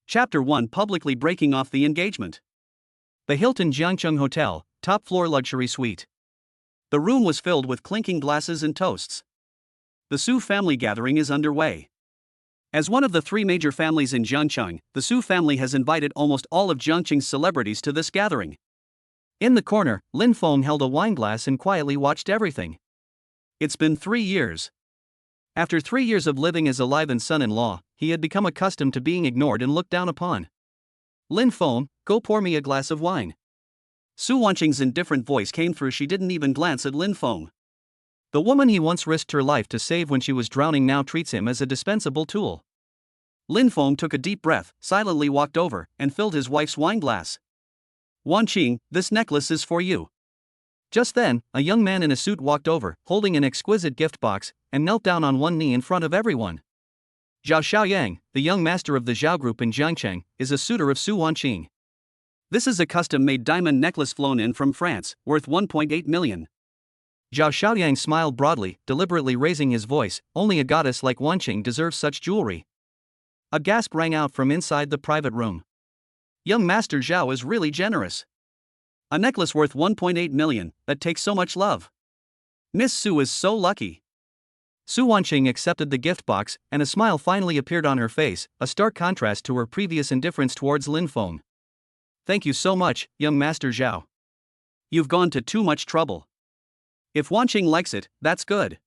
Chapter 1: Publicly breaking off the engagement. The Hilton Jiangcheng Hotel, top floor luxury suite. The room was filled with clinking glasses and toasts. The Su family gathering is underway. As one of the three major families in Jiangcheng, the Su family has invited almost all of Jiangcheng's celebrities to this gathering. In the corner, Lin Feng held a wineglass and quietly watched everything. It's been 3 years. After 3 years of living as a live-in son-in-law, he had become accustomed to being ignored and looked down upon. Lin Feng, go pour me a glass of wine. Su Wanqing's indifferent voice came through. She didn't even glance at Lin Feng. The woman he once risked her life to save when she was drowning now treats him as a dispensable tool. Lin Feng took a deep breath, silently walked over, and filled his wife's wineglass. Wanqing, this necklace is for you. Just then, a young man in a suit walked over, holding an exquisite gift box, and knelt down on one knee in front of everyone. Zhao Xiaoyang, the young master of the Zhao group in Jiangcheng, is a suitor of Su Wanqing. This is a custom-made diamond necklace flown in from France, worth 1.8 million. Zhao Xiaoyang smiled broadly, deliberately raising his voice. Only a goddess like Wanqing deserves such jewelry. A gasp rang out from inside the private room. Young Master Zhao is really generous. A necklace worth 1.8 million, that takes so much love. Miss Su is so lucky. Su Wanqing accepted the gift box, and a smile finally appeared on her face, a stark contrast to her previous indifference towards Lin Feng. Thank you so much, young Master Zhao. You've gone to too much trouble. If Wanqing likes it, that's good.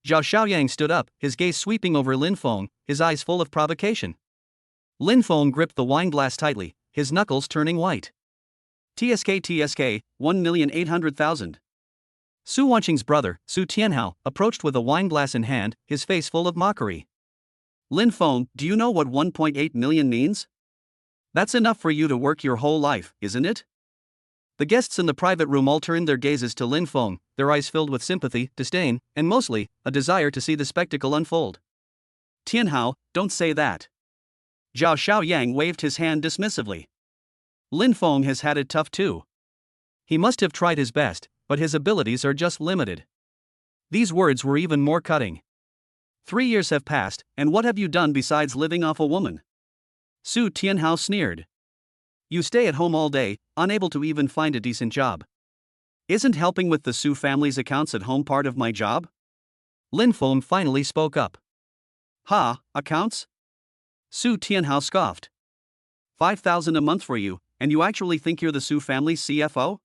Zhao Xiaoyang stood up, his gaze sweeping over Lin Feng, his eyes full of provocation. Lin Feng gripped the wineglass tightly, his knuckles turning white. TSK, 1,800,000. Su Wanqing's brother, Su Tianhao, approached with a wineglass in hand, his face full of mockery. Lin Feng, do you know what 1.8 million means? That's enough for you to work your whole life, isn't it? The guests in the private room all turned their gazes to Lin Feng, their eyes filled with sympathy, disdain, and mostly, a desire to see the spectacle unfold. Tianhao, don't say that. Zhao Xiaoyang waved his hand dismissively. Lin Feng has had it tough too. He must have tried his best, but his abilities are just limited. These words were even more cutting. 3 years have passed, and what have you done besides living off a woman? Su Tianhao sneered. You stay at home all day, unable to even find a decent job. Isn't helping with the Su family's accounts at home part of my job? Lin Feng finally spoke up. Ha, accounts? Su Tianhao scoffed. 5,000 a month for you, and you actually think you're the Su family's CFO?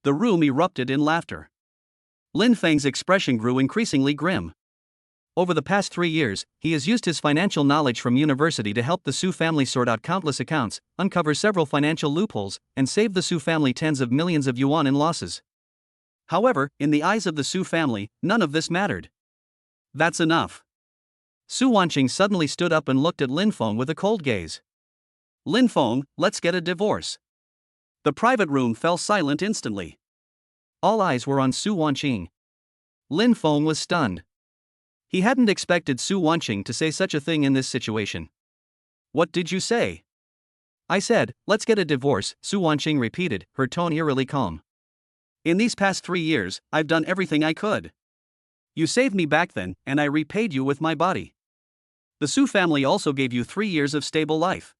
The room erupted in laughter. Lin Feng's expression grew increasingly grim. Over the past 3 years, he has used his financial knowledge from university to help the Su family sort out countless accounts, uncover several financial loopholes, and save the Su family tens of millions of yuan in losses. However, in the eyes of the Su family, none of this mattered. That's enough. Su Wanqing suddenly stood up and looked at Lin Feng with a cold gaze. Lin Feng, let's get a divorce. The private room fell silent instantly. All eyes were on Su Wanqing. Lin Feng was stunned. He hadn't expected Su Wanqing to say such a thing in this situation. What did you say? I said, let's get a divorce, Su Wanqing repeated, her tone eerily calm. In these past 3 years, I've done everything I could. You saved me back then, and I repaid you with my body. The Su family also gave you 3 years of stable life.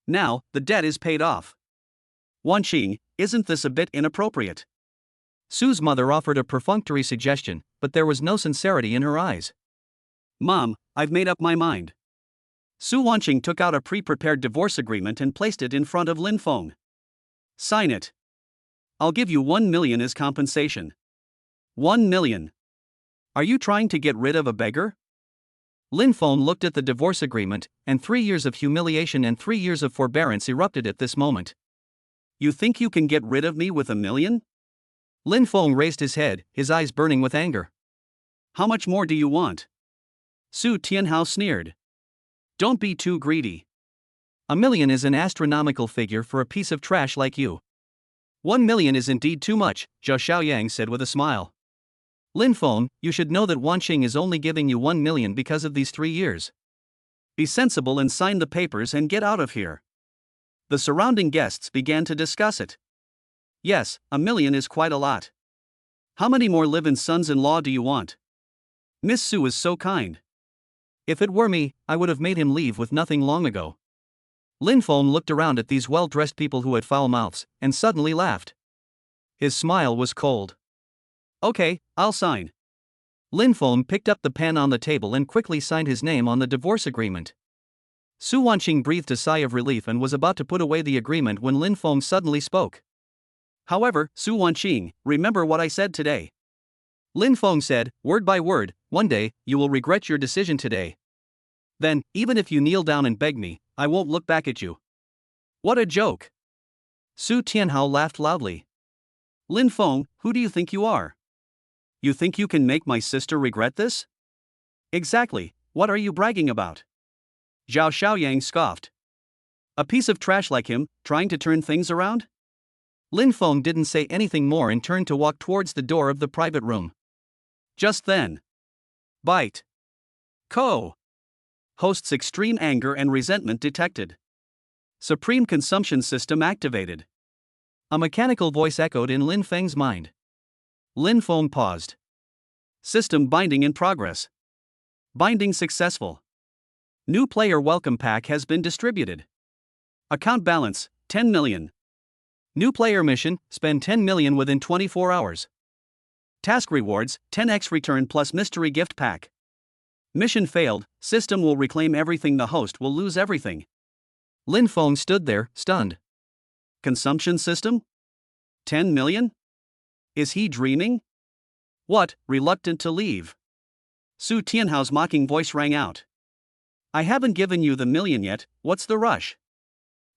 Now, the debt is paid off. Wanqing, isn't this a bit inappropriate? Su's mother offered a perfunctory suggestion, but there was no sincerity in her eyes. Mom, I've made up my mind. Su Wanqing took out a pre-prepared divorce agreement and placed it in front of Lin Feng. Sign it. I'll give you 1 million as compensation. 1 million. Are you trying to get rid of a beggar? Lin Feng looked at the divorce agreement, and 3 years of humiliation and 3 years of forbearance erupted at this moment. You think you can get rid of me with 1 million? Lin Feng raised his head, his eyes burning with anger. How much more do you want? Su Tianhao sneered. Don't be too greedy. 1 million is an astronomical figure for a piece of trash like you. 1 million is indeed too much, Zhao Xiaoyang said with a smile. Lin Feng, you should know that Wanqing is only giving you 1 million because of these 3 years. Be sensible and sign the papers and get out of here. The surrounding guests began to discuss it. Yes, 1 million is quite a lot. How many more live-in sons-in-law do you want? Miss Su is so kind. If it were me, I would have made him leave with nothing long ago. Lin Feng looked around at these well-dressed people who had foul mouths, and suddenly laughed. His smile was cold. Okay, I'll sign. Lin Feng picked up the pen on the table and quickly signed his name on the divorce agreement. Su Wanqing breathed a sigh of relief and was about to put away the agreement when Lin Feng suddenly spoke. However, Su Wanqing, remember what I said today. Lin Feng said, word by word, one day, you will regret your decision today. Then, even if you kneel down and beg me, I won't look back at you. What a joke! Su Tianhao laughed loudly. Lin Feng, who do you think you are? You think you can make my sister regret this? Exactly, what are you bragging about? Zhao Xiaoyang scoffed. A piece of trash like him, trying to turn things around? Lin Feng didn't say anything more and turned to walk towards the door of the private room. Just then. Bite. Ko. Host's extreme anger and resentment detected. Supreme consumption system activated. A mechanical voice echoed in Lin Feng's mind. Lin Feng paused. System binding in progress. Binding successful. New player welcome pack has been distributed. Account balance, 10 million. New player mission, spend 10 million within 24 hours. Task rewards, 10x return plus mystery gift pack. Mission failed, system will reclaim everything, the host will lose everything. Lin Feng stood there, stunned. Consumption system? 10 million? Is he dreaming? What, reluctant to leave? Su Tianhao's mocking voice rang out. I haven't given you the million yet, what's the rush?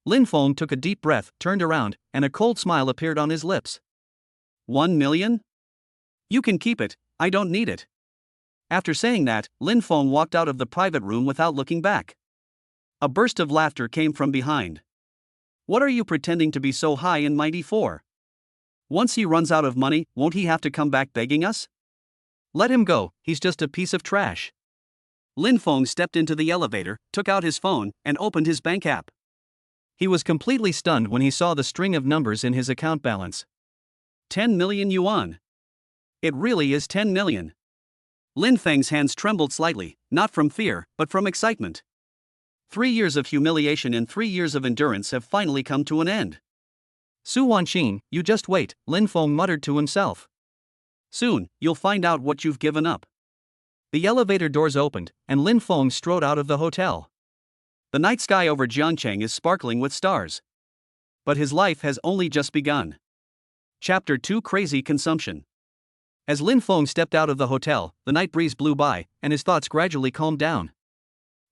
Lin Feng took a deep breath, turned around, and a cold smile appeared on his lips. 1 million? You can keep it, I don't need it. After saying that, Lin Feng walked out of the private room without looking back. A burst of laughter came from behind. What are you pretending to be so high and mighty for? Once he runs out of money, won't he have to come back begging us? Let him go, he's just a piece of trash. Lin Feng stepped into the elevator, took out his phone, and opened his bank app. He was completely stunned when he saw the string of numbers in his account balance. 10 million yuan. It really is 10 million. Lin Feng's hands trembled slightly, not from fear, but from excitement. 3 years of humiliation and 3 years of endurance have finally come to an end. Su Wanqing, you just wait, Lin Feng muttered to himself. Soon, you'll find out what you've given up. The elevator doors opened, and Lin Feng strode out of the hotel. The night sky over Jiangcheng is sparkling with stars. But his life has only just begun. Chapter 2: Crazy Consumption. As Lin Feng stepped out of the hotel, the night breeze blew by, and his thoughts gradually calmed down.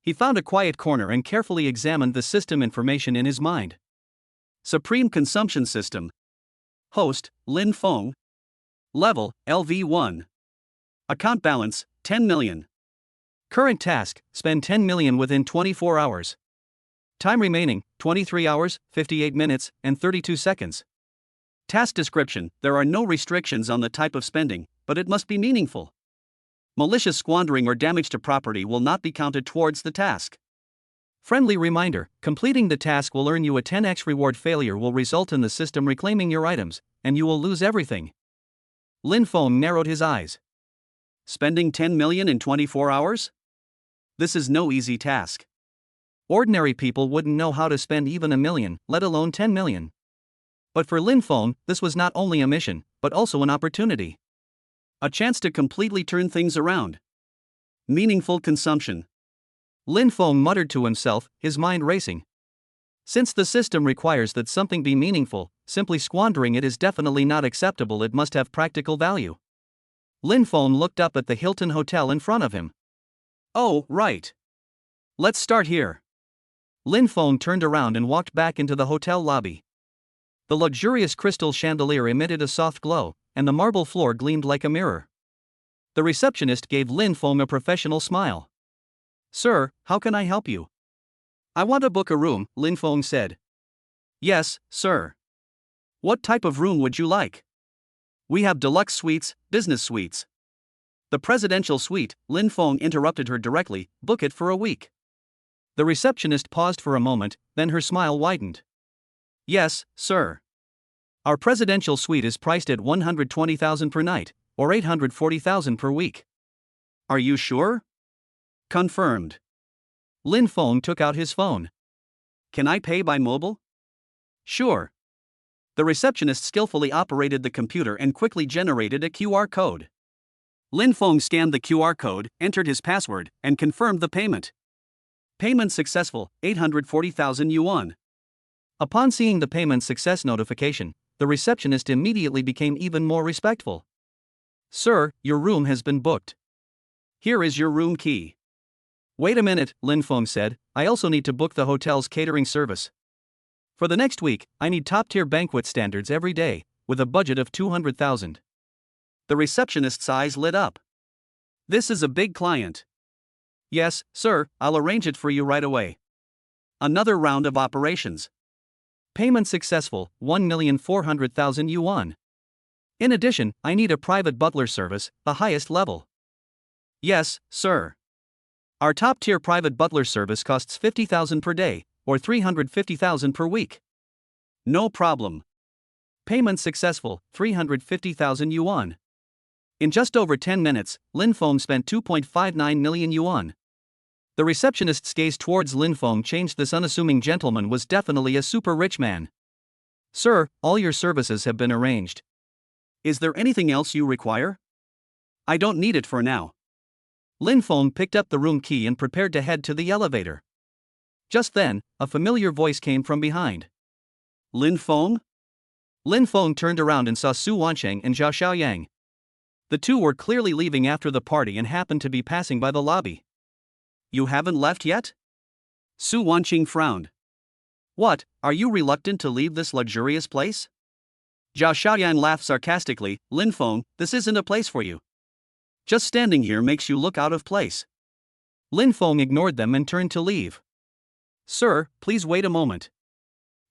He found a quiet corner and carefully examined the system information in his mind. Supreme Consumption System. Host, Lin Feng. Level, LV1. Account balance, 10 million. Current task, spend 10 million within 24 hours. Time remaining, 23 hours, 58 minutes, and 32 seconds. Task description, there are no restrictions on the type of spending, but it must be meaningful. Malicious squandering or damage to property will not be counted towards the task. Friendly reminder, completing the task will earn you a 10x reward. Failure will result in the system reclaiming your items, and you will lose everything. Lin Feng narrowed his eyes. Spending 10 million in 24 hours? This is no easy task. Ordinary people wouldn't know how to spend even a million, let alone 10 million. But for Lin Feng, this was not only a mission, but also an opportunity. A chance to completely turn things around. Meaningful consumption. Lin Feng muttered to himself, his mind racing. Since the system requires that something be meaningful, simply squandering it is definitely not acceptable. It must have practical value. Lin Feng looked up at the Hilton Hotel in front of him. Oh, right. Let's start here. Lin Feng turned around and walked back into the hotel lobby. The luxurious crystal chandelier emitted a soft glow, and the marble floor gleamed like a mirror. The receptionist gave Lin Feng a professional smile. Sir, how can I help you? I want to book a room, Lin Feng said. Yes, sir. What type of room would you like? We have deluxe suites, business suites. The presidential suite, Lin Feng interrupted her directly, book it for a week. The receptionist paused for a moment, then her smile widened. Yes, sir. Our presidential suite is priced at 120,000 per night, or 840,000 per week. Are you sure? Confirmed. Lin Feng took out his phone. Can I pay by mobile? Sure. The receptionist skillfully operated the computer and quickly generated a QR code. Lin Feng scanned the QR code, entered his password, and confirmed the payment. Payment successful, 840,000 yuan. Upon seeing the payment success notification, the receptionist immediately became even more respectful. Sir, your room has been booked. Here is your room key. Wait a minute, Lin Feng said, I also need to book the hotel's catering service. For the next week, I need top-tier banquet standards every day, with a budget of 200,000. The receptionist's eyes lit up. This is a big client. Yes, sir, I'll arrange it for you right away. Another round of operations. Payment successful, 1,400,000 yuan. In addition, I need a private butler service, the highest level. Yes, sir. Our top-tier private butler service costs 50,000 per day, or 350,000 per week. No problem. Payment successful, 350,000 yuan. In just over 10 minutes, Lin Feng spent 2.59 million yuan. The receptionist's gaze towards Lin Feng changed. This unassuming gentleman was definitely a super rich man. Sir, all your services have been arranged. Is there anything else you require? I don't need it for now. Lin Feng picked up the room key and prepared to head to the elevator. Just then, a familiar voice came from behind. Lin Feng? Lin Feng turned around and saw Su Wansheng and Zhao Xiaoyang. The two were clearly leaving after the party and happened to be passing by the lobby. You haven't left yet? Su Wanqing frowned. What, are you reluctant to leave this luxurious place? Zhao Xiaoyan laughed sarcastically. Lin Feng, this isn't a place for you. Just standing here makes you look out of place. Lin Feng ignored them and turned to leave. Sir, please wait a moment.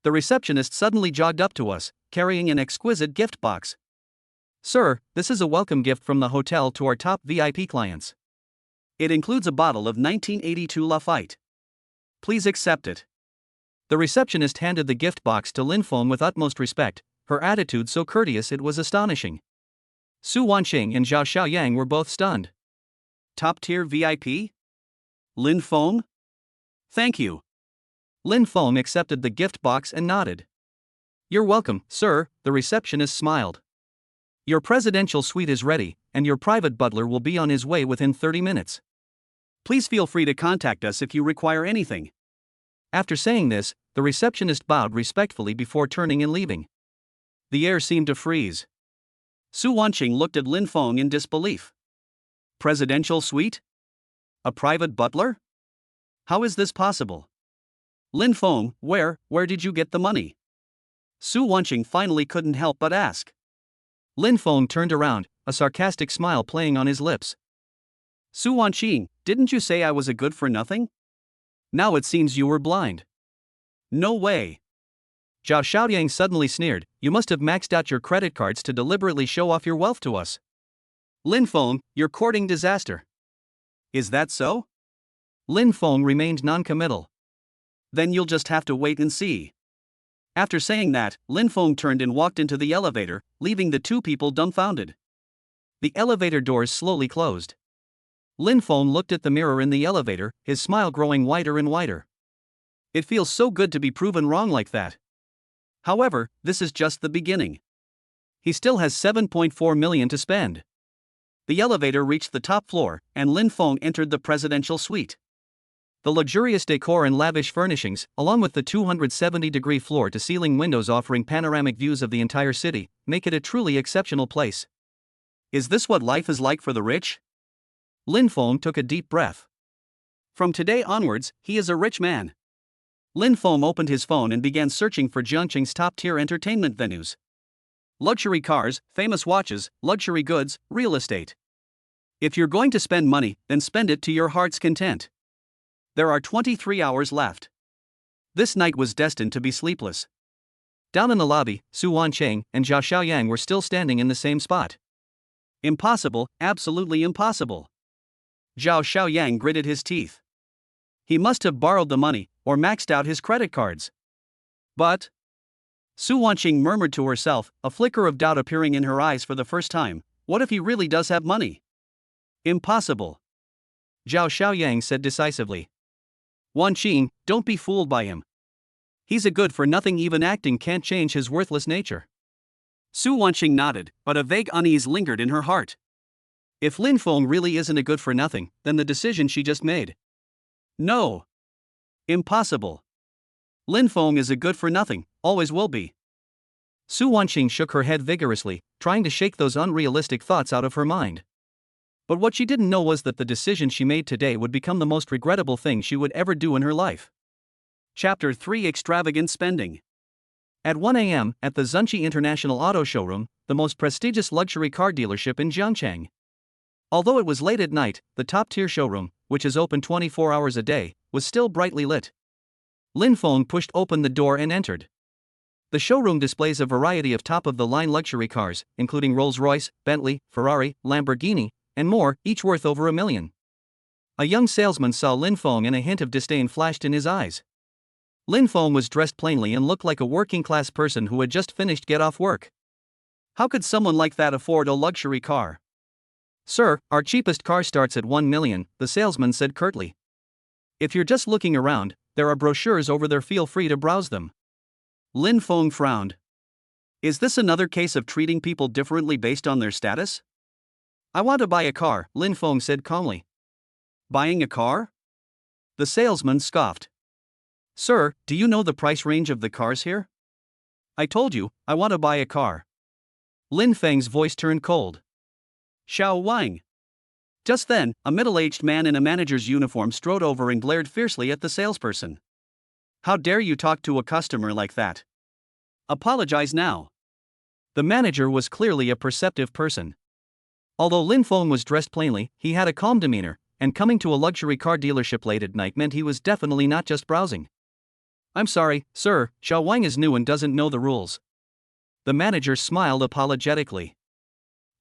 The receptionist suddenly jogged up to us, carrying an exquisite gift box. Sir, this is a welcome gift from the hotel to our top VIP clients. It includes a bottle of 1982 Lafite. Please accept it. The receptionist handed the gift box to Lin Feng with utmost respect, her attitude so courteous it was astonishing. Su Wanqing and Zhao Xiaoyang were both stunned. Top-tier VIP? Lin Feng? Thank you. Lin Feng accepted the gift box and nodded. You're welcome, sir, the receptionist smiled. Your presidential suite is ready, and your private butler will be on his way within 30 minutes. Please feel free to contact us if you require anything. After saying this, the receptionist bowed respectfully before turning and leaving. The air seemed to freeze. Su Wanqing looked at Lin Feng in disbelief. Presidential suite? A private butler? How is this possible? Lin Feng, where did you get the money? Su Wanqing finally couldn't help but ask. Lin Feng turned around, a sarcastic smile playing on his lips. Su Wanqing, didn't you say I was a good-for-nothing? Now it seems you were blind. No way. Zhao Xiaoyang suddenly sneered, you must have maxed out your credit cards to deliberately show off your wealth to us. Lin Feng, you're courting disaster. Is that so? Lin Feng remained non-committal. Then you'll just have to wait and see. After saying that, Lin Feng turned and walked into the elevator, leaving the two people dumbfounded. The elevator doors slowly closed. Lin Feng looked at the mirror in the elevator, his smile growing wider and wider. It feels so good to be proven wrong like that. However, this is just the beginning. He still has 7.4 million to spend. The elevator reached the top floor, and Lin Feng entered the presidential suite. The luxurious decor and lavish furnishings, along with the 270-degree floor-to-ceiling windows offering panoramic views of the entire city, make it a truly exceptional place. Is this what life is like for the rich? Lin Feng took a deep breath. From today onwards, he is a rich man. Lin Feng opened his phone and began searching for Jiangqing's top-tier entertainment venues. Luxury cars, famous watches, luxury goods, real estate. If you're going to spend money, then spend it to your heart's content. There are 23 hours left. This night was destined to be sleepless. Down in the lobby, Su Wanqing and Zhao Xiaoyang were still standing in the same spot. Impossible, absolutely impossible. Zhao Xiaoyang gritted his teeth. He must have borrowed the money, or maxed out his credit cards. But Su Wanqing murmured to herself, a flicker of doubt appearing in her eyes for the first time, what if he really does have money? Impossible. Zhao Xiaoyang said decisively. Wanqing, don't be fooled by him. He's a good for nothing, even acting can't change his worthless nature. Su Wanqing nodded, but a vague unease lingered in her heart. If Lin Feng really isn't a good for nothing, then the decision she just made. No. Impossible. Lin Feng is a good for nothing, always will be. Su Wanqing shook her head vigorously, trying to shake those unrealistic thoughts out of her mind. But what she didn't know was that the decision she made today would become the most regrettable thing she would ever do in her life. Chapter 3: Extravagant Spending. At 1 a.m., at the Zunqi International Auto Showroom, the most prestigious luxury car dealership in Jiangchang. Although it was late at night, the top-tier showroom, which is open 24 hours a day, was still brightly lit. Lin Feng pushed open the door and entered. The showroom displays a variety of top-of-the-line luxury cars, including Rolls-Royce, Bentley, Ferrari, Lamborghini, and more, each worth over $1 million. A young salesman saw Lin Feng and a hint of disdain flashed in his eyes. Lin Feng was dressed plainly and looked like a working-class person who had just finished get off work. How could someone like that afford a luxury car? Sir, our cheapest car starts at $1 million, the salesman said curtly. If you're just looking around, there are brochures over there, feel free to browse them. Lin Feng frowned. Is this another case of treating people differently based on their status? I want to buy a car, Lin Feng said calmly. Buying a car? The salesman scoffed. Sir, do you know the price range of the cars here? I told you, I want to buy a car. Lin Feng's voice turned cold. Xiao Wang. Just then, a middle-aged man in a manager's uniform strode over and glared fiercely at the salesperson. How dare you talk to a customer like that? Apologize now. The manager was clearly a perceptive person. Although Lin Feng was dressed plainly, he had a calm demeanor, and coming to a luxury car dealership late at night meant he was definitely not just browsing. I'm sorry, sir, Xiao Wang is new and doesn't know the rules. The manager smiled apologetically.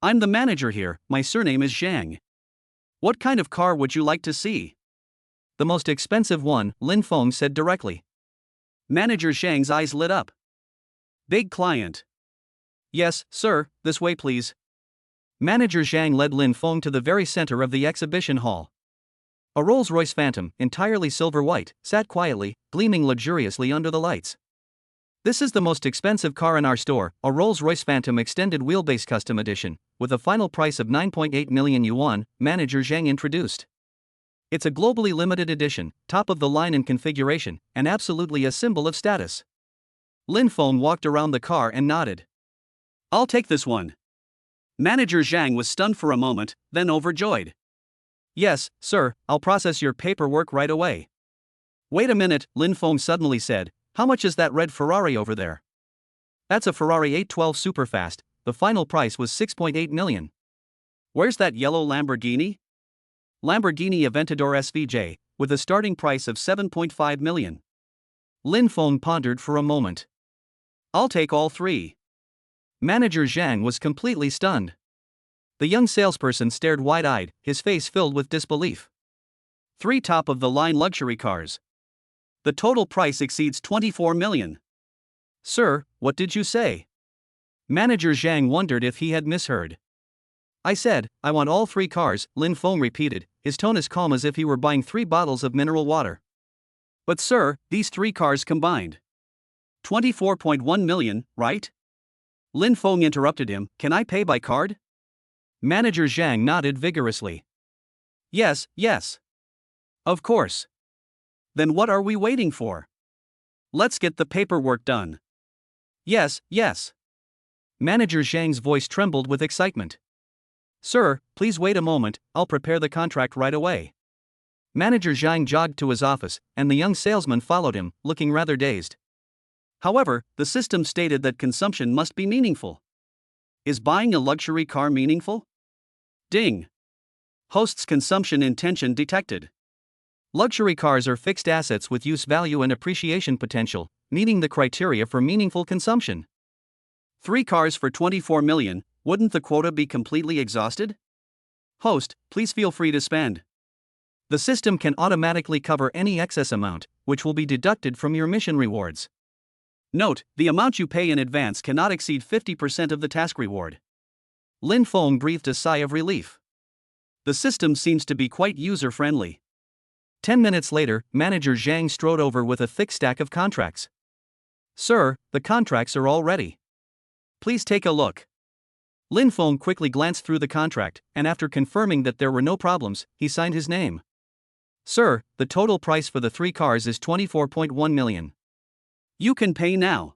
I'm the manager here, my surname is Zhang. What kind of car would you like to see? The most expensive one, Lin Feng said directly. Manager Zhang's eyes lit up. Big client. Yes, sir, this way please. Manager Zhang led Lin Feng to the very center of the exhibition hall. A Rolls-Royce Phantom, entirely silver white, sat quietly, gleaming luxuriously under the lights. This is the most expensive car in our store, a Rolls-Royce Phantom Extended Wheelbase Custom Edition, with a final price of 9.8 million yuan, Manager Zhang introduced. It's a globally limited edition, top of the line in configuration, and absolutely a symbol of status. Lin Feng walked around the car and nodded. I'll take this one. Manager Zhang was stunned for a moment, then overjoyed. Yes, sir, I'll process your paperwork right away. Wait a minute, Lin Feng suddenly said, how much is that red Ferrari over there? That's a Ferrari 812 Superfast, the final price was 6.8 million. Where's that yellow Lamborghini? Lamborghini Aventador SVJ, with a starting price of 7.5 million. Lin Feng pondered for a moment. I'll take all three. Manager Zhang was completely stunned. The young salesperson stared wide-eyed, his face filled with disbelief. 3 top-of-the-line luxury cars. The total price exceeds 24 million. Sir, what did you say? Manager Zhang wondered if he had misheard. I said, I want all 3 cars, Lin Feng repeated, his tone as calm as if he were buying 3 bottles of mineral water. But sir, these 3 cars combined. 24.1 million, right? Lin Feng interrupted him, can I pay by card? Manager Zhang nodded vigorously. Yes, yes. Of course. Then what are we waiting for? Let's get the paperwork done. Yes, yes. Manager Zhang's voice trembled with excitement. Sir, please wait a moment, I'll prepare the contract right away. Manager Zhang jogged to his office, and the young salesman followed him, looking rather dazed. However, the system stated that consumption must be meaningful. Is buying a luxury car meaningful? Ding. Host's consumption intention detected. Luxury cars are fixed assets with use value and appreciation potential, meeting the criteria for meaningful consumption. 3 cars for 24 million, wouldn't the quota be completely exhausted? Host, please feel free to spend. The system can automatically cover any excess amount, which will be deducted from your mission rewards. Note, the amount you pay in advance cannot exceed 50% of the task reward. Lin Feng breathed a sigh of relief. The system seems to be quite user-friendly. 10 minutes later, Manager Zhang strode over with a thick stack of contracts. Sir, the contracts are all ready. Please take a look. Lin Feng quickly glanced through the contract, and after confirming that there were no problems, he signed his name. Sir, the total price for the 3 cars is 24.1 million. You can pay now.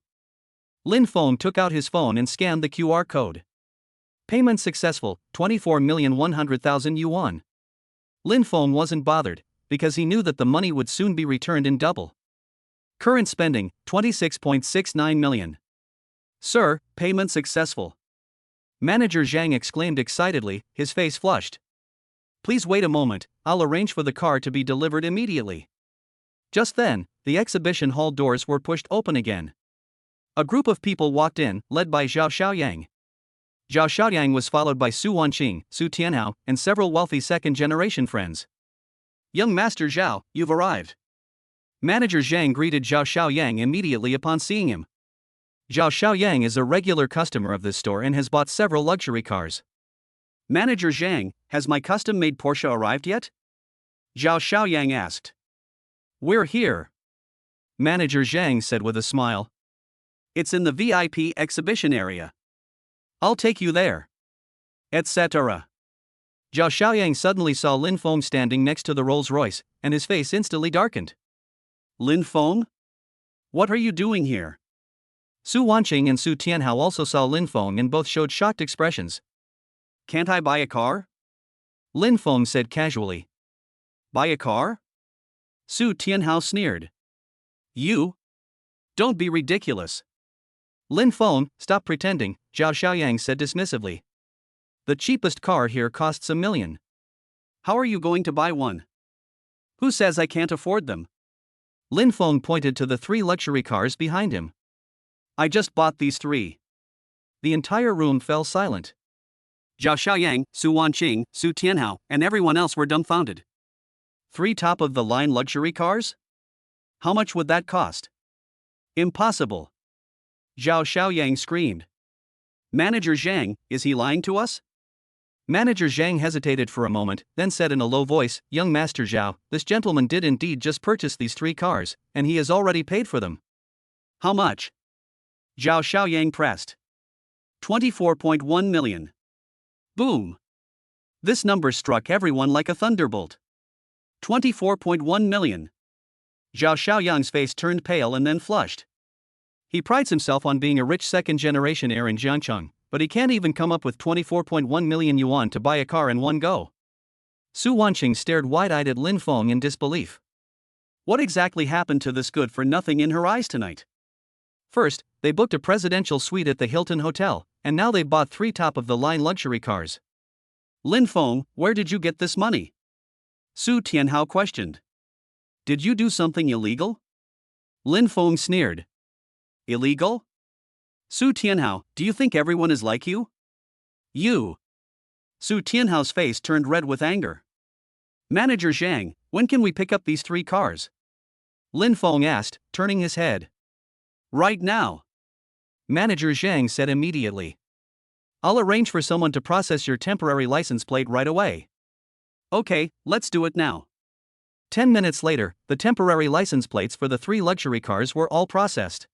Lin Feng took out his phone and scanned the QR code. Payment successful, 24,100,000 yuan. Lin Feng wasn't bothered, because he knew that the money would soon be returned in double. Current spending, 26.69 million. Sir, payment successful. Manager Zhang exclaimed excitedly, his face flushed. Please wait a moment, I'll arrange for the car to be delivered immediately. Just then, the exhibition hall doors were pushed open again. A group of people walked in, led by Zhao Xiaoyang. Zhao Xiaoyang was followed by Su Wanqing, Su Tianhao, and several wealthy second-generation friends. Young Master Zhao, you've arrived. Manager Zhang greeted Zhao Xiaoyang immediately upon seeing him. Zhao Xiaoyang is a regular customer of this store and has bought several luxury cars. Manager Zhang, has my custom-made Porsche arrived yet? Zhao Xiaoyang asked. We're here. Manager Zhang said with a smile. It's in the VIP exhibition area. I'll take you there. Etc. Zhao Xiaoyang suddenly saw Lin Feng standing next to the Rolls-Royce, and his face instantly darkened. Lin Feng? What are you doing here? Su Wanqing and Su Tianhao also saw Lin Feng and both showed shocked expressions. Can't I buy a car? Lin Feng said casually. Buy a car? Su Tianhao sneered. You? Don't be ridiculous. Lin Feng, stop pretending, Zhao Xiaoyang said dismissively. The cheapest car here costs $1 million. How are you going to buy one? Who says I can't afford them? Lin Feng pointed to the 3 luxury cars behind him. I just bought these 3. The entire room fell silent. Zhao Xiaoyang, Su Wanqing, Su Tianhao, and everyone else were dumbfounded. 3 top-of-the-line luxury cars? How much would that cost? Impossible. Zhao Xiaoyang screamed. Manager Zhang, is he lying to us? Manager Zhang hesitated for a moment, then said in a low voice, Young Master Zhao, this gentleman did indeed just purchase these 3 cars, and he has already paid for them. How much? Zhao Xiaoyang pressed. 24.1 million. Boom. This number struck everyone like a thunderbolt. 24.1 million. Zhao Xiaoyang's face turned pale and then flushed. He prides himself on being a rich second-generation heir in Jiangcheng, but he can't even come up with 24.1 million yuan to buy a car in one go. Su Wanqing stared wide-eyed at Lin Feng in disbelief. What exactly happened to this good-for-nothing in her eyes tonight? First, they booked a presidential suite at the Hilton Hotel, and now they bought 3 top-of-the-line luxury cars. Lin Feng, where did you get this money? Su Tianhao questioned. Did you do something illegal? Lin Feng sneered. Illegal? Su Tianhao, do you think everyone is like you? You. Su Tianhao's face turned red with anger. Manager Zhang, when can we pick up these 3 cars? Lin Feng asked, turning his head. Right now. Manager Zhang said immediately. I'll arrange for someone to process your temporary license plate right away. Okay, let's do it now. 10 minutes later, the temporary license plates for the 3 luxury cars were all processed.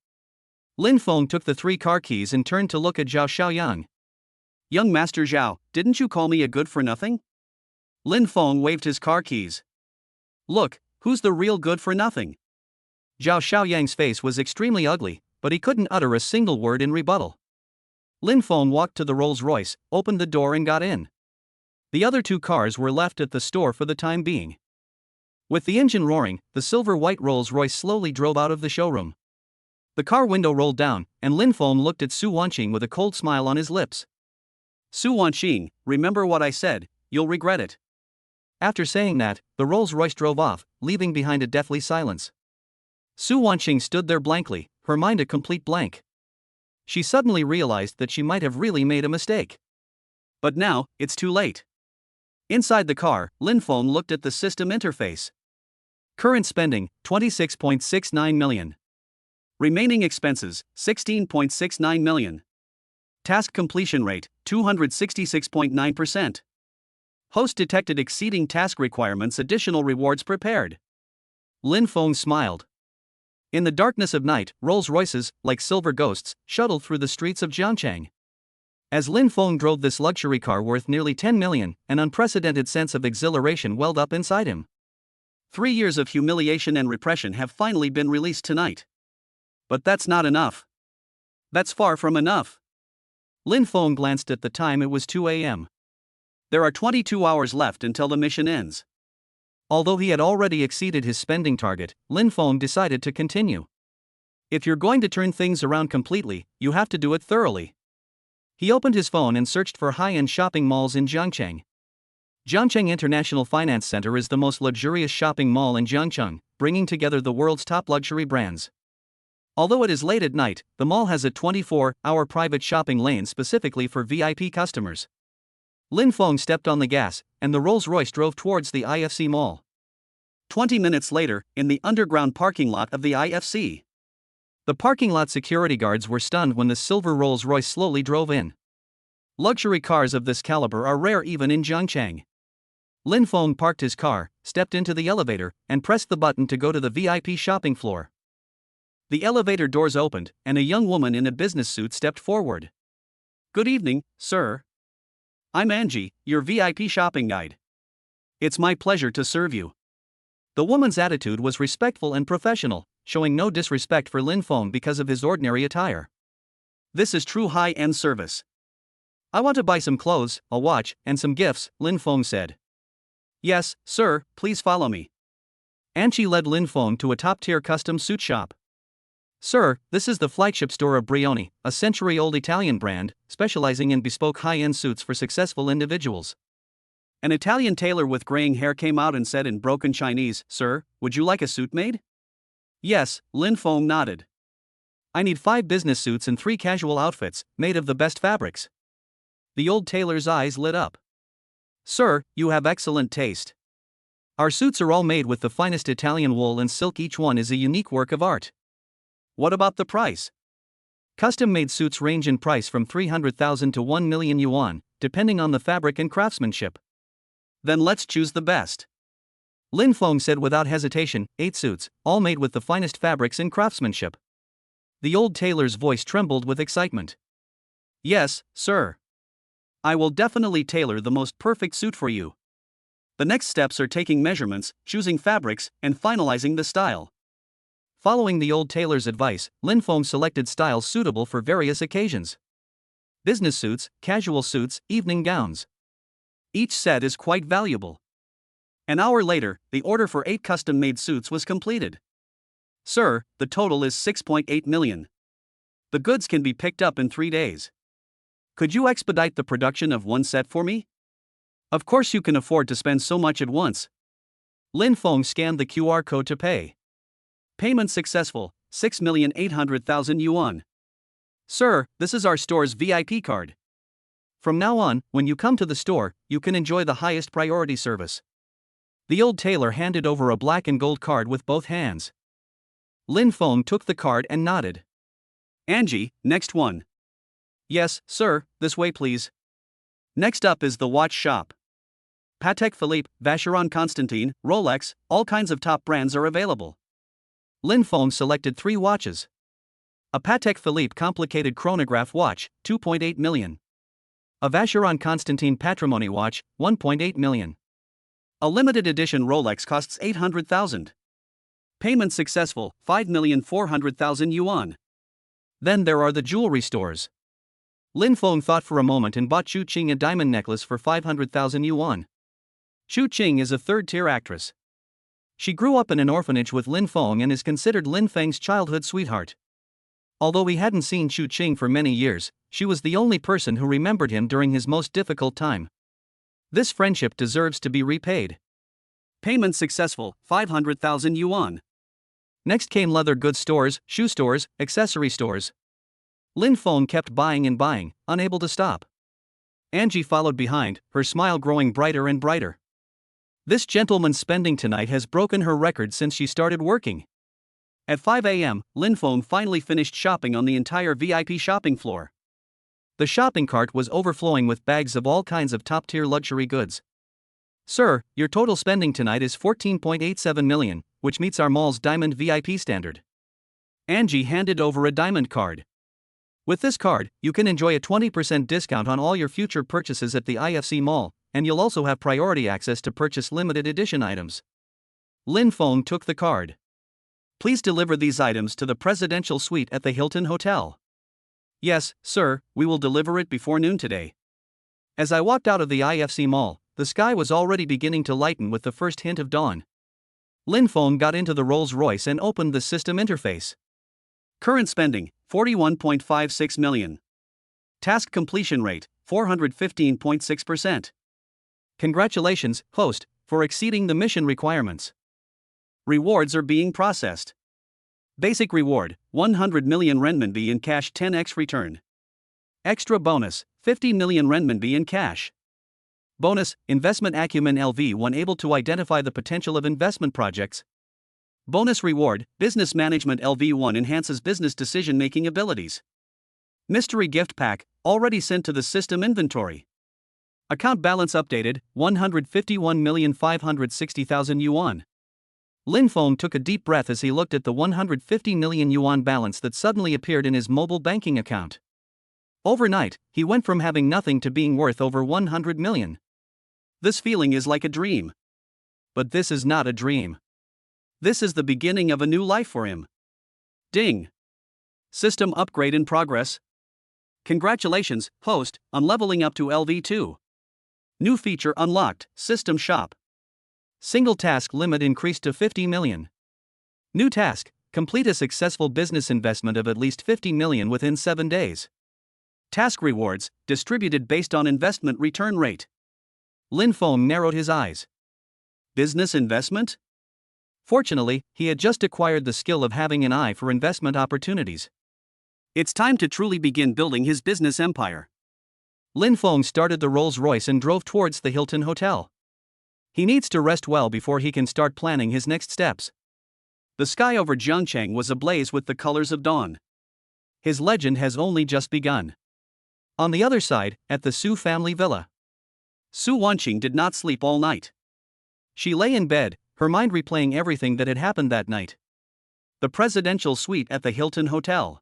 Lin Feng took the 3 car keys and turned to look at Zhao Xiaoyang. Young Master Zhao, didn't you call me a good-for-nothing? Lin Feng waved his car keys. Look, who's the real good-for-nothing? Zhao Xiaoyang's face was extremely ugly, but he couldn't utter a single word in rebuttal. Lin Feng walked to the Rolls-Royce, opened the door and got in. The other 2 cars were left at the store for the time being. With the engine roaring, the silver-white Rolls-Royce slowly drove out of the showroom. The car window rolled down, and Lin Feng looked at Su Wanqing with a cold smile on his lips. Su Wanqing, remember what I said, you'll regret it. After saying that, the Rolls-Royce drove off, leaving behind a deathly silence. Su Wanqing stood there blankly, her mind a complete blank. She suddenly realized that she might have really made a mistake. But now, it's too late. Inside the car, Lin Feng looked at the system interface. Current spending, 26.69 million. Remaining expenses, 16.69 million. Task completion rate, 266.9%. Host detected exceeding task requirements. Additional rewards prepared. Lin Feng smiled. In the darkness of night, Rolls-Royces, like silver ghosts, shuttled through the streets of Jiangcheng. As Lin Feng drove this luxury car worth nearly 10 million, an unprecedented sense of exhilaration welled up inside him. 3 years of humiliation and repression have finally been released tonight. But that's not enough. That's far from enough. Lin Feng glanced at the time. It was 2 a.m. There are 22 hours left until the mission ends. Although he had already exceeded his spending target, Lin Feng decided to continue. If you're going to turn things around completely, you have to do it thoroughly. He opened his phone and searched for high-end shopping malls in Jiangcheng. Jiangcheng International Finance Center is the most luxurious shopping mall in Jiangcheng, bringing together the world's top luxury brands. Although it is late at night, the mall has a 24-hour private shopping lane specifically for VIP customers. Lin Feng stepped on the gas, and the Rolls-Royce drove towards the IFC mall. 20 minutes later, in the underground parking lot of the IFC. The parking lot security guards were stunned when the silver Rolls-Royce slowly drove in. Luxury cars of this caliber are rare even in Jiangcheng. Lin Feng parked his car, stepped into the elevator, and pressed the button to go to the VIP shopping floor. The elevator doors opened, and a young woman in a business suit stepped forward. "Good evening, sir. I'm Angie, your VIP shopping guide. It's my pleasure to serve you." The woman's attitude was respectful and professional, showing no disrespect for Lin Feng because of his ordinary attire. This is true high-end service. "I want to buy some clothes, a watch, and some gifts," Lin Feng said. "Yes, sir, please follow me." Angie led Lin Feng to a top-tier custom suit shop. "Sir, this is the flagship store of Brioni, a century-old Italian brand, specializing in bespoke high-end suits for successful individuals." An Italian tailor with graying hair came out and said in broken Chinese, "Sir, would you like a suit made?" "Yes," Lin Feng nodded. "I need 5 business suits and 3 casual outfits, made of the best fabrics." The old tailor's eyes lit up. "Sir, you have excellent taste. Our suits are all made with the finest Italian wool and silk. Each one is a unique work of art." "What about the price?" "Custom-made suits range in price from 300,000 to 1 million yuan, depending on the fabric and craftsmanship." "Then let's choose the best." Lin Feng said without hesitation, 8 suits, all made with the finest fabrics and craftsmanship. The old tailor's voice trembled with excitement. "Yes, sir. I will definitely tailor the most perfect suit for you. The next steps are taking measurements, choosing fabrics, and finalizing the style." Following the old tailor's advice, Lin Feng selected styles suitable for various occasions. Business suits, casual suits, evening gowns. Each set is quite valuable. An hour later, the order for 8 custom-made suits was completed. "Sir, the total is 6.8 million. The goods can be picked up in 3 days. Could you expedite the production of 1 set for me?" "Of course you can afford to spend so much at once." Lin Feng scanned the QR code to pay. Payment successful, 6,800,000 yuan. "Sir, this is our store's VIP card. From now on, when you come to the store, you can enjoy the highest priority service." The old tailor handed over a black and gold card with both hands. Lin Feng took the card and nodded. "Angie, next one." "Yes, sir, this way please." Next up is the watch shop. Patek Philippe, Vacheron Constantin, Rolex, all kinds of top brands are available. Lin Feng selected 3 watches. A Patek Philippe complicated chronograph watch, 2.8 million. A Vacheron Constantin Patrimony watch, 1.8 million. A limited edition Rolex costs 800,000. Payment successful, 5,400,000 yuan. Then there are the jewelry stores. Lin Feng thought for a moment and bought Chu Qing a diamond necklace for 500,000 yuan. Chu Qing is a third-tier actress. She grew up in an orphanage with Lin Feng and is considered Lin Feng's childhood sweetheart. Although he hadn't seen Chu Qing for many years, she was the only person who remembered him during his most difficult time. This friendship deserves to be repaid. Payment successful, 500,000 yuan. Next came leather goods stores, shoe stores, accessory stores. Lin Feng kept buying and buying, unable to stop. Angie followed behind, her smile growing brighter and brighter. This gentleman's spending tonight has broken her record since she started working. At 5 a.m., Lin Feng finally finished shopping on the entire VIP shopping floor. The shopping cart was overflowing with bags of all kinds of top-tier luxury goods. "Sir, your total spending tonight is 14.87 million, which meets our mall's diamond VIP standard." Angie handed over a diamond card. With this card, you can enjoy a 20% discount on all your future purchases at the IFC Mall, and you'll also have priority access to purchase limited edition items. Lin Feng took the card. Please deliver these items to the presidential suite at the Hilton Hotel. Yes, sir, we will deliver it before noon today. As I walked out of the IFC Mall, the sky was already beginning to lighten with the first hint of dawn. Lin Feng got into the Rolls-Royce and opened the system interface. Current spending, 41.56 million. Task completion rate, 415.6%. Congratulations, host, for exceeding the mission requirements. Rewards are being processed. Basic reward, 100 million renminbi in cash 10x return. Extra bonus, 50 million renminbi in cash. Bonus, investment acumen LV1 able to identify the potential of investment projects. Bonus reward, business management LV1 enhances business decision-making abilities. Mystery gift pack, already sent to the system inventory. Account balance updated, 151,560,000 yuan. Lin Feng took a deep breath as he looked at the 150 million yuan balance that suddenly appeared in his mobile banking account. Overnight, he went from having nothing to being worth over 100 million. This feeling is like a dream. But this is not a dream. This is the beginning of a new life for him. Ding! System upgrade in progress. Congratulations, host, on leveling up to LV2. New feature unlocked, System Shop. Single task limit increased to 50 million. New task, complete a successful business investment of at least 50 million within 7 days. Task rewards, distributed based on investment return rate. Lin Feng narrowed his eyes. Business investment? Fortunately, he had just acquired the skill of having an eye for investment opportunities. It's time to truly begin building his business empire. Lin Feng started the Rolls-Royce and drove towards the Hilton Hotel. He needs to rest well before he can start planning his next steps. The sky over Jiangcheng was ablaze with the colors of dawn. His legend has only just begun. On the other side, at the Su family villa, Su Wanqing did not sleep all night. She lay in bed, her mind replaying everything that had happened that night. The presidential suite at the Hilton Hotel.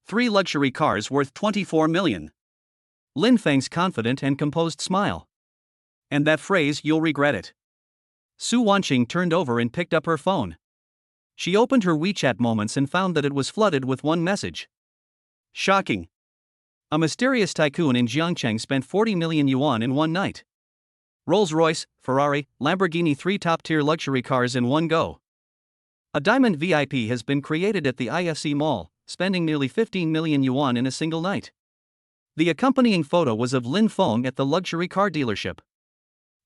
3 luxury cars worth 24 million. Lin Feng's confident and composed smile. And that phrase, "you'll regret it." Su Wanqing turned over and picked up her phone. She opened her WeChat moments and found that it was flooded with one message. Shocking. A mysterious tycoon in Jiangcheng spent 40 million yuan in one night. Rolls-Royce, Ferrari, Lamborghini, 3 top-tier luxury cars in one go. A diamond VIP has been created at the IFC Mall, spending nearly 15 million yuan in a single night. The accompanying photo was of Lin Feng at the luxury car dealership.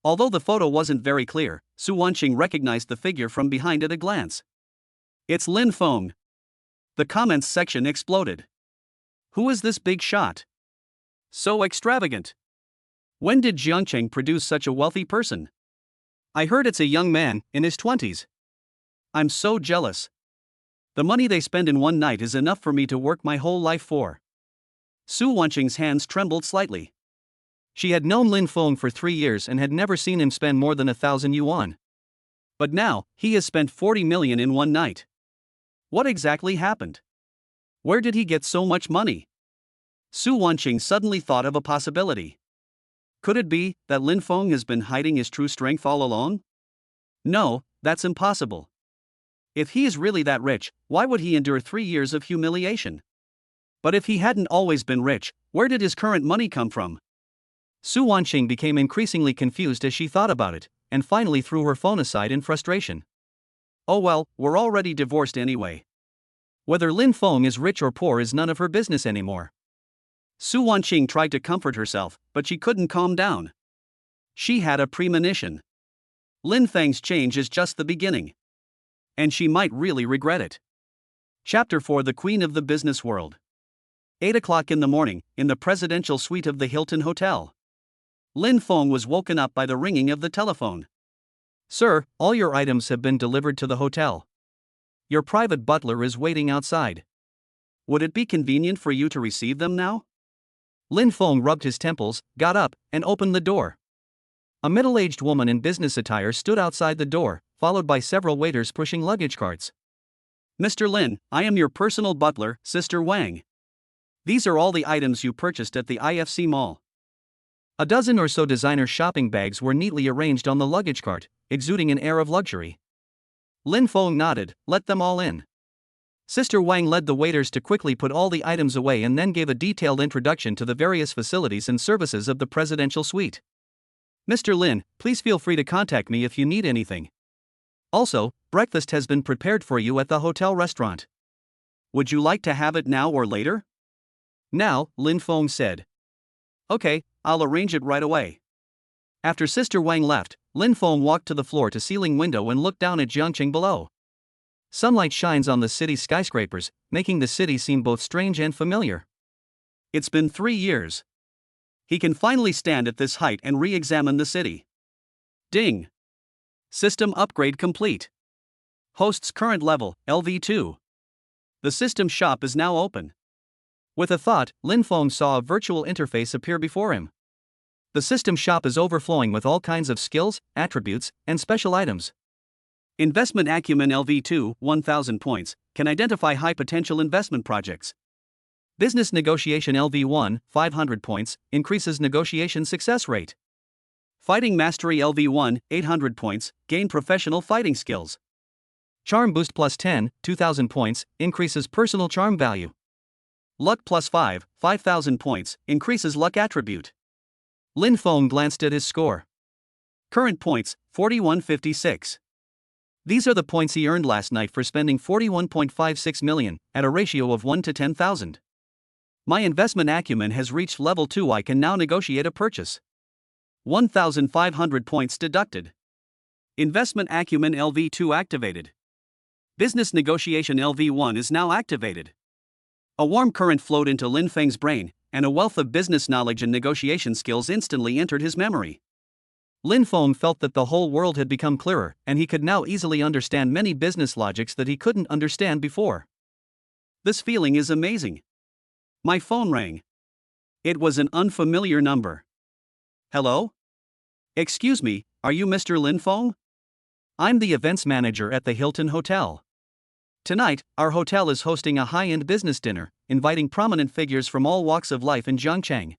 Although the photo wasn't very clear, Su Wanqing recognized the figure from behind at a glance. It's Lin Feng. The comments section exploded. Who is this big shot? So extravagant. When did Jiangcheng produce such a wealthy person? I heard it's a young man, in his 20s. I'm so jealous. The money they spend in one night is enough for me to work my whole life for. Su Wanqing's hands trembled slightly. She had known Lin Feng for 3 years and had never seen him spend more than 1,000 yuan. But now, he has spent 40 million in one night. What exactly happened? Where did he get so much money? Su Wanqing suddenly thought of a possibility. Could it be that Lin Feng has been hiding his true strength all along? No, that's impossible. If he is really that rich, why would he endure 3 years of humiliation? But if he hadn't always been rich, where did his current money come from? Su Wanqing became increasingly confused as she thought about it, and finally threw her phone aside in frustration. Oh well, we're already divorced anyway. Whether Lin Feng is rich or poor is none of her business anymore. Su Wanqing tried to comfort herself, but she couldn't calm down. She had a premonition. Lin Feng's change is just the beginning. And she might really regret it. Chapter 4: The Queen of the Business World. 8 o'clock in the morning, in the presidential suite of the Hilton Hotel. Lin Feng was woken up by the ringing of the telephone. Sir, all your items have been delivered to the hotel. Your private butler is waiting outside. Would it be convenient for you to receive them now? Lin Feng rubbed his temples, got up, and opened the door. A middle-aged woman in business attire stood outside the door, followed by several waiters pushing luggage carts. Mr. Lin, I am your personal butler, Sister Wang. These are all the items you purchased at the IFC mall. A dozen or so designer shopping bags were neatly arranged on the luggage cart, exuding an air of luxury. Lin Feng nodded, let them all in. Sister Wang led the waiters to quickly put all the items away and then gave a detailed introduction to the various facilities and services of the presidential suite. Mr. Lin, please feel free to contact me if you need anything. Also, breakfast has been prepared for you at the hotel restaurant. Would you like to have it now or later? Now, Lin Feng said. Okay, I'll arrange it right away. After Sister Wang left, Lin Feng walked to the floor-to-ceiling window and looked down at Jiangqing below. Sunlight shines on the city's skyscrapers, making the city seem both strange and familiar. It's been 3 years. He can finally stand at this height and re-examine the city. Ding! System upgrade complete. Host's current level, LV2. The system shop is now open. With a thought, Lin Feng saw a virtual interface appear before him. The system shop is overflowing with all kinds of skills, attributes, and special items. Investment Acumen LV2, 1000 points, can identify high potential investment projects. Business Negotiation LV1, 500 points, increases negotiation success rate. Fighting Mastery LV1, 800 points, gain professional fighting skills. Charm Boost plus 10, 2000 points, increases personal charm value. Luck plus 5, 5000 points, increases luck attribute. Lin Feng glanced at his score. Current points, 4156. These are the points he earned last night for spending 41.56 million, at a ratio of 1 to 10,000. My investment acumen has reached level 2. I can now negotiate a purchase. 1,500 points deducted. Investment Acumen LV2 activated. Business Negotiation LV1 is now activated. A warm current flowed into Lin Feng's brain, and a wealth of business knowledge and negotiation skills instantly entered his memory. Lin Feng felt that the whole world had become clearer, and he could now easily understand many business logics that he couldn't understand before. This feeling is amazing. My phone rang. It was an unfamiliar number. Hello? Excuse me, are you Mr. Lin Feng? I'm the events manager at the Hilton Hotel. Tonight, our hotel is hosting a high-end business dinner, inviting prominent figures from all walks of life in Zhangcheng.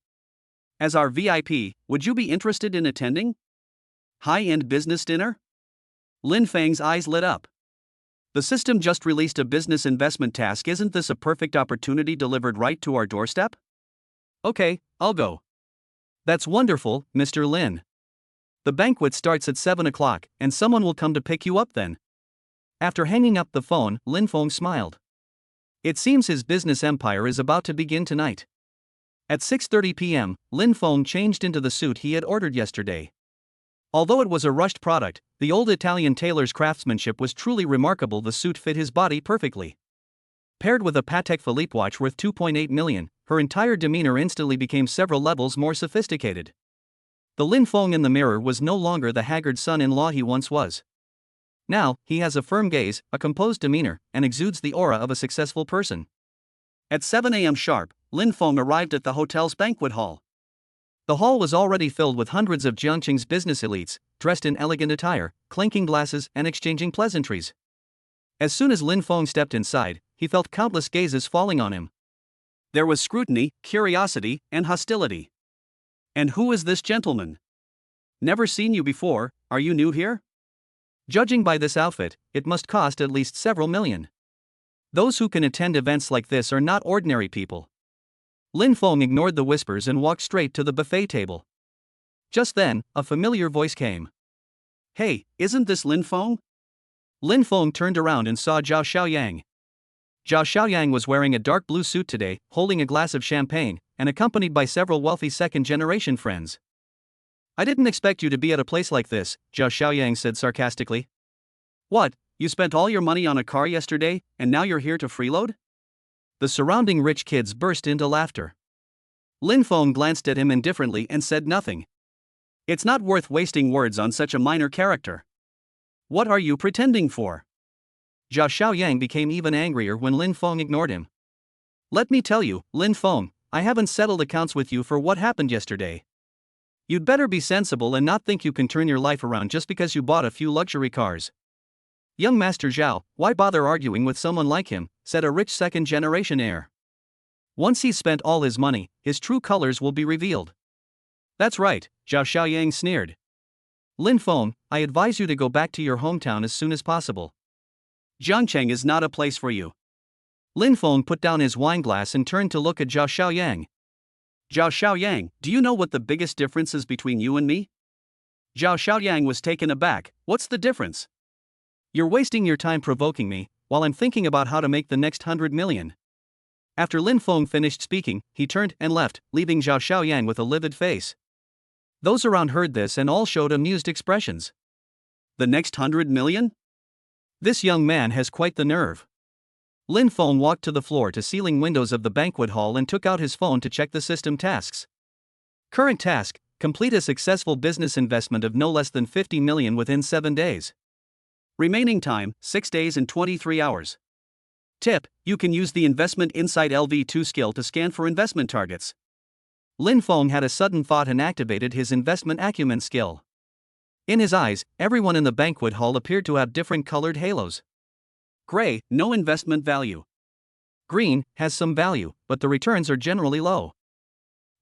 As our VIP, would you be interested in attending? High-end business dinner? Lin Feng's eyes lit up. The system just released a business investment task. Isn't this a perfect opportunity delivered right to our doorstep? Okay, I'll go. That's wonderful, Mr. Lin. The banquet starts at 7 o'clock, and someone will come to pick you up then. After hanging up the phone, Lin Feng smiled. It seems his business empire is about to begin tonight. At 6:30 p.m., Lin Feng changed into the suit he had ordered yesterday. Although it was a rushed product, the old Italian tailor's craftsmanship was truly remarkable. The suit fit his body perfectly. Paired with a Patek Philippe watch worth 2.8 million, her entire demeanor instantly became several levels more sophisticated. The Lin Feng in the mirror was no longer the haggard son-in-law he once was. Now, he has a firm gaze, a composed demeanor, and exudes the aura of a successful person. At 7 a.m. sharp, Lin Feng arrived at the hotel's banquet hall. The hall was already filled with hundreds of Jiangqing's business elites, dressed in elegant attire, clinking glasses and exchanging pleasantries. As soon as Lin Feng stepped inside, he felt countless gazes falling on him. There was scrutiny, curiosity, and hostility. And who is this gentleman? Never seen you before, are you new here? Judging by this outfit, it must cost at least several million. Those who can attend events like this are not ordinary people. Lin Feng ignored the whispers and walked straight to the buffet table. Just then, a familiar voice came. Hey, isn't this Lin Feng? Lin Feng turned around and saw Zhao Xiaoyang. Zhao Xiaoyang was wearing a dark blue suit today, holding a glass of champagne, and accompanied by several wealthy second-generation friends. I didn't expect you to be at a place like this, Zhao Xiaoyang said sarcastically. What, you spent all your money on a car yesterday, and now you're here to freeload? The surrounding rich kids burst into laughter. Lin Feng glanced at him indifferently and said nothing. It's not worth wasting words on such a minor character. What are you pretending for? Zhao Xiaoyang became even angrier when Lin Feng ignored him. Let me tell you, Lin Feng, I haven't settled accounts with you for what happened yesterday. You'd better be sensible and not think you can turn your life around just because you bought a few luxury cars. Young Master Zhao, why bother arguing with someone like him, said a rich second-generation heir. Once he's spent all his money, his true colors will be revealed. That's right, Zhao Xiaoyang sneered. Lin Feng, I advise you to go back to your hometown as soon as possible. Jiangcheng is not a place for you. Lin Feng put down his wine glass and turned to look at Zhao Xiaoyang. Zhao Xiaoyang, do you know what the biggest difference is between you and me? Zhao Xiaoyang was taken aback. What's the difference? You're wasting your time provoking me, while I'm thinking about how to make the next 100 million. After Lin Feng finished speaking, he turned and left, leaving Zhao Xiaoyang with a livid face. Those around heard this and all showed amused expressions. The next 100 million? This young man has quite the nerve. Lin Feng walked to the floor-to-ceiling windows of the banquet hall and took out his phone to check the system tasks. Current task: complete a successful business investment of no less than 50 million within 7 days. Remaining time, 6 days and 23 hours. Tip: you can use the Investment Insight LV2 skill to scan for investment targets. Lin Feng had a sudden thought and activated his investment acumen skill. In his eyes, everyone in the banquet hall appeared to have different colored halos. Gray, no investment value. Green, has some value, but the returns are generally low.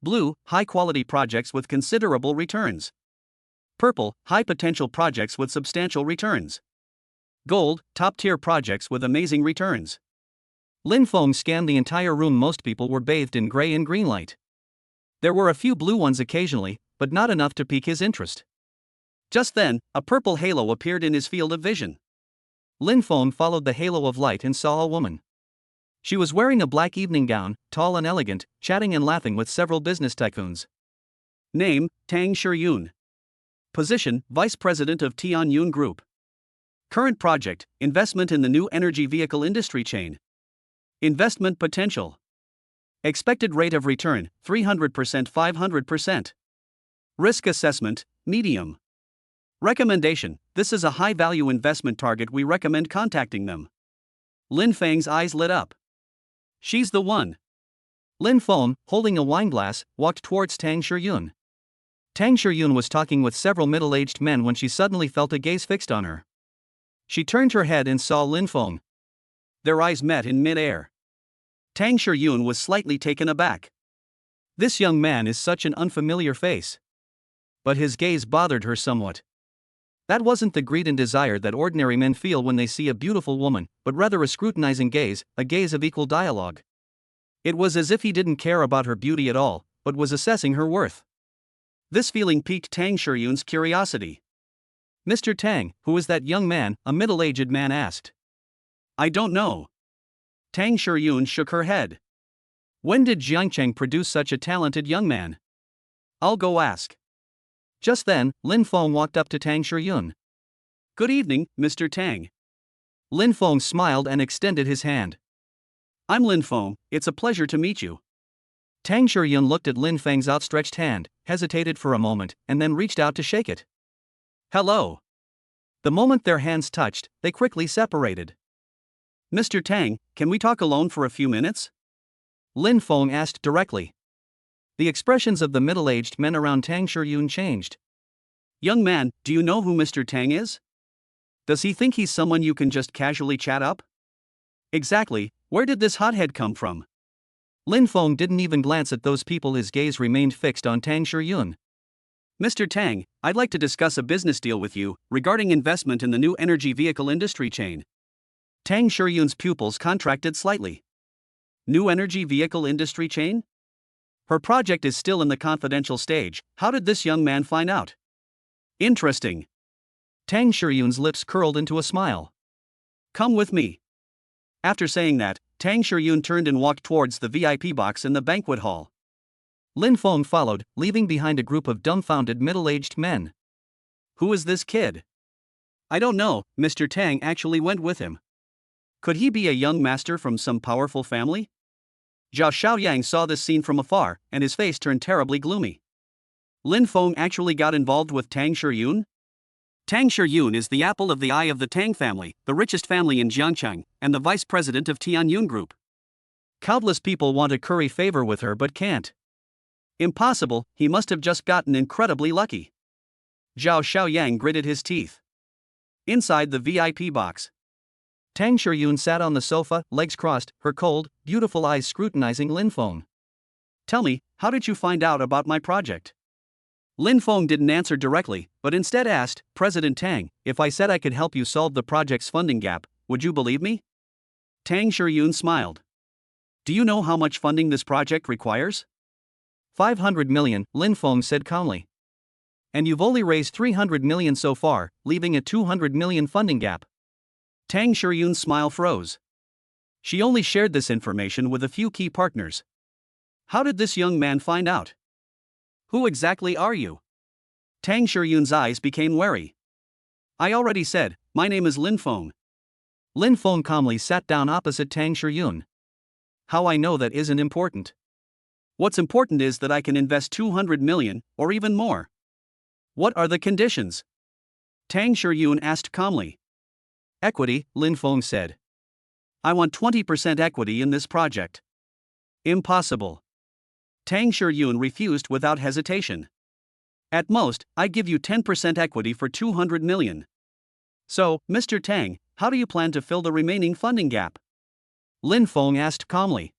Blue, high-quality projects with considerable returns. Purple, high-potential projects with substantial returns. Gold, top-tier projects with amazing returns. Lin Feng scanned the entire room. Most people were bathed in gray and green light. There were a few blue ones occasionally, but not enough to pique his interest. Just then, a purple halo appeared in his field of vision. Lin Feng followed the halo of light and saw a woman. She was wearing a black evening gown, tall and elegant, chatting and laughing with several business tycoons. Name: Tang Shiyun. Position: Vice President of Tianyun Group. Current project: investment in the new energy vehicle industry chain. Investment potential. Expected rate of return: 300%, 500%. Risk assessment: medium. Recommendation: this is a high-value investment target. We recommend contacting them. Lin Feng's eyes lit up. She's the one. Lin Feng, holding a wine glass, walked towards Tang Shiyun. Tang Shiyun was talking with several middle-aged men when she suddenly felt a gaze fixed on her. She turned her head and saw Lin Feng. Their eyes met in mid-air. Tang Shiyun was slightly taken aback. This young man is such an unfamiliar face. But his gaze bothered her somewhat. That wasn't the greed and desire that ordinary men feel when they see a beautiful woman, but rather a scrutinizing gaze, a gaze of equal dialogue. It was as if he didn't care about her beauty at all, but was assessing her worth. This feeling piqued Tang Shiyun's curiosity. Mr. Tang, who is that young man? A middle-aged man asked. I don't know. Tang Shiyun shook her head. When did Jiangcheng produce such a talented young man? I'll go ask. Just then, Lin Feng walked up to Tang Shiyun. Good evening, Mr. Tang. Lin Feng smiled and extended his hand. I'm Lin Feng, it's a pleasure to meet you. Tang Shiyun looked at Lin Feng's outstretched hand, hesitated for a moment, and then reached out to shake it. Hello. The moment their hands touched, they quickly separated. Mr. Tang, can we talk alone for a few minutes? Lin Feng asked directly. The expressions of the middle-aged men around Tang Shiyun changed. Young man, do you know who Mr. Tang is? Does he think he's someone you can just casually chat up? Exactly, where did this hothead come from? Lin Feng didn't even glance at those people. His gaze remained fixed on Tang Shiyun. Mr. Tang, I'd like to discuss a business deal with you, regarding investment in the new energy vehicle industry chain. Tang Shiyun's pupils contracted slightly. New energy vehicle industry chain? Her project is still in the confidential stage. How did this young man find out? Interesting. Tang Shiyun's lips curled into a smile. Come with me. After saying that, Tang Shiyun turned and walked towards the VIP box in the banquet hall. Lin Feng followed, leaving behind a group of dumbfounded middle-aged men. Who is this kid? I don't know, Mr. Tang actually went with him. Could he be a young master from some powerful family? Zhao Xiaoyang saw this scene from afar, and his face turned terribly gloomy. Lin Feng actually got involved with Tang Shiyun? Tang Shiyun is the apple of the eye of the Tang family, the richest family in Jiangcheng, and the vice president of Tianyun Group. Countless people want to curry favor with her but can't. Impossible, he must have just gotten incredibly lucky. Zhao Xiaoyang gritted his teeth. Inside the VIP box, Tang Shuryun sat on the sofa, legs crossed, her cold, beautiful eyes scrutinizing Lin Feng. Tell me, how did you find out about my project? Lin Feng didn't answer directly, but instead asked, President Tang, if I said I could help you solve the project's funding gap, would you believe me? Tang Shuryun smiled. Do you know how much funding this project requires? 500 million, Lin Feng said calmly. And you've only raised 300 million so far, leaving a 200 million funding gap. Tang Shuryun's smile froze. She only shared this information with a few key partners. How did this young man find out? Who exactly are you? Tang Shuryun's eyes became wary. I already said, my name is Lin Feng. Lin Feng calmly sat down opposite Tang Shuryun. How I know that isn't important. What's important is that I can invest 200 million, or even more. What are the conditions? Tang Shuryun asked calmly. Equity, Lin Feng said. I want 20% equity in this project. Impossible. Tang Shuryun refused without hesitation. At most, I give you 10% equity for 200 million. So, Mr. Tang, how do you plan to fill the remaining funding gap? Lin Feng asked calmly.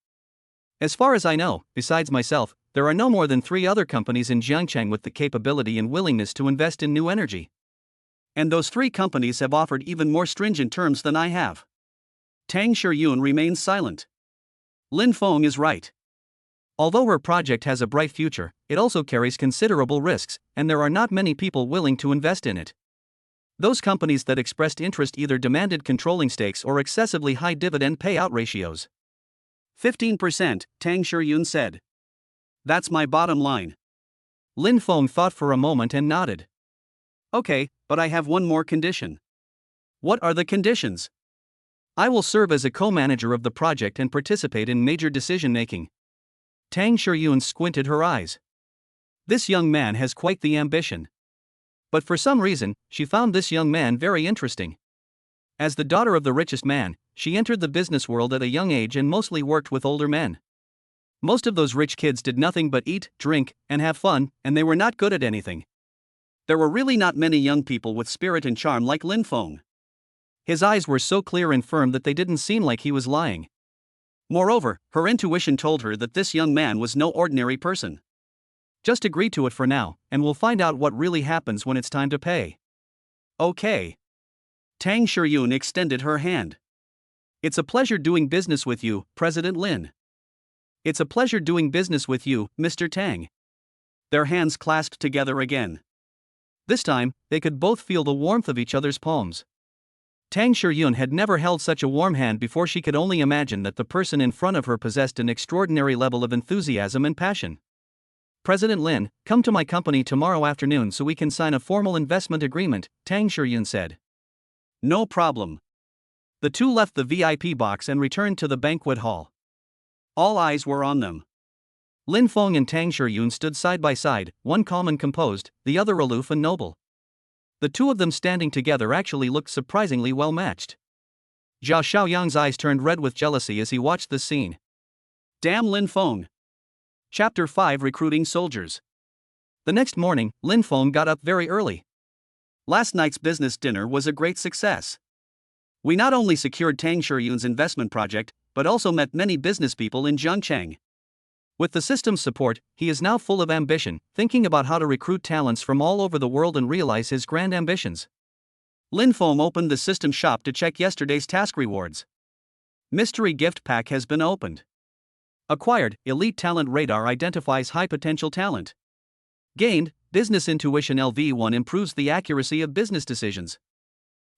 As far as I know, besides myself, there are no more than 3 other companies in Jiangcheng with the capability and willingness to invest in new energy. And those 3 companies have offered even more stringent terms than I have. Tang Shuryun remains silent. Lin Feng is right. Although her project has a bright future, it also carries considerable risks, and there are not many people willing to invest in it. Those companies that expressed interest either demanded controlling stakes or excessively high dividend payout ratios. 15%, Tang Shuryun said. That's my bottom line. Lin Feng thought for a moment and nodded. Okay, but I have one more condition. What are the conditions? I will serve as a co-manager of the project and participate in major decision-making. Tang Shuryun squinted her eyes. This young man has quite the ambition. But for some reason, she found this young man very interesting. As the daughter of the richest man, she entered the business world at a young age and mostly worked with older men. Most of those rich kids did nothing but eat, drink, and have fun, and they were not good at anything. There were really not many young people with spirit and charm like Lin Feng. His eyes were so clear and firm that they didn't seem like he was lying. Moreover, her intuition told her that this young man was no ordinary person. Just agree to it for now, and we'll find out what really happens when it's time to pay. Okay. Tang Shuryun extended her hand. It's a pleasure doing business with you, President Lin. It's a pleasure doing business with you, Mr. Tang. Their hands clasped together again. This time, they could both feel the warmth of each other's palms. Tang Shuryun had never held such a warm hand before. She could only imagine that the person in front of her possessed an extraordinary level of enthusiasm and passion. President Lin, come to my company tomorrow afternoon so we can sign a formal investment agreement, Tang Shuryun said. No problem. The two left the VIP box and returned to the banquet hall. All eyes were on them. Lin Feng and Tang Shuryun stood side by side, one calm and composed, the other aloof and noble. The two of them standing together actually looked surprisingly well matched. Zhao Xiaoyang's eyes turned red with jealousy as he watched this scene. Damn Lin Feng. Chapter 5 Recruiting Soldiers. The next morning, Lin Feng got up very early. Last night's business dinner was a great success. We not only secured Tang Shuryun's investment project, but also met many business people in Jiangcheng. With the system's support, he is now full of ambition, thinking about how to recruit talents from all over the world and realize his grand ambitions. Lin Feng opened the system shop to check yesterday's task rewards. Mystery gift pack has been opened. Acquired, Elite Talent Radar identifies high potential talent. Gained, Business Intuition LV1 improves the accuracy of business decisions.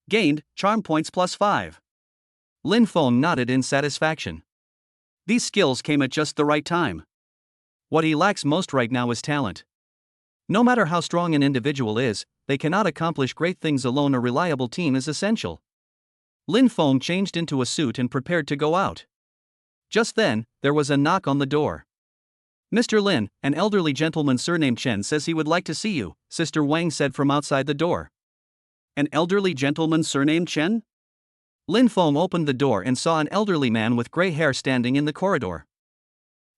Gained, Charm Points +5. Lin Feng nodded in satisfaction. These skills came at just the right time. What he lacks most right now is talent. No matter how strong an individual is, they cannot accomplish great things alone. A reliable team is essential. Lin Feng changed into a suit and prepared to go out. Just then, there was a knock on the door. Mr. Lin, an elderly gentleman surnamed Chen says he would like to see you, Sister Wang said from outside the door. An elderly gentleman surnamed Chen? Lin Feng opened the door and saw an elderly man with gray hair standing in the corridor.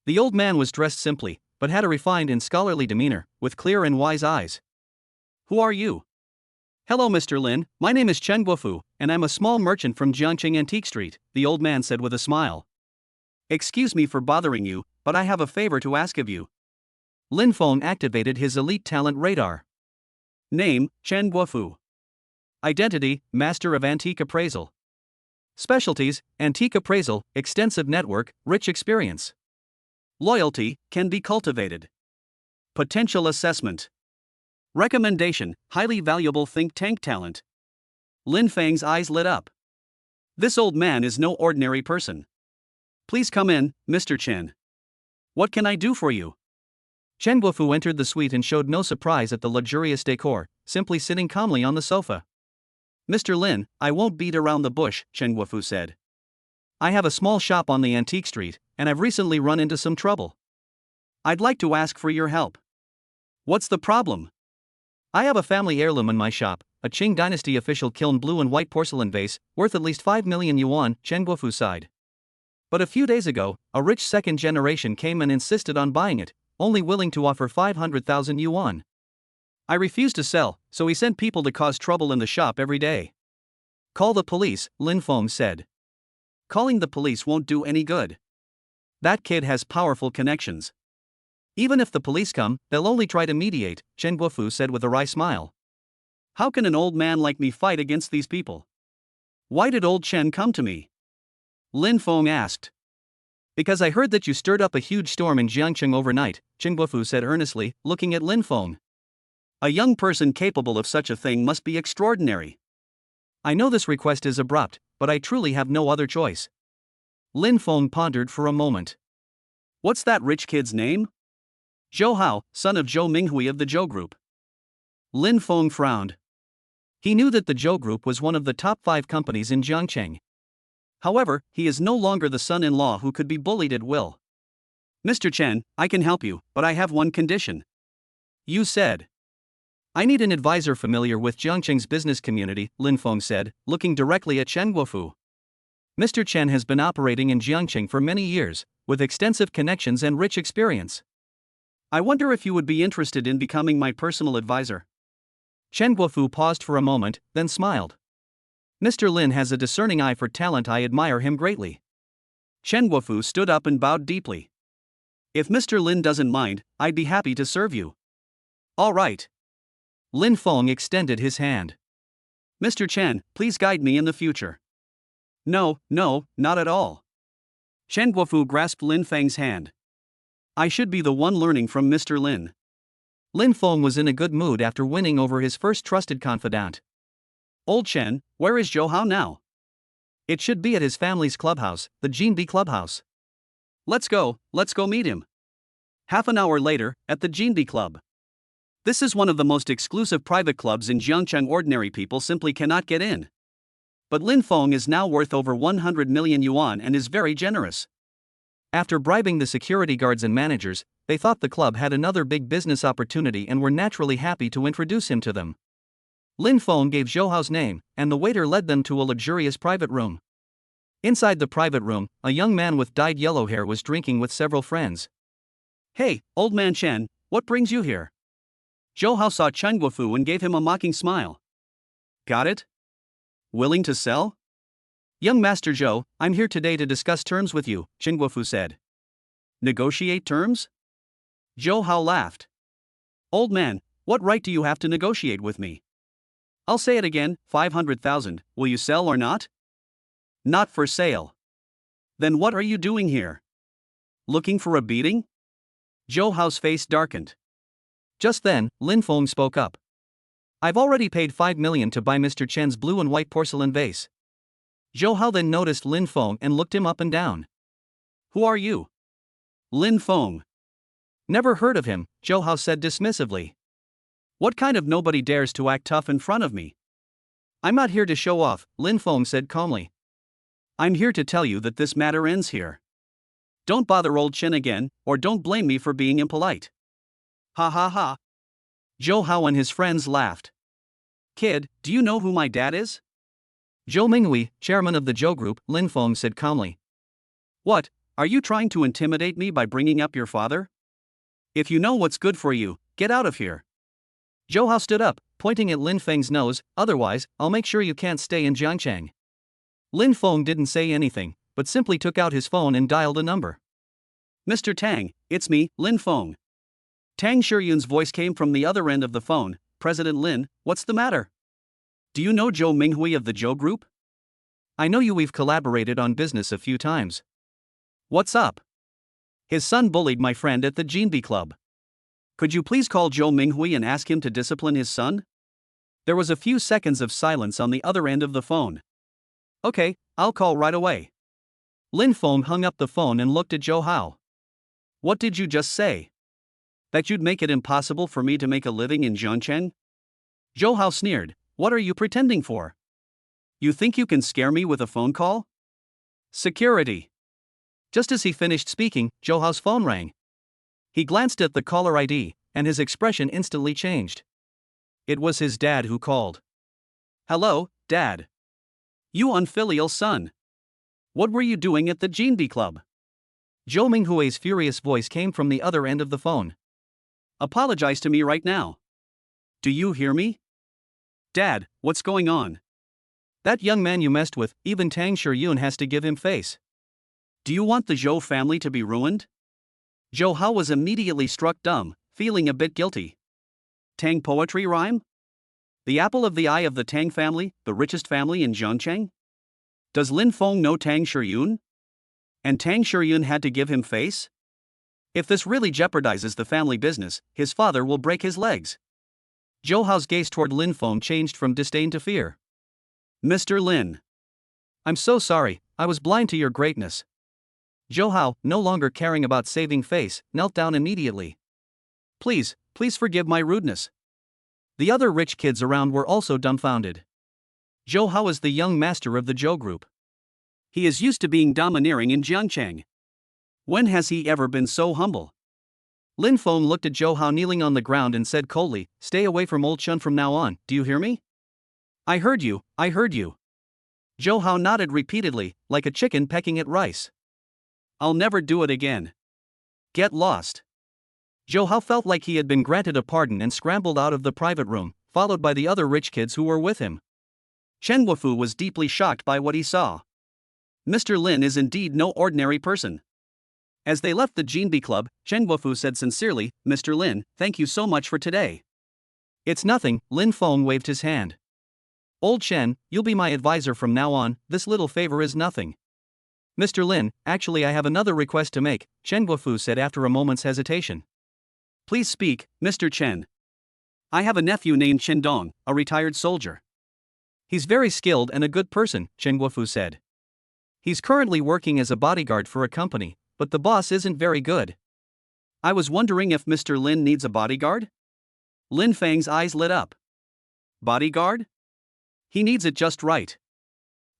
The old man was dressed simply, but had a refined and scholarly demeanor, with clear and wise eyes. Who are you? Hello, Mr. Lin, my name is Chen Guofu, and I'm a small merchant from Jiangqing Antique Street, the old man said with a smile. Excuse me for bothering you, but I have a favor to ask of you. Lin Feng activated his elite talent radar. Name, Chen Guofu. Identity, Master of Antique Appraisal. Specialties, Antique Appraisal, extensive network, rich experience. Loyalty, can be cultivated. Potential assessment. Recommendation, highly valuable think tank talent. Lin Feng's eyes lit up. This old man is no ordinary person. Please come in, Mr. Chen. What can I do for you? Chen Guofu entered the suite and showed no surprise at the luxurious decor, simply sitting calmly on the sofa. Mr. Lin, I won't beat around the bush, Chen Guofu said. I have a small shop on the antique street, and I've recently run into some trouble. I'd like to ask for your help. What's the problem? I have a family heirloom in my shop, a Qing dynasty official kiln blue and white porcelain vase, worth at least 5 million yuan, Chen Guofu sighed. But a few days ago, a rich second generation came and insisted on buying it, only willing to offer 500,000 yuan. I refused to sell, so he sent people to cause trouble in the shop every day. Call the police, Lin Feng said. Calling the police won't do any good. That kid has powerful connections. Even if the police come, they'll only try to mediate, Chen Guofu said with a wry smile. How can an old man like me fight against these people? Why did old Chen come to me? Lin Feng asked. Because I heard that you stirred up a huge storm in Jiangqing overnight, Chen Guofu said earnestly, looking at Lin Feng. A young person capable of such a thing must be extraordinary. I know this request is abrupt, but I truly have no other choice. Lin Feng pondered for a moment. What's that rich kid's name? Zhou Hao, son of Zhou Minghui of the Zhou Group. Lin Feng frowned. He knew that the Zhou Group was one of the top 5 companies in Jiangqing. However, he is no longer the son-in-law who could be bullied at will. Mr. Chen, I can help you, but I have one condition. You said. I need an advisor familiar with Jiangqing's business community, Lin Feng said, looking directly at Chen Guofu. Mr. Chen has been operating in Jiangqing for many years, with extensive connections and rich experience. I wonder if you would be interested in becoming my personal advisor. Chen Guofu paused for a moment, then smiled. Mr. Lin has a discerning eye for talent. I admire him greatly. Chen Guofu stood up and bowed deeply. If Mr. Lin doesn't mind, I'd be happy to serve you. All right. Lin Feng extended his hand. Mr. Chen, please guide me in the future. No, not at all. Chen Guofu grasped Lin Feng's hand. I should be the one learning from Mr. Lin. Lin Feng was in a good mood after winning over his first trusted confidant. Old Chen, where is Zhou Hao now? It should be at his family's clubhouse, the Jinbi Clubhouse. Let's go meet him. Half an hour later, at the Jinbi Club. This is one of the most exclusive private clubs in Jiangqing. Ordinary people simply cannot get in. But Lin Feng is now worth over 100 million yuan and is very generous. After bribing the security guards and managers, they thought the club had another big business opportunity and were naturally happy to introduce him to them. Lin Feng gave Zhou Hao's name, and the waiter led them to a luxurious private room. Inside the private room, a young man with dyed yellow hair was drinking with several friends. Hey, old man Chen, what brings you here? Zhou Hao saw Chen Guofu and gave him a mocking smile. Got it? Willing to sell? Young Master Zhou, I'm here today to discuss terms with you, Chen Guofu said. Negotiate terms? Zhou Hao laughed. Old man, what right do you have to negotiate with me? I'll say it again, 500,000, will you sell or not? Not for sale. Then what are you doing here? Looking for a beating? Zhou Hao's face darkened. Just then, Lin Feng spoke up. I've already paid 5 million to buy Mr. Chen's blue and white porcelain vase. Zhou Hao then noticed Lin Feng and looked him up and down. Who are you? Lin Feng. Never heard of him, Zhou Hao said dismissively. What kind of nobody dares to act tough in front of me? I'm not here to show off, Lin Feng said calmly. I'm here to tell you that this matter ends here. Don't bother old Chen again, or don't blame me for being impolite. Ha ha ha. Zhou Hao and his friends laughed. Kid, do you know who my dad is? Zhou Minghui, chairman of the Zhou Group, Lin Feng said calmly. What, are you trying to intimidate me by bringing up your father? If you know what's good for you, get out of here. Zhou Hao stood up, pointing at Lin Feng's nose, otherwise, I'll make sure you can't stay in Jiangchang. Lin Feng didn't say anything, but simply took out his phone and dialed a number. Mr. Tang, it's me, Lin Feng. Tang Shiyun's voice came from the other end of the phone. President Lin, what's the matter? Do you know Zhou Minghui of the Zhou Group? I know you, we've collaborated on business a few times. What's up? His son bullied my friend at the Jinbi Club. Could you please call Zhou Minghui and ask him to discipline his son? There was a few seconds of silence on the other end of the phone. Okay, I'll call right away. Lin Feng hung up the phone and looked at Zhou Hao. What did you just say? That you'd make it impossible for me to make a living in Zhongcheng? Zhou Hao sneered. What are you pretending for? You think you can scare me with a phone call? Security. Just as he finished speaking, Zhou Hao's phone rang. He glanced at the caller ID, and his expression instantly changed. It was his dad who called. Hello, Dad. You unfilial son. What were you doing at the Jinbi Club? Zhou Minghui's furious voice came from the other end of the phone. Apologize to me right now. Do you hear me? Dad, what's going on? That young man you messed with, even Tang Shiyun has to give him face. Do you want the Zhou family to be ruined? Zhou Hao was immediately struck dumb, feeling a bit guilty. Tang poetry rhyme? The apple of the eye of the Tang family, the richest family in Zhongcheng? Does Lin Feng know Tang Shiyun? And Tang Shiyun had to give him face? If this really jeopardizes the family business, his father will break his legs. Zhou Hao's gaze toward Lin Feng changed from disdain to fear. Mr. Lin. I'm so sorry, I was blind to your greatness. Zhou Hao, no longer caring about saving face, knelt down immediately. Please forgive my rudeness. The other rich kids around were also dumbfounded. Zhou Hao is the young master of the Zhou Group. He is used to being domineering in Jiangcheng. When has he ever been so humble? Lin Feng looked at Zhou Hao kneeling on the ground and said coldly, Stay away from old Chun from now on, do you hear me? I heard you. Zhou Hao nodded repeatedly, like a chicken pecking at rice. I'll never do it again. Get lost. Zhou Hao felt like he had been granted a pardon and scrambled out of the private room, followed by the other rich kids who were with him. Chen Guofu was deeply shocked by what he saw. Mr. Lin is indeed no ordinary person. As they left the Jinbi Club, Chen Guofu said sincerely, Mr. Lin, thank you so much for today. It's nothing, Lin Feng waved his hand. Old Chen, you'll be my advisor from now on, this little favor is nothing. Mr. Lin, actually I have another request to make, Chen Guofu said after a moment's hesitation. Please speak, Mr. Chen. I have a nephew named Chen Dong, a retired soldier. He's very skilled and a good person, Chen Guofu said. He's currently working as a bodyguard for a company, but the boss isn't very good. I was wondering if Mr. Lin needs a bodyguard? Lin Feng's eyes lit up. Bodyguard? He needs it just right.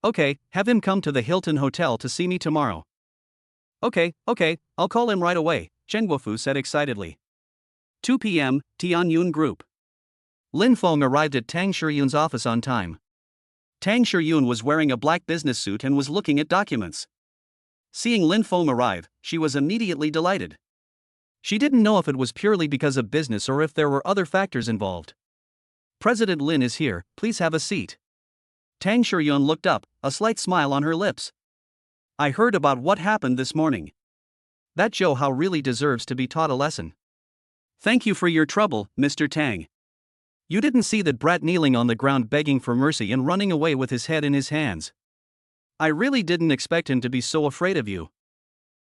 Okay, have him come to the Hilton Hotel to see me tomorrow. Okay, I'll call him right away, Chen Guofu said excitedly. 2 p.m., Tianyun Group. Lin Feng arrived at Tang Shiyun's office on time. Tang Shiyun was wearing a black business suit and was looking at documents. Seeing Lin Feng arrive, she was immediately delighted. She didn't know if it was purely because of business or if there were other factors involved. President Lin is here, please have a seat. Tang Shiyun looked up, a slight smile on her lips. I heard about what happened this morning. That Zhou Hao really deserves to be taught a lesson. Thank you for your trouble, Mr. Tang. You didn't see that brat kneeling on the ground begging for mercy and running away with his head in his hands. I really didn't expect him to be so afraid of you.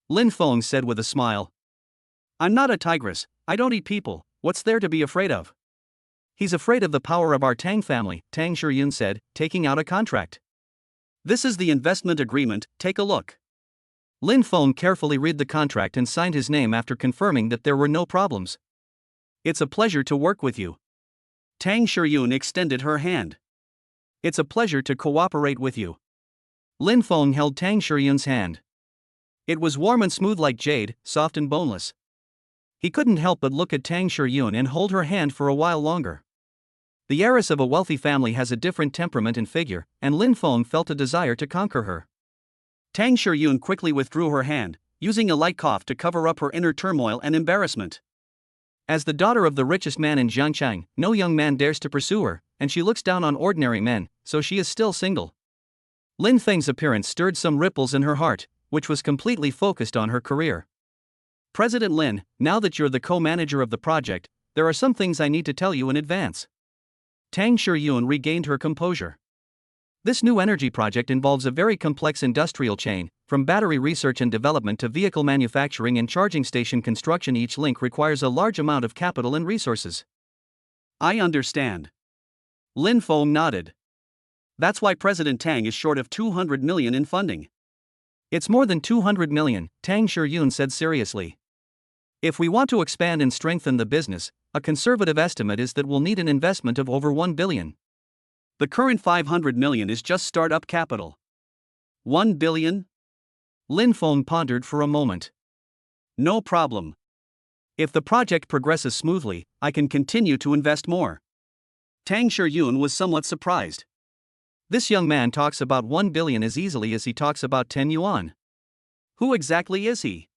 Lin Feng said with a smile. I'm not a tigress, I don't eat people, what's there to be afraid of? He's afraid of the power of our Tang family, Tang Shiyun said, taking out a contract. This is the investment agreement, take a look. Lin Feng carefully read the contract and signed his name after confirming that there were no problems. It's a pleasure to work with you. Tang Shiyun extended her hand. It's a pleasure to cooperate with you. Lin Feng held Tang Shiyun's hand. It was warm and smooth like jade, soft and boneless. He couldn't help but look at Tang Shiyun and hold her hand for a while longer. The heiress of a wealthy family has a different temperament and figure, and Lin Feng felt a desire to conquer her. Tang Shiyun quickly withdrew her hand, using a light cough to cover up her inner turmoil and embarrassment. As the daughter of the richest man in Jiangchang, no young man dares to pursue her, and she looks down on ordinary men, so she is still single. Lin Feng's appearance stirred some ripples in her heart, which was completely focused on her career. President Lin, now that you're the co-manager of the project, there are some things I need to tell you in advance. Tang Shiyun regained her composure. This new energy project involves a very complex industrial chain, from battery research and development to vehicle manufacturing and charging station construction. Each link requires a large amount of capital and resources. I understand. Lin Feng nodded. That's why President Tang is short of 200 million in funding. It's more than 200 million, Tang Shiyun said seriously. If we want to expand and strengthen the business, a conservative estimate is that we'll need an investment of over 1 billion. The current 500 million is just startup capital. 1 billion? Lin Feng pondered for a moment. No problem. If the project progresses smoothly, I can continue to invest more. Tang Shiyun was somewhat surprised. This young man talks about 1 billion as easily as he talks about 10 yuan. Who exactly is he?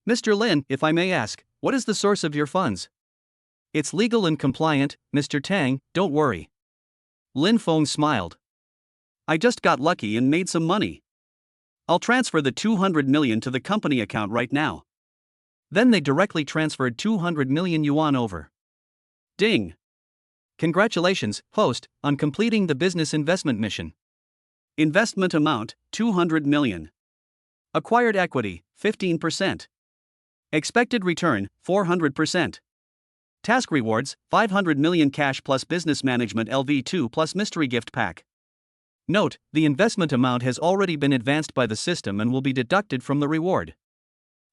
Mr. Lin, if I may ask, what is the source of your funds? It's legal and compliant, Mr. Tang, don't worry. Lin Feng smiled. I just got lucky and made some money. I'll transfer the 200 million to the company account right now. Then they directly transferred 200 million yuan over. Ding! Congratulations, host, on completing the business investment mission. Investment amount, 200 million. Acquired equity, 15%. Expected return, 400%. Task rewards, 500 million cash plus business management LV2 plus mystery gift pack. Note, the investment amount has already been advanced by the system and will be deducted from the reward.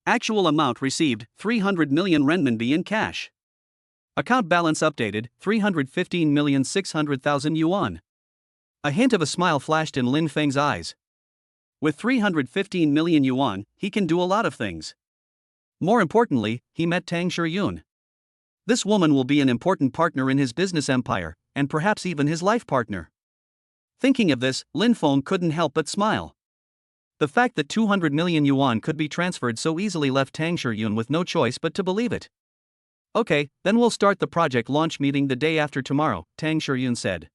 Actual amount received, 300 million renminbi in cash. Account balance updated, 315,600,000 yuan. A hint of a smile flashed in Lin Feng's eyes. With 315 million yuan, he can do a lot of things. More importantly, he met Tang Shiyun. This woman will be an important partner in his business empire, and perhaps even his life partner. Thinking of this, Lin Feng couldn't help but smile. The fact that 200 million yuan could be transferred so easily left Tang Shiyun with no choice but to believe it. Okay, then we'll start the project launch meeting the day after tomorrow, Tang Shiyun said.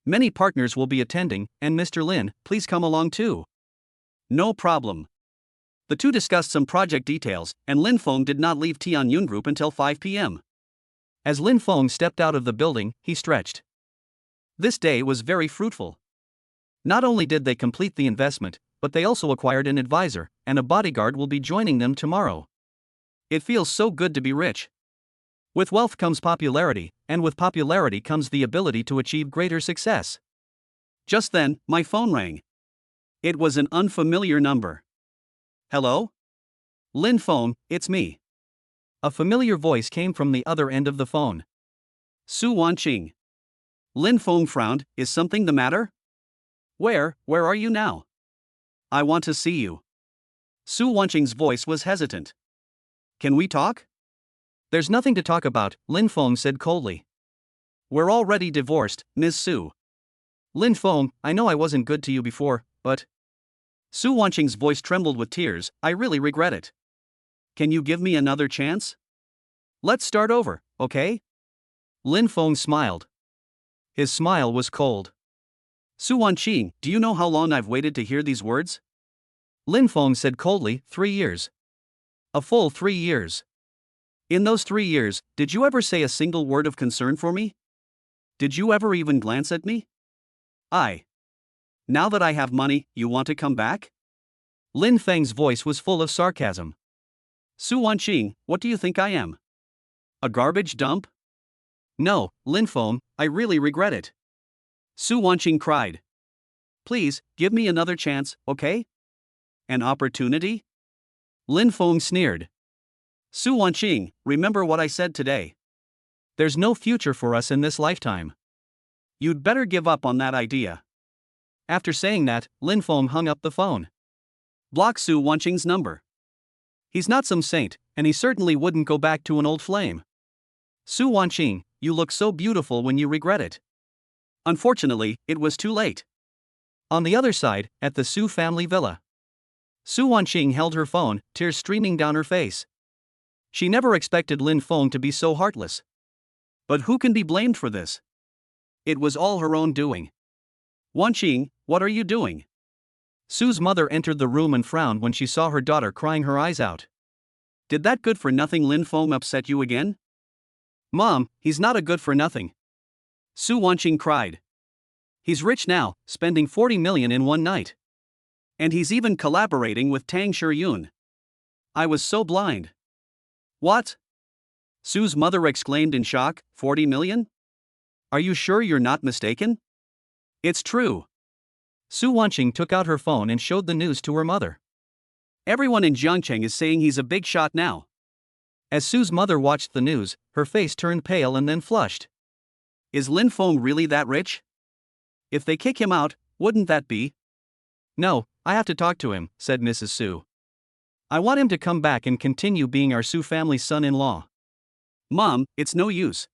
Many partners will be attending, and Mr. Lin, please come along too. No problem. The two discussed some project details, and Lin Feng did not leave Tianyun Group until 5 p.m. As Lin Feng stepped out of the building, he stretched. This day was very fruitful. Not only did they complete the investment, but they also acquired an advisor, and a bodyguard will be joining them tomorrow. It feels so good to be rich. With wealth comes popularity, and with popularity comes the ability to achieve greater success. Just then, my phone rang. It was an unfamiliar number. Hello? Lin Feng, it's me. A familiar voice came from the other end of the phone. Su Wanqing. Lin Feng frowned, is something the matter? Where are you now? I want to see you. Su Wanqing's voice was hesitant. Can we talk? There's nothing to talk about, Lin Feng said coldly. We're already divorced, Ms. Su. Lin Feng, I know I wasn't good to you before, but... Su Wanqing's voice trembled with tears, I really regret it. Can you give me another chance? Let's start over, okay? Lin Feng smiled. His smile was cold. Su Wanqing, do you know how long I've waited to hear these words? Lin Feng said coldly, 3 years. A full 3 years. In those 3 years, did you ever say a single word of concern for me? Did you ever even glance at me? Now that I have money, you want to come back? Lin Feng's voice was full of sarcasm. Su Wanqing, what do you think I am? A garbage dump? No, Lin Feng, I really regret it. Su Wanqing cried. Please, give me another chance, okay? An opportunity? Lin Feng sneered. Su Wanqing, remember what I said today. There's no future for us in this lifetime. You'd better give up on that idea. After saying that, Lin Feng hung up the phone. Block Su Wanqing's number. He's not some saint, and he certainly wouldn't go back to an old flame. Su Wanqing, you look so beautiful when you regret it. Unfortunately, it was too late. On the other side, at the Su family villa. Su Wanqing held her phone, tears streaming down her face. She never expected Lin Feng to be so heartless. But who can be blamed for this? It was all her own doing. Wan Qing, what are you doing? Sue's mother entered the room and frowned when she saw her daughter crying her eyes out. Did that good-for-nothing Lin Feng upset you again? Mom, he's not a good-for-nothing. Su Wanqing cried. He's rich now, spending 40 million in one night. And he's even collaborating with Tang Shiyun. I was so blind. What? Sue's mother exclaimed in shock, 40 million? Are you sure you're not mistaken? It's true. Su Wanqing took out her phone and showed the news to her mother. Everyone in Jiangcheng is saying he's a big shot now. As Sue's mother watched the news, her face turned pale and then flushed. Is Lin Feng really that rich? If they kick him out, wouldn't that be? No, I have to talk to him, said Mrs. Su. I want him to come back and continue being our Su family's son-in-law. Mom, it's no use.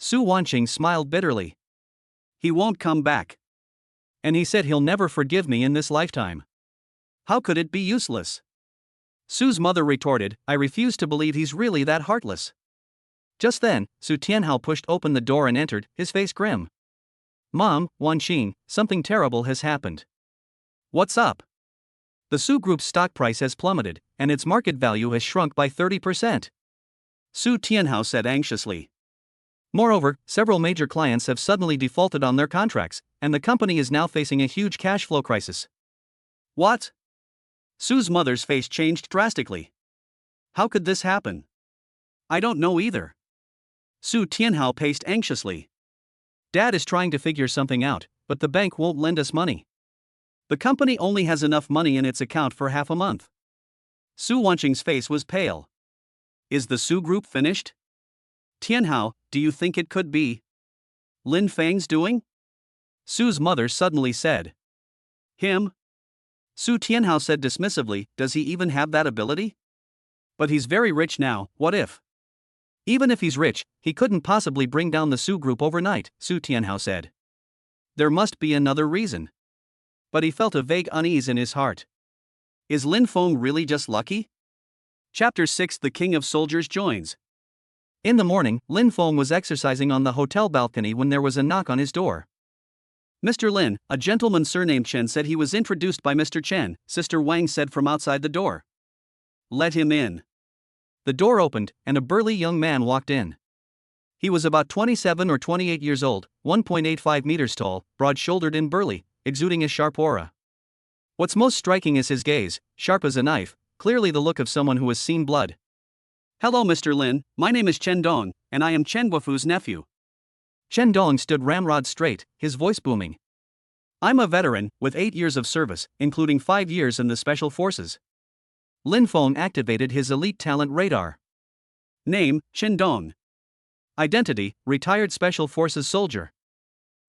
Su Wanqing smiled bitterly. He won't come back. And he said he'll never forgive me in this lifetime. How could it be useless? Sue's mother retorted, I refuse to believe he's really that heartless. Just then, Su Tianhao pushed open the door and entered, his face grim. Mom, Wan Qing, something terrible has happened. What's up? The Su Group's stock price has plummeted, and its market value has shrunk by 30%. Su Tianhao said anxiously. Moreover, several major clients have suddenly defaulted on their contracts, and the company is now facing a huge cash flow crisis. What? Sue's mother's face changed drastically. How could this happen? I don't know either. Su Tianhao paced anxiously. Dad is trying to figure something out, but the bank won't lend us money. The company only has enough money in its account for half a month. Su Wanqing's face was pale. Is the Su Group finished? Tianhao, do you think it could be Lin Feng's doing? Sue's mother suddenly said. Him? Su Tianhao said dismissively, does he even have that ability? But he's very rich now, what if? Even if he's rich, he couldn't possibly bring down the Su Group overnight, Su Tianhao said. There must be another reason. But he felt a vague unease in his heart. Is Lin Feng really just lucky? Chapter 6 The King of Soldiers joins. In the morning, Lin Feng was exercising on the hotel balcony when there was a knock on his door. Mr. Lin, a gentleman surnamed Chen said he was introduced by Mr. Chen, Sister Wang said from outside the door. Let him in. The door opened, and a burly young man walked in. He was about 27 or 28 years old, 1.85 meters tall, broad-shouldered and burly, exuding a sharp aura. What's most striking is his gaze, sharp as a knife, clearly the look of someone who has seen blood. Hello Mr. Lin, my name is Chen Dong, and I am Chen Guofu's nephew. Chen Dong stood ramrod straight, his voice booming. I'm a veteran, with 8 years of service, including 5 years in the Special Forces. Lin Feng activated his elite talent radar. Name, Chen Dong. Identity, retired Special Forces soldier.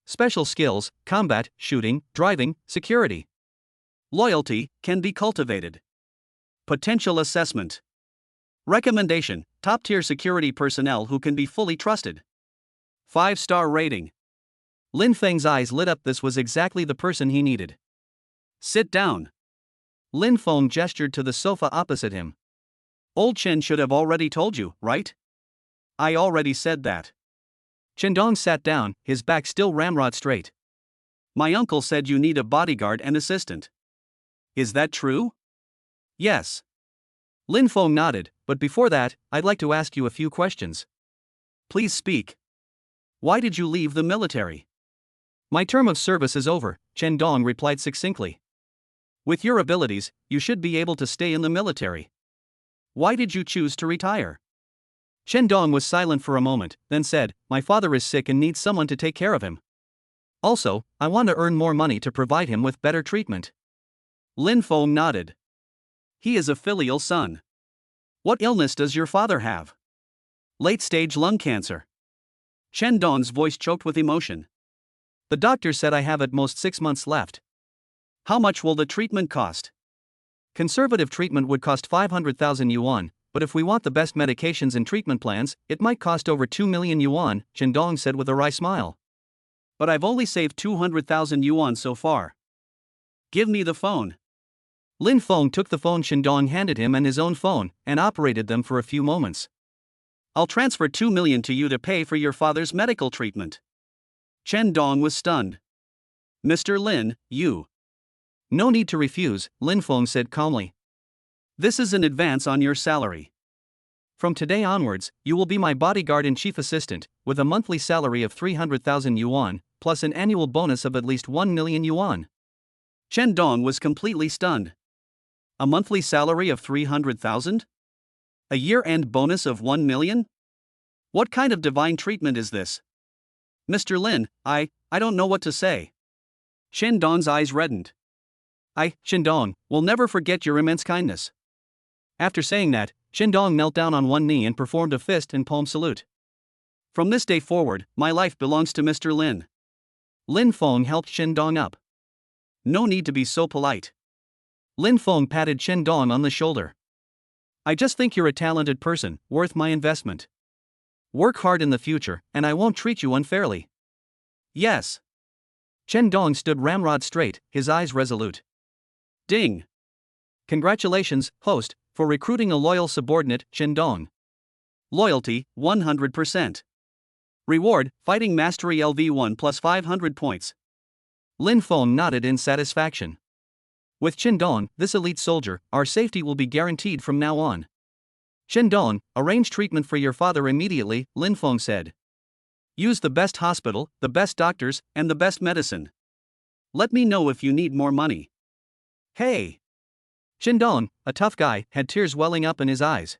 Special skills, combat, shooting, driving, security. Loyalty, can be cultivated. Potential assessment. Recommendation, top-tier security personnel who can be fully trusted. 5-star rating. Lin Feng's eyes lit up. This was exactly the person he needed. Sit down. Lin Feng gestured to the sofa opposite him. Old Chen should have already told you, right? I already said that. Chen Dong sat down, his back still ramrod straight. My uncle said you need a bodyguard and assistant. Is that true? Yes. Lin Feng nodded, but before that, I'd like to ask you a few questions. Please speak. Why did you leave the military? My term of service is over, Chen Dong replied succinctly. With your abilities, you should be able to stay in the military. Why did you choose to retire? Chen Dong was silent for a moment, then said, my father is sick and needs someone to take care of him. Also, I want to earn more money to provide him with better treatment. Lin Feng nodded. He is a filial son. What illness does your father have? Late-stage lung cancer. Chen Dong's voice choked with emotion. The doctor said I have at most 6 months left. How much will the treatment cost? Conservative treatment would cost 500,000 yuan, but if we want the best medications and treatment plans, it might cost over 2 million yuan, Chen Dong said with a wry smile. But I've only saved 200,000 yuan so far. Give me the phone. Lin Feng took the phone Shandong handed him and his own phone and operated them for a few moments. I'll transfer 2 million to you to pay for your father's medical treatment. Chen Dong was stunned. Mr. Lin, you. No need to refuse, Lin Feng said calmly. This is an advance on your salary. From today onwards, you will be my bodyguard and chief assistant, with a monthly salary of 300,000 yuan, plus an annual bonus of at least 1 million yuan. Chen Dong was completely stunned. A monthly salary of 300,000? A year-end bonus of 1 million? What kind of divine treatment is this? Mr. Lin, I don't know what to say. Chen Dong's eyes reddened. Chen Dong, will never forget your immense kindness. After saying that, Chen Dong knelt down on one knee and performed a fist and palm salute. From this day forward, my life belongs to Mr. Lin. Lin Feng helped Chen Dong up. No need to be so polite. Lin Feng patted Chen Dong on the shoulder. I just think you're a talented person, worth my investment. Work hard in the future, and I won't treat you unfairly. Yes. Chen Dong stood ramrod straight, his eyes resolute. Ding. Congratulations, host, for recruiting a loyal subordinate, Chen Dong. Loyalty, 100%. Reward, Fighting Mastery LV1 plus 500 points. Lin Feng nodded in satisfaction. With Chen Dong, this elite soldier, our safety will be guaranteed from now on. Chen Dong, arrange treatment for your father immediately, Lin Feng said. Use the best hospital, the best doctors, and the best medicine. Let me know if you need more money. Hey! Chen Dong, a tough guy, had tears welling up in his eyes.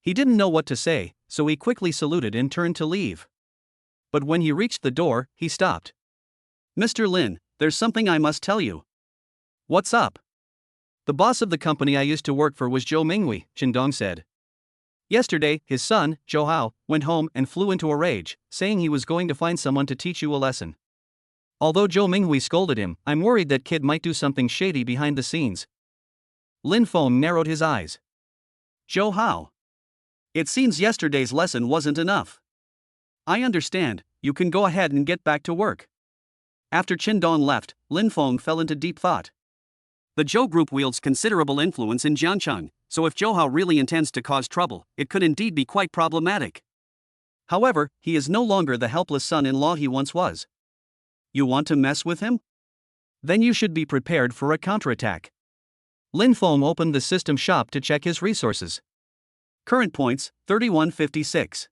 He didn't know what to say, so he quickly saluted and turned to leave. But when he reached the door, he stopped. Mr. Lin, there's something I must tell you. What's up? The boss of the company I used to work for was Zhou Minghui, Chen Dong said. Yesterday, his son, Zhou Hao, went home and flew into a rage, saying he was going to find someone to teach you a lesson. Although Zhou Minghui scolded him, I'm worried that kid might do something shady behind the scenes. Lin Feng narrowed his eyes. Zhou Hao. It seems yesterday's lesson wasn't enough. I understand, you can go ahead and get back to work. After Chen Dong left, Lin Feng fell into deep thought. The Zhou group wields considerable influence in Jiangcheng, so if Zhou Hao really intends to cause trouble, it could indeed be quite problematic. However, he is no longer the helpless son-in-law he once was. You want to mess with him? Then you should be prepared for a counterattack. Lin Feng opened the system shop to check his resources. Current points, 3156.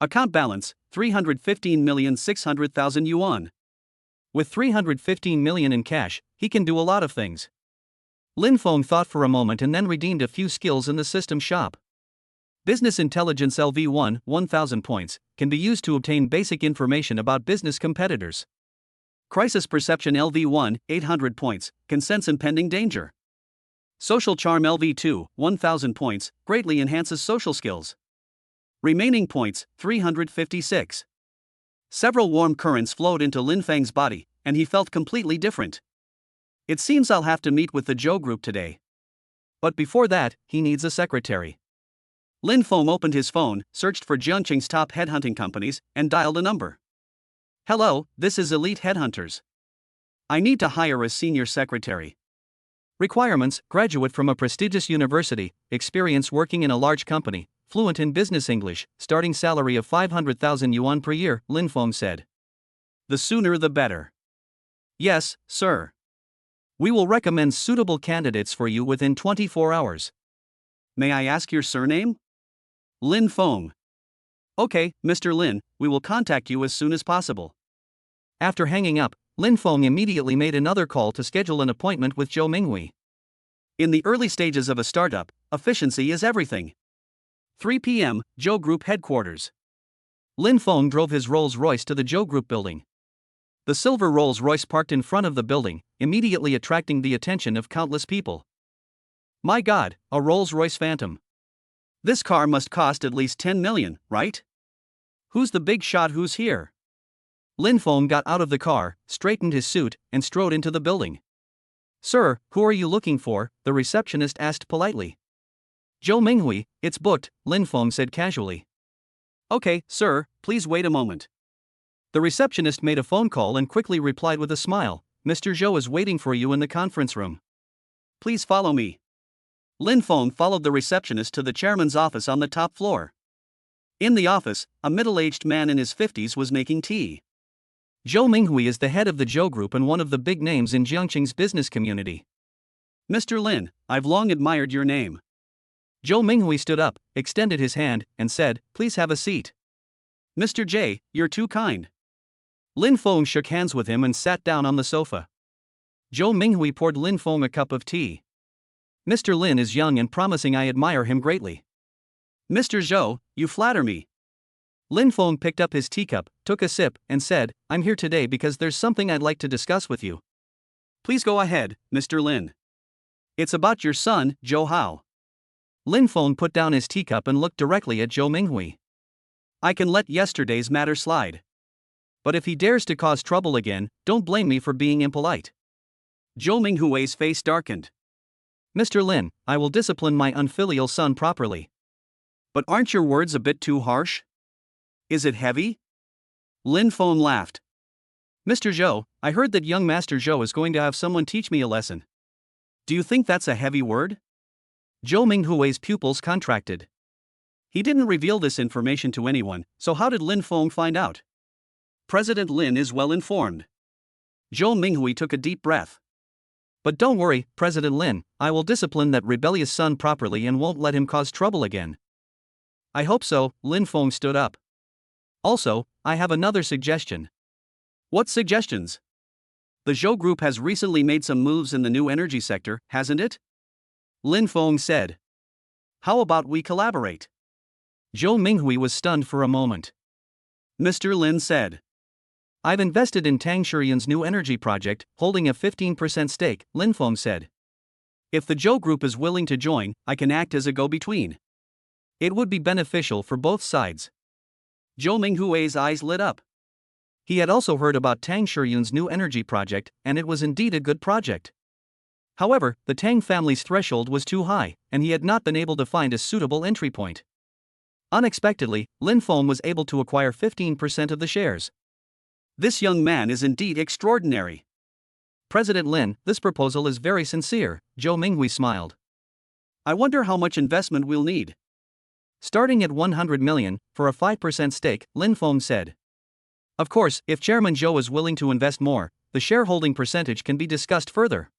Account balance, 315,600,000 yuan. With 315 million in cash, he can do a lot of things. Lin Feng thought for a moment and then redeemed a few skills in the system shop. Business Intelligence LV1, 1000 points, can be used to obtain basic information about business competitors. Crisis Perception LV1, 800 points, can sense impending danger. Social Charm LV2, 1000 points, greatly enhances social skills. Remaining points, 356. Several warm currents flowed into Lin Feng's body, and he felt completely different. It seems I'll have to meet with the Zhou group today. But before that, he needs a secretary. Lin Feng opened his phone, searched for Jiangcheng's top headhunting companies, and dialed a number. Hello, this is Elite Headhunters. I need to hire a senior secretary. Requirements: graduate from a prestigious university, experience working in a large company, fluent in business English, starting salary of 500,000 yuan per year, Lin Feng said. The sooner the better. Yes, sir. We will recommend suitable candidates for you within 24 hours. May I ask your surname? Lin Feng. Okay, Mr. Lin, we will contact you as soon as possible. After hanging up, Lin Feng immediately made another call to schedule an appointment with Zhou Minghui. In the early stages of a startup, efficiency is everything. 3 p.m., Zhou Group headquarters. Lin Feng drove his Rolls-Royce to the Zhou Group building. The silver Rolls-Royce parked in front of the building, immediately attracting the attention of countless people. My God, a Rolls-Royce Phantom. This car must cost at least 10 million, right? Who's the big shot who's here? Lin Feng got out of the car, straightened his suit, and strode into the building. Sir, who are you looking for? The receptionist asked politely. Zhou Minghui, it's booked, Lin Feng said casually. Okay, sir, please wait a moment. The receptionist made a phone call and quickly replied with a smile, Mr. Zhou is waiting for you in the conference room. Please follow me. Lin Feng followed the receptionist to the chairman's office on the top floor. In the office, a middle-aged man in his 50s was making tea. Zhou Minghui is the head of the Zhou Group and one of the big names in Jiangqing's business community. Mr. Lin, I've long admired your name. Zhou Minghui stood up, extended his hand, and said, "Please have a seat." Mr. J, you're too kind. Lin Feng shook hands with him and sat down on the sofa. Zhou Minghui poured Lin Feng a cup of tea. Mr. Lin is young and promising. I admire him greatly. Mr. Zhou, you flatter me. Lin Feng picked up his teacup, took a sip, and said, "I'm here today because there's something I'd like to discuss with you." Please go ahead, Mr. Lin. It's about your son, Zhou Hao. Lin Feng put down his teacup and looked directly at Zhou Minghui. I can let yesterday's matter slide. But if he dares to cause trouble again, don't blame me for being impolite. Zhou Minghui's face darkened. Mr. Lin, I will discipline my unfilial son properly. But aren't your words a bit too harsh? Is it heavy? Lin Feng laughed. Mr. Zhou, I heard that young Master Zhou is going to have someone teach me a lesson. Do you think that's a heavy word? Zhou Minghui's pupils contracted. He didn't reveal this information to anyone, so how did Lin Feng find out? President Lin is well informed. Zhou Minghui took a deep breath. But don't worry, President Lin, I will discipline that rebellious son properly and won't let him cause trouble again. I hope so. Lin Feng stood up. Also, I have another suggestion. What suggestions? The Zhou Group has recently made some moves in the new energy sector, hasn't it? Lin Feng said. How about we collaborate? Zhou Minghui was stunned for a moment. Mr. Lin said. I've invested in Tang Shiyun's new energy project, holding a 15% stake, Lin Feng said. If the Zhou Group is willing to join, I can act as a go-between. It would be beneficial for both sides. Zhou Minghui's eyes lit up. He had also heard about Tang Shiyun's new energy project, and it was indeed a good project. However, the Tang family's threshold was too high, and he had not been able to find a suitable entry point. Unexpectedly, Lin Feng was able to acquire 15% of the shares. This young man is indeed extraordinary. President Lin, this proposal is very sincere, Zhou Minghui smiled. I wonder how much investment we'll need. Starting at 100 million, for a 5% stake, Lin Feng said. Of course, if Chairman Zhou is willing to invest more, the shareholding percentage can be discussed further.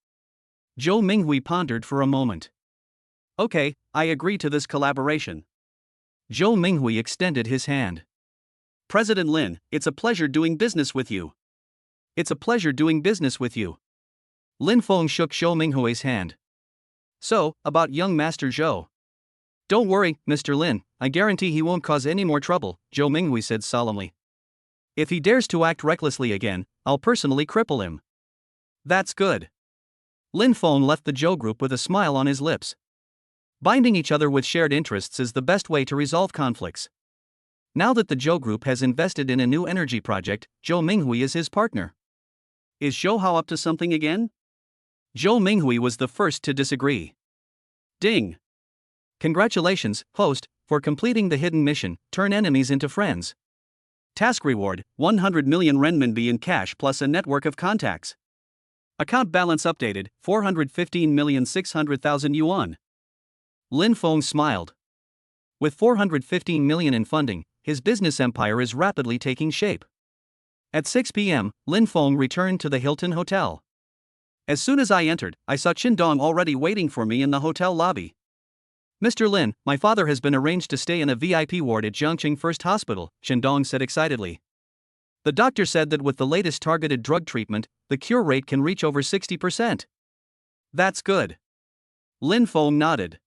Zhou Minghui pondered for a moment. Okay, I agree to this collaboration. Zhou Minghui extended his hand. President Lin, it's a pleasure doing business with you. It's a pleasure doing business with you. Lin Feng shook Zhou Minghui's hand. So, about young Master Zhou. Don't worry, Mr. Lin, I guarantee he won't cause any more trouble, Zhou Minghui said solemnly. If he dares to act recklessly again, I'll personally cripple him. That's good. Lin Feng left the Zhou Group with a smile on his lips. Binding each other with shared interests is the best way to resolve conflicts. Now that the Zhou Group has invested in a new energy project, Zhou Minghui is his partner. Is Zhou Hao up to something again? Zhou Minghui was the first to disagree. Ding! Congratulations, host, for completing the hidden mission, turn enemies into friends. Task reward, 100 million renminbi in cash plus a network of contacts. Account balance updated, 415,600,000 yuan. Lin Feng smiled. With 415 million in funding, his business empire is rapidly taking shape. At 6 p.m., Lin Feng returned to the Hilton Hotel. As soon as I entered, I saw Qindong already waiting for me in the hotel lobby. Mr. Lin, my father has been arranged to stay in a VIP ward at Jiangqing First Hospital, Qindong said excitedly. The doctor said that with the latest targeted drug treatment, the cure rate can reach over 60%. That's good. Lin Feng nodded.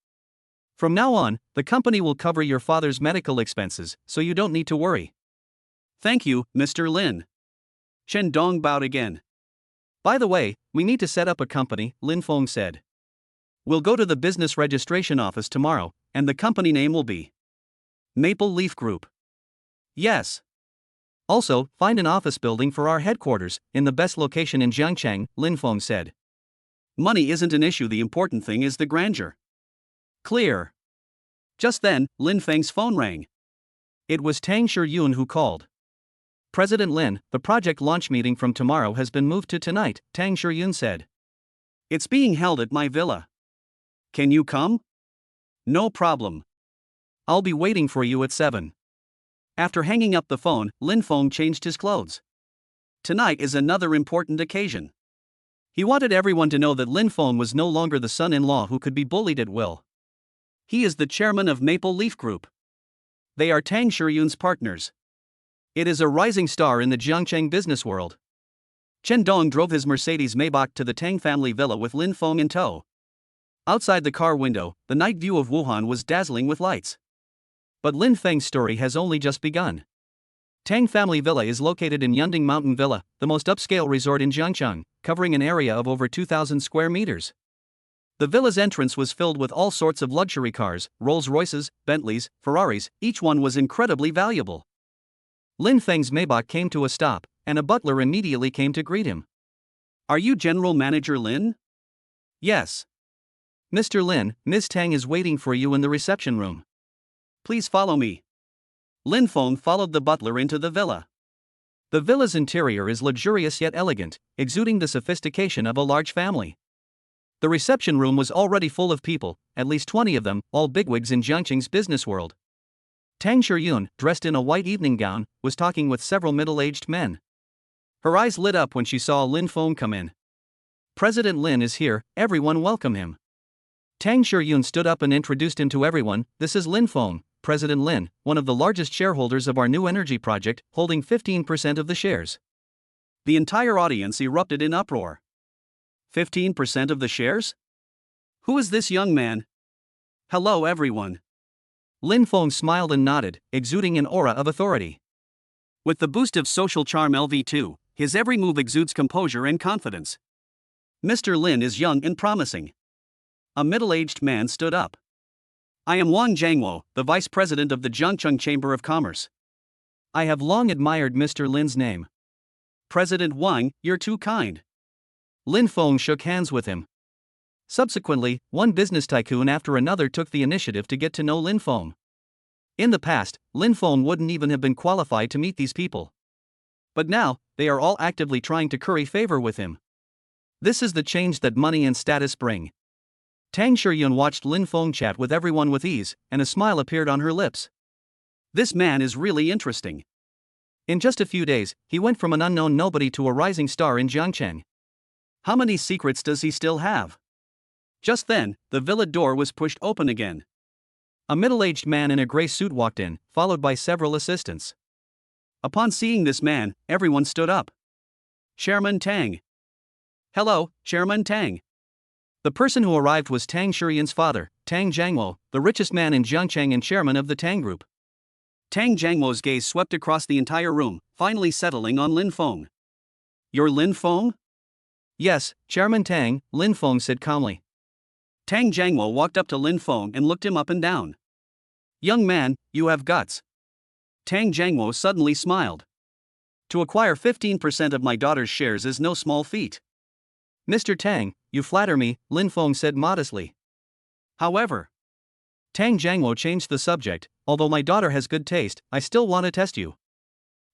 From now on, the company will cover your father's medical expenses, so you don't need to worry. Thank you, Mr. Lin. Chen Dong bowed again. By the way, we need to set up a company, Lin Feng said. We'll go to the business registration office tomorrow, and the company name will be Maple Leaf Group. Yes. Also, find an office building for our headquarters, in the best location in Jiangcheng, Lin Feng said. Money isn't an issue, the important thing is the grandeur. Clear. Just then, Lin Feng's phone rang. It was Tang Shiyun who called. President Lin, the project launch meeting from tomorrow has been moved to tonight, Tang Shiyun said. It's being held at my villa. Can you come? No problem. I'll be waiting for you at 7. After hanging up the phone, Lin Feng changed his clothes. Tonight is another important occasion. He wanted everyone to know that Lin Feng was no longer the son-in-law who could be bullied at will. He is the chairman of Maple Leaf Group. They are Tang Shiyun's partners. It is a rising star in the Jiangcheng business world. Chen Dong drove his Mercedes Maybach to the Tang family villa with Lin Feng in tow. Outside the car window, the night view of Wuhan was dazzling with lights. But Lin Feng's story has only just begun. Tang family villa is located in Yunding Mountain Villa, the most upscale resort in Jiangcheng, covering an area of over 2,000 square meters. The villa's entrance was filled with all sorts of luxury cars, Rolls-Royces, Bentleys, Ferraris, each one was incredibly valuable. Lin Feng's Maybach came to a stop, and a butler immediately came to greet him. Are you General Manager Lin? Yes. Mr. Lin, Ms. Tang is waiting for you in the reception room. Please follow me. Lin Feng followed the butler into the villa. The villa's interior is luxurious yet elegant, exuding the sophistication of a large family. The reception room was already full of people, at least 20 of them, all bigwigs in Jiangcheng's business world. Tang Shiyun, dressed in a white evening gown, was talking with several middle-aged men. Her eyes lit up when she saw Lin Feng come in. President Lin is here, everyone welcome him. Tang Shiyun stood up and introduced him to everyone. This is Lin Feng, President Lin, one of the largest shareholders of our new energy project, holding 15% of the shares. The entire audience erupted in uproar. 15% of the shares? Who is this young man? Hello everyone. Lin Feng smiled and nodded, exuding an aura of authority. With the boost of social charm LV2, his every move exudes composure and confidence. Mr. Lin is young and promising. A middle-aged man stood up. I am Wang Jiangwo, the vice president of the Jiangcheng Chamber of Commerce. I have long admired Mr. Lin's name. President Wang, you're too kind. Lin Feng shook hands with him. Subsequently, one business tycoon after another took the initiative to get to know Lin Feng. In the past, Lin Feng wouldn't even have been qualified to meet these people. But now, they are all actively trying to curry favor with him. This is the change that money and status bring. Tang Shiyun watched Lin Feng chat with everyone with ease, and a smile appeared on her lips. This man is really interesting. In just a few days, he went from an unknown nobody to a rising star in Jiangcheng. How many secrets does he still have? Just then, the villa door was pushed open again. A middle-aged man in a gray suit walked in, followed by several assistants. Upon seeing this man, everyone stood up. Chairman Tang. Hello, Chairman Tang. The person who arrived was Tang Shiyun's father, Tang Jiangwo, the richest man in Jiangcheng and chairman of the Tang Group. Tang Jiangwo's gaze swept across the entire room, finally settling on Lin Feng. You're Lin Feng? Yes, Chairman Tang, Lin Feng said calmly. Tang Jiangwo walked up to Lin Feng and looked him up and down. Young man, you have guts. Tang Jiangwo suddenly smiled. To acquire 15% of my daughter's shares is no small feat. Mr. Tang, you flatter me, Lin Feng said modestly. However, Tang Jiangwo changed the subject. Although my daughter has good taste, I still want to test you.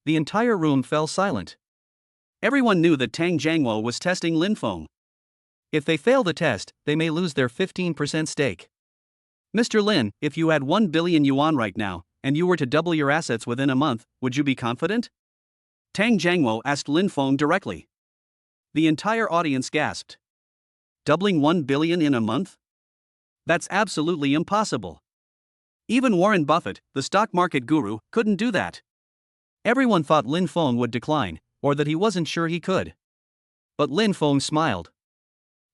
The entire room fell silent. Everyone knew that Tang Jiangwo was testing Lin Feng. If they fail the test, they may lose their 15% stake. Mr. Lin, if you had 1 billion yuan right now, and you were to double your assets within a month, would you be confident? Tang Jiangwo asked Lin Feng directly. The entire audience gasped. Doubling 1 billion in a month? That's absolutely impossible. Even Warren Buffett, the stock market guru, couldn't do that. Everyone thought Lin Feng would decline, or that he wasn't sure he could. But Lin Feng smiled.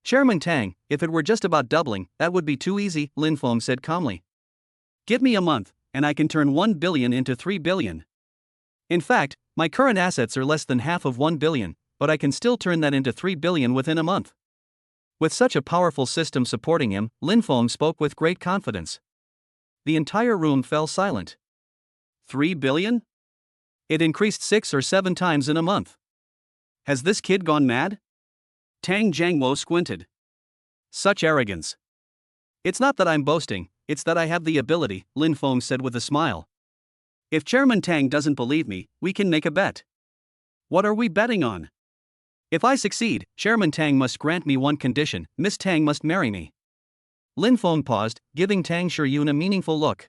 Chairman Tang, if it were just about doubling, that would be too easy, Lin Feng said calmly. Give me a month, and I can turn 1 billion into 3 billion. In fact, my current assets are less than half of 1 billion, but I can still turn that into 3 billion within a month. With such a powerful system supporting him, Lin Feng spoke with great confidence. The entire room fell silent. 3 billion? It increased 6 or 7 times in a month. Has this kid gone mad? Tang Jiangwo squinted. Such arrogance. It's not that I'm boasting, it's that I have the ability, Lin Feng said with a smile. If Chairman Tang doesn't believe me, we can make a bet. What are we betting on? If I succeed, Chairman Tang must grant me one condition: Miss Tang must marry me. Lin Feng paused, giving Tang Shiyun a meaningful look.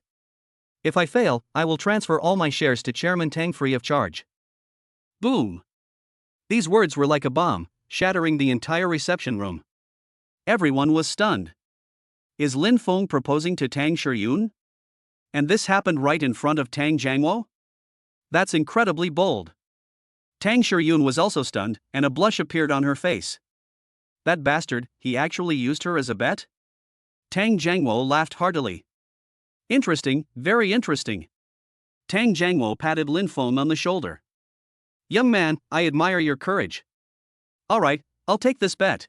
If I fail, I will transfer all my shares to Chairman Tang free of charge. Boom! These words were like a bomb, shattering the entire reception room. Everyone was stunned. Is Lin Feng proposing to Tang Shiyun? And this happened right in front of Tang Jiangwo? That's incredibly bold. Tang Shiyun was also stunned, and a blush appeared on her face. That bastard, he actually used her as a bet? Tang Jiangwo laughed heartily. Interesting, very interesting. Tang Jiangwo patted Lin Feng on the shoulder. Young man, I admire your courage. Alright, I'll take this bet.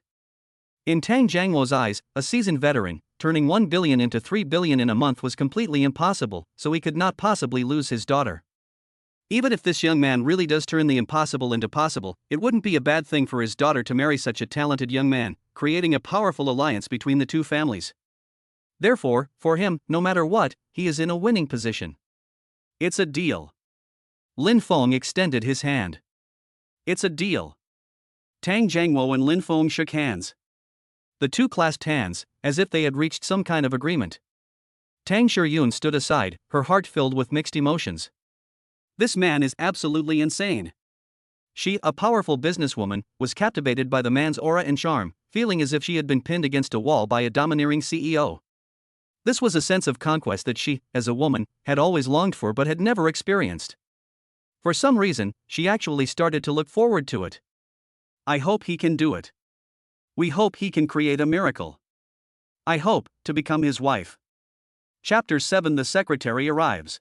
In Tang Jiangwo's eyes, a seasoned veteran, turning 1 billion into 3 billion in a month was completely impossible, so he could not possibly lose his daughter. Even if this young man really does turn the impossible into possible, it wouldn't be a bad thing for his daughter to marry such a talented young man, creating a powerful alliance between the two families. Therefore, for him, no matter what, he is in a winning position. It's a deal. Lin Feng extended his hand. It's a deal. Tang Jiangwo and Lin Feng shook hands. The two clasped hands, as if they had reached some kind of agreement. Tang Shiyun stood aside, her heart filled with mixed emotions. This man is absolutely insane. She, a powerful businesswoman, was captivated by the man's aura and charm, feeling as if she had been pinned against a wall by a domineering CEO. This was a sense of conquest that she, as a woman, had always longed for but had never experienced. For some reason, she actually started to look forward to it. I hope he can do it. We hope he can create a miracle. I hope to become his wife. Chapter 7: The secretary arrives.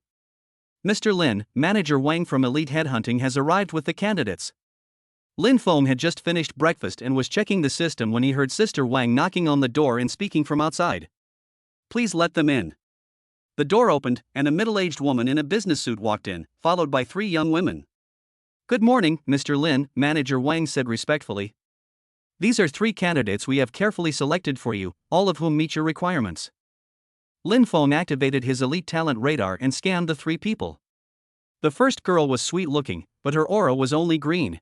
Mr. Lin, manager Wang from Elite Headhunting, has arrived with the candidates. Lin Feng had just finished breakfast and was checking the system when he heard Sister Wang knocking on the door and speaking from outside. Please let them in. The door opened, and a middle-aged woman in a business suit walked in, followed by 3 young women. Good morning, Mr. Lin, manager Wang said respectfully. These are 3 candidates we have carefully selected for you, all of whom meet your requirements. Lin Feng activated his elite talent radar and scanned the 3 people. The first girl was sweet-looking, but her aura was only green.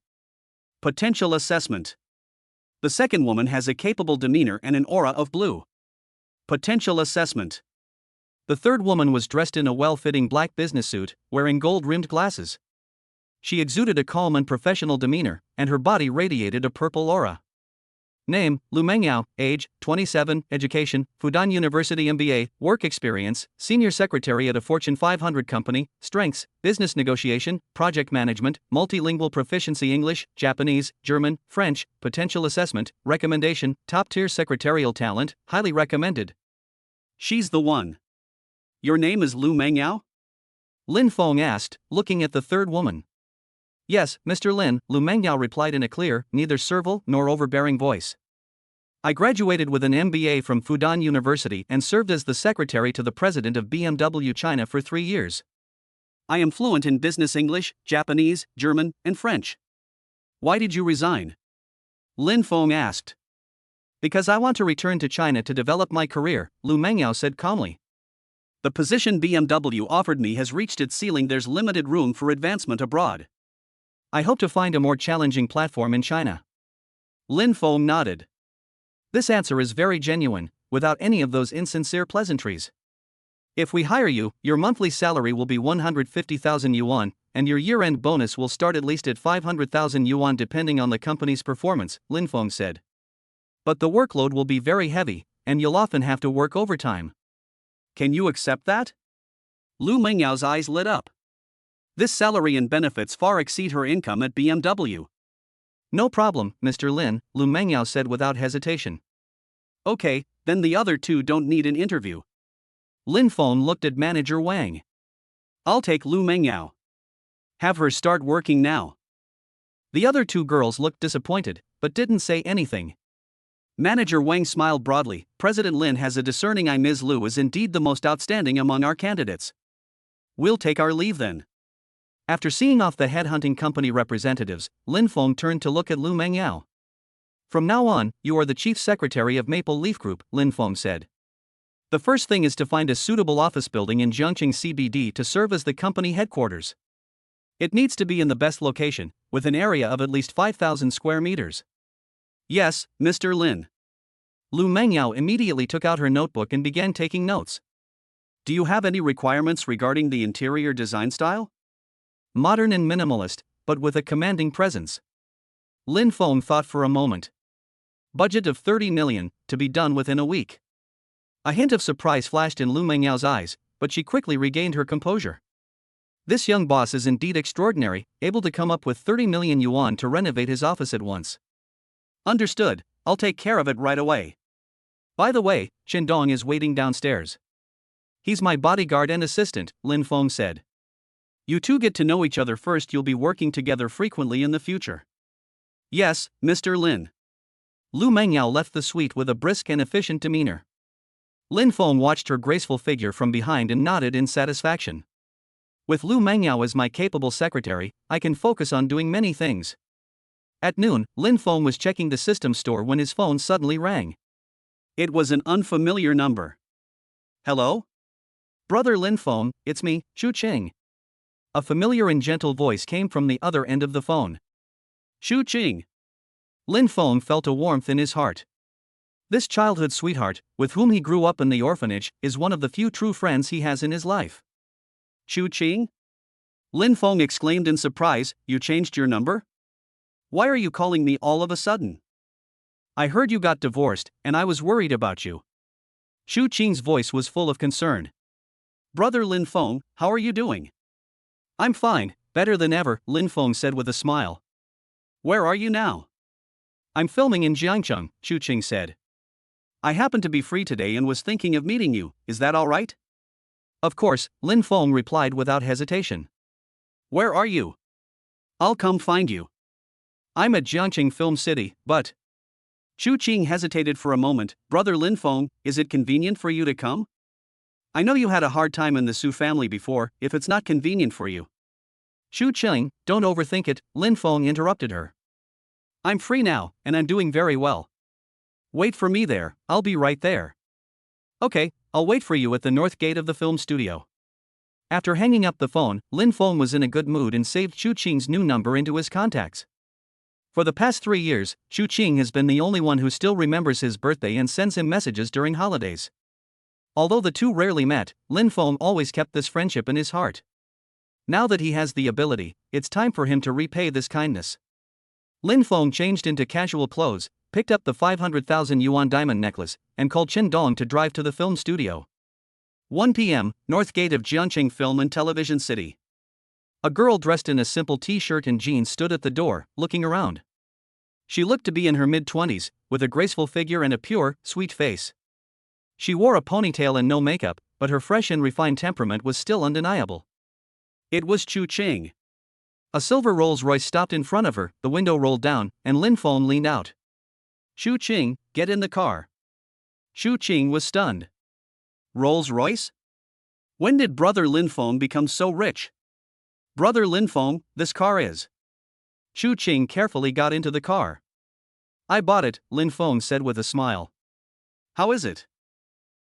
Potential assessment. The second woman has a capable demeanor and an aura of blue. Potential assessment. The third woman was dressed in a well-fitting black business suit, wearing gold-rimmed glasses. She exuded a calm and professional demeanor, and her body radiated a purple aura. Name: Lu Mengyao. Age: 27. Education: Fudan University MBA. Work experience: Senior Secretary at a Fortune 500 company. Strengths: Business negotiation, project management, multilingual proficiency English, Japanese, German, French. Potential assessment: Recommendation: Top-tier secretarial talent, highly recommended. She's the one. Your name is Lu Mengyao? Lin Feng asked, looking at the third woman. Yes, Mr. Lin, Lu Mengyao replied in a clear, neither servile nor overbearing voice. I graduated with an MBA from Fudan University and served as the secretary to the president of BMW China for 3 years. I am fluent in business English, Japanese, German, and French. Why did you resign? Lin Feng asked. Because I want to return to China to develop my career, Lu Mengyao said calmly. The position BMW offered me has reached its ceiling. There's limited room for advancement abroad. I hope to find a more challenging platform in China. Lin Feng nodded. This answer is very genuine, without any of those insincere pleasantries. If we hire you, your monthly salary will be 150,000 yuan, and your year-end bonus will start at least at 500,000 yuan depending on the company's performance, Lin Feng said. But the workload will be very heavy, and you'll often have to work overtime. Can you accept that? Lu Mengyao's eyes lit up. This salary and benefits far exceed her income at BMW. No problem, Mr. Lin, Lu Mengyao said without hesitation. Okay, then the other 2 don't need an interview. Lin Feng looked at manager Wang. I'll take Lu Mengyao. Have her start working now. The other 2 girls looked disappointed, but didn't say anything. Manager Wang smiled broadly. President Lin has a discerning eye. Ms. Lu is indeed the most outstanding among our candidates. We'll take our leave then. After seeing off the headhunting company representatives, Lin Feng turned to look at Lu Mengyao. From now on, you are the chief secretary of Maple Leaf Group, Lin Feng said. The first thing is to find a suitable office building in Jiangqing CBD to serve as the company headquarters. It needs to be in the best location, with an area of at least 5,000 square meters. Yes, Mr. Lin. Lu Mengyao immediately took out her notebook and began taking notes. Do you have any requirements regarding the interior design style? Modern and minimalist, but with a commanding presence. Lin Feng thought for a moment. Budget of 30 million, to be done within a week. A hint of surprise flashed in Lu Mengyao's eyes, but she quickly regained her composure. This young boss is indeed extraordinary, able to come up with 30 million yuan to renovate his office at once. Understood, I'll take care of it right away. By the way, Qindong is waiting downstairs. He's my bodyguard and assistant, Lin Feng said. You two get to know each other first, you'll be working together frequently in the future. Yes, Mr. Lin. Lu Mengyao left the suite with a brisk and efficient demeanor. Lin Feng watched her graceful figure from behind and nodded in satisfaction. With Lu Mengyao as my capable secretary, I can focus on doing many things. At noon, Lin Feng was checking the system store when his phone suddenly rang. It was an unfamiliar number. Hello? Brother Lin Feng, it's me, Chu Qing. A familiar and gentle voice came from the other end of the phone. Chu Qing. Lin Feng felt a warmth in his heart. This childhood sweetheart, with whom he grew up in the orphanage, is one of the few true friends he has in his life. Chu Qing? Lin Feng exclaimed in surprise, you changed your number? Why are you calling me all of a sudden? I heard you got divorced, and I was worried about you. Chu Qing's voice was full of concern. Brother Lin Feng, how are you doing? I'm fine, better than ever, Lin Feng said with a smile. Where are you now? I'm filming in Jiangcheng, Chu Qing said. I happen to be free today and was thinking of meeting you, is that all right? Of course, Lin Feng replied without hesitation. Where are you? I'll come find you. I'm at Jiangcheng Film City, but... Chu Qing hesitated for a moment. Brother Lin Feng, is it convenient for you to come? I know you had a hard time in the Su family before, if it's not convenient for you. Chu Qing, don't overthink it, Lin Feng interrupted her. I'm free now, and I'm doing very well. Wait for me there, I'll be right there. Okay, I'll wait for you at the north gate of the film studio. After hanging up the phone, Lin Feng was in a good mood and saved Chu Qing's new number into his contacts. For the past 3 years, Chu Qing has been the only one who still remembers his birthday and sends him messages during holidays. Although the two rarely met, Lin Feng always kept this friendship in his heart. Now that he has the ability, it's time for him to repay this kindness. Lin Feng changed into casual clothes, picked up the 500,000 yuan diamond necklace, and called Qindong to drive to the film studio. 1 p.m., North Gate of Jiangcheng Film and Television City. A girl dressed in a simple t-shirt and jeans stood at the door, looking around. She looked to be in her mid-20s, with a graceful figure and a pure, sweet face. She wore a ponytail and no makeup, but her fresh and refined temperament was still undeniable. It was Chu Qing. A silver Rolls-Royce stopped in front of her, the window rolled down, and Lin Feng leaned out. Chu Qing, get in the car. Chu Qing was stunned. Rolls-Royce? When did Brother Lin Feng become so rich? Brother Lin Feng, this car is. Chu Qing carefully got into the car. I bought it, Lin Feng said with a smile. How is it?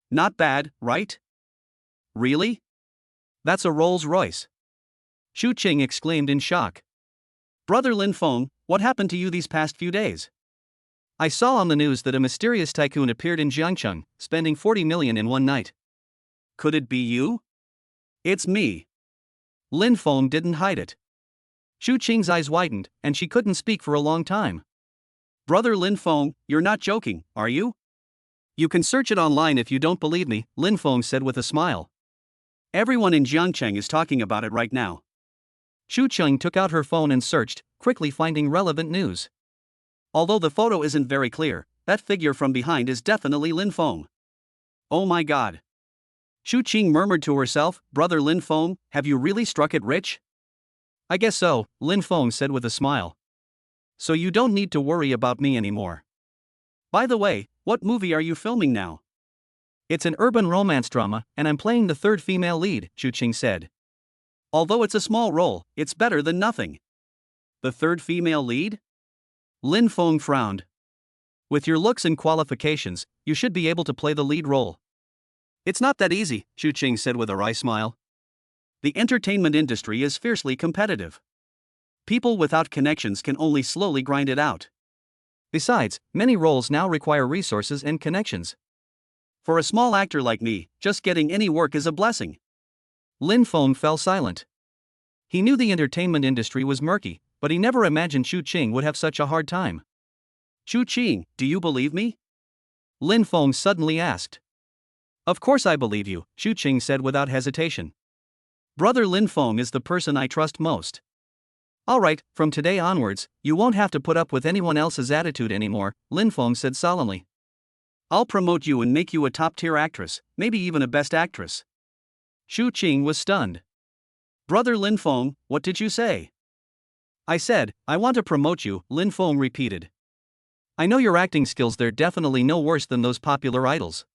Not bad, right? Really? That's a Rolls-Royce. Chu Qing exclaimed in shock. Brother Lin Feng, what happened to you these past few days? I saw on the news that a mysterious tycoon appeared in Jiangcheng, spending 40 million in one night. Could it be you? It's me. Lin Feng didn't hide it. Chu Qing's eyes widened, and she couldn't speak for a long time. Brother Lin Feng, you're not joking, are you? You can search it online if you don't believe me, Lin Feng said with a smile. Everyone in Jiangcheng is talking about it right now. Chu Qing took out her phone and searched, quickly finding relevant news. Although the photo isn't very clear, that figure from behind is definitely Lin Feng. Oh my god. Chu Qing murmured to herself, Brother Lin Feng, have you really struck it rich? I guess so, Lin Feng said with a smile. So you don't need to worry about me anymore. By the way, what movie are you filming now? It's an urban romance drama, and I'm playing the third female lead, Chu Qing said. Although it's a small role, it's better than nothing. The third female lead? Lin Feng frowned. With your looks and qualifications, you should be able to play the lead role. It's not that easy, Chu Qing said with a wry smile. The entertainment industry is fiercely competitive. People without connections can only slowly grind it out. Besides, many roles now require resources and connections. For a small actor like me, just getting any work is a blessing. Lin Feng fell silent. He knew the entertainment industry was murky, but he never imagined Xu Qing would have such a hard time. Xu Qing, do you believe me? Lin Feng suddenly asked. Of course I believe you, Xu Qing said without hesitation. Brother Lin Feng is the person I trust most. Alright, from today onwards, you won't have to put up with anyone else's attitude anymore, Lin Feng said solemnly. I'll promote you and make you a top-tier actress, maybe even a best actress. Xu Qing was stunned. Brother Lin Feng, what did you say? I said, I want to promote you, Lin Feng repeated. I know your acting skills, they're definitely no worse than those popular idols.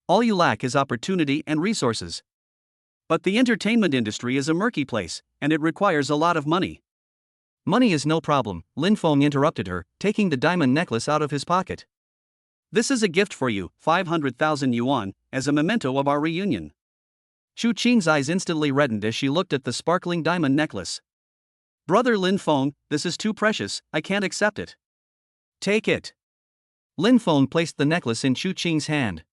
All you lack is opportunity and resources. But the entertainment industry is a murky place, and it requires a lot of money. Money is no problem, Lin Feng interrupted her, taking the diamond necklace out of his pocket. This is a gift for you, 500,000 yuan, as a memento of our reunion. Xu Qing's eyes instantly reddened as she looked at the sparkling diamond necklace. Brother Lin Feng, this is too precious, I can't accept it. Take it. Lin Feng placed the necklace in Xu Qing's hand.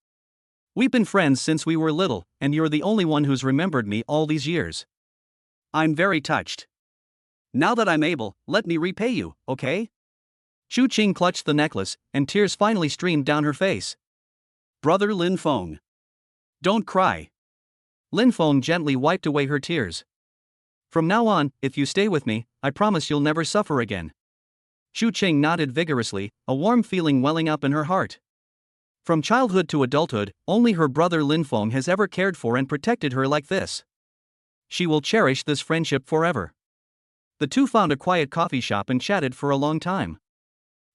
We've been friends since we were little, and you're the only one who's remembered me all these years. I'm very touched. Now that I'm able, let me repay you, okay? Xu Qing clutched the necklace, and tears finally streamed down her face. Brother Lin Feng. Don't cry. Lin Feng gently wiped away her tears. From now on, if you stay with me, I promise you'll never suffer again. Xu Qing nodded vigorously, a warm feeling welling up in her heart. From childhood to adulthood, only her brother Lin Feng has ever cared for and protected her like this. She will cherish this friendship forever. The two found a quiet coffee shop and chatted for a long time.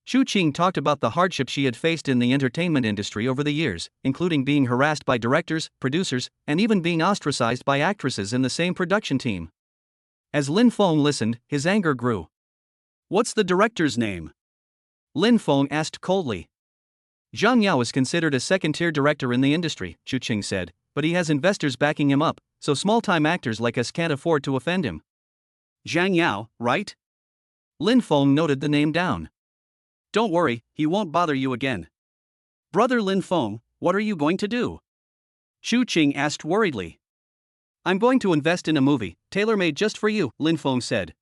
Xu Qing talked about the hardship she had faced in the entertainment industry over the years, including being harassed by directors, producers, and even being ostracized by actresses in the same production team. As Lin Feng listened, his anger grew. What's the director's name? Lin Feng asked coldly. Zhang Yao is considered a second-tier director in the industry, Xu Qing said, but he has investors backing him up, so small-time actors like us can't afford to offend him. Zhang Yao, right? Lin Feng noted the name down. Don't worry, he won't bother you again. Brother Lin Feng, what are you going to do? Xu Qing asked worriedly. I'm going to invest in a movie, tailor-made just for you, Lin Feng said.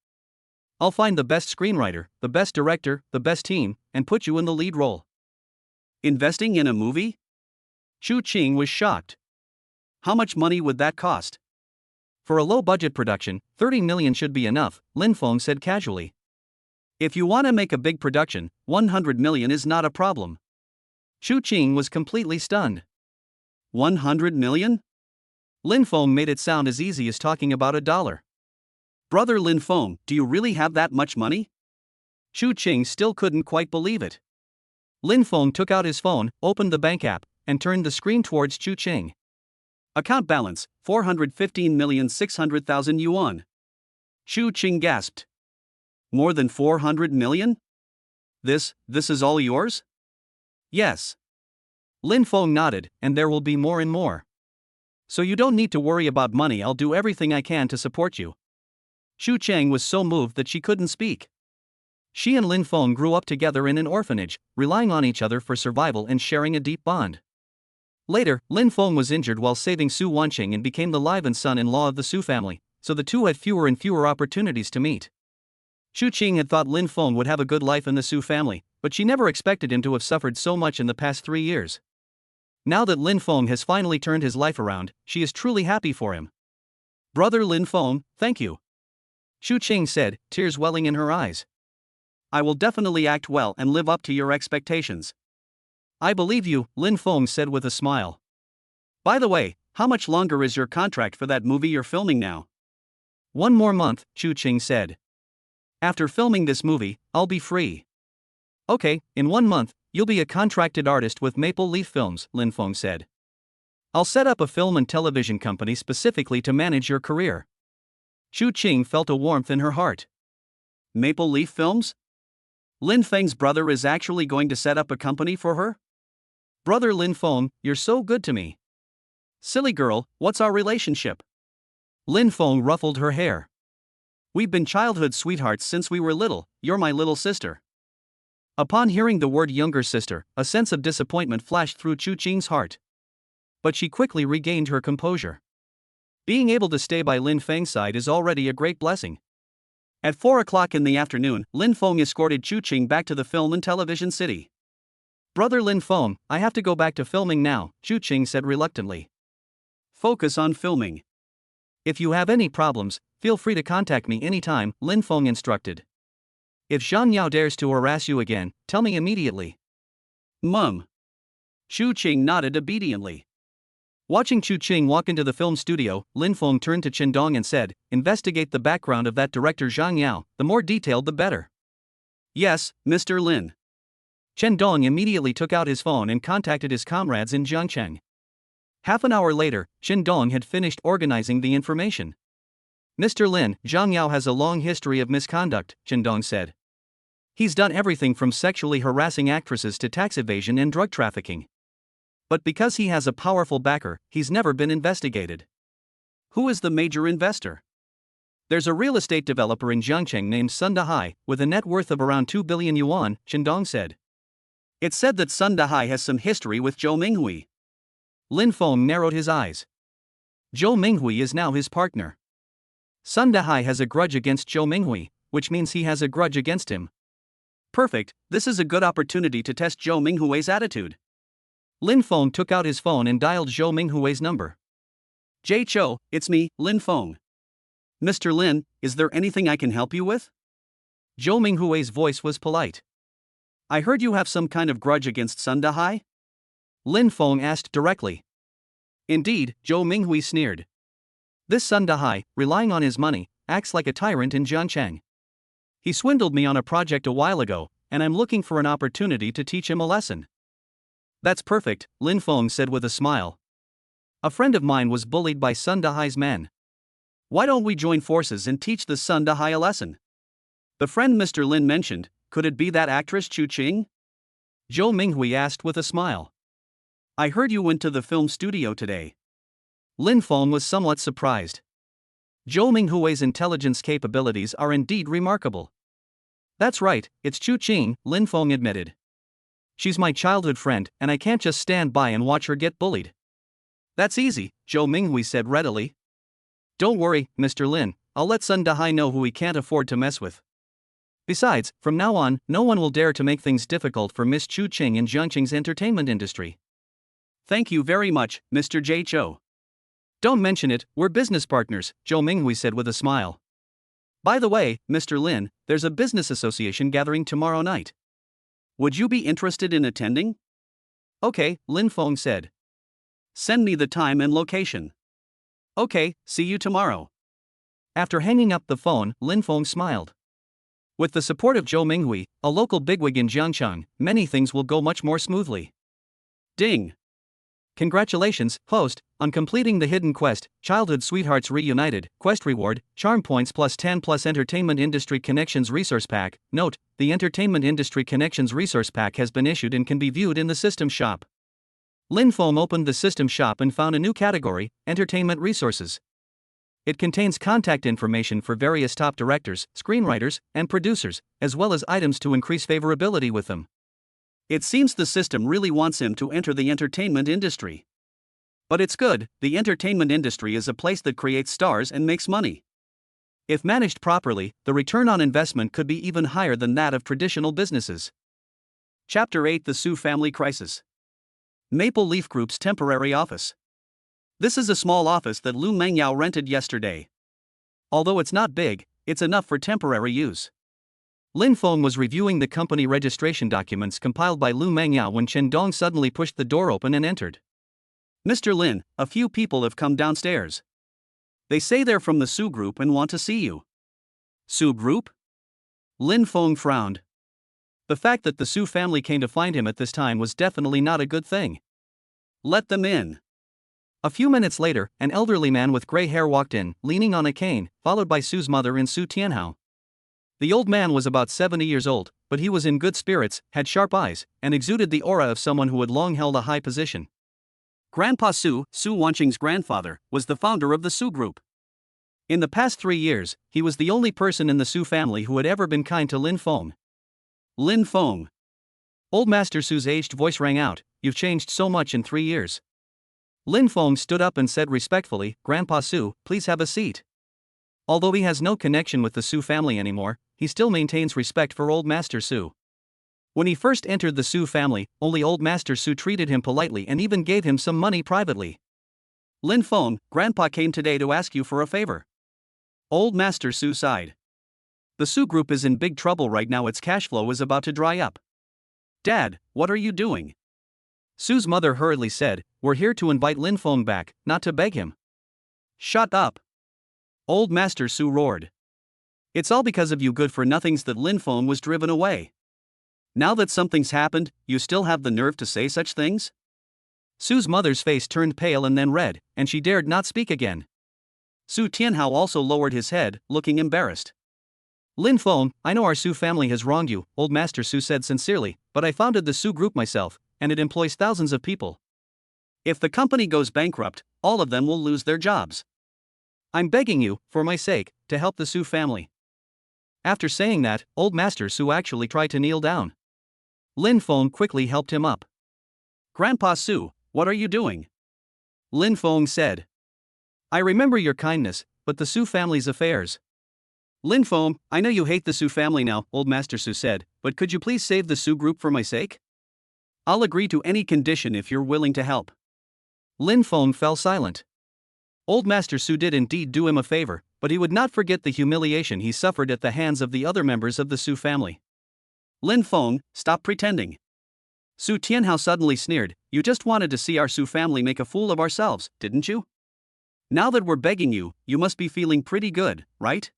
I'll find the best screenwriter, the best director, the best team, and put you in the lead role. Investing in a movie? Xu Qing was shocked. How much money would that cost? For a low-budget production, 30 million should be enough, Lin Feng said casually. If you want to make a big production, 100 million is not a problem. Xu Qing was completely stunned. 100 million? Lin Feng made it sound as easy as talking about $1. Brother Lin Feng, do you really have that much money? Xu Qing still couldn't quite believe it. Lin Feng took out his phone, opened the bank app, and turned the screen towards Xu Qing. Account balance, 415,600,000 yuan. Xu Qing gasped. More than 400 million? This is all yours? Yes. Lin Feng nodded, and there will be more and more. So you don't need to worry about money, I'll do everything I can to support you. Xu Qing was so moved that she couldn't speak. She and Lin Feng grew up together in an orphanage, relying on each other for survival and sharing a deep bond. Later, Lin Feng was injured while saving Su Wanqing and became the live-in son-in-law of the Su family, so the two had fewer and fewer opportunities to meet. Xu Qing had thought Lin Feng would have a good life in the Su family, but she never expected him to have suffered so much in the past 3 years. Now that Lin Feng has finally turned his life around, she is truly happy for him. Brother Lin Feng, thank you. Xu Qing said, tears welling in her eyes. I will definitely act well and live up to your expectations. I believe you, Lin Feng said with a smile. By the way, how much longer is your contract for that movie you're filming now? 1 more month, Xu Qing said. After filming this movie, I'll be free. Okay, in 1 month, you'll be a contracted artist with Maple Leaf Films, Lin Feng said. I'll set up a film and television company specifically to manage your career. Xu Qing felt a warmth in her heart. Maple Leaf Films? Lin Feng's brother is actually going to set up a company for her? Brother Lin Feng, you're so good to me. Silly girl, what's our relationship? Lin Feng ruffled her hair. We've been childhood sweethearts since we were little, you're my little sister. Upon hearing the word younger sister, a sense of disappointment flashed through Chu Qing's heart. But she quickly regained her composure. Being able to stay by Lin Feng's side is already a great blessing. At 4 o'clock in the afternoon, Lin Feng escorted Chu Qing back to the film and television city. Brother Lin Feng, I have to go back to filming now, Chu Qing said reluctantly. Focus on filming. If you have any problems, feel free to contact me anytime, Lin Feng instructed. If Zhang Yao dares to harass you again, tell me immediately. Mum. Chu Qing nodded obediently. Watching Chu Qing walk into the film studio, Lin Feng turned to Chen Dong and said, investigate the background of that director Zhang Yao, the more detailed the better. Yes, Mr. Lin. Chen Dong immediately took out his phone and contacted his comrades in Jiangcheng. Half an hour later, Chen Dong had finished organizing the information. Mr. Lin, Zhang Yao has a long history of misconduct, Chen Dong said. He's done everything from sexually harassing actresses to tax evasion and drug trafficking. But because he has a powerful backer, he's never been investigated. Who is the major investor? There's a real estate developer in Jiangcheng named Sun Dahai, with a net worth of around 2 billion yuan, Chen Dong said. It's said that Sun Dahai has some history with Zhou Minghui. Lin Feng narrowed his eyes. Zhou Minghui is now his partner. Sun Dahai has a grudge against Zhou Minghui, which means he has a grudge against him. Perfect, this is a good opportunity to test Zhou Minghui's attitude. Lin Feng took out his phone and dialed Zhou Minghui's number. Jay Cho, it's me, Lin Feng. Mr. Lin, is there anything I can help you with? Zhou Minghui's voice was polite. I heard you have some kind of grudge against Sun Dahai? Lin Feng asked directly. Indeed, Zhou Minghui sneered. This Sun Dahai, relying on his money, acts like a tyrant in Jiangcheng. He swindled me on a project a while ago, and I'm looking for an opportunity to teach him a lesson. That's perfect, Lin Feng said with a smile. A friend of mine was bullied by Sun Dahai's men. Why don't we join forces and teach the Sun Dahai a lesson? The friend Mr. Lin mentioned, could it be that actress Chu Qing? Zhou Minghui asked with a smile. I heard you went to the film studio today. Lin Feng was somewhat surprised. Zhou Minghui's intelligence capabilities are indeed remarkable. That's right, it's Chu Qing, Lin Feng admitted. She's my childhood friend, and I can't just stand by and watch her get bullied. That's easy, Zhou Minghui said readily. Don't worry, Mr. Lin, I'll let Sun Dahai know who we can't afford to mess with. Besides, from now on, no one will dare to make things difficult for Miss Chu Qing in Jiangcheng's entertainment industry. Thank you very much, Mr. Jay Cho. Don't mention it, we're business partners, Zhou Minghui said with a smile. By the way, Mr. Lin, there's a business association gathering tomorrow night. Would you be interested in attending? Okay, Lin Feng said. Send me the time and location. Okay, see you tomorrow. After hanging up the phone, Lin Feng smiled. With the support of Zhou Minghui, a local bigwig in Jiangcheng, many things will go much more smoothly. Ding! Congratulations, host, on completing the hidden quest, Childhood Sweethearts Reunited, quest reward, charm points plus 10 plus Entertainment Industry Connections Resource Pack. Note, the Entertainment Industry Connections Resource Pack has been issued and can be viewed in the System Shop. Lin Feng opened the System Shop and found a new category, Entertainment Resources. It contains contact information for various top directors, screenwriters, and producers, as well as items to increase favorability with them. It seems the system really wants him to enter the entertainment industry. But it's good, the entertainment industry is a place that creates stars and makes money. If managed properly, the return on investment could be even higher than that of traditional businesses. Chapter 8: The Su Family Crisis. Maple Leaf Group's temporary office. This is a small office that Lu Mengyao rented yesterday. Although it's not big, it's enough for temporary use. Lin Feng was reviewing the company registration documents compiled by Lu Mengyao when Chen Dong suddenly pushed the door open and entered. Mr. Lin, a few people have come downstairs. They say they're from the Su Group and want to see you. Su Group? Lin Feng frowned. The fact that the Su family came to find him at this time was definitely not a good thing. Let them in. A few minutes later, an elderly man with gray hair walked in, leaning on a cane, followed by Su's mother and Su Tianhao. The old man was about 70 years old, but he was in good spirits, had sharp eyes, and exuded the aura of someone who had long held a high position. Grandpa Su, Su Wanqing's grandfather, was the founder of the Su Group. In the past 3 years, he was the only person in the Su family who had ever been kind to Lin Feng. Lin Feng. Old Master Su's aged voice rang out, "You've changed so much in 3 years." Lin Feng stood up and said respectfully, "Grandpa Su, please have a seat." Although he has no connection with the Su family anymore, he still maintains respect for Old Master Su. When he first entered the Su family, only Old Master Su treated him politely and even gave him some money privately. "Lin Feng, Grandpa came today to ask you for a favor." Old Master Su sighed. The Su group is in big trouble right now. Its cash flow is about to dry up. "Dad, what are you doing?" Su's mother hurriedly said, "We're here to invite Lin Feng back, not to beg him." "Shut up!" Old Master Su roared. "It's all because of you good-for-nothings that Lin Feng was driven away. Now that something's happened, you still have the nerve to say such things?" Su's mother's face turned pale and then red, and she dared not speak again. Su Tianhao also lowered his head, looking embarrassed. "Lin Feng, I know our Su family has wronged you," Old Master Su said sincerely, "but I founded the Su group myself, and it employs thousands of people. If the company goes bankrupt, all of them will lose their jobs. I'm begging you, for my sake, to help the Su family." After saying that, Old Master Su actually tried to kneel down. Lin Feng quickly helped him up. "Grandpa Su, what are you doing?" Lin Feng said. "I remember your kindness, but the Su family's affairs." "Lin Feng, I know you hate the Su family now," Old Master Su said, "but could you please save the Su group for my sake? I'll agree to any condition if you're willing to help." Lin Feng fell silent. Old Master Su did indeed do him a favor, but he would not forget the humiliation he suffered at the hands of the other members of the Su family. "Lin Feng, stop pretending." Su Tianhao suddenly sneered, "You just wanted to see our Su family make a fool of ourselves, didn't you? Now that we're begging you, you must be feeling pretty good, right?"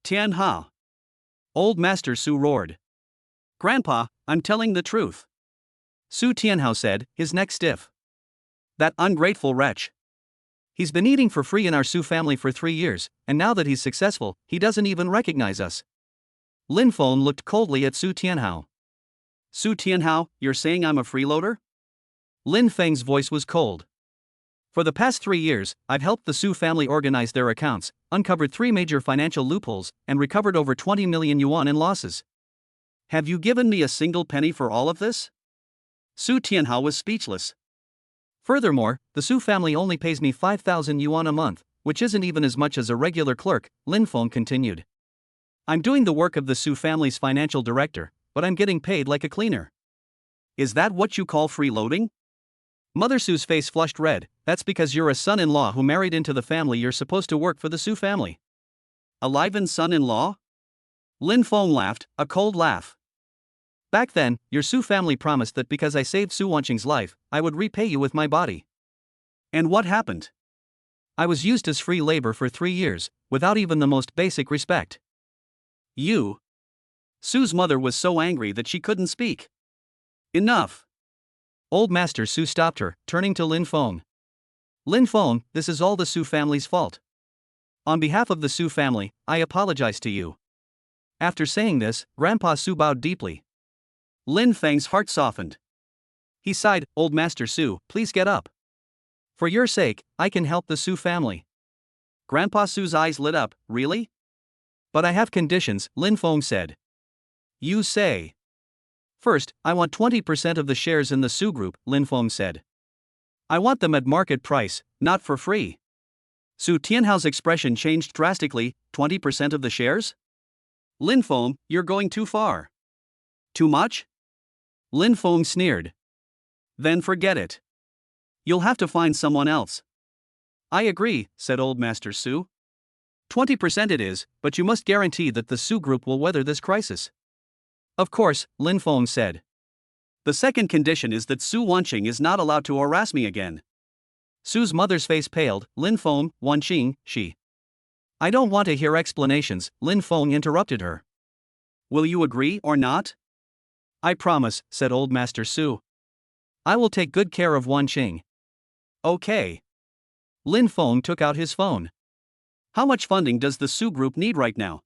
"Tianhao." Old Master Su roared. "Grandpa, I'm telling the truth." Su Tianhao said, his neck stiff. "That ungrateful wretch. He's been eating for free in our Su family for 3 years, and now that he's successful, he doesn't even recognize us." Lin Feng looked coldly at Su Tianhao. "Su Tianhao, you're saying I'm a freeloader?" Lin Feng's voice was cold. "For the past 3 years, I've helped the Su family organize their accounts, uncovered 3 major financial loopholes, and recovered over 20 million yuan in losses. Have you given me a single penny for all of this?" Su Tianhao was speechless. "Furthermore, the Su family only pays me 5,000 yuan a month, which isn't even as much as a regular clerk," Lin Feng continued. "I'm doing the work of the Su family's financial director, but I'm getting paid like a cleaner." "Is that what you call freeloading?" Mother Su's face flushed red. "That's because you're a son-in-law who married into the family. You're supposed to work for the Su family." "A live-in son-in-law?" Lin Feng laughed, a cold laugh. "Back then, your Su family promised that because I saved Su Wanqing's life, I would repay you with my body. And what happened? I was used as free labor for 3 years, without even the most basic respect." "You?" Su's mother was so angry that she couldn't speak. "Enough." Old Master Su stopped her, turning to Lin Feng. "Lin Feng, this is all the Su family's fault. On behalf of the Su family, I apologize to you." After saying this, Grandpa Su bowed deeply. Lin Feng's heart softened. He sighed, "Old Master Su, please get up. For your sake, I can help the Su family." Grandpa Su's eyes lit up, "Really?" "But I have conditions," Lin Feng said. "You say?" "First, I want 20% of the shares in the Su group," Lin Feng said. "I want them at market price, not for free." Su Tianhao's expression changed drastically. 20% of the shares? "Lin Feng, you're going too far." "Too much?" Lin Feng sneered. "Then forget it. You'll have to find someone else." "I agree," said Old Master Su. 20% it is, but you must guarantee that the Su group will weather this crisis." "Of course," Lin Feng said. "The second condition is that Su Wanqing is not allowed to harass me again." Su's mother's face paled. "Lin Feng, Wanqing, she." "I don't want to hear explanations," Lin Feng interrupted her. "Will you agree or not?" "I promise," said Old Master Su. "I will take good care of Wanqing." "Okay." Lin Feng took out his phone. "How much funding does the Su group need right now?"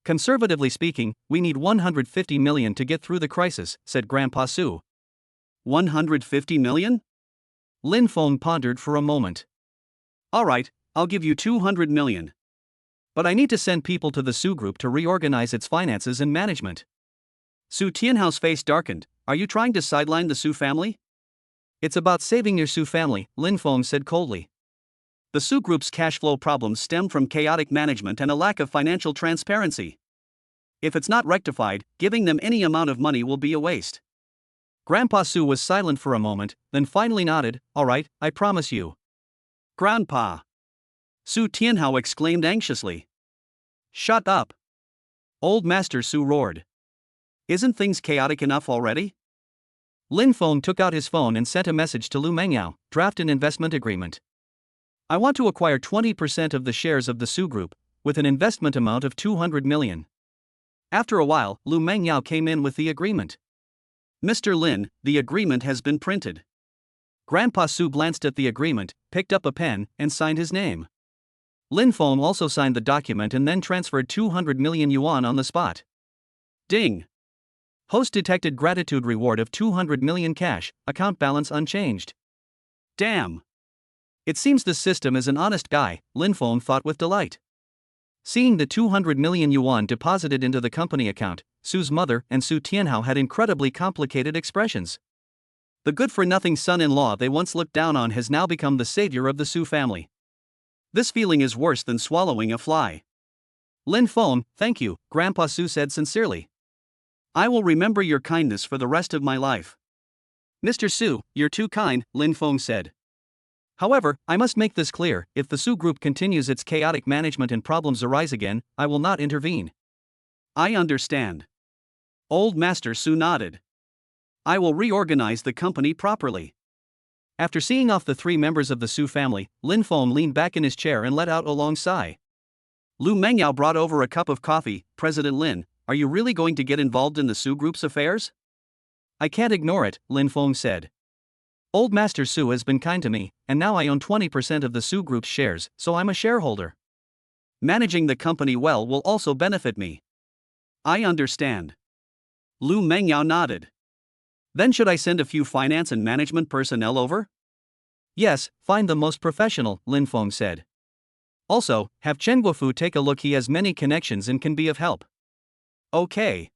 "Conservatively speaking, we need 150 million to get through the crisis," said Grandpa Su. 150 million? Lin Feng pondered for a moment. "All right, I'll give you 200 million. But I need to send people to the Su Group to reorganize its finances and management. Su Tianhao's face darkened. Are you trying to sideline the Su family? It's about saving your Su family, Lin Feng said coldly. The Su Group's cash flow problems stem from chaotic management and a lack of financial transparency. If it's not rectified, giving them any amount of money will be a waste. Grandpa Su was silent for a moment, then finally nodded. All right, I promise you. Grandpa! Su Tianhao exclaimed anxiously. Shut up! Old Master Su roared. Isn't things chaotic enough already? Lin Feng took out his phone and sent a message to Lu Mengyao, draft an investment agreement. I want to acquire 20% of the shares of the Su Group, with an investment amount of 200 million. After a while, Lu Mengyao came in with the agreement. Mr. Lin, the agreement has been printed. Grandpa Su glanced at the agreement, picked up a pen, and signed his name. Lin Feng also signed the document and then transferred 200 million yuan on the spot. Ding! Host detected gratitude reward of 200 million cash, account balance unchanged. Damn! It seems the system is an honest guy, Lin Feng thought with delight. Seeing the 200 million yuan deposited into the company account, Su's mother and Su Tianhao had incredibly complicated expressions. The good-for-nothing son-in-law they once looked down on has now become the savior of the Su family. This feeling is worse than swallowing a fly. Lin Feng, thank you, Grandpa Su said sincerely. I will remember your kindness for the rest of my life. Mr. Su, you're too kind, Lin Feng said. However, I must make this clear, if the Su Group continues its chaotic management and problems arise again, I will not intervene. I understand. Old Master Su nodded. I will reorganize the company properly. After seeing off the three members of the Su family, Lin Feng leaned back in his chair and let out a long sigh. Lu Mengyao brought over a cup of coffee. President Lin, are you really going to get involved in the Su Group's affairs? I can't ignore it, Lin Feng said. Old Master Su has been kind to me, and now I own 20% of the Su Group's shares, so I'm a shareholder. Managing the company well will also benefit me. I understand. Lu Mengyao nodded. Then should I send a few finance and management personnel over? Yes, find the most professional, Lin Feng said. Also, have Chen Guofu take a look, he has many connections and can be of help. Okay.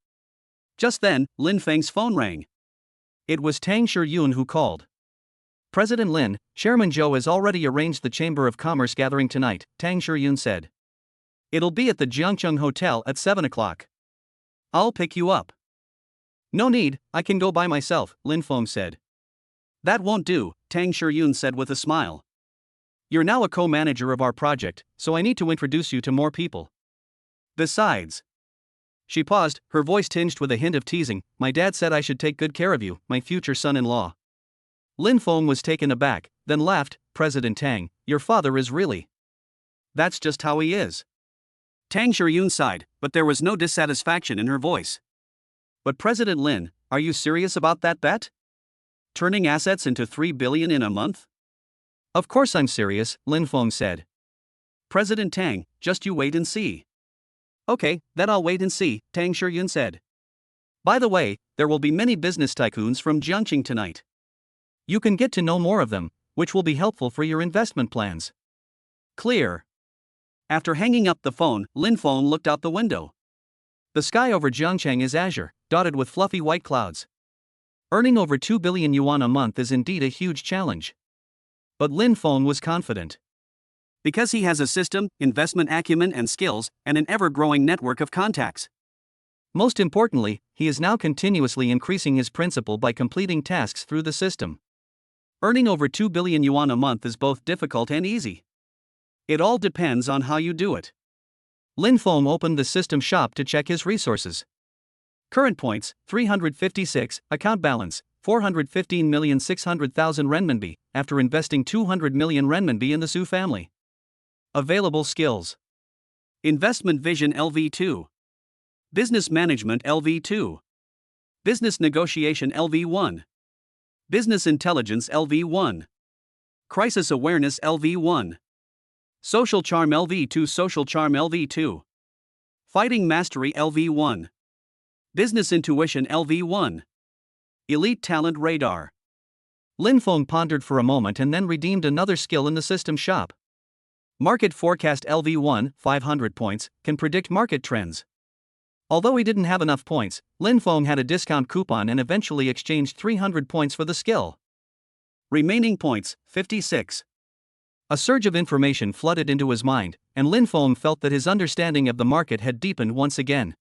Just then, Lin Feng's phone rang. It was Tang Shiyun who called. President Lin, Chairman Zhou has already arranged the Chamber of Commerce gathering tonight, Tang Shiyun said. It'll be at the Jiangcheng Hotel at 7 o'clock. I'll pick you up. No need, I can go by myself, Lin Feng said. That won't do, Tang Shiyun said with a smile. You're now a co-manager of our project, so I need to introduce you to more people. Besides. She paused, her voice tinged with a hint of teasing. My dad said I should take good care of you, my future son-in-law. Lin Feng was taken aback, then laughed. President Tang, your father is really. That's just how he is. Tang Shiyun sighed, but there was no dissatisfaction in her voice. But President Lin, are you serious about that bet? Turning assets into 3 billion in a month? Of course I'm serious, Lin Feng said. President Tang, just you wait and see. Okay, then I'll wait and see, Tang Shiyun said. By the way, there will be many business tycoons from Jiangxing tonight. You can get to know more of them, which will be helpful for your investment plans. Clear. After hanging up the phone, Lin Feng looked out the window. The sky over Jiangcheng is azure, dotted with fluffy white clouds. Earning over 2 billion yuan a month is indeed a huge challenge. But Lin Feng was confident. Because he has a system, investment acumen and skills, and an ever-growing network of contacts. Most importantly, he is now continuously increasing his principal by completing tasks through the system. Earning over 2 billion yuan a month is both difficult and easy. It all depends on how you do it. Lin Feng opened the system shop to check his resources. Current points, 356, account balance, 415,600,000 renminbi, after investing 200 million renminbi in the Su family. Available skills. Investment Vision LV2. Business Management LV2. Business Negotiation LV1. Business Intelligence LV1. Crisis Awareness LV1. Social Charm LV2. Social Charm LV2. Fighting Mastery LV1. Business Intuition LV1. Elite Talent Radar. Lin Feng pondered for a moment and then redeemed another skill in the system shop. Market forecast LV1, 500 points, can predict market trends. Although he didn't have enough points, Lin Feng had a discount coupon and eventually exchanged 300 points for the skill. Remaining points, 56. A surge of information flooded into his mind, and Lin Feng felt that his understanding of the market had deepened once again.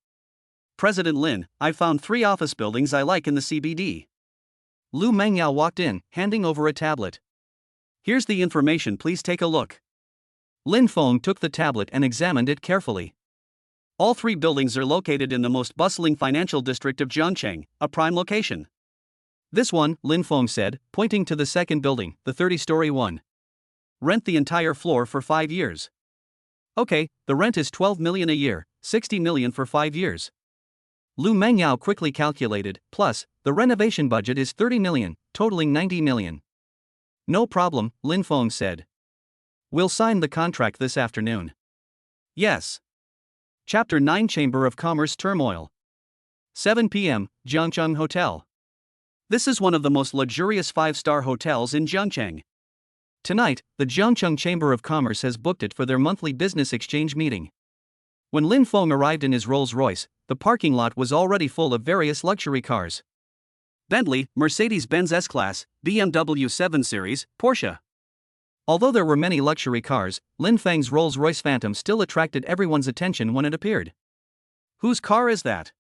President Lin, I found 3 office buildings I like in the CBD. Lu Mengyao walked in, handing over a tablet. Here's the information, please take a look. Lin Feng took the tablet and examined it carefully. All 3 buildings are located in the most bustling financial district of Jiangcheng, a prime location. This one, Lin Feng said, pointing to the second building, the 30-story one. Rent the entire floor for 5 years. Okay, the rent is 12 million a year, 60 million for 5 years. Lu Mengyao quickly calculated, plus, the renovation budget is 30 million, totaling 90 million. No problem, Lin Feng said. We'll sign the contract this afternoon. Yes. Chapter 9 Chamber of Commerce Turmoil. 7 p.m., Jiangcheng Hotel. This is one of the most luxurious 5-star hotels in Jiangcheng. Tonight, the Jiangcheng Chamber of Commerce has booked it for their monthly business exchange meeting. When Lin Feng arrived in his Rolls-Royce, the parking lot was already full of various luxury cars. Bentley, Mercedes-Benz S-Class, BMW 7 Series, Porsche. Although there were many luxury cars, Lin Feng's Rolls-Royce Phantom still attracted everyone's attention when it appeared. Whose car is that?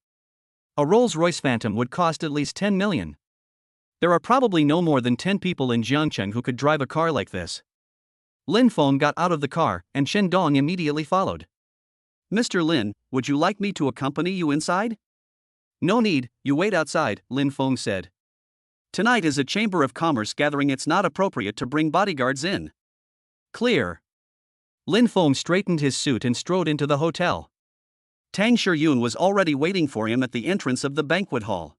A Rolls-Royce Phantom would cost at least 10 million. There are probably no more than 10 people in Jiangcheng who could drive a car like this. Lin Feng got out of the car, and Shen Dong immediately followed. Mr. Lin, would you like me to accompany you inside? No need, you wait outside, Lin Feng said. Tonight is a Chamber of Commerce gathering, it's not appropriate to bring bodyguards in. Clear. Lin Feng straightened his suit and strode into the hotel. Tang Shiyun was already waiting for him at the entrance of the banquet hall.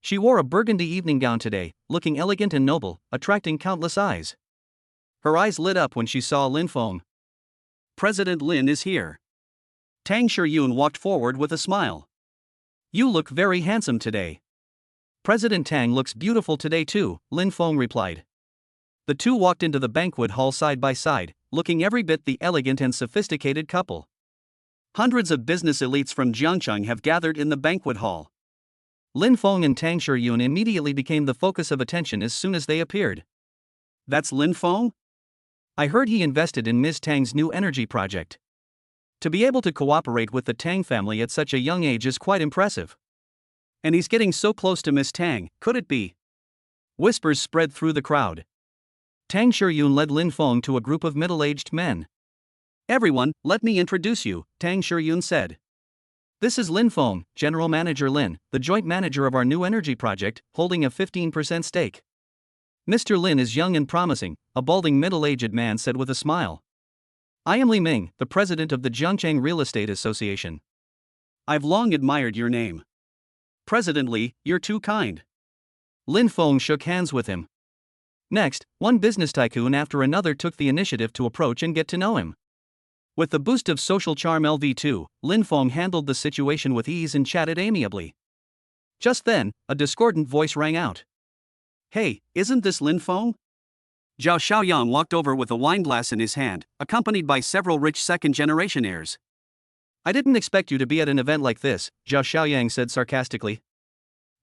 She wore a burgundy evening gown today, looking elegant and noble, attracting countless eyes. Her eyes lit up when she saw Lin Feng. President Lin is here. Tang Shiyun walked forward with a smile. You look very handsome today. President Tang looks beautiful today too, Lin Feng replied. The two walked into the banquet hall side by side, looking every bit the elegant and sophisticated couple. Hundreds of business elites from Jiangcheng have gathered in the banquet hall. Lin Feng and Tang Shiyun immediately became the focus of attention as soon as they appeared. That's Lin Feng? I heard he invested in Ms. Tang's new energy project. To be able to cooperate with the Tang family at such a young age is quite impressive. And he's getting so close to Miss Tang, could it be? Whispers spread through the crowd. Tang Shiyun led Lin Feng to a group of middle-aged men. Everyone, let me introduce you, Tang Shiyun said. This is Lin Feng, General Manager Lin, the joint manager of our new energy project, holding a 15% stake. Mr. Lin is young and promising, a balding middle-aged man said with a smile. I am Li Ming, the president of the Jiangcheng Real Estate Association. I've long admired your name. President Li, you're too kind. Lin Feng shook hands with him. Next, one business tycoon after another took the initiative to approach and get to know him. With the boost of social charm LV2, Lin Feng handled the situation with ease and chatted amiably. Just then, a discordant voice rang out. Hey, isn't this Lin Feng? Zhao Xiaoyang walked over with a wineglass in his hand, accompanied by several rich second-generation heirs. I didn't expect you to be at an event like this, Zhao Xiaoyang said sarcastically.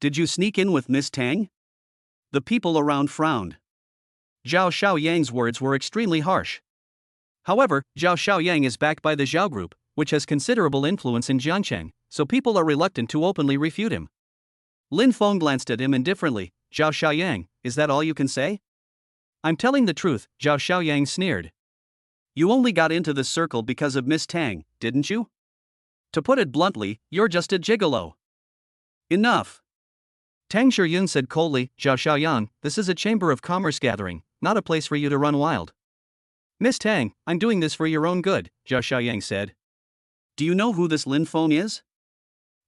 Did you sneak in with Miss Tang? The people around frowned. Zhao Xiaoyang's words were extremely harsh. However, Zhao Xiaoyang is backed by the Zhao Group, which has considerable influence in Jiangcheng, so people are reluctant to openly refute him. Lin Feng glanced at him indifferently. Zhao Xiaoyang, is that all you can say? I'm telling the truth, Zhao Xiaoyang sneered. You only got into this circle because of Miss Tang, didn't you? To put it bluntly, you're just a gigolo. Enough. Tang Shiyun said coldly, Zhao Xiaoyang, this is a Chamber of Commerce gathering, not a place for you to run wild. Miss Tang, I'm doing this for your own good, Zhao Xiaoyang said. Do you know who this Lin Feng is?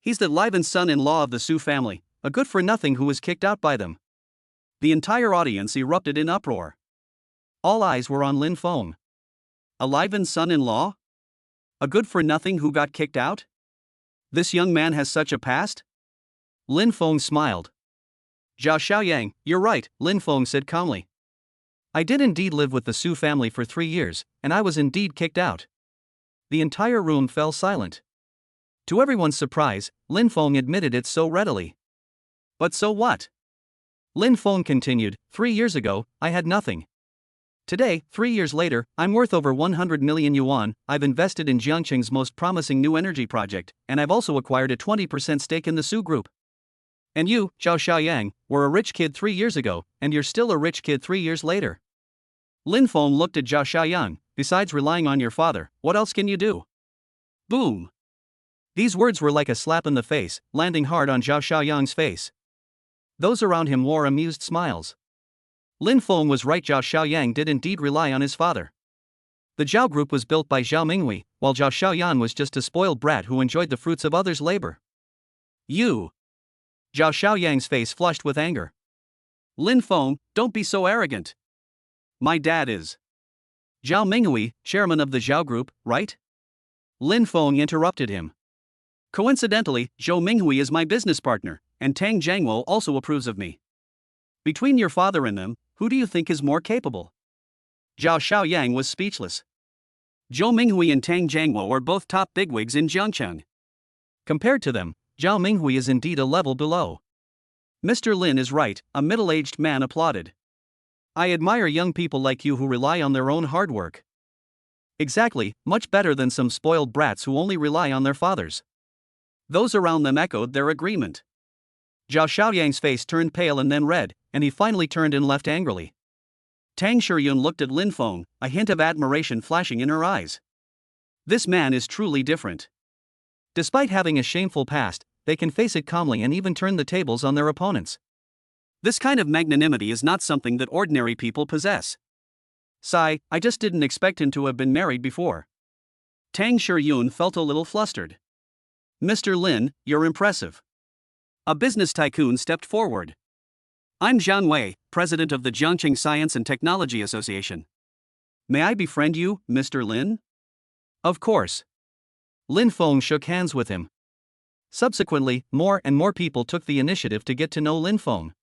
He's the live-in son-in-law of the Su family, a good-for-nothing who was kicked out by them. The entire audience erupted in uproar. All eyes were on Lin Feng. A live-in son-in-law? A good-for-nothing who got kicked out? This young man has such a past? Lin Feng smiled. Zhao Xiaoyang, you're right, Lin Feng said calmly. I did indeed live with the Su family for 3 years, and I was indeed kicked out. The entire room fell silent. To everyone's surprise, Lin Feng admitted it so readily. But so what? Lin Feng continued, 3 years ago, I had nothing. Today, 3 years later, I'm worth over 100 million yuan. I've invested in Jiangqing's most promising new energy project, and I've also acquired a 20% stake in the Su Group. And you, Zhao Xiaoyang, were a rich kid 3 years ago, and you're still a rich kid 3 years later. Lin Feng looked at Zhao Xiaoyang. Besides relying on your father, what else can you do? Boom! These words were like a slap in the face, landing hard on Zhao Xiaoyang's face. Those around him wore amused smiles. Lin Feng was right, Zhao Xiaoyang did indeed rely on his father. The Zhao Group was built by Zhao Minghui, while Zhao Xiaoyan was just a spoiled brat who enjoyed the fruits of others' labor. You! Zhao Xiaoyang's face flushed with anger. Lin Feng, don't be so arrogant. My dad is Zhao Minghui, chairman of the Zhao Group, right? Lin Feng interrupted him. Coincidentally, Zhou Minghui is my business partner, and Tang Jiangwo also approves of me. Between your father and them, who do you think is more capable? Zhao Xiaoyang was speechless. Zhou Minghui and Tang Jiangwo are both top bigwigs in Jiangcheng. Compared to them, Zhao Minghui is indeed a level below. Mr. Lin is right, a middle-aged man applauded. I admire young people like you who rely on their own hard work. Exactly, much better than some spoiled brats who only rely on their fathers. Those around them echoed their agreement. Zhao Xiaoyang's face turned pale and then red, and he finally turned and left angrily. Tang Shiyun looked at Lin Feng, a hint of admiration flashing in her eyes. This man is truly different. Despite having a shameful past, they can face it calmly and even turn the tables on their opponents. This kind of magnanimity is not something that ordinary people possess. Sigh, I just didn't expect him to have been married before. Tang Shiyun felt a little flustered. Mr. Lin, you're impressive. A business tycoon stepped forward. I'm Zhang Wei, president of the Jiangqing Science and Technology Association. May I befriend you, Mr. Lin? Of course. Lin Feng shook hands with him. Subsequently, more and more people took the initiative to get to know Lin Feng.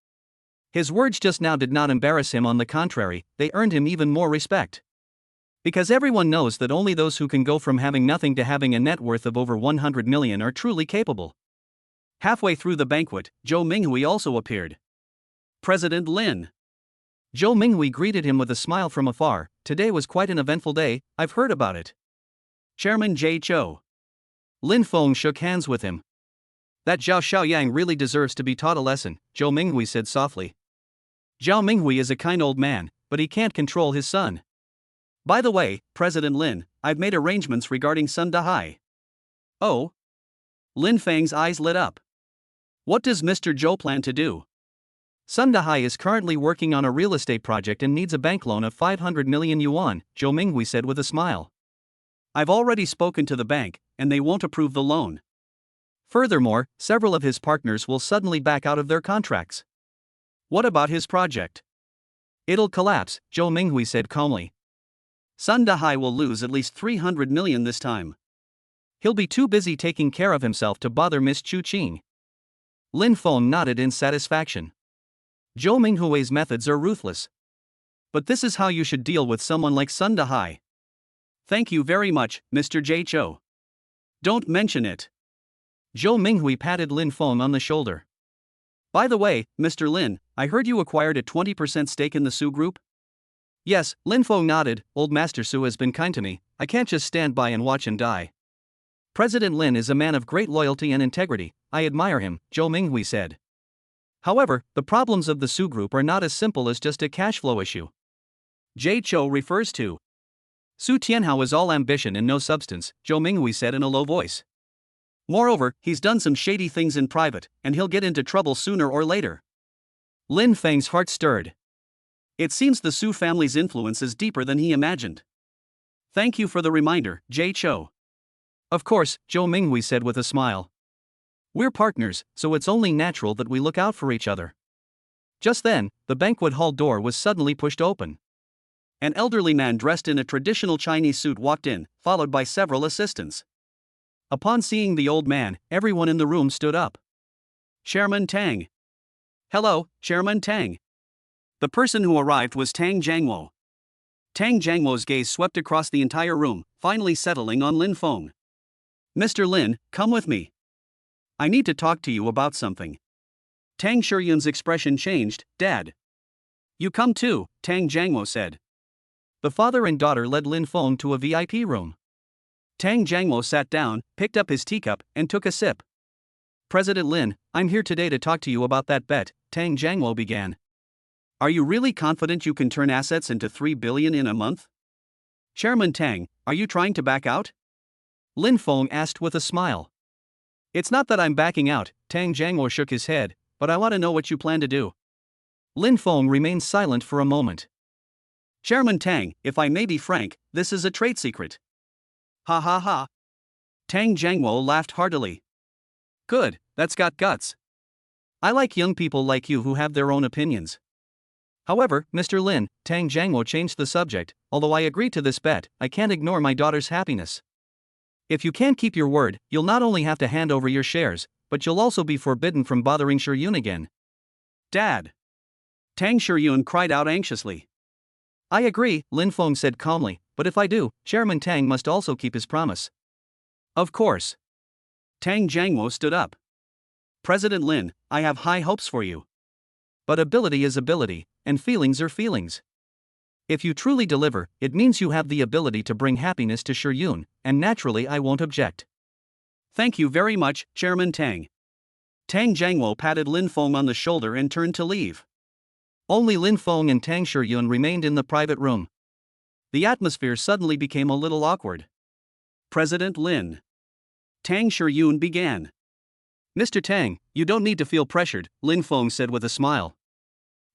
His words just now did not embarrass him, on the contrary, they earned him even more respect. Because everyone knows that only those who can go from having nothing to having a net worth of over 100 million are truly capable. Halfway through the banquet, Zhou Minghui also appeared. President Lin. Zhou Minghui greeted him with a smile from afar. Today was quite an eventful day, I've heard about it. Chairman Jie Chou. Lin Feng shook hands with him. That Zhao Xiaoyang really deserves to be taught a lesson, Zhou Minghui said softly. Zhao Minghui is a kind old man, but he can't control his son. By the way, President Lin, I've made arrangements regarding Sun Dahai. Oh? Lin Feng's eyes lit up. What does Mr. Zhou plan to do? Sun Dahai is currently working on a real estate project and needs a bank loan of 500 million yuan, Zhou Minghui said with a smile. I've already spoken to the bank, and they won't approve the loan. Furthermore, several of his partners will suddenly back out of their contracts. What about his project? It'll collapse, Zhou Minghui said calmly. Sun Dahai will lose at least 300 million this time. He'll be too busy taking care of himself to bother Miss Chu Qing. Lin Feng nodded in satisfaction. Zhou Minghui's methods are ruthless. But this is how you should deal with someone like Sun Dahai. Thank you very much, Mr. Jie Chou. Don't mention it. Zhou Minghui patted Lin Feng on the shoulder. By the way, Mr. Lin, I heard you acquired a 20% stake in the Su Group? Yes, Lin Feng nodded. Old Master Su has been kind to me, I can't just stand by and watch him die. President Lin is a man of great loyalty and integrity, I admire him, Zhou Minghui said. However, the problems of the Su Group are not as simple as just a cash flow issue. Jie Chou refers to Su Tianhao is all ambition and no substance, Zhou Minghui said in a low voice. Moreover, he's done some shady things in private, and he'll get into trouble sooner or later. Lin Feng's heart stirred. It seems the Su family's influence is deeper than he imagined. Thank you for the reminder, Jie Chou. Of course, Zhou Minghui said with a smile. We're partners, so it's only natural that we look out for each other. Just then, the banquet hall door was suddenly pushed open. An elderly man dressed in a traditional Chinese suit walked in, followed by several assistants. Upon seeing the old man, everyone in the room stood up. Chairman Tang. Hello, Chairman Tang. The person who arrived was Tang Jiangwo. Tang Jiangwo's gaze swept across the entire room, finally settling on Lin Feng. "Mr. Lin, come with me. I need to talk to you about something." Tang Shuyun's expression changed. "Dad. You come too," Tang Jiangwo said. The father and daughter led Lin Feng to a VIP room. Tang Jiangwo sat down, picked up his teacup, and took a sip. "President Lin, I'm here today to talk to you about that bet," Tang Jiangwo began. "Are you really confident you can turn assets into 3 billion in a month? Chairman Tang, are you trying to back out?" Lin Feng asked with a smile. "It's not that I'm backing out," Tang Jiangwo shook his head, "but I want to know what you plan to do." Lin Feng remained silent for a moment. "Chairman Tang, if I may be frank, this is a trade secret." "Ha ha ha." Tang Jiangwo laughed heartily. "Good, that's got guts. I like young people like you who have their own opinions. However, Mr. Lin," Tang Jiangwo changed the subject, "although I agreed to this bet, I can't ignore my daughter's happiness. If you can't keep your word, you'll not only have to hand over your shares, but you'll also be forbidden from bothering Shuyun again." "Dad!" Tang Shuyun cried out anxiously. "I agree," Lin Feng said calmly, "but if I do, Chairman Tang must also keep his promise." "Of course." Tang Jiangwo stood up. "President Lin, I have high hopes for you. But ability is ability, and feelings are feelings. If you truly deliver, it means you have the ability to bring happiness to Shuyun, and naturally I won't object." "Thank you very much, Chairman Tang." Tang Jiangwo patted Lin Feng on the shoulder and turned to leave. Only Lin Feng and Tang Shuyun remained in the private room. The atmosphere suddenly became a little awkward. "President Lin." Tang Shuyun began. "Mr. Tang, you don't need to feel pressured," Lin Feng said with a smile.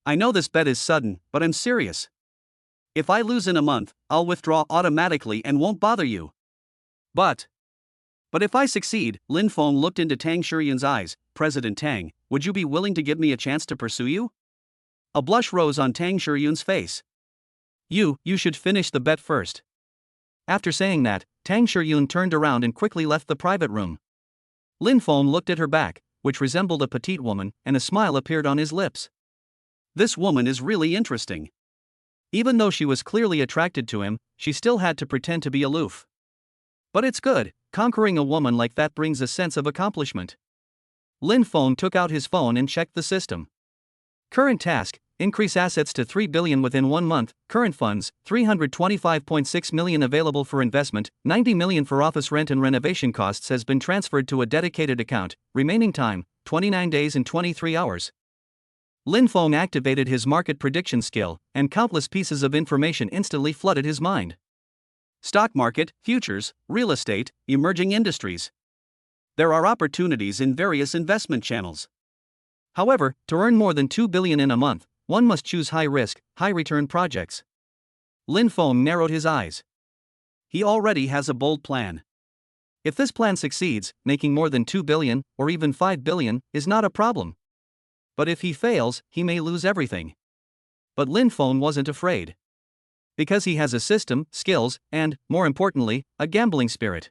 "I know this bet is sudden, but I'm serious. If I lose in a month, I'll withdraw automatically and won't bother you. But if I succeed," Lin Feng looked into Tang Shuyun's eyes, "President Tang, would you be willing to give me a chance to pursue you?" A blush rose on Tang Shuyun's face. You should finish the bet first." After saying that, Tang Shuyun turned around and quickly left the private room. Lin Feng looked at her back, which resembled a petite woman, and a smile appeared on his lips. This woman is really interesting. Even though she was clearly attracted to him, she still had to pretend to be aloof. But it's good, conquering a woman like that brings a sense of accomplishment. Lin Feng took out his phone and checked the system. Current task: increase assets to 3 billion within 1 month. Current funds: 325.6 million available for investment, 90 million for office rent and renovation costs has been transferred to a dedicated account. Remaining time: 29 days and 23 hours. Lin Feng activated his market prediction skill, and countless pieces of information instantly flooded his mind. Stock market, futures, real estate, emerging industries. There are opportunities in various investment channels. However, to earn more than 2 billion in a month, one must choose high-risk, high-return projects. Lin Feng narrowed his eyes. He already has a bold plan. If this plan succeeds, making more than 2 billion, or even 5 billion, is not a problem. But if he fails, he may lose everything. But Lin Feng wasn't afraid. Because he has a system, skills, and, more importantly, a gambling spirit.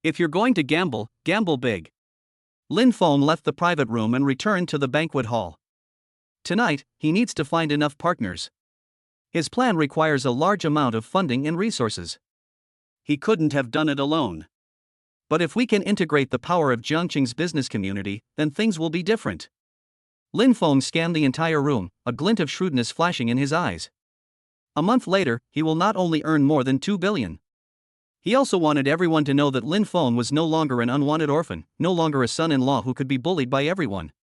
If you're going to gamble, gamble big. Lin Feng left the private room and returned to the banquet hall. Tonight, he needs to find enough partners. His plan requires a large amount of funding and resources. He couldn't have done it alone. But if we can integrate the power of Jiangqing's business community, then things will be different. Lin Feng scanned the entire room, a glint of shrewdness flashing in his eyes. A month later, he will not only earn more than 2 billion. He also wanted everyone to know that Lin Feng was no longer an unwanted orphan, no longer a son-in-law who could be bullied by everyone.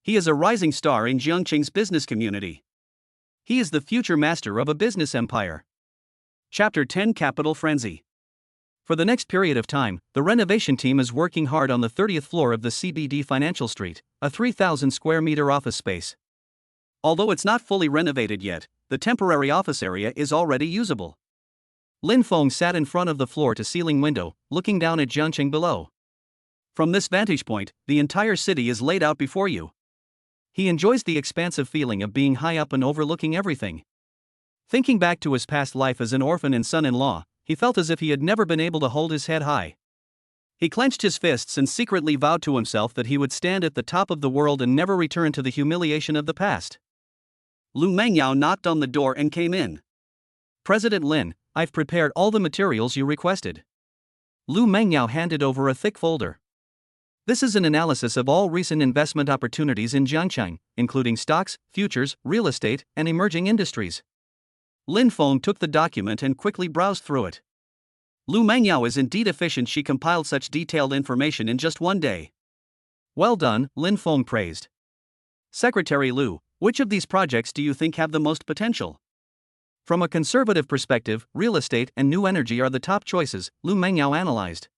He is a rising star in Jiangqing's business community. He is the future master of a business empire. Chapter 10: Capital Frenzy. For the next period of time, the renovation team is working hard on the 30th floor of the CBD Financial Street, a 3,000 square meter office space. Although it's not fully renovated yet, the temporary office area is already usable. Lin Feng sat in front of the floor-to-ceiling window, looking down at Jiangqing below. From this vantage point, the entire city is laid out before you. He enjoys the expansive feeling of being high up and overlooking everything. Thinking back to his past life as an orphan and son-in-law, he felt as if he had never been able to hold his head high. He clenched his fists and secretly vowed to himself that he would stand at the top of the world and never return to the humiliation of the past. Lu Mengyao knocked on the door and came in. "President Lin, I've prepared all the materials you requested." Lu Mengyao handed over a thick folder. "This is an analysis of all recent investment opportunities in Jiangchang, including stocks, futures, real estate, and emerging industries." Lin Feng took the document and quickly browsed through it. Lu Mengyao is indeed efficient. She compiled such detailed information in just one day. "Well done," Lin Feng praised. "Secretary Lu, which of these projects do you think have the most potential?" "From a conservative perspective, real estate and new energy are the top choices," Lu Mengyao analyzed.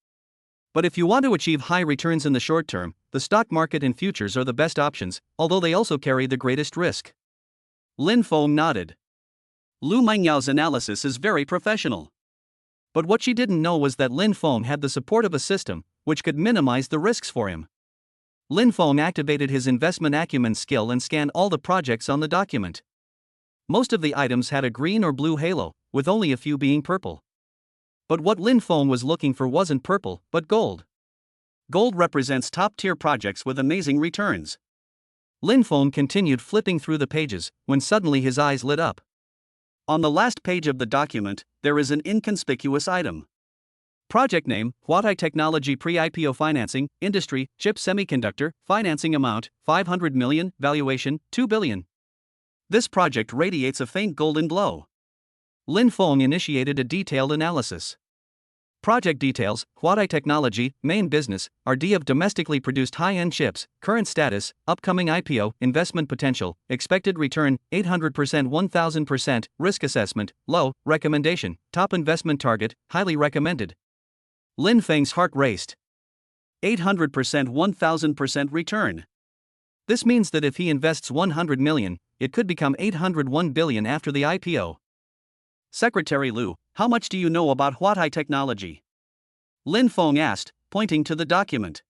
"But if you want to achieve high returns in the short term, the stock market and futures are the best options, although they also carry the greatest risk." Lin Feng nodded. Lu Mengyao's analysis is very professional. But what she didn't know was that Lin Feng had the support of a system which could minimize the risks for him. Lin Feng activated his investment acumen skill and scanned all the projects on the document. Most of the items had a green or blue halo, with only a few being purple. But what Lin Feng was looking for wasn't purple, but gold. Gold represents top-tier projects with amazing returns. Lin Feng continued flipping through the pages, when suddenly his eyes lit up. On the last page of the document, there is an inconspicuous item. Project name, Huatai Technology Pre-IPO Financing, Industry, Chip Semiconductor, Financing Amount, 500 million, Valuation, 2 billion. This project radiates a faint golden glow. Lin Feng initiated a detailed analysis. Project details: Huatai Technology, main business, R&D of domestically produced high-end chips, current status, upcoming IPO, investment potential, expected return, 800%, 1000%, risk assessment, low, recommendation, top investment target, highly recommended. Lin Feng's heart raced. 800%, 1000% return. This means that if he invests 100 million, it could become 801 billion after the IPO. "Secretary Lu, how much do you know about Huatai Technology?" Lin Feng asked, pointing to the document.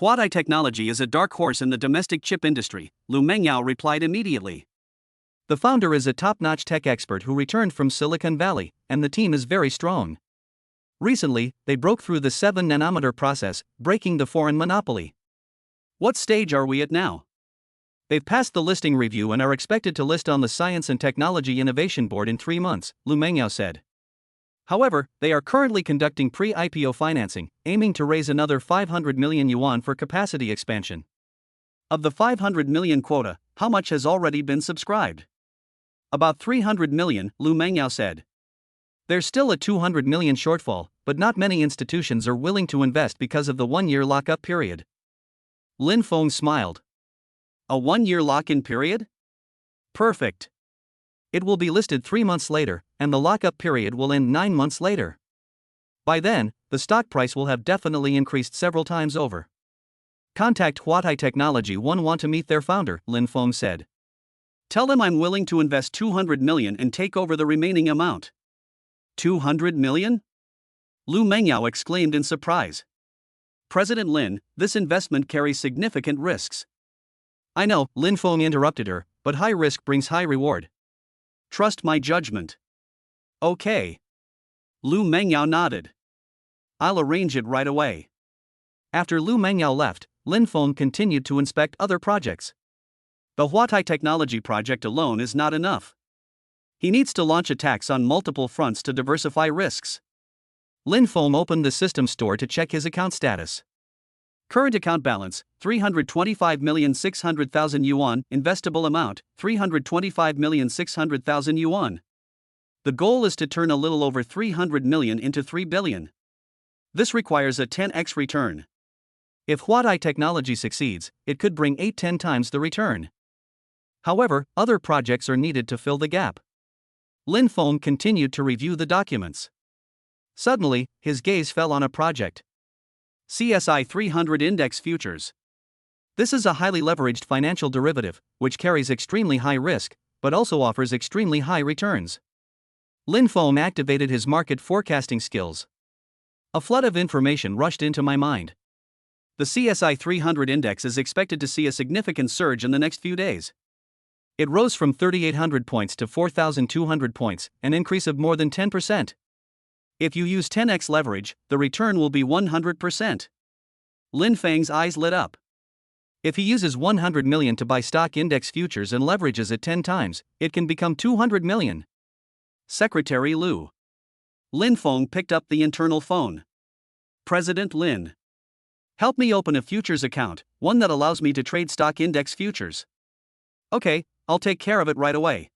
"Huatai Technology is a dark horse in the domestic chip industry," Lu Mengyao replied immediately. "The founder is a top-notch tech expert who returned from Silicon Valley, and the team is very strong. Recently, they broke through the 7-nanometer process, breaking the foreign monopoly." "What stage are we at now?" "They've passed the listing review and are expected to list on the Science and Technology Innovation Board in 3 months, Lu Mengyao said. However, they are currently conducting pre-IPO financing, aiming to raise another 500 million yuan for capacity expansion. Of the 500 million quota, how much has already been subscribed?" "About 300 million, Lu Mengyao said. There's still a 200 million shortfall, but not many institutions are willing to invest because of the 1-year lock-up period." Lin Feng smiled. "A 1-year lock-in period? Perfect. It will be listed 3 months later, and the lock-up period will end 9 months later. By then, the stock price will have definitely increased several times over. Contact Huatai Technology. Want to meet their founder," Lin Feng said. "Tell them I'm willing to invest 200 million and take over the remaining amount." 200 million? Lu Mengyao exclaimed in surprise. "President Lin, this investment carries significant risks." "I know," Lin Feng interrupted her, "but high risk brings high reward. Trust my judgment." "Okay." Lu Mengyao nodded. "I'll arrange it right away." After Lu Mengyao left, Lin Feng continued to inspect other projects. The Huatai Technology project alone is not enough. He needs to launch attacks on multiple fronts to diversify risks. Lin Feng opened the system store to check his account status. Current account balance, 325,600,000 yuan, investable amount, 325,600,000 yuan. The goal is to turn a little over 300 million into 3 billion. This requires a 10x return. If Huatai Technology succeeds, it could bring 8-10 times the return. However, other projects are needed to fill the gap. Lin Feng continued to review the documents. Suddenly, his gaze fell on a project. CSI 300 Index Futures. This is a highly leveraged financial derivative, which carries extremely high risk, but also offers extremely high returns. Lin Feng activated his market forecasting skills. A flood of information rushed into my mind. The CSI 300 index is expected to see a significant surge in the next few days. It rose from 3,800 points to 4,200 points, an increase of more than 10%. If you use 10x leverage, the return will be 100%. Lin Feng's eyes lit up. If he uses 100 million to buy stock index futures and leverages it 10 times, it can become 200 million. Secretary Lu. Lin Feng picked up the internal phone. President Lin. Help me open a futures account, one that allows me to trade stock index futures. Okay, I'll take care of it right away.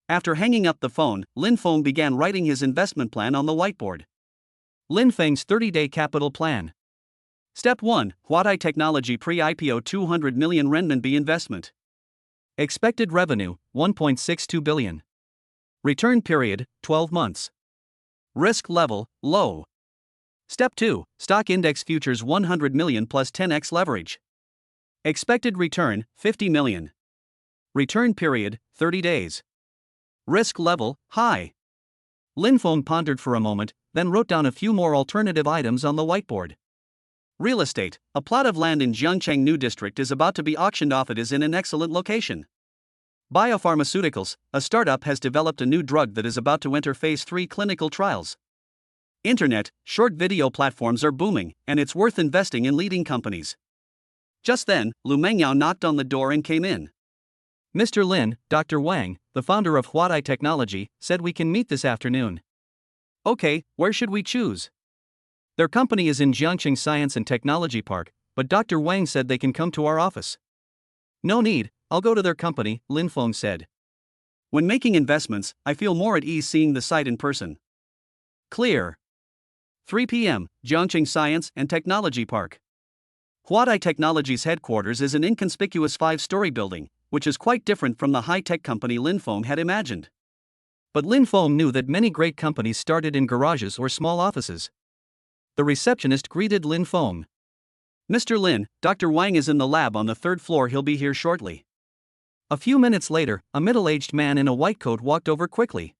After hanging up the phone, Lin Feng began writing his investment plan on the whiteboard. Lin Feng's 30-day capital plan. Step 1. Huatai Technology pre-IPO 200 million renminbi investment. Expected revenue, 1.62 billion. Return period, 12 months. Risk level, low. Step 2. Stock index futures 100 million plus 10x leverage. Expected return, 50 million. Return period, 30 days. Risk level, high. Lin Feng pondered for a moment, then wrote down a few more alternative items on the whiteboard. Real estate. A plot of land in Jiangcheng New District is about to be auctioned off. It is in an excellent location. Biopharmaceuticals. A startup has developed a new drug that is about to enter phase 3 clinical trials. Internet. Short video platforms are booming, and it's worth investing in leading companies. Just then, Lu Mengyao knocked on the door and came in. Mr. Lin, Dr. Wang, the founder of Huatai Technology, said we can meet this afternoon. Okay, where should we choose? Their company is in Jiangcheng Science and Technology Park, but Dr. Wang said they can come to our office. No need, I'll go to their company, Lin Feng said. When making investments, I feel more at ease seeing the site in person. Clear. 3 p.m., Jiangcheng Science and Technology Park. Huatai Technology's headquarters is an inconspicuous 5-story building, which is quite different from the high-tech company Lin Feng had imagined. But Lin Feng knew that many great companies started in garages or small offices. The receptionist greeted Lin Feng. Mr. Lin, Dr. Wang is in the lab on the 3rd floor. He'll be here shortly. A few minutes later, a middle-aged man in a white coat walked over quickly.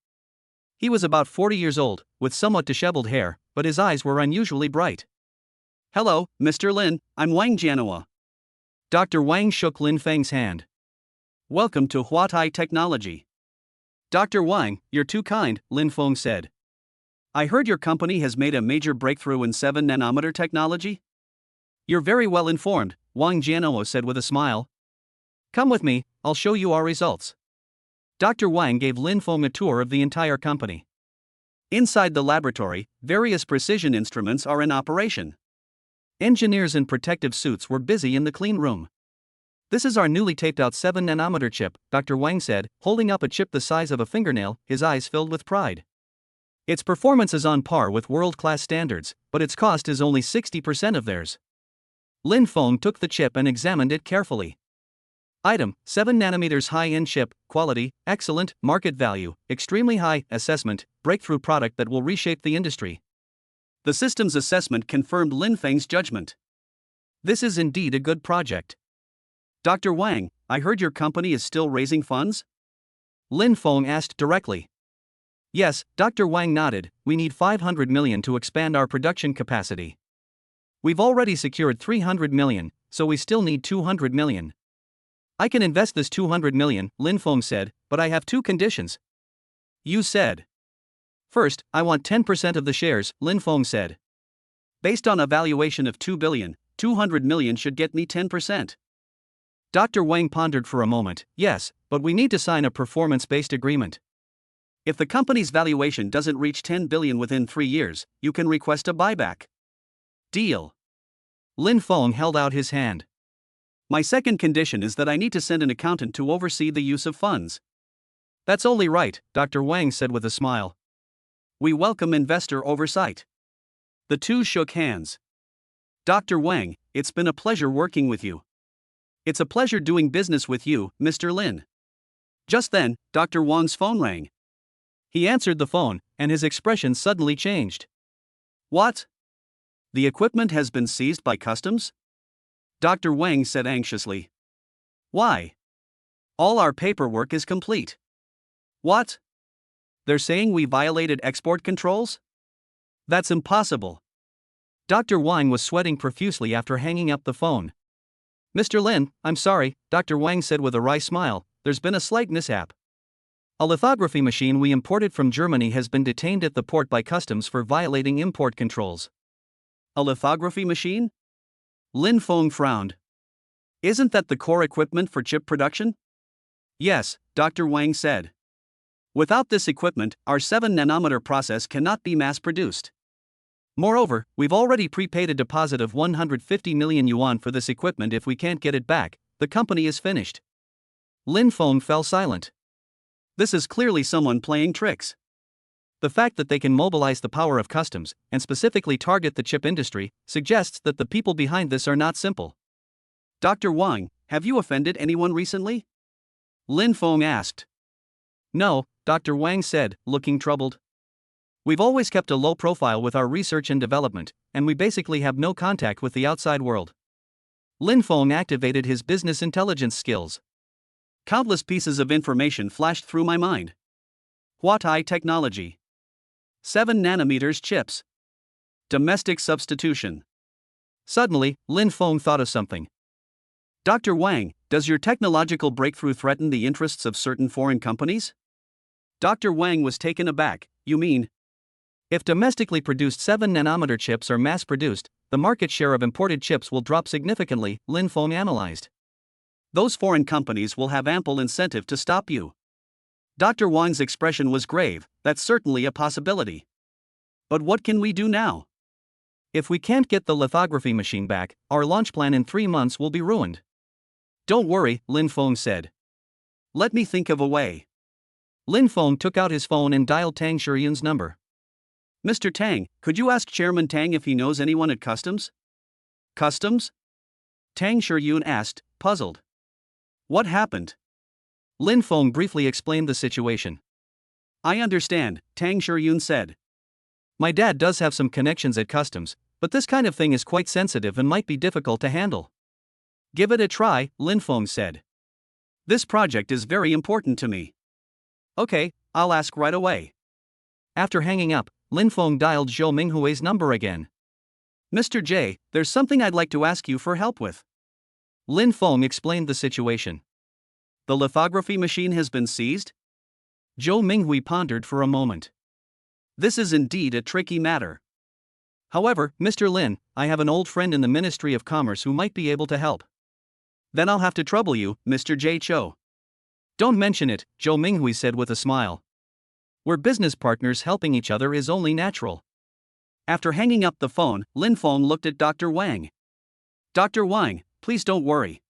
He was about 40 years old, with somewhat disheveled hair, but his eyes were unusually bright. Hello, Mr. Lin, I'm Wang Jianhua. Dr. Wang shook Lin Feng's hand. Welcome to Huatai Technology. Dr. Wang, you're too kind, Lin Feng said. I heard your company has made a major breakthrough in 7-nanometer technology? You're very well informed, Wang Jianhua said with a smile. Come with me, I'll show you our results. Dr. Wang gave Lin Feng a tour of the entire company. Inside the laboratory, various precision instruments are in operation. Engineers in protective suits were busy in the clean room. This is our newly taped out 7-nanometer chip, Dr. Wang said, holding up a chip the size of a fingernail, his eyes filled with pride. Its performance is on par with world-class standards, but its cost is only 60% of theirs. Lin Feng took the chip and examined it carefully. Item, 7 nanometers high-end chip, quality, excellent, market value, extremely high, assessment, breakthrough product that will reshape the industry. The system's assessment confirmed Lin Feng's judgment. This is indeed a good project. Dr. Wang, I heard your company is still raising funds? Lin Feng asked directly. Yes, Dr. Wang nodded, we need 500 million to expand our production capacity. We've already secured 300 million, so we still need 200 million. I can invest this 200 million, Lin Feng said, but I have 2 conditions. You said. First, I want 10% of the shares, Lin Feng said. Based on a valuation of 2 billion, 200 million should get me 10%. Dr. Wang pondered for a moment. Yes, but we need to sign a performance-based agreement. If the company's valuation doesn't reach 10 billion within 3 years, you can request a buyback. Deal. Lin Feng held out his hand. My second condition is that I need to send an accountant to oversee the use of funds. That's only right, Dr. Wang said with a smile. We welcome investor oversight. The two shook hands. Dr. Wang, it's been a pleasure working with you. It's a pleasure doing business with you, Mr. Lin. Just then, Dr. Wang's phone rang. He answered the phone, and his expression suddenly changed. What? The equipment has been seized by customs? Dr. Wang said anxiously. Why? All our paperwork is complete. What? They're saying we violated export controls? That's impossible. Dr. Wang was sweating profusely after hanging up the phone. Mr. Lin, I'm sorry, Dr. Wang said with a wry smile, there's been a slight mishap. A lithography machine we imported from Germany has been detained at the port by customs for violating import controls. A lithography machine? Lin Feng frowned. Isn't that the core equipment for chip production? Yes, Dr. Wang said. Without this equipment, our 7 nanometer process cannot be mass produced. Moreover, we've already prepaid a deposit of 150 million yuan for this equipment. If we can't get it back, the company is finished. Lin Feng fell silent. This is clearly someone playing tricks. The fact that they can mobilize the power of customs, and specifically target the chip industry, suggests that the people behind this are not simple. Dr. Wang, have you offended anyone recently? Lin Feng asked. No, Dr. Wang said, looking troubled. We've always kept a low profile with our research and development, and we basically have no contact with the outside world. Lin Feng activated his business intelligence skills. Countless pieces of information flashed through my mind. Huatai technology. 7 nanometers chips. Domestic substitution. Suddenly, Lin Feng thought of something. Dr. Wang, does your technological breakthrough threaten the interests of certain foreign companies? Dr. Wang was taken aback. You mean? If domestically produced 7 nanometer chips are mass produced, the market share of imported chips will drop significantly, Lin Feng analyzed. Those foreign companies will have ample incentive to stop you. Dr. Wang's expression was grave. That's certainly a possibility. But what can we do now? If we can't get the lithography machine back, our launch plan in 3 months will be ruined. Don't worry, Lin Feng said. Let me think of a way. Lin Feng took out his phone and dialed Tang Shiyun's number. Mr. Tang, could you ask Chairman Tang if he knows anyone at Customs? Customs? Tang Shiyun asked, puzzled. What happened? Lin Feng briefly explained the situation. I understand, Tang Shiyun said. My dad does have some connections at Customs, but this kind of thing is quite sensitive and might be difficult to handle. Give it a try, Lin Feng said. This project is very important to me. Okay, I'll ask right away. After hanging up, Lin Feng dialed Zhou Minghui's number again. Mr. J, there's something I'd like to ask you for help with. Lin Feng explained the situation. The lithography machine has been seized? Zhou Minghui pondered for a moment. This is indeed a tricky matter. However, Mr. Lin, I have an old friend in the Ministry of Commerce who might be able to help. Then I'll have to trouble you, Mr. J. Cho. Don't mention it, Zhou Minghui said with a smile. We're business partners, helping each other is only natural. After hanging up the phone, Lin Feng looked at Dr. Wang. Dr. Wang, please don't worry.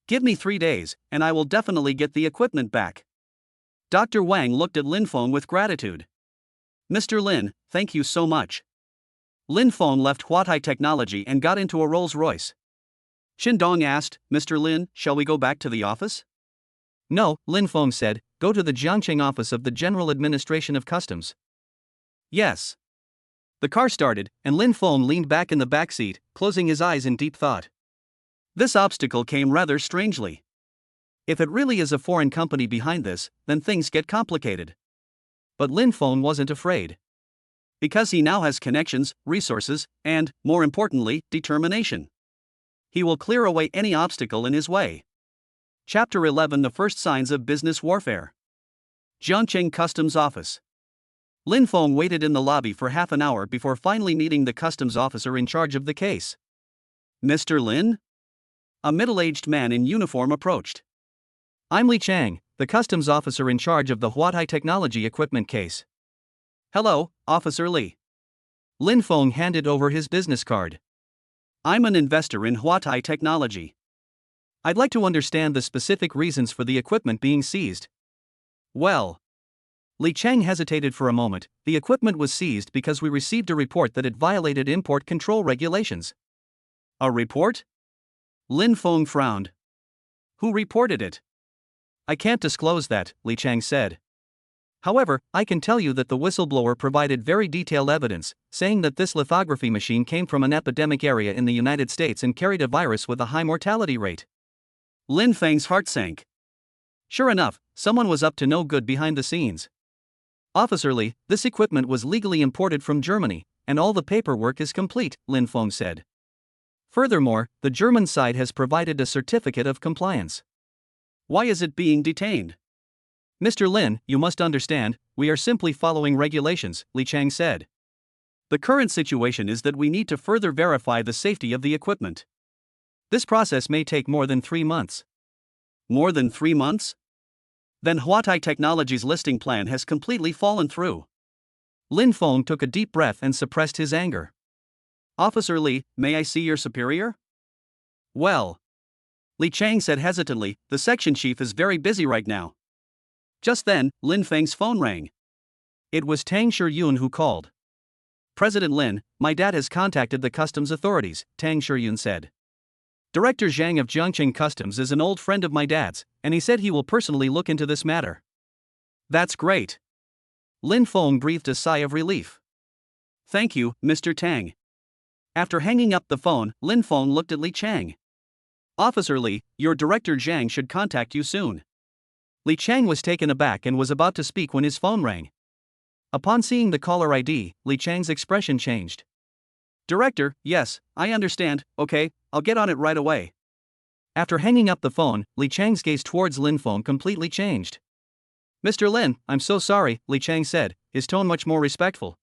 Give me 3 days, and I will definitely get the equipment back. Dr. Wang looked at Lin Feng with gratitude. Mr. Lin, thank you so much. Lin Feng left Huatai Technology and got into a Rolls-Royce. Shindong asked, Mr. Lin, shall we go back to the office? No, Lin Feng said, go to the Jiangqing office of the General Administration of Customs. Yes. The car started, and Lin Feng leaned back in the back seat, closing his eyes in deep thought. This obstacle came rather strangely. If it really is a foreign company behind this, then things get complicated. But Lin Feng wasn't afraid. Because he now has connections, resources, and, more importantly, determination. He will clear away any obstacle in his way. Chapter 11: The First Signs of Business Warfare. Jiangqing Customs Office. Lin Feng waited in the lobby for half an hour before finally meeting the customs officer in charge of the case. Mr. Lin? A middle-aged man in uniform approached. I'm Li Chang, the customs officer in charge of the Huatai Technology equipment case. Hello, Officer Li. Lin Feng handed over his business card. I'm an investor in Huatai Technology. I'd like to understand the specific reasons for the equipment being seized. Well, Li Chang hesitated for a moment. The equipment was seized because we received a report that it violated import control regulations. A report? Lin Feng frowned. Who reported it? I can't disclose that, Li Chang said. However, I can tell you that the whistleblower provided very detailed evidence, saying that this lithography machine came from an epidemic area in the United States and carried a virus with a high mortality rate. Lin Feng's heart sank. Sure enough, someone was up to no good behind the scenes. Officer Li, this equipment was legally imported from Germany, and all the paperwork is complete, Lin Feng said. Furthermore, the German side has provided a certificate of compliance. Why is it being detained? Mr. Lin, you must understand, we are simply following regulations, Li Chang said. The current situation is that we need to further verify the safety of the equipment. This process may take more than 3 months. More than 3 months? Then Huatai Technologies' listing plan has completely fallen through. Lin Feng took a deep breath and suppressed his anger. Officer Li, may I see your superior? Well, Li Chang said hesitantly, the section chief is very busy right now. Just then, Lin Feng's phone rang. It was Tang Shiyun who called. President Lin, my dad has contacted the customs authorities, Tang Shiyun said. Director Zhang of Jiangqing Customs is an old friend of my dad's, and he said he will personally look into this matter. That's great. Lin Feng breathed a sigh of relief. Thank you, Mr. Tang. After hanging up the phone, Lin Feng looked at Li Chang. Officer Li, your director Zhang should contact you soon. Li Chang was taken aback and was about to speak when his phone rang. Upon seeing the caller ID, Li Chang's expression changed. Director, yes, I understand, okay, I'll get on it right away. After hanging up the phone, Li Chang's gaze towards Lin Feng completely changed. Mr. Lin, I'm so sorry, Li Chang said, his tone much more respectful.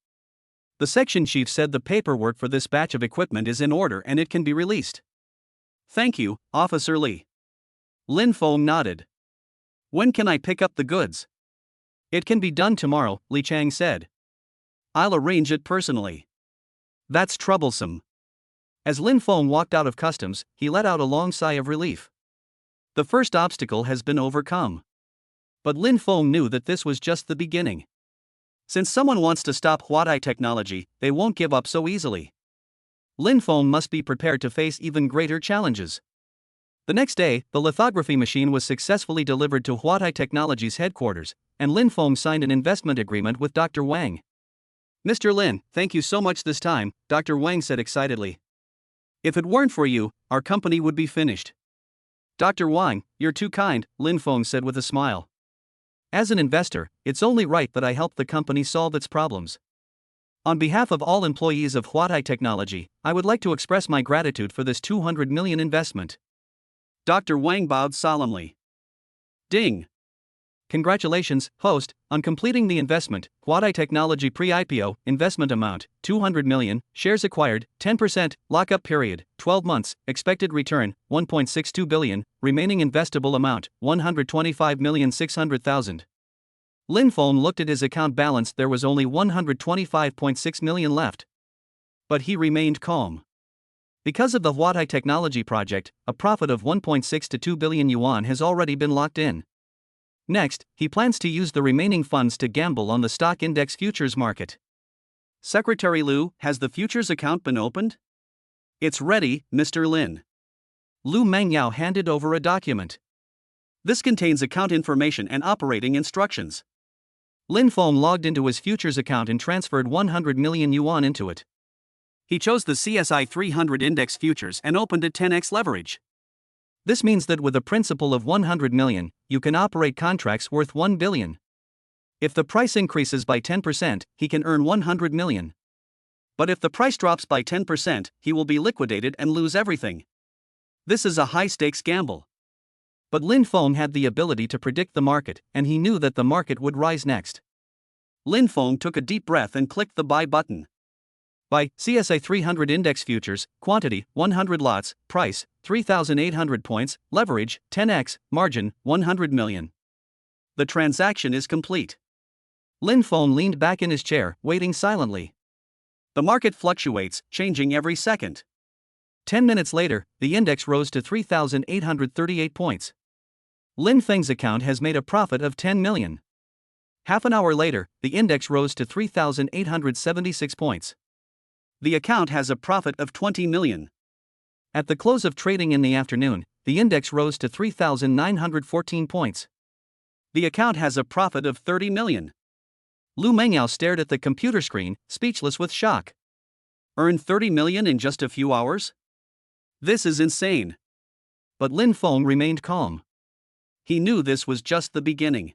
The section chief said the paperwork for this batch of equipment is in order and it can be released. Thank you, Officer Li. Lin Feng nodded. When can I pick up the goods? It can be done tomorrow, Li Chang said. I'll arrange it personally. That's troublesome. As Lin Feng walked out of customs, he let out a long sigh of relief. The first obstacle has been overcome. But Lin Feng knew that this was just the beginning. Since someone wants to stop Huatai Technology, they won't give up so easily. Lin Feng must be prepared to face even greater challenges. The next day, the lithography machine was successfully delivered to Huatai Technology's headquarters, and Lin Feng signed an investment agreement with Dr. Wang. Mr. Lin, thank you so much this time, Dr. Wang said excitedly. If it weren't for you, our company would be finished. Dr. Wang, you're too kind, Lin Feng said with a smile. As an investor, it's only right that I help the company solve its problems. On behalf of all employees of Huatai Technology, I would like to express my gratitude for this 200 million investment. Dr. Wang bowed solemnly. Ding! Congratulations, host, on completing the investment. Huatai Technology pre-IPO, investment amount, 200 million, shares acquired, 10%, lockup period, 12 months, expected return, 1.62 billion, remaining investable amount, 125,600,000. Lin Feng looked at his account balance, there was only 125.6 million left. But he remained calm. Because of the Huatai Technology project, a profit of 1.6 to 2 billion yuan has already been locked in. Next, he plans to use the remaining funds to gamble on the stock index futures market. Secretary Liu, has the futures account been opened? It's ready, Mr. Lin. Lu Mengyao handed over a document. This contains account information and operating instructions. Lin Feng logged into his futures account and transferred 100 million yuan into it. He chose the CSI 300 index futures and opened a 10x leverage. This means that with a principal of 100 million, you can operate contracts worth 1 billion. If the price increases by 10%, he can earn 100 million. But if the price drops by 10%, he will be liquidated and lose everything. This is a high-stakes gamble. But Lin Feng had the ability to predict the market, and he knew that the market would rise next. Lin Feng took a deep breath and clicked the buy button. Buy CSI 300 index futures, quantity 100 lots, price 3,800 points, leverage 10x, margin 100 million. The transaction is complete. Lin Feng leaned back in his chair, waiting silently. The market fluctuates, changing every second. 10 minutes later, the index rose to 3,838 points. Lin Feng's account has made a profit of 10 million. Half an hour later, the index rose to 3,876 points. The account has a profit of 20 million. At the close of trading in the afternoon, the index rose to 3,914 points. The account has a profit of 30 million. Lu Mengyao stared at the computer screen, speechless with shock. Earned 30 million in just a few hours? This is insane. But Lin Feng remained calm. He knew this was just the beginning.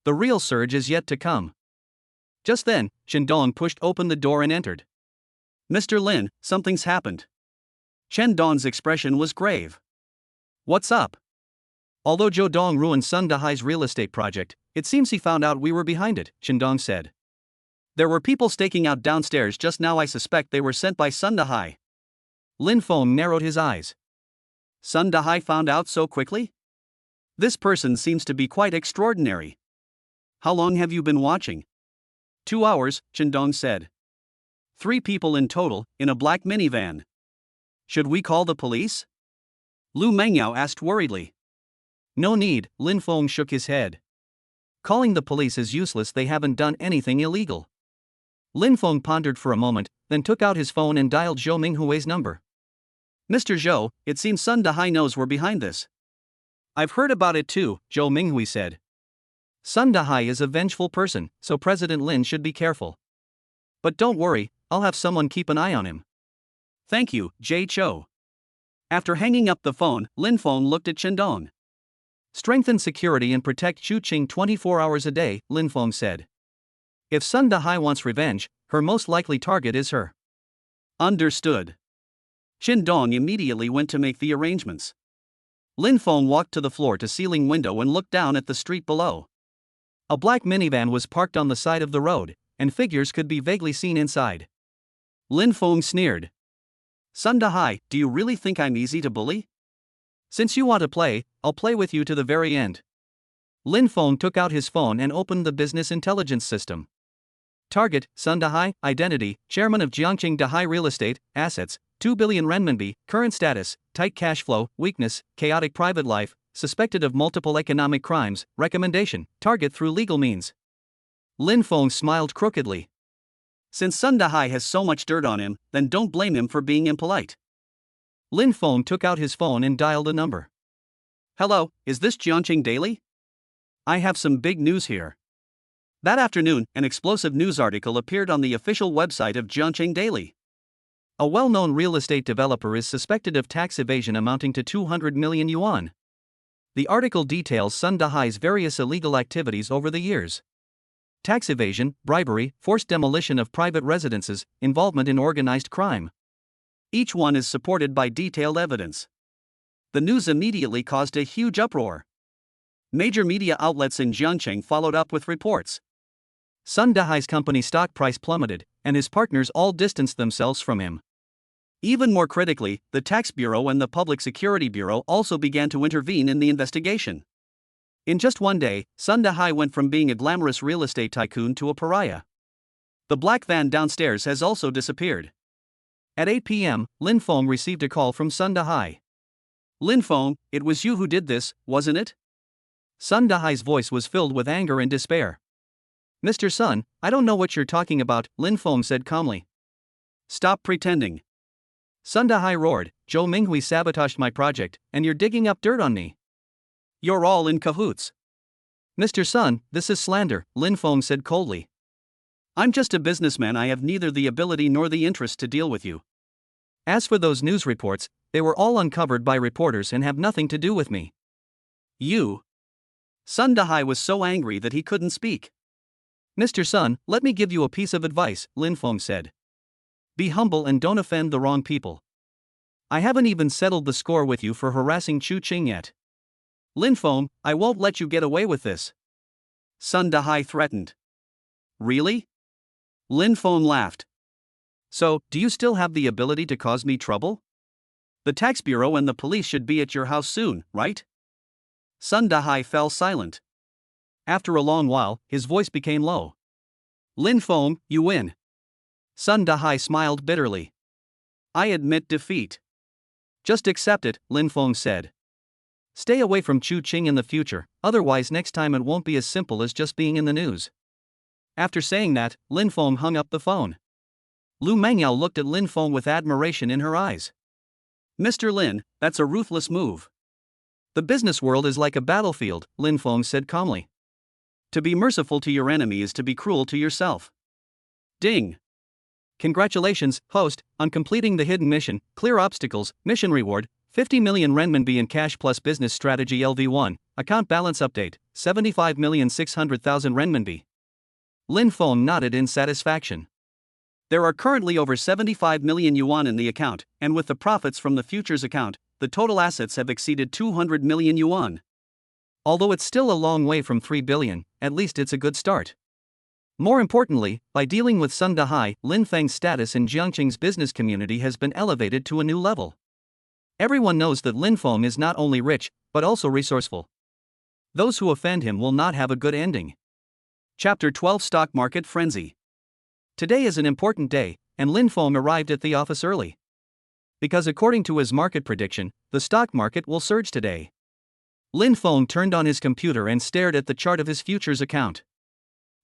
The real surge is yet to come. Just then, Chen Dong pushed open the door and entered. Mr. Lin, something's happened. Chen Dong's expression was grave. What's up? Although Zhou Dong ruined Sun Dahai's real estate project, it seems he found out we were behind it, Chen Dong said. There were people staking out downstairs just now. I suspect they were sent by Sun Dahai. Lin Feng narrowed his eyes. Sun Dahai found out so quickly? This person seems to be quite extraordinary. How long have you been watching? 2 hours, Chendong said. 3 people in total, in a black minivan. Should we call the police? Lu Mengyao asked worriedly. No need, Lin Feng shook his head. Calling the police is useless, they haven't done anything illegal. Lin Feng pondered for a moment, then took out his phone and dialed Zhou Minghui's number. Mr. Zhou, it seems Sun Dahai knows we're behind this. I've heard about it too, Zhou Minghui said. Sun Dahai is a vengeful person, so President Lin should be careful. But don't worry, I'll have someone keep an eye on him. Thank you, Jay Cho. After hanging up the phone, Lin Feng looked at Chendong. Strengthen security and protect Chu Qing 24 hours a day, Lin Feng said. If Sun Dahai wants revenge, her most likely target is her. Understood. Chendong immediately went to make the arrangements. Lin Feng walked to the floor-to-ceiling window and looked down at the street below. A black minivan was parked on the side of the road, and figures could be vaguely seen inside. Lin Feng sneered. Sun Dahai, do you really think I'm easy to bully? Since you want to play, I'll play with you to the very end. Lin Feng took out his phone and opened the business intelligence system. Target, Sun Dahai, identity, chairman of Jiangqing Dahai Real Estate, assets, 2 billion renminbi, current status, tight cash flow, weakness, chaotic private life, suspected of multiple economic crimes, recommendation, target through legal means. Lin Feng smiled crookedly. Since Sun Dahai has so much dirt on him, then don't blame him for being impolite. Lin Feng took out his phone and dialed a number. Hello, is this Jiangqing Daily? I have some big news here. That afternoon, an explosive news article appeared on the official website of Jiangqing Daily. A well-known real estate developer is suspected of tax evasion amounting to 200 million yuan. The article details Sun Dahai's various illegal activities over the years. Tax evasion, bribery, forced demolition of private residences, involvement in organized crime. Each one is supported by detailed evidence. The news immediately caused a huge uproar. Major media outlets in Jiangqing followed up with reports. Sun Dahai's company stock price plummeted, and his partners all distanced themselves from him. Even more critically, the Tax Bureau and the Public Security Bureau also began to intervene in the investigation. In just one day, Sun Dahai went from being a glamorous real estate tycoon to a pariah. The black van downstairs has also disappeared. At 8 p.m., Lin Feng received a call from Sun Dahai. Lin Feng, it was you who did this, wasn't it? Sun Dahai's voice was filled with anger and despair. Mr. Sun, I don't know what you're talking about, Lin Feng said calmly. Stop pretending. Sun Dahai roared, Zhou Minghui sabotaged my project, and you're digging up dirt on me. You're all in cahoots. Mr. Sun, this is slander, Lin Feng said coldly. I'm just a businessman, I have neither the ability nor the interest to deal with you. As for those news reports, they were all uncovered by reporters and have nothing to do with me. You. Sun Dahai was so angry that he couldn't speak. Mr. Sun, let me give you a piece of advice, Lin Feng said. Be humble and don't offend the wrong people. I haven't even settled the score with you for harassing Chu Qing yet. Lin Feng, I won't let you get away with this. Sun Dahai threatened. Really? Lin Feng laughed. So, do you still have the ability to cause me trouble? The Tax Bureau and the police should be at your house soon, right? Sun Dahai fell silent. After a long while, his voice became low. Lin Feng, you win. Sun Dahai smiled bitterly. I admit defeat. Just accept it, Lin Feng said. Stay away from Chu Qing in the future, otherwise next time it won't be as simple as just being in the news. After saying that, Lin Feng hung up the phone. Lu Mengyao looked at Lin Feng with admiration in her eyes. Mr. Lin, that's a ruthless move. The business world is like a battlefield, Lin Feng said calmly. To be merciful to your enemy is to be cruel to yourself. Ding. Congratulations, host, on completing the hidden mission, clear obstacles, mission reward, 50 million renminbi in cash plus business strategy LV1, account balance update, 75,600,000 renminbi. Lin Feng nodded in satisfaction. There are currently over 75 million yuan in the account, and with the profits from the futures account, the total assets have exceeded 200 million yuan. Although it's still a long way from 3 billion, at least it's a good start. More importantly, by dealing with Sun Dahai, Lin Feng's status in Jiangqing's business community has been elevated to a new level. Everyone knows that Lin Feng is not only rich, but also resourceful. Those who offend him will not have a good ending. Chapter 12 Stock Market Frenzy. Today is an important day, and Lin Feng arrived at the office early. Because according to his market prediction, the stock market will surge today. Lin Feng turned on his computer and stared at the chart of his futures account.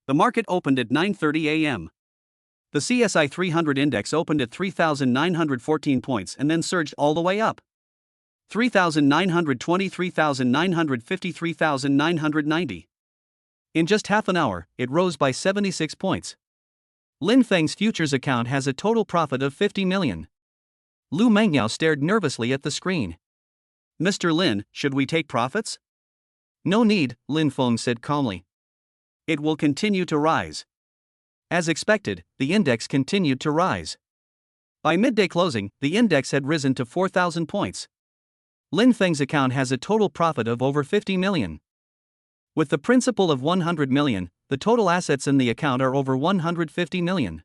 The market opened at 9:30 a.m. The CSI 300 index opened at 3,914 points and then surged all the way up. 3,920, 3,950, 3,990. In just half an hour, it rose by 76 points. Lin Feng's futures account has a total profit of 50 million. Lu Mengyao stared nervously at the screen. Mr. Lin, should we take profits? No need, Lin Feng said calmly. It will continue to rise. As expected, the index continued to rise. By midday closing, the index had risen to 4,000 points. Lin Feng's account has a total profit of over 50 million. With the principal of 100 million, the total assets in the account are over 150 million.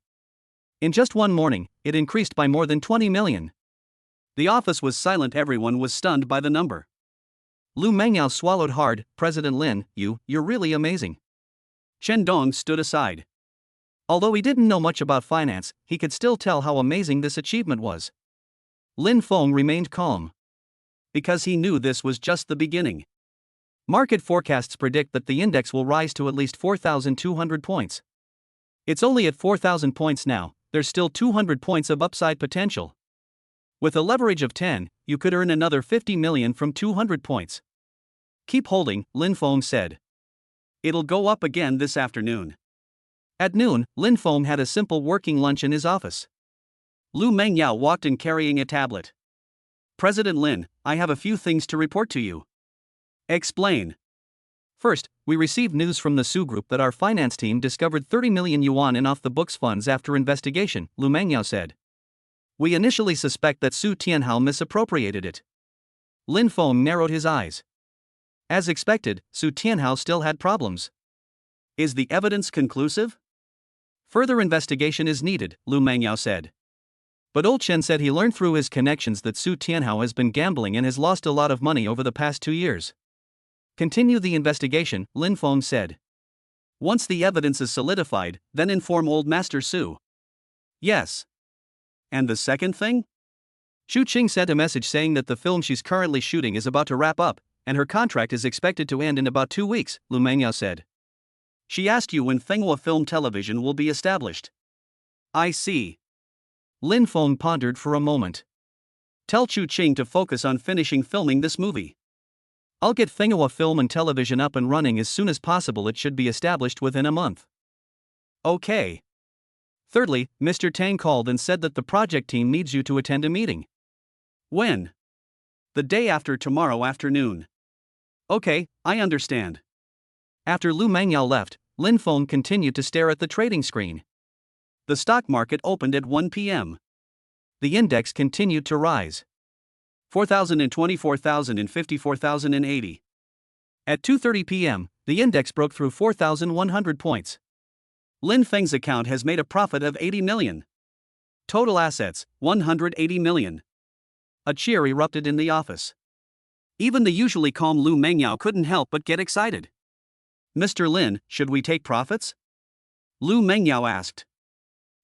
In just one morning, it increased by more than 20 million. The office was silent, everyone was stunned by the number. Lu Mengyao swallowed hard. President Lin, you're really amazing. Chen Dong stood aside. Although he didn't know much about finance, he could still tell how amazing this achievement was. Lin Feng remained calm. Because he knew this was just the beginning. Market forecasts predict that the index will rise to at least 4,200 points. It's only at 4,000 points now, there's still 200 points of upside potential. With a leverage of 10, you could earn another 50 million from 200 points. Keep holding, Lin Feng said. It'll go up again this afternoon. At noon, Lin Feng had a simple working lunch in his office. Lu Mengyao walked in carrying a tablet. President Lin, I have a few things to report to you. Explain. First, we received news from the Su Group that our finance team discovered 30 million yuan in off-the-books funds after investigation, Lu Mengyao said. We initially suspect that Su Tianhao misappropriated it. Lin Feng narrowed his eyes. As expected, Su Tianhao still had problems. Is the evidence conclusive? Further investigation is needed, Lu Mengyao said. But Old Chen said he learned through his connections that Su Tianhao has been gambling and has lost a lot of money over the past 2 years. Continue the investigation, Lin Feng said. Once the evidence is solidified, then inform Old Master Su. Yes. And the second thing? Xu Qing sent a message saying that the film she's currently shooting is about to wrap up, and her contract is expected to end in about 2 weeks, Lu Mengyao said. She asked you when Fenghua Film Television will be established. I see. Lin Feng pondered for a moment. Tell Xu Qing to focus on finishing filming this movie. I'll get Fenghua Film and Television up and running as soon as possible. It should be established within a month. Okay. Thirdly, Mr. Tang called and said that the project team needs you to attend a meeting. When? The day after tomorrow afternoon. Okay, I understand. After Lu Mengyao left, Lin Feng continued to stare at the trading screen. The stock market opened at 1 p.m. The index continued to rise. 4,020, 4,050, 4,080. At 2:30 p.m., the index broke through 4,100 points. Lin Feng's account has made a profit of 80 million. Total assets, 180 million. A cheer erupted in the office. Even the usually calm Lu Mengyao couldn't help but get excited. Mr. Lin, should we take profits? Lu Mengyao asked.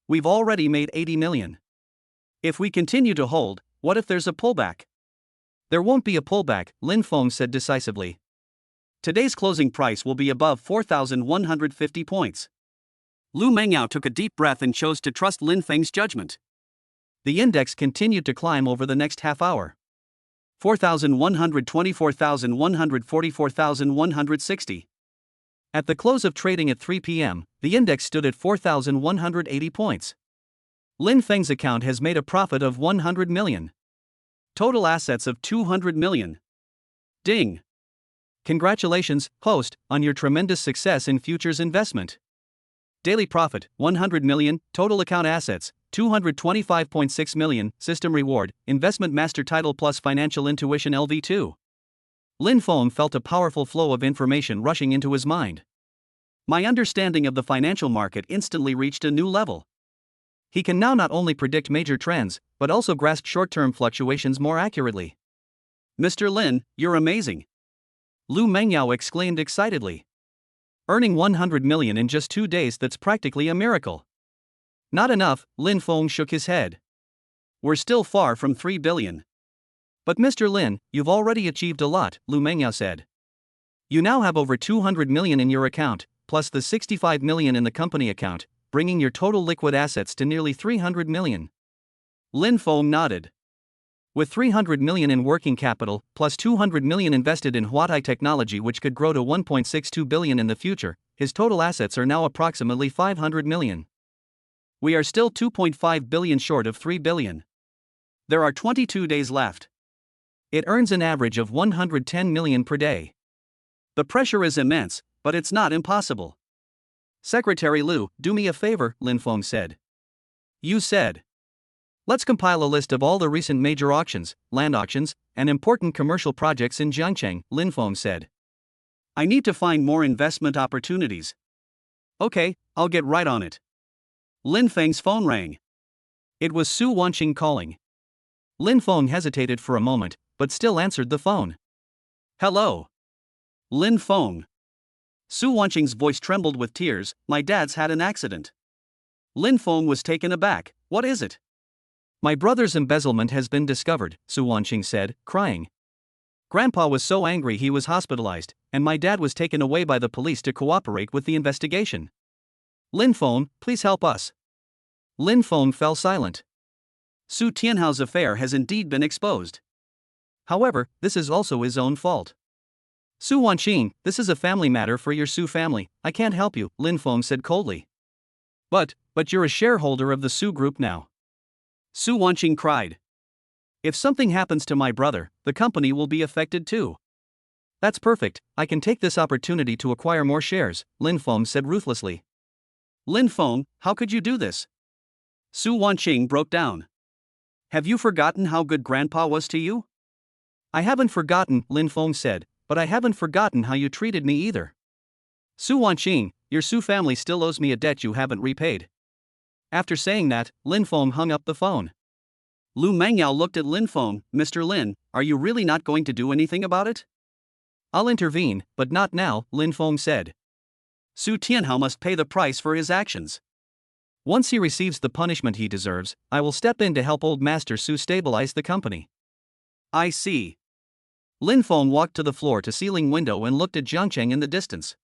We've already made 80 million. If we continue to hold, what if there's a pullback? There won't be a pullback, Lin Feng said decisively. Today's closing price will be above 4,150 points. Lu Mengyao took a deep breath and chose to trust Lin Feng's judgment. The index continued to climb over the next half hour. 4,120, 4,140, 4,160. At the close of trading at 3 p.m., the index stood at 4,180 points. Lin Feng's account has made a profit of 100 million. Total assets of 200 million. Ding! Congratulations, host, on your tremendous success in futures investment. Daily profit, 100 million, total account assets, 225.6 million, system reward, investment master title plus financial intuition LV2. Lin Feng felt a powerful flow of information rushing into his mind. My understanding of the financial market instantly reached a new level. He can now not only predict major trends, but also grasp short-term fluctuations more accurately. Mr. Lin, you're amazing. Lu Mengyao exclaimed excitedly. Earning 100 million in just 2 days, that's practically a miracle. Not enough, Lin Feng shook his head. We're still far from 3 billion. But Mr. Lin, you've already achieved a lot, Lu Mengyao said. You now have over 200 million in your account, plus the 65 million in the company account, bringing your total liquid assets to nearly 300 million. Lin Feng nodded. With 300 million in working capital, plus 200 million invested in Huatai technology, which could grow to 1.62 billion in the future, his total assets are now approximately 500 million. We are still 2.5 billion short of 3 billion. There are 22 days left. It earns an average of 110 million per day. The pressure is immense, but it's not impossible. Secretary Lu, do me a favor, Lin Feng said. You said. Let's compile a list of all the recent major auctions, land auctions, and important commercial projects in Jiangcheng, Lin Feng said. I need to find more investment opportunities. Okay, I'll get right on it. Lin Feng's phone rang. It was Su Wanqing calling. Lin Feng hesitated for a moment, but still answered the phone. Hello. Lin Feng. Su Wanqing's voice trembled with tears. My dad's had an accident. Lin Feng was taken aback. What is it? My brother's embezzlement has been discovered, Su Wanqing said, crying. Grandpa was so angry he was hospitalized, and my dad was taken away by the police to cooperate with the investigation. Lin Feng, please help us. Lin Feng fell silent. Su Tianhao's affair has indeed been exposed. However, this is also his own fault. Su Wanqing, this is a family matter for your Su family. I can't help you, Lin Feng said coldly. But you're a shareholder of the Su group now. Su Wanqing cried. If something happens to my brother, the company will be affected too. That's perfect, I can take this opportunity to acquire more shares, Lin Feng said ruthlessly. Lin Feng, how could you do this? Su Wanqing broke down. Have you forgotten how good Grandpa was to you? I haven't forgotten, Lin Feng said, but I haven't forgotten how you treated me either. Su Wanqing, your Su family still owes me a debt you haven't repaid. After saying that, Lin Feng hung up the phone. Lu Mengyao looked at Lin Feng. Mr. Lin, are you really not going to do anything about it? I'll intervene, but not now, Lin Feng said. Su Tianhao must pay the price for his actions. Once he receives the punishment he deserves, I will step in to help old Master Su stabilize the company. I see. Lin Feng walked to the floor-to-ceiling window and looked at Jiangcheng in the distance.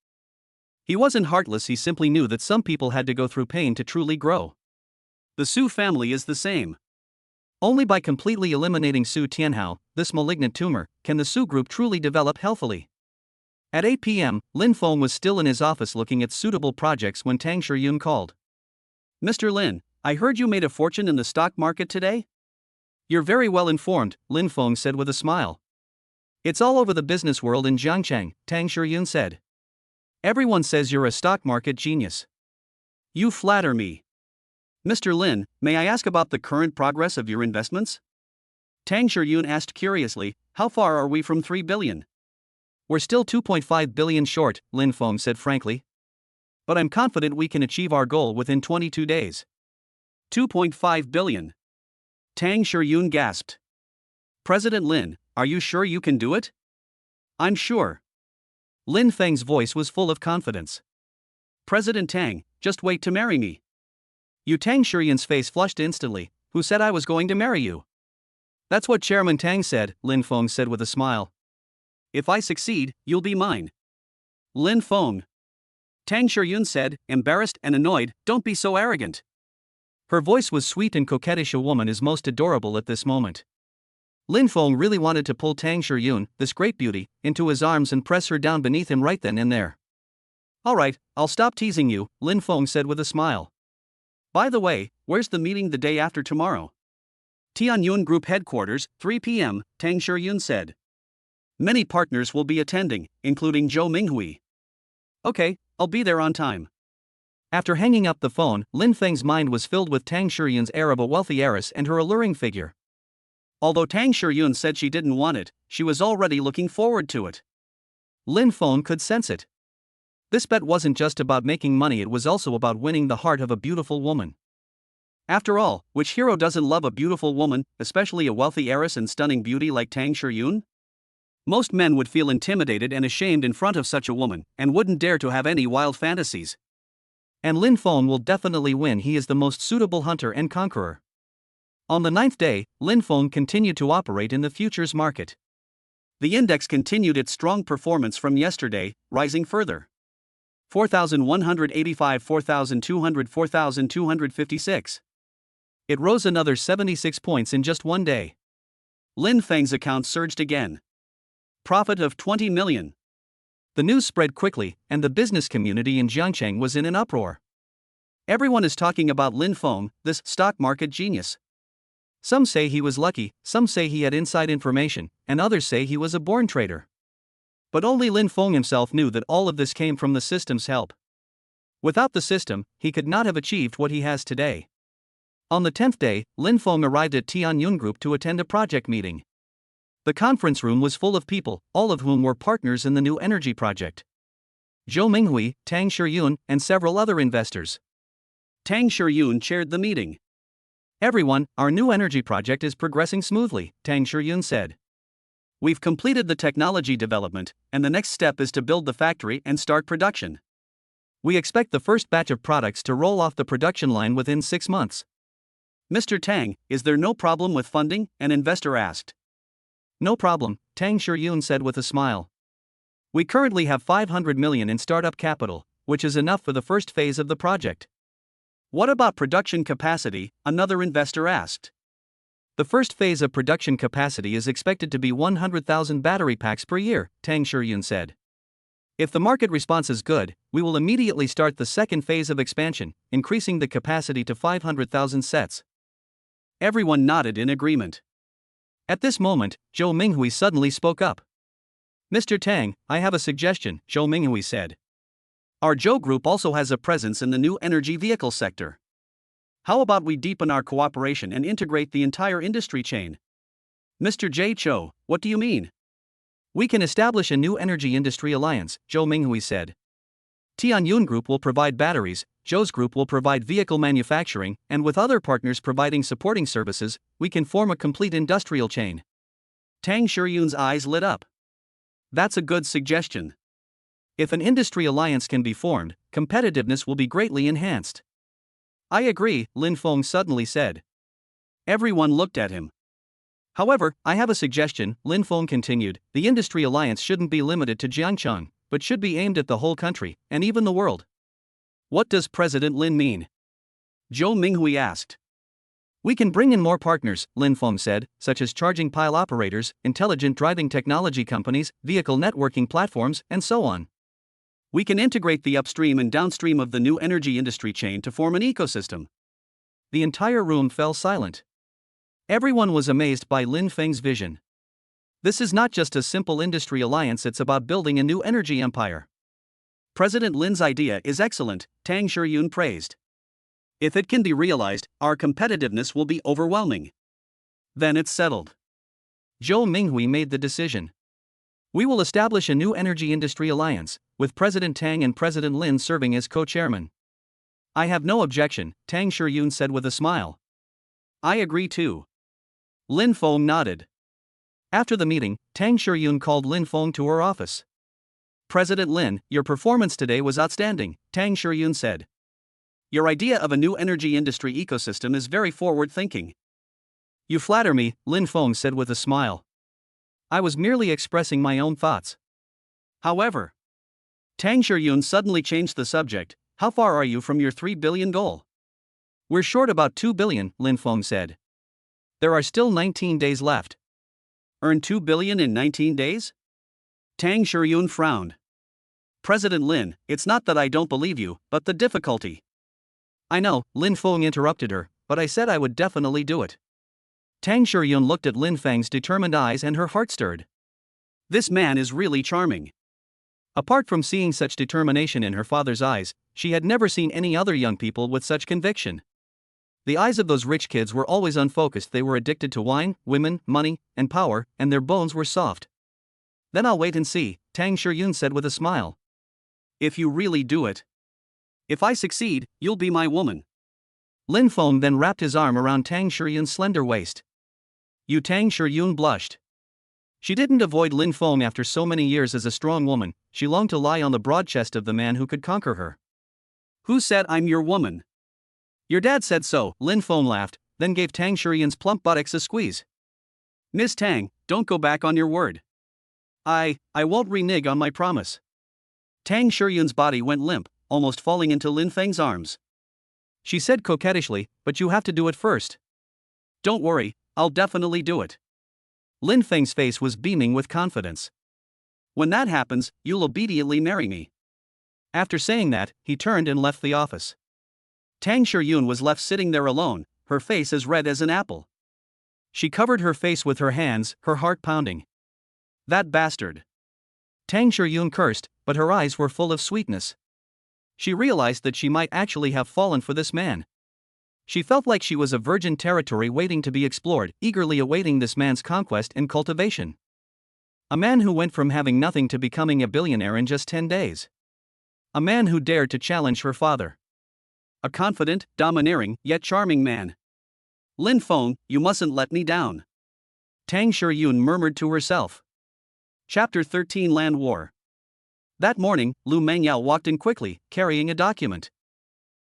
He wasn't heartless, he simply knew that some people had to go through pain to truly grow. The Su family is the same. Only by completely eliminating Su Tianhao, this malignant tumor, can the Su group truly develop healthily. At 8 p.m., Lin Feng was still in his office looking at suitable projects when Tang Shiyun called. Mr. Lin, I heard you made a fortune in the stock market today? You're very well informed, Lin Feng said with a smile. It's all over the business world in Jiangcheng, Tang Shiyun said. Everyone says you're a stock market genius. You flatter me. Mr. Lin, may I ask about the current progress of your investments? Tang Shiyun asked curiously, how far are we from 3 billion? We're still 2.5 billion short, Lin Feng said frankly. But I'm confident we can achieve our goal within 22 days. 2.5 billion. Tang Shiyun gasped. President Lin, are you sure you can do it? I'm sure. Lin Feng's voice was full of confidence. President Tang, just wait to marry me. You Tang Shiyun's face flushed instantly. Who said I was going to marry you? That's what Chairman Tang said, Lin Feng said with a smile. If I succeed, you'll be mine. Lin Feng. Tang Shiyun said, embarrassed and annoyed, don't be so arrogant. Her voice was sweet and coquettish. A woman is most adorable at this moment. Lin Feng really wanted to pull Tang Shiyun, this great beauty, into his arms and press her down beneath him right then and there. All right, I'll stop teasing you, Lin Feng said with a smile. By the way, where's the meeting the day after tomorrow? Tianyun Group Headquarters, 3 p.m., Tang Shiyun said. Many partners will be attending, including Zhou Minghui. Okay, I'll be there on time. After hanging up the phone, Lin Feng's mind was filled with Tang Shiyun's air of a wealthy heiress and her alluring figure. Although Tang Shiyun said she didn't want it, she was already looking forward to it. Lin Feng could sense it. This bet wasn't just about making money, it was also about winning the heart of a beautiful woman. After all, which hero doesn't love a beautiful woman, especially a wealthy heiress and stunning beauty like Tang Shiyun? Most men would feel intimidated and ashamed in front of such a woman, and wouldn't dare to have any wild fantasies. And Lin Feng will definitely win. He is the most suitable hunter and conqueror. On the ninth day, Lin Feng continued to operate in the futures market. The index continued its strong performance from yesterday, rising further. 4,185, 4,200, 4,256. It rose another 76 points in just one day. Lin Feng's account surged again. Profit of 20 million. The news spread quickly, and the business community in Jiangcheng was in an uproar. Everyone is talking about Lin Feng, this stock market genius. Some say he was lucky, some say he had inside information, and others say he was a born trader. But only Lin Feng himself knew that all of this came from the system's help. Without the system, he could not have achieved what he has today. On the 10th day, Lin Feng arrived at Tianyun Group to attend a project meeting. The conference room was full of people, all of whom were partners in the new energy project. Zhou Minghui, Tang Shiyun, and several other investors. Tang Shiyun chaired the meeting. Everyone, our new energy project is progressing smoothly, Tang Shiyun said. We've completed the technology development, and the next step is to build the factory and start production. We expect the first batch of products to roll off the production line within 6 months. Mr. Tang, is there no problem with funding? An investor asked. No problem, Tang Shiyun said with a smile. We currently have 500 million in startup capital, which is enough for the first phase of the project. What about production capacity? Another investor asked. The first phase of production capacity is expected to be 100,000 battery packs per year, Tang Shiyun said. If the market response is good, we will immediately start the second phase of expansion, increasing the capacity to 500,000 sets. Everyone nodded in agreement. At this moment, Zhou Minghui suddenly spoke up. Mr. Tang, I have a suggestion, Zhou Minghui said. Our Zhou Group also has a presence in the new energy vehicle sector. How about we deepen our cooperation and integrate the entire industry chain? Mr. J. Cho, what do you mean? We can establish a new energy industry alliance, Zhou Minghui said. Tianyun Group will provide batteries, Zhou's group will provide vehicle manufacturing, and with other partners providing supporting services, we can form a complete industrial chain. Tang Shiyun's eyes lit up. That's a good suggestion. If an industry alliance can be formed, competitiveness will be greatly enhanced. I agree, Lin Feng suddenly said. Everyone looked at him. However, I have a suggestion, Lin Feng continued. The industry alliance shouldn't be limited to Jiangcheng, but should be aimed at the whole country, and even the world. What does President Lin mean? Zhou Minghui asked. We can bring in more partners, Lin Feng said, such as charging pile operators, intelligent driving technology companies, vehicle networking platforms, and so on. We can integrate the upstream and downstream of the new energy industry chain to form an ecosystem. The entire room fell silent. Everyone was amazed by Lin Feng's vision. This is not just a simple industry alliance, it's about building a new energy empire. President Lin's idea is excellent, Tang Shiyun praised. If it can be realized, our competitiveness will be overwhelming. Then it's settled. Zhou Minghui made the decision. We will establish a new energy industry alliance, with President Tang and President Lin serving as co-chairman. I have no objection, Tang Shiyun said with a smile. I agree too. Lin Feng nodded. After the meeting, Tang Shiyun called Lin Feng to her office. President Lin, your performance today was outstanding, Tang Shiyun said. Your idea of a new energy industry ecosystem is very forward-thinking. You flatter me, Lin Feng said with a smile. I was merely expressing my own thoughts. However, Tang Shiyun suddenly changed the subject. How far are you from your 3 billion goal? We're short about 2 billion, Lin Feng said. There are still 19 days left. Earn 2 billion in 19 days? Tang Shiyun frowned. President Lin, it's not that I don't believe you, but the difficulty. I know, Lin Feng interrupted her, but I said I would definitely do it. Tang Shiyun looked at Lin Feng's determined eyes and her heart stirred. This man is really charming. Apart from seeing such determination in her father's eyes, she had never seen any other young people with such conviction. The eyes of those rich kids were always unfocused. They were addicted to wine, women, money, and power, and their bones were soft. Then I'll wait and see, Tang Shiyun said with a smile. If you really do it. If I succeed, you'll be my woman. Lin Feng then wrapped his arm around Tang Shiyun's slender waist. Tang Shiyun blushed. She didn't avoid Lin Feng after so many years as a strong woman, she longed to lie on the broad chest of the man who could conquer her. Who said I'm your woman? Your dad said so, Lin Feng laughed, then gave Tang Shuyun's plump buttocks a squeeze. Miss Tang, don't go back on your word. I won't renege on my promise. Tang Shuyun's body went limp, almost falling into Lin Feng's arms. She said coquettishly, but you have to do it first. Don't worry, I'll definitely do it. Lin Feng's face was beaming with confidence. When that happens, you'll obediently marry me. After saying that, he turned and left the office. Tang Shuyun was left sitting there alone, her face as red as an apple. She covered her face with her hands, her heart pounding. That bastard. Tang Shuyun cursed, but her eyes were full of sweetness. She realized that she might actually have fallen for this man. She felt like she was a virgin territory waiting to be explored, eagerly awaiting this man's conquest and cultivation. A man who went from having nothing to becoming a billionaire in just 10 days. A man who dared to challenge her father. A confident, domineering, yet charming man. Lin Feng, you mustn't let me down. Tang Shuyun murmured to herself. Chapter 13 Land War. That morning, Lu Mengyao walked in quickly, carrying a document.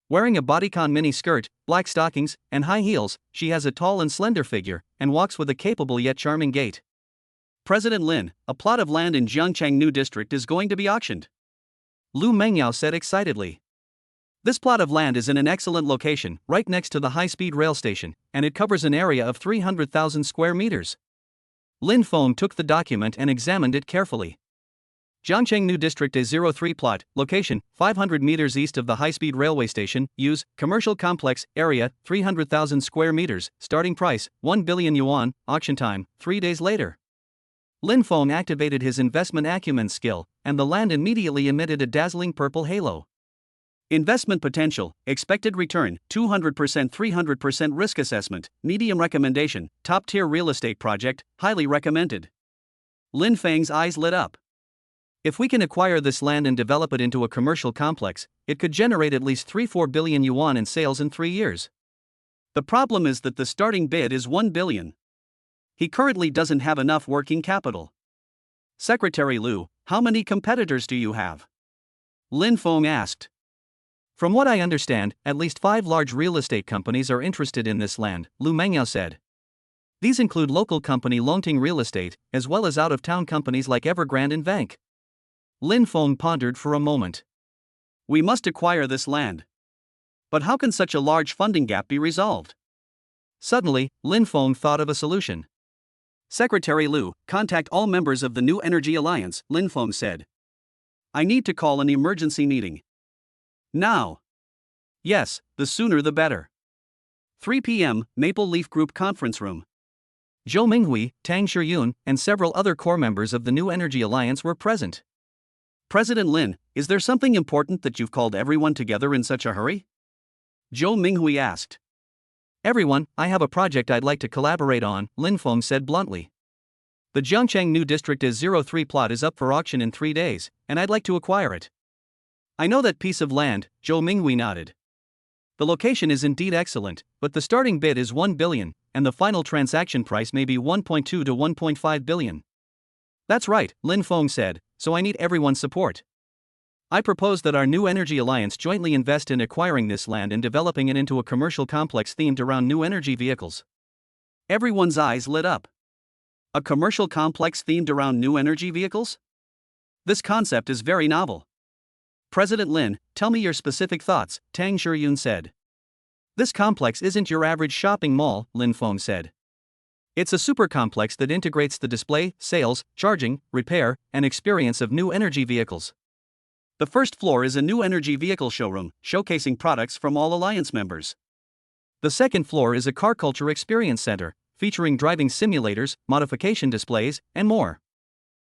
Wearing a bodycon mini skirt, black stockings, and high heels, she has a tall and slender figure, and walks with a capable yet charming gait. President Lin, a plot of land in Jiangcheng New District is going to be auctioned. Lu Mengyao said excitedly. This plot of land is in an excellent location, right next to the high-speed rail station, and it covers an area of 300,000 square meters. Lin Feng took the document and examined it carefully. Jiangcheng New District A03 plot, location, 500 meters east of the high-speed railway station, use, commercial complex, area, 300,000 square meters, starting price, 1 billion yuan, auction time, 3 days later. Lin Feng activated his investment acumen skill, and the land immediately emitted a dazzling purple halo. Investment potential, expected return, 200% 300% risk assessment, medium recommendation, top-tier real estate project, highly recommended. Lin Feng's eyes lit up. If we can acquire this land and develop it into a commercial complex, it could generate at least 3-4 billion yuan in sales in 3 years. The problem is that the starting bid is 1 billion. He currently doesn't have enough working capital. Secretary Lu, how many competitors do you have? Lin Feng asked. From what I understand, at least 5 large real estate companies are interested in this land, Lu Mengyao said. These include local company Longting Real Estate, as well as out-of-town companies like Evergrande and Vank. Lin Feng pondered for a moment. We must acquire this land. But how can such a large funding gap be resolved? Suddenly, Lin Feng thought of a solution. Secretary Lu, contact all members of the New Energy Alliance, Lin Feng said. I need to call an emergency meeting. Now. Yes, the sooner the better. 3 p.m., Maple Leaf Group Conference Room. Zhou Minghui, Tang Shuyun, and several other core members of the New Energy Alliance were present. President Lin, is there something important that you've called everyone together in such a hurry? Zhou Minghui asked. Everyone, I have a project I'd like to collaborate on, Lin Feng said bluntly. The Jiangcheng New District A03 plot is up for auction in 3 days, and I'd like to acquire it. I know that piece of land, Zhou Minghui nodded. The location is indeed excellent, but the starting bid is 1 billion, and the final transaction price may be 1.2 to 1.5 billion. That's right, Lin Feng said, so I need everyone's support. I propose that our New Energy Alliance jointly invest in acquiring this land and developing it into a commercial complex themed around new energy vehicles. Everyone's eyes lit up. A commercial complex themed around new energy vehicles? This concept is very novel. President Lin, tell me your specific thoughts, Tang Shuyun said. This complex isn't your average shopping mall, Lin Feng said. It's a super complex that integrates the display, sales, charging, repair, and experience of new energy vehicles. The first floor is a new energy vehicle showroom, showcasing products from all Alliance members. The second floor is a car culture experience center, featuring driving simulators, modification displays, and more.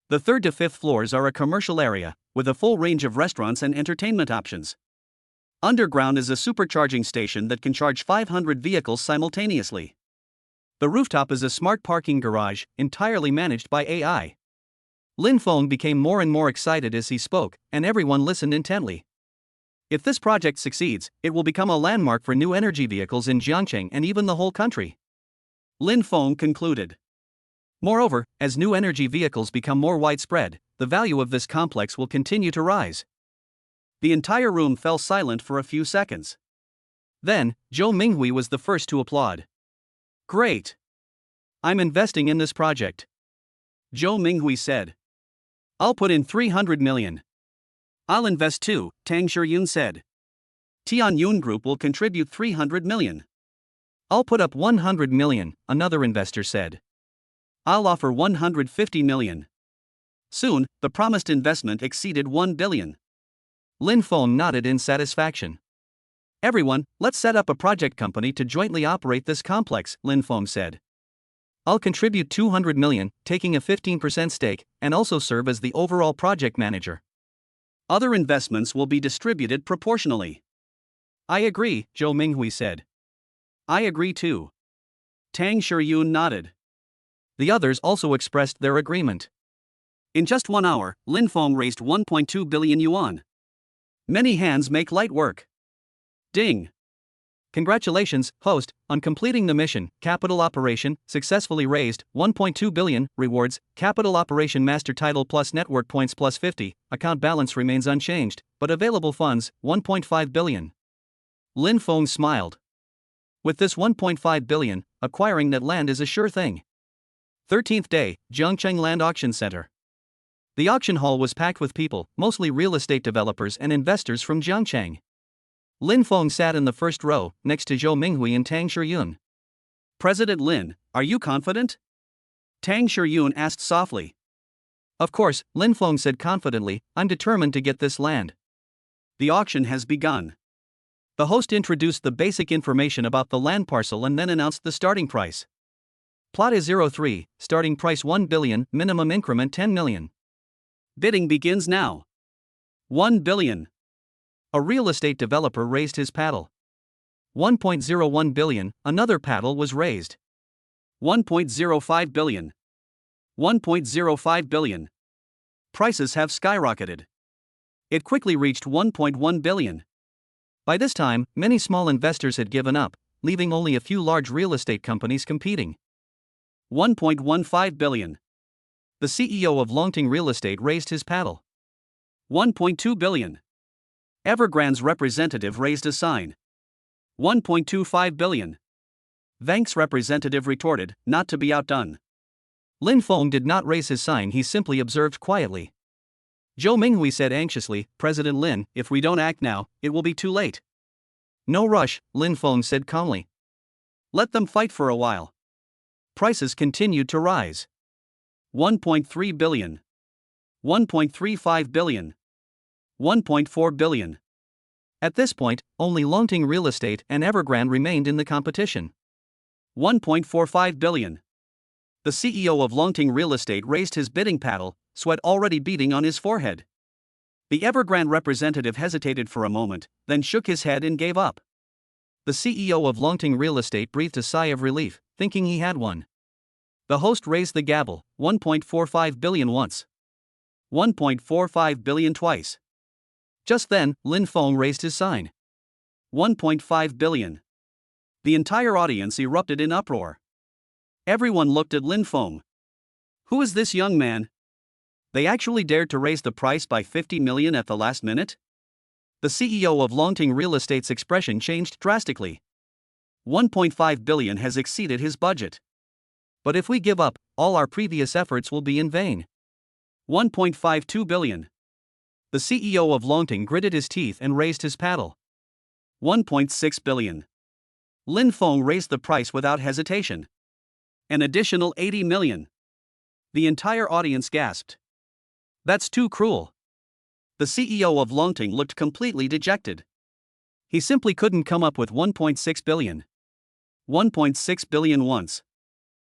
The third to fifth floors are a commercial area, with a full range of restaurants and entertainment options. Underground is a supercharging station that can charge 500 vehicles simultaneously. The rooftop is a smart parking garage, entirely managed by AI. Lin Feng became more and more excited as he spoke, and everyone listened intently. If this project succeeds, it will become a landmark for new energy vehicles in Jiangcheng and even the whole country. Lin Feng concluded. Moreover, as new energy vehicles become more widespread, the value of this complex will continue to rise. The entire room fell silent for a few seconds. Then, Zhou Minghui was the first to applaud. "Great! I'm investing in this project," Zhou Minghui said. "I'll put in 300 million. "I'll invest too," Tang Shiyun said. "Tian Yun Group will contribute 300 million. "I'll put up 100 million, another investor said. "I'll offer 150 million. Soon, the promised investment exceeded 1 billion. Lin Feng nodded in satisfaction. "Everyone, let's set up a project company to jointly operate this complex," Lin Feng said. "I'll contribute 200 million, taking a 15% stake, and also serve as the overall project manager. Other investments will be distributed proportionally." "I agree," Zhou Minghui said. "I agree too." Tang Shiyun nodded. The others also expressed their agreement. In just 1 hour, Lin Feng raised 1.2 billion yuan. Many hands make light work. Ding! "Congratulations, host, on completing the mission. Capital operation successfully raised 1.2 billion. Rewards, capital operation master title plus network points plus 50. Account balance remains unchanged, but available funds 1.5 billion. Lin Feng smiled. With this 1.5 billion, acquiring that land is a sure thing. 13th day, Jiangcheng Land Auction Center. The auction hall was packed with people, mostly real estate developers and investors from Jiangcheng. Lin Feng sat in the first row, next to Zhou Minghui and Tang Shiyun. "President Lin, are you confident?" Tang Shiyun asked softly. "Of course," Lin Feng said confidently, "I'm determined to get this land." The auction has begun. The host introduced the basic information about the land parcel and then announced the starting price. Plot is 03, starting price 1 billion, minimum increment 10 million. Bidding begins now. 1 billion. A real estate developer raised his paddle. 1.01 billion, another paddle was raised. 1.05 billion. 1.05 billion. Prices have skyrocketed. It quickly reached 1.1 billion. By this time, many small investors had given up, leaving only a few large real estate companies competing. 1.15 billion. The CEO of Longting Real Estate raised his paddle. 1.2 billion. Evergrande's representative raised a sign. 1.25 billion. Vank's representative retorted, not to be outdone. Lin Feng did not raise his sign, he simply observed quietly. Zhou Minghui said anxiously, "President Lin, if we don't act now, it will be too late." "No rush," Lin Feng said calmly. "Let them fight for a while." Prices continued to rise. 1.3 billion. 1.35 billion. 1.4 billion. At this point, only Longting Real Estate and Evergrande remained in the competition. 1.45 billion. The CEO of Longting Real Estate raised his bidding paddle, sweat already beading on his forehead. The Evergrande representative hesitated for a moment, then shook his head and gave up. The CEO of Longting Real Estate breathed a sigh of relief, thinking he had won. The host raised the gavel, 1.45 billion once. 1.45 billion twice. Just then, Lin Feng raised his sign. 1.5 billion. The entire audience erupted in uproar. Everyone looked at Lin Feng. Who is this young man? They actually dared to raise the price by 50 million at the last minute? The CEO of Longting Real Estate's expression changed drastically. 1.5 billion has exceeded his budget. But if we give up, all our previous efforts will be in vain. 1.52 billion. The CEO of Longting gritted his teeth and raised his paddle. 1.6 billion. Lin Feng raised the price without hesitation. An additional 80 million. The entire audience gasped. That's too cruel. The CEO of Longting looked completely dejected. He simply couldn't come up with 1.6 billion. 1.6 billion once.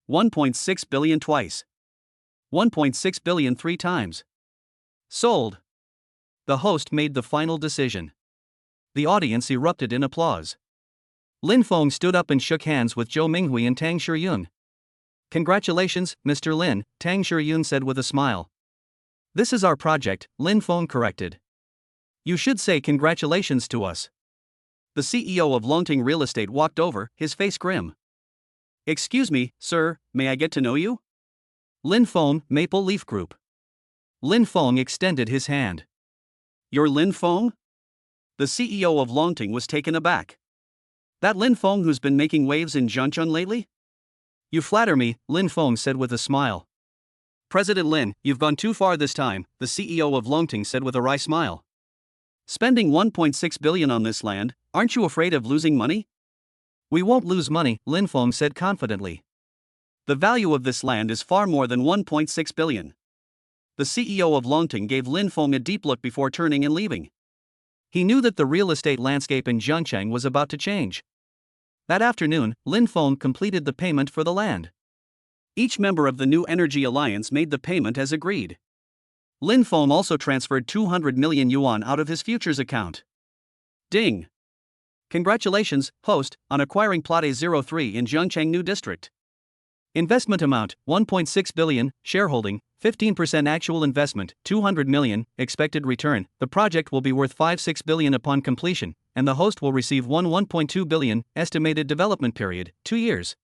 1.6 billion twice. 1.6 billion 3 times. Sold. The host made the final decision. The audience erupted in applause. Lin Feng stood up and shook hands with Zhou Minghui and Tang Shiyun. "Congratulations, Mr. Lin," Tang Shiyun said with a smile. "This is our project," Lin Feng corrected. "You should say congratulations to us." The CEO of Longting Real Estate walked over, his face grim. "Excuse me, sir, may I get to know you?" Lin Feng, Maple Leaf Group. Lin Feng extended his hand. You're Lin Feng? The CEO of Longting was taken aback. That Lin Feng who's been making waves in Zhangcheng lately? You flatter me, Lin Feng said with a smile. President Lin, you've gone too far this time, the CEO of Longting said with a wry smile. Spending 1.6 billion on this land, aren't you afraid of losing money? We won't lose money, Lin Feng said confidently. The value of this land is far more than 1.6 billion. The CEO of Longting gave Lin Feng a deep look before turning and leaving. He knew that the real estate landscape in Zhangcheng was about to change. That afternoon, Lin Feng completed the payment for the land. Each member of the New Energy Alliance made the payment as agreed. Lin Feng also transferred 200 million yuan out of his futures account. Ding! Congratulations, host, on acquiring Plot A03 in Zhangcheng New District. Investment amount, 1.6 billion, shareholding, 15% actual investment, 200 million, expected return. The project will be worth 5-6 billion upon completion, and the host will receive 1.2 billion, estimated development period, 2 years.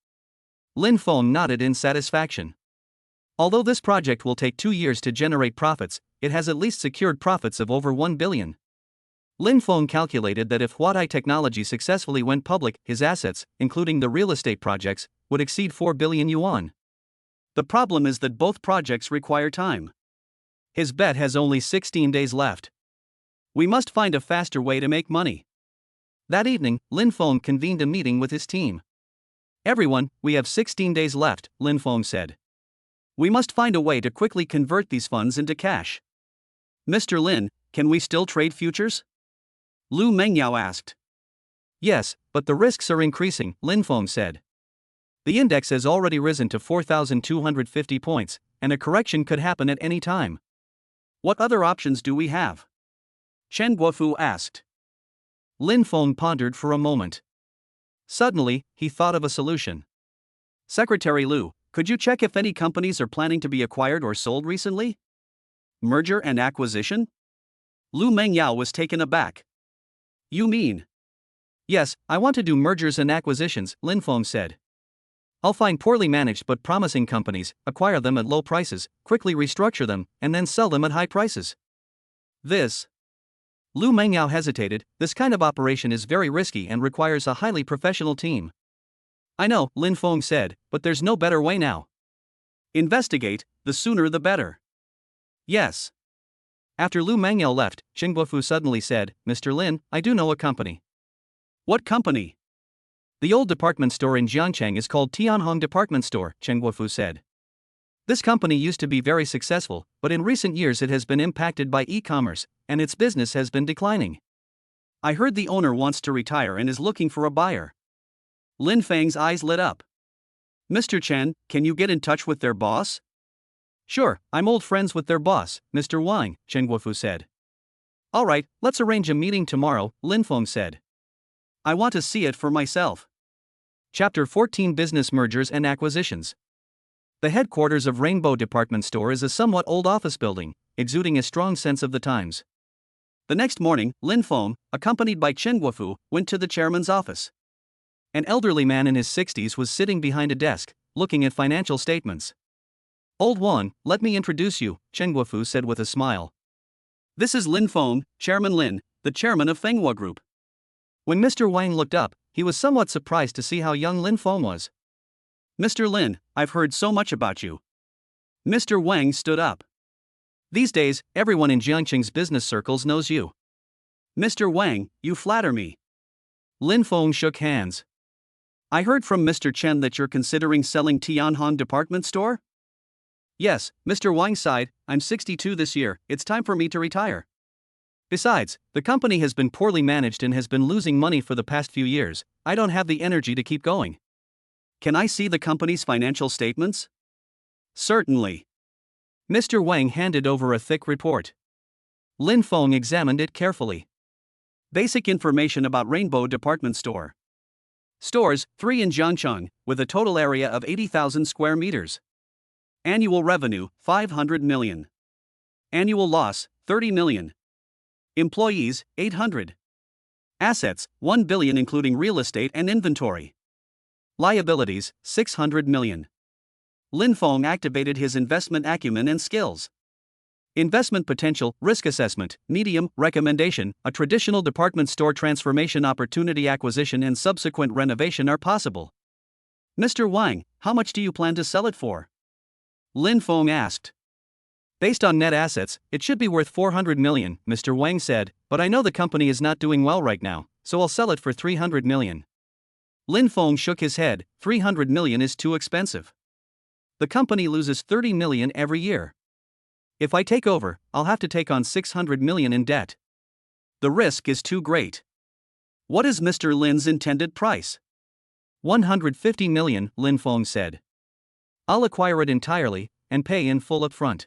Lin Feng nodded in satisfaction. Although this project will take 2 years to generate profits, it has at least secured profits of over 1 billion. Lin Feng calculated that if Huatai Technology successfully went public, his assets, including the real estate projects, would exceed 4 billion yuan. The problem is that both projects require time. His bet has only 16 days left. We must find a faster way to make money. That evening, Lin Feng convened a meeting with his team. Everyone, we have 16 days left, Lin Feng said. We must find a way to quickly convert these funds into cash. Mr. Lin, can we still trade futures? Lu Mengyao asked. Yes, but the risks are increasing, Lin Feng said. The index has already risen to 4,250 points, and a correction could happen at any time. What other options do we have? Chen Guofu asked. Lin Feng pondered for a moment. Suddenly, he thought of a solution. Secretary Lu, could you check if any companies are planning to be acquired or sold recently? Merger and acquisition? Lu Mengyao was taken aback. You mean? Yes, I want to do mergers and acquisitions, Lin Feng said. I'll find poorly managed but promising companies, acquire them at low prices, quickly restructure them, and then sell them at high prices. Lu Mengyao hesitated. This kind of operation is very risky and requires a highly professional team. I know, Lin Feng said, but there's no better way now. Investigate, the sooner the better. Yes. After Lu Mengyao left, Chen Guofu suddenly said, Mr. Lin, I do know a company. What company? The old department store in Zhangcheng is called Tianhong Department Store, Chen Guofu said. This company used to be very successful, but in recent years it has been impacted by e-commerce, and its business has been declining. I heard the owner wants to retire and is looking for a buyer. Lin Feng's eyes lit up. Mr. Chen, can you get in touch with their boss? Sure, I'm old friends with their boss, Mr. Wang, Chen Guofu said. Alright, let's arrange a meeting tomorrow, Lin Feng said. I want to see it for myself. Chapter 14 Business Mergers and Acquisitions. The headquarters of Rainbow Department Store is a somewhat old office building, exuding a strong sense of the times. The next morning, Lin Feng, accompanied by Chen Guofu, went to the chairman's office. An elderly man in his 60s was sitting behind a desk, looking at financial statements. Old one, let me introduce you, Chen Guofu said with a smile. This is Lin Feng, Chairman Lin, the chairman of Fenghua Group. When Mr. Wang looked up, he was somewhat surprised to see how young Lin Feng was. Mr. Lin, I've heard so much about you. Mr. Wang stood up. These days, everyone in Jiangqing's business circles knows you. Mr. Wang, you flatter me. Lin Feng shook hands. I heard from Mr. Chen that you're considering selling Tianhong Department Store? Yes, Mr. Wang sighed, I'm 62 this year, it's time for me to retire. Besides, the company has been poorly managed and has been losing money for the past few years. I don't have the energy to keep going. Can I see the company's financial statements? Certainly. Mr. Wang handed over a thick report. Lin Feng examined it carefully. Basic information about Rainbow Department Store. Stores, 3 in Zhangcheng, with a total area of 80,000 square meters. Annual revenue, 500 million. Annual loss, 30 million. Employees, 800. Assets, 1 billion including real estate and inventory. Liabilities, 600 million. Lin Feng activated his investment acumen and skills. Investment potential, risk assessment, medium, recommendation, a traditional department store transformation opportunity acquisition and subsequent renovation are possible. Mr. Wang, how much do you plan to sell it for? Lin Feng asked. Based on net assets, it should be worth 400 million, Mr. Wang said, but I know the company is not doing well right now, so I'll sell it for 300 million. Lin Feng shook his head. 300 million is too expensive. The company loses 30 million every year. If I take over, I'll have to take on 600 million in debt. The risk is too great. What is Mr. Lin's intended price? 150 million, Lin Feng said. I'll acquire it entirely, and pay in full upfront.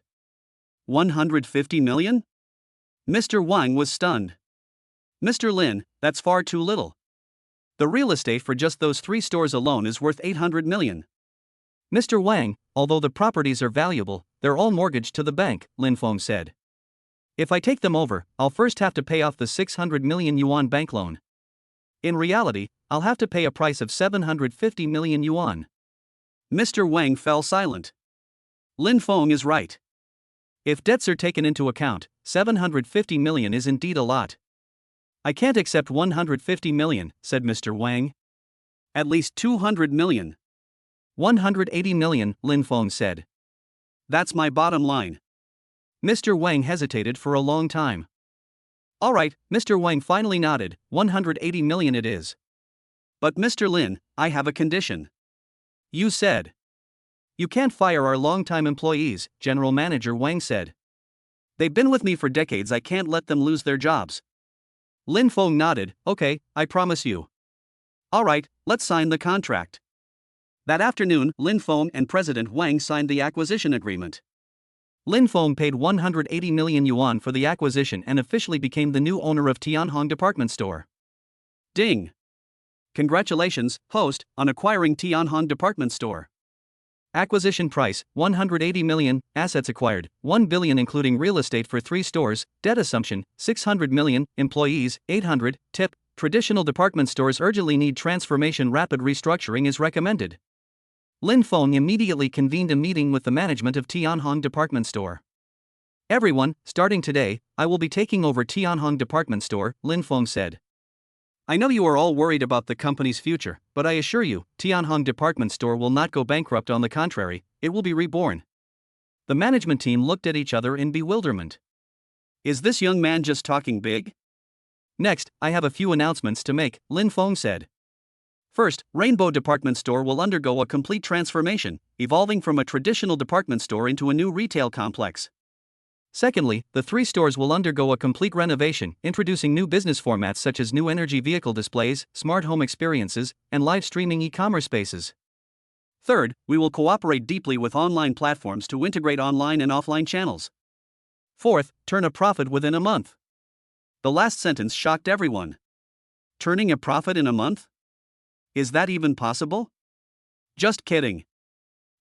150 million? Mr. Wang was stunned. Mr. Lin, that's far too little. The real estate for just those 3 stores alone is worth 800 million. Mr. Wang, although the properties are valuable, they're all mortgaged to the bank, Lin Feng said. If I take them over, I'll first have to pay off the 600 million yuan bank loan. In reality, I'll have to pay a price of 750 million yuan. Mr. Wang fell silent. Lin Feng is right. If debts are taken into account, 750 million is indeed a lot. I can't accept 150 million, said Mr. Wang. At least 200 million. 180 million, Lin Feng said. That's my bottom line. Mr. Wang hesitated for a long time. All right, Mr. Wang finally nodded. 180 million it is. But Mr. Lin, I have a condition. You said. You can't fire our longtime employees, General Manager Wang said. They've been with me for decades, I can't let them lose their jobs. Lin Feng nodded. Okay, I promise you. All right, let's sign the contract. That afternoon, Lin Feng and President Wang signed the acquisition agreement. Lin Feng paid 180 million yuan for the acquisition and officially became the new owner of Tianhong Department Store. Ding! Congratulations, host, on acquiring Tianhong Department Store. Acquisition price, 180 million, assets acquired, 1 billion including real estate for 3 stores, debt assumption, 600 million, employees, 800, tip, traditional department stores urgently need transformation, rapid restructuring is recommended. Lin Feng immediately convened a meeting with the management of Tianhong Department Store. Everyone, starting today, I will be taking over Tianhong Department Store, Lin Feng said. I know you are all worried about the company's future, but I assure you, Tianhong Department Store will not go bankrupt, on the contrary, it will be reborn. The management team looked at each other in bewilderment. Is this young man just talking big? Next, I have a few announcements to make, Lin Feng said. First, Rainbow Department Store will undergo a complete transformation, evolving from a traditional department store into a new retail complex. Secondly, the 3 stores will undergo a complete renovation, introducing new business formats such as new energy vehicle displays, smart home experiences, and live streaming e-commerce spaces. Third, we will cooperate deeply with online platforms to integrate online and offline channels. Fourth, turn a profit within a month. The last sentence shocked everyone. Turning a profit in a month? Is that even possible? Just kidding.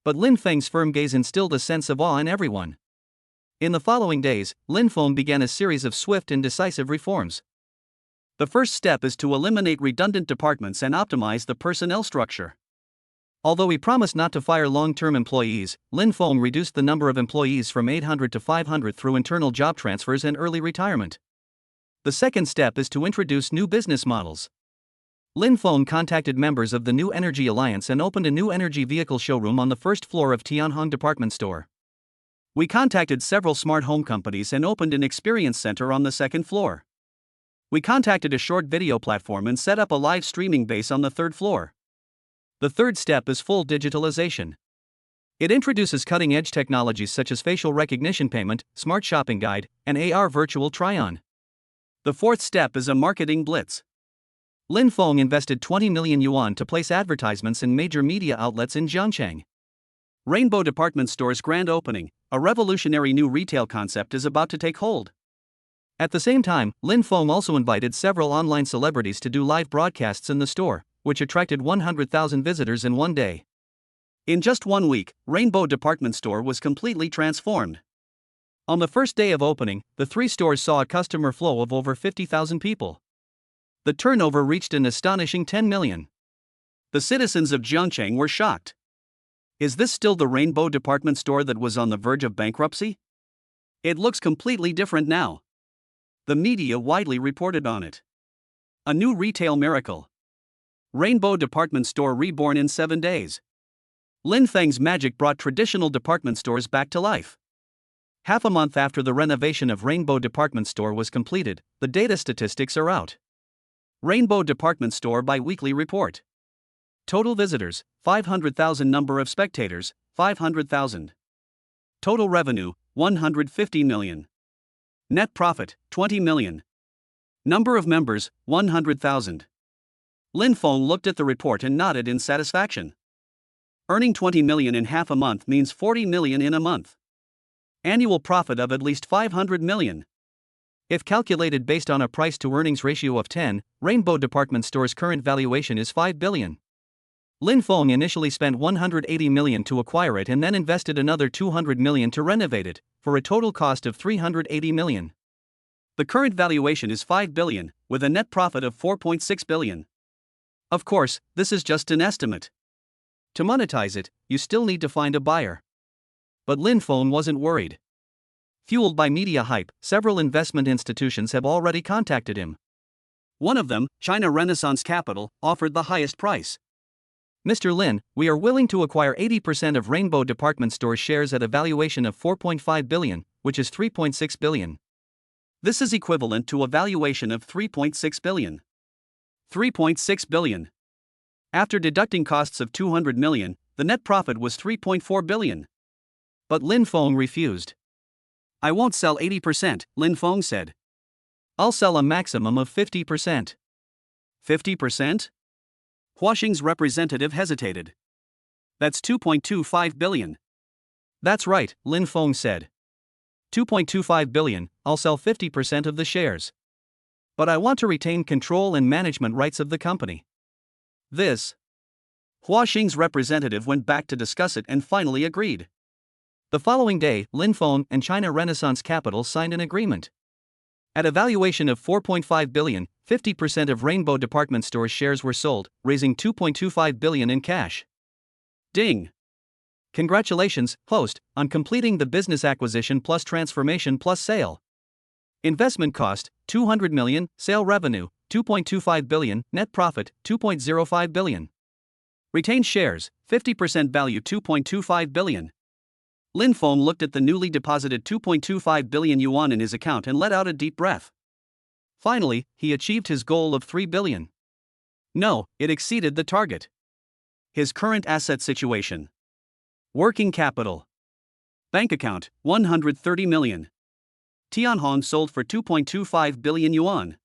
But Lin Feng's firm gaze instilled a sense of awe in everyone. In the following days, Lin Feng began a series of swift and decisive reforms. The first step is to eliminate redundant departments and optimize the personnel structure. Although he promised not to fire long-term employees, Lin Feng reduced the number of employees from 800 to 500 through internal job transfers and early retirement. The second step is to introduce new business models. Lin Feng contacted members of the New Energy Alliance and opened a new energy vehicle showroom on the first floor of Tianhong Department Store. We contacted several smart home companies and opened an experience center on the second floor. We contacted a short video platform and set up a live streaming base on the third floor. The third step is full digitalization. It introduces cutting-edge technologies such as facial recognition payment, smart shopping guide, and AR virtual try-on. The fourth step is a marketing blitz. Lin Feng invested 20 million yuan to place advertisements in major media outlets in Zhangcheng. Rainbow Department Store's grand opening, a revolutionary new retail concept, is about to take hold. At the same time, Lin Feng also invited several online celebrities to do live broadcasts in the store, which attracted 100,000 visitors in one day. In just 1 week, Rainbow Department Store was completely transformed. On the first day of opening, the 3 stores saw a customer flow of over 50,000 people. The turnover reached an astonishing 10 million. The citizens of Zhangcheng were shocked. Is this still the Rainbow department store that was on the verge of bankruptcy? It looks completely different now. The media widely reported on it. A new retail miracle. Rainbow department store reborn in 7 days. Lin Feng's magic brought traditional department stores back to life. Half a month after the renovation of Rainbow department store was completed, the data statistics are out. Rainbow department store bi-weekly report. Total visitors, 500,000. Number of spectators, 500,000. Total revenue, 150 million. Net profit, 20 million. Number of members, 100,000. Lin Feng looked at the report and nodded in satisfaction. Earning 20 million in half a month means 40 million in a month. Annual profit of at least 500 million. If calculated based on a price-to-earnings ratio of 10, Rainbow department store's current valuation is 5 billion. Lin Feng initially spent 180 million to acquire it and then invested another 200 million to renovate it, for a total cost of 380 million. The current valuation is 5 billion, with a net profit of 4.6 billion. Of course, this is just an estimate. To monetize it, you still need to find a buyer. But Lin Feng wasn't worried. Fueled by media hype, several investment institutions have already contacted him. One of them, China Renaissance Capital, offered the highest price. Mr. Lin, we are willing to acquire 80% of Rainbow department store shares at a valuation of 4.5 billion, which is 3.6 billion. This is equivalent to a valuation of 3.6 billion. 3.6 billion. After deducting costs of 200 million, the net profit was 3.4 billion. But Lin Feng refused. I won't sell 80%, Lin Feng said. I'll sell a maximum of 50%. 50%? Huaxing's representative hesitated. That's 2.25 billion. That's right, Lin Feng said. 2.25 billion, I'll sell 50% of the shares. But I want to retain control and management rights of the company. This. Huaxing's representative went back to discuss it and finally agreed. The following day, Lin Feng and China Renaissance Capital signed an agreement. At a valuation of 4.5 billion, 50% of Rainbow department store shares were sold, raising 2.25 billion in cash. Ding! Congratulations, host, on completing the business acquisition plus transformation plus sale. Investment cost, 200 million, sale revenue, 2.25 billion, net profit, 2.05 billion. Retained shares, 50% value 2.25 billion. Lin Feng looked at the newly deposited 2.25 billion yuan in his account and let out a deep breath. Finally, he achieved his goal of 3 billion. No, it exceeded the target. His current asset situation. Working capital. Bank account, 130 million. Tianhong sold for 2.25 billion yuan.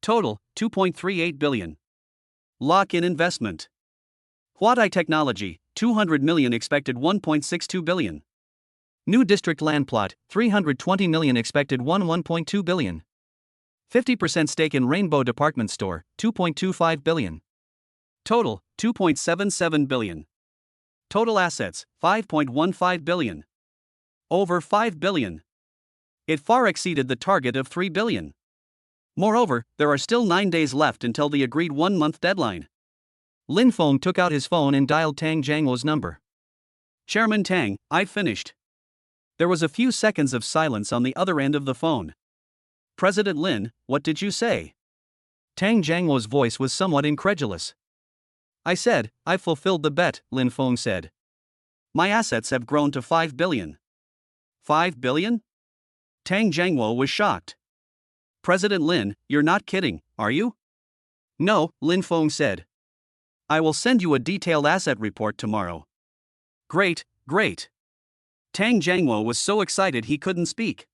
Total, 2.38 billion. Lock-in investment. Huadai Technology, 200 million expected 1.62 billion. New district land plot, 320 million expected 1.2 billion. 50% stake in Rainbow department store, 2.25 billion. Total, 2.77 billion. Total assets, 5.15 billion. Over 5 billion. It far exceeded the target of 3 billion. Moreover, there are still 9 days left until the agreed 1-month deadline. Lin Feng took out his phone and dialed Tang Jiangwo's number. Chairman Tang, I've finished. There was a few seconds of silence on the other end of the phone. President Lin, what did you say? Tang Jiangwo's voice was somewhat incredulous. I said, I've fulfilled the bet, Lin Feng said. My assets have grown to 5 billion. 5 billion? Tang Jiangwo was shocked. President Lin, you're not kidding, are you? No, Lin Feng said. I will send you a detailed asset report tomorrow. Great, great. Tang Jiangwo was so excited he couldn't speak.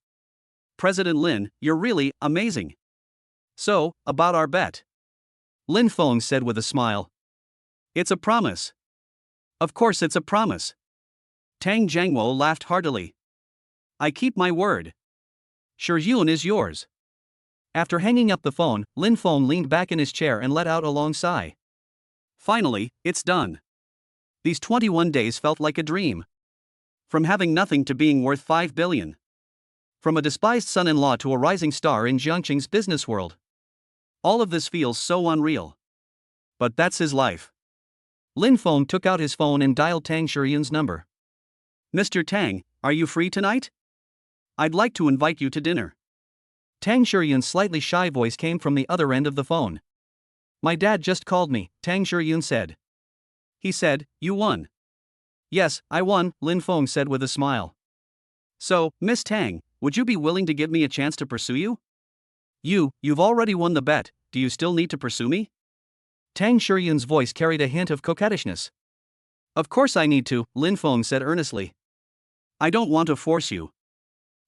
President Lin, you're really amazing. So, about our bet. Lin Feng said with a smile. It's a promise. Of course it's a promise. Tang Jiangwo laughed heartily. I keep my word. Yun is yours. After hanging up the phone, Lin Feng leaned back in his chair and let out a long sigh. Finally, it's done. These 21 days felt like a dream. From having nothing to being worth 5 billion. From a despised son-in-law to a rising star in Jiangqing's business world. All of this feels so unreal. But that's his life. Lin Feng took out his phone and dialed Tang Shiyun's number. Mr. Tang, are you free tonight? I'd like to invite you to dinner. Tang Shiyun's slightly shy voice came from the other end of the phone. My dad just called me, Tang Shiyun said. He said, you won. Yes, I won, Lin Feng said with a smile. So, Miss Tang, would you be willing to give me a chance to pursue you? You've already won the bet, do you still need to pursue me? Tang Shiyun's voice carried a hint of coquettishness. Of course I need to, Lin Feng said earnestly. I don't want to force you.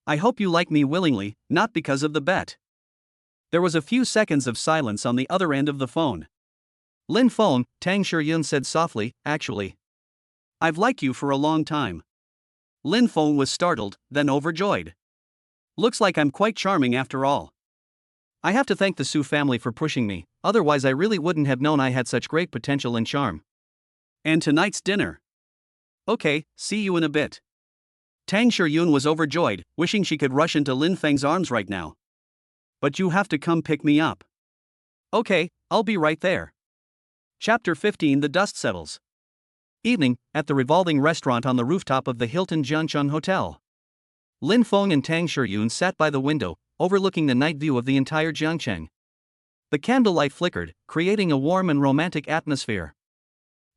I hope you like me willingly, not because of the bet. There was a few seconds of silence on the other end of the phone. Lin Feng, Tang Shiyun said softly, actually. I've liked you for a long time. Lin Feng was startled, then overjoyed. Looks like I'm quite charming after all. I have to thank the Su family for pushing me, otherwise I really wouldn't have known I had such great potential and charm. And tonight's dinner. Okay, see you in a bit. Tang Shiyun was overjoyed, wishing she could rush into Lin Feng's arms right now. But you have to come pick me up. Okay, I'll be right there. Chapter 15 The Dust Settles. Evening, at the revolving restaurant on the rooftop of the Hilton Jiangcheng Hotel. Lin Feng and Tang Shiyun sat by the window, overlooking the night view of the entire Jiangcheng. The candlelight flickered, creating a warm and romantic atmosphere.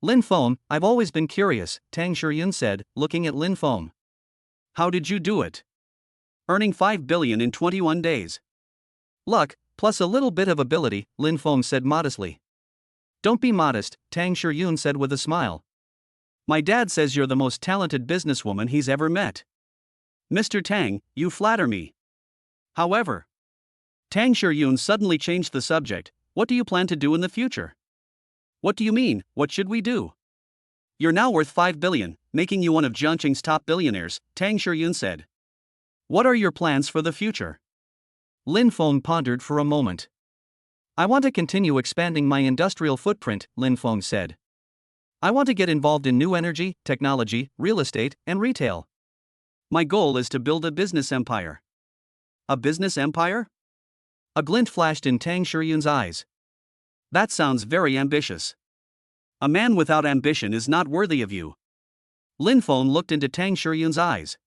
Lin Feng, I've always been curious, Tang Shiyun said, looking at Lin Feng. How did you do it? Earning 5 billion in 21 days. Luck, plus a little bit of ability, Lin Feng said modestly. Don't be modest, Tang Shiyun said with a smile. My dad says you're the most talented businesswoman he's ever met. Mr. Tang, you flatter me. However, Tang Shiyun suddenly changed the subject. What do you plan to do in the future? What do you mean, what should we do? You're now worth 5 billion, making you one of Jiangcheng's top billionaires, Tang Shiyun said. What are your plans for the future? Lin Feng pondered for a moment. I want to continue expanding my industrial footprint, Lin Feng said. I want to get involved in new energy, technology, real estate, and retail. My goal is to build a business empire. A business empire? A glint flashed in Tang Shiyun's eyes. That sounds very ambitious. A man without ambition is not worthy of you. Lin Feng looked into Tang Shiyun's eyes.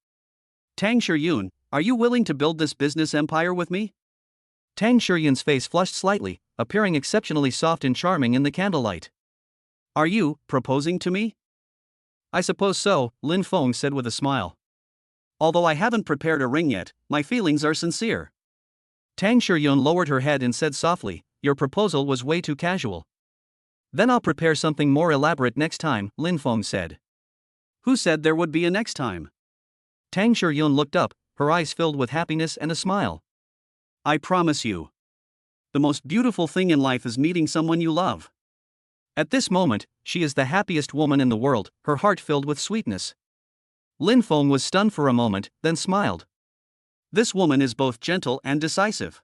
Tang Shiyun, are you willing to build this business empire with me? Tang Shiyun's face flushed slightly, appearing exceptionally soft and charming in the candlelight. Are you proposing to me? I suppose so, Lin Feng said with a smile. Although I haven't prepared a ring yet, my feelings are sincere. Tang Shiyun lowered her head and said softly, your proposal was way too casual. Then I'll prepare something more elaborate next time, Lin Feng said. Who said there would be a next time? Tang Shiyun looked up, her eyes filled with happiness and a smile. I promise you. The most beautiful thing in life is meeting someone you love. At this moment, she is the happiest woman in the world, her heart filled with sweetness. Lin Feng was stunned for a moment, then smiled. This woman is both gentle and decisive.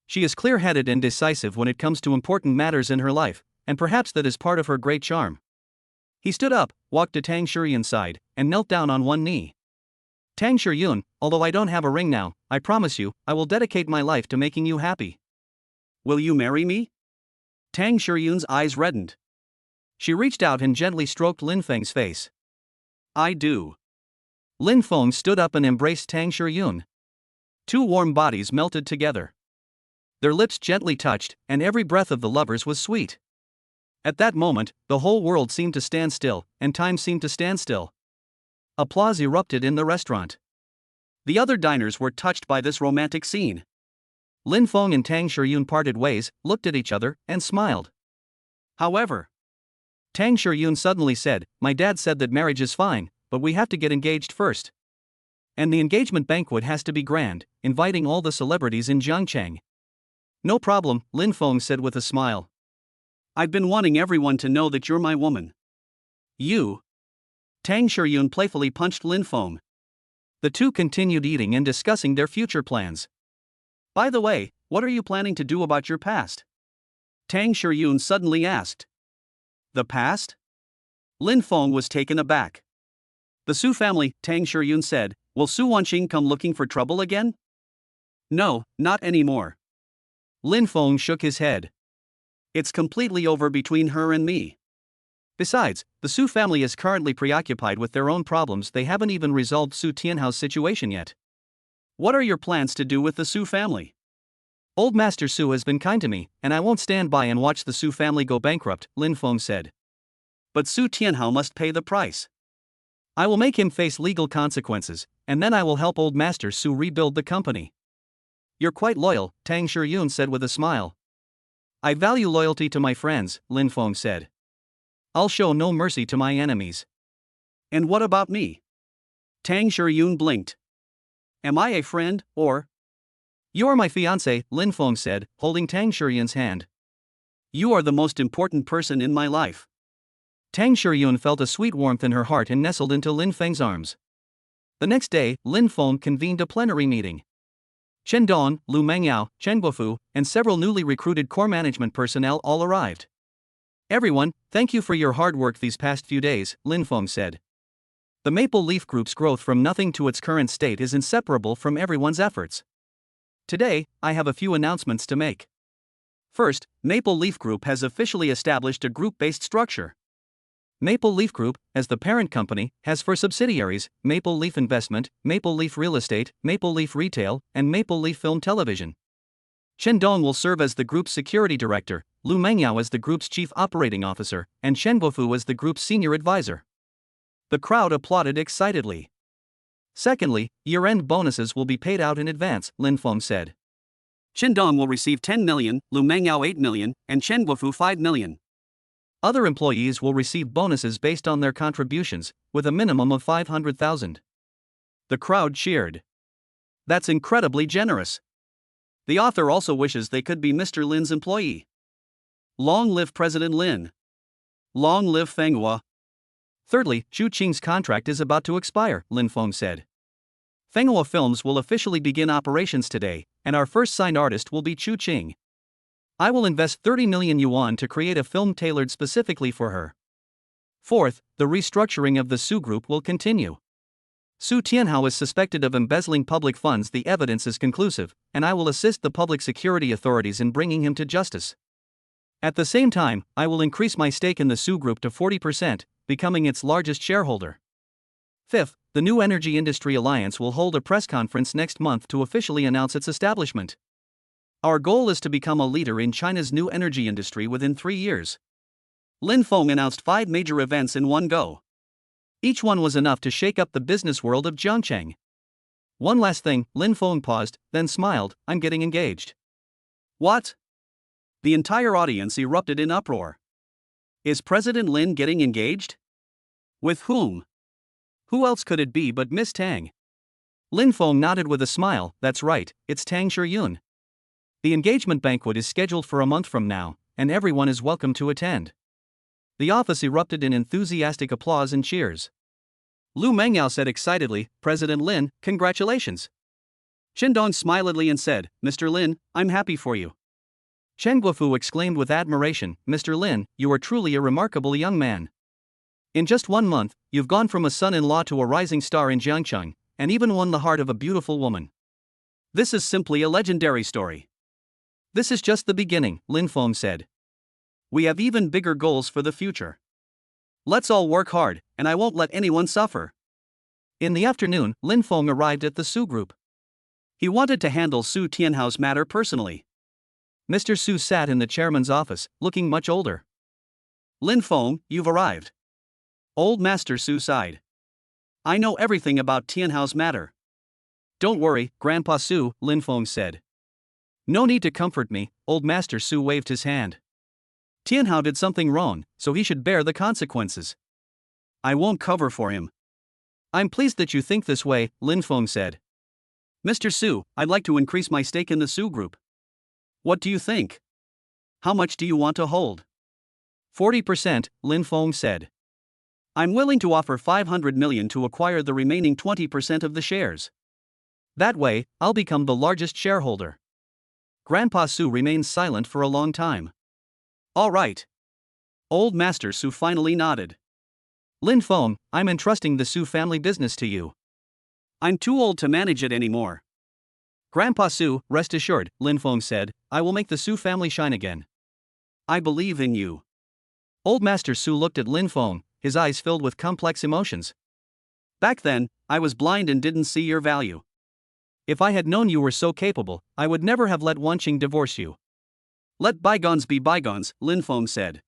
She is clear-headed and decisive when it comes to important matters in her life, and perhaps that is part of her great charm. He stood up, walked to Tang Shiyun's side, and knelt down on one knee. Tang Shiyun, although I don't have a ring now, I promise you, I will dedicate my life to making you happy. Will you marry me? Tang Shiyun's eyes reddened. She reached out and gently stroked Lin Feng's face. I do. Lin Feng stood up and embraced Tang Shiyun. Two warm bodies melted together. Their lips gently touched, and every breath of the lovers was sweet. At that moment, the whole world seemed to stand still, and time seemed to stand still. Applause erupted in the restaurant. The other diners were touched by this romantic scene. Lin Feng and Tang Shiyun parted ways, looked at each other, and smiled. However, Tang Shiyun suddenly said, my dad said that marriage is fine, but we have to get engaged first. And the engagement banquet has to be grand, inviting all the celebrities in Jiangcheng. No problem, Lin Feng said with a smile. I've been wanting everyone to know that you're my woman. You? Tang Shiyun playfully punched Lin Feng. The two continued eating and discussing their future plans. By the way, what are you planning to do about your past? Tang Shiyun suddenly asked. The past? Lin Feng was taken aback. The Su family, Tang Shiyun said, will Su Wanqing come looking for trouble again? No, not anymore. Lin Feng shook his head. It's completely over between her and me. Besides, the Su family is currently preoccupied with their own problems. They haven't even resolved Su Tianhao's situation yet. What are your plans to do with the Su family? Old Master Su has been kind to me, and I won't stand by and watch the Su family go bankrupt, Lin Feng said. But Su Tianhao must pay the price. I will make him face legal consequences, and then I will help Old Master Su rebuild the company. You're quite loyal, Tang Shiyun said with a smile. I value loyalty to my friends, Lin Feng said. I'll show no mercy to my enemies. And what about me? Tang Shiyun blinked. Am I a friend, or? You're my fiancé, Lin Feng said, holding Tang Shiyun's hand. You are the most important person in my life. Tang Shiyun felt a sweet warmth in her heart and nestled into Lin Feng's arms. The next day, Lin Feng convened a plenary meeting. Chen Dong, Lu Mengyao, Chen Guofu, and several newly recruited core management personnel all arrived. Everyone, thank you for your hard work these past few days, Lin Feng said. The Maple Leaf Group's growth from nothing to its current state is inseparable from everyone's efforts. Today, I have a few announcements to make. First, Maple Leaf Group has officially established a group-based structure. Maple Leaf Group, as the parent company, has 4 subsidiaries: Maple Leaf Investment, Maple Leaf Real Estate, Maple Leaf Retail, and Maple Leaf Film Television. Chen Dong will serve as the group's security director, Lu Mengyao as the group's chief operating officer, and Chen Guofu as the group's senior advisor. The crowd applauded excitedly. Secondly, year-end bonuses will be paid out in advance, Lin Feng said. Chen Dong will receive 10 million, Lu Mengyao 8 million, and Chen Guofu 5 million. Other employees will receive bonuses based on their contributions, with a minimum of 500,000. The crowd cheered. That's incredibly generous. The author also wishes they could be Mr. Lin's employee. Long live President Lin. Long live Fenghua. Thirdly, Zhu Qing's contract is about to expire, Lin Feng said. Fenghua Films will officially begin operations today, and our first signed artist will be Zhu Qing. I will invest 30 million yuan to create a film tailored specifically for her. Fourth, the restructuring of the Su Group will continue. Su Tianhao is suspected of embezzling public funds. The evidence is conclusive, and I will assist the public security authorities in bringing him to justice. At the same time, I will increase my stake in the Su Group to 40%, becoming its largest shareholder. Fifth, the New Energy Industry Alliance will hold a press conference next month to officially announce its establishment. Our goal is to become a leader in China's new energy industry within 3 years. Lin Feng announced 5 major events in one go. Each one was enough to shake up the business world of Jiangcheng. One last thing, Lin Feng paused, then smiled, I'm getting engaged. What? The entire audience erupted in uproar. Is President Lin getting engaged? With whom? Who else could it be but Miss Tang? Lin Feng nodded with a smile, that's right, it's Tang Shiyun. The engagement banquet is scheduled for a month from now, and everyone is welcome to attend. The office erupted in enthusiastic applause and cheers. Lu Mengyao said excitedly, President Lin, congratulations. Chen Dong smilingly and said, Mr. Lin, I'm happy for you. Chen Guofu exclaimed with admiration, Mr. Lin, you are truly a remarkable young man. In just 1 month, you've gone from a son-in-law to a rising star in Jiangcheng, and even won the heart of a beautiful woman. This is simply a legendary story. This is just the beginning, Lin Feng said. We have even bigger goals for the future. Let's all work hard, and I won't let anyone suffer. In the afternoon, Lin Feng arrived at the Su Group. He wanted to handle Su Tianhao's matter personally. Mr. Su sat in the chairman's office, looking much older. Lin Feng, you've arrived. Old Master Su sighed. I know everything about Tianhao's matter. Don't worry, Grandpa Su, Lin Feng said. No need to comfort me, Old Master Su waved his hand. Tianhao did something wrong, so he should bear the consequences. I won't cover for him. I'm pleased that you think this way, Lin Feng said. Mr. Su, I'd like to increase my stake in the Su Group. What do you think? How much do you want to hold? 40%, Lin Feng said. I'm willing to offer 500 million to acquire the remaining 20% of the shares. That way, I'll become the largest shareholder. Grandpa Su remained silent for a long time. All right. Old Master Su finally nodded. Lin Feng, I'm entrusting the Su family business to you. I'm too old to manage it anymore. Grandpa Su, rest assured, Lin Feng said, I will make the Su family shine again. I believe in you. Old Master Su looked at Lin Feng, his eyes filled with complex emotions. Back then, I was blind and didn't see your value. If I had known you were so capable, I would never have let Wanqing divorce you. Let bygones be bygones, Lin Feng said.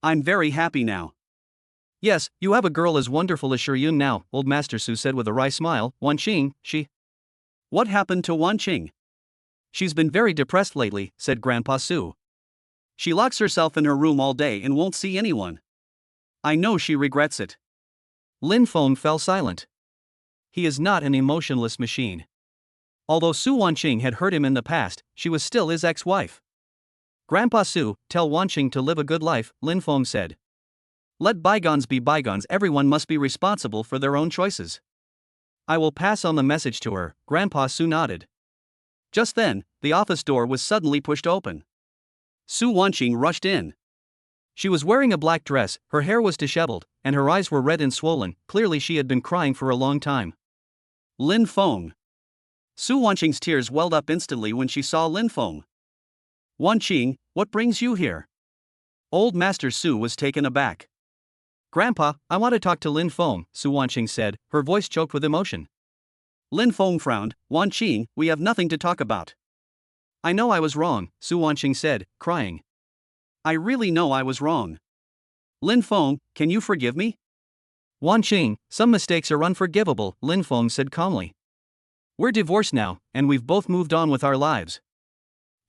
I'm very happy now. Yes, you have a girl as wonderful as Shiyun now, Old Master Su said with a wry smile. Wanqing, she. What happened to Wanqing? She's been very depressed lately, said Grandpa Su. She locks herself in her room all day and won't see anyone. I know she regrets it. Lin Feng fell silent. He is not an emotionless machine. Although Su Wanqing had hurt him in the past, she was still his ex-wife. Grandpa Su, tell Wanqing to live a good life, Lin Feng said. Let bygones be bygones, everyone must be responsible for their own choices. I will pass on the message to her, Grandpa Su nodded. Just then, the office door was suddenly pushed open. Su Wanqing rushed in. She was wearing a black dress, her hair was disheveled, and her eyes were red and swollen, clearly she had been crying for a long time. Lin Feng. Su Wanqing's tears welled up instantly when she saw Lin Feng. Wanqing, what brings you here? Old Master Su was taken aback. Grandpa, I want to talk to Lin Feng, Su Wanqing said, her voice choked with emotion. Lin Feng frowned. Wanqing, we have nothing to talk about. I know I was wrong, Su Wanqing said, crying. I really know I was wrong. Lin Feng, can you forgive me? Wanqing, some mistakes are unforgivable, Lin Feng said calmly. We're divorced now, and we've both moved on with our lives.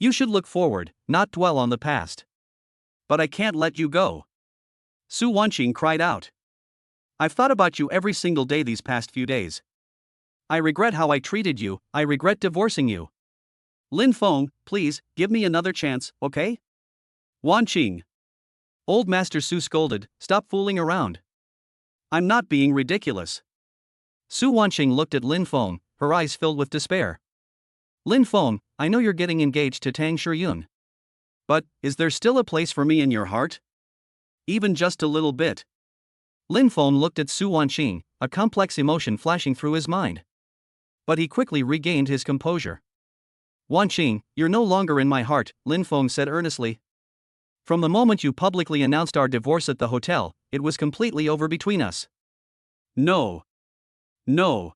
You should look forward, not dwell on the past. But I can't let you go. Su Wanqing cried out. I've thought about you every single day these past few days. I regret how I treated you, I regret divorcing you. Lin Feng, please, give me another chance, okay? Wanqing. Old Master Su scolded, stop fooling around. I'm not being ridiculous. Su Wanqing looked at Lin Feng, her eyes filled with despair. Lin Feng, I know you're getting engaged to Tang Shiyun. But, is there still a place for me in your heart? Even just a little bit. Lin Feng looked at Su Wanqing, a complex emotion flashing through his mind. But he quickly regained his composure. Wanqing, you're no longer in my heart, Lin Feng said earnestly. From the moment you publicly announced our divorce at the hotel, it was completely over between us. No. No.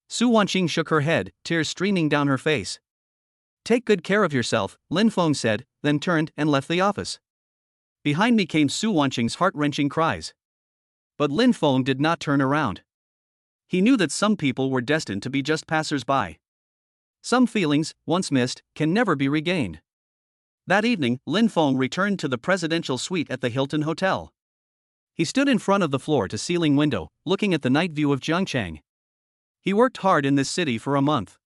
Su Wanqing shook her head, tears streaming down her face. Take good care of yourself, Lin Feng said, then turned and left the office. Behind me came Su Wanqing's heart-wrenching cries. But Lin Feng did not turn around. He knew that some people were destined to be just passers-by. Some feelings, once missed, can never be regained. That evening, Lin Feng returned to the presidential suite at the Hilton Hotel. He stood in front of the floor-to-ceiling window, looking at the night view of Zhangchang. He worked hard in this city for a month.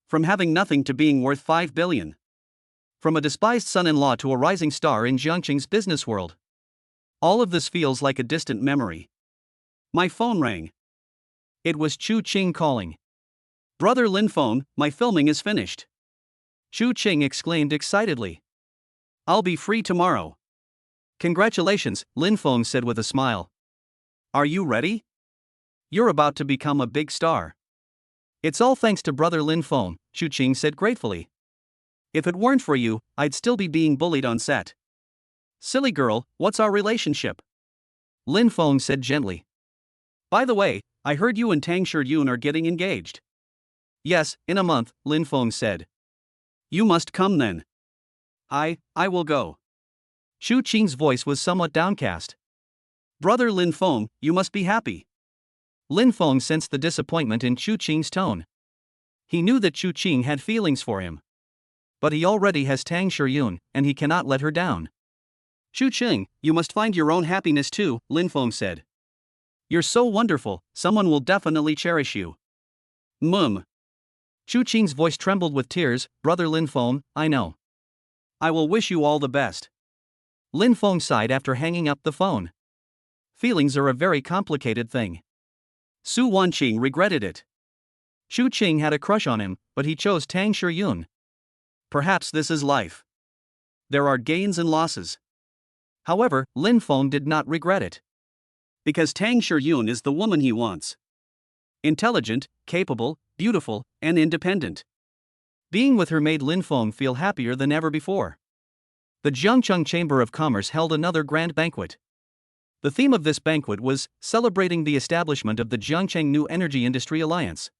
From having nothing to being worth 5 billion. From a despised son-in-law to a rising star in Jiangqing's business world. All of this feels like a distant memory. My phone rang. It was Chu Qing calling. Brother Lin Feng, my filming is finished. Chu Qing exclaimed excitedly. I'll be free tomorrow. Congratulations, Lin Feng said with a smile. Are you ready? You're about to become a big star. It's all thanks to brother Lin Feng, Chu Qing said gratefully. If it weren't for you, I'd still be being bullied on set. Silly girl, what's our relationship? Lin Feng said gently. By the way, I heard you and Tang Shiyun are getting engaged. Yes, in a month, Lin Feng said. You must come then. I will go. Chu Qing's voice was somewhat downcast. Brother Lin Feng, you must be happy. Lin Feng sensed the disappointment in Chu Qing's tone. He knew that Chu Qing had feelings for him. But he already has Tang Shiyun, and he cannot let her down. Chu Qing, you must find your own happiness too, Lin Feng said. You're so wonderful, someone will definitely cherish you. Chu Qing's voice trembled with tears. Brother Lin Feng, I know. I will wish you all the best. Lin Feng sighed after hanging up the phone. Feelings are a very complicated thing. Su Wanqing regretted it. Chu Qing had a crush on him, but he chose Tang Shiyun. Perhaps this is life. There are gains and losses. However, Lin Feng did not regret it. Because Tang Shiyun is the woman he wants. Intelligent, capable, beautiful, and independent. Being with her made Lin Feng feel happier than ever before. The Jiangcheng Chamber of Commerce held another grand banquet. The theme of this banquet was celebrating the establishment of the Jiangcheng New Energy Industry Alliance.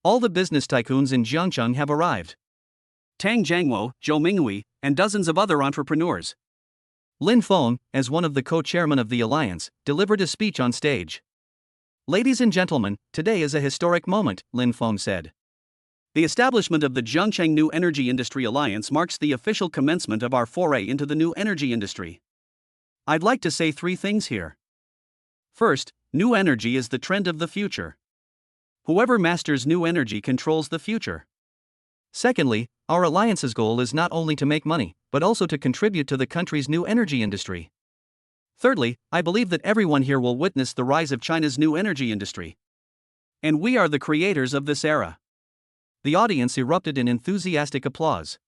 All the business tycoons in Jiangcheng have arrived. Tang Jiangwo, Zhou Minghui, and dozens of other entrepreneurs. Lin Feng, as one of the co-chairmen of the alliance, delivered a speech on stage. "Ladies and gentlemen, today is a historic moment," Lin Feng said. "The establishment of the Jiangcheng New Energy Industry Alliance marks the official commencement of our foray into the new energy industry. I'd like to say 3 things here. First, new energy is the trend of the future. Whoever masters new energy controls the future. Secondly, our alliance's goal is not only to make money, but also to contribute to the country's new energy industry. Thirdly, I believe that everyone here will witness the rise of China's new energy industry. And we are the creators of this era." The audience erupted in enthusiastic applause.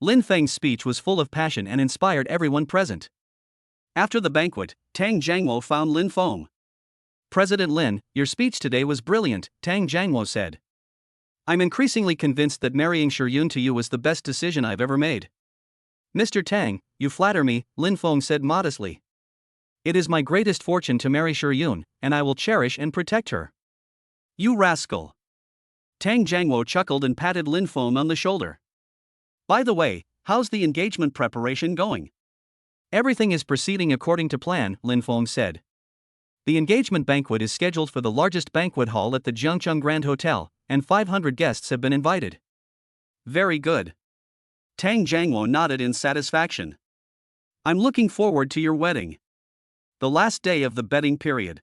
Lin Feng's speech was full of passion and inspired everyone present. After the banquet, Tang Jiangwo found Lin Feng. "President Lin, your speech today was brilliant," Tang Jiangwo said. "I'm increasingly convinced that marrying Shiyun to you was the best decision I've ever made." "Mr. Tang, you flatter me," Lin Feng said modestly. "It is my greatest fortune to marry Shiyun, and I will cherish and protect her." "You rascal." Tang Jiangwo chuckled and patted Lin Feng on the shoulder. "By the way, how's the engagement preparation going?" "Everything is proceeding according to plan," Lin Feng said. "The engagement banquet is scheduled for the largest banquet hall at the Jiangcheng Grand Hotel, and 500 guests have been invited." "Very good." Tang Jiangwo nodded in satisfaction. "I'm looking forward to your wedding." The last day of the betting period.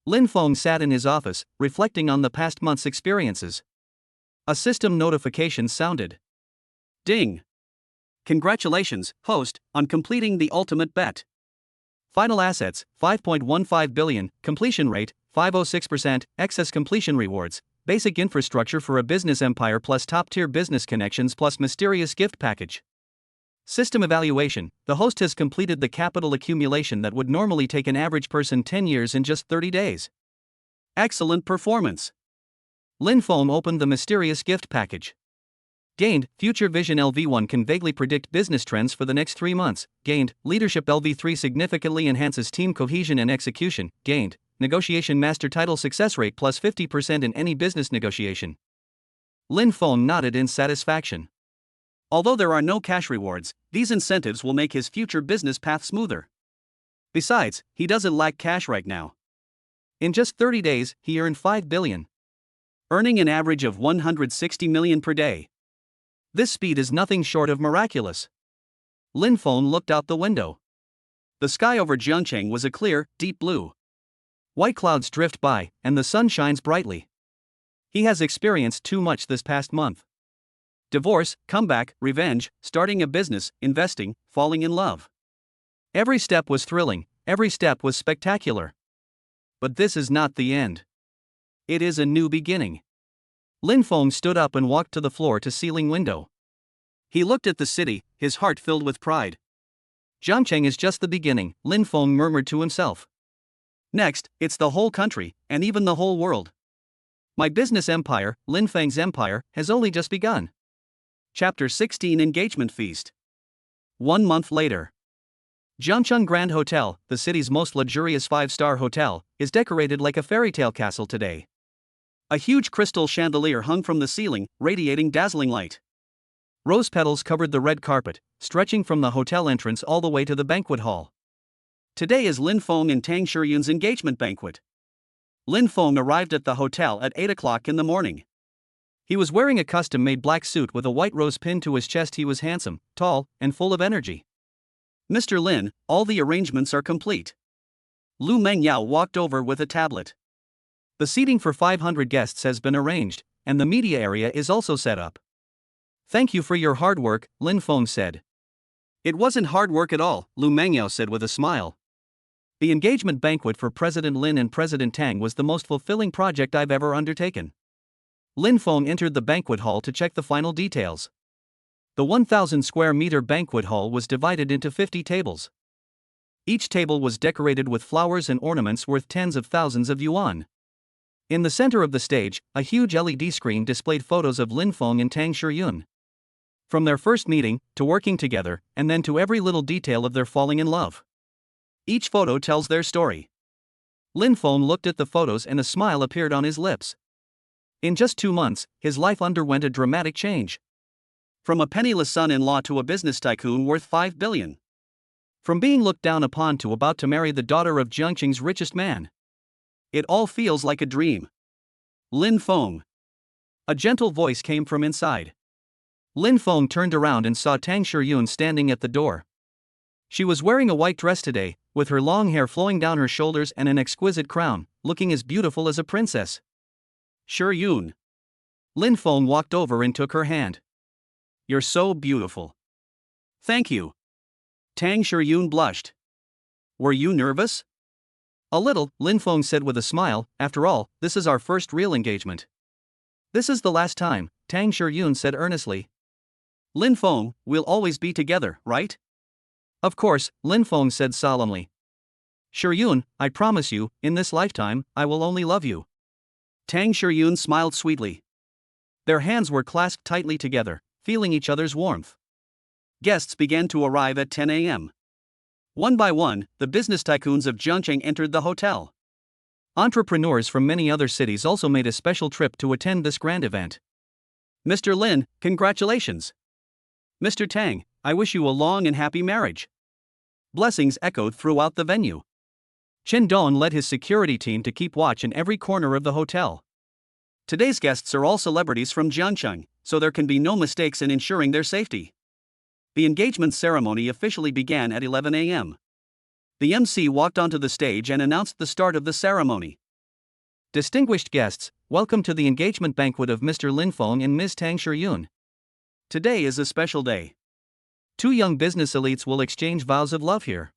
Lin Feng sat in his office, reflecting on the past month's experiences. A system notification sounded. Ding! Congratulations, host, on completing the ultimate bet. Final assets, 5.15 billion, completion rate, 506%, excess completion rewards, basic infrastructure for a business empire plus top-tier business connections plus mysterious gift package. System evaluation, the host has completed the capital accumulation that would normally take an average person 10 years in just 30 days. Excellent performance. Lin Feng opened the mysterious gift package. Gained, Future Vision LV1 can vaguely predict business trends for the next 3 months. Gained, Leadership LV3 significantly enhances team cohesion and execution. Gained, Negotiation Master Title success rate plus 50% in any business negotiation. Lin Feng nodded in satisfaction. Although there are no cash rewards, these incentives will make his future business path smoother. Besides, he doesn't lack cash right now. In just 30 days, he earned 5 billion. Earning an average of 160 million per day. This speed is nothing short of miraculous. Lin Feng looked out the window. The sky over Jiangcheng was a clear, deep blue. White clouds drift by, and the sun shines brightly. He has experienced too much this past month. Divorce, comeback, revenge, starting a business, investing, falling in love. Every step was thrilling, every step was spectacular. But this is not the end. It is a new beginning. Lin Feng stood up and walked to the floor-to-ceiling window. He looked at the city, his heart filled with pride. Jiangcheng is just the beginning, Lin Feng murmured to himself. Next, it's the whole country, and even the whole world. My business empire, Lin Feng's empire, has only just begun. Chapter 16 Engagement Feast. 1 month later. Jiangcheng Grand Hotel, the city's most luxurious 5-star hotel, is decorated like a fairy tale castle today. A huge crystal chandelier hung from the ceiling, radiating dazzling light. Rose petals covered the red carpet, stretching from the hotel entrance all the way to the banquet hall. Today is Lin Feng and Tang Shiyun's engagement banquet. Lin Feng arrived at the hotel at 8 o'clock in the morning. He was wearing a custom-made black suit with a white rose pinned to his chest. He was handsome, tall, and full of energy. "Mr. Lin, all the arrangements are complete." Lu Mengyao walked over with a tablet. "The seating for 500 guests has been arranged, and the media area is also set up." "Thank you for your hard work," Lin Feng said. "It wasn't hard work at all," Lu Mengyao said with a smile. "The engagement banquet for President Lin and President Tang was the most fulfilling project I've ever undertaken." Lin Feng entered the banquet hall to check the final details. The 1,000 square meter banquet hall was divided into 50 tables. Each table was decorated with flowers and ornaments worth tens of thousands of yuan. In the center of the stage, a huge LED screen displayed photos of Lin Feng and Tang Shiyun. From their first meeting, to working together, and then to every little detail of their falling in love. Each photo tells their story. Lin Feng looked at the photos and a smile appeared on his lips. In just 2 months, his life underwent a dramatic change. From a penniless son-in-law to a business tycoon worth 5 billion. From being looked down upon to about to marry the daughter of Jiangqing's richest man. It all feels like a dream. Lin Feng. A gentle voice came from inside. Lin Feng turned around and saw Tang Shiyun standing at the door. She was wearing a white dress today, with her long hair flowing down her shoulders and an exquisite crown, looking as beautiful as a princess. Shiyun. Lin Feng walked over and took her hand. You're so beautiful. Thank you. Tang Shiyun blushed. Were you nervous? A little, Lin Feng said with a smile. After all, this is our first real engagement. This is the last time, Tang Shiyun said earnestly. Lin Feng, we'll always be together, right? Of course, Lin Feng said solemnly. Shiyun, I promise you, in this lifetime, I will only love you. Tang Shiyun smiled sweetly. Their hands were clasped tightly together, feeling each other's warmth. Guests began to arrive at 10 a.m. One by one, the business tycoons of Jiangqing entered the hotel. Entrepreneurs from many other cities also made a special trip to attend this grand event. Mr. Lin, congratulations. Mr. Tang, I wish you a long and happy marriage. Blessings echoed throughout the venue. Chen Dong led his security team to keep watch in every corner of the hotel. Today's guests are all celebrities from Jiangqing, so there can be no mistakes in ensuring their safety. The engagement ceremony officially began at 11 a.m. The MC walked onto the stage and announced the start of the ceremony. Distinguished guests, welcome to the engagement banquet of Mr. Lin Feng and Ms. Tang Shiyun. Today is a special day. 2 young business elites will exchange vows of love here.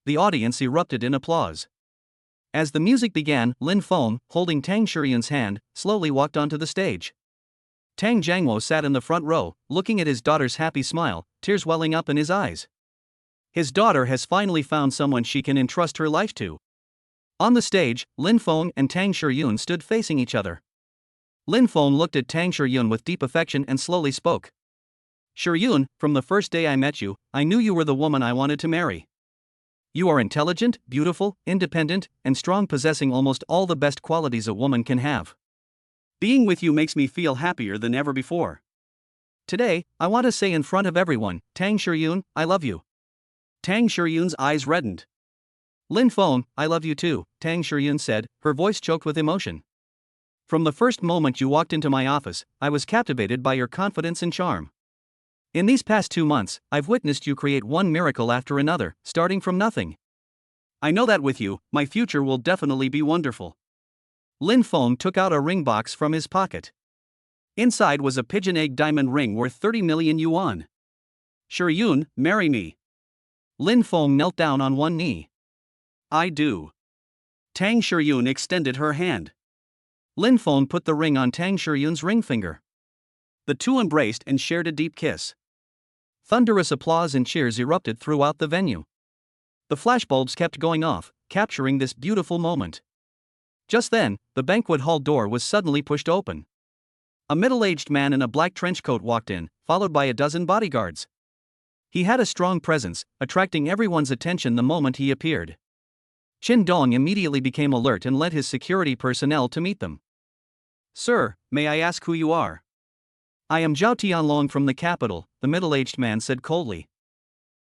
The audience erupted in applause. As the music began, Lin Feng, holding Tang Shiyun's hand, slowly walked onto the stage. Tang Jiangwo sat in the front row, looking at his daughter's happy smile, tears welling up in his eyes. His daughter has finally found someone she can entrust her life to. On the stage, Lin Feng and Tang Shiyun stood facing each other. Lin Feng looked at Tang Shiyun with deep affection and slowly spoke. Shiyun, from the first day I met you, I knew you were the woman I wanted to marry. You are intelligent, beautiful, independent, and strong, possessing almost all the best qualities a woman can have. Being with you makes me feel happier than ever before. Today, I want to say in front of everyone, Tang Shiyun, I love you. Tang Shiyun's eyes reddened. Lin Feng, I love you too, Tang Shiyun said, her voice choked with emotion. From the first moment you walked into my office, I was captivated by your confidence and charm. In these past 2 months, I've witnessed you create one miracle after another, starting from nothing. I know that with you, my future will definitely be wonderful. Lin Feng took out a ring box from his pocket. Inside was a pigeon egg diamond ring worth 30 million yuan. Shiyun, marry me. Lin Feng knelt down on one knee. I do. Tang Shiyun extended her hand. Lin Feng put the ring on Tang Shiyun's ring finger. The two embraced and shared a deep kiss. Thunderous applause and cheers erupted throughout the venue. The flashbulbs kept going off, capturing this beautiful moment. Just then, the banquet hall door was suddenly pushed open. A middle-aged man in a black trench coat walked in, followed by a dozen bodyguards. He had a strong presence, attracting everyone's attention the moment he appeared. Chen Dong immediately became alert and led his security personnel to meet them. Sir, may I ask who you are? I am Zhao Tianlong from the capital, the middle-aged man said coldly.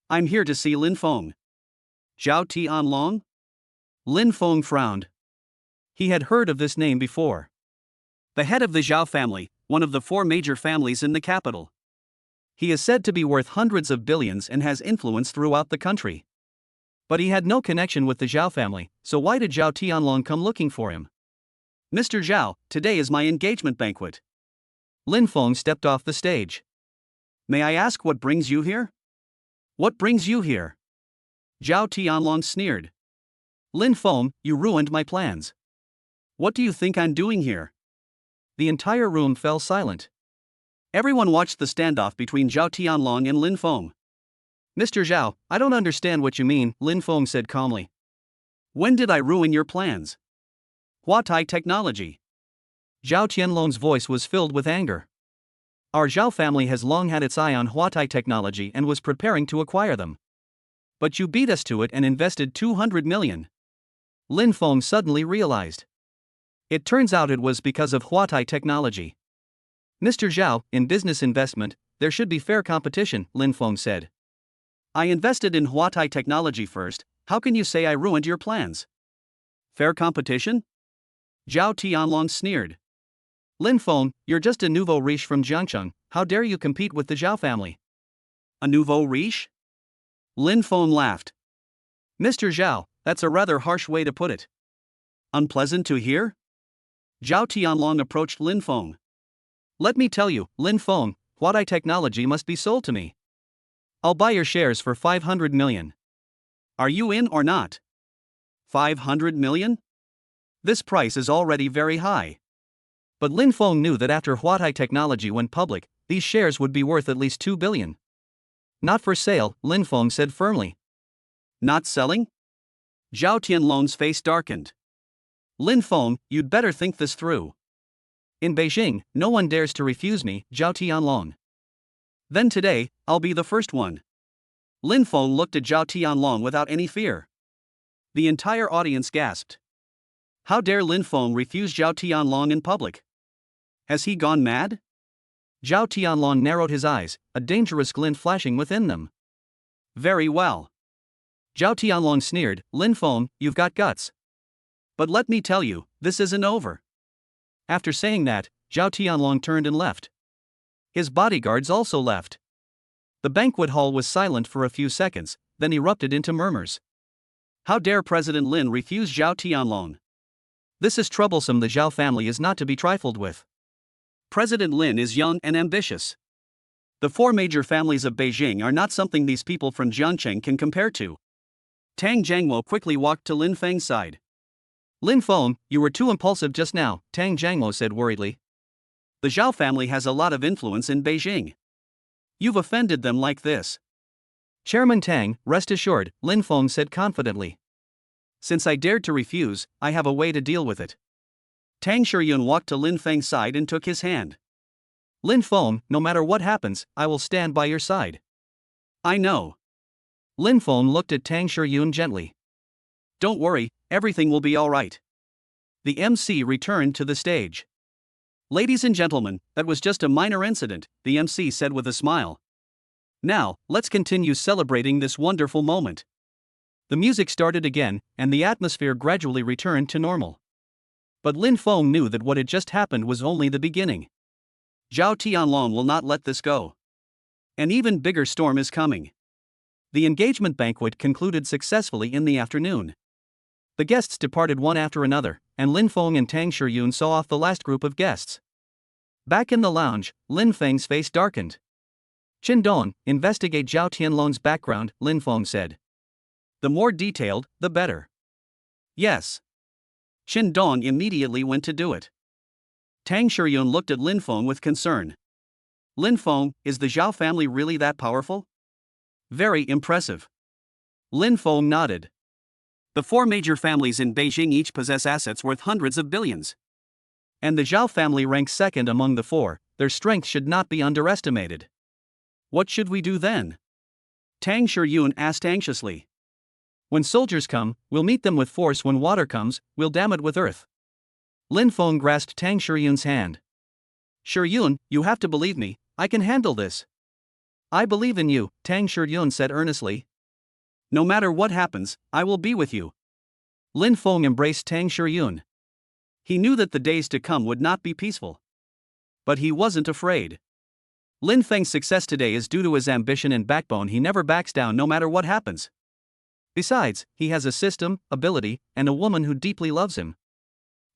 I'm here to see Lin Feng. Zhao Tianlong? Lin Feng frowned. He had heard of this name before. The head of the Zhao family, one of the 4 major families in the capital. He is said to be worth hundreds of billions and has influence throughout the country. But he had no connection with the Zhao family, so why did Zhao Tianlong come looking for him? Mr. Zhao, today is my engagement banquet. Lin Feng stepped off the stage. May I ask what brings you here? What brings you here? Zhao Tianlong sneered. Lin Feng, you ruined my plans. What do you think I'm doing here? The entire room fell silent. Everyone watched the standoff between Zhao Tianlong and Lin Feng. Mr. Zhao, I don't understand what you mean, Lin Feng said calmly. When did I ruin your plans? Huatai technology. Zhao Tianlong's voice was filled with anger. Our Zhao family has long had its eye on Huatai technology and was preparing to acquire them. But you beat us to it and invested 200 million. Lin Feng suddenly realized. It turns out it was because of Huatai technology. Mr. Zhao, in business investment, there should be fair competition, Lin Feng said. I invested in Huatai technology first, how can you say I ruined your plans? Fair competition? Zhao Tianlong sneered. Lin Feng, you're just a nouveau riche from Jiangcheng, how dare you compete with the Zhao family? A nouveau riche? Lin Feng laughed. Mr. Zhao, that's a rather harsh way to put it. Unpleasant to hear? Zhao Tianlong approached Lin Feng. Let me tell you, Lin Feng, Huatai technology must be sold to me. I'll buy your shares for 500 million. Are you in or not? 500 million? This price is already very high. But Lin Feng knew that after Huatai technology went public, these shares would be worth at least 2 billion. Not for sale, Lin Feng said firmly. Not selling? Zhao Tianlong's face darkened. Lin Feng, you'd better think this through. In Beijing, no one dares to refuse me, Zhao Tianlong. Then today, I'll be the first one. Lin Feng looked at Zhao Tianlong without any fear. The entire audience gasped. How dare Lin Feng refuse Zhao Tianlong in public? Has he gone mad? Zhao Tianlong narrowed his eyes, a dangerous glint flashing within them. Very well. Zhao Tianlong sneered, Lin Feng, you've got guts. But let me tell you, this isn't over. After saying that, Zhao Tianlong turned and left. His bodyguards also left. The banquet hall was silent for a few seconds, then erupted into murmurs. How dare President Lin refuse Zhao Tianlong? This is troublesome. The Zhao family is not to be trifled with. President Lin is young and ambitious. The four major families of Beijing are not something these people from Jiangcheng can compare to. Tang Jiangmo quickly walked to Lin Feng's side. Lin Feng, you were too impulsive just now, Tang Jiangmo said worriedly. The Zhao family has a lot of influence in Beijing. You've offended them like this. Chairman Tang, rest assured, Lin Feng said confidently. Since I dared to refuse, I have a way to deal with it. Tang Shiyun walked to Lin Feng's side and took his hand. Lin Feng, no matter what happens, I will stand by your side. I know. Lin Feng looked at Tang Shiyun gently. Don't worry, everything will be all right. The MC returned to the stage. Ladies and gentlemen, that was just a minor incident, the MC said with a smile. Now, let's continue celebrating this wonderful moment. The music started again, and the atmosphere gradually returned to normal. But Lin Feng knew that what had just happened was only the beginning. Zhao Tianlong will not let this go. An even bigger storm is coming. The engagement banquet concluded successfully in the afternoon. The guests departed one after another, and Lin Feng and Tang Shiyun saw off the last group of guests. Back in the lounge, Lin Feng's face darkened. Qin Dong, investigate Zhao Tianlong's background, Lin Feng said. The more detailed, the better. Yes. Qin Dong immediately went to do it. Tang Shiyun looked at Lin Feng with concern. Lin Feng, is the Zhao family really that powerful? Very impressive. Lin Feng nodded. The four major families in Beijing each possess assets worth hundreds of billions. And the Zhao family ranks second among the four, their strength should not be underestimated. What should we do then? Tang Shiyun asked anxiously. When soldiers come, we'll meet them with force. When water comes, we'll dam it with earth. Lin Feng grasped Tang Shiyun's hand. Shiyun, you have to believe me, I can handle this. I believe in you, Tang Shiyun said earnestly. No matter what happens, I will be with you. Lin Feng embraced Tang Shiyun. He knew that the days to come would not be peaceful. But he wasn't afraid. Lin Feng's success today is due to his ambition and backbone. He never backs down no matter what happens. Besides, he has a system, ability, and a woman who deeply loves him.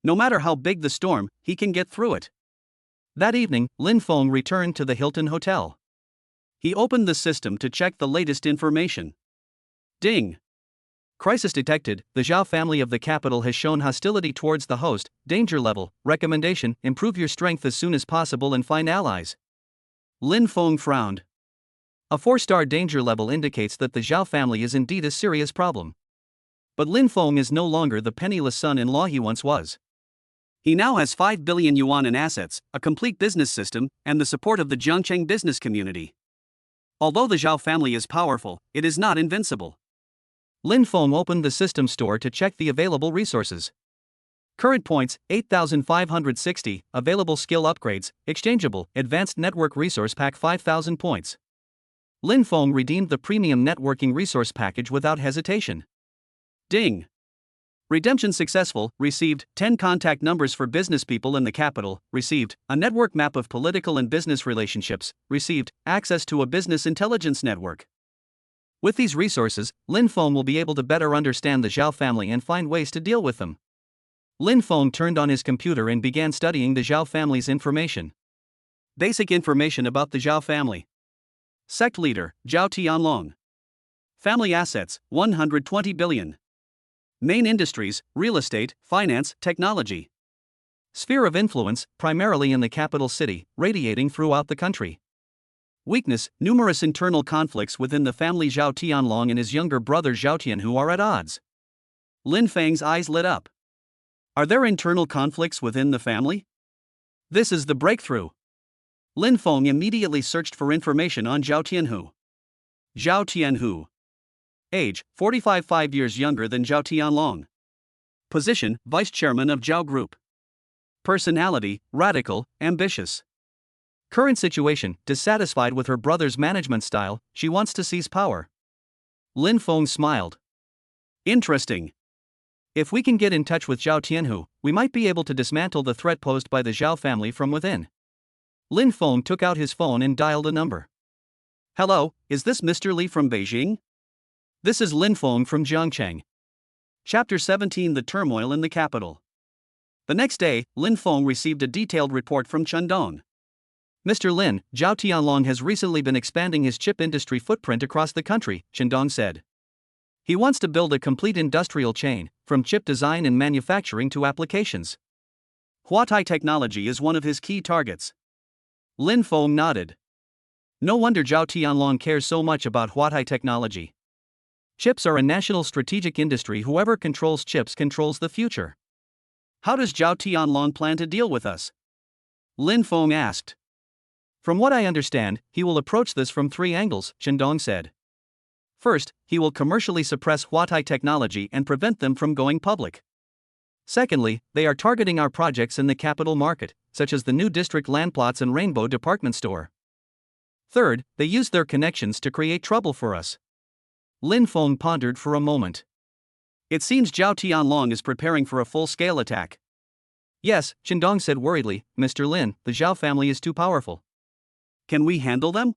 No matter how big the storm, he can get through it. That evening, Lin Feng returned to the Hilton Hotel. He opened the system to check the latest information. Ding! Crisis detected. The Zhao family of the capital has shown hostility towards the host. Danger level. Recommendation: improve your strength as soon as possible and find allies. Lin Feng frowned. A 4-star danger level indicates that the Zhao family is indeed a serious problem. But Lin Feng is no longer the penniless son-in-law he once was. He now has 5 billion yuan in assets, a complete business system, and the support of the Jiangcheng business community. Although the Zhao family is powerful, it is not invincible. Lin Feng opened the system store to check the available resources. Current points, 8,560, available skill upgrades, exchangeable, advanced network resource pack 5,000 points. Lin Feng redeemed the premium networking resource package without hesitation. Ding! Redemption successful, received 10 contact numbers for business people in the capital, received a network map of political and business relationships, received access to a business intelligence network. With these resources, Lin Feng will be able to better understand the Zhao family and find ways to deal with them. Lin Feng turned on his computer and began studying the Zhao family's information. Basic information about the Zhao family. Sect leader, Zhao Tianlong. Family assets, 120 billion. Main industries, real estate, finance, technology. Sphere of influence, primarily in the capital city, radiating throughout the country. Weakness, numerous internal conflicts within the family. Zhao Tianlong and his younger brother Zhao Tianhu are at odds. Lin Feng's eyes lit up. Are there internal conflicts within the family? This is the breakthrough. Lin Feng immediately searched for information on Zhao Tianhu. Zhao Tianhu. Age, 45, 5 years younger than Zhao Tianlong. Position, Vice Chairman of Zhao Group. Personality, radical, ambitious. Current situation, dissatisfied with her brother's management style, she wants to seize power. Lin Feng smiled. Interesting. If we can get in touch with Zhao Tianhu, we might be able to dismantle the threat posed by the Zhao family from within. Lin Feng took out his phone and dialed a number. Hello, is this Mr. Li from Beijing? This is Lin Feng from Jiangcheng. Chapter 17: The Turmoil in the Capital. The next day, Lin Feng received a detailed report from Chendong. Mr. Lin, Zhao Tianlong has recently been expanding his chip industry footprint across the country, Chendong said. He wants to build a complete industrial chain, from chip design and manufacturing to applications. Huatai technology is one of his key targets. Lin Feng nodded. No wonder Zhao Tianlong cares so much about Huatai technology. Chips are a national strategic industry. Whoever controls chips controls the future. How does Zhao Tianlong plan to deal with us? Lin Feng asked. From what I understand, he will approach this from 3 angles, Chendong said. First, he will commercially suppress Huatai technology and prevent them from going public. Secondly, they are targeting our projects in the capital market, such as the new district land plots and Rainbow department store. Third, they use their connections to create trouble for us. Lin Feng pondered for a moment. It seems Zhao Tianlong is preparing for a full-scale attack. Yes, Chendong said worriedly, Mr. Lin, the Zhao family is too powerful. Can we handle them?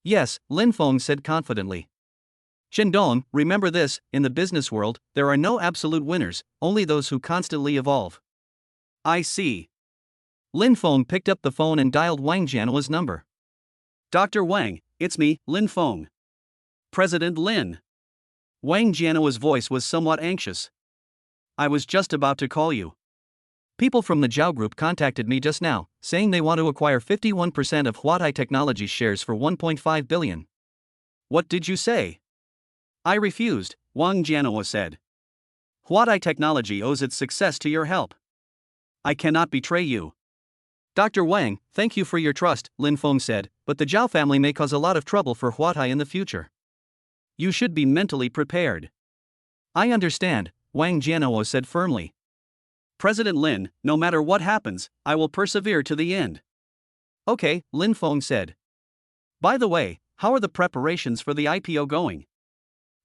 Yes, Lin Feng said confidently. Chendong, remember this, in the business world, there are no absolute winners, only those who constantly evolve. I see. Lin Feng picked up the phone and dialed Wang Jianhua's number. Dr. Wang, it's me, Lin Feng. President Lin. Wang Jianhua's voice was somewhat anxious. I was just about to call you. People from the Zhao Group contacted me just now, saying they want to acquire 51% of Huatai Technologies shares for 1.5 billion. What did you say? I refused, Wang Jianhua said. Huatai Technology owes its success to your help. I cannot betray you. Dr. Wang, thank you for your trust, Lin Feng said, but the Zhao family may cause a lot of trouble for Huatai in the future. You should be mentally prepared. I understand, Wang Jianhua said firmly. President Lin, no matter what happens, I will persevere to the end. Okay, Lin Feng said. By the way, how are the preparations for the IPO going?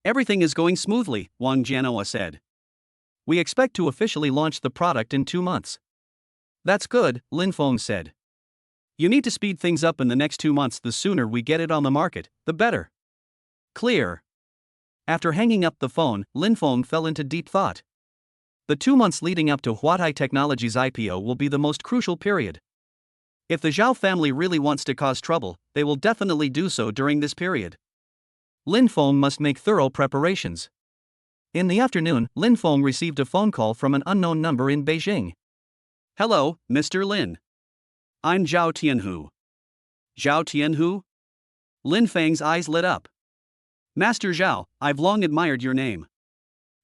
Everything is going smoothly, Wang Jianhua said. We expect to officially launch the product in 2 months. That's good, Lin Feng said. You need to speed things up in the next 2 months. The sooner we get it on the market, the better. Clear. After hanging up the phone, Lin Feng fell into deep thought. The 2 months leading up to Huatai Technologies' IPO will be the most crucial period. If the Zhao family really wants to cause trouble, they will definitely do so during this period. Lin Feng must make thorough preparations. In the afternoon, Lin Feng received a phone call from an unknown number in Beijing. Hello, Mr. Lin. I'm Zhao Tianhu. Zhao Tianhu? Lin Feng's eyes lit up. Master Zhao, I've long admired your name.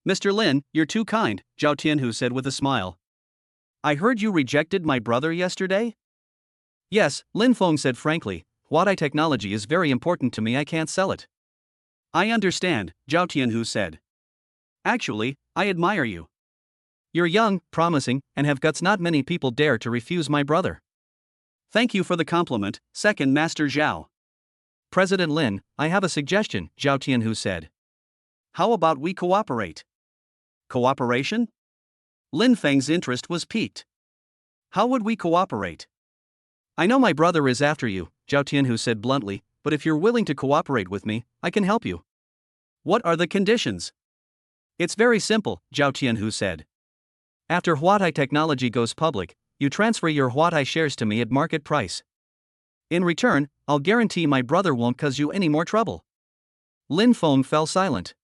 Mr. Lin, you're too kind, Zhao Tianhu said with a smile. I heard you rejected my brother yesterday? Yes, Lin Feng said frankly, Huatai technology is very important to me, I can't sell it. I understand, Zhao Tianhu said. Actually, I admire you. You're young, promising, and have guts not many people dare to refuse my brother. Thank you for the compliment, Second Master Zhao. President Lin, I have a suggestion, Zhao Tianhu said. How about we cooperate? Cooperation? Lin Feng's interest was piqued. How would we cooperate? I know my brother is after you, Zhao Tianhu said bluntly, but if you're willing to cooperate with me, I can help you. What are the conditions? It's very simple, Zhao Tianhu said. After Huatai technology goes public, you transfer your Huatai shares to me at market price. In return, I'll guarantee my brother won't cause you any more trouble. Lin Feng fell silent.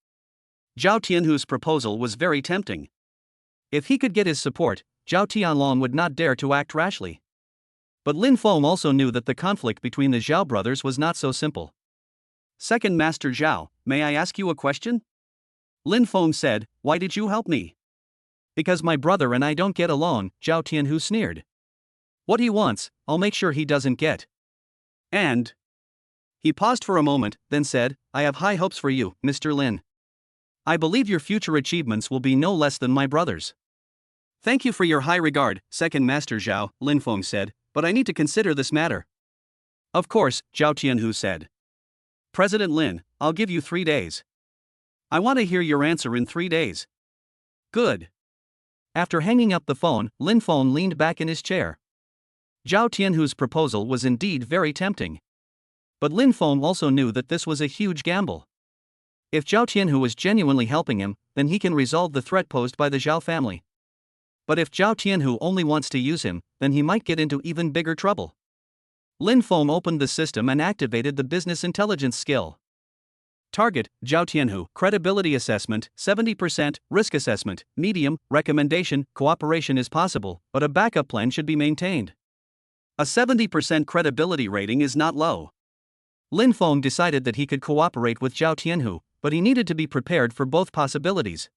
Zhao Tianhu's proposal was very tempting. If he could get his support, Zhao Tianlong would not dare to act rashly. But Lin Feng also knew that the conflict between the Zhao brothers was not so simple. Second Master Zhao, may I ask you a question? Lin Feng said, why did you help me? Because my brother and I don't get along, Zhao Tianhu sneered. What he wants, I'll make sure he doesn't get. And? He paused for a moment, then said, I have high hopes for you, Mr. Lin. I believe your future achievements will be no less than my brother's. Thank you for your high regard, Second Master Zhao, Lin Feng said, but I need to consider this matter. Of course, Zhao Tianhu said. President Lin, I'll give you 3 days. I want to hear your answer in 3 days. Good. After hanging up the phone, Lin Feng leaned back in his chair. Zhao Tianhu's proposal was indeed very tempting. But Lin Feng also knew that this was a huge gamble. If Zhao Tianhu was genuinely helping him, then he can resolve the threat posed by the Zhao family. But if Zhao Tianhu only wants to use him, then he might get into even bigger trouble. Lin Feng opened the system and activated the business intelligence skill. Target, Zhao Tianhu, credibility assessment, 70%, risk assessment, medium, recommendation, cooperation is possible, but a backup plan should be maintained. A 70% credibility rating is not low. Lin Feng decided that he could cooperate with Zhao Tianhu, but he needed to be prepared for both possibilities.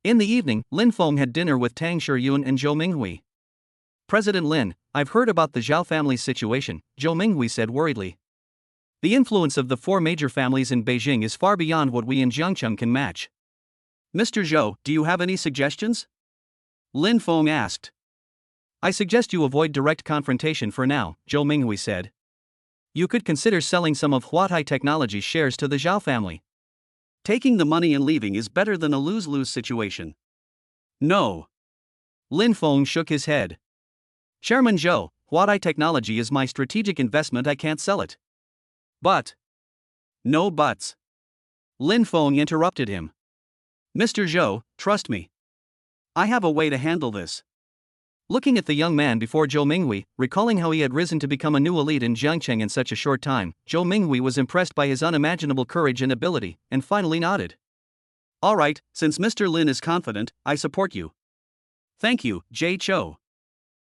In the evening, Lin Feng had dinner with Tang Shiyun and Zhou Minghui. President Lin, I've heard about the Zhao family's situation, Zhou Minghui said worriedly. The influence of the 4 major families in Beijing is far beyond what we in Jiangcheng can match. Mr. Zhou, do you have any suggestions? Lin Feng asked. I suggest you avoid direct confrontation for now, Zhou Minghui said. You could consider selling some of Huatai Technology's shares to the Zhao family. Taking the money and leaving is better than a lose-lose situation. No. Lin Feng shook his head. Chairman Zhou, Huatai Technology is my strategic investment, I can't sell it. But. No buts. Lin Feng interrupted him. Mr. Zhou, trust me. I have a way to handle this. Looking at the young man before Zhou Minghui, recalling how he had risen to become a new elite in Jiangcheng in such a short time, Zhou Minghui was impressed by his unimaginable courage and ability, and finally nodded. All right, since Mr. Lin is confident, I support you. Thank you, Jie Chou.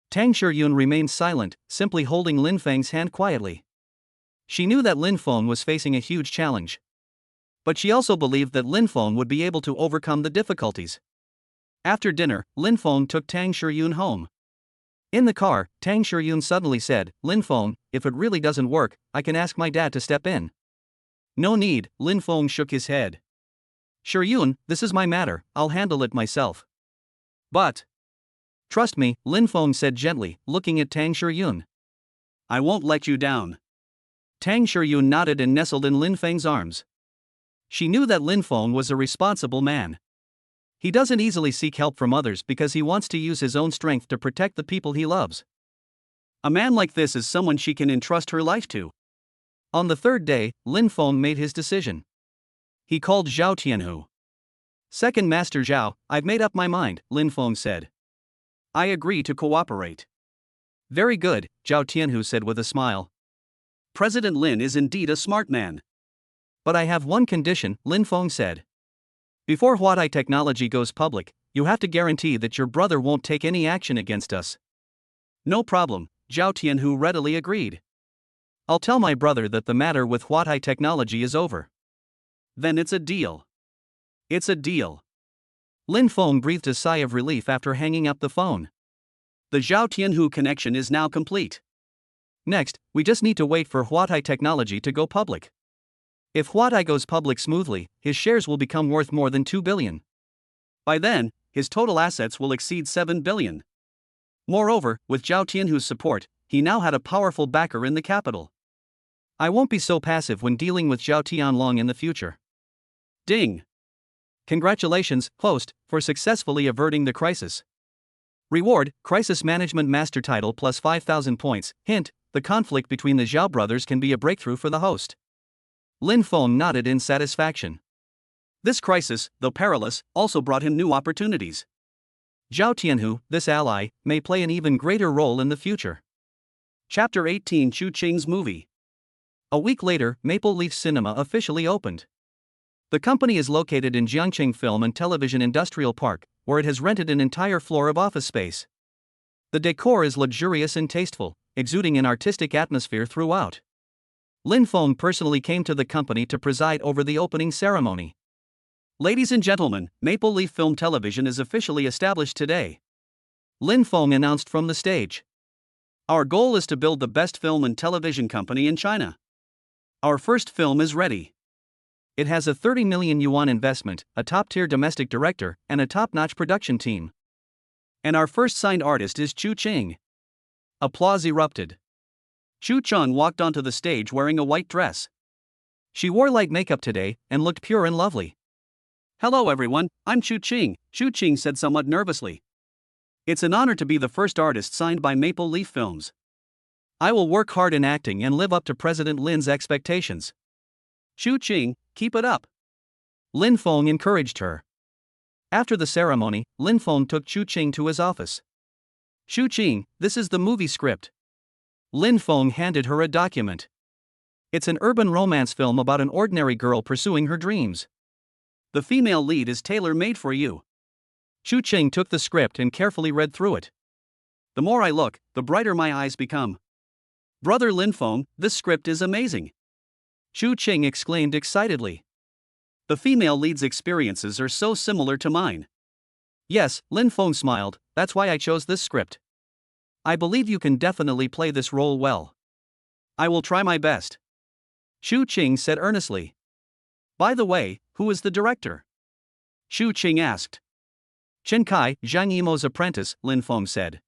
Tang Shiyun remained silent, simply holding Lin Feng's hand quietly. She knew that Lin Feng was facing a huge challenge. But she also believed that Lin Feng would be able to overcome the difficulties. After dinner, Lin Feng took Tang Shiyun home. In the car, Tang Shiyun suddenly said, Lin Feng, if it really doesn't work, I can ask my dad to step in. No need, Lin Feng shook his head. Shiyun, this is my matter, I'll handle it myself. But. Trust me, Lin Feng said gently, looking at Tang Shiyun. I won't let you down. Tang Shiyun nodded and nestled in Lin Feng's arms. She knew that Lin Feng was a responsible man. He doesn't easily seek help from others because he wants to use his own strength to protect the people he loves. A man like this is someone she can entrust her life to. On the 3rd day, Lin Feng made his decision. He called Zhao Tianhu. Second Master Zhao, I've made up my mind, Lin Feng said. I agree to cooperate. Very good, Zhao Tianhu said with a smile. President Lin is indeed a smart man. But I have one condition, Lin Feng said. Before Huatai Technology goes public, you have to guarantee that your brother won't take any action against us. No problem, Zhao Tianhu readily agreed. I'll tell my brother that the matter with Huatai Technology is over. Then it's a deal. It's a deal. Lin Feng breathed a sigh of relief after hanging up the phone. The Zhao Tianhu connection is now complete. Next, we just need to wait for Huatai Technology to go public. If Huatai goes public smoothly, his shares will become worth more than 2 billion. By then, his total assets will exceed 7 billion. Moreover, with Zhao Tianhu's support, he now had a powerful backer in the capital. I won't be so passive when dealing with Zhao Tianlong in the future. Ding! Congratulations, host, for successfully averting the crisis. Reward, Crisis Management Master Title plus 5,000 points. Hint, the conflict between the Zhao brothers can be a breakthrough for the host. Lin Feng nodded in satisfaction. This crisis, though perilous, also brought him new opportunities. Zhao Tianhu, this ally, may play an even greater role in the future. Chapter 18 Chu Qing's Movie. A week later, Maple Leaf Cinema officially opened. The company is located in Jiangqing Film and Television Industrial Park, where it has rented an entire floor of office space. The decor is luxurious and tasteful, exuding an artistic atmosphere throughout. Lin Feng personally came to the company to preside over the opening ceremony. Ladies and gentlemen, Maple Leaf Film Television is officially established today. Lin Feng announced from the stage. Our goal is to build the best film and television company in China. Our first film is ready. It has a 30 million yuan investment, a top-tier domestic director, and a top-notch production team. And our first signed artist is Chu Qing. Applause erupted. Chu Cheng walked onto the stage wearing a white dress. She wore light makeup today and looked pure and lovely. Hello everyone, I'm Chu Qing, Chu Qing said somewhat nervously. It's an honor to be the first artist signed by Maple Leaf Films. I will work hard in acting and live up to President Lin's expectations. Chu Qing, keep it up. Lin Feng encouraged her. After the ceremony, Lin Feng took Chu Qing to his office. Chu Qing, this is the movie script. Lin Feng handed her a document. It's an urban romance film about an ordinary girl pursuing her dreams. The female lead is tailor-made for you. Chu Qing took the script and carefully read through it. The more I look, the brighter my eyes become. Brother Lin Feng, this script is amazing. Chu Qing exclaimed excitedly. The female lead's experiences are so similar to mine. Yes, Lin Feng smiled, that's why I chose this script. I believe you can definitely play this role well. I will try my best. Chu Qing said earnestly. By the way, who is the director? Chu Qing asked. Chen Kai, Zhang Yimou's apprentice, Lin Feng said.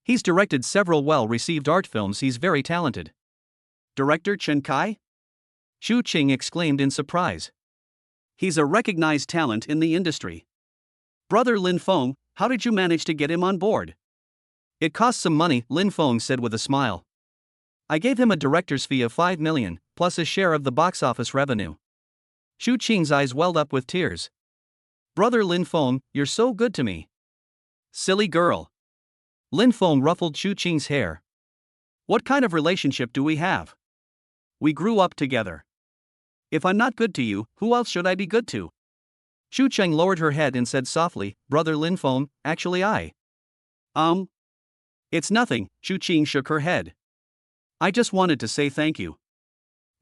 He's directed several well-received art films. He's very talented. Director Chen Kai? Chu Qing exclaimed in surprise. He's a recognized talent in the industry. Brother Lin Feng, how did you manage to get him on board? It cost some money, Lin Feng said with a smile. I gave him a director's fee of 5 million, plus a share of the box office revenue. Chu Qing's eyes welled up with tears. Brother Lin Feng, you're so good to me. Silly girl. Lin Feng ruffled Chu Qing's hair. What kind of relationship do we have? We grew up together. If I'm not good to you, who else should I be good to? Chu Qing lowered her head and said softly, Brother Lin Feng, actually I. It's nothing, Chu Qing shook her head. I just wanted to say thank you.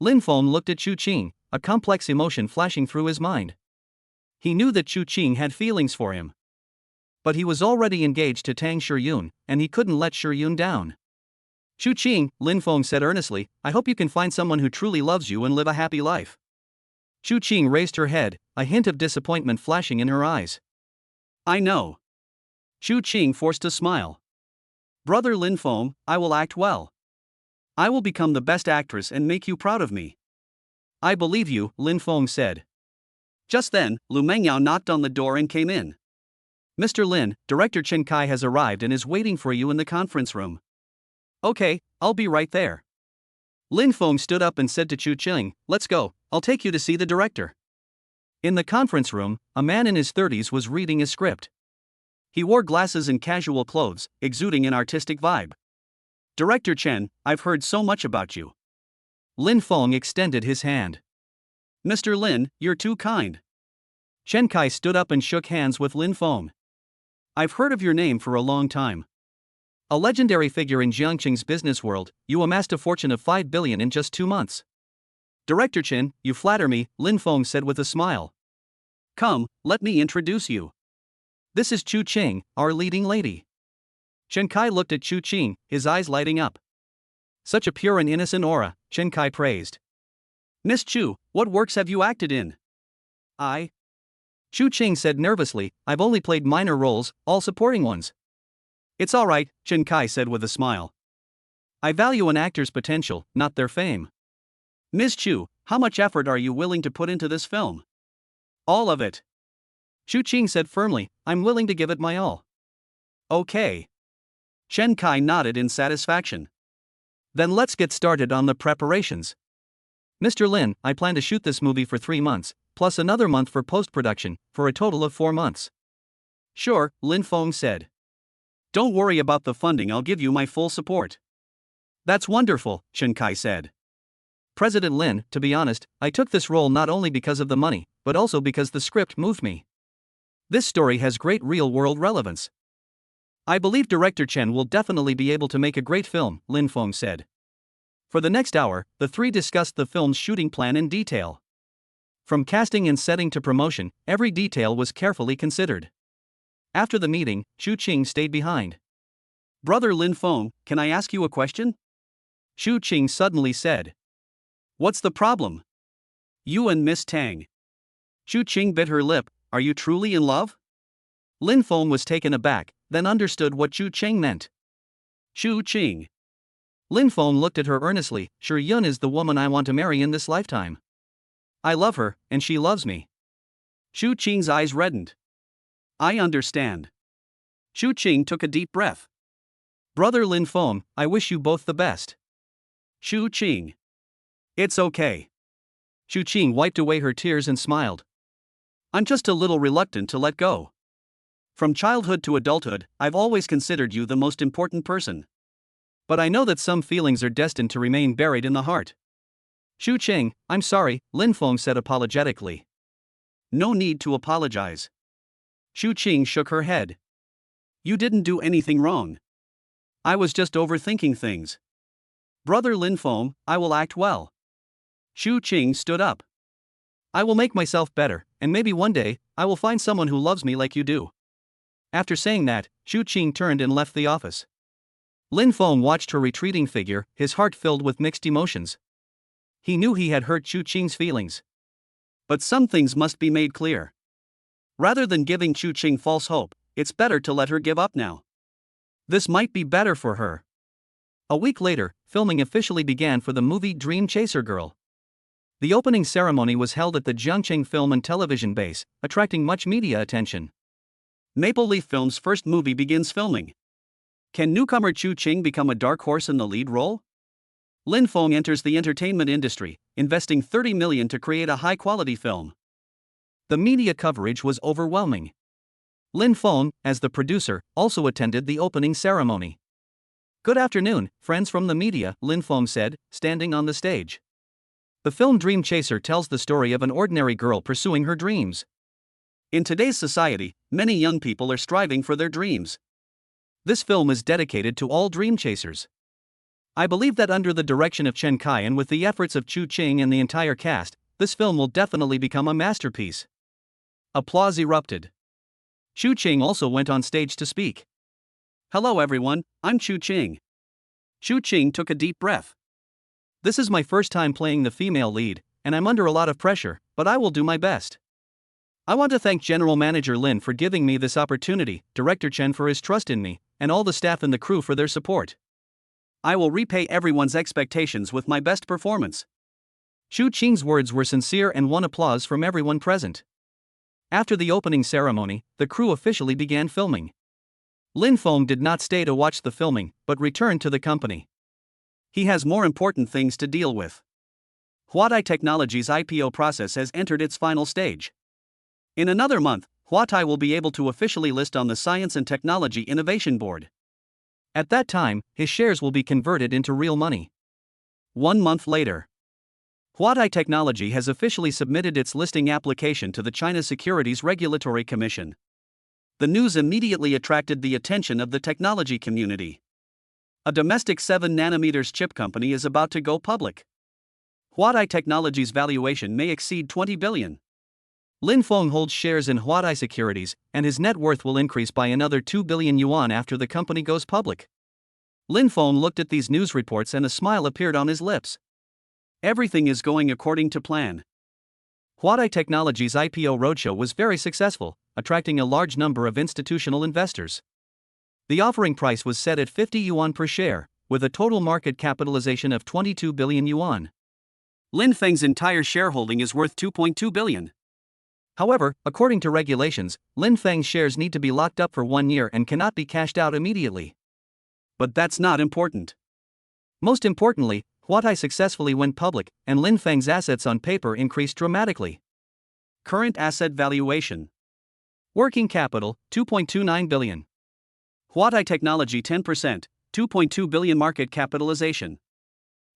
Lin Feng looked at Chu Qing, a complex emotion flashing through his mind. He knew that Chu Qing had feelings for him. But he was already engaged to Tang Shiyun, and he couldn't let Shiyun down. Chu Qing, Lin Feng said earnestly, I hope you can find someone who truly loves you and live a happy life. Chu Qing raised her head, a hint of disappointment flashing in her eyes. I know. Chu Qing forced a smile. Brother Lin Feng, I will act well. I will become the best actress and make you proud of me. I believe you, Lin Feng said. Just then, Lu Mengyao knocked on the door and came in. Mr. Lin, Director Chen Kai has arrived and is waiting for you in the conference room. Okay, I'll be right there. Lin Feng stood up and said to Chu Qing, let's go, I'll take you to see the director. In the conference room, a man in his 30s was reading a script. He wore glasses and casual clothes, exuding an artistic vibe. Director Chen, I've heard so much about you. Lin Feng extended his hand. Mr. Lin, you're too kind. Chen Kai stood up and shook hands with Lin Feng. I've heard of your name for a long time. A legendary figure in Jiangqing's business world, you amassed a fortune of 5 billion in just 2 months. Director Chen, you flatter me, Lin Feng said with a smile. Come, let me introduce you. This is Chu Qing, our leading lady. Chen Kai looked at Chu Qing, his eyes lighting up. Such a pure and innocent aura, Chen Kai praised. Miss Chu, what works have you acted in? I. Chu Qing said nervously, I've only played minor roles, all supporting ones. It's alright, Chen Kai said with a smile. I value an actor's potential, not their fame. Ms. Chu, how much effort are you willing to put into this film? All of it. Chu Qing said firmly, I'm willing to give it my all. Okay. Chen Kai nodded in satisfaction. Then let's get started on the preparations. Mr. Lin, I plan to shoot this movie for 3 months, plus another month for post-production, for a total of 4 months. Sure, Lin Feng said. Don't worry about the funding, I'll give you my full support. That's wonderful, Chen Kai said. President Lin, to be honest, I took this role not only because of the money, but also because the script moved me. This story has great real-world relevance. I believe Director Chen will definitely be able to make a great film, Lin Feng said. For the next hour, the three discussed the film's shooting plan in detail. From casting and setting to promotion, every detail was carefully considered. After the meeting, Chu Qing stayed behind. Brother Lin Feng, can I ask you a question? Chu Qing suddenly said. What's the problem? You and Miss Tang. Chu Qing bit her lip, are you truly in love? Lin Feng was taken aback, then understood what Chu Qing meant. Chu Qing. Lin Feng looked at her earnestly, sure Yun is the woman I want to marry in this lifetime. I love her, and she loves me. Chu Qing's eyes reddened. I understand. Chu Qing took a deep breath. Brother Lin Feng, I wish you both the best. Chu Qing. It's okay. Chu Qing wiped away her tears and smiled. I'm just a little reluctant to let go. From childhood to adulthood, I've always considered you the most important person. But I know that some feelings are destined to remain buried in the heart. Chu Qing, I'm sorry, Lin Feng said apologetically. No need to apologize. Chu Qing shook her head. You didn't do anything wrong. I was just overthinking things. Brother Lin Feng, I will act well. Chu Qing stood up. I will make myself better, and maybe one day, I will find someone who loves me like you do. After saying that, Chu Qing turned and left the office. Lin Feng watched her retreating figure, his heart filled with mixed emotions. He knew he had hurt Chu Qing's feelings. But some things must be made clear. Rather than giving Chu Qing false hope, it's better to let her give up now. This might be better for her. A week later, filming officially began for the movie Dream Chaser Girl. The opening ceremony was held at the Jiangqing Film and Television Base, attracting much media attention. Maple Leaf Films' first movie begins filming. Can newcomer Chu Qing become a dark horse in the lead role? Lin Feng enters the entertainment industry, investing 30 million to create a high-quality film. The media coverage was overwhelming. Lin Feng, as the producer, also attended the opening ceremony. Good afternoon, friends from the media, Lin Feng said, standing on the stage. The film Dream Chaser tells the story of an ordinary girl pursuing her dreams. In today's society, many young people are striving for their dreams. This film is dedicated to all dream chasers. I believe that under the direction of Chen Kai and with the efforts of Chu Qing and the entire cast, this film will definitely become a masterpiece. Applause erupted. Chu Qing also went on stage to speak. Hello everyone, I'm Chu Qing. Chu Qing took a deep breath. This is my first time playing the female lead, and I'm under a lot of pressure, but I will do my best. I want to thank General Manager Lin for giving me this opportunity, Director Chen for his trust in me, and all the staff and the crew for their support. I will repay everyone's expectations with my best performance. Chu Qing's words were sincere and won applause from everyone present. After the opening ceremony, the crew officially began filming. Lin Feng did not stay to watch the filming, but returned to the company. He has more important things to deal with. Huatai Technologies' IPO process has entered its final stage. In another month, Huatai will be able to officially list on the Science and Technology Innovation Board. At that time, his shares will be converted into real money. 1 month later, Huatai Technology has officially submitted its listing application to the China Securities Regulatory Commission. The news immediately attracted the attention of the technology community. A domestic 7nm chip company is about to go public. Huatai Technology's valuation may exceed 20 billion. Lin Feng holds shares in Huatai Securities, and his net worth will increase by another 2 billion yuan after the company goes public. Lin Feng looked at these news reports and a smile appeared on his lips. Everything is going according to plan. Huatai Technologies' IPO roadshow was very successful, attracting a large number of institutional investors. The offering price was set at 50 yuan per share, with a total market capitalization of 22 billion yuan. Lin Feng's entire shareholding is worth 2.2 billion. However, according to regulations, Lin Feng's shares need to be locked up for 1 year and cannot be cashed out immediately. But that's not important. Most importantly, Huatai successfully went public, and Lin Feng's assets on paper increased dramatically. Current asset valuation. Working capital, 2.29 billion. Huatai Technology 10%, 2.2 billion market capitalization.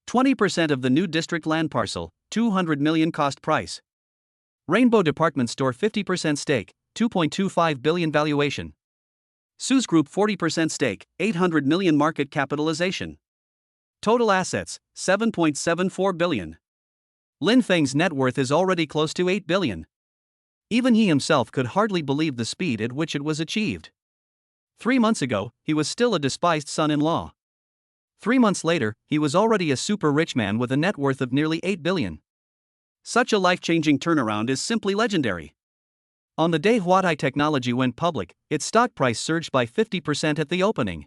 20% of the new district land parcel, 200 million cost price. Rainbow Department Store 50% stake, 2.25 billion valuation. Suze Group 40% stake, 800 million market capitalization. Total assets, 7.74 billion. Lin Feng's net worth is already close to 8 billion. Even he himself could hardly believe the speed at which it was achieved. 3 months ago, he was still a despised son-in-law. 3 months later, he was already a super rich man with a net worth of nearly 8 billion. Such a life-changing turnaround is simply legendary. On the day Huatai Technology went public, its stock price surged by 50% at the opening.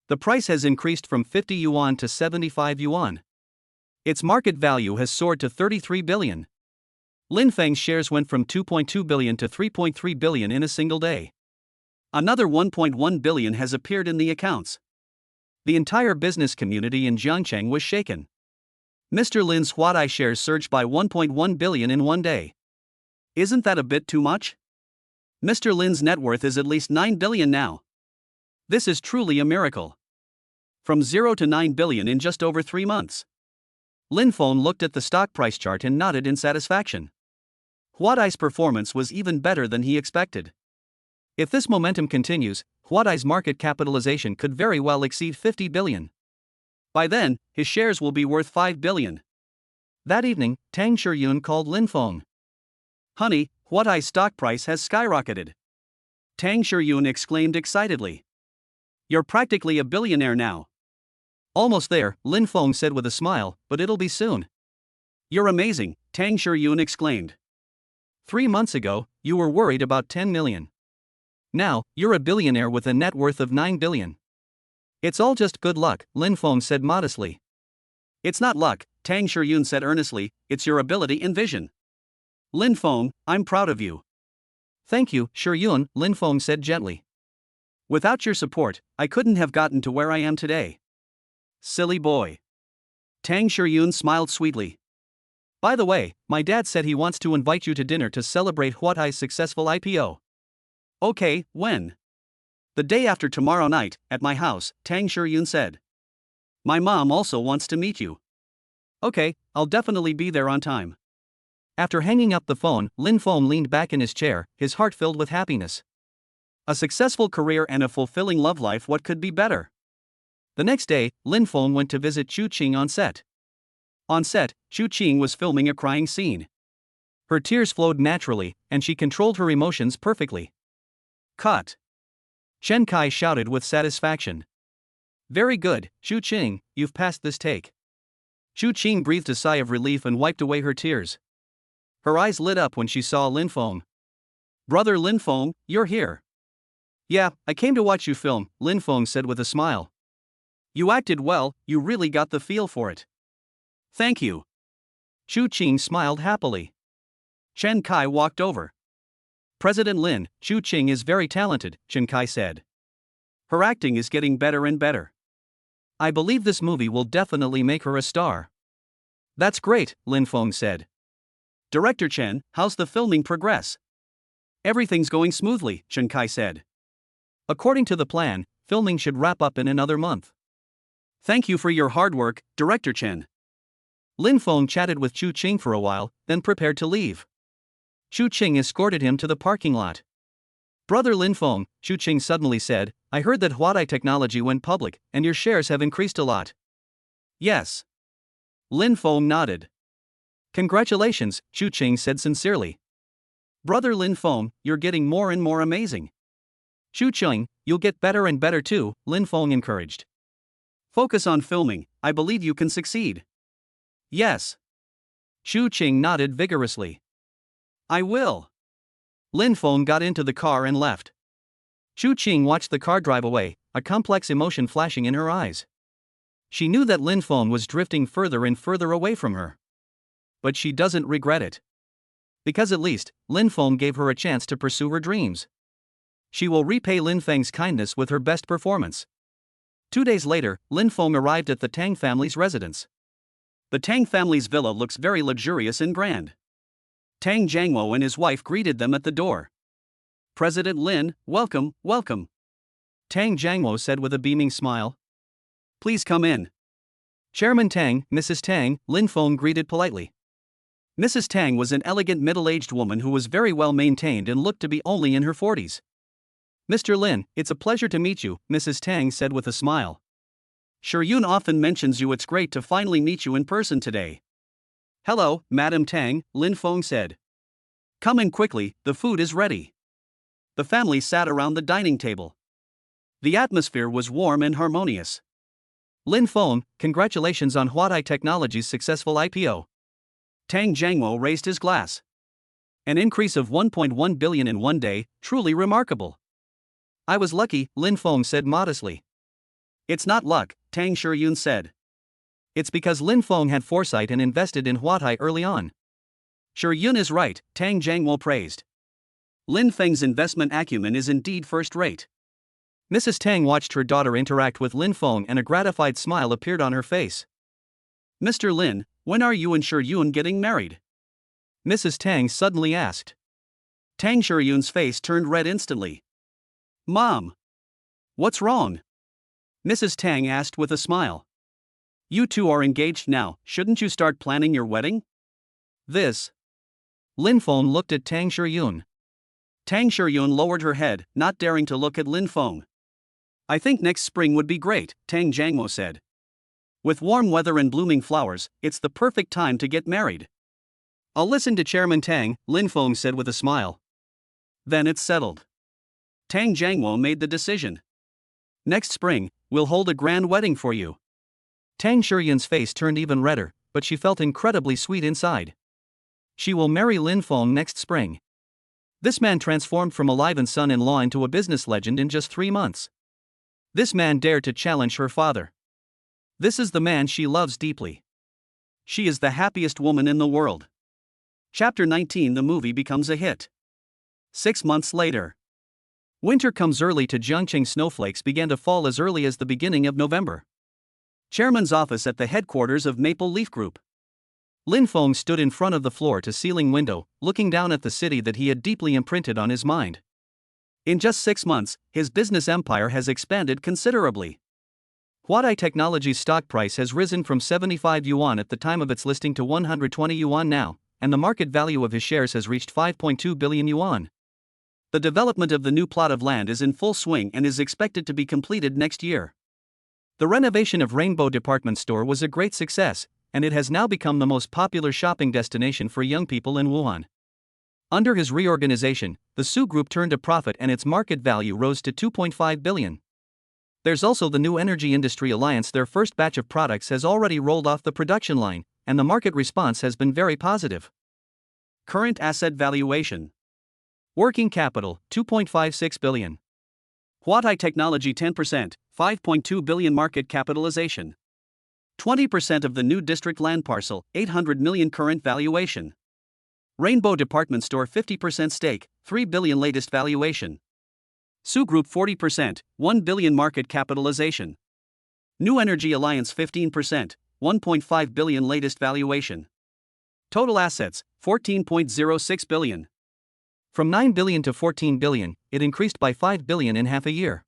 The price has increased from 50 yuan to 75 yuan. Its market value has soared to 33 billion. Lin Feng's shares went from 2.2 billion to 3.3 billion in a single day. Another 1.1 billion has appeared in the accounts. The entire business community in Jiangcheng was shaken. Mr. Lin's Huatai shares surged by 1.1 billion in one day. Isn't that a bit too much? Mr. Lin's net worth is at least 9 billion now. This is truly a miracle. From 0 to 9 billion in just over 3 months. Lin Feng looked at the stock price chart and nodded in satisfaction. Huatai's performance was even better than he expected. If this momentum continues, Huatai's market capitalization could very well exceed 50 billion. By then, his shares will be worth 5 billion. That evening, Tang Shiyun called Lin Feng. Honey, Huatai's stock price has skyrocketed. Tang Shiyun exclaimed excitedly. You're practically a billionaire now. Almost there, Lin Feng said with a smile, but it'll be soon. You're amazing, Tang Shiyun exclaimed. 3 months ago, you were worried about 10 million. Now, you're a billionaire with a net worth of 9 billion. It's all just good luck, Lin Feng said modestly. It's not luck, Tang Shiyun said earnestly, it's your ability and vision. Lin Feng, I'm proud of you. Thank you, Shiyun, Lin Feng said gently. Without your support, I couldn't have gotten to where I am today. Silly boy. Tang Shiyun smiled sweetly. By the way, my dad said he wants to invite you to dinner to celebrate Huatai's successful IPO. Okay, when? The day after tomorrow night, at my house, Tang Shiyun said. My mom also wants to meet you. Okay, I'll definitely be there on time. After hanging up the phone, Lin Feng leaned back in his chair, his heart filled with happiness. A successful career and a fulfilling love life, what could be better? The next day, Lin Feng went to visit Chu Qing on set. On set, Chu Qing was filming a crying scene. Her tears flowed naturally, and she controlled her emotions perfectly. Cut. Chen Kai shouted with satisfaction. Very good, Chu Qing, you've passed this take. Chu Qing breathed a sigh of relief and wiped away her tears. Her eyes lit up when she saw Lin Feng. Brother Lin Feng, you're here. Yeah, I came to watch you film, Lin Feng said with a smile. You acted well, you really got the feel for it. Thank you. Chu Qing smiled happily. Chen Kai walked over. President Lin, Chu Qing is very talented, Chen Kai said. Her acting is getting better and better. I believe this movie will definitely make her a star. That's great, Lin Feng said. Director Chen, how's the filming progress? Everything's going smoothly, Chen Kai said. According to the plan, filming should wrap up in another month. Thank you for your hard work, Director Chen. Lin Feng chatted with Chu Qing for a while, then prepared to leave. Chu Qing escorted him to the parking lot. Brother Lin Feng, Chu Qing suddenly said, I heard that Huatai Technology went public, and your shares have increased a lot. Yes. Lin Feng nodded. Congratulations, Chu Qing said sincerely. Brother Lin Feng, you're getting more and more amazing. Chu Cheng, you'll get better and better too, Lin Feng encouraged. Focus on filming, I believe you can succeed. Yes. Chu Cheng nodded vigorously. I will. Lin Feng got into the car and left. Chu Cheng watched the car drive away, a complex emotion flashing in her eyes. She knew that Lin Feng was drifting further and further away from her. But she doesn't regret it. Because at least, Lin Feng gave her a chance to pursue her dreams. She will repay Lin Feng's kindness with her best performance. 2 days later, Lin Feng arrived at the Tang family's residence. The Tang family's villa looks very luxurious and grand. Tang Jiangwo and his wife greeted them at the door. President Lin, welcome, welcome. Tang Jiangwo said with a beaming smile. Please come in. Chairman Tang, Mrs. Tang, Lin Feng greeted politely. Mrs. Tang was an elegant middle-aged woman who was very well maintained and looked to be only in her 40s. Mr. Lin, it's a pleasure to meet you, Mrs. Tang said with a smile. Yun often mentions you. It's great to finally meet you in person today. Hello, Madam Tang, Lin Feng said. Come in quickly, the food is ready. The family sat around the dining table. The atmosphere was warm and harmonious. Lin Feng, congratulations on Huatai Technology's successful IPO. Tang Jiangwo raised his glass. An increase of 1.1 billion in one day, truly remarkable. I was lucky, Lin Feng said modestly. It's not luck, Tang Yun said. It's because Lin Feng had foresight and invested in Huatai early on. Yun is right, Tang Jiangwo praised. Lin Feng's investment acumen is indeed first-rate. Mrs. Tang watched her daughter interact with Lin Feng and a gratified smile appeared on her face. Mr. Lin, when are you and Yun getting married? Mrs. Tang suddenly asked. Tang Yun's face turned red instantly. Mom! What's wrong? Mrs. Tang asked with a smile. You two are engaged now, shouldn't you start planning your wedding? Lin Feng looked at Tang Yun. Tang Yun lowered her head, not daring to look at Lin Feng. I think next spring would be great, Tang Jiangwo said. With warm weather and blooming flowers, it's the perfect time to get married. I'll listen to Chairman Tang, Lin Feng said with a smile. Then it's settled. Tang Jiangwo made the decision. Next spring, we'll hold a grand wedding for you. Tang Yun's face turned even redder, but she felt incredibly sweet inside. She will marry Lin Feng next spring. This man transformed from alive and son-in-law into a business legend in just 3 months. This man dared to challenge her father. This is the man she loves deeply. She is the happiest woman in the world. Chapter 19. The movie becomes a hit. 6 months later. Winter comes early to Jiangcheng. Snowflakes began to fall as early as the beginning of November. Chairman's office at the headquarters of Maple Leaf Group. Lin Feng stood in front of the floor-to-ceiling window, looking down at the city that he had deeply imprinted on his mind. In just 6 months, his business empire has expanded considerably. Huatai Technology's stock price has risen from 75 yuan at the time of its listing to 120 yuan now, and the market value of his shares has reached 5.2 billion yuan. The development of the new plot of land is in full swing and is expected to be completed next year. The renovation of Rainbow Department Store was a great success, and it has now become the most popular shopping destination for young people in Wuhan. Under his reorganization, the Su Group turned a profit and its market value rose to 2.5 billion. There's also the New Energy Industry Alliance. Their first batch of products has already rolled off the production line, and the market response has been very positive. Current asset valuation. Working capital, 2.56 billion. Huatai Technology 10%, 5.2 billion market capitalization. 20% of the new district land parcel, 800 million current valuation. Rainbow Department Store 50% stake, 3 billion latest valuation. Su Group 40%, 1 billion market capitalization. New Energy Alliance 15%, 1.5 billion latest valuation. Total assets, 14.06 billion. From 9 billion to 14 billion, it increased by 5 billion in half a year.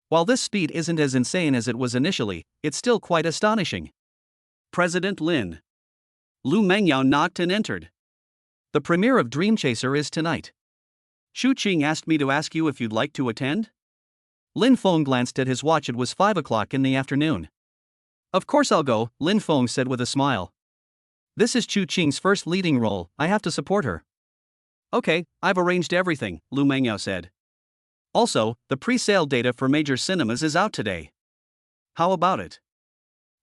While this speed isn't as insane as it was initially, it's still quite astonishing. President Lin. Lu Mengyao knocked and entered. The premiere of Dream Chaser is tonight. Shu Qing asked me to ask you if you'd like to attend? Lin Feng glanced at his watch. It was 5 o'clock in the afternoon. Of course I'll go, Lin Feng said with a smile. This is Chu Qing's first leading role, I have to support her. Okay, I've arranged everything, Lu Mengyao said. Also, the pre-sale data for major cinemas is out today. How about it?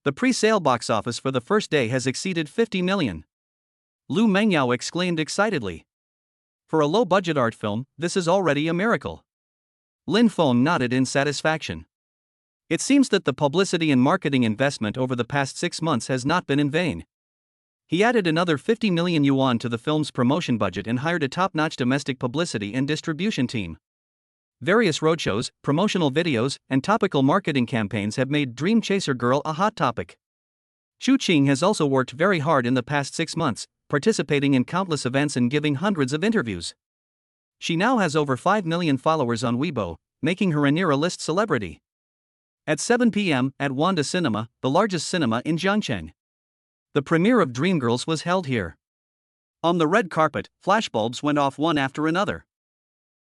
The pre-sale box office for the first day has exceeded 50 million. Lu Mengyao exclaimed excitedly. For a low-budget art film, this is already a miracle. Lin Feng nodded in satisfaction. It seems that the publicity and marketing investment over the past 6 months has not been in vain. He added another 50 million yuan to the film's promotion budget and hired a top-notch domestic publicity and distribution team. Various roadshows, promotional videos, and topical marketing campaigns have made Dream Chaser Girl a hot topic. Xu Qing has also worked very hard in the past 6 months, participating in countless events and giving hundreds of interviews. She now has over 5 million followers on Weibo, making her a near-A-list celebrity. At 7 p.m. at Wanda Cinema, the largest cinema in Jiangcheng. The premiere of Dreamgirls was held here. On the red carpet, flashbulbs went off one after another.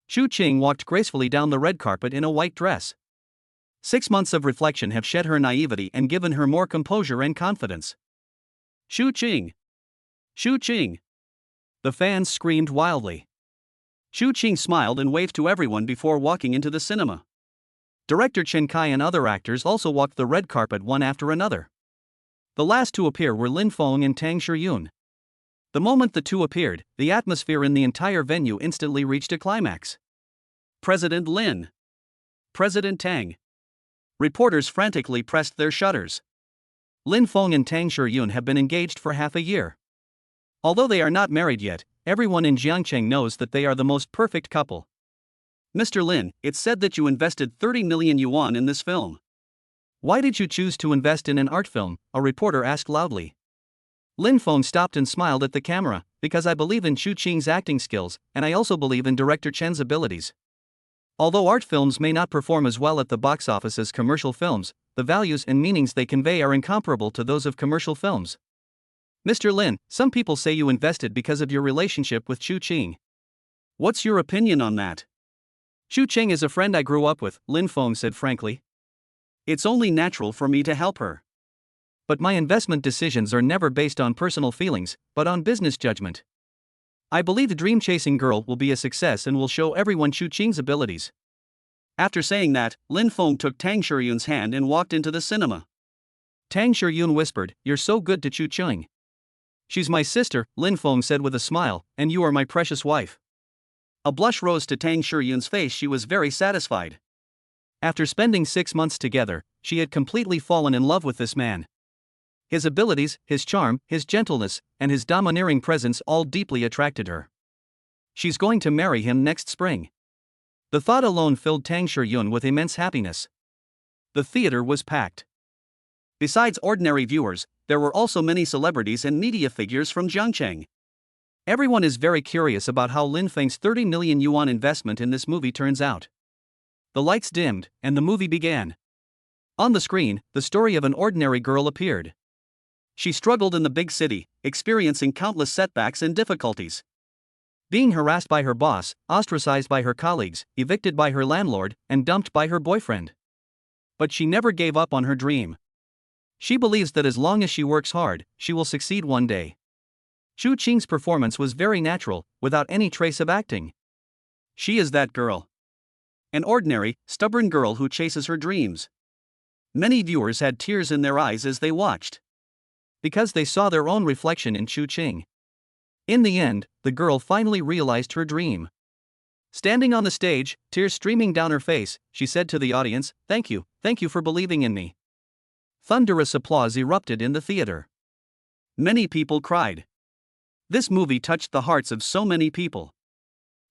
Xu Qing walked gracefully down the red carpet in a white dress. 6 months of reflection have shed her naivety and given her more composure and confidence. Xu Qing! Xu Qing! The fans screamed wildly. Xu Qing smiled and waved to everyone before walking into the cinema. Director Chen Kai and other actors also walked the red carpet one after another. The last to appear were Lin Feng and Tang Shiyun. The moment the two appeared, the atmosphere in the entire venue instantly reached a climax. President Lin. President Tang. Reporters frantically pressed their shutters. Lin Feng and Tang Shiyun have been engaged for half a year. Although they are not married yet, everyone in Jiangcheng knows that they are the most perfect couple. Mr. Lin, it's said that you invested 30 million yuan in this film. Why did you choose to invest in an art film? A reporter asked loudly. Lin Feng stopped and smiled at the camera, because I believe in Xu Qing's acting skills, and I also believe in director Chen's abilities. Although art films may not perform as well at the box office as commercial films, the values and meanings they convey are incomparable to those of commercial films. Mr. Lin, some people say you invested because of your relationship with Xu Qing. What's your opinion on that? Xu Qing is a friend I grew up with, Lin Feng said frankly. It's only natural for me to help her. But my investment decisions are never based on personal feelings, but on business judgment. I believe the Dream Chasing Girl will be a success and will show everyone Xu Qing's abilities. After saying that, Lin Feng took Tang Shiyun's hand and walked into the cinema. Tang Shiyun whispered, "You're so good to Xu Qing." "She's my sister," Lin Feng said with a smile, "and you are my precious wife." A blush rose to Tang Shiyun's face. She was very satisfied. After spending 6 months together, she had completely fallen in love with this man. His abilities, his charm, his gentleness, and his domineering presence all deeply attracted her. She's going to marry him next spring. The thought alone filled Tang Shiyun with immense happiness. The theater was packed. Besides ordinary viewers, there were also many celebrities and media figures from Jiangcheng. Everyone is very curious about how Lin Feng's 30 million yuan investment in this movie turns out. The lights dimmed, and the movie began. On the screen, the story of an ordinary girl appeared. She struggled in the big city, experiencing countless setbacks and difficulties. Being harassed by her boss, ostracized by her colleagues, evicted by her landlord, and dumped by her boyfriend. But she never gave up on her dream. She believes that as long as she works hard, she will succeed one day. Xu Qing's performance was very natural, without any trace of acting. She is that girl. An ordinary, stubborn girl who chases her dreams. Many viewers had tears in their eyes as they watched. Because they saw their own reflection in Xu Qing. In the end, the girl finally realized her dream. Standing on the stage, tears streaming down her face, she said to the audience, thank you for believing in me." Thunderous applause erupted in the theater. Many people cried. This movie touched the hearts of so many people.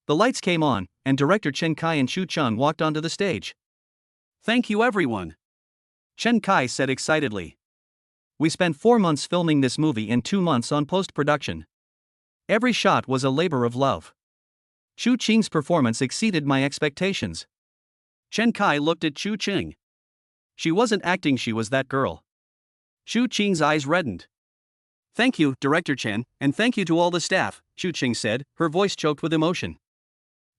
The lights came on, and director Chen Kai and Xu Chun walked onto the stage. "Thank you everyone," Chen Kai said excitedly. "We spent 4 months filming this movie and 2 months on post-production. Every shot was a labor of love. Xu Qing's performance exceeded my expectations." Chen Kai looked at Xu Qing. She wasn't acting, she was that girl. Xu Qing's eyes reddened. "Thank you, Director Chen, and thank you to all the staff," Xu Qing said, her voice choked with emotion.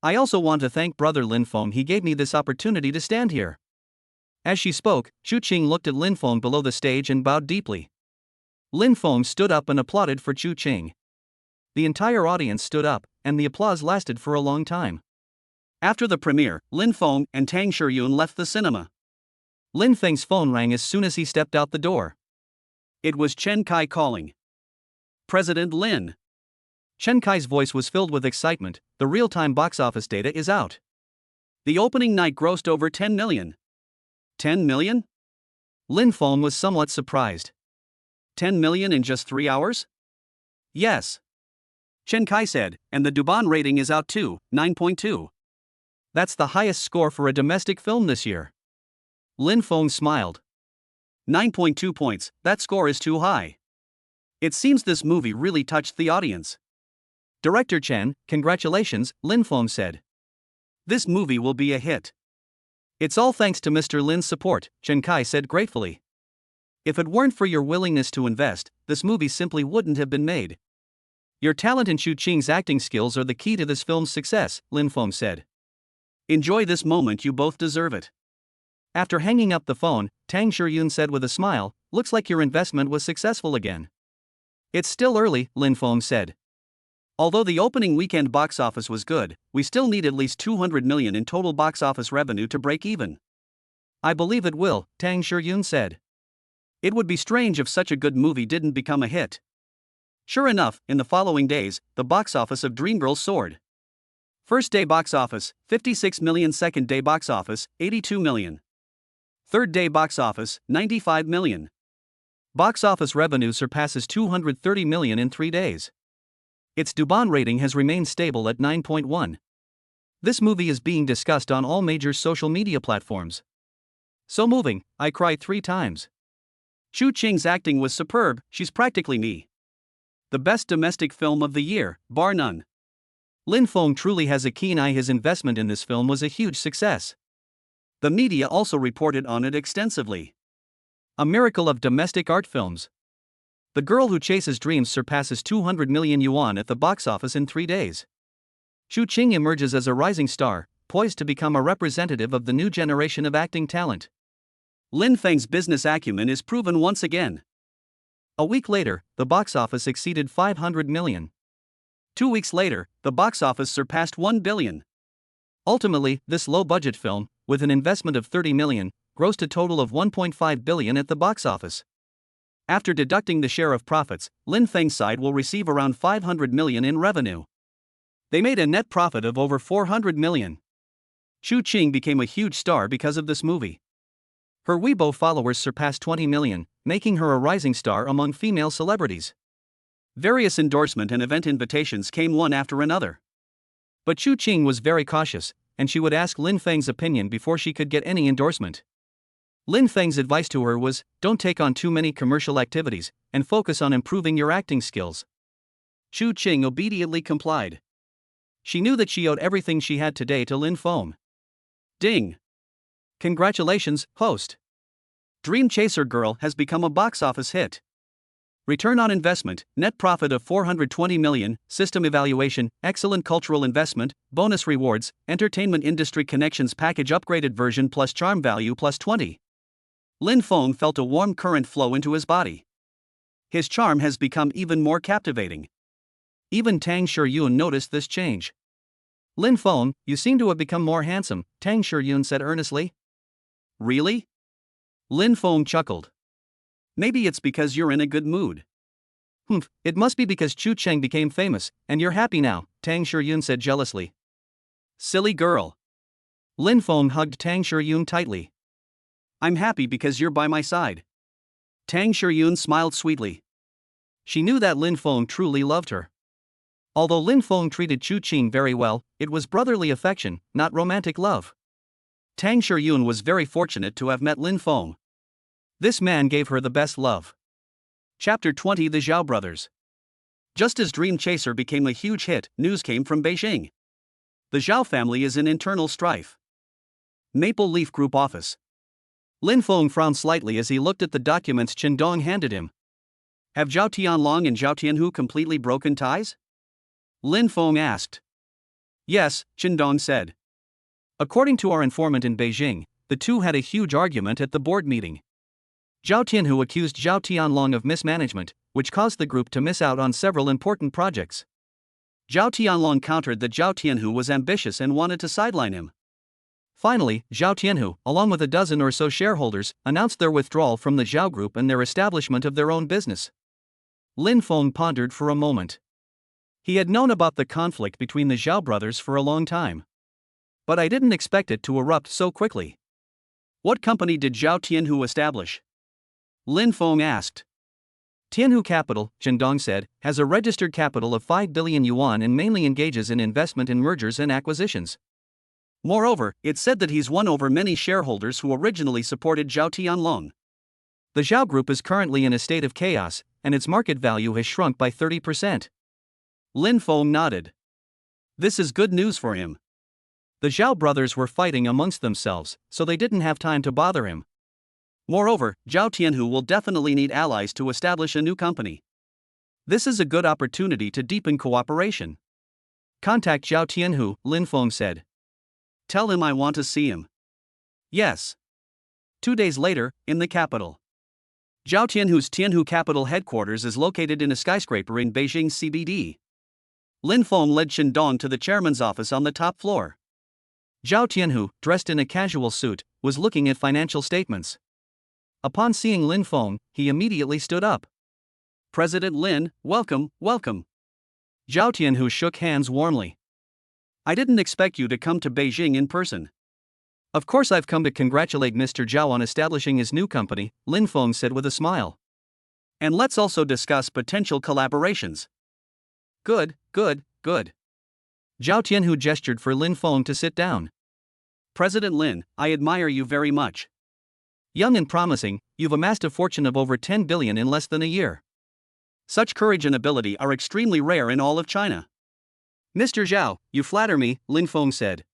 "I also want to thank Brother Lin Feng, he gave me this opportunity to stand here." As she spoke, Xu Qing looked at Lin Feng below the stage and bowed deeply. Lin Feng stood up and applauded for Xu Qing. The entire audience stood up, and the applause lasted for a long time. After the premiere, Lin Feng and Tang Shiyun left the cinema. Lin Feng's phone rang as soon as he stepped out the door. It was Chen Kai calling. President Lin. Chen Kai's voice was filled with excitement. The real-time box office data is out. The opening night grossed over 10 million. 10 million? Lin Feng was somewhat surprised. 10 million in just 3 hours? Yes. Chen Kai said, and the Douban rating is out too, 9.2. That's the highest score for a domestic film this year. Lin Feng smiled. 9.2 points, that score is too high. It seems this movie really touched the audience. Director Chen, congratulations, Lin Feng said. This movie will be a hit. It's all thanks to Mr. Lin's support, Chen Kai said gratefully. If it weren't for your willingness to invest, this movie simply wouldn't have been made. Your talent and Xu Qing's acting skills are the key to this film's success, Lin Feng said. Enjoy this moment, you both deserve it. After hanging up the phone, Tang Shiyun said with a smile, looks like your investment was successful again. It's still early, Lin Feng said. Although the opening weekend box office was good, we still need at least 200 million in total box office revenue to break even. I believe it will, Tang Shiyun said. It would be strange if such a good movie didn't become a hit. Sure enough, in the following days, the box office of Dreamgirls soared. First day box office, 56 million. Second day box office, 82 million. Third day box office, 95 million. Box office revenue surpasses 230 million in 3 days. Its Douban rating has remained stable at 9.1. This movie is being discussed on all major social media platforms. So moving, I cried 3 times. Xu Qing's acting was superb, she's practically me. The best domestic film of the year, bar none. Lin Feng truly has a keen eye. His investment in this film was a huge success. The media also reported on it extensively. A miracle of domestic art films. The Girl Who Chases Dreams surpasses 200 million yuan at the box office in 3 days. Xu Qing emerges as a rising star, poised to become a representative of the new generation of acting talent. Lin Feng's business acumen is proven once again. A week later, the box office exceeded 500 million. 2 weeks later, the box office surpassed 1 billion. Ultimately, this low-budget film, with an investment of 30 million, grossed a total of 1.5 billion at the box office. After deducting the share of profits, Lin Feng's side will receive around 500 million in revenue. They made a net profit of over 400 million. Xu Qing became a huge star because of this movie. Her Weibo followers surpassed 20 million, making her a rising star among female celebrities. Various endorsement and event invitations came one after another. But Xu Qing was very cautious, and she would ask Lin Feng's opinion before she could get any endorsement. Lin Feng's advice to her was, don't take on too many commercial activities, and focus on improving your acting skills. Xu Qing obediently complied. She knew that she owed everything she had today to Lin Feng. Ding! Congratulations, host! Dream Chaser Girl has become a box office hit. Return on investment, net profit of 420 million, system evaluation, excellent cultural investment, bonus rewards, entertainment industry connections package upgraded version plus charm value plus 20. Lin Feng felt a warm current flow into his body. His charm has become even more captivating. Even Tang Shiyun noticed this change. Lin Feng, you seem to have become more handsome, Tang Shiyun said earnestly. Really? Lin Feng chuckled. Maybe it's because you're in a good mood. It must be because Xu Qing became famous, and you're happy now, Tang Shiyun said jealously. Silly girl. Lin Feng hugged Tang Shiyun tightly. I'm happy because you're by my side. Tang Shiyun smiled sweetly. She knew that Lin Feng truly loved her. Although Lin Feng treated Xu Qing very well, it was brotherly affection, not romantic love. Tang Shiyun was very fortunate to have met Lin Feng. This man gave her the best love. Chapter 20 The Zhao Brothers. Just as Dream Chaser became a huge hit, news came from Beijing. The Zhao family is in internal strife. Maple Leaf Group Office. Lin Feng frowned slightly as he looked at the documents Chen Dong handed him. Have Zhao Tianlong and Zhao Tianhu completely broken ties? Lin Feng asked. Yes, Chen Dong said. According to our informant in Beijing, the two had a huge argument at the board meeting. Zhao Tianhu accused Zhao Tianlong of mismanagement, which caused the group to miss out on several important projects. Zhao Tianlong countered that Zhao Tianhu was ambitious and wanted to sideline him. Finally, Zhao Tianhu, along with a dozen or so shareholders, announced their withdrawal from the Zhao Group and their establishment of their own business. Lin Feng pondered for a moment. He had known about the conflict between the Zhao brothers for a long time. But I didn't expect it to erupt so quickly. What company did Zhao Tianhu establish? Lin Feng asked. Tianhu Capital, Zhendong said, has a registered capital of 5 billion yuan and mainly engages in investment in mergers and acquisitions. Moreover, it said that he's won over many shareholders who originally supported Zhao Tianlong. The Zhao Group is currently in a state of chaos, and its market value has shrunk by 30%. Lin Feng nodded. This is good news for him. The Zhao brothers were fighting amongst themselves, so they didn't have time to bother him. Moreover, Zhao Tianhu will definitely need allies to establish a new company. This is a good opportunity to deepen cooperation. Contact Zhao Tianhu, Lin Feng said. Tell him I want to see him. Yes. 2 days later, in the capital. Zhao Tianhu's Tianhu Capital headquarters is located in a skyscraper in Beijing CBD. Lin Feng led Shandong to the chairman's office on the top floor. Zhao Tianhu, dressed in a casual suit, was looking at financial statements. Upon seeing Lin Feng, he immediately stood up. President Lin, welcome, welcome. Zhao Tianhu shook hands warmly. I didn't expect you to come to Beijing in person. Of course I've come to congratulate Mr. Zhao on establishing his new company, Lin Feng said with a smile. And let's also discuss potential collaborations. Good, good, good. Zhao Tianhu gestured for Lin Feng to sit down. President Lin, I admire you very much. Young and promising, you've amassed a fortune of over 10 billion in less than a year. Such courage and ability are extremely rare in all of China. Mr. Zhao, you flatter me, Lin Feng said.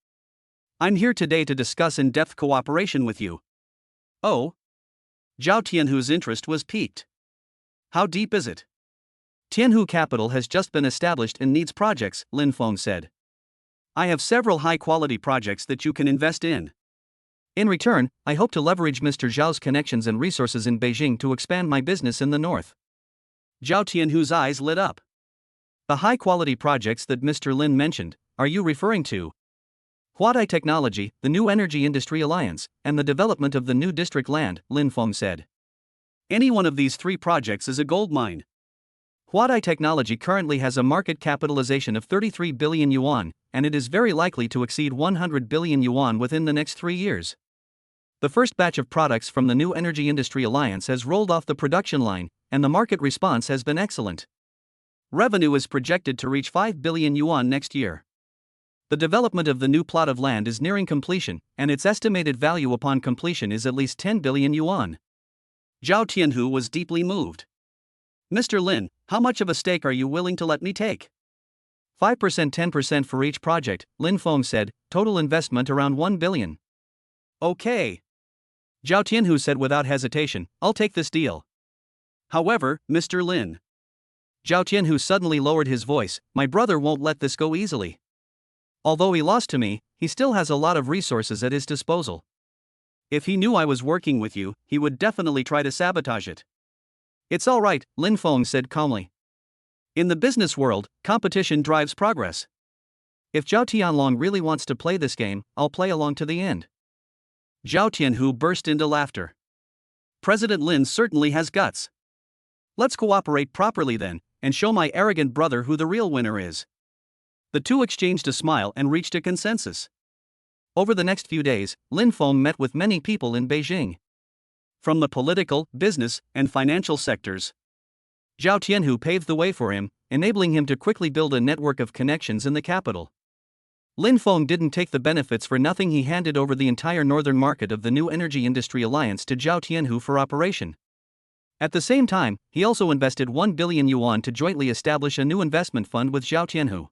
I'm here today to discuss in-depth cooperation with you. Oh? Zhao Tianhu's interest was piqued. How deep is it? Tianhu Capital has just been established and needs projects, Lin Feng said. I have several high-quality projects that you can invest in. In return, I hope to leverage Mr. Zhao's connections and resources in Beijing to expand my business in the north. Zhao Tianhu's eyes lit up. The high-quality projects that Mr. Lin mentioned, are you referring to Huadai Technology, the New Energy Industry Alliance, and the development of the new district land, Lin Feng said. Any one of these 3 projects is a gold mine. Huadai Technology currently has a market capitalization of 33 billion yuan, and it is very likely to exceed 100 billion yuan within the next 3 years. The first batch of products from the New Energy Industry Alliance has rolled off the production line, and the market response has been excellent. Revenue is projected to reach 5 billion yuan next year. The development of the new plot of land is nearing completion, and its estimated value upon completion is at least 10 billion yuan. Zhao Tianhu was deeply moved. Mr. Lin, how much of a stake are you willing to let me take? 5% 10% for each project, Lin Feng said, total investment around 1 billion. Okay. Zhao Tianhu said without hesitation, I'll take this deal. However, Mr. Lin. Zhao Tianhu suddenly lowered his voice, my brother won't let this go easily. Although he lost to me, he still has a lot of resources at his disposal. If he knew I was working with you, he would definitely try to sabotage it. It's all right, Lin Feng said calmly. In the business world, competition drives progress. If Zhao Tianlong really wants to play this game, I'll play along to the end. Zhao Tianhu burst into laughter. President Lin certainly has guts. Let's cooperate properly then, and show my arrogant brother who the real winner is. The two exchanged a smile and reached a consensus. Over the next few days, Lin Feng met with many people in Beijing. From the political, business, and financial sectors. Zhao Tianhu paved the way for him, enabling him to quickly build a network of connections in the capital. Lin Feng didn't take the benefits for nothing. He handed over the entire northern market of the New Energy Industry Alliance to Zhao Tianhu for operation. At the same time, he also invested 1 billion yuan to jointly establish a new investment fund with Zhao Tianhu.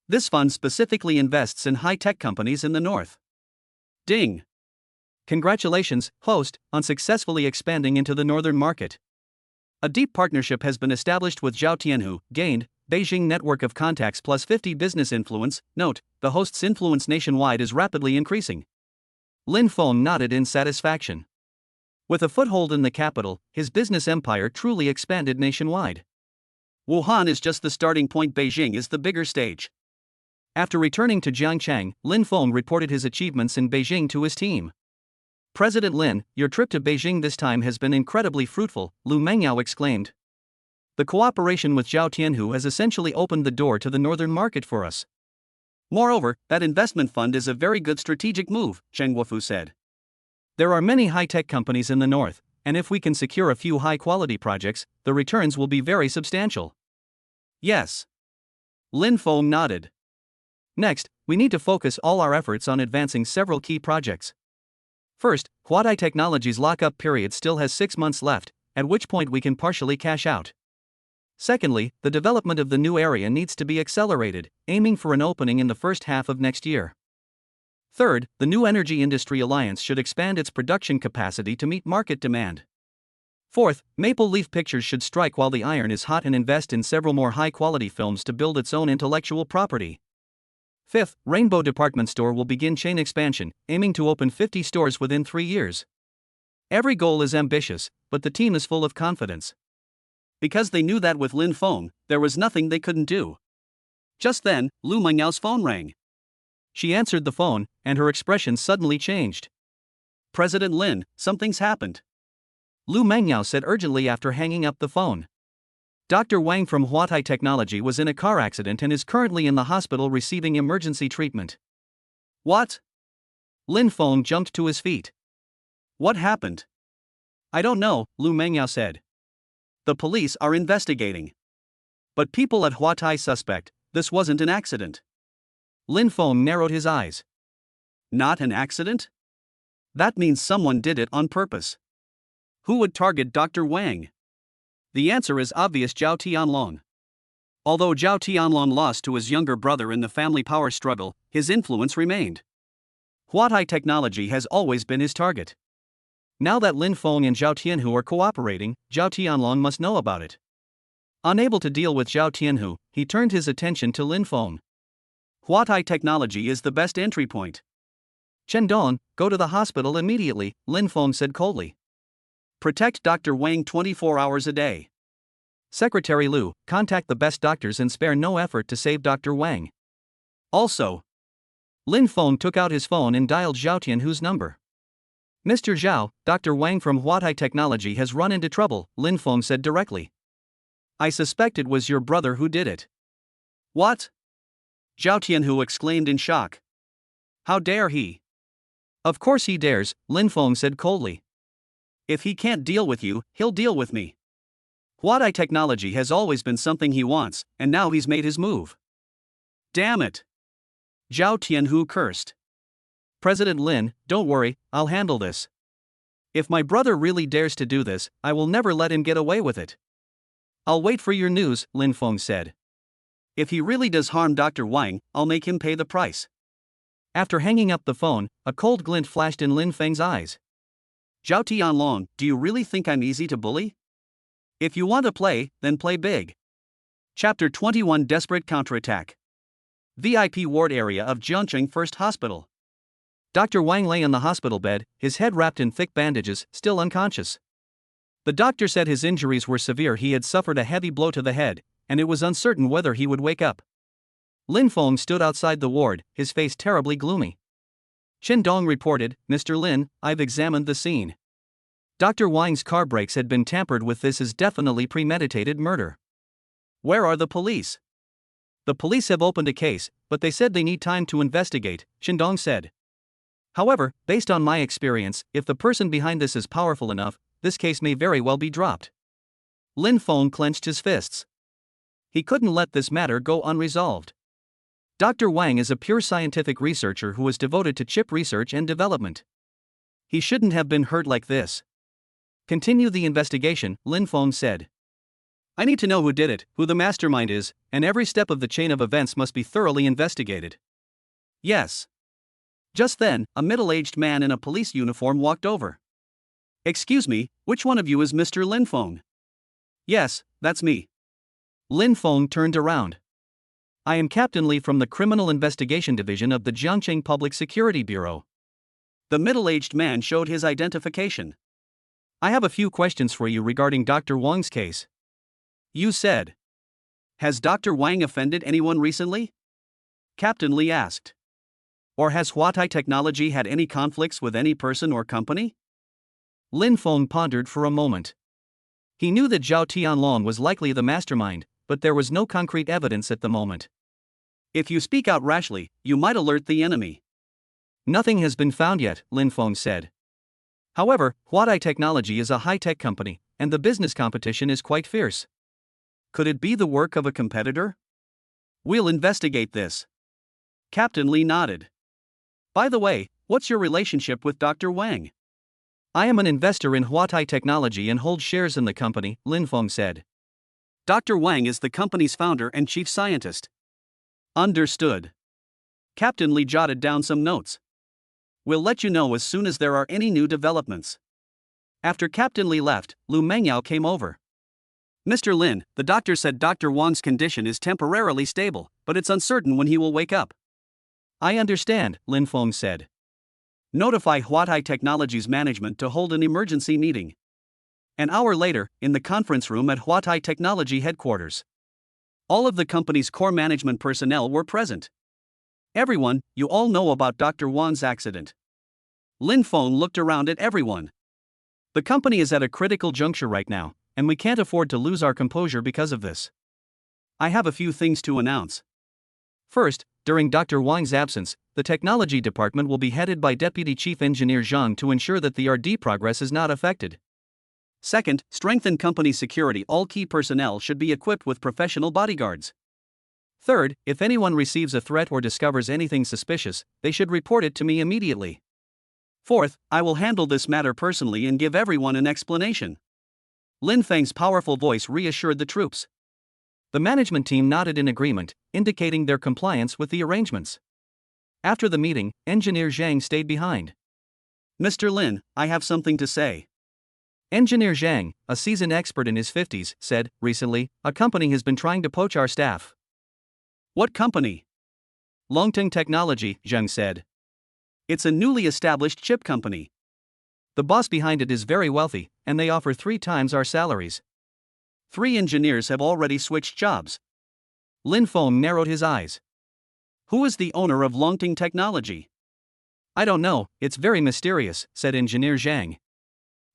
This fund specifically invests in high-tech companies in the north. Ding! Congratulations, host, on successfully expanding into the northern market. A deep partnership has been established with Zhao Tianhu, gained, Beijing network of contacts plus 50 business influence. Note, the host's influence nationwide is rapidly increasing. Lin Feng nodded in satisfaction. With a foothold in the capital, his business empire truly expanded nationwide. Wuhan is just the starting point, Beijing is the bigger stage. After returning to Jiangchang, Lin Feng reported his achievements in Beijing to his team. President Lin, your trip to Beijing this time has been incredibly fruitful, Lu Mengyao exclaimed. The cooperation with Zhao Tianhu has essentially opened the door to the northern market for us. Moreover, that investment fund is a very good strategic move, Cheng Wufu said. There are many high-tech companies in the north, and if we can secure a few high-quality projects, the returns will be very substantial. Yes. Lin Feng nodded. Next, we need to focus all our efforts on advancing several key projects. First, Huatai Technology's lock-up period still has 6 months left, at which point we can partially cash out. Secondly, the development of the new area needs to be accelerated, aiming for an opening in the first half of next year. Third, the New Energy Industry Alliance should expand its production capacity to meet market demand. Fourth, Maple Leaf Pictures should strike while the iron is hot and invest in several more high-quality films to build its own intellectual property. Fifth, Rainbow Department Store will begin chain expansion, aiming to open 50 stores within 3 years. Every goal is ambitious, but the team is full of confidence. Because they knew that with Lin Feng, there was nothing they couldn't do. Just then, Lu Mengyao's phone rang. She answered the phone, and her expression suddenly changed. President Lin, something's happened. Lu Mengyao said urgently after hanging up the phone. Dr. Wang from Huatai Technology was in a car accident and is currently in the hospital receiving emergency treatment. What? Lin Feng jumped to his feet. What happened? I don't know, Lu Mengyao said. The police are investigating. But people at Huatai suspect this wasn't an accident. Lin Feng narrowed his eyes. Not an accident? That means someone did it on purpose. Who would target Dr. Wang? The answer is obvious, Zhao Tianlong. Although Zhao Tianlong lost to his younger brother in the family power struggle, his influence remained. Huatai Technology has always been his target. Now that Lin Feng and Zhao Tianhu are cooperating, Zhao Tianlong must know about it. Unable to deal with Zhao Tianhu, he turned his attention to Lin Feng. Huatai Technology is the best entry point. Chen Dong, go to the hospital immediately, Lin Feng said coldly. Protect Dr. Wang 24 hours a day. Secretary Lu, contact the best doctors and spare no effort to save Dr. Wang. Also, Lin Feng took out his phone and dialed Zhao Tianhu's number. Mr. Zhao, Dr. Wang from Huatai Technology has run into trouble, Lin Feng said directly. I suspect it was your brother who did it. What? Zhao Tianhu exclaimed in shock. How dare he? Of course he dares, Lin Feng said coldly. If he can't deal with you, he'll deal with me. Huatai Technology has always been something he wants, and now he's made his move. Damn it! Zhao Tianhu cursed. President Lin, don't worry, I'll handle this. If my brother really dares to do this, I will never let him get away with it. I'll wait for your news, Lin Feng said. If he really does harm Dr. Wang, I'll make him pay the price. After hanging up the phone, a cold glint flashed in Lin Feng's eyes. Zhao Tianlong, do you really think I'm easy to bully? If you want to play, then play big. Chapter 21 Desperate Counterattack. VIP ward area of Jiangcheng First Hospital. Dr. Wang lay on the hospital bed, his head wrapped in thick bandages, still unconscious. The doctor said his injuries were severe. He had suffered a heavy blow to the head, and it was uncertain whether he would wake up. Lin Feng stood outside the ward, his face terribly gloomy. Chen Dong reported, Mr. Lin, I've examined the scene. Dr. Wang's car brakes had been tampered with. This is definitely premeditated murder. Where are the police? The police have opened a case, but they said they need time to investigate, Chen Dong said. However, based on my experience, if the person behind this is powerful enough, this case may very well be dropped. Lin Feng clenched his fists. He couldn't let this matter go unresolved. Dr. Wang is a pure scientific researcher who is devoted to chip research and development. He shouldn't have been hurt like this. Continue the investigation, Lin Feng said. I need to know who did it, who the mastermind is, and every step of the chain of events must be thoroughly investigated. Yes. Just then, a middle-aged man in a police uniform walked over. Excuse me, which one of you is Mr. Lin Feng? Yes, that's me. Lin Feng turned around. I am Captain Li from the Criminal Investigation Division of the Jiangcheng Public Security Bureau. The middle-aged man showed his identification. I have a few questions for you regarding Dr. Wang's case. You said. Has Dr. Wang offended anyone recently? Captain Lee asked. Or has Huatai Technology had any conflicts with any person or company? Lin Feng pondered for a moment. He knew that Zhao Tianlong was likely the mastermind, but there was no concrete evidence at the moment. If you speak out rashly, you might alert the enemy. Nothing has been found yet, Lin Feng said. However, Huatai Technology is a high-tech company, and the business competition is quite fierce. Could it be the work of a competitor? We'll investigate this. Captain Lee nodded. By the way, what's your relationship with Dr. Wang? I am an investor in Huatai Technology and hold shares in the company, Lin Feng said. Dr. Wang is the company's founder and chief scientist. Understood. Captain Lee jotted down some notes. We'll let you know as soon as there are any new developments. After Captain Lee left, Lu Mengyao came over. Mr. Lin, the doctor said Dr. Wang's condition is temporarily stable, but it's uncertain when he will wake up. I understand, Lin Feng said. Notify Huatai Technology's management to hold an emergency meeting. An hour later, in the conference room at Huatai Technology headquarters. All of the company's core management personnel were present. Everyone, you all know about Dr. Wang's accident. Lin Feng looked around at everyone. The company is at a critical juncture right now, and we can't afford to lose our composure because of this. I have a few things to announce. First, during Dr. Wang's absence, the technology department will be headed by Deputy Chief Engineer Zhang to ensure that the RD progress is not affected. Second, strengthen company security. All key personnel should be equipped with professional bodyguards. Third, if anyone receives a threat or discovers anything suspicious, they should report it to me immediately. Fourth, I will handle this matter personally and give everyone an explanation. Lin Feng's powerful voice reassured the troops. The management team nodded in agreement, indicating their compliance with the arrangements. After the meeting, Engineer Zhang stayed behind. Mr. Lin, I have something to say. Engineer Zhang, a seasoned expert in his 50s, said, recently, a company has been trying to poach our staff. What company? Longting Technology, Zhang said. It's a newly established chip company. The boss behind it is very wealthy, and they offer 3 times our salaries. 3 engineers have already switched jobs. Lin Feng narrowed his eyes. Who is the owner of Longting Technology? I don't know, it's very mysterious, said Engineer Zhang.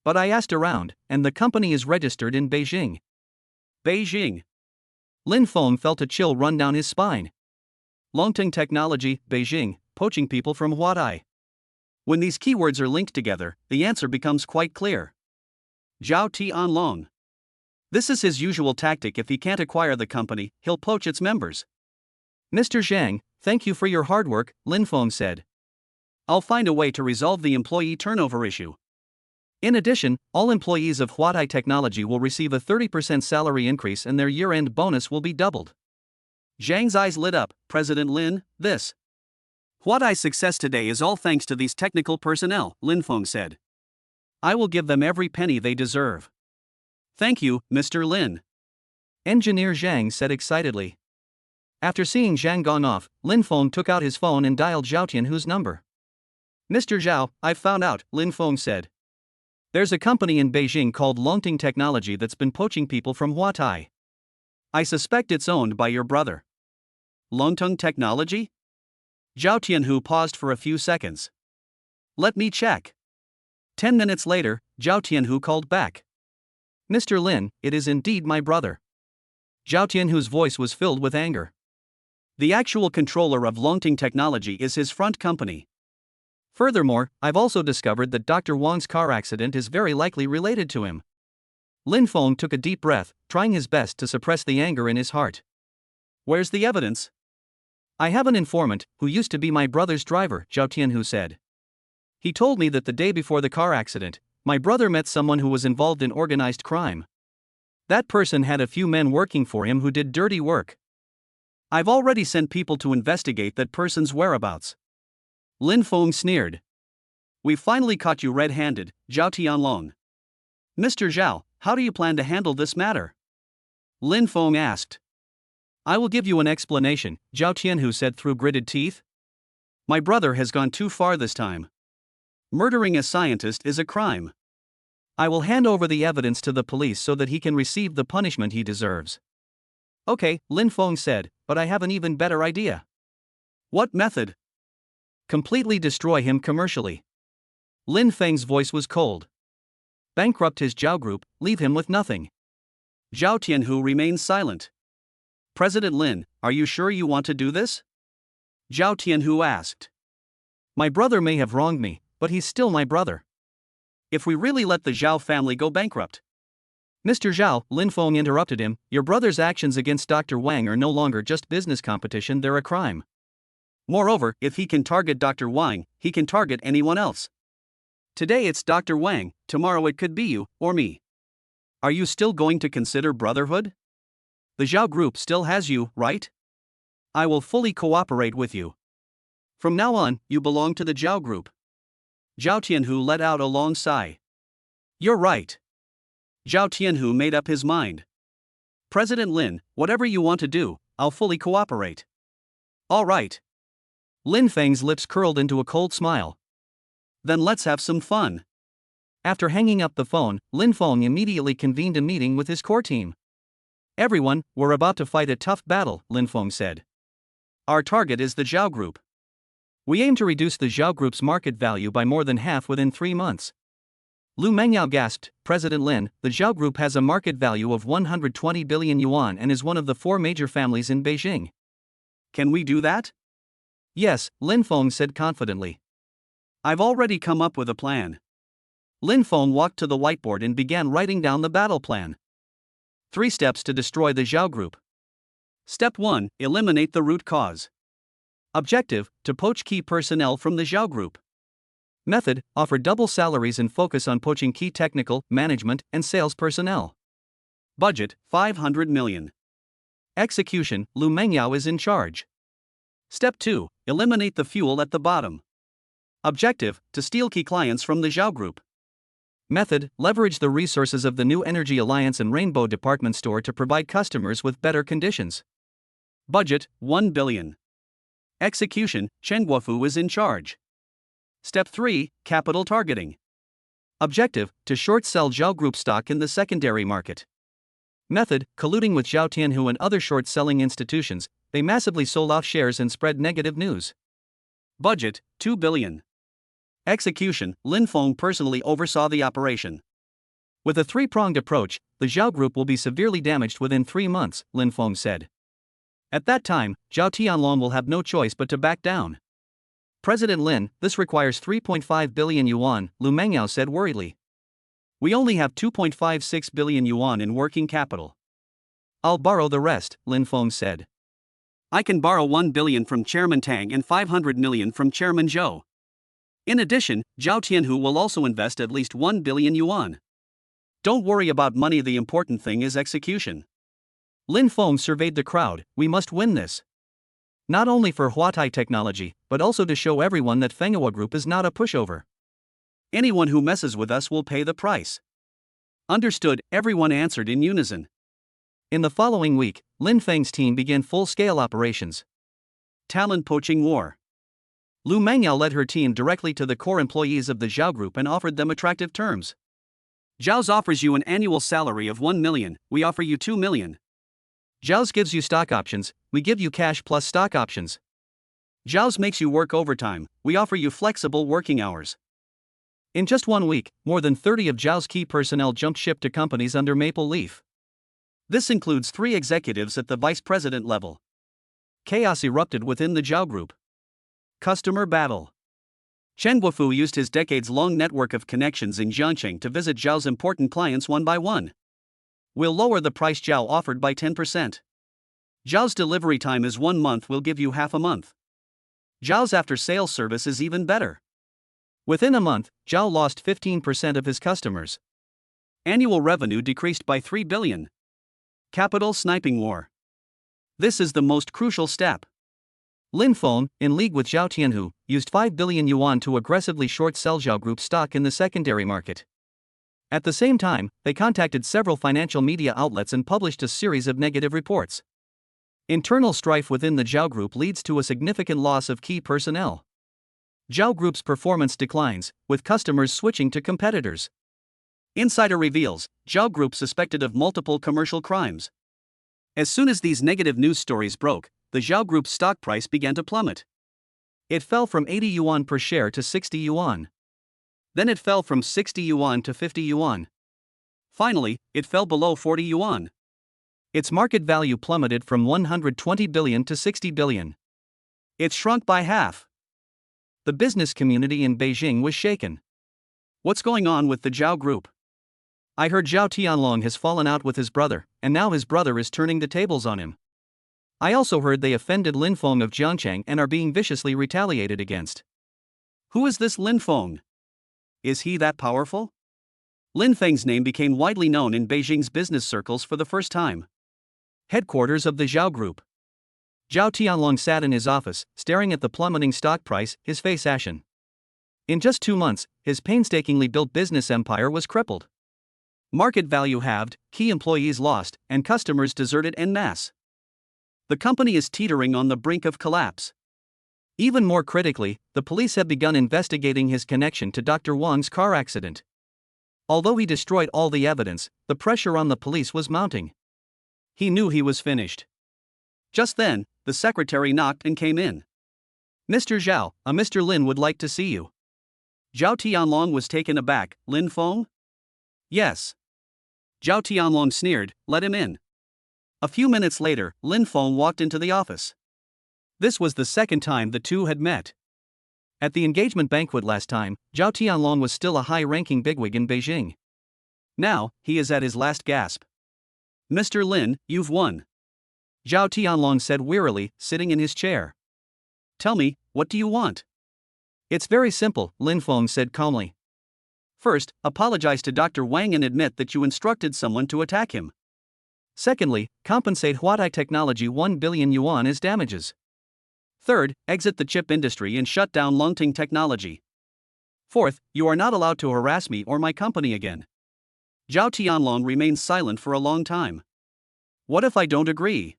But I asked around, and the company is registered in Beijing. Beijing. Lin Feng felt a chill run down his spine. Longting Technology, Beijing, poaching people from Huatai. When these keywords are linked together, the answer becomes quite clear. Zhao Tianlong. This is his usual tactic. If he can't acquire the company, he'll poach its members. Mr. Zhang, thank you for your hard work, Lin Feng said. I'll find a way to resolve the employee turnover issue. In addition, all employees of Huatai Technology will receive a 30% salary increase and their year-end bonus will be doubled. Zhang's eyes lit up. President Lin, this. Huatai's success today is all thanks to these technical personnel, Lin Feng said. I will give them every penny they deserve. Thank you, Mr. Lin. Engineer Zhang said excitedly. After seeing Zhang gone off, Lin Feng took out his phone and dialed Zhao Tianhu's number. Mr. Zhao, I've found out, Lin Feng said. There's a company in Beijing called Longting Technology that's been poaching people from Huatai. I suspect it's owned by your brother. Longting Technology? Zhao Tianhu paused for a few seconds. Let me check. 10 minutes later, Zhao Tianhu called back. Mr. Lin, it is indeed my brother. Zhao Tianhu's voice was filled with anger. The actual controller of Longting Technology is his front company. Furthermore, I've also discovered that Dr. Wang's car accident is very likely related to him. Lin Feng took a deep breath, trying his best to suppress the anger in his heart. Where's the evidence? I have an informant, who used to be my brother's driver, Zhao Tianhu said. He told me that the day before the car accident, my brother met someone who was involved in organized crime. That person had a few men working for him who did dirty work. I've already sent people to investigate that person's whereabouts. Lin Feng sneered. We finally caught you red-handed, Zhao Tianlong. Mr. Zhao, how do you plan to handle this matter? Lin Feng asked. I will give you an explanation, Zhao Tianhu said through gritted teeth. My brother has gone too far this time. Murdering a scientist is a crime. I will hand over the evidence to the police so that he can receive the punishment he deserves. Okay, Lin Feng said, but I have an even better idea. What method? Completely destroy him commercially. Lin Feng's voice was cold. Bankrupt his Zhao Group, leave him with nothing. Zhao Tianhu remained silent. President Lin, are you sure you want to do this? Zhao Tianhu asked. My brother may have wronged me, but he's still my brother. If we really let the Zhao family go bankrupt. Mr. Zhao, Lin Feng interrupted him, your brother's actions against Dr. Wang are no longer just business competition, they're a crime. Moreover, if he can target Dr. Wang, he can target anyone else. Today it's Dr. Wang, tomorrow it could be you, or me. Are you still going to consider brotherhood? The Zhao Group still has you, right? I will fully cooperate with you. From now on, you belong to the Zhao Group. Zhao Tianhu let out a long sigh. You're right. Zhao Tianhu made up his mind. President Lin, whatever you want to do, I'll fully cooperate. All right. Lin Feng's lips curled into a cold smile. Then let's have some fun. After hanging up the phone, Lin Feng immediately convened a meeting with his core team. Everyone, we're about to fight a tough battle, Lin Feng said. Our target is the Zhao Group. We aim to reduce the Zhao Group's market value by more than half within 3 months. Lu Mengyao gasped, President Lin, the Zhao Group has a market value of 120 billion yuan and is one of the 4 major families in Beijing. Can we do that? Yes, Lin Feng said confidently. I've already come up with a plan. Lin Feng walked to the whiteboard and began writing down the battle plan. 3 steps to destroy the Zhao Group. Step 1, eliminate the root cause. Objective, to poach key personnel from the Zhao Group. Method, offer double salaries and focus on poaching key technical, management, and sales personnel. Budget, 500 million. Execution, Lu Mengyao is in charge. Step 2, eliminate the fuel at the bottom. Objective, to steal key clients from the Zhao Group. Method, leverage the resources of the New Energy Alliance and Rainbow Department Store to provide customers with better conditions. Budget, 1 billion. Execution, Chen Guofu is in charge. Step 3, capital targeting. Objective, to short sell Zhao Group stock in the secondary market. Method, colluding with Zhao Tianhu and other short selling institutions, they massively sold off shares and spread negative news. Budget, 2 billion. Execution, Lin Feng personally oversaw the operation. With a 3-pronged approach, the Zhao Group will be severely damaged within 3 months, Lin Feng said. At that time, Zhao Tianlong will have no choice but to back down. President Lin, this requires 3.5 billion yuan, Lu Mengyao said worriedly. We only have 2.56 billion yuan in working capital. I'll borrow the rest, Lin Feng said. I can borrow 1 billion from Chairman Tang and 500 million from Chairman Zhou. In addition, Zhao Tianhu will also invest at least 1 billion yuan. Don't worry about money, the important thing is execution. Lin Feng surveyed the crowd, we must win this. Not only for Huatai technology, but also to show everyone that Fenghua Group is not a pushover. Anyone who messes with us will pay the price. Understood, everyone answered in unison. In the following week, Lin Feng's team began full-scale operations. Talent poaching war. Lu Mengyao led her team directly to the core employees of the Zhao Group and offered them attractive terms. Zhao's offers you an annual salary of 1 million, we offer you 2 million. Zhao's gives you stock options, we give you cash plus stock options. Zhao's makes you work overtime, we offer you flexible working hours. In just 1 week, more than 30 of Zhao's key personnel jumped ship to companies under Maple Leaf. This includes 3 executives at the vice president level. Chaos erupted within the Zhao Group. Customer battle. Chen Guofu used his decades-long network of connections in Jiangcheng to visit Zhao's important clients one by one. We'll lower the price Zhao offered by 10%. Zhao's delivery time is 1 month, we'll give you half a month. Zhao's after-sales service is even better. Within a month, Zhao lost 15% of his customers. Annual revenue decreased by 3 billion. Capital sniping war. This is the most crucial step. Lin Feng, in league with Zhao Tianhu, used 5 billion yuan to aggressively short sell Zhao Group stock in the secondary market. At the same time, they contacted several financial media outlets and published a series of negative reports. Internal strife within the Zhao Group leads to a significant loss of key personnel. Zhao Group's performance declines, with customers switching to competitors. Insider reveals, Zhao Group suspected of multiple commercial crimes. As soon as these negative news stories broke, the Zhao Group's stock price began to plummet. It fell from 80 yuan per share to 60 yuan. Then it fell from 60 yuan to 50 yuan. Finally, it fell below 40 yuan. Its market value plummeted from 120 billion to 60 billion. It shrunk by half. The business community in Beijing was shaken. What's going on with the Zhao Group? I heard Zhao Tianlong has fallen out with his brother, and now his brother is turning the tables on him. I also heard they offended Lin Feng of Jiangcheng and are being viciously retaliated against. Who is this Lin Feng? Is he that powerful? Lin Feng's name became widely known in Beijing's business circles for the first time. Headquarters of the Zhao Group. Zhao Tianlong sat in his office, staring at the plummeting stock price, his face ashen. In just 2 months, his painstakingly built business empire was crippled. Market value halved, key employees lost, and customers deserted en masse. The company is teetering on the brink of collapse. Even more critically, the police have begun investigating his connection to Dr. Wang's car accident. Although he destroyed all the evidence, the pressure on the police was mounting. He knew he was finished. Just then, the secretary knocked and came in. Mr. Zhao, a Mr. Lin would like to see you. Zhao Tianlong was taken aback. Lin Feng? Yes. Zhao Tianlong sneered, let him in. A few minutes later, Lin Feng walked into the office. This was the second time the two had met. At the engagement banquet last time, Zhao Tianlong was still a high-ranking bigwig in Beijing. Now, he is at his last gasp. Mr. Lin, you've won. Zhao Tianlong said wearily, sitting in his chair. Tell me, what do you want? It's very simple, Lin Feng said calmly. First, apologize to Dr. Wang and admit that you instructed someone to attack him. Secondly, compensate Huatai Technology 1 billion yuan as damages. Third, exit the chip industry and shut down Longting Technology. Fourth, you are not allowed to harass me or my company again. Zhao Tianlong remained silent for a long time. What if I don't agree?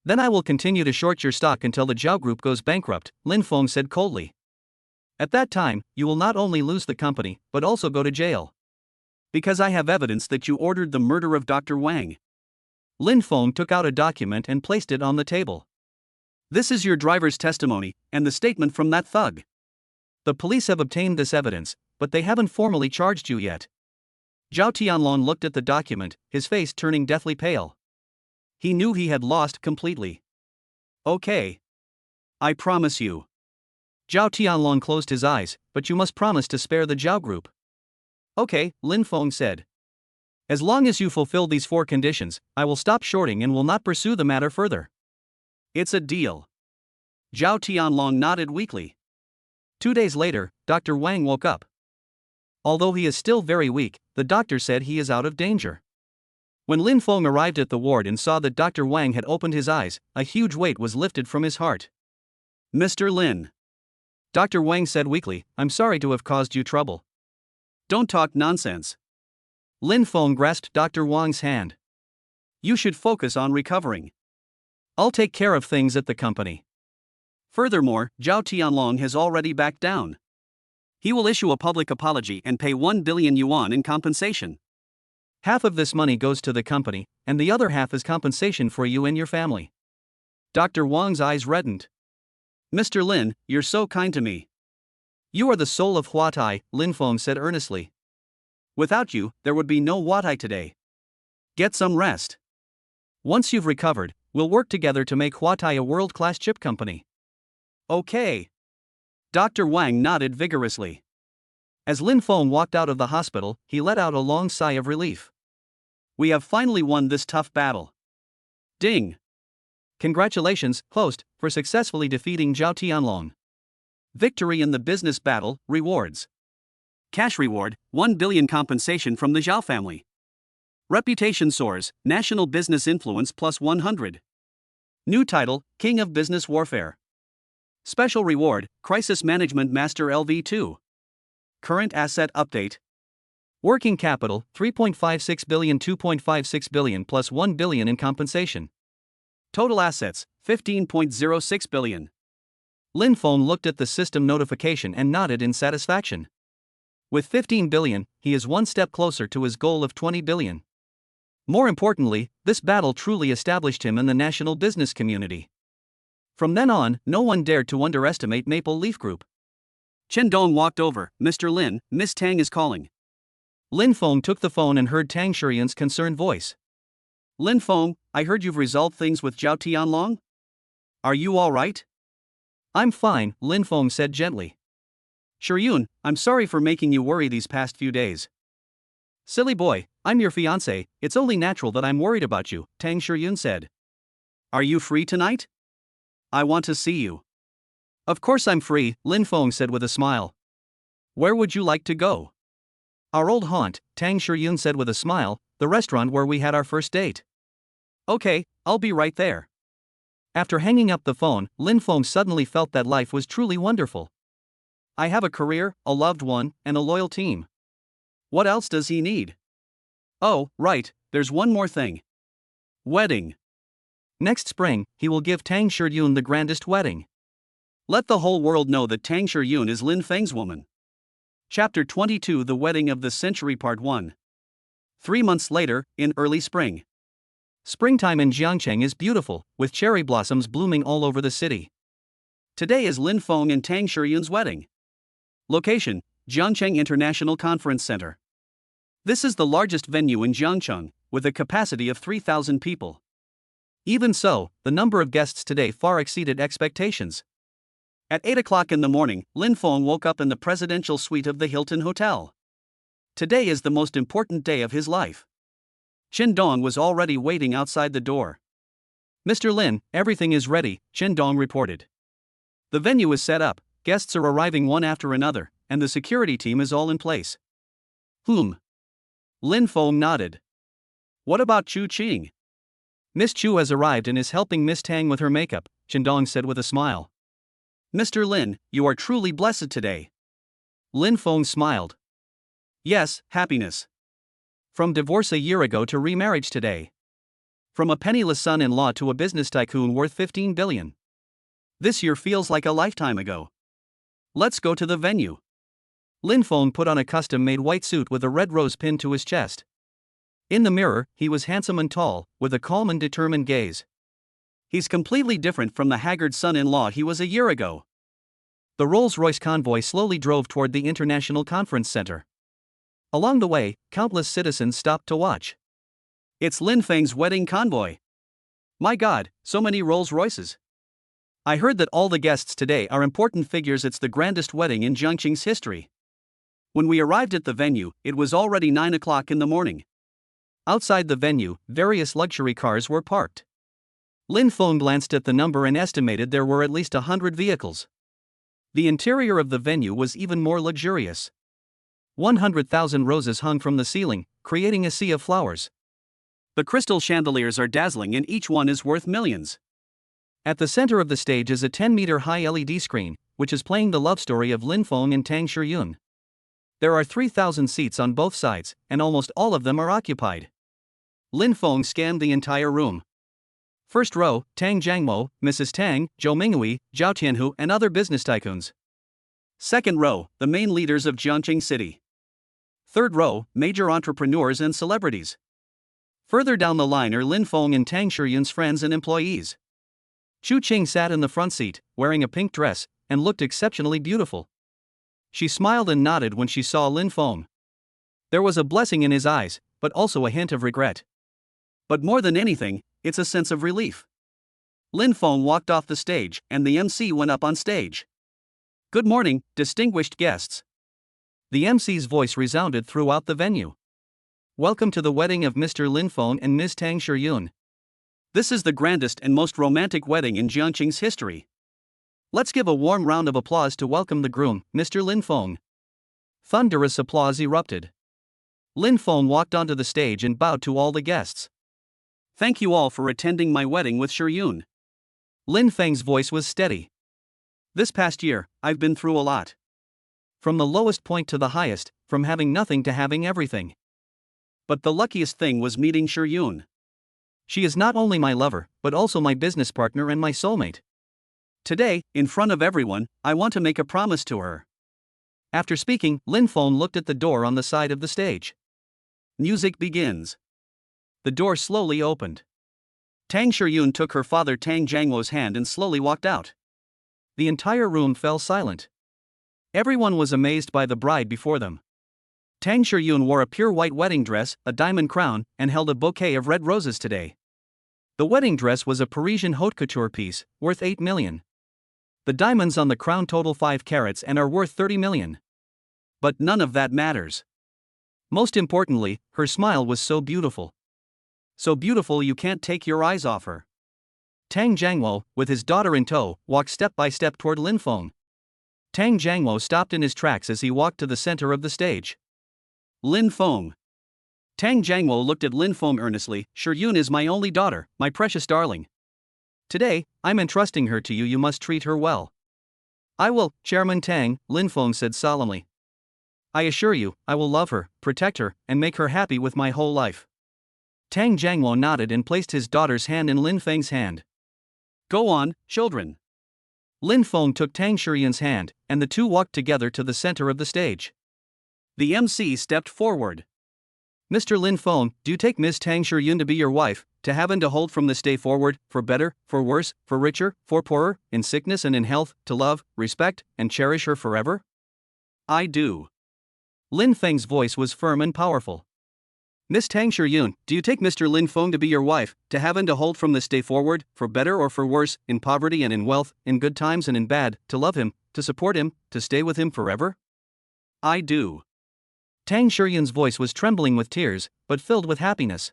Then I will continue to short your stock until the Zhao Group goes bankrupt, Lin Feng said coldly. At that time, you will not only lose the company, but also go to jail. Because I have evidence that you ordered the murder of Dr. Wang. Lin Feng took out a document and placed it on the table. This is your driver's testimony, and the statement from that thug. The police have obtained this evidence, but they haven't formally charged you yet. Zhao Tianlong looked at the document, his face turning deathly pale. He knew he had lost completely. Okay. I promise you. Zhao Tianlong closed his eyes, but you must promise to spare the Zhao Group. Okay, Lin Feng said. As long as you fulfill these 4 conditions, I will stop shorting and will not pursue the matter further. It's a deal. Zhao Tianlong nodded weakly. 2 days later, Dr. Wang woke up. Although he is still very weak, the doctor said he is out of danger. When Lin Feng arrived at the ward and saw that Dr. Wang had opened his eyes, a huge weight was lifted from his heart. Mr. Lin. Dr. Wang said weakly, I'm sorry to have caused you trouble. Don't talk nonsense. Lin Feng grasped Dr. Wang's hand. You should focus on recovering. I'll take care of things at the company. Furthermore, Zhao Tianlong has already backed down. He will issue a public apology and pay 1 billion yuan in compensation. Half of this money goes to the company, and the other half is compensation for you and your family. Dr. Wang's eyes reddened. Mr. Lin, you're so kind to me. You are the soul of Huatai, Lin Feng said earnestly. Without you, there would be no Huatai today. Get some rest. Once you've recovered, we'll work together to make Huatai a world-class chip company. Okay. Dr. Wang nodded vigorously. As Lin Feng walked out of the hospital, he let out a long sigh of relief. We have finally won this tough battle. Ding! Congratulations, host, for successfully defeating Zhao Tianlong. Victory in the business battle, rewards. Cash reward, 1 billion compensation from the Zhao family. Reputation soars, national business influence plus 100. New title, King of Business Warfare. Special reward, Crisis Management Master LV2. Current asset update. Working capital, 3.56 billion 2.56 billion plus 1 billion in compensation. Total assets, 15.06 billion. Lin Feng looked at the system notification and nodded in satisfaction. With 15 billion, he is one step closer to his goal of 20 billion. More importantly, this This battle truly established him in the national business community. From then on, no one dared to underestimate Maple Leaf Group. Chen Dong walked over. "Mr. Lin, Miss Tang is calling." Lin Feng took the phone and heard Tang Shiyun's concerned voice. "Lin Feng, I heard you've resolved things with Zhao Tianlong? Are you all right?" "I'm fine," Lin Feng said gently. "Shiyun, I'm sorry for making you worry these past few days." "Silly boy, I'm your fiancé, it's only natural that I'm worried about you," Tang Shiyun said. "Are you free tonight? I want to see you." "Of course I'm free," Lin Feng said with a smile. "Where would you like to go?" "Our old haunt," Tang Shiyun said with a smile, "the restaurant where we had our first date." "Okay, I'll be right there." After hanging up the phone, Lin Feng suddenly felt that life was truly wonderful. I have a career, a loved one, and a loyal team. What else does he need? Oh, right, there's one more thing. Wedding. Next spring, he will give Tang Shiyun the grandest wedding. Let the whole world know that Tang Shiyun is Lin Feng's woman. Chapter 22: The Wedding of the Century, Part 1. 3 months later, in early spring. Springtime in Jiangcheng is beautiful, with cherry blossoms blooming all over the city. Today is Lin Feng and Tang Shiyun's wedding. Location: Jiangcheng International Conference Center. This is the largest venue in Jiangcheng, with a capacity of 3,000 people. Even so, the number of guests today far exceeded expectations. At 8 o'clock in the morning, Lin Feng woke up in the presidential suite of the Hilton Hotel. Today is the most important day of his life. Chen Dong was already waiting outside the door. "Mr. Lin, everything is ready," Chen Dong reported. "The venue is set up, guests are arriving one after another, and the security team is all in place." Lin Feng nodded. "What about Chu Qing?" "Miss Chu has arrived and is helping Miss Tang with her makeup," Chen Dong said with a smile. "Mr. Lin, you are truly blessed today." Lin Feng smiled. "Yes, happiness. From divorce a year ago to remarriage today. From a penniless son-in-law to a business tycoon worth 15 billion. This year feels like a lifetime ago. Let's go to the venue." Lin Feng put on a custom-made white suit with a red rose pinned to his chest. In the mirror, he was handsome and tall, with a calm and determined gaze. He's completely different from the haggard son-in-law he was a year ago. The Rolls-Royce convoy slowly drove toward the International Conference Center. Along the way, countless citizens stopped to watch. "It's Lin Feng's wedding convoy. My God, so many Rolls-Royces. I heard that all the guests today are important figures. It's the grandest wedding in Jiangcheng's history." When we arrived at the venue, it was already 9 o'clock in the morning. Outside the venue, various luxury cars were parked. Lin Feng glanced at the number and estimated there were at least 100 vehicles. The interior of the venue was even more luxurious. 100,000 roses hung from the ceiling, creating a sea of flowers. The crystal chandeliers are dazzling and each one is worth millions. At the center of the stage is a 10-meter-high LED screen, which is playing the love story of Lin Feng and Tang Shiyun. There are 3,000 seats on both sides, and almost all of them are occupied. Lin Feng scanned the entire room. First row, Tang Jiangmo, Mrs. Tang, Zhou Minghui, Zhao Tianhu, and other business tycoons. Second row, the main leaders of Jiangcheng City. Third row, major entrepreneurs and celebrities. Further down the line are Lin Feng and Tang Shiyun's friends and employees. Chu Qing sat in the front seat, wearing a pink dress, and looked exceptionally beautiful. She smiled and nodded when she saw Lin Feng. There was a blessing in his eyes, but also a hint of regret. But more than anything, it's a sense of relief. Lin Feng walked off the stage, and the MC went up on stage. "Good morning, distinguished guests." The MC's voice resounded throughout the venue. "Welcome to the wedding of Mr. Lin Feng and Ms. Tang Shiyun. This is the grandest and most romantic wedding in Jiangcheng's history. Let's give a warm round of applause to welcome the groom, Mr. Lin Feng." Thunderous applause erupted. Lin Feng walked onto the stage and bowed to all the guests. "Thank you all for attending my wedding with Shiyun." Lin Feng's voice was steady. "This past year, I've been through a lot. From the lowest point to the highest, from having nothing to having everything. But the luckiest thing was meeting Shiyun. She is not only my lover, but also my business partner and my soulmate. Today, in front of everyone, I want to make a promise to her." After speaking, Lin Feng looked at the door on the side of the stage. Music begins. The door slowly opened. Tang Shiyun took her father Tang Jiangwo's hand and slowly walked out. The entire room fell silent. Everyone was amazed by the bride before them. Tang Shiyun wore a pure white wedding dress, a diamond crown, and held a bouquet of red roses today. The wedding dress was a Parisian haute couture piece, worth 8 million. The diamonds on the crown total 5 carats and are worth 30 million. But none of that matters. Most importantly, her smile was so beautiful. So beautiful you can't take your eyes off her. Tang Jiangwo, with his daughter in tow, walked step by step toward Lin Feng. Tang Jiangwo stopped in his tracks as he walked to the center of the stage. Lin Feng. Tang Jiangwo looked at Lin Feng earnestly. Shiyun is my only daughter, my precious darling. Today, I'm entrusting her to you. You must treat her well. I will, Chairman Tang, Lin Feng said solemnly. I assure you, I will love her, protect her, and make her happy with my whole life. Tang Jiangwo nodded and placed his daughter's hand in Lin Feng's hand. Go on, children. Lin Feng took Tang Shiyun's hand, and the two walked together to the center of the stage. The MC stepped forward. Mr. Lin Feng, do you take Miss Tang Shiyun to be your wife, to have and to hold from this day forward, for better, for worse, for richer, for poorer, in sickness and in health, to love, respect, and cherish her forever? I do. Lin Feng's voice was firm and powerful. Miss Tang Shiyun, do you take Mr. Lin Feng to be your wife, to have and to hold from this day forward, for better or for worse, in poverty and in wealth, in good times and in bad, to love him, to support him, to stay with him forever? I do. Tang Shiyun's voice was trembling with tears, but filled with happiness.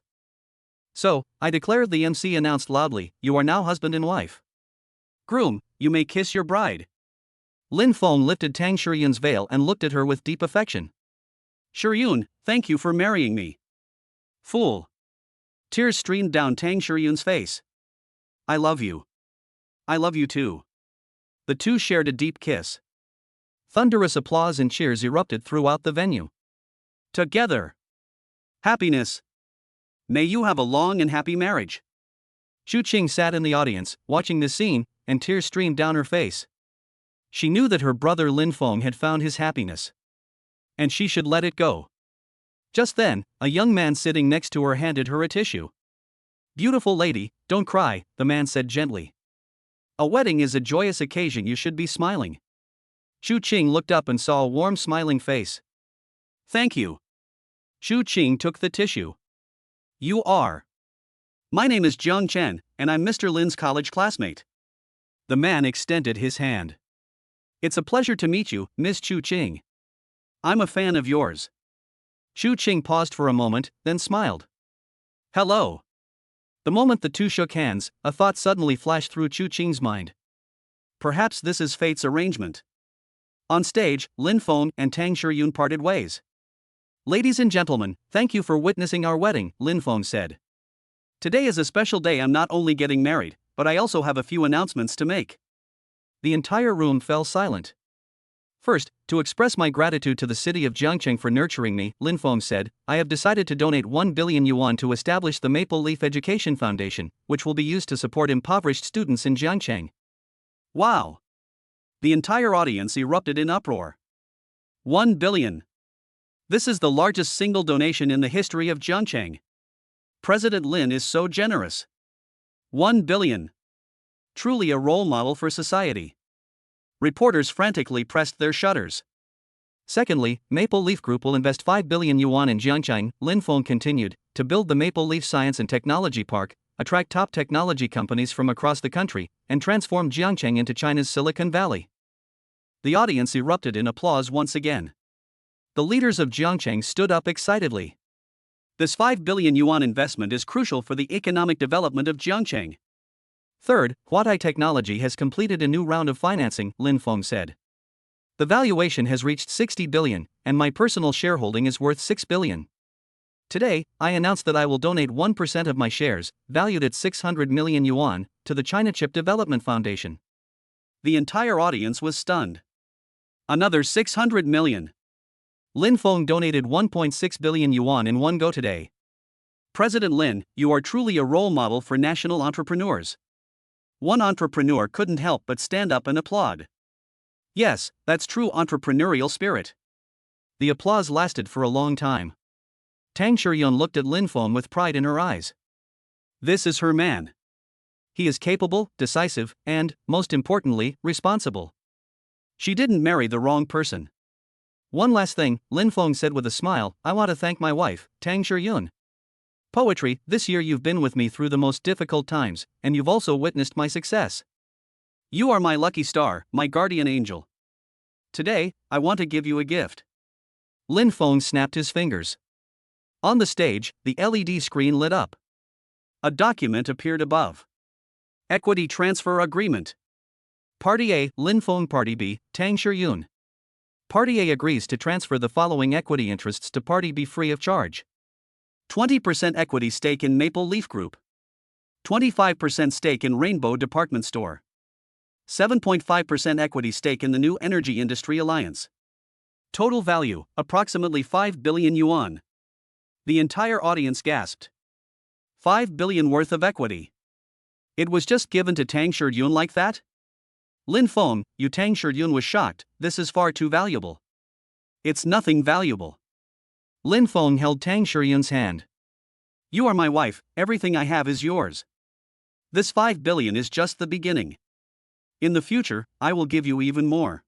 So, I declare, the MC announced loudly, you are now husband and wife. Groom, you may kiss your bride. Lin Feng lifted Tang Shiyun's veil and looked at her with deep affection. Shiyun, thank you for marrying me. Fool. Tears streamed down Tang Shiyun's face. I love you. I love you too. The two shared a deep kiss. Thunderous applause and cheers erupted throughout the venue. Together. Happiness. May you have a long and happy marriage. Xu Qing sat in the audience, watching this scene, and tears streamed down her face. She knew that her brother Lin Feng had found his happiness. And she should let it go. Just then, a young man sitting next to her handed her a tissue. Beautiful lady, don't cry, the man said gently. A wedding is a joyous occasion, you should be smiling. Xu Qing looked up and saw a warm smiling face. Thank you. Xu Qing took the tissue. You are. My name is Jiang Chen, and I'm Mr. Lin's college classmate. The man extended his hand. It's a pleasure to meet you, Miss Xu Qing. I'm a fan of yours. Xu Qing paused for a moment, then smiled. Hello. The moment the two shook hands, a thought suddenly flashed through Xu Qing's mind. Perhaps this is fate's arrangement. On stage, Lin Feng and Tang Shiyun parted ways. Ladies and gentlemen, thank you for witnessing our wedding, Lin Feng said. Today is a special day. I'm not only getting married, but I also have a few announcements to make. The entire room fell silent. First, to express my gratitude to the city of Jiangcheng for nurturing me, Lin Feng said, I have decided to donate 1 billion yuan to establish the Maple Leaf Education Foundation, which will be used to support impoverished students in Jiangcheng. Wow! The entire audience erupted in uproar. 1 billion. This is the largest single donation in the history of Jiangcheng. President Lin is so generous. 1 billion. Truly a role model for society. Reporters frantically pressed their shutters. Secondly, Maple Leaf Group will invest 5 billion yuan in Jiangcheng, Lin Feng continued, to build the Maple Leaf Science and Technology Park, attract top technology companies from across the country, and transform Jiangcheng into China's Silicon Valley. The audience erupted in applause once again. The leaders of Jiangcheng stood up excitedly. This 5 billion yuan investment is crucial for the economic development of Jiangcheng. Third, Huatai Technology has completed a new round of financing, Lin Feng said. The valuation has reached 60 billion, and my personal shareholding is worth 6 billion. Today, I announced that I will donate 1% of my shares, valued at 600 million yuan, to the China Chip Development Foundation. The entire audience was stunned. Another 600 million. Lin Feng donated 1.6 billion yuan in one go today. President Lin, you are truly a role model for national entrepreneurs. One entrepreneur couldn't help but stand up and applaud. Yes, that's true entrepreneurial spirit. The applause lasted for a long time. Tang Shiryun looked at Lin Feng with pride in her eyes. This is her man. He is capable, decisive, and, most importantly, responsible. She didn't marry the wrong person. One last thing, Lin Feng said with a smile, I want to thank my wife, Tang Shiryun. Poetry, this year you've been with me through the most difficult times, and you've also witnessed my success. You are my lucky star, my guardian angel. Today, I want to give you a gift. Lin Feng snapped his fingers. On the stage, the LED screen lit up. A document appeared above. Equity Transfer Agreement. Party A, Lin Feng. Party B, Tang Shiryun. Party A agrees to transfer the following equity interests to Party B free of charge. 20% equity stake in Maple Leaf Group. 25% stake in Rainbow Department Store. 7.5% equity stake in the New Energy Industry Alliance. Total value, approximately 5 billion yuan. The entire audience gasped. 5 billion worth of equity. It was just given to Tang Shiryun like that? Lin Feng, Tang Shiryun was shocked, this is far too valuable. It's nothing valuable. Lin Feng held Tang Shiryun's hand. You are my wife, everything I have is yours. This 5 billion is just the beginning. In the future, I will give you even more.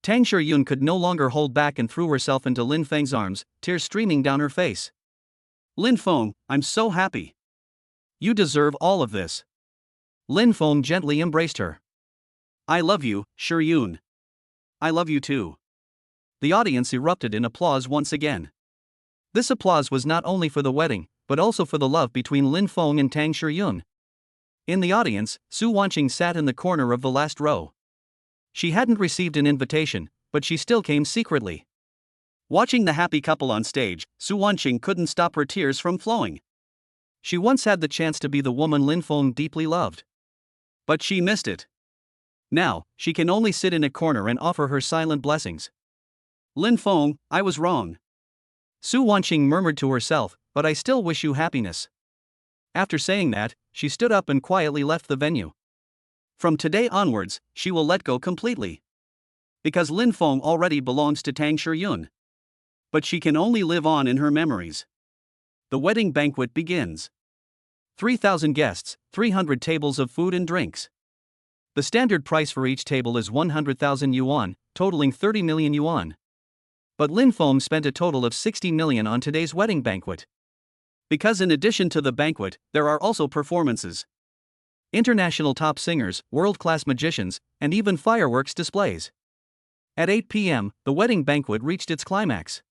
Tang Shiryun could no longer hold back and threw herself into Lin Feng's arms, tears streaming down her face. Lin Feng, I'm so happy. You deserve all of this. Lin Feng gently embraced her. I love you, Shiryun. I love you too. The audience erupted in applause once again. This applause was not only for the wedding, but also for the love between Lin Feng and Tang Shiryun. In the audience, Su Wanqing sat in the corner of the last row. She hadn't received an invitation, but she still came secretly. Watching the happy couple on stage, Su Wanqing couldn't stop her tears from flowing. She once had the chance to be the woman Lin Feng deeply loved. But she missed it. Now, she can only sit in a corner and offer her silent blessings. Lin Feng, I was wrong. Su Wanqing murmured to herself, but I still wish you happiness. After saying that, she stood up and quietly left the venue. From today onwards, she will let go completely. Because Lin Feng already belongs to Tang Shiryun. But she can only live on in her memories. The wedding banquet begins. 3,000 guests, 300 tables of food and drinks. The standard price for each table is 100,000 yuan, totaling 30 million yuan. But Lin Feng spent a total of 60 million on today's wedding banquet. Because in addition to the banquet, there are also performances. International top singers, world-class magicians, and even fireworks displays. At 8 p.m., the wedding banquet reached its climax.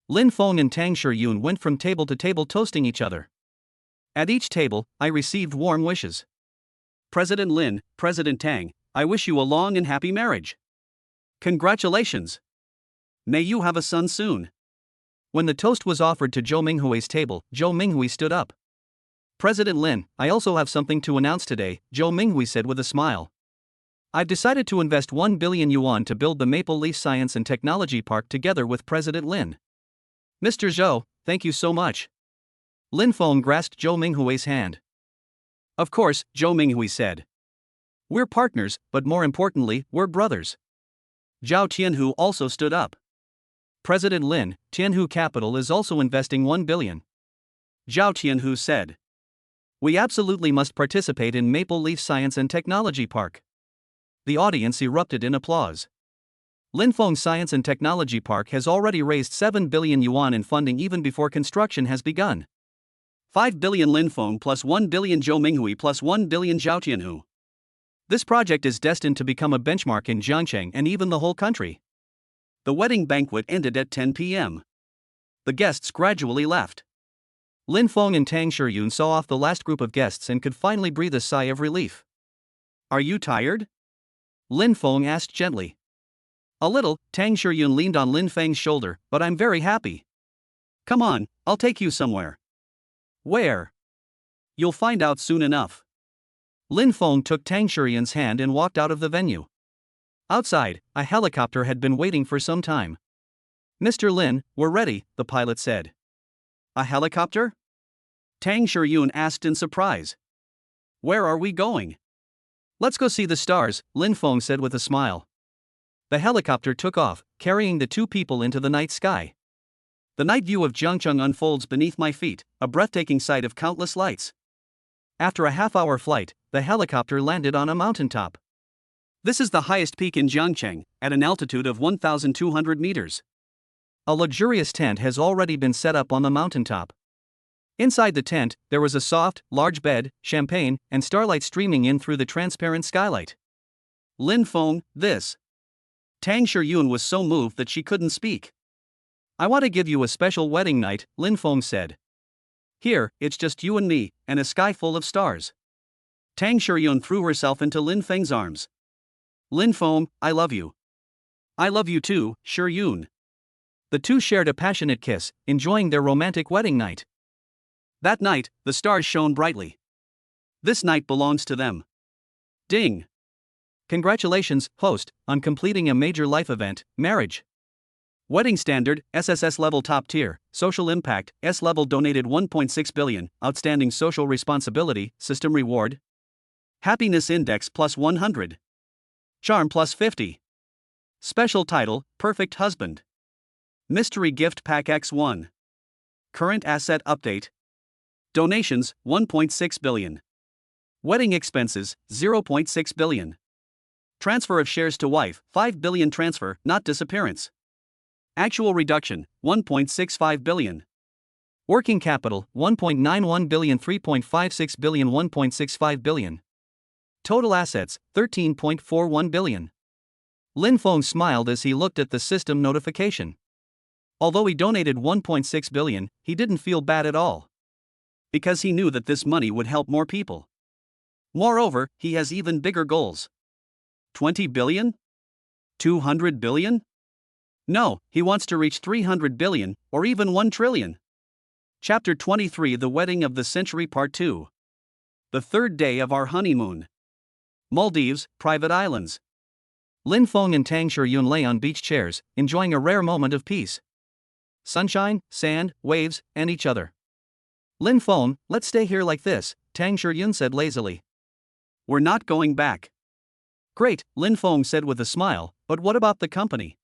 Lin Feng and Tang Shiryun went from table to table toasting each other. At each table, I received warm wishes. President Lin, President Tang, I wish you a long and happy marriage. Congratulations. May you have a son soon. When the toast was offered to Zhou Minghui's table, Zhou Minghui stood up. President Lin, I also have something to announce today, Zhou Minghui said with a smile. I've decided to invest 1 billion yuan to build the Maple Leaf Science and Technology Park together with President Lin. Mr. Zhou, thank you so much. Lin Feng grasped Zhou Minghui's hand. Of course, Zhou Minghui said. We're partners, but more importantly, we're brothers. Zhao Tianhu also stood up. President Lin, Tianhu Capital is also investing 1 billion. Zhao Tianhu said. We absolutely must participate in Maple Leaf Science and Technology Park. The audience erupted in applause. Lin Feng Science and Technology Park has already raised 7 billion yuan in funding even before construction has begun. 5 billion Lin Feng plus 1 billion Zhou Minghui plus 1 billion Zhao Tianhu. This project is destined to become a benchmark in Jiangcheng and even the whole country. The wedding banquet ended at 10 p.m. The guests gradually left. Lin Feng and Tang Shiryun saw off the last group of guests and could finally breathe a sigh of relief. Are you tired? Lin Feng asked gently. A little, Tang Shiryun leaned on Lin Feng's shoulder, but I'm very happy. Come on, I'll take you somewhere. Where? You'll find out soon enough. Lin Feng took Tang Shiryun's hand and walked out of the venue. Outside, a helicopter had been waiting for some time. Mr. Lin, we're ready, the pilot said. A helicopter? Tang Shiryun asked in surprise. Where are we going? Let's go see the stars, Lin Feng said with a smile. The helicopter took off, carrying the two people into the night sky. The night view of Jiangcheng unfolds beneath my feet, a breathtaking sight of countless lights. After a half-hour flight, the helicopter landed on a mountaintop. This is the highest peak in Jiangcheng, at an altitude of 1,200 meters. A luxurious tent has already been set up on the mountaintop. Inside the tent, there was a soft, large bed, champagne, and starlight streaming in through the transparent skylight. Lin Feng, this. Tang Shiyun was so moved that she couldn't speak. I want to give you a special wedding night, Lin Feng said. Here, it's just you and me, and a sky full of stars. Tang Shiyun threw herself into Lin Feng's arms. Lin Feng, I love you. I love you too, Shiyun. The two shared a passionate kiss, enjoying their romantic wedding night. That night, the stars shone brightly. This night belongs to them. Ding! Congratulations, host, on completing a major life event, marriage. Wedding standard, SSS level top tier, social impact, S level donated 1.6 billion, outstanding social responsibility, system reward. Happiness index plus 100. Charm plus 50. Special title, perfect husband. Mystery gift pack X1. Current asset update. Donations, 1.6 billion. Wedding expenses, 0.6 billion. Transfer of shares to wife, 5 billion transfer, not disappearance. Actual reduction, 1.65 billion. Working capital, 1.91 billion, 3.56 billion, 1.65 billion. Total assets, 13.41 billion. Lin Feng smiled as he looked at the system notification. Although he donated 1.6 billion, he didn't feel bad at all. Because he knew that this money would help more people. Moreover, he has even bigger goals. 20 billion? 200 billion? No, he wants to reach 300 billion, or even 1 trillion. Chapter 23 The Wedding of the Century Part 2. The third day of our honeymoon. Maldives, private islands. Lin Feng and Tang Shiyun lay on beach chairs, enjoying a rare moment of peace. Sunshine, sand, waves, and each other. Lin Feng, let's stay here like this, Tang Shiyun said lazily. We're not going back. Great, Lin Feng said with a smile, but what about the company?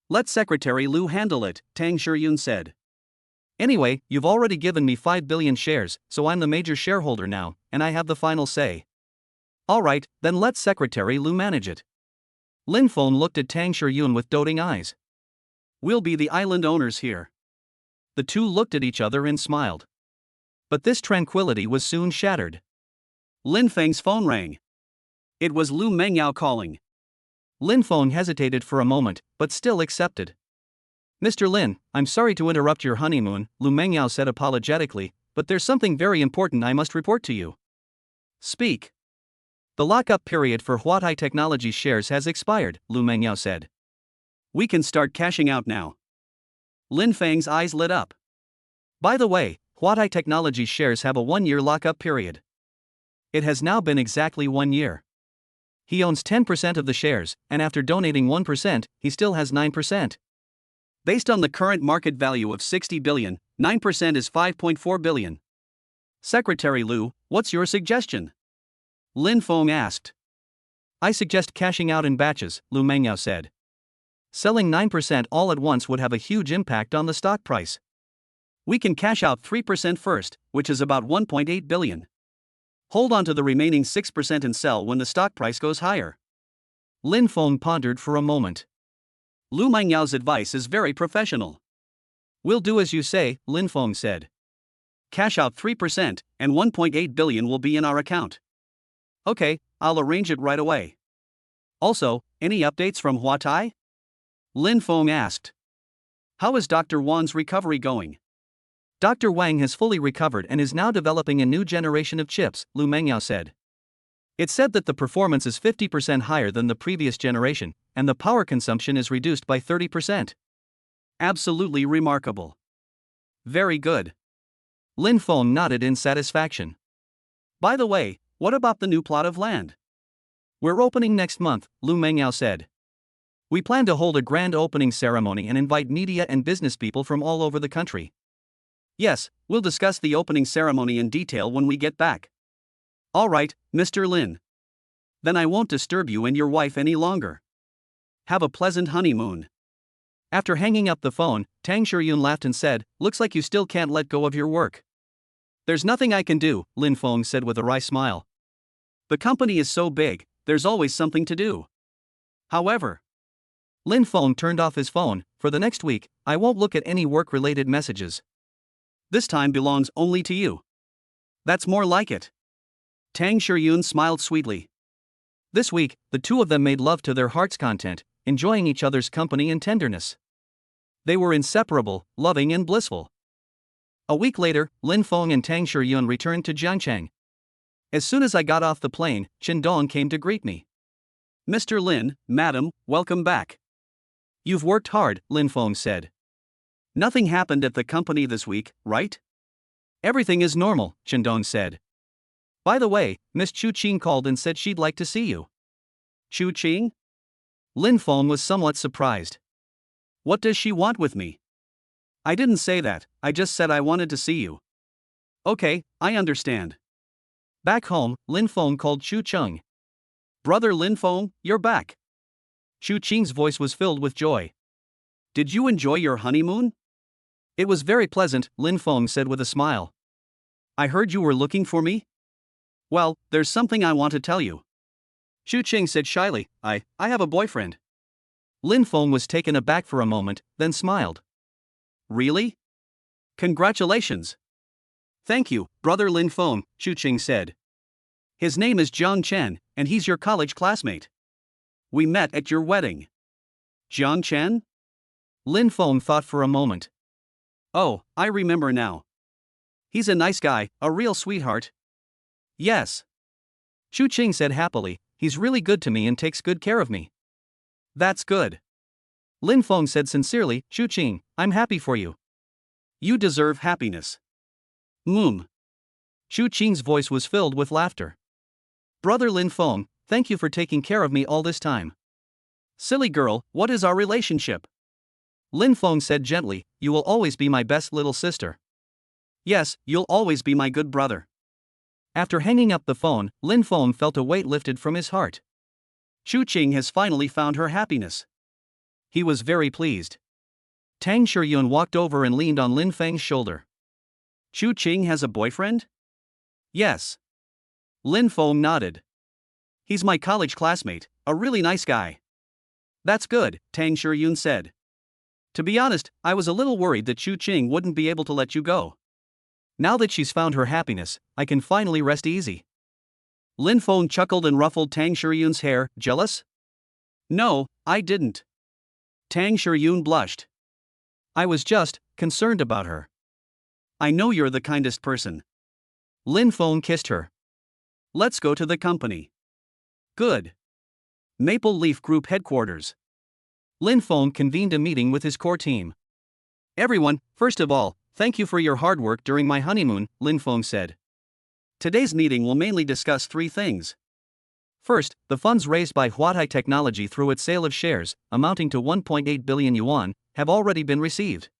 Let Secretary Lu handle it, Tang Shiyun said. Anyway, you've already given me 5 billion shares, so I'm the major shareholder now, and I have the final say. Alright, then let Secretary Lu manage it. Lin Feng looked at Tang Shiyun with doting eyes. We'll be the island owners here. The two looked at each other and smiled. But this tranquility was soon shattered. Lin Feng's phone rang. It was Lu Mengyao calling. Lin Feng hesitated for a moment, but still accepted. Mr. Lin, I'm sorry to interrupt your honeymoon, Lu Mengyao said apologetically, but there's something very important I must report to you. Speak. The lockup period for Huatai Technologies shares has expired, Lu Mengyao said. We can start cashing out now. Lin Feng's eyes lit up. By the way, Huatai Technologies shares have a 1-year lockup period. It has now been exactly 1 year. He owns 10% of the shares, and after donating 1%, he still has 9%. Based on the current market value of 60 billion, 9% is 5.4 billion. Secretary Lu, what's your suggestion? Lin Feng asked. I suggest cashing out in batches, Lu Mengyao said. Selling 9% all at once would have a huge impact on the stock price. We can cash out 3% first, which is about 1.8 billion. Hold on to the remaining 6% and sell when the stock price goes higher. Lin Feng pondered for a moment. Lu Mengyao's advice is very professional. We'll do as you say, Lin Feng said. Cash out 3%, and 1.8 billion will be in our account. Okay, I'll arrange it right away. Also, any updates from Huatai? Lin Feng asked. How is Dr. Wan's recovery going? Dr. Wang has fully recovered and is now developing a new generation of chips, Lu Mengyao said. It said that the performance is 50% higher than the previous generation, and the power consumption is reduced by 30%. Absolutely remarkable. Very good. Lin Feng nodded in satisfaction. By the way, what about the new plot of land? We're opening next month, Lu Mengyao said. We plan to hold a grand opening ceremony and invite media and business people from all over the country. Yes, we'll discuss the opening ceremony in detail when we get back. All right, Mr. Lin. Then I won't disturb you and your wife any longer. Have a pleasant honeymoon. After hanging up the phone, Tang Shuryun laughed and said, "Looks like you still can't let go of your work." "There's nothing I can do," Lin Feng said with a wry smile. "The company is so big, there's always something to do." However, Lin Feng turned off his phone. "For the next week, I won't look at any work-related messages. This time belongs only to you." "That's more like it." Tang Shuryun smiled sweetly. This week, the two of them made love to their heart's content, enjoying each other's company and tenderness. They were inseparable, loving and blissful. A week later, Lin Feng and Tang Shuryun returned to Jiangcheng. As soon as I got off the plane, Chen Dong came to greet me. "Mr. Lin, madam, welcome back. You've worked hard," Lin Feng said. "Nothing happened at the company this week, right?" "Everything is normal," Chen Dong said. "By the way, Miss Chu Qing called and said she'd like to see you." "Chu Qing?" Lin Feng was somewhat surprised. "What does she want with me?" "I didn't say that, I just said I wanted to see you." "Okay, I understand." Back home, Lin Feng called Chu Cheng. "Brother Lin Feng, you're back." Chu Qing's voice was filled with joy. "Did you enjoy your honeymoon?" "It was very pleasant," Lin Feng said with a smile. "I heard you were looking for me?" "Well, there's something I want to tell you." Chu Qing said shyly, I have a boyfriend." Lin Feng was taken aback for a moment, then smiled. "Really? Congratulations." "Thank you, brother Lin Feng," Chu Qing said. "His name is Jiang Chen, and he's your college classmate. We met at your wedding." "Jiang Chen?" Lin Feng thought for a moment. "Oh, I remember now. He's a nice guy, a real sweetheart." "Yes." Chu Qing said happily, "He's really good to me and takes good care of me." "That's good." Lin Feng said sincerely, "Chu Qing, I'm happy for you. You deserve happiness." Chu Qing's voice was filled with laughter. "Brother Lin Feng, thank you for taking care of me all this time." "Silly girl, what is our relationship?" Lin Feng said gently, "You will always be my best little sister." "Yes, you'll always be my good brother." After hanging up the phone, Lin Feng felt a weight lifted from his heart. Chu Qing has finally found her happiness. He was very pleased. Tang Shuryun walked over and leaned on Lin Feng's shoulder. "Chu Qing has a boyfriend?" "Yes." Lin Feng nodded. "He's my college classmate, a really nice guy." "That's good," Tang Shuryun said. "To be honest, I was a little worried that Chu Qing wouldn't be able to let you go. Now that she's found her happiness, I can finally rest easy." Lin Feng chuckled and ruffled Tang Shuryun's hair. "Jealous?" "No, I didn't." Tang Shuryun blushed. "I was just concerned about her." "I know you're the kindest person." Lin Feng kissed her. "Let's go to the company." "Good." Maple Leaf Group headquarters. Lin Feng convened a meeting with his core team. "Everyone, first of all, thank you for your hard work during my honeymoon," Lin Feng said. "Today's meeting will mainly discuss three things. First, the funds raised by Huatai Technology through its sale of shares, amounting to 1.8 billion yuan, have already been received.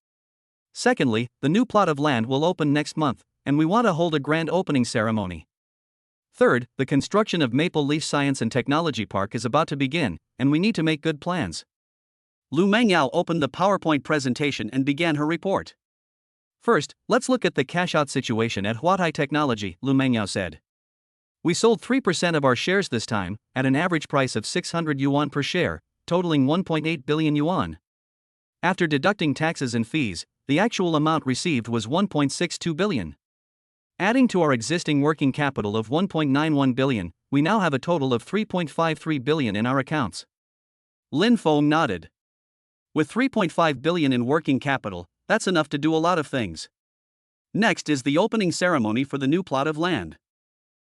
Secondly, the new plot of land will open next month, and we want to hold a grand opening ceremony. Third, the construction of Maple Leaf Science and Technology Park is about to begin, and we need to make good plans." Lu Mengyao opened the PowerPoint presentation and began her report. "First, let's look at the cash-out situation at Huatai Technology," Lu Mengyao said. "We sold 3% of our shares this time, at an average price of 600 yuan per share, totaling 1.8 billion yuan. After deducting taxes and fees, the actual amount received was 1.62 billion. Adding to our existing working capital of 1.91 billion, we now have a total of 3.53 billion in our accounts." Lin Feng nodded. "With 3.5 billion in working capital, that's enough to do a lot of things. Next is the opening ceremony for the new plot of land."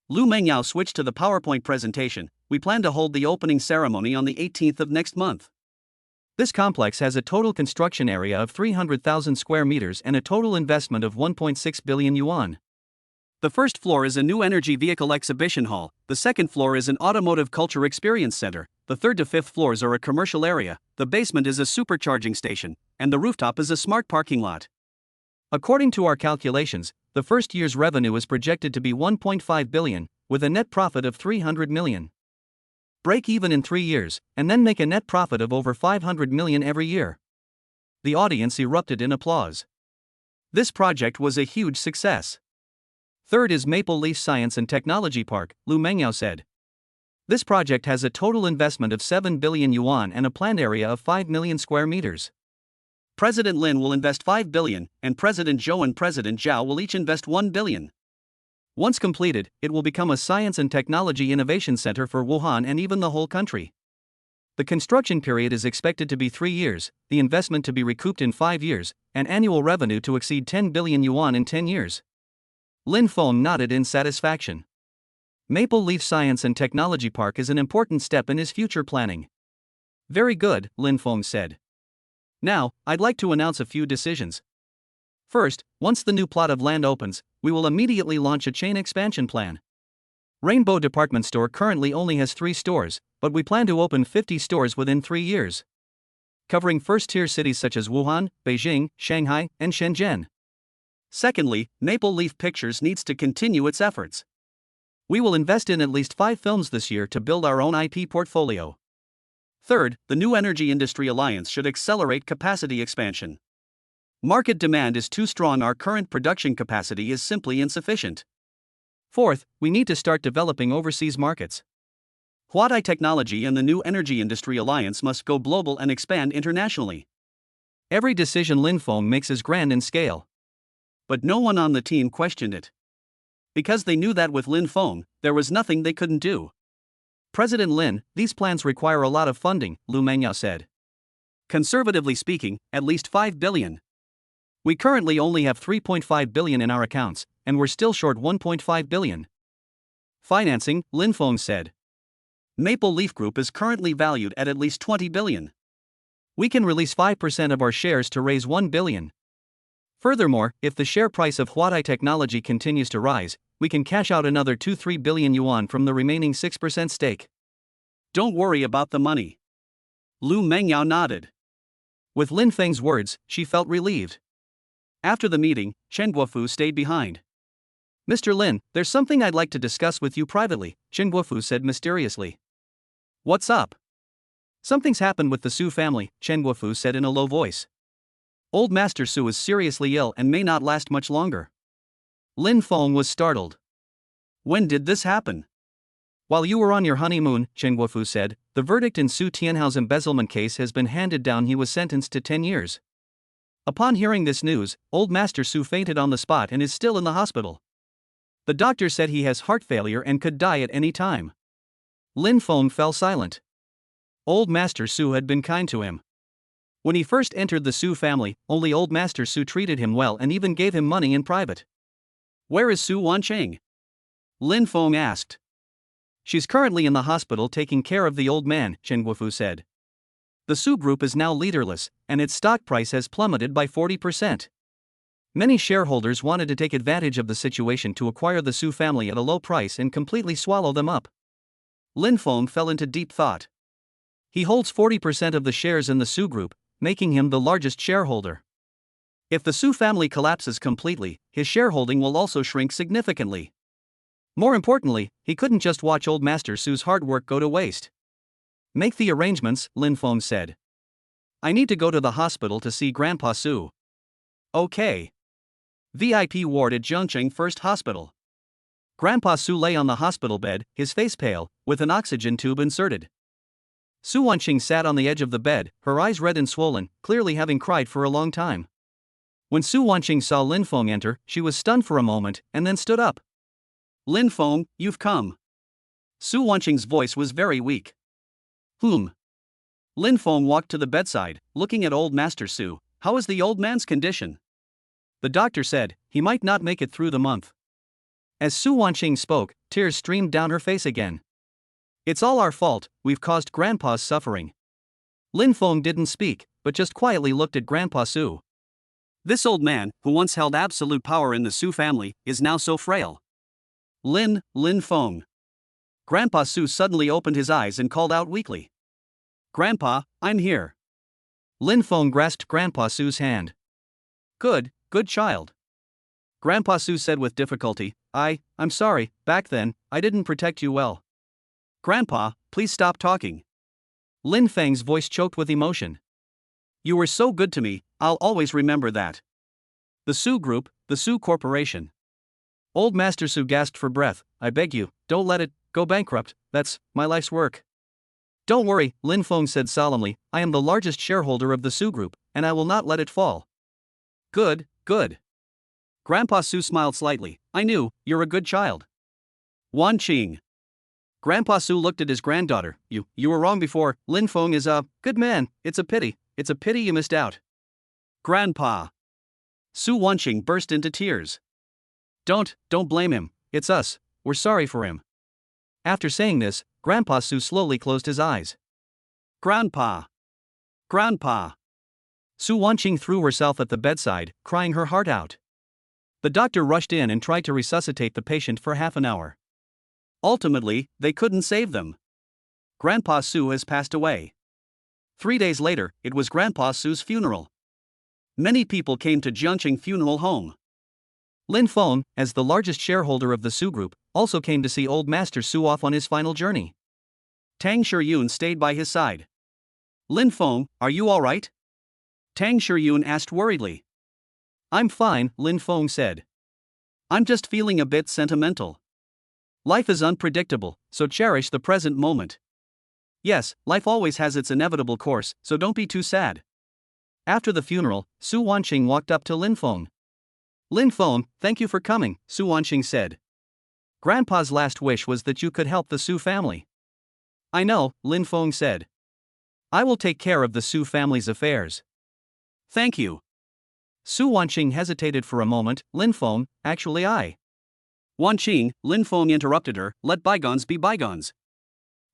Lu Mengyao switched to the PowerPoint presentation. "We plan to hold the opening ceremony on the 18th of next month. This complex has a total construction area of 300,000 square meters and a total investment of 1.6 billion yuan. The first floor is a new energy vehicle exhibition hall, the second floor is an automotive culture experience center, the third to fifth floors are a commercial area, the basement is a supercharging station, and the rooftop is a smart parking lot. According to our calculations, the first year's revenue is projected to be 1.5 billion, with a net profit of 300 million. Break even in 3 years, and then make a net profit of over 500 million every year. The audience erupted in applause. This project was a huge success. Third is Maple Leaf Science and Technology Park, Lu Mengyao said. This project has a total investment of 7 billion yuan and a planned area of 5 million square meters. President Lin will invest 5 billion, and President Zhou and President Zhao will each invest 1 billion. Once completed, it will become a science and technology innovation center for Wuhan and even the whole country. The construction period is expected to be 3 years, the investment to be recouped in 5 years, and annual revenue to exceed 10 billion yuan in 10 years. Lin Feng nodded in satisfaction. Maple Leaf Science and Technology Park is an important step in his future planning. Very good, Lin Feng said. Now, I'd like to announce a few decisions. First, once the new plot of land opens, we will immediately launch a chain expansion plan. Rainbow Department Store currently only has 3 stores, but we plan to open 50 stores within 3 years, covering first-tier cities such as Wuhan, Beijing, Shanghai, and Shenzhen. Secondly, Maple Leaf Pictures needs to continue its efforts. We will invest in at least 5 films this year to build our own IP portfolio. Third, the New Energy Industry Alliance should accelerate capacity expansion. Market demand is too strong, our current production capacity is simply insufficient. Fourth, we need to start developing overseas markets. Huadai Technology and the New Energy Industry Alliance must go global and expand internationally. Every decision Lin Feng makes is grand in scale. But no one on the team questioned it. Because they knew that with Lin Feng, there was nothing they couldn't do. President Lin, these plans require a lot of funding, Lu Mengyao said. Conservatively speaking, at least 5 billion. We currently only have 3.5 billion in our accounts, and we're still short 1.5 billion. Financing, Lin Feng said. Maple Leaf Group is currently valued at least 20 billion. We can release 5% of our shares to raise 1 billion. Furthermore, if the share price of Huadai Technology continues to rise, we can cash out another 2-3 billion yuan from the remaining 6% stake. Don't worry about the money. Lu Mengyao nodded. With Lin Feng's words, she felt relieved. After the meeting, Chen Guofu stayed behind. Mr. Lin, there's something I'd like to discuss with you privately, Chen Guofu said mysteriously. What's up? Something's happened with the Su family, Chen Guofu said in a low voice. Old Master Su is seriously ill and may not last much longer. Lin Feng was startled. When did this happen? While you were on your honeymoon, Chen Guofu said, the verdict in Su Tianhao's embezzlement case has been handed down. He was sentenced to 10 years. Upon hearing this news, Old Master Su fainted on the spot and is still in the hospital. The doctor said he has heart failure and could die at any time. Lin Feng fell silent. Old Master Su had been kind to him. When he first entered the Su family, only Old Master Su treated him well and even gave him money in private. Where is Su Wancheng? Lin Feng asked. She's currently in the hospital taking care of the old man, Chen Guofu said. The Su Group is now leaderless, and its stock price has plummeted by 40%. Many shareholders wanted to take advantage of the situation to acquire the Su family at a low price and completely swallow them up. Lin Feng fell into deep thought. He holds 40% of the shares in the Su Group, making him the largest shareholder. If the Su family collapses completely, his shareholding will also shrink significantly. More importantly, he couldn't just watch Old Master Su's hard work go to waste. Make the arrangements, Lin Feng said. I need to go to the hospital to see Grandpa Su. Okay. VIP ward at Zhongcheng First Hospital. Grandpa Su lay on the hospital bed, his face pale, with an oxygen tube inserted. Su Wanqing sat on the edge of the bed, her eyes red and swollen, clearly having cried for a long time. When Su Wanqing saw Lin Feng enter, she was stunned for a moment, and then stood up. Lin Feng, you've come. Su Wanqing's voice was very weak. Lin Feng walked to the bedside, looking at old Master Su. How is the old man's condition? The doctor said, he might not make it through the month. As Su Wanqing spoke, tears streamed down her face again. It's all our fault, we've caused Grandpa's suffering. Lin Feng didn't speak, but just quietly looked at Grandpa Su. This old man, who once held absolute power in the Su family, is now so frail. Lin Feng. Grandpa Su suddenly opened his eyes and called out weakly. Grandpa, I'm here. Lin Feng grasped Grandpa Su's hand. Good child. Grandpa Su said with difficulty, I'm sorry, back then, I didn't protect you well. Grandpa, please stop talking. Lin Feng's voice choked with emotion. You were so good to me, I'll always remember that. The Su Group, the Su Corporation. Old Master Su gasped for breath. I beg you, don't let it go bankrupt, that's my life's work. Don't worry, Lin Feng said solemnly, I am the largest shareholder of the Su Group, and I will not let it fall. Good, good. Grandpa Su smiled slightly. I knew, you're a good child. Wan Qing. Grandpa Su looked at his granddaughter. You were wrong before. Lin Feng is a good man. It's a pity you missed out. Grandpa. Su Wanqing burst into tears. Don't blame him, it's us, we're sorry for him. After saying this, Grandpa Su slowly closed his eyes. Grandpa. Grandpa. Su Wanqing threw herself at the bedside, crying her heart out. The doctor rushed in and tried to resuscitate the patient for half an hour. Ultimately, they couldn't save them. Grandpa Su has passed away. 3 days later, it was Grandpa Su's funeral. Many people came to Jiangqing Funeral Home. Lin Feng, as the largest shareholder of the Su Group, also came to see Old Master Su off on his final journey. Tang Shiyun stayed by his side. Lin Feng, are you all right? Tang Shiyun asked worriedly. I'm fine, Lin Feng said. I'm just feeling a bit sentimental. Life is unpredictable, so cherish the present moment. Yes, life always has its inevitable course, so don't be too sad. After the funeral, Su Wanqing walked up to Lin Feng. Lin Feng, thank you for coming, Su Wanqing said. Grandpa's last wish was that you could help the Su family. I know, Lin Feng said. I will take care of the Su family's affairs. Thank you. Su Wanqing hesitated for a moment. Lin Feng, actually I. Wanqing, Lin Feng interrupted her, let bygones be bygones.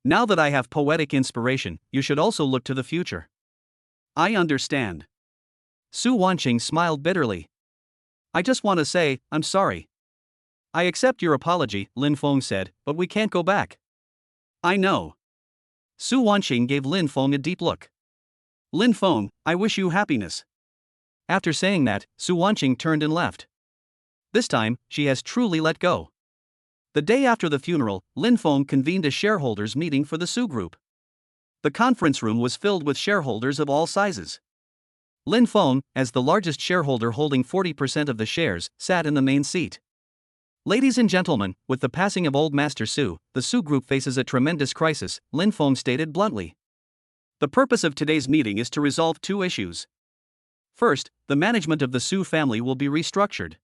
Now that I have poetic inspiration, you should also look to the future. I understand. Su Wanqing smiled bitterly. I just want to say, I'm sorry. I accept your apology, Lin Feng said, but we can't go back. I know. Su Wanqing gave Lin Feng a deep look. Lin Feng, I wish you happiness. After saying that, Su Wanqing turned and left. This time, she has truly let go. The day after the funeral, Lin Feng convened a shareholders' meeting for the Su Group. The conference room was filled with shareholders of all sizes. Lin Feng, as the largest shareholder holding 40% of the shares, sat in the main seat. Ladies and gentlemen, with the passing of Old Master Su, the Su Group faces a tremendous crisis, Lin Feng stated bluntly. The purpose of today's meeting is to resolve two issues. First, the management of the Su family will be restructured.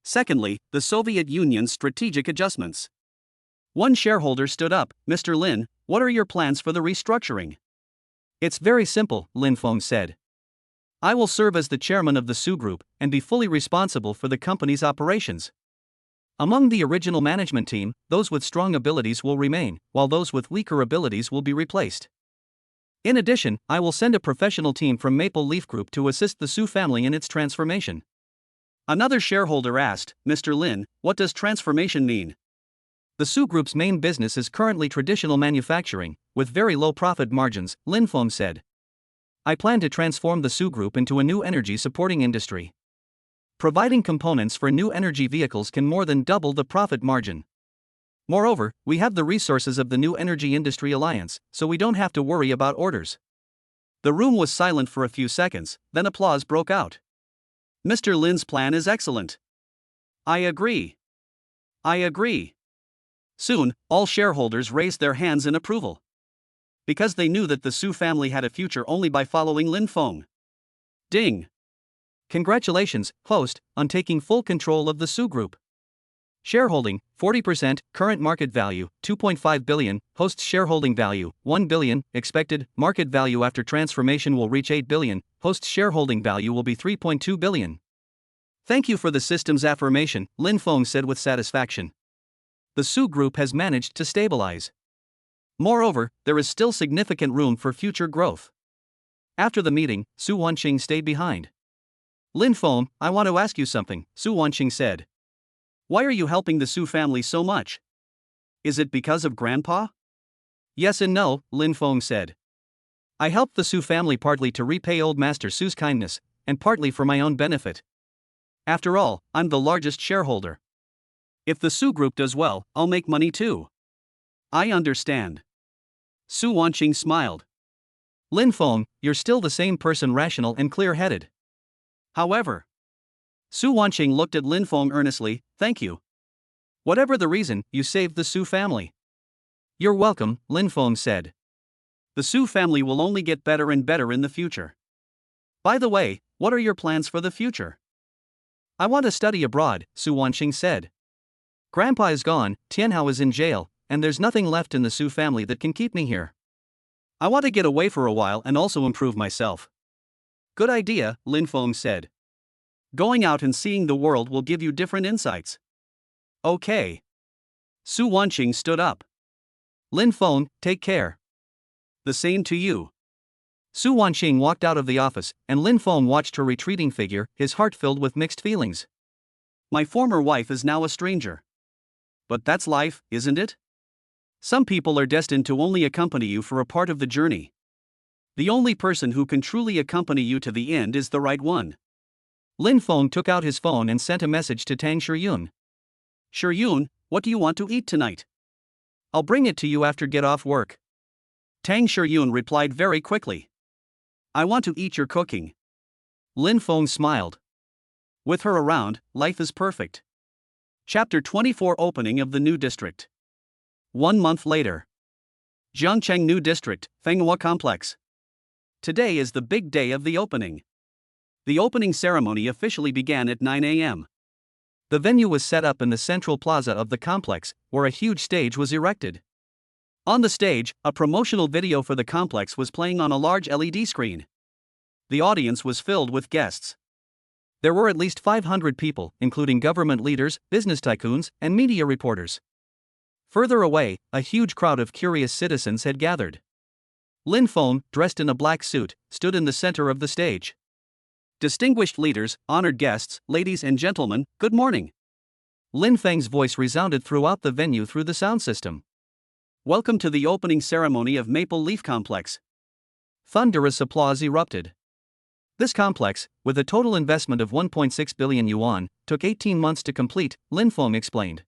Secondly, the Soviet Union's strategic adjustments. One shareholder stood up. Mr. Lin, what are your plans for the restructuring? It's very simple, Lin Feng said. I will serve as the chairman of the Su Group and be fully responsible for the company's operations. Among the original management team, those with strong abilities will remain, while those with weaker abilities will be replaced. In addition, I will send a professional team from Maple Leaf Group to assist the Su family in its transformation. Another shareholder asked, Mr. Lin, what does transformation mean? The Su Group's main business is currently traditional manufacturing, with very low profit margins, Lin Feng said. I plan to transform the Su Group into a new energy-supporting industry. Providing components for new energy vehicles can more than double the profit margin. Moreover, we have the resources of the New Energy Industry Alliance, so we don't have to worry about orders. The room was silent for a few seconds, then applause broke out. Mr. Lin's plan is excellent. I agree. I agree. Soon, all shareholders raised their hands in approval. Because they knew that the Su family had a future only by following Lin Feng. Ding! Congratulations, host, on taking full control of the Su Group. Shareholding, 40%, current market value, 2.5 billion, host's shareholding value, 1 billion, expected market value after transformation will reach 8 billion, host's shareholding value will be 3.2 billion. Thank you for the system's affirmation, Lin Feng said with satisfaction. The Su Group has managed to stabilize. Moreover, there is still significant room for future growth. After the meeting, Su Wanqing stayed behind. Lin Feng, I want to ask you something, Su Wanqing said. Why are you helping the Su family so much? Is it because of Grandpa? Yes and no, Lin Feng said. I helped the Su family partly to repay Old Master Su's kindness, and partly for my own benefit. After all, I'm the largest shareholder. If the Su Group does well, I'll make money too. I understand. Su Wanqing smiled. Lin Feng, you're still the same person, rational and clear-headed. However, Su Wanqing looked at Lin Feng earnestly. Thank you. Whatever the reason, you saved the Su family. You're welcome, Lin Feng said. The Su family will only get better and better in the future. By the way, what are your plans for the future? I want to study abroad, Su Wanqing said. Grandpa is gone, Tianhao is in jail, and there's nothing left in the Su family that can keep me here. I want to get away for a while and also improve myself. Good idea, Lin Feng said. Going out and seeing the world will give you different insights. Okay. Su Wanqing stood up. Lin Feng, take care. The same to you. Su Wanqing walked out of the office, and Lin Feng watched her retreating figure, his heart filled with mixed feelings. My former wife is now a stranger. But that's life, isn't it? Some people are destined to only accompany you for a part of the journey. The only person who can truly accompany you to the end is the right one. Lin Feng took out his phone and sent a message to Tang Shiyun. Shiyun, what do you want to eat tonight? I'll bring it to you after get off work. Tang Shiyun replied very quickly. I want to eat your cooking. Lin Feng smiled. With her around, life is perfect. Chapter 24 Opening of the New District. 1 month later. Jiangcheng New District, Fenghua Complex. Today is the big day of the opening. The opening ceremony officially began at 9 a.m. The venue was set up in the central plaza of the complex, where a huge stage was erected. On the stage, a promotional video for the complex was playing on a large LED screen. The audience was filled with guests. There were at least 500 people, including government leaders, business tycoons, and media reporters. Further away, a huge crowd of curious citizens had gathered. Lin Feng, dressed in a black suit, stood in the center of the stage. Distinguished leaders, honored guests, ladies and gentlemen, good morning. Lin Feng's voice resounded throughout the venue through the sound system. Welcome to the opening ceremony of Maple Leaf Complex. Thunderous applause erupted. This complex, with a total investment of 1.6 billion yuan, took 18 months to complete, Lin Feng explained.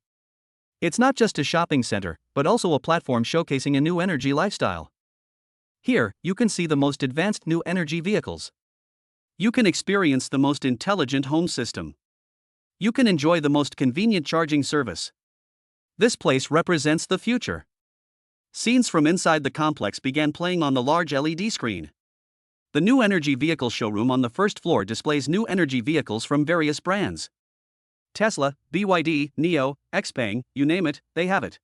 It's not just a shopping center, but also a platform showcasing a new energy lifestyle. Here, you can see the most advanced new energy vehicles. You can experience the most intelligent home system. You can enjoy the most convenient charging service. This place represents the future. Scenes from inside the complex began playing on the large LED screen. The new energy vehicle showroom on the first floor displays new energy vehicles from various brands. Tesla, BYD, NIO, XPeng, you name it, they have it.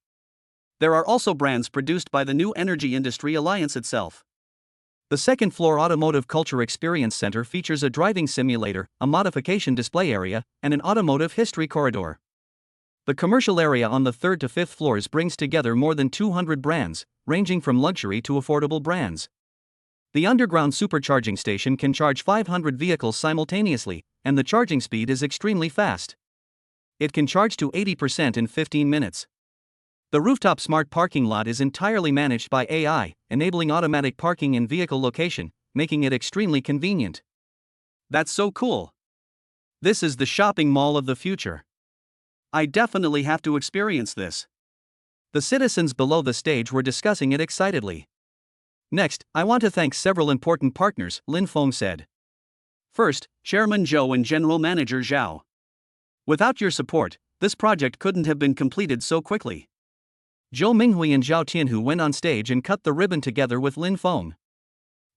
There are also brands produced by the New Energy Industry Alliance itself. The second floor Automotive Culture Experience Center features a driving simulator, a modification display area, and an automotive history corridor. The commercial area on the 3rd to 5th floors brings together more than 200 brands, ranging from luxury to affordable brands. The underground supercharging station can charge 500 vehicles simultaneously, and the charging speed is extremely fast. It can charge to 80% in 15 minutes. The rooftop smart parking lot is entirely managed by AI, enabling automatic parking in vehicle location, making it extremely convenient. That's so cool. This is the shopping mall of the future. I definitely have to experience this. The citizens below the stage were discussing it excitedly. Next, I want to thank several important partners, Lin Feng said. First, Chairman Zhou and General Manager Zhao. Without your support, this project couldn't have been completed so quickly. Zhou Minghui and Zhao Tianhu went on stage and cut the ribbon together with Lin Feng.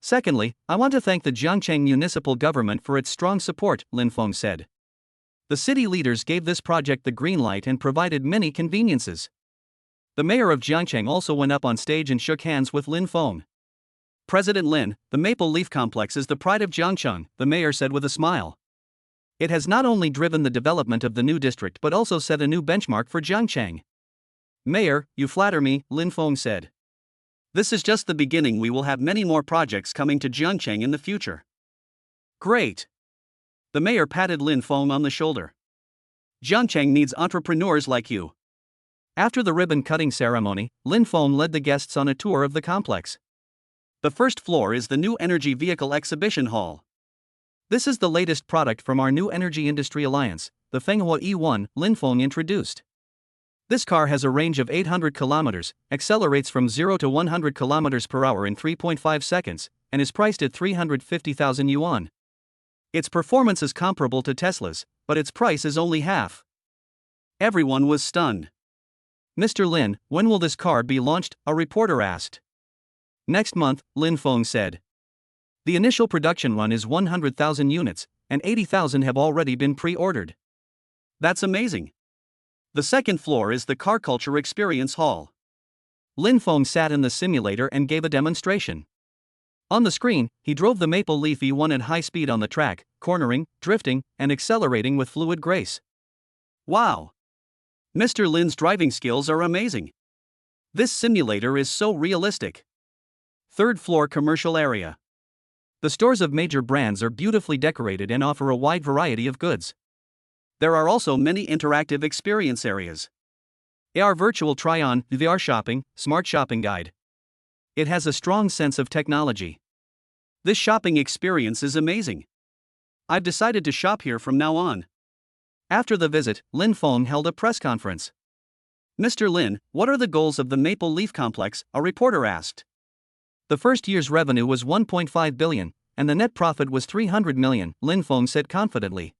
Secondly, I want to thank the Jiangcheng municipal government for its strong support, Lin Feng said. The city leaders gave this project the green light and provided many conveniences. The mayor of Jiangcheng also went up on stage and shook hands with Lin Feng. President Lin, the Maple Leaf Complex is the pride of Jiangcheng, the mayor said with a smile. It has not only driven the development of the new district but also set a new benchmark for Jiangcheng. Mayor, you flatter me, Lin Feng said. This is just the beginning. We will have many more projects coming to Jiangcheng in the future. Great. The mayor patted Lin Feng on the shoulder. Jiangcheng needs entrepreneurs like you. After the ribbon-cutting ceremony, Lin Feng led the guests on a tour of the complex. The first floor is the new Energy Vehicle Exhibition Hall. This is the latest product from our New Energy Industry Alliance, the Fenghua E1, Lin Feng introduced. This car has a range of 800 kilometers, accelerates from 0 to 100 kilometers per hour in 3.5 seconds, and is priced at 350,000 yuan. Its performance is comparable to Tesla's, but its price is only half. Everyone was stunned. "Mr. Lin, when will this car be launched?" a reporter asked. "Next month," Lin Feng said. "The initial production run is 100,000 units, and 80,000 have already been pre-ordered." "That's amazing." The second floor is the Car Culture Experience Hall. Lin Feng sat in the simulator and gave a demonstration. On the screen, he drove the Maple Leaf E1 at high speed on the track, cornering, drifting, and accelerating with fluid grace. "Wow! Mr. Lin's driving skills are amazing. This simulator is so realistic." Third floor commercial area. The stores of major brands are beautifully decorated and offer a wide variety of goods. There are also many interactive experience areas. AR virtual try-on, VR shopping, smart shopping guide. It has a strong sense of technology. This shopping experience is amazing. I've decided to shop here from now on. After the visit, Lin Feng held a press conference. "Mr. Lin, what are the goals of the Maple Leaf Complex?" a reporter asked. "The first year's revenue was 1.5 billion, and the net profit was 300 million, Lin Feng said confidently.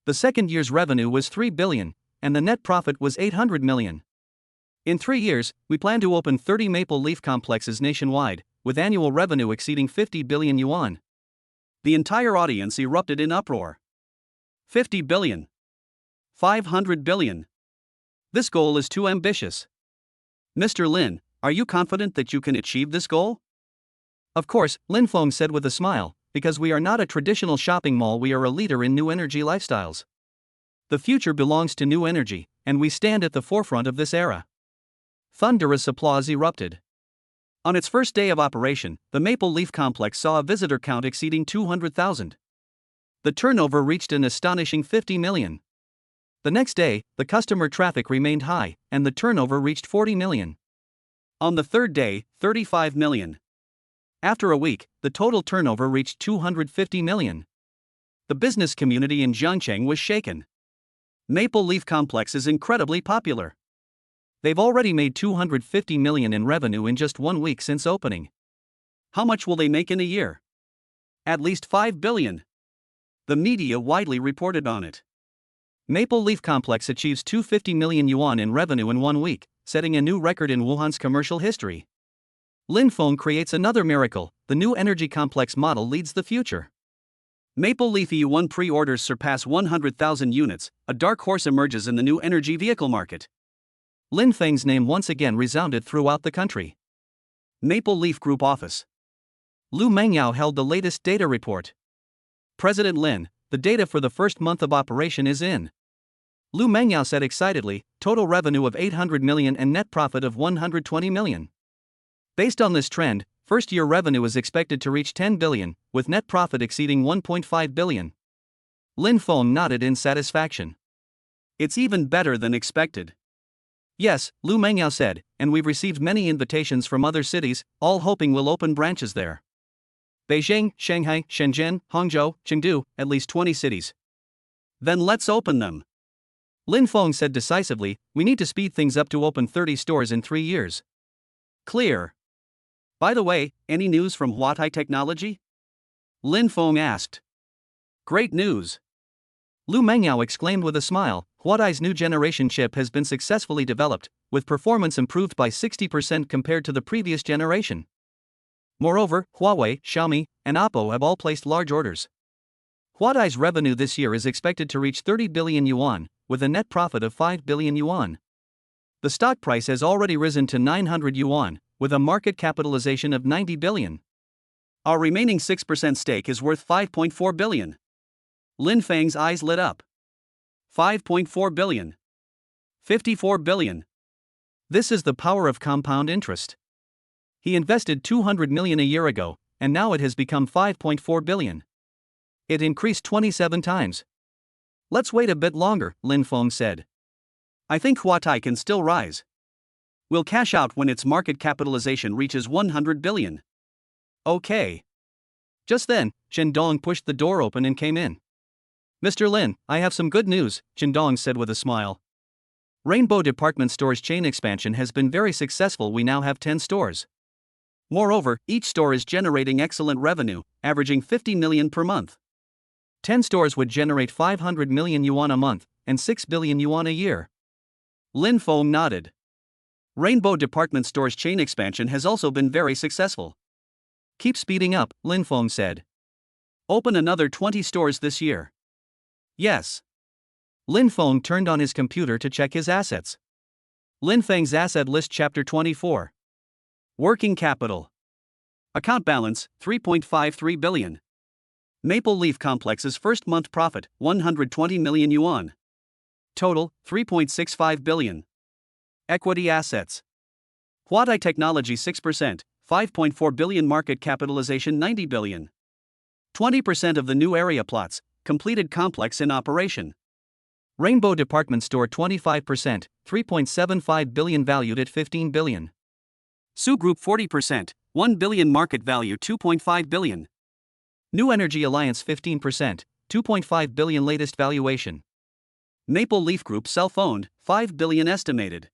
The second year's revenue was 3 billion, and the net profit was 800 million. In 3 years, we plan to open 30 Maple Leaf complexes nationwide, with annual revenue exceeding 50 billion yuan. The entire audience erupted in uproar. 50 billion. 500 billion. This goal is too ambitious. Mr. Lin, are you confident that you can achieve this goal? Of course, Lin Feng said with a smile, because we are not a traditional shopping mall, we are a leader in new energy lifestyles. The future belongs to new energy, and we stand at the forefront of this era. Thunderous applause erupted. On its first day of operation, the Maple Leaf Complex saw a visitor count exceeding 200,000. The turnover reached an astonishing 50 million. The next day, the customer traffic remained high, and the turnover reached 40 million. On the third day, 35 million. After a week, the total turnover reached 250 million. The business community in Zhangcheng was shaken. Maple Leaf Complex is incredibly popular. They've already made 250 million in revenue in just 1 week since opening. How much will they make in a year? At least 5 billion. The media widely reported on it. Maple Leaf Complex achieves 250 million yuan in revenue in 1 week, setting a new record in Wuhan's commercial history. Lin Feng creates another miracle. The new energy complex model leads the future. Maple Leaf E1 pre-orders surpass 100,000 units, a dark horse emerges in the new energy vehicle market. Lin Feng's name once again resounded throughout the country. Maple Leaf Group Office. Lu Mengyao held the latest data report. President Lin, the data for the first month of operation is in. Lu Mengyao said excitedly, total revenue of 800 million and net profit of 120 million. Based on this trend, first-year revenue is expected to reach 10 billion, with net profit exceeding 1.5 billion. Lin Feng nodded in satisfaction. It's even better than expected. Yes, Lu Mengyao said, and we've received many invitations from other cities, all hoping we'll open branches there. Beijing, Shanghai, Shenzhen, Hangzhou, Chengdu, at least 20 cities. Then let's open them. Lin Feng said decisively, we need to speed things up to open 30 stores in 3 years. Clear. By the way, any news from Huatai Technology? Lin Feng asked. Great news. Lu Mengyao exclaimed with a smile, Huatai's new generation chip has been successfully developed, with performance improved by 60% compared to the previous generation. Moreover, Huawei, Xiaomi, and Oppo have all placed large orders. Huatai's revenue this year is expected to reach 30 billion yuan, with a net profit of 5 billion yuan. The stock price has already risen to 900 yuan, with a market capitalization of 90 billion. Our remaining 6% stake is worth 5.4 billion. Lin Feng's eyes lit up. 5.4 billion. 54 billion. This is the power of compound interest. He invested 200 million a year ago, and now it has become 5.4 billion. It increased 27 times. Let's wait a bit longer, Lin Feng said. I think Huatai can still rise. We'll cash out when its market capitalization reaches 100 billion. Okay. Just then, Chen Dong pushed the door open and came in. Mr. Lin, I have some good news, Chen Dong said with a smile. Rainbow Department Store's chain expansion has been very successful. We now have 10 stores. Moreover, each store is generating excellent revenue, averaging 50 million per month. 10 stores would generate 500 million yuan a month and 6 billion yuan a year. Lin Feng nodded. Rainbow department stores chain expansion has also been very successful. Keep speeding up, Lin Feng said. Open another 20 stores this year. Yes. Lin Feng turned on his computer to check his assets. Lin Feng's asset list chapter 24. Working capital. Account balance, 3.53 billion. Maple Leaf Complex's first month profit, 120 million yuan. Total, 3.65 billion. Equity assets. Huatai Technology 6%, 5.4 billion market capitalization 90 billion. 20% of the new area plots, completed complex in operation. Rainbow Department Store 25%, 3.75 billion valued at 15 billion. Su Group 40%, 1 billion market value 2.5 billion. New Energy Alliance 15%, 2.5 billion latest valuation. Maple Leaf Group self-owned, 5 billion estimated.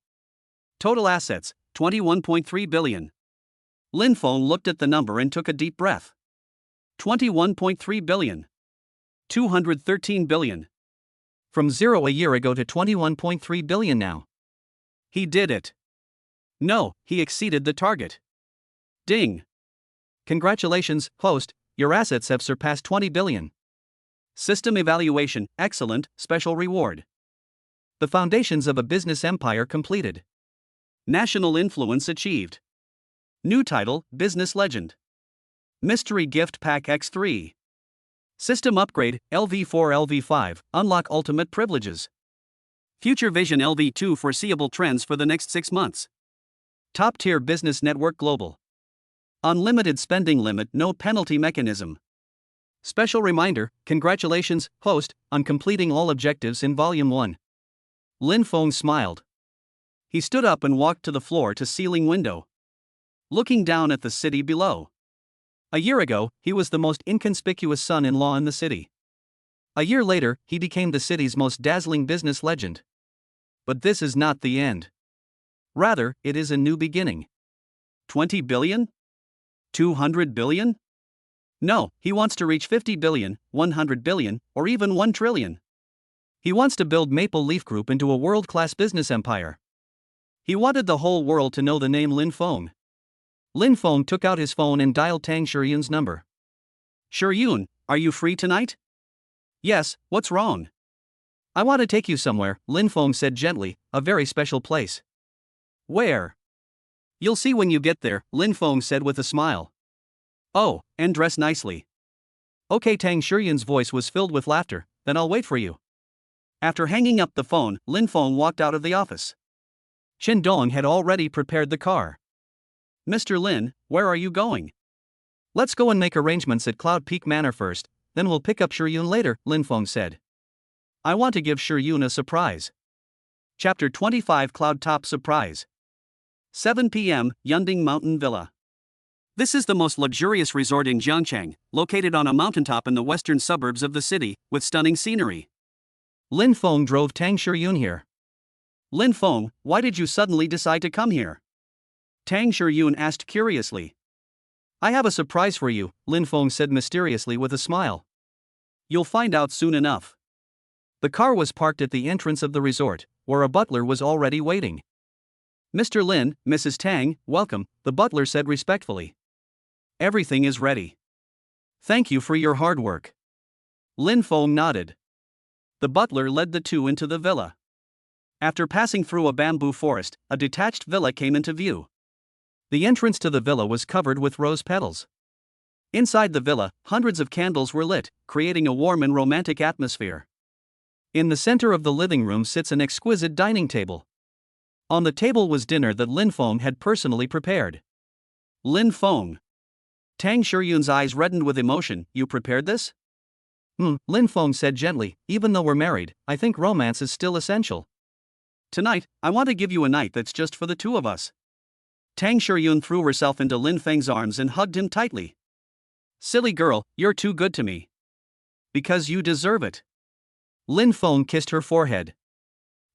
Total assets, 21.3 billion. Lin Feng looked at the number and took a deep breath. 21.3 billion. 213 billion. From zero a year ago to 21.3 billion now. He did it. No, he exceeded the target. Ding. Congratulations, host, your assets have surpassed 20 billion. System evaluation, excellent, special reward. The foundations of a business empire completed. National influence achieved. New title, Business Legend. Mystery Gift Pack X3. System upgrade, LV4 LV5, unlock ultimate privileges. Future Vision LV2 foreseeable trends for the next 6 months. Top tier business network global. Unlimited spending limit, no penalty mechanism. Special reminder, congratulations, host, on completing all objectives in Volume 1. Lin Feng smiled. He stood up and walked to the floor-to-ceiling window, looking down at the city below. A year ago, he was the most inconspicuous son-in-law in the city. A year later, he became the city's most dazzling business legend. But this is not the end. Rather, it is a new beginning. 20 billion? 200 billion? No, he wants to reach 50 billion, 100 billion, or even 1 trillion. He wants to build Maple Leaf Group into a world-class business empire. He wanted the whole world to know the name Lin Feng. Lin Feng took out his phone and dialed Tang Shiyun's number. Shiyun, are you free tonight? Yes, what's wrong? I want to take you somewhere, Lin Feng said gently, a very special place. Where? You'll see when you get there, Lin Feng said with a smile. Oh, and dress nicely. Okay, Tang Shiyun's voice was filled with laughter, then I'll wait for you. After hanging up the phone, Lin Feng walked out of the office. Chen Dong had already prepared the car. Mr. Lin, where are you going? Let's go and make arrangements at Cloud Peak Manor first, then we'll pick up Shiyun later, Lin Feng said. I want to give Shiyun a surprise. Chapter 25 Cloud Top Surprise. 7 p.m., Yunding Mountain Villa. This is the most luxurious resort in Jiangcheng, located on a mountaintop in the western suburbs of the city, with stunning scenery. Lin Feng drove Tang Shiyun here. Lin Feng, why did you suddenly decide to come here? Tang Shiyun asked curiously. I have a surprise for you, Lin Feng said mysteriously with a smile. You'll find out soon enough. The car was parked at the entrance of the resort, where a butler was already waiting. Mr. Lin, Mrs. Tang, welcome, the butler said respectfully. Everything is ready. Thank you for your hard work. Lin Feng nodded. The butler led the two into the villa. After passing through a bamboo forest, a detached villa came into view. The entrance to the villa was covered with rose petals. Inside the villa, hundreds of candles were lit, creating a warm and romantic atmosphere. In the center of the living room sits an exquisite dining table. On the table was dinner that Lin Feng had personally prepared. Lin Feng. Tang Shiyun's eyes reddened with emotion. You prepared this? Lin Feng said gently, even though we're married, I think romance is still essential. Tonight, I want to give you a night that's just for the two of us. Tang Shiyun threw herself into Lin Feng's arms and hugged him tightly. Silly girl, you're too good to me. Because you deserve it. Lin Feng kissed her forehead.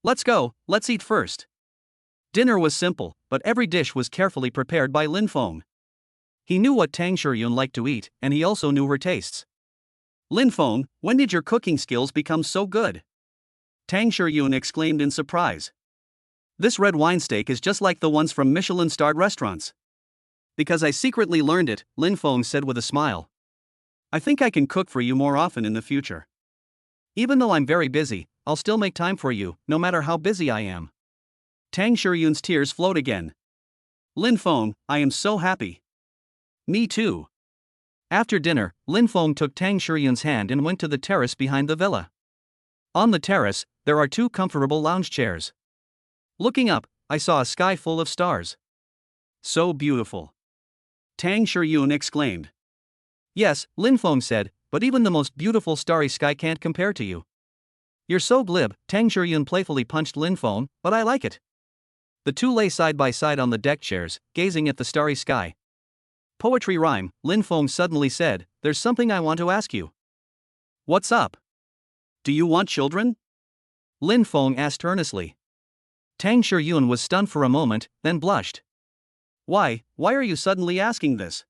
Let's go, let's eat first. Dinner was simple, but every dish was carefully prepared by Lin Feng. He knew what Tang Shiyun liked to eat, and he also knew her tastes. Lin Feng, when did your cooking skills become so good? Tang Shiyun exclaimed in surprise. This red wine steak is just like the ones from Michelin-starred restaurants. Because I secretly learned it, Lin Feng said with a smile. I think I can cook for you more often in the future. Even though I'm very busy, I'll still make time for you, no matter how busy I am. Tang Shiyun's tears flowed again. Lin Feng, I am so happy. Me too. After dinner, Lin Feng took Tang Shiyun's hand and went to the terrace behind the villa. On the terrace, there are two comfortable lounge chairs. Looking up, I saw a sky full of stars. So beautiful. Tang Shiyun exclaimed. Yes, Lin Feng said, but even the most beautiful starry sky can't compare to you. You're so glib, Tang Shiyun playfully punched Lin Feng, but I like it. The two lay side by side on the deck chairs, gazing at the starry sky. Poetry rhyme, Lin Feng suddenly said, there's something I want to ask you. What's up? Do you want children? Lin Feng asked earnestly. Tang Shiyun was stunned for a moment, then blushed. Why are you suddenly asking this?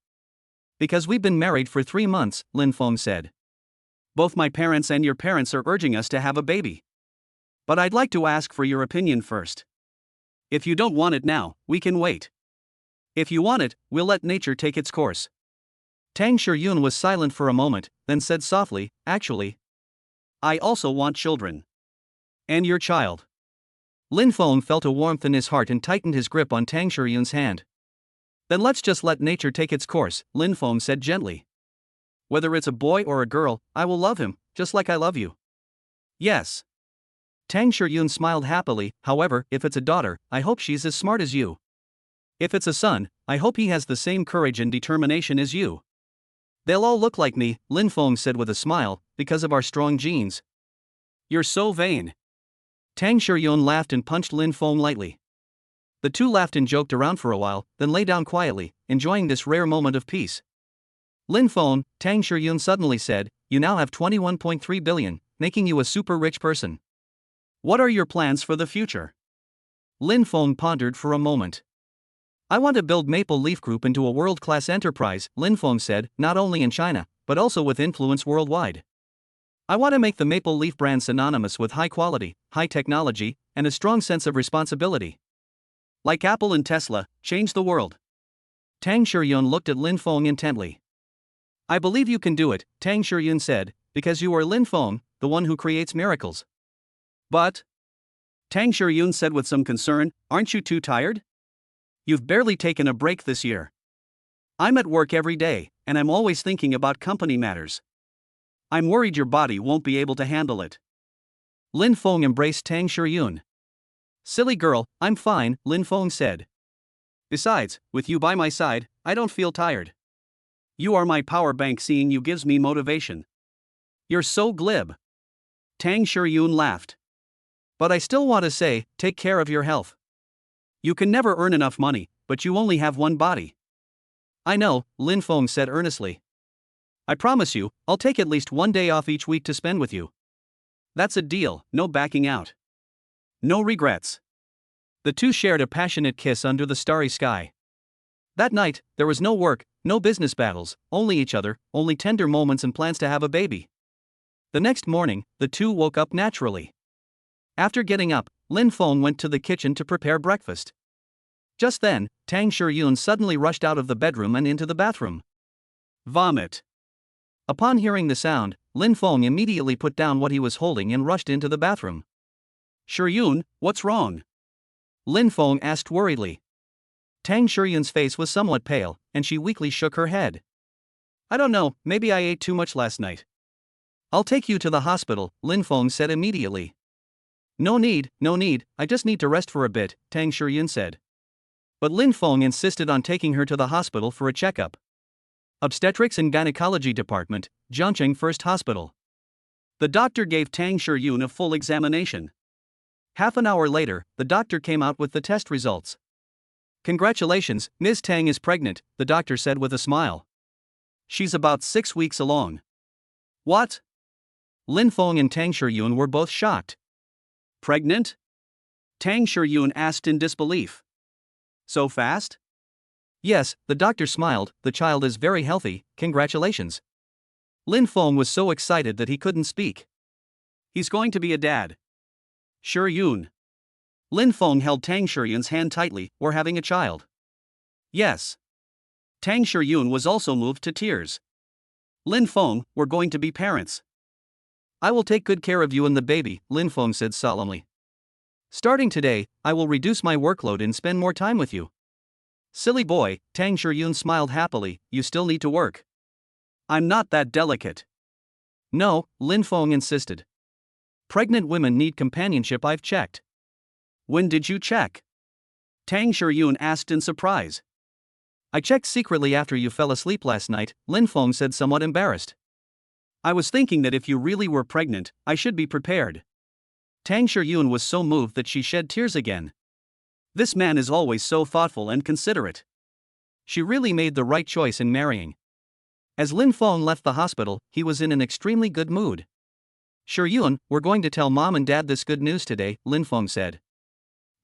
Because we've been married for 3 months, Lin Feng said. Both my parents and your parents are urging us to have a baby. But I'd like to ask for your opinion first. If you don't want it now, we can wait. If you want it, we'll let nature take its course. Tang Shiyun was silent for a moment, then said softly, actually, I also want children. And your child. Lin Feng felt a warmth in his heart and tightened his grip on Tang Shiyun's hand. Then let's just let nature take its course, Lin Feng said gently. Whether it's a boy or a girl, I will love him, just like I love you. Yes. Tang Shiyun smiled happily, however, if it's a daughter, I hope she's as smart as you. If it's a son, I hope he has the same courage and determination as you. They'll all look like me, Lin Feng said with a smile, because of our strong genes. You're so vain. Tang Shiyun laughed and punched Lin Feng lightly. The two laughed and joked around for a while, then lay down quietly, enjoying this rare moment of peace. Lin Feng, Tang Shiyun suddenly said, you now have 21.3 billion, making you a super rich person. What are your plans for the future? Lin Feng pondered for a moment. I want to build Maple Leaf Group into a world-class enterprise, Lin Feng said, not only in China, but also with influence worldwide. I want to make the Maple Leaf brand synonymous with high quality, high technology, and a strong sense of responsibility. Like Apple and Tesla, change the world. Tang Shiyun looked at Lin Feng intently. I believe you can do it, Tang Shiyun said, because you are Lin Feng, the one who creates miracles. But, Tang Shiyun said with some concern, aren't you too tired? You've barely taken a break this year. I'm at work every day, and I'm always thinking about company matters. I'm worried your body won't be able to handle it. Lin Feng embraced Tang Shiyun. Silly girl, I'm fine, Lin Feng said. Besides, with you by my side, I don't feel tired. You are my power bank, seeing you gives me motivation. You're so glib. Tang Shiyun laughed. But I still want to say, take care of your health. You can never earn enough money, but you only have one body. I know, Lin Feng said earnestly. I promise you, I'll take at least 1 day off each week to spend with you. That's a deal, no backing out. No regrets. The two shared a passionate kiss under the starry sky. That night, there was no work, no business battles, only each other, only tender moments and plans to have a baby. The next morning, the two woke up naturally. After getting up, Lin Feng went to the kitchen to prepare breakfast. Just then, Tang Shiyun suddenly rushed out of the bedroom and into the bathroom. Vomit. Upon hearing the sound, Lin Feng immediately put down what he was holding and rushed into the bathroom. Shiyun, what's wrong? Lin Feng asked worriedly. Tang Shiyun's face was somewhat pale, and she weakly shook her head. I don't know, maybe I ate too much last night. I'll take you to the hospital, Lin Feng said immediately. No need, I just need to rest for a bit, Tang Shiyun said. But Lin Feng insisted on taking her to the hospital for a checkup. Obstetrics and Gynecology Department, Zhangcheng First Hospital. The doctor gave Tang Shiyun a full examination. Half an hour later, the doctor came out with the test results. Congratulations, Ms. Tang is pregnant, the doctor said with a smile. She's about 6 weeks along. What? Lin Feng and Tang Shiyun were both shocked. Pregnant? Tang Shiyun asked in disbelief. So fast? Yes, the doctor smiled, the child is very healthy, congratulations. Lin Feng was so excited that he couldn't speak. He's going to be a dad. Yun. Lin Feng held Tang Shiyun's hand tightly. We're having a child. Yes. Tang Shiyun was also moved to tears. Lin Feng, we're going to be parents. I will take good care of you and the baby, Lin Feng said solemnly. Starting today, I will reduce my workload and spend more time with you. Silly boy, Tang Shiyun smiled happily, you still need to work. I'm not that delicate. No, Lin Feng insisted. Pregnant women need companionship, I've checked. When did you check? Tang Shiyun asked in surprise. I checked secretly after you fell asleep last night, Lin Feng said somewhat embarrassed. I was thinking that if you really were pregnant, I should be prepared. Tang Shiyun was so moved that she shed tears again. This man is always so thoughtful and considerate. She really made the right choice in marrying. As Lin Feng left the hospital, he was in an extremely good mood. Shiyun, we're going to tell mom and dad this good news today, Lin Feng said.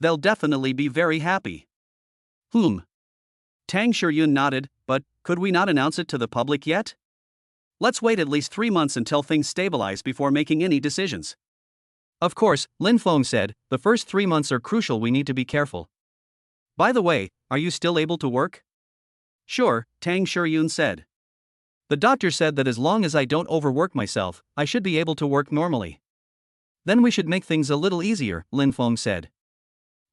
They'll definitely be very happy. Tang Shiyun nodded, but could we not announce it to the public yet? Let's wait at least 3 months until things stabilize before making any decisions. Of course, Lin Feng said, the first 3 months are crucial, we need to be careful. By the way, are you still able to work? Sure, Tang Shiyun said. The doctor said that as long as I don't overwork myself, I should be able to work normally. Then we should make things a little easier, Lin Feng said.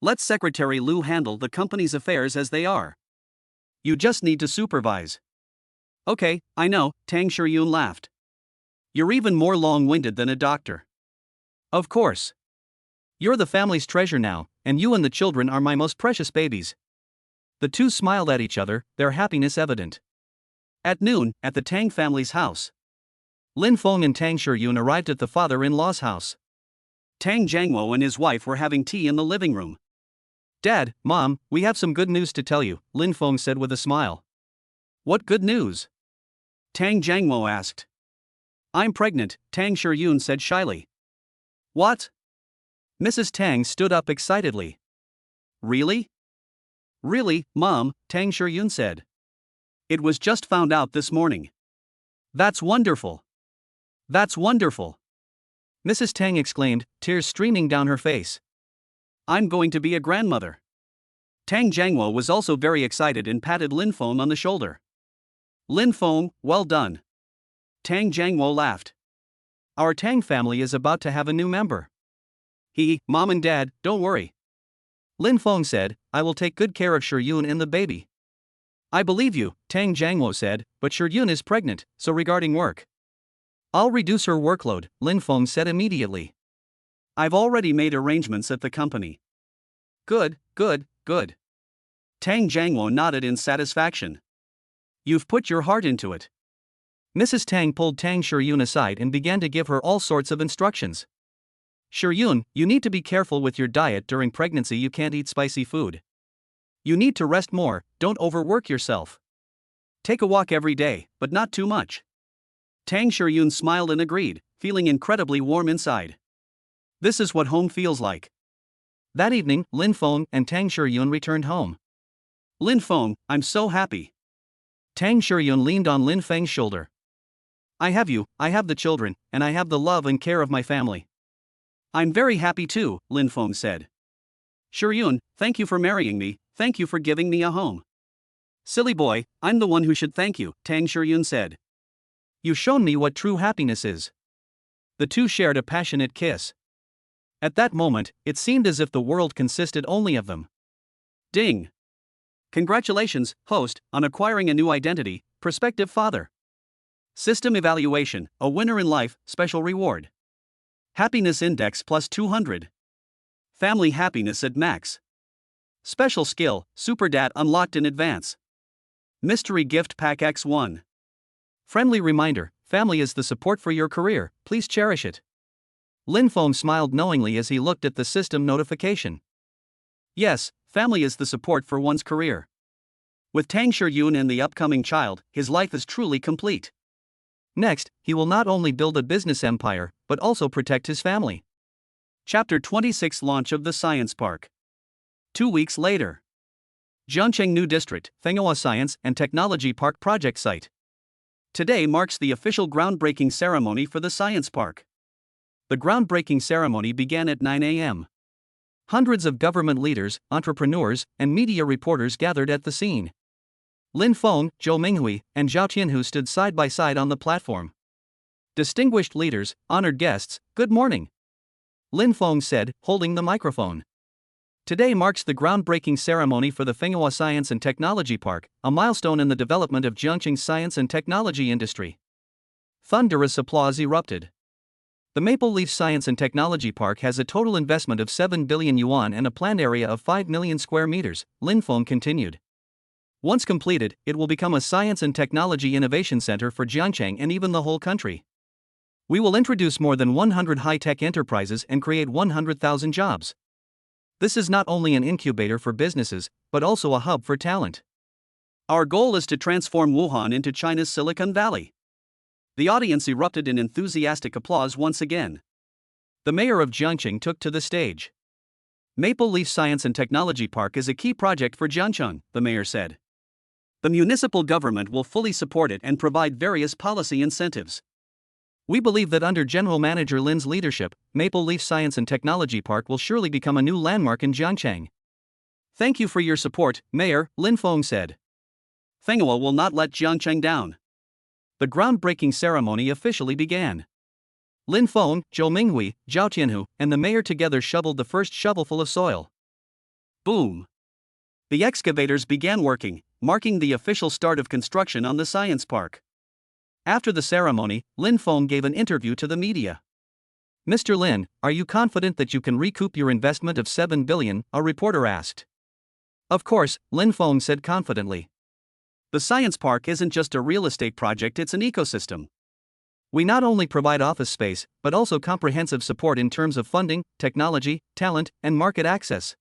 Let Secretary Lu handle the company's affairs as they are. You just need to supervise. Okay, I know, Tang Shiyun laughed. You're even more long-winded than a doctor. Of course. You're the family's treasure now, and you and the children are my most precious babies. The two smiled at each other, their happiness evident. At noon, at the Tang family's house. Lin Feng and Tang Shiyun arrived at the father-in-law's house. Tang Jiangwo and his wife were having tea in the living room. Dad, Mom, we have some good news to tell you, Lin Feng said with a smile. What good news? Tang Jiangwo asked. I'm pregnant, Tang Shiyun said shyly. What? Mrs. Tang stood up excitedly. Really? Really, Mom, Tang Shiyun said. It was just found out this morning. That's wonderful. That's wonderful. Mrs. Tang exclaimed, tears streaming down her face. I'm going to be a grandmother. Tang Jiangwo was also very excited and patted Lin Feng on the shoulder. Lin Feng, well done. Tang Jiangwo laughed. Our Tang family is about to have a new member. Mom and Dad, don't worry. Lin Feng said, I will take good care of Shiyun and the baby. I believe you, Tang Jiangwo said, but Shiyun is pregnant, so regarding work. I'll reduce her workload, Lin Feng said immediately. I've already made arrangements at the company. Good. Tang Jiangwo nodded in satisfaction. You've put your heart into it. Mrs. Tang pulled Tang Shiyun aside and began to give her all sorts of instructions. Shiyun, you need to be careful with your diet during pregnancy, you can't eat spicy food. You need to rest more, don't overwork yourself. Take a walk every day, but not too much. Tang Shiyun smiled and agreed, feeling incredibly warm inside. This is what home feels like. That evening, Lin Feng and Tang Shiyun returned home. Lin Feng, I'm so happy. Tang Shiyun leaned on Lin Feng's shoulder. I have you, I have the children, and I have the love and care of my family. I'm very happy too, Lin Feng said. Shiyun, thank you for marrying me, thank you for giving me a home. Silly boy, I'm the one who should thank you, Tang Shiyun said. You've shown me what true happiness is. The two shared a passionate kiss. At that moment, it seemed as if the world consisted only of them. Ding! Congratulations, host, on acquiring a new identity, prospective father. System evaluation, a winner in life, special reward. Happiness index plus 200. Family happiness at max. Special skill, Super Dad unlocked in advance. Mystery gift pack X1. Friendly reminder, family is the support for your career, please cherish it. Lin Feng smiled knowingly as he looked at the system notification. Yes, family is the support for one's career. With Tang Shiyun and the upcoming child, his life is truly complete. Next, he will not only build a business empire, but also protect his family. Chapter 26 Launch of the Science Park. 2 weeks later. Jiangcheng New District, Fenghua Science and Technology Park Project Site. Today marks the official groundbreaking ceremony for the science park. The groundbreaking ceremony began at 9 a.m. Hundreds of government leaders, entrepreneurs, and media reporters gathered at the scene. Lin Feng, Zhou Minghui, and Zhao Tianhu stood side by side on the platform. Distinguished leaders, honored guests, good morning, Lin Feng said, holding the microphone. Today marks the groundbreaking ceremony for the manhwa Science and Technology Park, a milestone in the development of Jiangqing's science and technology industry. Thunderous applause erupted. The Maple Leaf Science and Technology Park has a total investment of 7 billion yuan and a planned area of 5 million square meters, Lin Feng continued. Once completed, it will become a science and technology innovation center for Jiangcheng and even the whole country. We will introduce more than 100 high-tech enterprises and create 100,000 jobs. This is not only an incubator for businesses, but also a hub for talent. Our goal is to transform Wuhan into China's Silicon Valley. The audience erupted in enthusiastic applause once again. The mayor of Jiangcheng took to the stage. Maple Leaf Science and Technology Park is a key project for Jiangcheng, the mayor said. The municipal government will fully support it and provide various policy incentives. We believe that under General Manager Lin's leadership, Maple Leaf Science and Technology Park will surely become a new landmark in Jiangcheng. Thank you for your support, Mayor, Lin Feng said. Manhwa will not let Jiangcheng down. The groundbreaking ceremony officially began. Lin Feng, Zhou Minghui, Zhao Tianhu, and the mayor together shoveled the first shovelful of soil. Boom! The excavators began working, marking the official start of construction on the science park. After the ceremony, Lin Feng gave an interview to the media. Mr. Lin, are you confident that you can recoup your investment of 7 billion? A reporter asked. Of course, Lin Feng said confidently. The science park isn't just a real estate project, it's an ecosystem. We not only provide office space, but also comprehensive support in terms of funding, technology, talent, and market access.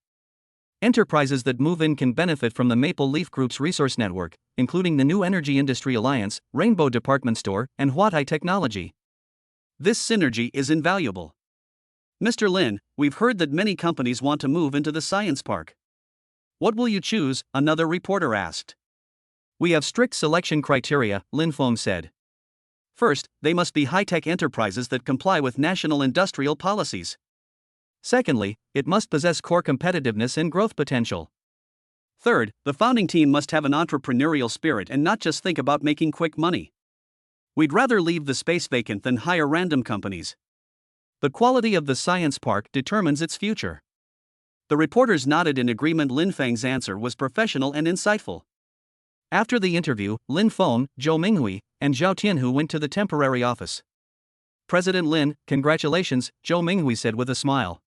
Enterprises that move in can benefit from the Maple Leaf Group's resource network, including the New Energy Industry Alliance, Rainbow Department Store, and Huatai Technology. This synergy is invaluable. Mr. Lin, we've heard that many companies want to move into the science park. What will you choose? Another reporter asked. We have strict selection criteria, Lin Feng said. First, they must be high-tech enterprises that comply with national industrial policies. Secondly, it must possess core competitiveness and growth potential. Third, the founding team must have an entrepreneurial spirit and not just think about making quick money. We'd rather leave the space vacant than hire random companies. The quality of the science park determines its future. The reporters nodded in agreement. Lin Feng's answer was professional and insightful. After the interview, Lin Feng, Zhou Minghui, and Zhao Tianhu went to the temporary office. President Lin, congratulations, Zhou Minghui said with a smile.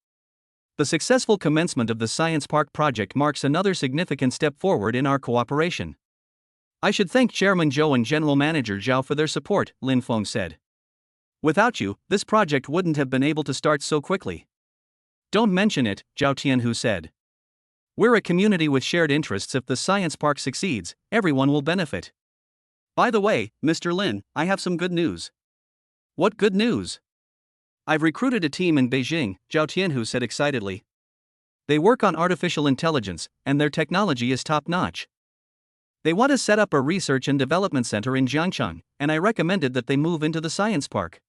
The successful commencement of the Science Park project marks another significant step forward in our cooperation. I should thank Chairman Zhou and General Manager Zhao for their support, Lin Feng said. Without you, this project wouldn't have been able to start so quickly. Don't mention it, Zhao Tianhu said. We're a community with shared interests. If the science park succeeds, everyone will benefit. By the way, Mr. Lin, I have some good news. What good news? I've recruited a team in Beijing, Zhao Tianhu said excitedly. They work on artificial intelligence, and their technology is top-notch. They want to set up a research and development center in Jiangcheng, and I recommended that they move into the science park.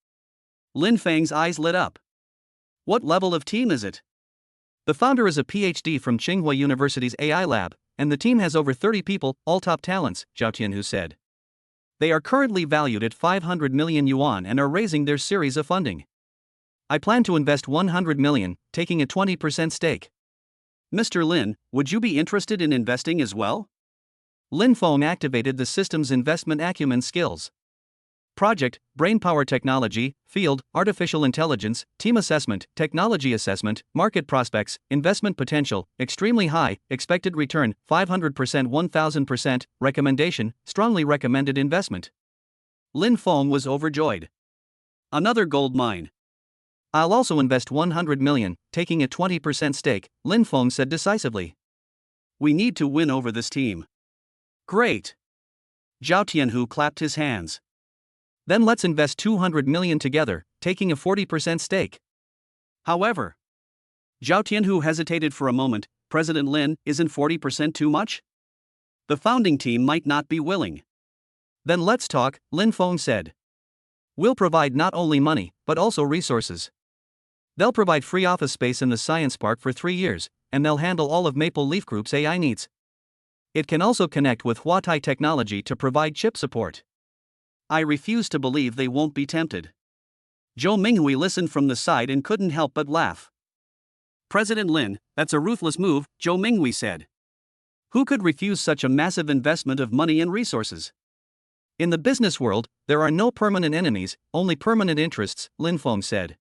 Lin Feng's eyes lit up. What level of team is it? The founder is a PhD from Tsinghua University's AI lab, and the team has over 30 people, all top talents, Zhao Tianhu said. They are currently valued at 500 million yuan and are raising their series of funding. I plan to invest 100 million, taking a 20% stake. Mr. Lin, would you be interested in investing as well? Lin Feng activated the system's investment acumen skills. Project, brainpower technology, field, artificial intelligence, team assessment, technology assessment, market prospects, investment potential, extremely high, expected return, 500%, 1000%, recommendation, strongly recommended investment. Lin Feng was overjoyed. Another gold mine. I'll also invest 100 million, taking a 20% stake, Lin Feng said decisively. We need to win over this team. Great. Zhao Tianhu clapped his hands. Then let's invest 200 million together, taking a 40% stake. However, Zhao Tianhu hesitated for a moment. President Lin, isn't 40% too much? The founding team might not be willing. Then let's talk, Lin Feng said. We'll provide not only money, but also resources. They'll provide free office space in the science park for 3 years, and they'll handle all of Maple Leaf Group's AI needs. It can also connect with Huatai technology to provide chip support. I refuse to believe they won't be tempted. Zhou Minghui listened from the side and couldn't help but laugh. President Lin, that's a ruthless move, Zhou Minghui said. Who could refuse such a massive investment of money and resources? In the business world, there are no permanent enemies, only permanent interests, Lin Feng said.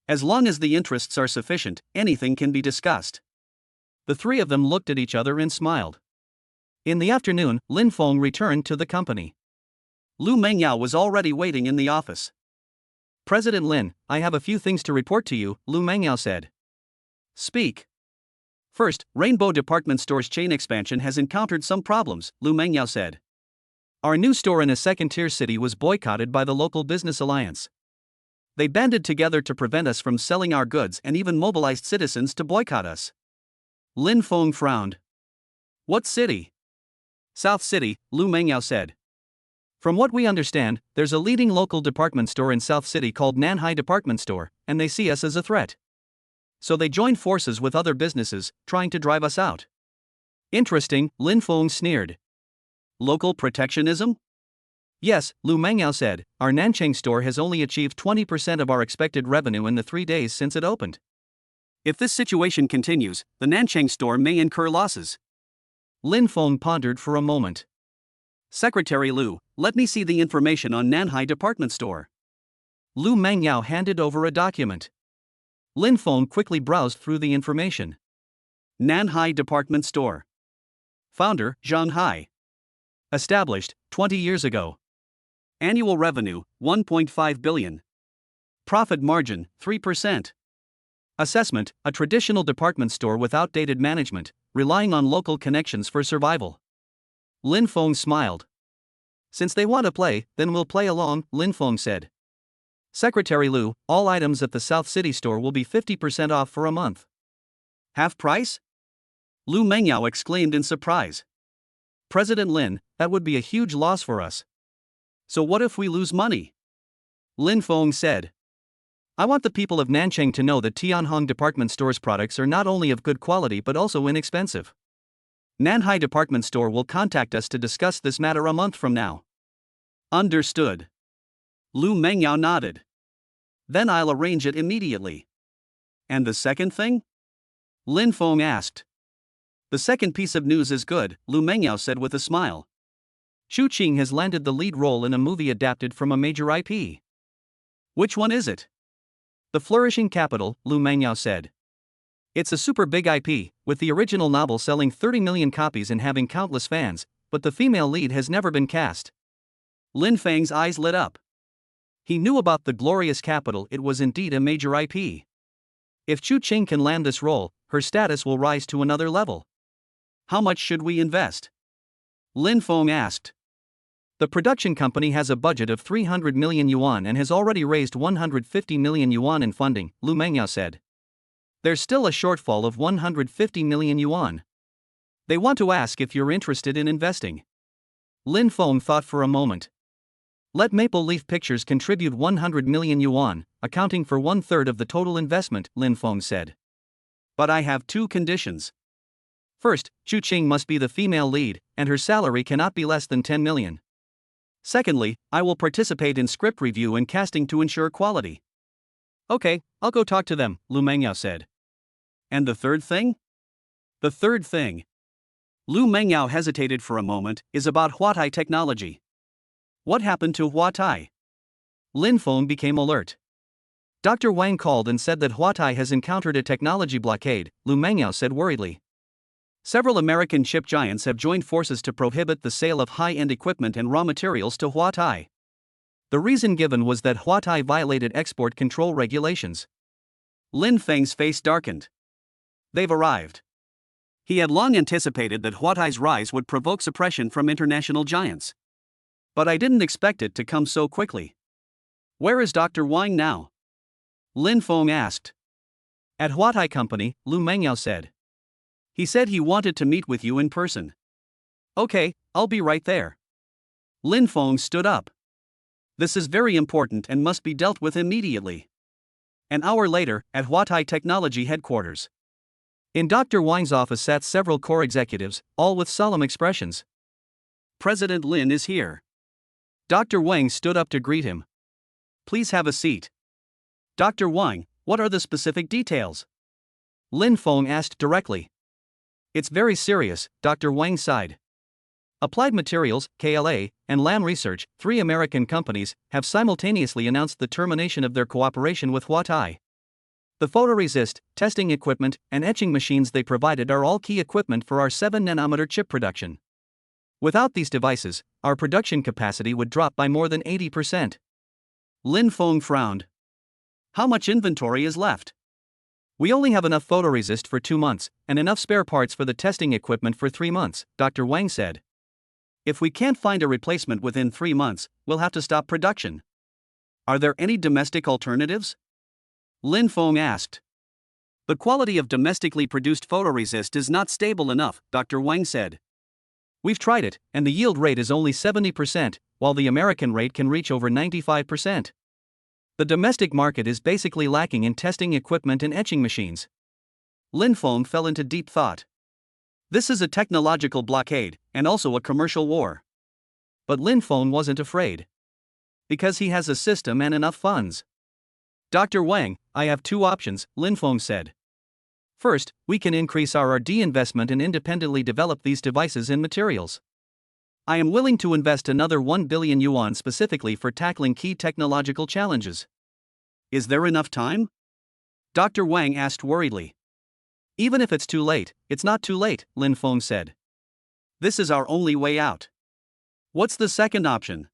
As long as the interests are sufficient, anything can be discussed. The three of them looked at each other and smiled. In the afternoon, Lin Feng returned to the company. Lu Mengyao was already waiting in the office. President Lin, I have a few things to report to you, Lu Mengyao said. Speak. First, Rainbow Department Store's chain expansion has encountered some problems, Lu Mengyao said. Our new store in a second-tier city was boycotted by the local business alliance. They banded together to prevent us from selling our goods and even mobilized citizens to boycott us. Lin Feng frowned. What city? South City, Lu Mengyao said. From what we understand, there's a leading local department store in South City called Nanhai Department Store, and they see us as a threat. So they joined forces with other businesses, trying to drive us out. Interesting, Lin Feng sneered. Local protectionism? Yes, Lu Mengyao said, our Nanchang store has only achieved 20% of our expected revenue in the 3 days since it opened. If this situation continues, the Nanchang store may incur losses. Lin Feng pondered for a moment. Secretary Lu, let me see the information on Nanhai Department Store. Lu Mengyao handed over a document. Lin Feng quickly browsed through the information. Nanhai Department Store. Founder, Zhang Hai. Established, 20 years ago. Annual revenue, 1.5 billion. Profit margin, 3%. Assessment, a traditional department store with outdated management, relying on local connections for survival. Lin Feng smiled. Since they want to play, then we'll play along, Lin Feng said. Secretary Lu, all items at the South City store will be 50% off for a month. Half price? Lu Mengyao exclaimed in surprise. President Lin, that would be a huge loss for us. So what if we lose money? Lin Feng said. I want the people of Nanchang to know that Tianhong Department Store's products are not only of good quality but also inexpensive. Nanhai Department Store will contact us to discuss this matter a month from now. Understood. Lu Mengyao nodded. Then I'll arrange it immediately. And the second thing? Lin Feng asked. The second piece of news is good, Lu Mengyao said with a smile. Xu Qing has landed the lead role in a movie adapted from a major IP. Which one is it? The Flourishing Capital, Lu Mengyao said. It's a super big IP, with the original novel selling 30 million copies and having countless fans, but the female lead has never been cast. Lin Feng's eyes lit up. He knew about the Glorious Capital, it was indeed a major IP. If Xu Qing can land this role, her status will rise to another level. How much should we invest? Lin Feng asked. The production company has a budget of 300 million yuan and has already raised 150 million yuan in funding, Lu Mengyao said. There's still a shortfall of 150 million yuan. They want to ask if you're interested in investing. Lin Feng thought for a moment. Let Maple Leaf Pictures contribute 100 million yuan, accounting for 1/3 of the total investment, Lin Feng said. But I have 2 conditions. First, Xu Qing must be the female lead, and her salary cannot be less than 10 million. Secondly, I will participate in script review and casting to ensure quality. Okay, I'll go talk to them, Lu Mengyao said. And the third thing? The third thing. Lu Mengyao hesitated for a moment, is about Huatai technology. What happened to Huatai? Lin Feng became alert. Dr. Wang called and said that Huatai has encountered a technology blockade, Lu Mengyao said worriedly. Several American chip giants have joined forces to prohibit the sale of high-end equipment and raw materials to Huatai. The reason given was that Huatai violated export control regulations. Lin Feng's face darkened. They've arrived. He had long anticipated that Huatai's rise would provoke suppression from international giants. But I didn't expect it to come so quickly. Where is Dr. Wang now? Lin Feng asked. At Huatai Company, Lu Mengyao said. He said he wanted to meet with you in person. Okay, I'll be right there. Lin Feng stood up. This is very important and must be dealt with immediately. An hour later, at Huatai Technology headquarters. In Dr. Wang's office sat several core executives, all with solemn expressions. President Lin is here. Dr. Wang stood up to greet him. Please have a seat. Dr. Wang, what are the specific details? Lin Feng asked directly. It's very serious, Dr. Wang sighed. Applied Materials, KLA, and Lam Research, three American companies, have simultaneously announced the termination of their cooperation with Huatai. The photoresist, testing equipment, and etching machines they provided are all key equipment for our 7-nanometer chip production. Without these devices, our production capacity would drop by more than 80%. Lin Feng frowned. How much inventory is left? We only have enough photoresist for 2 months, and enough spare parts for the testing equipment for 3 months, Dr. Wang said. If we can't find a replacement within 3 months, we'll have to stop production. Are there any domestic alternatives? Lin Feng asked. The quality of domestically produced photoresist is not stable enough, Dr. Wang said. We've tried it, and the yield rate is only 70%, while the American rate can reach over 95%. The domestic market is basically lacking in testing equipment and etching machines. Lin Feng fell into deep thought. This is a technological blockade, and also a commercial war. But Lin Feng wasn't afraid. Because he has a system and enough funds. Dr. Wang, I have 2 options, Lin Feng said. First, we can increase our R&D investment and independently develop these devices and materials. I am willing to invest another 1 billion yuan specifically for tackling key technological challenges. Is there enough time? Dr. Wang asked worriedly. Even if it's too late, it's not too late, Lin Feng said. This is our only way out. What's the second option?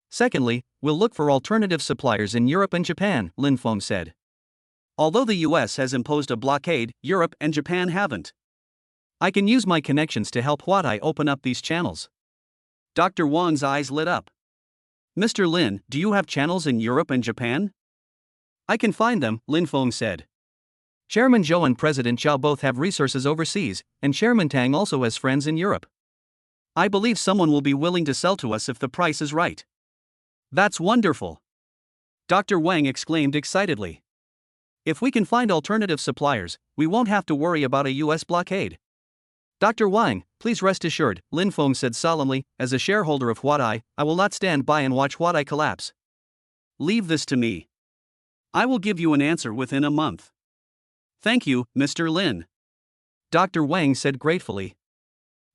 Secondly, we'll look for alternative suppliers in Europe and Japan, Lin Feng said. Although the US has imposed a blockade, Europe and Japan haven't. I can use my connections to help Huatai open up these channels. Dr. Wang's eyes lit up. Mr. Lin, do you have channels in Europe and Japan? I can find them, Lin Feng said. Chairman Zhou and President Zhao both have resources overseas, and Chairman Tang also has friends in Europe. I believe someone will be willing to sell to us if the price is right. That's wonderful! Dr. Wang exclaimed excitedly. If we can find alternative suppliers, we won't have to worry about a US blockade. Dr. Wang, please rest assured, Lin Feng said solemnly, as a shareholder of Huatai, I will not stand by and watch Huatai collapse. Leave this to me. I will give you an answer within a month. Thank you, Mr. Lin. Dr. Wang said gratefully.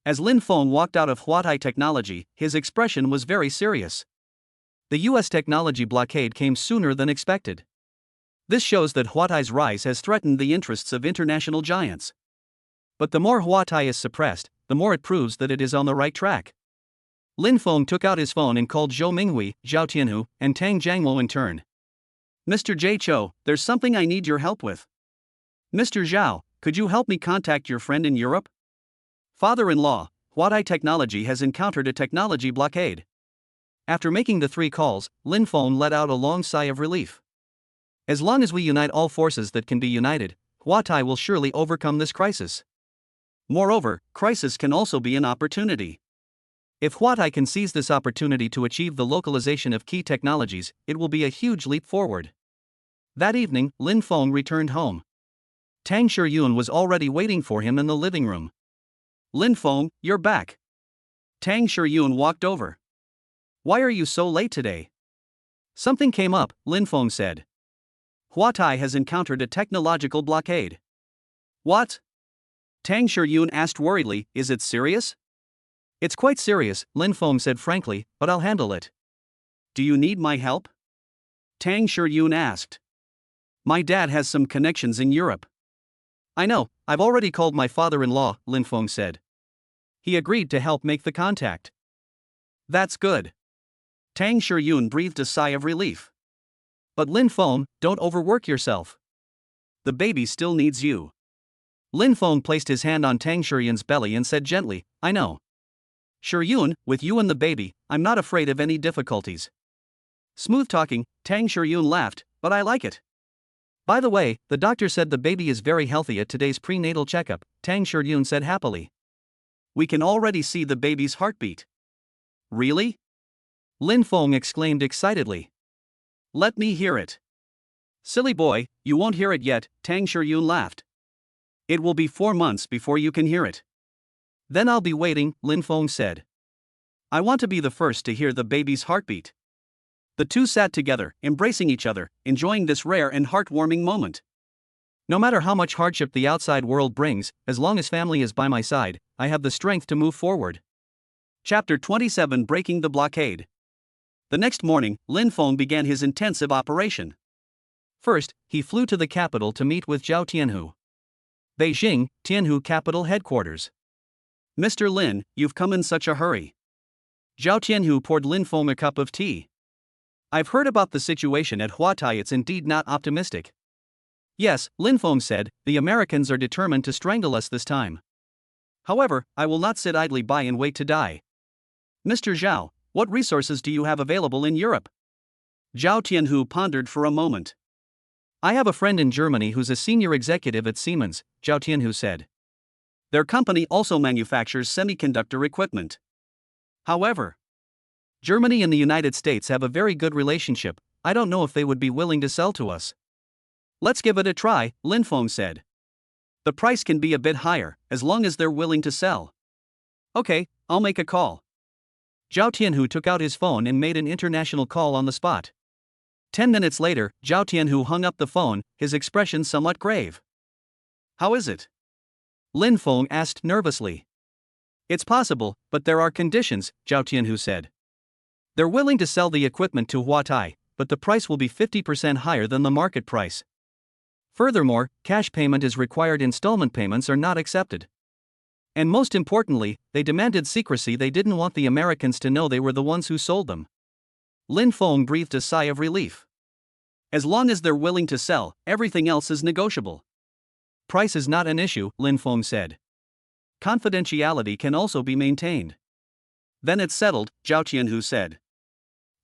As Lin Feng walked out of Huatai Technology, his expression was very serious. The US technology blockade came sooner than expected. This shows that Huatai's rise has threatened the interests of international giants. But the more Huatai is suppressed, the more it proves that it is on the right track. Lin Feng took out his phone and called Zhou Minghui, Zhao Tianhu, and Tang Jiangwo in turn. Mr. J. Cho, there's something I need your help with. Mr. Zhao, could you help me contact your friend in Europe? Father-in-law, Huatai Technology has encountered a technology blockade. After making the 3 calls, Lin Feng let out a long sigh of relief. As long as we unite all forces that can be united, Huatai will surely overcome this crisis. Moreover, crisis can also be an opportunity. If Huatai can seize this opportunity to achieve the localization of key technologies, it will be a huge leap forward. That evening, Lin Feng returned home. Tang Shiyun was already waiting for him in the living room. Lin Feng, you're back. Tang Shiyun walked over. Why are you so late today? Something came up, Lin Feng said. Huatai has encountered a technological blockade. What? Tang Shiyun asked worriedly, is it serious? It's quite serious, Lin Feng said frankly, but I'll handle it. Do you need my help? Tang Shiyun asked. My dad has some connections in Europe. I know, I've already called my father-in-law, Lin Feng said. He agreed to help make the contact. That's good. Tang Shiyun breathed a sigh of relief. But Lin Feng, don't overwork yourself. The baby still needs you. Lin Feng placed his hand on Tang Shiyun's belly and said gently, I know. Shiyun, with you and the baby, I'm not afraid of any difficulties. Smooth talking, Tang Shiyun laughed, but I like it. By the way, the doctor said the baby is very healthy at today's prenatal checkup, Tang Shiyun said happily. We can already see the baby's heartbeat. Really? Lin Feng exclaimed excitedly. Let me hear it. Silly boy, you won't hear it yet, Tang Shiyun laughed. It will be 4 months before you can hear it. Then I'll be waiting, Lin Feng said. I want to be the first to hear the baby's heartbeat. The two sat together, embracing each other, enjoying this rare and heartwarming moment. No matter how much hardship the outside world brings, as long as family is by my side, I have the strength to move forward. Chapter 27 Breaking the Blockade. The next morning, Lin Feng began his intensive operation. First, he flew to the capital to meet with Zhao Tianhu. Beijing, Tianhu capital headquarters. Mr. Lin, you've come in such a hurry. Zhao Tianhu poured Lin Feng a cup of tea. I've heard about the situation at Huatai. It's indeed not optimistic. Yes, Lin Feng said, the Americans are determined to strangle us this time. However, I will not sit idly by and wait to die. Mr. Zhao, what resources do you have available in Europe? Zhao Tianhu pondered for a moment. I have a friend in Germany who's a senior executive at Siemens, Zhao Tianhu said. Their company also manufactures semiconductor equipment. However, Germany and the United States have a very good relationship. I don't know if they would be willing to sell to us. Let's give it a try, Lin Feng said. The price can be a bit higher, as long as they're willing to sell. Okay, I'll make a call. Zhao Tianhu took out his phone and made an international call on the spot. 10 minutes later, Zhao Tianhu hung up the phone, his expression somewhat grave. How is it? Lin Feng asked nervously. It's possible, but there are conditions, Zhao Tianhu said. They're willing to sell the equipment to Huatai, but the price will be 50% higher than the market price. Furthermore, cash payment is required. Installment payments are not accepted. And most importantly, they demanded secrecy. They didn't want the Americans to know they were the ones who sold them. Lin Feng breathed a sigh of relief. As long as they're willing to sell, everything else is negotiable. Price is not an issue, Lin Feng said. Confidentiality can also be maintained. Then it's settled, Zhao Tianhu said.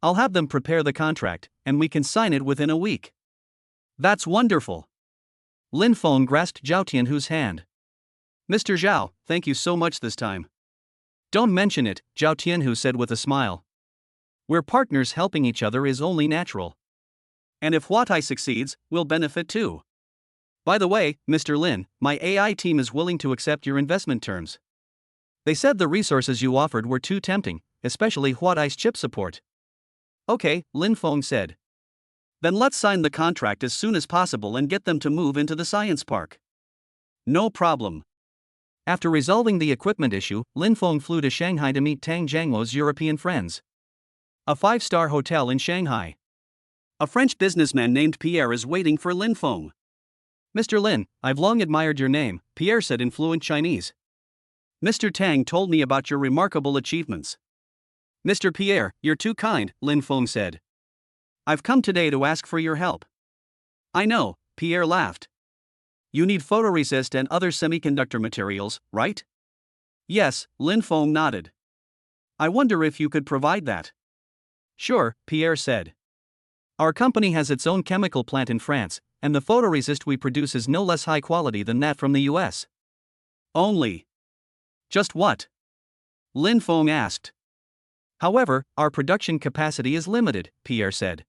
I'll have them prepare the contract, and we can sign it within a week. That's wonderful. Lin Feng grasped Zhao Tianhu's hand. Mr. Zhao, thank you so much this time. Don't mention it, Zhao Tianhu said with a smile. We're partners. Helping each other is only natural. And if Huatai succeeds, we'll benefit too. By the way, Mr. Lin, my AI team is willing to accept your investment terms. They said the resources you offered were too tempting, especially Huatai's chip support. Okay, Lin Feng said. Then let's sign the contract as soon as possible and get them to move into the science park. No problem. After resolving the equipment issue, Lin Feng flew to Shanghai to meet Tang Jiangluo's European friends. A 5-star hotel in Shanghai. A French businessman named Pierre is waiting for Lin Feng. Mr. Lin, I've long admired your name, Pierre said in fluent Chinese. Mr. Tang told me about your remarkable achievements. Mr. Pierre, you're too kind, Lin Feng said. I've come today to ask for your help. I know, Pierre laughed. You need photoresist and other semiconductor materials, right? Yes, Lin Feng nodded. I wonder if you could provide that. Sure, Pierre said. Our company has its own chemical plant in France, and the photoresist we produce is no less high quality than that from the US. Only. Just what? Lin Feng asked. However, our production capacity is limited, Pierre said.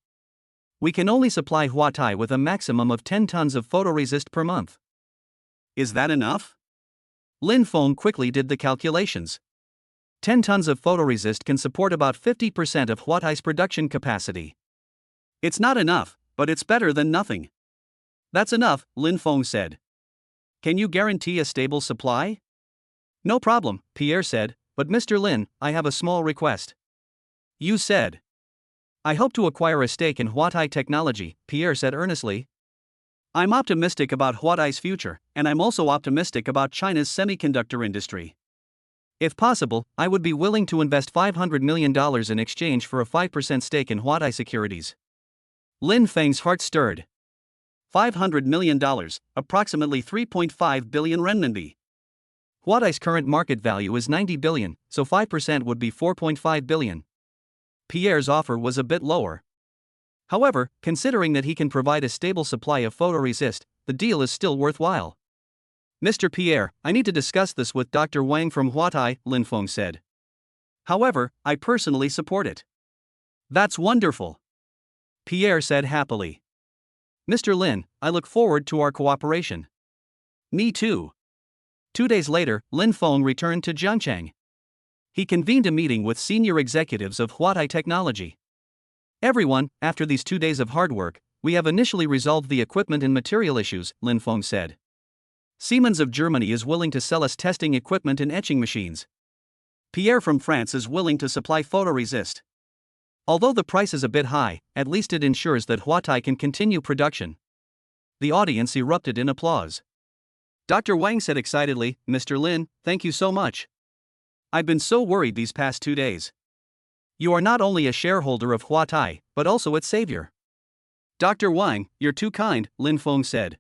We can only supply Huatai with a maximum of 10 tons of photoresist per month. Is that enough? Lin Feng quickly did the calculations. 10 tons of photoresist can support about 50% of Huatai's production capacity. It's not enough, but it's better than nothing. That's enough, Lin Feng said. Can you guarantee a stable supply? No problem, Pierre said, but Mr. Lin, I have a small request. You said. I hope to acquire a stake in Huatai Technology, Pierre said earnestly. I'm optimistic about Huatai's future, and I'm also optimistic about China's semiconductor industry. If possible, I would be willing to invest $500 million in exchange for a 5% stake in Huatai Securities. Lin Feng's heart stirred. $500 million, approximately 3.5 billion renminbi. Huatai's current market value is 90 billion, so 5% would be 4.5 billion. Pierre's offer was a bit lower. However, considering that he can provide a stable supply of photoresist, the deal is still worthwhile. Mr. Pierre, I need to discuss this with Dr. Wang from Huatai, Lin Feng said. However, I personally support it. That's wonderful, Pierre said happily. Mr. Lin, I look forward to our cooperation. Me too. 2 days later, Lin Feng returned to Jiangchang. He convened a meeting with senior executives of Huatai Technology. Everyone, after these 2 days of hard work, we have initially resolved the equipment and material issues, Lin Feng said. Siemens of Germany is willing to sell us testing equipment and etching machines. Pierre from France is willing to supply photoresist. Although the price is a bit high, at least it ensures that Huatai can continue production. The audience erupted in applause. Dr. Wang said excitedly, Mr. Lin, thank you so much. I've been so worried these past 2 days. You are not only a shareholder of Huatai, but also its savior. Dr. Wang, you're too kind, Lin Feng said.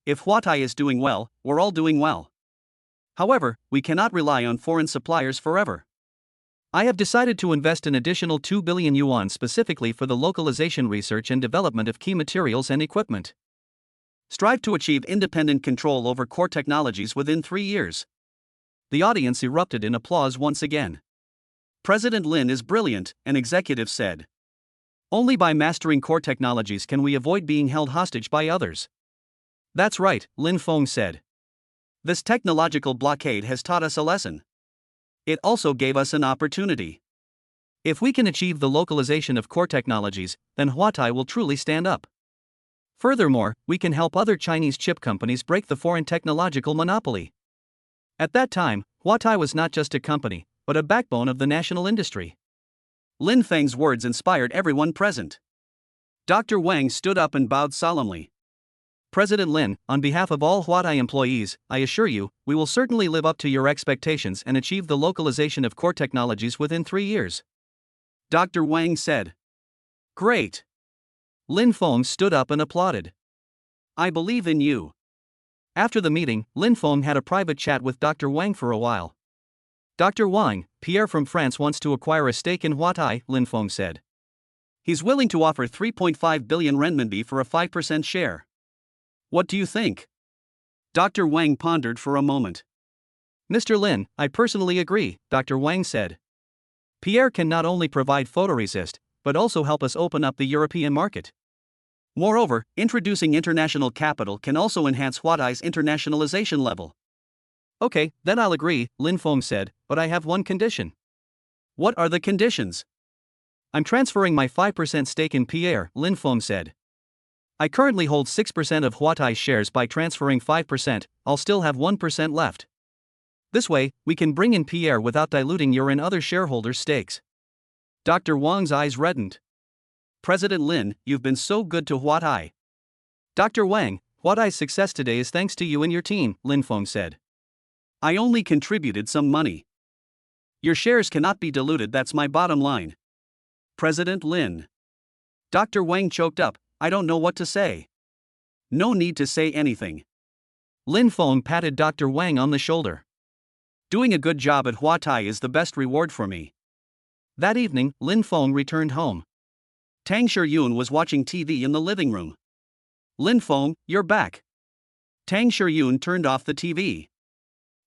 If Huatai is doing well, we're all doing well. However, we cannot rely on foreign suppliers forever. I have decided to invest an additional 2 billion yuan specifically for the localization research and development of key materials and equipment. Strive to achieve independent control over core technologies within 3 years. The audience erupted in applause once again. President Lin is brilliant, an executive said. Only by mastering core technologies can we avoid being held hostage by others. That's right, Lin Feng said. This technological blockade has taught us a lesson. It also gave us an opportunity. If we can achieve the localization of core technologies, then Huatai will truly stand up. Furthermore, we can help other Chinese chip companies break the foreign technological monopoly. At that time, Huatai was not just a company, but a backbone of the national industry. Lin Feng's words inspired everyone present. Dr. Wang stood up and bowed solemnly. President Lin, on behalf of all Huatai employees, I assure you, we will certainly live up to your expectations and achieve the localization of core technologies within 3 years. Dr. Wang said. Great. Lin Feng stood up and applauded. I believe in you. After the meeting, Lin Feng had a private chat with Dr. Wang for a while. Dr. Wang, Pierre from France wants to acquire a stake in Huatai, Lin Feng said. He's willing to offer 3.5 billion renminbi for a 5% share. What do you think? Dr. Wang pondered for a moment. Mr. Lin, I personally agree, Dr. Wang said. Pierre can not only provide photoresist, but also help us open up the European market. Moreover, introducing international capital can also enhance Huatai's internationalization level. Okay, then I'll agree, Lin Feng said, but I have one condition. What are the conditions? I'm transferring my 5% stake in Pierre, Lin Feng said. I currently hold 6% of Huatai's shares. By transferring 5%, I'll still have 1% left. This way, we can bring in Pierre without diluting your and other shareholders' stakes. Dr. Wang's eyes reddened. President Lin, you've been so good to Huatai. Dr. Wang, Huatai's success today is thanks to you and your team, Lin Feng said. I only contributed some money. Your shares cannot be diluted, that's my bottom line. President Lin. Dr. Wang choked up, I don't know what to say. No need to say anything. Lin Feng patted Dr. Wang on the shoulder. Doing a good job at Huatai is the best reward for me. That evening, Lin Feng returned home. Tang Shiyun was watching TV in the living room. Lin Feng, you're back. Tang Shiyun turned off the TV.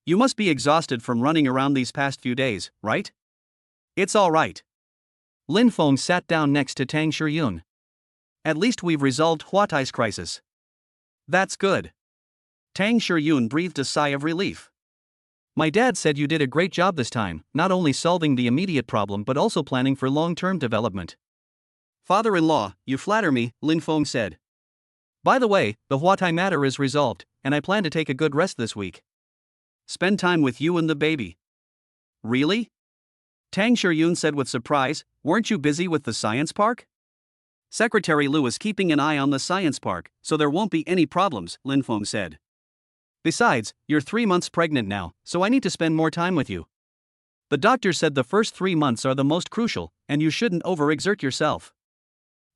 You must be exhausted from running around these past few days, right? It's all right. Lin Feng sat down next to Tang Shiyun. At least we've resolved Huatai's crisis. That's good. Tang Shiyun breathed a sigh of relief. My dad said you did a great job this time, not only solving the immediate problem but also planning for long-term development. Father-in-law, you flatter me, Lin Feng said. By the way, the Huatai matter is resolved, and I plan to take a good rest this week. Spend time with you and the baby. Really? Tang Shiyun said with surprise, weren't you busy with the science park? Secretary Liu is keeping an eye on the science park, so there won't be any problems, Lin Feng said. Besides, you're 3 months pregnant now, so I need to spend more time with you. The doctor said the first 3 months are the most crucial, and you shouldn't overexert yourself.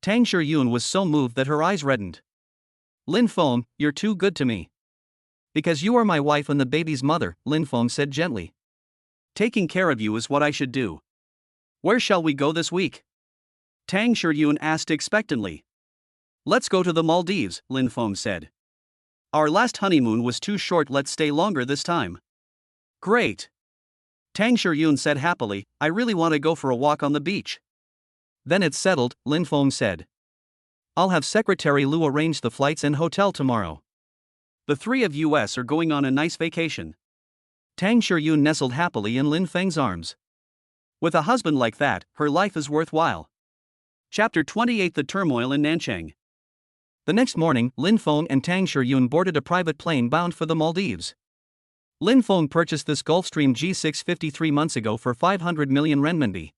Tang Shiyun was so moved that her eyes reddened. Lin Feng, you're too good to me. Because you are my wife and the baby's mother, Lin Feng said gently. Taking care of you is what I should do. Where shall we go this week? Tang Shiyun asked expectantly. Let's go to the Maldives, Lin Feng said. Our last honeymoon was too short, let's stay longer this time. Great. Tang Shiyun said happily, I really want to go for a walk on the beach. Then it's settled, Lin Feng said. I'll have Secretary Lu arrange the flights and hotel tomorrow. The three of us are going on a nice vacation. Tang Shiyun nestled happily in Lin Feng's arms. With a husband like that, her life is worthwhile. Chapter 28: The Turmoil in Nanchang. The next morning, Lin Feng and Tang Shiyun boarded a private plane bound for the Maldives. Lin Feng purchased this Gulfstream G650 3 months ago for 500 million renminbi.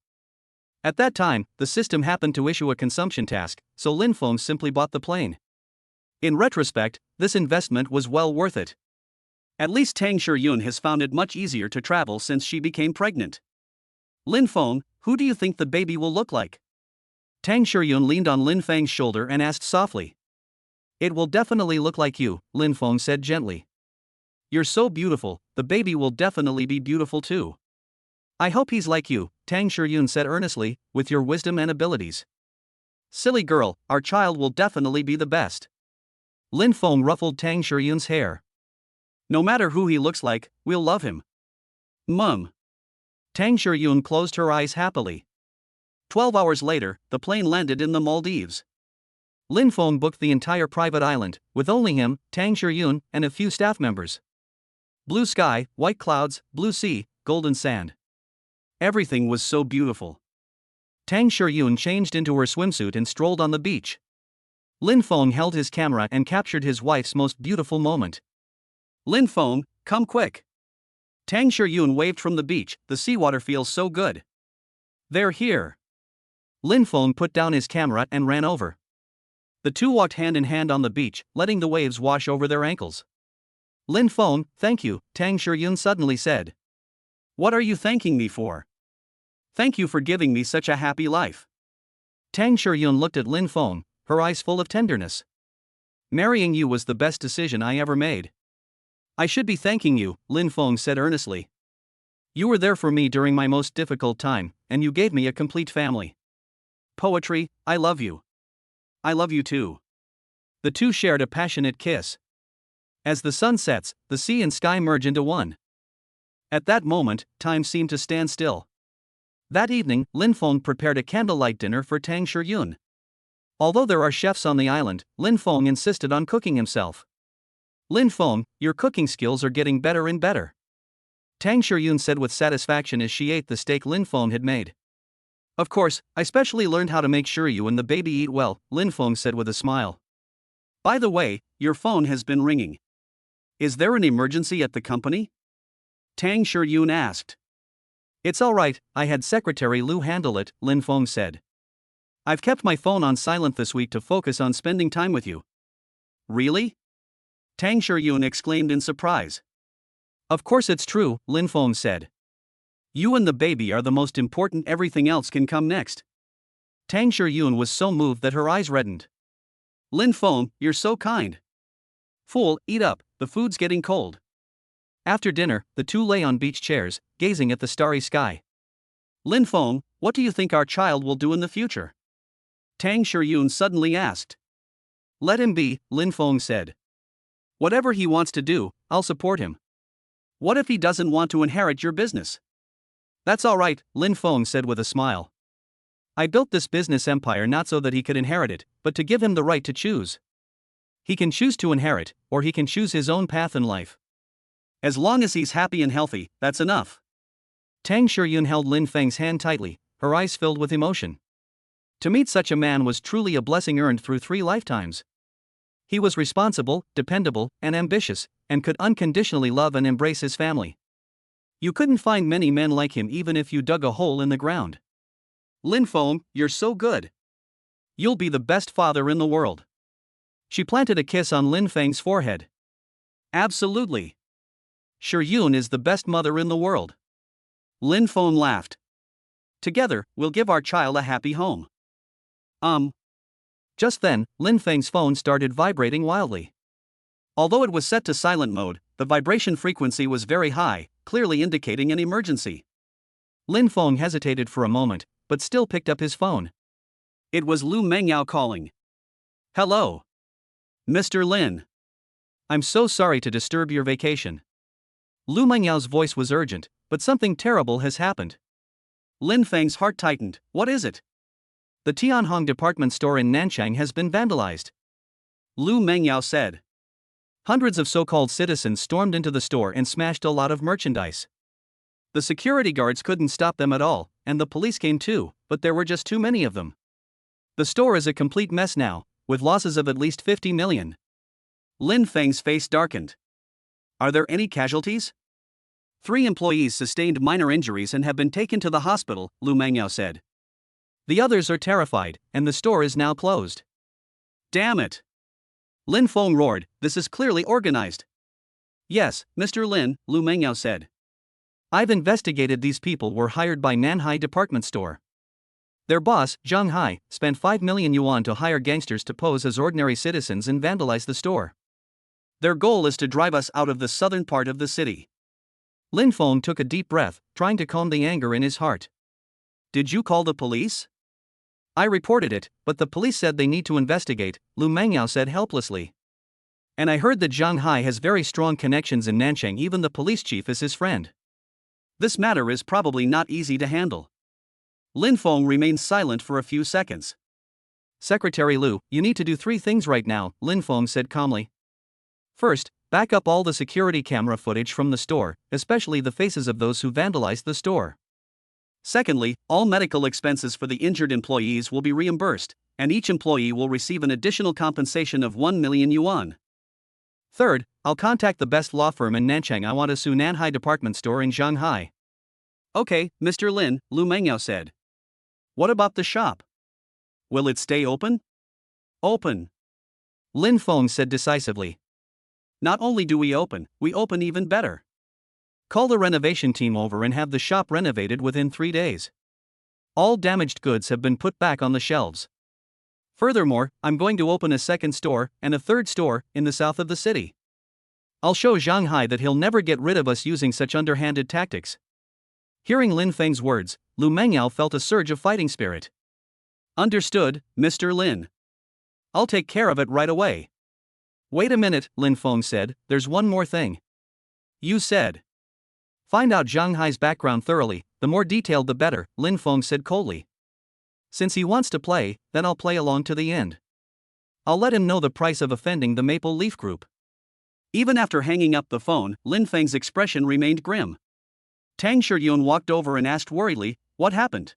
At that time, the system happened to issue a consumption tax, so Lin Feng simply bought the plane. In retrospect, this investment was well worth it. At least Tang Shiyun has found it much easier to travel since she became pregnant. Lin Feng, who do you think the baby will look like? Tang Shiyun leaned on Lin Feng's shoulder and asked softly. It will definitely look like you, Lin Feng said gently. You're so beautiful, the baby will definitely be beautiful too. I hope he's like you, Tang Shiyun said earnestly, with your wisdom and abilities. Silly girl, our child will definitely be the best. Lin Feng ruffled Tang Shiyun's hair. No matter who he looks like, we'll love him. Mum. Tang Shiyun closed her eyes happily. 12 hours later, the plane landed in the Maldives. Lin Feng booked the entire private island, with only him, Tang Shiyun, and a few staff members. Blue sky, white clouds, blue sea, golden sand. Everything was so beautiful. Tang Shiyun changed into her swimsuit and strolled on the beach. Lin Feng held his camera and captured his wife's most beautiful moment. Lin Feng, come quick. Tang Shiyun waved from the beach, the seawater feels so good. They're here. Lin Feng put down his camera and ran over. The two walked hand in hand on the beach, letting the waves wash over their ankles. Lin Feng, thank you, Tang Shiyun suddenly said. What are you thanking me for? Thank you for giving me such a happy life. Tang Shiyun looked at Lin Feng, her eyes full of tenderness. Marrying you was the best decision I ever made. I should be thanking you, Lin Feng said earnestly. You were there for me during my most difficult time, and you gave me a complete family. Poetry, I love you. I love you too. The two shared a passionate kiss. As the sun sets, the sea and sky merge into one. At that moment, time seemed to stand still. That evening, Lin Feng prepared a candlelight dinner for Tang Shiyun. Although there are chefs on the island, Lin Feng insisted on cooking himself. Lin Feng, your cooking skills are getting better and better. Tang Shiyun said with satisfaction as she ate the steak Lin Feng had made. Of course, I specially learned how to make sure you and the baby eat well, Lin Feng said with a smile. By the way, your phone has been ringing. Is there an emergency at the company? Tang Shiyun asked. It's all right, I had Secretary Lu handle it, Lin Feng said. I've kept my phone on silent this week to focus on spending time with you. Really? Tang Shiyun exclaimed in surprise. Of course it's true, Lin Feng said. You and the baby are the most important, everything else can come next. Tang Shiyun was so moved that her eyes reddened. Lin Feng, you're so kind. Fool, eat up, the food's getting cold. After dinner, the two lay on beach chairs, gazing at the starry sky. Lin Feng, what do you think our child will do in the future? Tang Shiyun suddenly asked. Let him be, Lin Feng said. Whatever he wants to do, I'll support him. What if he doesn't want to inherit your business? That's all right, Lin Feng said with a smile. I built this business empire not so that he could inherit it, but to give him the right to choose. He can choose to inherit, or he can choose his own path in life. As long as he's happy and healthy, that's enough. Tang Shiyun held Lin Feng's hand tightly, her eyes filled with emotion. To meet such a man was truly a blessing earned through 3 lifetimes. He was responsible, dependable, and ambitious, and could unconditionally love and embrace his family. You couldn't find many men like him even if you dug a hole in the ground. Lin Feng, you're so good. You'll be the best father in the world. She planted a kiss on Lin Feng's forehead. Absolutely. Shiyun is the best mother in the world. Lin Feng laughed. Together, we'll give our child a happy home. Just then, Lin Feng's phone started vibrating wildly. Although it was set to silent mode, the vibration frequency was very high, clearly indicating an emergency. Lin Feng hesitated for a moment, but still picked up his phone. It was Lu Mengyao calling. Hello. Mr. Lin. I'm so sorry to disturb your vacation. Lu Mengyao's voice was urgent, but something terrible has happened. Lin Feng's heart tightened. What is it? The Tianhong department store in Nanchang has been vandalized, Lu Mengyao said. Hundreds of so-called citizens stormed into the store and smashed a lot of merchandise. The security guards couldn't stop them at all, and the police came too, but there were just too many of them. The store is a complete mess now, with losses of at least 50 million. Lin Feng's face darkened. Are there any casualties? 3 employees sustained minor injuries and have been taken to the hospital, Lu Mengyao said. The others are terrified, and the store is now closed. Damn it! Lin Feng roared, this is clearly organized. Yes, Mr. Lin, Lu Mengyao said. I've investigated. These people were hired by Nanhai department store. Their boss, Zhang Hai, spent 5 million yuan to hire gangsters to pose as ordinary citizens and vandalize the store. Their goal is to drive us out of the southern part of the city. Lin Feng took a deep breath, trying to calm the anger in his heart. Did you call the police? I reported it, but the police said they need to investigate, Lu Mengyao said helplessly. And I heard that Zhang Hai has very strong connections in Nanchang. Even the police chief is his friend. This matter is probably not easy to handle. Lin Feng remained silent for a few seconds. Secretary Lu, you need to do 3 things right now, Lin Feng said calmly. First, back up all the security camera footage from the store, especially the faces of those who vandalized the store. Secondly, all medical expenses for the injured employees will be reimbursed, and each employee will receive an additional compensation of 1 million yuan. Third, I'll contact the best law firm in Nanchang. I want to sue Nanhai department store in Shanghai. Okay, Mr. Lin, Lu Mengyao said. What about the shop? Will it stay open? Open. Lin Feng said decisively. Not only do we open even better. Call the renovation team over and have the shop renovated within 3 days. All damaged goods have been put back on the shelves. Furthermore, I'm going to open a second store and a third store in the south of the city. I'll show Zhang Hai that he'll never get rid of us using such underhanded tactics. Hearing Lin Feng's words, Lu Mengyao felt a surge of fighting spirit. Understood, Mr. Lin. I'll take care of it right away. Wait a minute, Lin Feng said, there's one more thing. You said. Find out Zhang Hai's background thoroughly, the more detailed the better, Lin Feng said coldly. Since he wants to play, then I'll play along to the end. I'll let him know the price of offending the Maple Leaf Group. Even after hanging up the phone, Lin Feng's expression remained grim. Tang Shiyun walked over and asked worriedly, what happened?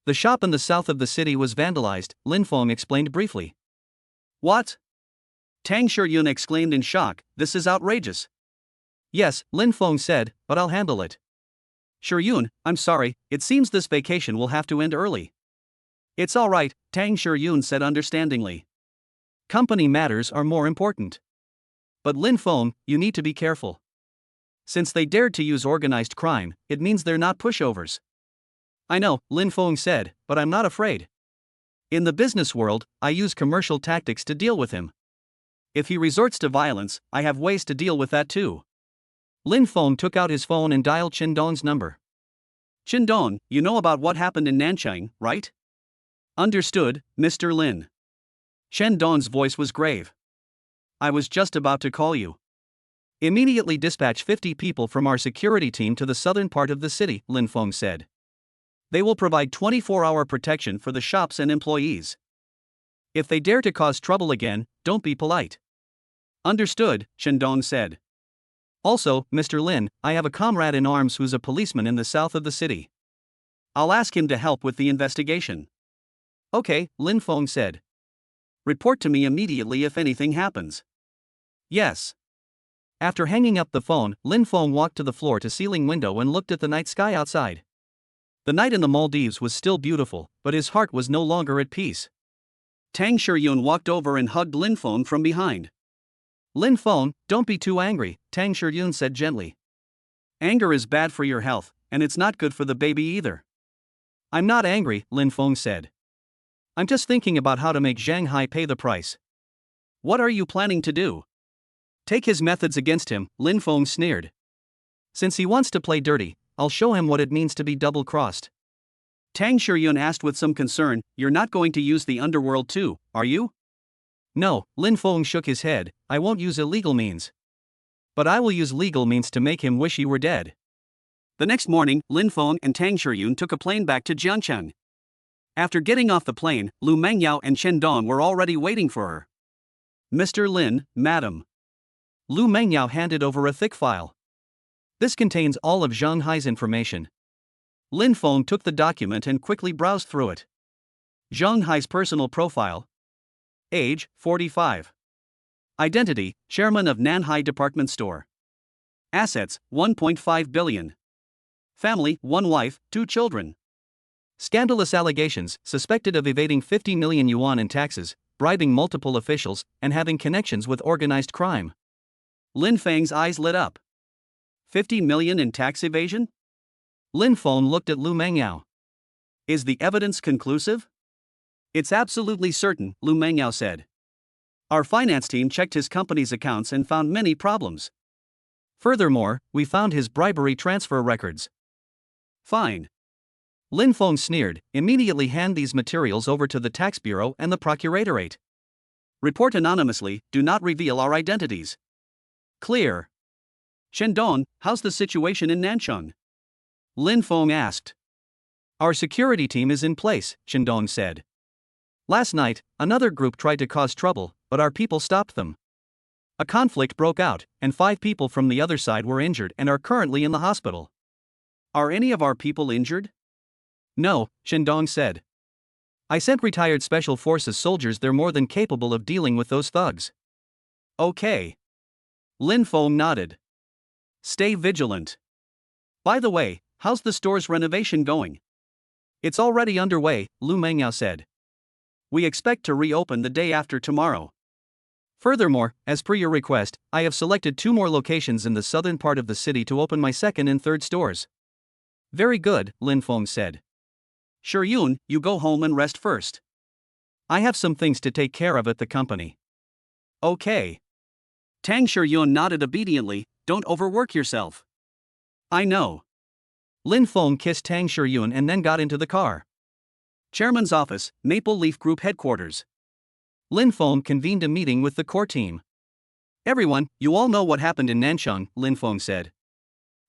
The shop in the south of the city was vandalized, Lin Feng explained briefly. What? Tang Shiyun exclaimed in shock, this is outrageous. Yes, Lin Feng said, but I'll handle it. Shiyun, I'm sorry, it seems this vacation will have to end early. It's all right, Tang Shiyun said understandingly. Company matters are more important. But Lin Feng, you need to be careful. Since they dared to use organized crime, it means they're not pushovers. I know, Lin Feng said, but I'm not afraid. In the business world, I use commercial tactics to deal with him. If he resorts to violence, I have ways to deal with that too. Lin Feng took out his phone and dialed Qin Dong's number. Qin Dong, you know about what happened in Nanchang, right? Understood, Mr. Lin. Qin Dong's voice was grave. I was just about to call you. Immediately dispatch 50 people from our security team to the southern part of the city, Lin Feng said. They will provide 24-hour protection for the shops and employees. If they dare to cause trouble again, don't be polite. Understood, Qin Dong said. Also, Mr. Lin, I have a comrade in arms who's a policeman in the south of the city. I'll ask him to help with the investigation. Okay, Lin Feng said. Report to me immediately if anything happens. Yes. After hanging up the phone, Lin Feng walked to the floor-to-ceiling window and looked at the night sky outside. The night in the Maldives was still beautiful, but his heart was no longer at peace. Tang Shiyun walked over and hugged Lin Feng from behind. Lin Feng, don't be too angry, Tang Shiyun said gently. Anger is bad for your health, and it's not good for the baby either. I'm not angry, Lin Feng said. I'm just thinking about how to make Zhang Hai pay the price. What are you planning to do? Take his methods against him, Lin Feng sneered. Since he wants to play dirty, I'll show him what it means to be double-crossed. Tang Shiyun asked with some concern, you're not going to use the underworld too, are you? No, Lin Feng shook his head, I won't use illegal means. But I will use legal means to make him wish he were dead. The next morning, Lin Feng and Tang Shiyun took a plane back to Jiangcheng. After getting off the plane, Lu Mengyao and Chen Dong were already waiting for her. Mr. Lin, madam. Lu Mengyao handed over a thick file. This contains all of Zhang Hai's information. Lin Feng took the document and quickly browsed through it. Zhang Hai's personal profile. Age, 45. Identity, chairman of Nanhai Department Store. Assets, 1.5 billion. Family, 1 wife, 2 children. Scandalous allegations, suspected of evading 50 million yuan in taxes, bribing multiple officials, and having connections with organized crime. Lin Feng's eyes lit up. 50 million in tax evasion? Lin Feng looked at Lu Mengyao. Is the evidence conclusive? It's absolutely certain, Lu Mengyao said. Our finance team checked his company's accounts and found many problems. Furthermore, we found his bribery transfer records. Fine. Lin Feng sneered. Immediately hand these materials over to the tax bureau and the procuratorate. Report anonymously, do not reveal our identities. Clear. Shendong, how's the situation in Nanchang? Lin Feng asked. Our security team is in place, Shendong said. Last night, another group tried to cause trouble, but our people stopped them. A conflict broke out, and 5 people from the other side were injured and are currently in the hospital. Are any of our people injured? No, Shendong said. I sent retired Special Forces soldiers. They're more than capable of dealing with those thugs. Okay. Lin Feng nodded. Stay vigilant. By the way, how's the store's renovation going? It's already underway, Lu Mengyao said. We expect to reopen the day after tomorrow. Furthermore, as per your request, I have selected 2 more locations in the southern part of the city to open my 2nd and 3rd stores. Very good, Lin Feng said. Shiyun, you go home and rest first. I have some things to take care of at the company. Okay. Tang Shiyun nodded obediently. Don't overwork yourself. I know. Lin Feng kissed Tang Shiyun and then got into the car. Chairman's office, Maple Leaf Group headquarters. Lin Feng convened a meeting with the core team. Everyone, you all know what happened in Nanchang, Lin Feng said.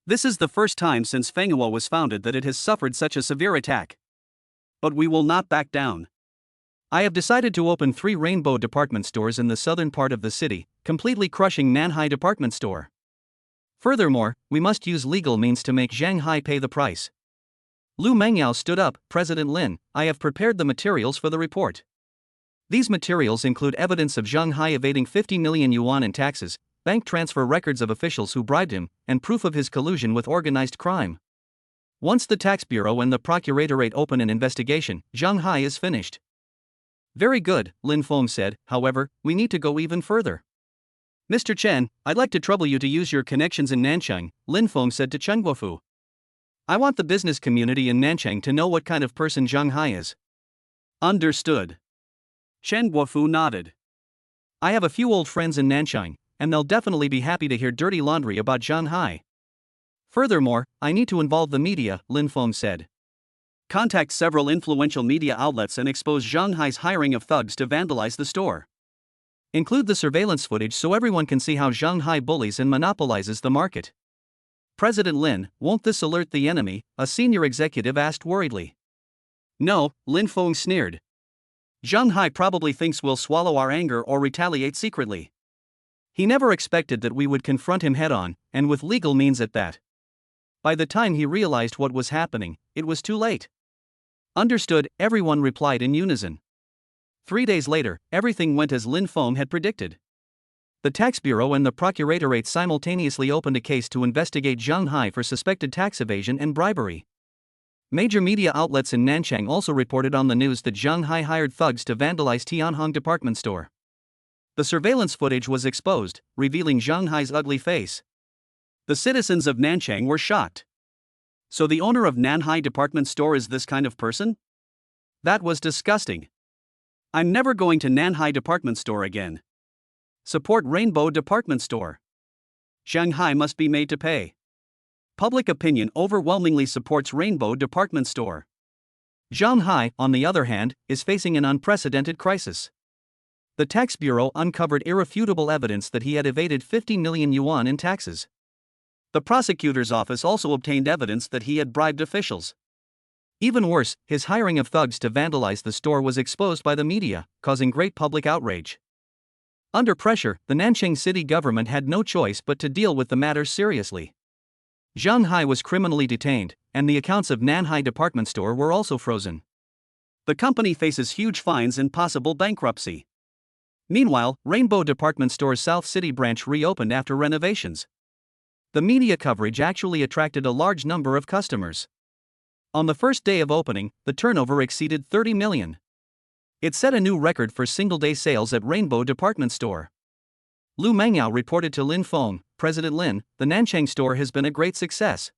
This is the first time since Fenghua was founded that it has suffered such a severe attack. But we will not back down. I have decided to open 3 Rainbow department stores in the southern part of the city, completely crushing Nanhai Department Store. Furthermore, we must use legal means to make Zhang Hai pay the price. Lu Mengyao stood up. President Lin, I have prepared the materials for the report. These materials include evidence of Zhang Hai evading 50 million yuan in taxes, bank transfer records of officials who bribed him, and proof of his collusion with organized crime. Once the tax bureau and the procuratorate open an investigation, Zhang Hai is finished. Very good, Lin Feng said. However, we need to go even further. Mr. Chen, I'd like to trouble you to use your connections in Nanchang, Lin Feng said to Chen Guofu. I want the business community in Nanchang to know what kind of person Zhang Hai is. Understood. Chen Guofu nodded. I have a few old friends in Nanchang, and they'll definitely be happy to hear dirty laundry about Zhang Hai. Furthermore, I need to involve the media, Lin Feng said. Contact several influential media outlets and expose Zhang Hai's hiring of thugs to vandalize the store. Include the surveillance footage so everyone can see how Zhang Hai bullies and monopolizes the market. President Lin, won't this alert the enemy? A senior executive asked worriedly. No, Lin Feng sneered. Zhang Hai probably thinks we'll swallow our anger or retaliate secretly. He never expected that we would confront him head-on, and with legal means at that. By the time he realized what was happening, it was too late. Understood, everyone replied in unison. 3 days later, everything went as Lin Feng had predicted. The tax bureau and the procuratorate simultaneously opened a case to investigate Zhang Hai for suspected tax evasion and bribery. Major media outlets in Nanchang also reported on the news that Zhang Hai hired thugs to vandalize Tianhong department store. The surveillance footage was exposed, revealing Zhang Hai's ugly face. The citizens of Nanchang were shocked. So the owner of Nanhai department store is this kind of person? That was disgusting. I'm never going to Nanhai department store again. Support Rainbow department store. Zhang Hai must be made to pay. Public opinion overwhelmingly supports Rainbow department store. Zhang Hai, on the other hand, is facing an unprecedented crisis. The tax bureau uncovered irrefutable evidence that he had evaded 50 million yuan in taxes. The prosecutor's office also obtained evidence that he had bribed officials. Even worse, his hiring of thugs to vandalize the store was exposed by the media, causing great public outrage. Under pressure, the Nanjing city government had no choice but to deal with the matter seriously. Zhang Hai was criminally detained, and the accounts of Nanhai department store were also frozen. The company faces huge fines and possible bankruptcy. Meanwhile, Rainbow Department Store's South City branch reopened after renovations. The media coverage actually attracted a large number of customers. On the first day of opening, the turnover exceeded 30 million. It set a new record for single-day sales at Rainbow Department Store. Lu Mengyao reported to Lin Feng, President Lin, the Nanchang store has been a great success.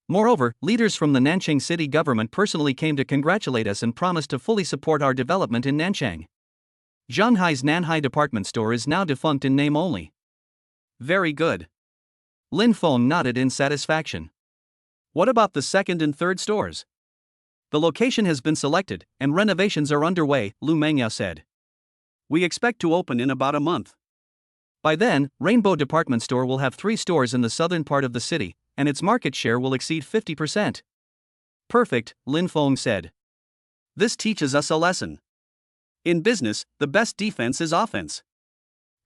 Moreover, leaders from the Nanjing city government personally came to congratulate us and promised to fully support our development in Nanchang. Zhanghai's Nanhai department store is now defunct in name only. Very good. Lin Feng nodded in satisfaction. What about the second and third stores? The location has been selected, and renovations are underway, Lu Mengyao said. We expect to open in about a month. By then, Rainbow Department Store will have 3 stores in the southern part of the city, and its market share will exceed 50%. Perfect, Lin Feng said. This teaches us a lesson. In business, the best defense is offense.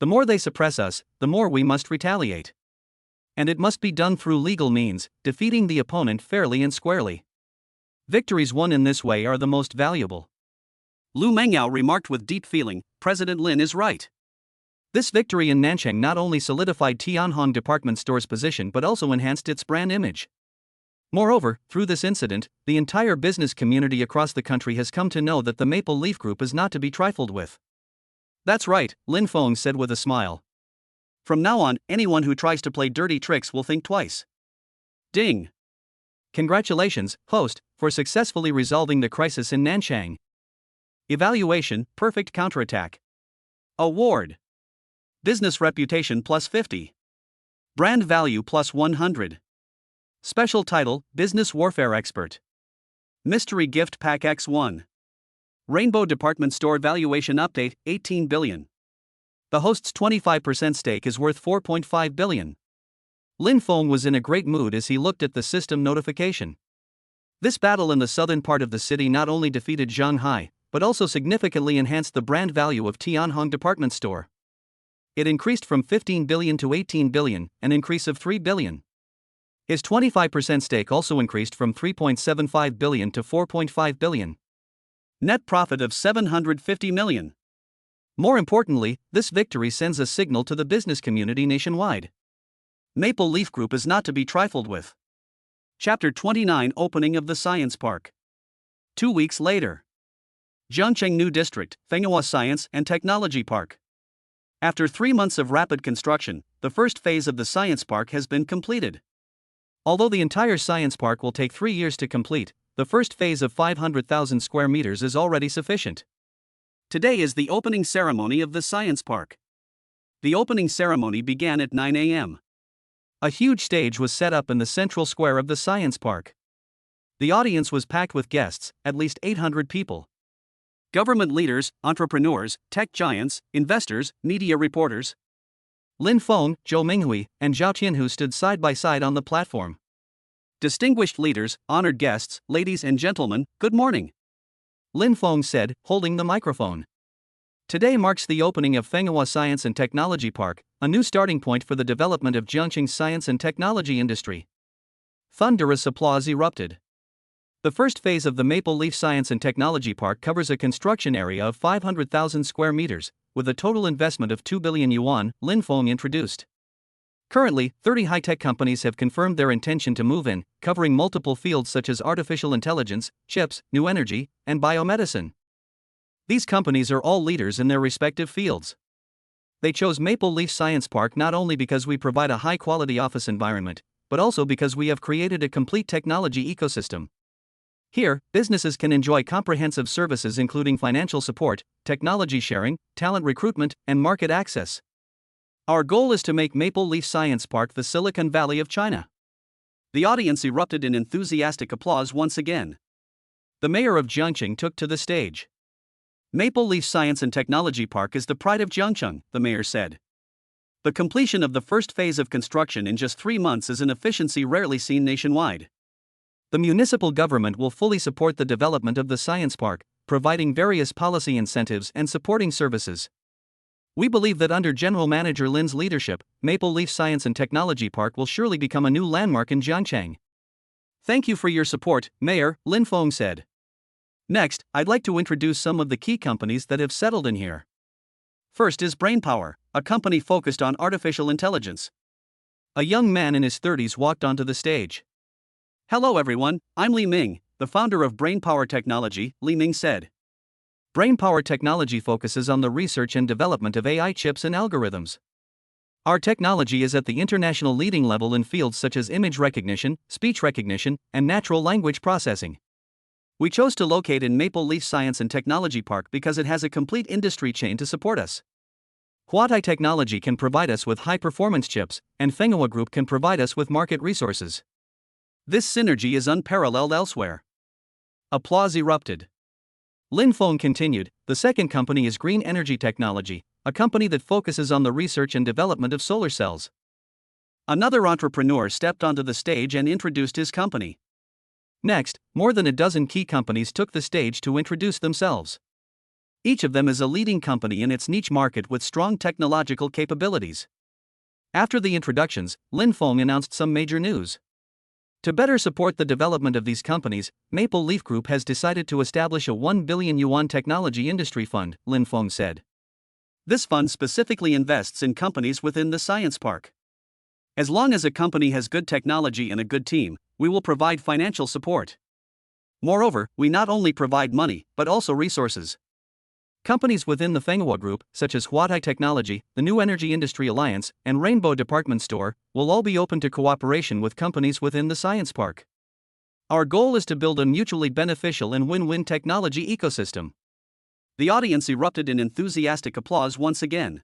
The more they suppress us, the more we must retaliate. And it must be done through legal means, defeating the opponent fairly and squarely. Victories won in this way are the most valuable. Lu Mengyao remarked with deep feeling, President Lin is right. This victory in Nanchang not only solidified Tianhong department store's position but also enhanced its brand image. Moreover, through this incident, the entire business community across the country has come to know that the Maple Leaf Group is not to be trifled with. That's right, Lin Feng said with a smile. From now on, anyone who tries to play dirty tricks will think twice. Ding! Congratulations, host, for successfully resolving the crisis in Nanchang. Evaluation, perfect counterattack. Award. Business reputation plus 50. Brand value plus 100. Special title, Business Warfare Expert. Mystery Gift Pack X1. Rainbow Department Store Valuation Update, 18 billion. The host's 25% stake is worth 4.5 billion. Lin Feng was in a great mood as he looked at the system notification. This battle in the southern part of the city not only defeated Zhang Hai, but also significantly enhanced the brand value of Tianhong Department Store. It increased from 15 billion to 18 billion, an increase of 3 billion. His 25% stake also increased from 3.75 billion to 4.5 billion. Net profit of 750 million. More importantly, this victory sends a signal to the business community nationwide. Maple Leaf Group is not to be trifled with. Chapter 29 Opening of the Science Park. 2 weeks later. Zhangcheng New District, Fenghua Science and Technology Park. After 3 months of rapid construction, the first phase of the Science Park has been completed. Although the entire Science Park will take 3 years to complete, the first phase of 500,000 square meters is already sufficient. Today is the opening ceremony of the Science Park. The opening ceremony began at 9 a.m. A huge stage was set up in the central square of the Science Park. The audience was packed with guests, at least 800 people. Government leaders, entrepreneurs, tech giants, investors, media reporters. Lin Feng, Zhou Minghui, and Zhao Tianhu stood side by side on the platform. Distinguished leaders, honored guests, ladies and gentlemen, good morning. Lin Feng said, holding the microphone. Today marks the opening of Fenghua Science and Technology Park, a new starting point for the development of Jiangqing's science and technology industry. Thunderous applause erupted. The first phase of the Maple Leaf Science and Technology Park covers a construction area of 500,000 square meters, with a total investment of 2 billion yuan, Lin Feng introduced. Currently, 30 high-tech companies have confirmed their intention to move in, covering multiple fields such as artificial intelligence, chips, new energy, and biomedicine. These companies are all leaders in their respective fields. They chose Maple Leaf Science Park not only because we provide a high-quality office environment, but also because we have created a complete technology ecosystem. Here, businesses can enjoy comprehensive services including financial support, technology sharing, talent recruitment, and market access. Our goal is to make Maple Leaf Science Park the Silicon Valley of China. The audience erupted in enthusiastic applause once again. The mayor of Jiangqing took to the stage. Maple Leaf Science and Technology Park is the pride of Jiangqing, the mayor said. The completion of the first phase of construction in just 3 months is an efficiency rarely seen nationwide. The municipal government will fully support the development of the science park, providing various policy incentives and supporting services. We believe that under General Manager Lin's leadership, Maple Leaf Science and Technology Park will surely become a new landmark in Jiangchang. Thank you for your support, Mayor, Lin Feng said. Next, I'd like to introduce some of the key companies that have settled in here. First is Brainpower, a company focused on artificial intelligence. A young man in his 30s walked onto the stage. Hello everyone, I'm Li Ming, the founder of Brainpower Technology, Li Ming said. Brainpower Technology focuses on the research and development of AI chips and algorithms. Our technology is at the international leading level in fields such as image recognition, speech recognition, and natural language processing. We chose to locate in Maple Leaf Science and Technology Park because it has a complete industry chain to support us. Huatai Technology can provide us with high-performance chips, and Fenghua Group can provide us with market resources. This synergy is unparalleled elsewhere. Applause erupted. Lin Feng continued, the second company is Green Energy Technology, a company that focuses on the research and development of solar cells. Another entrepreneur stepped onto the stage and introduced his company. Next, more than a dozen key companies took the stage to introduce themselves. Each of them is a leading company in its niche market with strong technological capabilities. After the introductions, Lin Feng announced some major news. To better support the development of these companies, Maple Leaf Group has decided to establish a 1 billion yuan technology industry fund, Lin Feng said. This fund specifically invests in companies within the science park. As long as a company has good technology and a good team, we will provide financial support. Moreover, we not only provide money, but also resources. Companies within the Fenghua Group, such as Huatai Technology, the New Energy Industry Alliance, and Rainbow Department Store, will all be open to cooperation with companies within the science park. Our goal is to build a mutually beneficial and win-win technology ecosystem. The audience erupted in enthusiastic applause once again.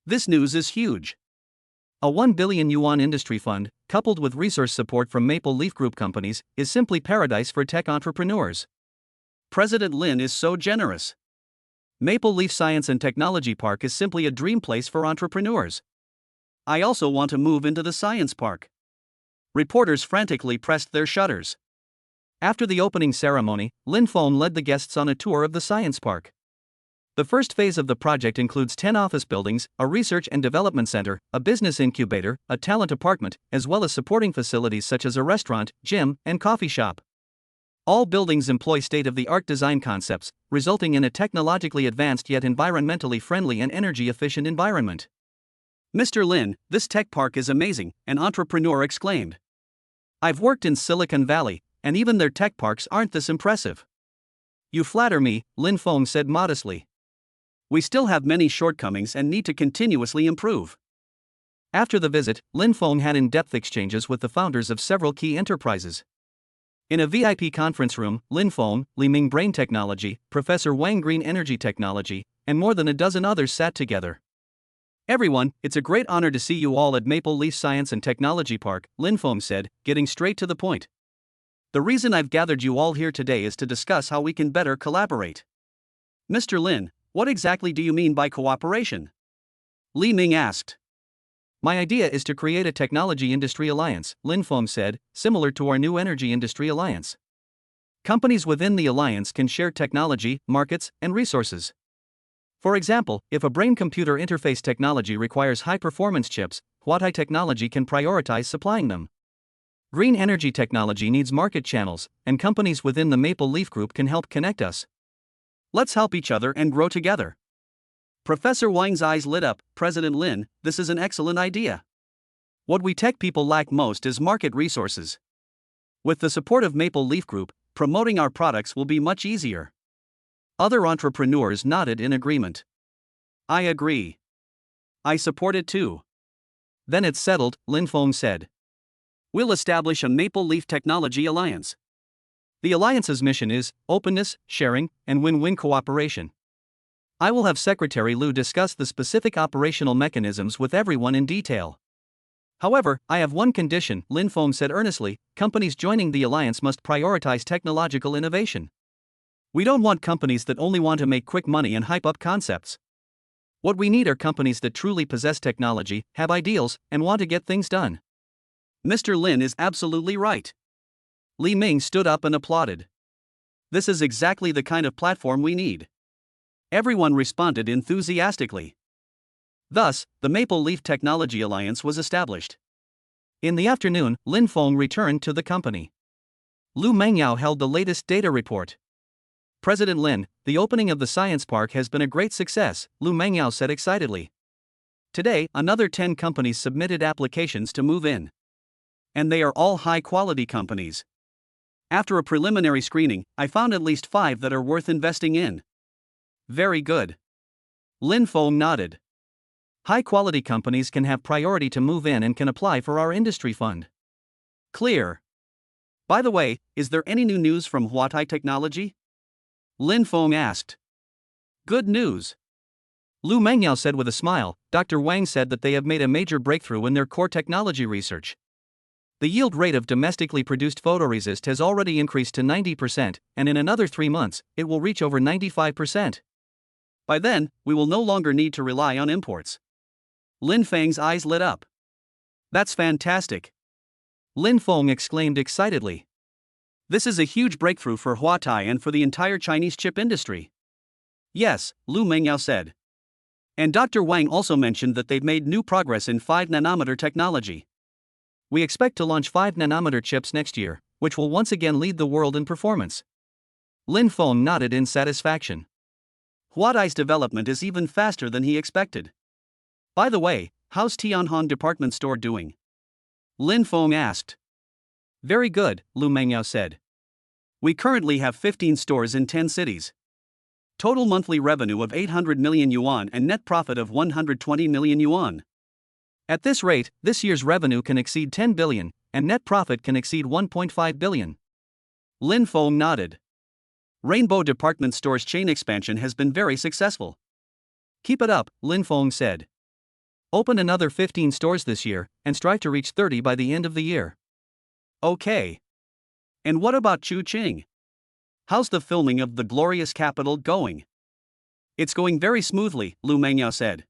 This news is huge. A 1 billion yuan industry fund, coupled with resource support from Maple Leaf Group companies, is simply paradise for tech entrepreneurs. President Lin is so generous. Maple Leaf Science and Technology Park is simply a dream place for entrepreneurs. I also want to move into the science park. Reporters frantically pressed their shutters. After the opening ceremony, Lin Feng led the guests on a tour of the science park. The first phase of the project includes 10 office buildings, a research and development center, a business incubator, a talent apartment, as well as supporting facilities such as a restaurant, gym, and coffee shop. All buildings employ state-of-the-art design concepts, resulting in a technologically advanced yet environmentally friendly and energy-efficient environment. Mr. Lin, this tech park is amazing, an entrepreneur exclaimed. I've worked in Silicon Valley, and even their tech parks aren't this impressive. You flatter me, Lin Feng said modestly. We still have many shortcomings and need to continuously improve. After the visit, Lin Feng had in-depth exchanges with the founders of several key enterprises. In a VIP conference room, Lin Feng, Li Ming Brain Technology, Professor Wang Green Energy Technology, and more than a dozen others sat together. Everyone, it's a great honor to see you all at Maple Leaf Science and Technology Park, Lin Feng said, getting straight to the point. The reason I've gathered you all here today is to discuss how we can better collaborate. Mr. Lin, what exactly do you mean by cooperation? Li Ming asked. My idea is to create a technology industry alliance, Lin Feng said, similar to our New Energy Industry Alliance. Companies within the alliance can share technology, markets, and resources. For example, if a brain-computer interface technology requires high-performance chips, Huatai Technology can prioritize supplying them. Green energy technology needs market channels, and companies within the Maple Leaf Group can help connect us. Let's help each other and grow together. Professor Wang's eyes lit up. President Lin, this is an excellent idea. What we tech people lack most is market resources. With the support of Maple Leaf Group, promoting our products will be much easier. Other entrepreneurs nodded in agreement. I agree. I support it too. Then it's settled, Lin Feng said. We'll establish a Maple Leaf Technology Alliance. The alliance's mission is openness, sharing, and win-win cooperation. I will have Secretary Liu discuss the specific operational mechanisms with everyone in detail. However, I have one condition, Lin Feng said earnestly, companies joining the alliance must prioritize technological innovation. We don't want companies that only want to make quick money and hype up concepts. What we need are companies that truly possess technology, have ideals, and want to get things done. Mr. Lin is absolutely right. Li Ming stood up and applauded. This is exactly the kind of platform we need. Everyone responded enthusiastically. Thus, the Maple Leaf Technology Alliance was established. In the afternoon, Lin Feng returned to the company. Lu Mengyao held the latest data report. President Lin, the opening of the science park has been a great success, Lu Mengyao said excitedly. Today, another 10 companies submitted applications to move in. And they are all high-quality companies. After a preliminary screening, I found at least 5 that are worth investing in. Very good. Lin Feng nodded. High-quality companies can have priority to move in and can apply for our industry fund. Clear. By the way, is there any new news from Huatai Technology? Lin Feng asked. Good news. Lu Mengyao said with a smile. Dr. Wang said that they have made a major breakthrough in their core technology research. The yield rate of domestically produced photoresist has already increased to 90%, and in another 3 months, it will reach over 95%. By then, we will no longer need to rely on imports. Lin Feng's eyes lit up. That's fantastic. Lin Feng exclaimed excitedly. This is a huge breakthrough for Huatai and for the entire Chinese chip industry. Yes, Lu Mengyao said. And Dr. Wang also mentioned that they've made new progress in 5-nanometer technology. We expect to launch 5-nanometer chips next year, which will once again lead the world in performance. Lin Feng nodded in satisfaction. Huatai's development is even faster than he expected. By the way, how's Tianhong department store doing? Lin Feng asked. Very good, Lu Mengyao said. We currently have 15 stores in 10 cities. Total monthly revenue of 800 million yuan and net profit of 120 million yuan. At this rate, this year's revenue can exceed 10 billion, and net profit can exceed 1.5 billion. Lin Feng nodded. Rainbow department stores chain expansion has been very successful. Keep it up, Lin Feng said. Open another 15 stores this year, and strive to reach 30 by the end of the year. Okay. And what about Chuqing? How's the filming of The Glorious Capital going? It's going very smoothly, Lu Mengyao said.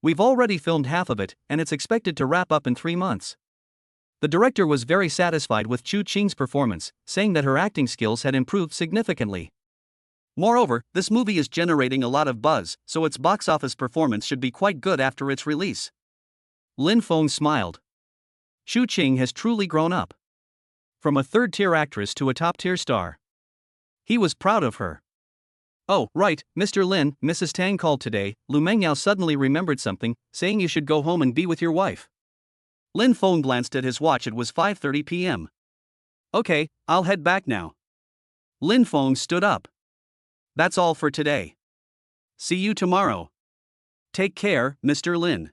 We've already filmed half of it, and it's expected to wrap up in 3 months. The director was very satisfied with Chuqing's performance, saying that her acting skills had improved significantly. Moreover, this movie is generating a lot of buzz, so its box office performance should be quite good after its release. Lin Feng smiled. Chuqing has truly grown up. From a third-tier actress to a top-tier star. He was proud of her. Oh, right, Mr. Lin, Mrs. Tang called today. Lu Mengyao suddenly remembered something, saying you should go home and be with your wife. Lin Feng glanced at his watch. It was 5:30 p.m. Okay, I'll head back now. Lin Feng stood up. That's all for today. See you tomorrow. Take care, Mr. Lin.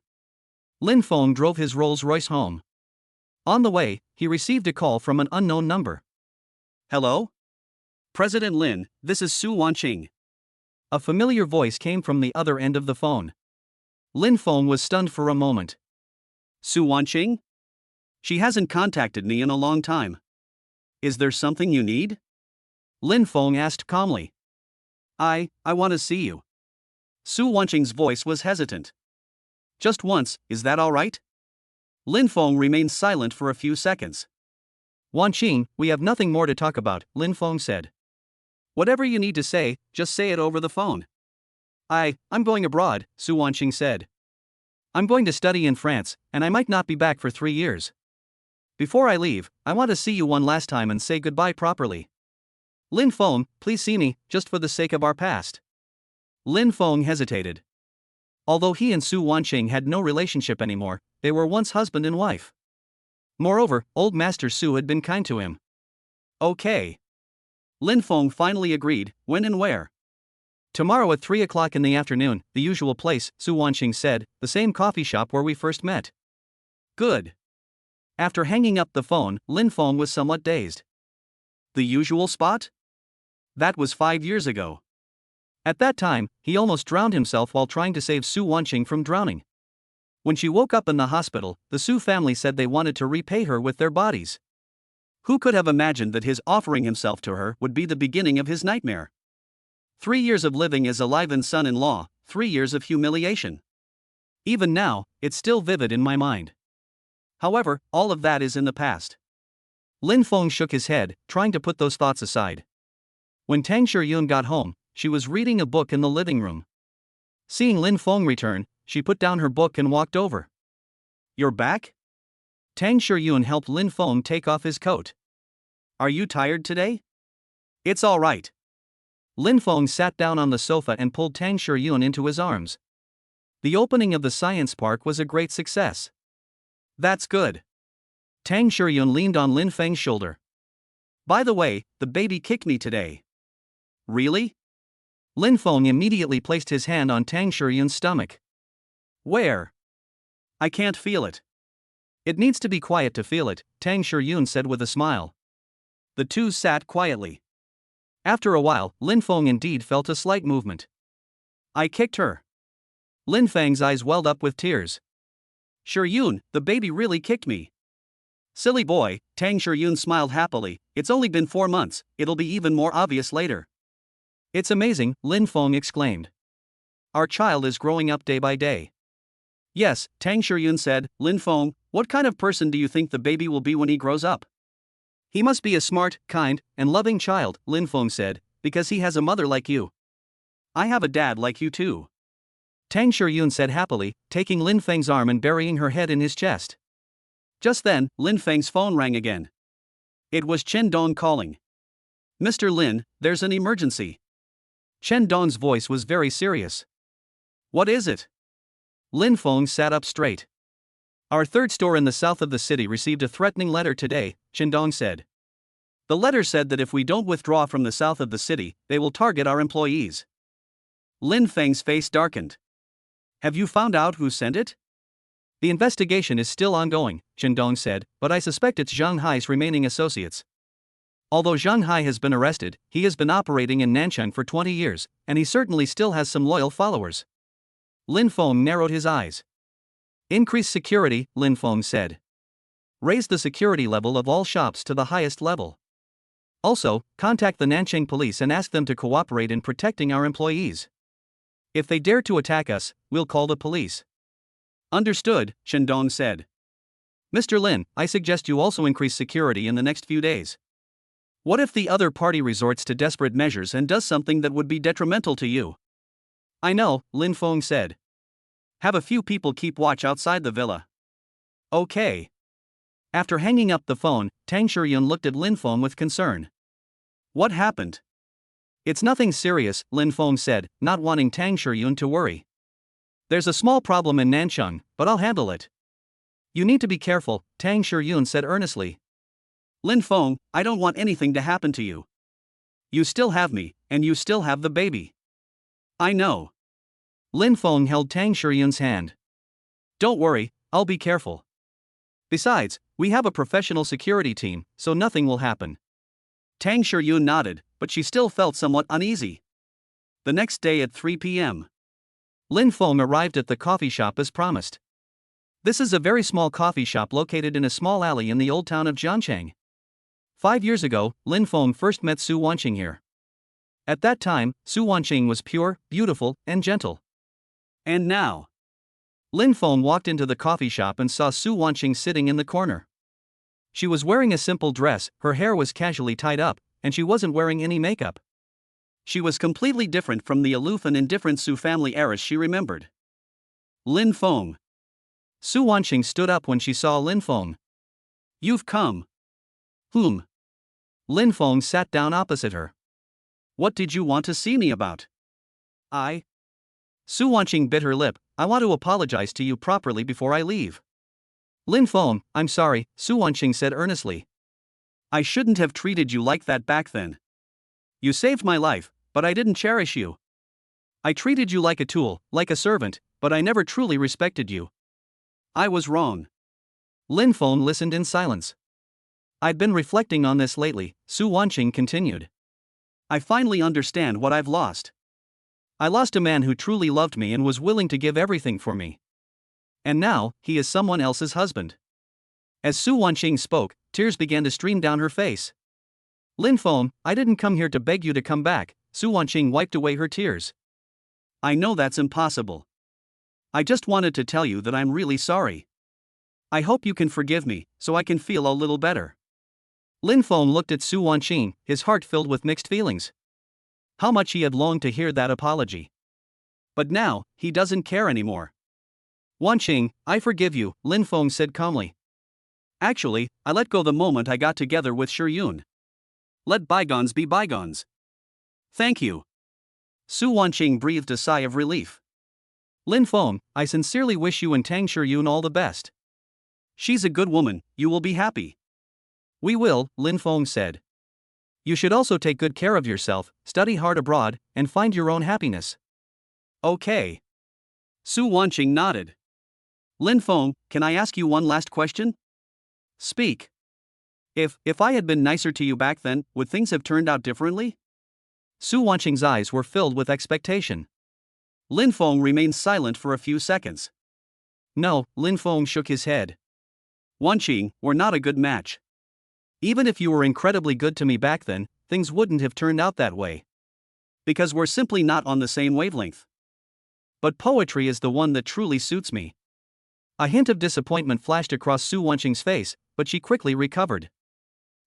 Lin Feng drove his Rolls-Royce home. On the way, he received a call from an unknown number. Hello? President Lin, this is Su Wanqing. A familiar voice came from the other end of the phone. Lin Feng was stunned for a moment. Su Wanqing? She hasn't contacted me in a long time. Is there something you need? Lin Feng asked calmly. I want to see you. Su Wanqing's voice was hesitant. Just once, is that all right? Lin Feng remained silent for a few seconds. Wanqing, we have nothing more to talk about, Lin Feng said. Whatever you need to say, just say it over the phone. I'm going abroad, Su Wanqing said. I'm going to study in France, and I might not be back for 3 years. Before I leave, I want to see you one last time and say goodbye properly. Lin Feng, please see me, just for the sake of our past. Lin Feng hesitated. Although he and Su Wanqing had no relationship anymore, they were once husband and wife. Moreover, old Master Su had been kind to him. Okay. Lin Feng finally agreed. When and where? Tomorrow at 3 o'clock in the afternoon, the usual place, Su Wanqing said, the same coffee shop where we first met. Good. After hanging up the phone, Lin Feng was somewhat dazed. The usual spot? That was 5 years ago. At that time, he almost drowned himself while trying to save Su Wanqing from drowning. When she woke up in the hospital, the Su family said they wanted to repay her with their bodies. Who could have imagined that his offering himself to her would be the beginning of his nightmare? 3 years of living as a live-in son-in-law, 3 years of humiliation. Even now, it's still vivid in my mind. However, all of that is in the past. Lin Feng shook his head, trying to put those thoughts aside. When Tang Shiyun got home, she was reading a book in the living room. Seeing Lin Feng return, she put down her book and walked over. "You're back?" Tang Shiyun helped Lin Feng take off his coat. "Are you tired today?" "It's all right." Lin Feng sat down on the sofa and pulled Tang Shiyun into his arms. The opening of the science park was a great success. "That's good." Tang Shiyun leaned on Lin Feng's shoulder. "By the way, the baby kicked me today." "Really?" Lin Feng immediately placed his hand on Tang Shiyun's stomach. "Where?" "I can't feel it." "It needs to be quiet to feel it," Tang Shiyun said with a smile. The two sat quietly. After a while, Lin Feng indeed felt a slight movement. "I kicked her." Lin Feng's eyes welled up with tears. "Shiyun, the baby really kicked me." "Silly boy," Tang Shiyun smiled happily, "it's only been 4 months, it'll be even more obvious later." "It's amazing," Lin Feng exclaimed. "Our child is growing up day by day." "Yes," Tang Shiyun said. "Lin Feng, what kind of person do you think the baby will be when he grows up?" "He must be a smart, kind, and loving child," Lin Feng said, "because he has a mother like you." "I have a dad like you too," Tang Shiyun said happily, taking Lin Feng's arm and burying her head in his chest. Just then, Lin Feng's phone rang again. It was Chen Dong calling. "Mr. Lin, there's an emergency." Chen Dong's voice was very serious. "What is it?" Lin Feng sat up straight. "Our third store in the south of the city received a threatening letter today," Chen Dong said. "The letter said that if we don't withdraw from the south of the city, they will target our employees." Lin Feng's face darkened. "Have you found out who sent it?" "The investigation is still ongoing," Chen Dong said, "but I suspect it's Zhang Hai's remaining associates. Although Zhang Hai has been arrested, he has been operating in Nanchang for 20 years, and he certainly still has some loyal followers." Lin Feng narrowed his eyes. "Increase security," Lin Feng said. "Raise the security level of all shops to the highest level. Also, contact the Nanchang police and ask them to cooperate in protecting our employees. If they dare to attack us, we'll call the police." "Understood," Chen Dong said. "Mr. Lin, I suggest you also increase security in the next few days. What if the other party resorts to desperate measures and does something that would be detrimental to you?" "I know," Lin Feng said. "Have a few people keep watch outside the villa." "Okay." After hanging up the phone, Tang Shiyun looked at Lin Feng with concern. "What happened?" "It's nothing serious," Lin Feng said, not wanting Tang Shiyun to worry. "There's a small problem in Nanchang, but I'll handle it." "You need to be careful," Tang Shiyun said earnestly. "Lin Feng, I don't want anything to happen to you. You still have me, and you still have the baby." "I know." Lin Feng held Tang Shiyun's hand. "Don't worry, I'll be careful. Besides, we have a professional security team, so nothing will happen." Tang Shiyun nodded, but she still felt somewhat uneasy. The next day at 3 p.m. Lin Feng arrived at the coffee shop as promised. This is a very small coffee shop located in a small alley in the old town of Jianchang. 5 years ago, Lin Feng first met Su Wanqing here. At that time, Su Wanqing was pure, beautiful, and gentle. And now, Lin Feng walked into the coffee shop and saw Su Wanqing sitting in the corner. She was wearing a simple dress, her hair was casually tied up, and she wasn't wearing any makeup. She was completely different from the aloof and indifferent Su family heiress she remembered. "Lin Feng." Su Wanqing stood up when she saw Lin Feng. "You've come." "Whom?" Lin Feng sat down opposite her. "What did you want to see me about?" "I." Su Wanqing bit her lip. "I want to apologize to you properly before I leave." "Lin Feng, I'm sorry," Su Wanqing said earnestly. "I shouldn't have treated you like that back then. You saved my life, but I didn't cherish you. I treated you like a tool, like a servant, but I never truly respected you. I was wrong." Lin Feng listened in silence. "I'd been reflecting on this lately," Su Wanqing continued. "I finally understand what I've lost. I lost a man who truly loved me and was willing to give everything for me. And now, he is someone else's husband." As Su Wanqing spoke, tears began to stream down her face. "Lin Feng, I didn't come here to beg you to come back," Su Wanqing wiped away her tears. "I know that's impossible. I just wanted to tell you that I'm really sorry. I hope you can forgive me, so I can feel a little better." Lin Feng looked at Su Wanqing, his heart filled with mixed feelings. How much he had longed to hear that apology. But now, he doesn't care anymore. Wanqing, I forgive you, Lin Feng said calmly. Actually, I let go the moment I got together with Yun. Let bygones be bygones. Thank you. Su Wanqing breathed a sigh of relief. Lin Feng, I sincerely wish you and Tang Yun all the best. She's a good woman, you will be happy. We will, Lin Feng said. You should also take good care of yourself, study hard abroad, and find your own happiness. Okay. Su Wanqing nodded. Lin Feng, can I ask you one last question? Speak. If I had been nicer to you back then, would things have turned out differently? Su Wanqing's eyes were filled with expectation. Lin Feng remained silent for a few seconds. No, Lin Feng shook his head. Wanqing, we're not a good match. Even if you were incredibly good to me back then, things wouldn't have turned out that way. Because we're simply not on the same wavelength. But poetry is the one that truly suits me. A hint of disappointment flashed across Su Wanqing's face, but she quickly recovered.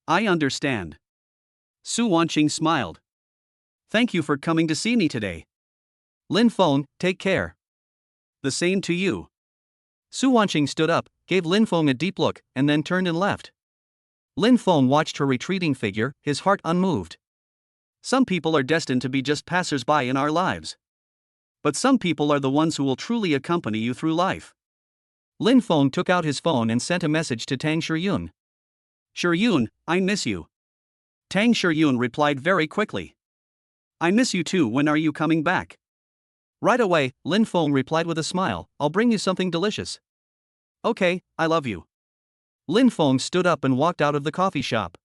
I understand. Su Wanqing smiled. Thank you for coming to see me today. Lin Feng, take care. The same to you. Su Wanqing stood up, gave Lin Feng a deep look, and then turned and left. Lin Feng watched her retreating figure, his heart unmoved. Some people are destined to be just passers-by in our lives. But some people are the ones who will truly accompany you through life. Lin Feng took out his phone and sent a message to Tang Yun. Yun, I miss you. Tang Yun replied very quickly. I miss you too, when are you coming back? Right away, Lin Feng replied with a smile, I'll bring you something delicious. Okay, I love you. Lin Feng stood up and walked out of the coffee shop.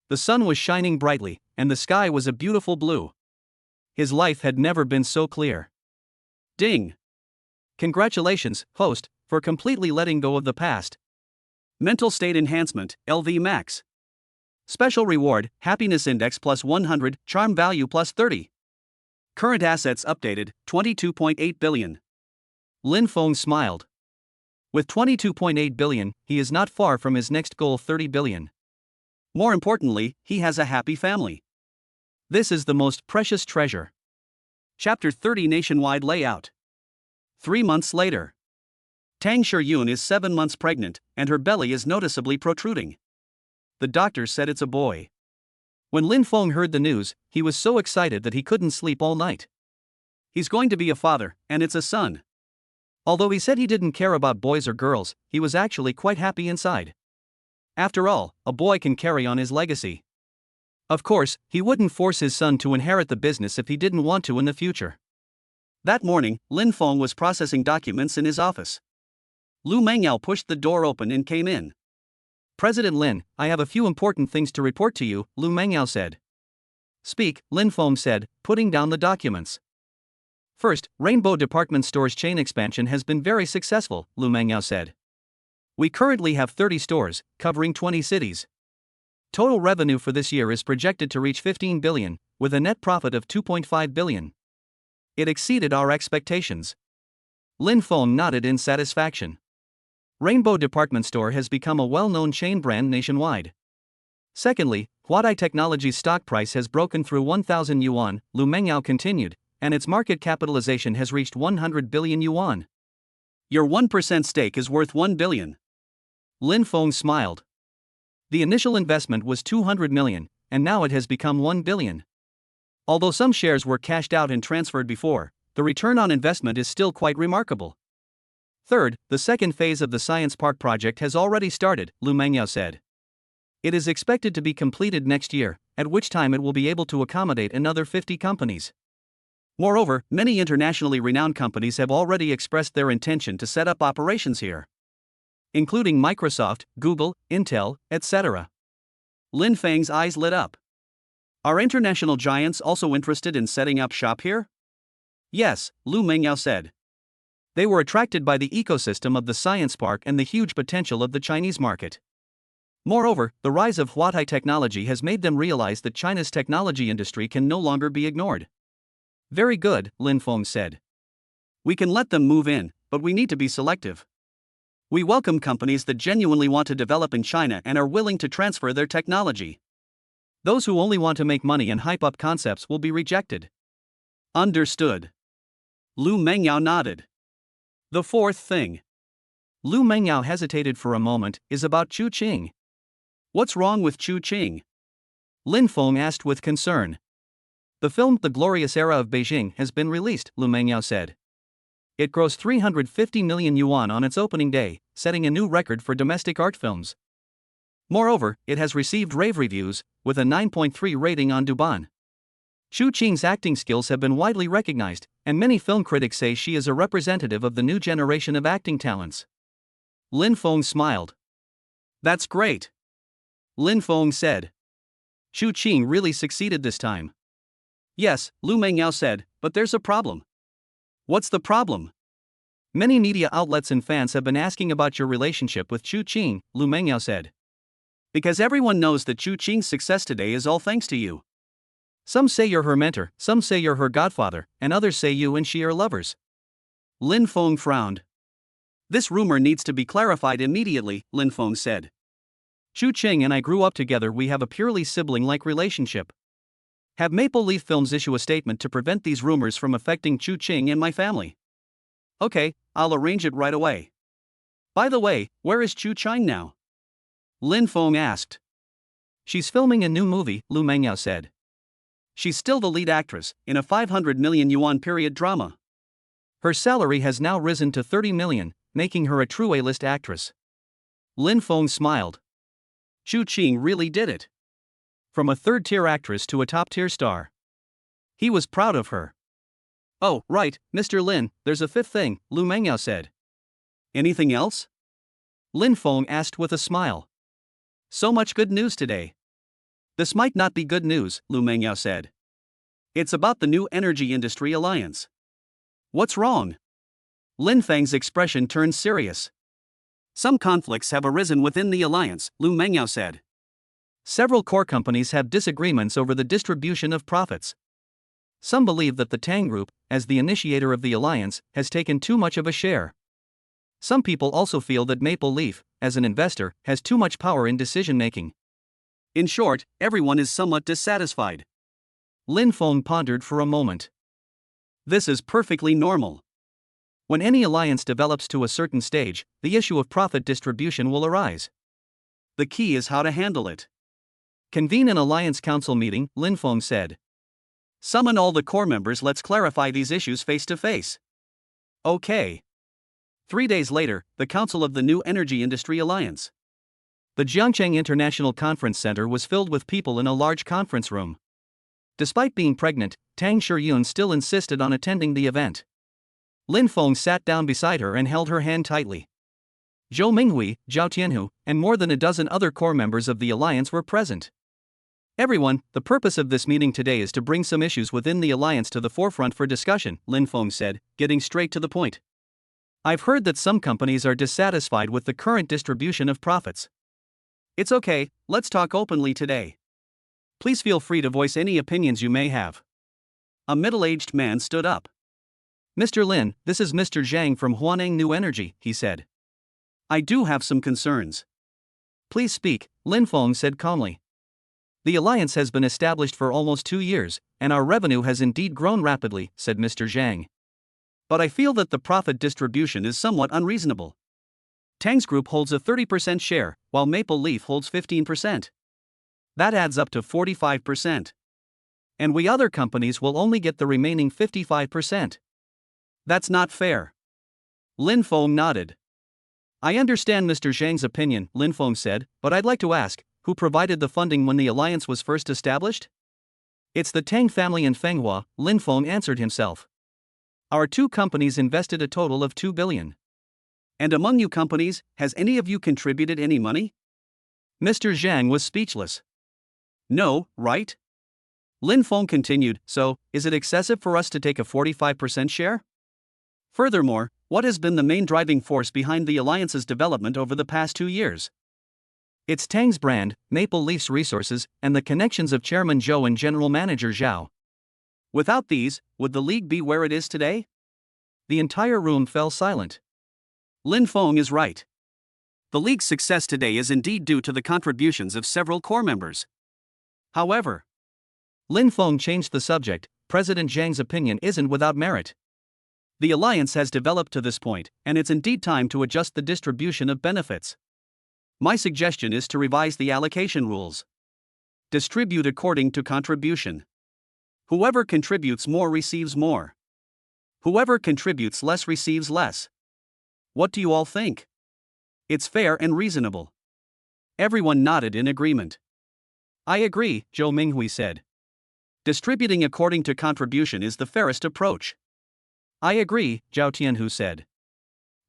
The sun was shining brightly, and the sky was a beautiful blue. His life had never been so clear. Ding! Congratulations, host, for completely letting go of the past. Mental state enhancement, LV max. Special reward, happiness index plus 100, charm value plus 30. Current assets updated, 22.8 billion. Lin Feng smiled. With 22.8 billion, he is not far from his next goal, 30 billion. More importantly, he has a happy family. This is the most precious treasure. Chapter 30 Nationwide Layout. 3 months later. Tang Yun is 7 months pregnant, and her belly is noticeably protruding. The doctor said it's a boy. When Lin Feng heard the news, he was so excited that he couldn't sleep all night. He's going to be a father, and it's a son. Although he said he didn't care about boys or girls, he was actually quite happy inside. After all, a boy can carry on his legacy. Of course, he wouldn't force his son to inherit the business if he didn't want to in the future. That morning, Lin Feng was processing documents in his office. Lu Mengyao pushed the door open and came in. President Lin, I have a few important things to report to you, Lu Mengyao said. Speak, Lin Feng said, putting down the documents. First, Rainbow Department Store's chain expansion has been very successful, Lu Mengyao said. We currently have 30 stores, covering 20 cities. Total revenue for this year is projected to reach 15 billion, with a net profit of 2.5 billion. It exceeded our expectations. Lin Feng nodded in satisfaction. Rainbow Department Store has become a well-known chain brand nationwide. Secondly, Huadai Technology's stock price has broken through 1,000 yuan, Lu Mengyao continued, and its market capitalization has reached 100 billion yuan. Your 1% stake is worth 1 billion. Lin Feng smiled. The initial investment was 200 million, and now it has become 1 billion. Although some shares were cashed out and transferred before, the return on investment is still quite remarkable. Third, the second phase of the Science Park project has already started, Lu Mengyao said. It is expected to be completed next year, at which time it will be able to accommodate another 50 companies. Moreover, many internationally renowned companies have already expressed their intention to set up operations here, including Microsoft, Google, Intel, etc. Lin Feng's eyes lit up. Are international giants also interested in setting up shop here? Yes, Lu Mengyao said. They were attracted by the ecosystem of the Science Park and the huge potential of the Chinese market. Moreover, the rise of Huadai technology has made them realize that China's technology industry can no longer be ignored. Very good, Lin Feng said. We can let them move in, but we need to be selective. We welcome companies that genuinely want to develop in China and are willing to transfer their technology. Those who only want to make money and hype up concepts will be rejected. Understood. Lu Mengyao nodded. The fourth thing. Lu Mengyao hesitated for a moment, is about Chu Qing. What's wrong with Chu Qing? Lin Feng asked with concern. The film The Glorious Era of Beijing has been released, Lu Mengyao said. It grossed 350 million yuan on its opening day, setting a new record for domestic art films. Moreover, it has received rave reviews, with a 9.3 rating on Douban. Chu Qing's acting skills have been widely recognized, and many film critics say she is a representative of the new generation of acting talents. Lin Feng smiled. That's great. Lin Feng said. Chu Qing really succeeded this time. Yes, Lu Mengyao said, but there's a problem. What's the problem? Many media outlets and fans have been asking about your relationship with Chu Qing, Lu Mengyao said. Because everyone knows that Chu Qing's success today is all thanks to you. Some say you're her mentor, some say you're her godfather, and others say you and she are lovers. Lin Feng frowned. This rumor needs to be clarified immediately, Lin Feng said. Chu Qing and I grew up together, we have a purely sibling-like relationship. Have Maple Leaf Films issue a statement to prevent these rumors from affecting Chu Qing and my family. Okay, I'll arrange it right away. By the way, where is Chu Qing now? Lin Feng asked. She's filming a new movie, Lu Mengyao said. She's still the lead actress, in a 500 million yuan period drama. Her salary has now risen to 30 million, making her a true A-list actress. Lin Feng smiled. Chu Qing really did it. From a third-tier actress to a top-tier star. He was proud of her. Oh, right, Mr. Lin, there's a fifth thing, Lu Mengyao said. Anything else? Lin Feng asked with a smile. So much good news today. This might not be good news, Lu Mengyao said. It's about the new energy industry alliance. What's wrong? Lin Feng's expression turned serious. Some conflicts have arisen within the alliance, Lu Mengyao said. Several core companies have disagreements over the distribution of profits. Some believe that the Tang Group, as the initiator of the alliance, has taken too much of a share. Some people also feel that Maple Leaf, as an investor, has too much power in decision-making. In short, everyone is somewhat dissatisfied. Lin Feng pondered for a moment. This is perfectly normal. When any alliance develops to a certain stage, the issue of profit distribution will arise. The key is how to handle it. Convene an alliance council meeting, Lin Feng said. Summon all the core members, let's clarify these issues face to face. Okay. 3 days later, the Council of the New Energy Industry Alliance. The Jiangcheng International Conference Center was filled with people in a large conference room. Despite being pregnant, Tang Shiyun still insisted on attending the event. Lin Feng sat down beside her and held her hand tightly. Zhou Minghui, Zhao Tianhu, and more than a dozen other core members of the alliance were present. Everyone, the purpose of this meeting today is to bring some issues within the alliance to the forefront for discussion, Lin Feng said, getting straight to the point. I've heard that some companies are dissatisfied with the current distribution of profits. It's okay, let's talk openly today. Please feel free to voice any opinions you may have. A middle-aged man stood up. Mr. Lin, this is Mr. Zhang from Huaneng New Energy, he said. I do have some concerns. Please speak, Lin Feng said calmly. The alliance has been established for almost 2 years, and our revenue has indeed grown rapidly, said Mr. Zhang. But I feel that the profit distribution is somewhat unreasonable. Tang's Group holds a 30% share, while Maple Leaf holds 15%. That adds up to 45%. And we other companies will only get the remaining 55%. That's not fair. Lin Feng nodded. I understand Mr. Zhang's opinion, Lin Feng said, but I'd like to ask, who provided the funding when the alliance was first established? It's the Tang family and Fenghua, Lin Feng answered himself. Our 2 companies invested a total of 2 billion. And among you companies, has any of you contributed any money? Mr. Zhang was speechless. No, right? Lin Feng continued, so, is it excessive for us to take a 45% share? Furthermore, what has been the main driving force behind the alliance's development over the past 2 years? It's Tang's brand, Maple Leaf's resources, and the connections of Chairman Zhou and General Manager Zhao. Without these, would the league be where it is today? The entire room fell silent. Lin Feng is right. The league's success today is indeed due to the contributions of several core members. However, Lin Feng changed the subject. President Zhang's opinion isn't without merit. The alliance has developed to this point, and it's indeed time to adjust the distribution of benefits. My suggestion is to revise the allocation rules. Distribute according to contribution. Whoever contributes more receives more. Whoever contributes less receives less. What do you all think? It's fair and reasonable. Everyone nodded in agreement. I agree, Zhou Minghui said. Distributing according to contribution is the fairest approach. I agree, Zhao Tianhu said.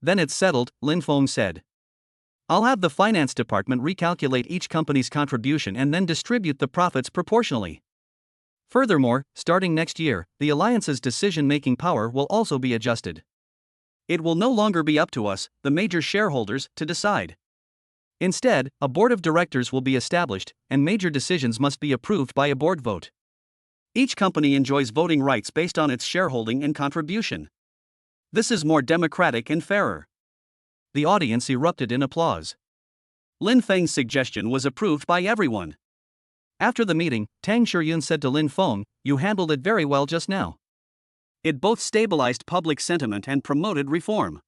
Then it's settled, Lin Feng said. I'll have the finance department recalculate each company's contribution and then distribute the profits proportionally. Furthermore, starting next year, the alliance's decision-making power will also be adjusted. It will no longer be up to us, the major shareholders, to decide. Instead, a board of directors will be established, and major decisions must be approved by a board vote. Each company enjoys voting rights based on its shareholding and contribution. This is more democratic and fairer. The audience erupted in applause. Lin Feng's suggestion was approved by everyone. After the meeting, Tang Shiyun said to Lin Feng, "You handled it very well just now. It both stabilized public sentiment and promoted reform.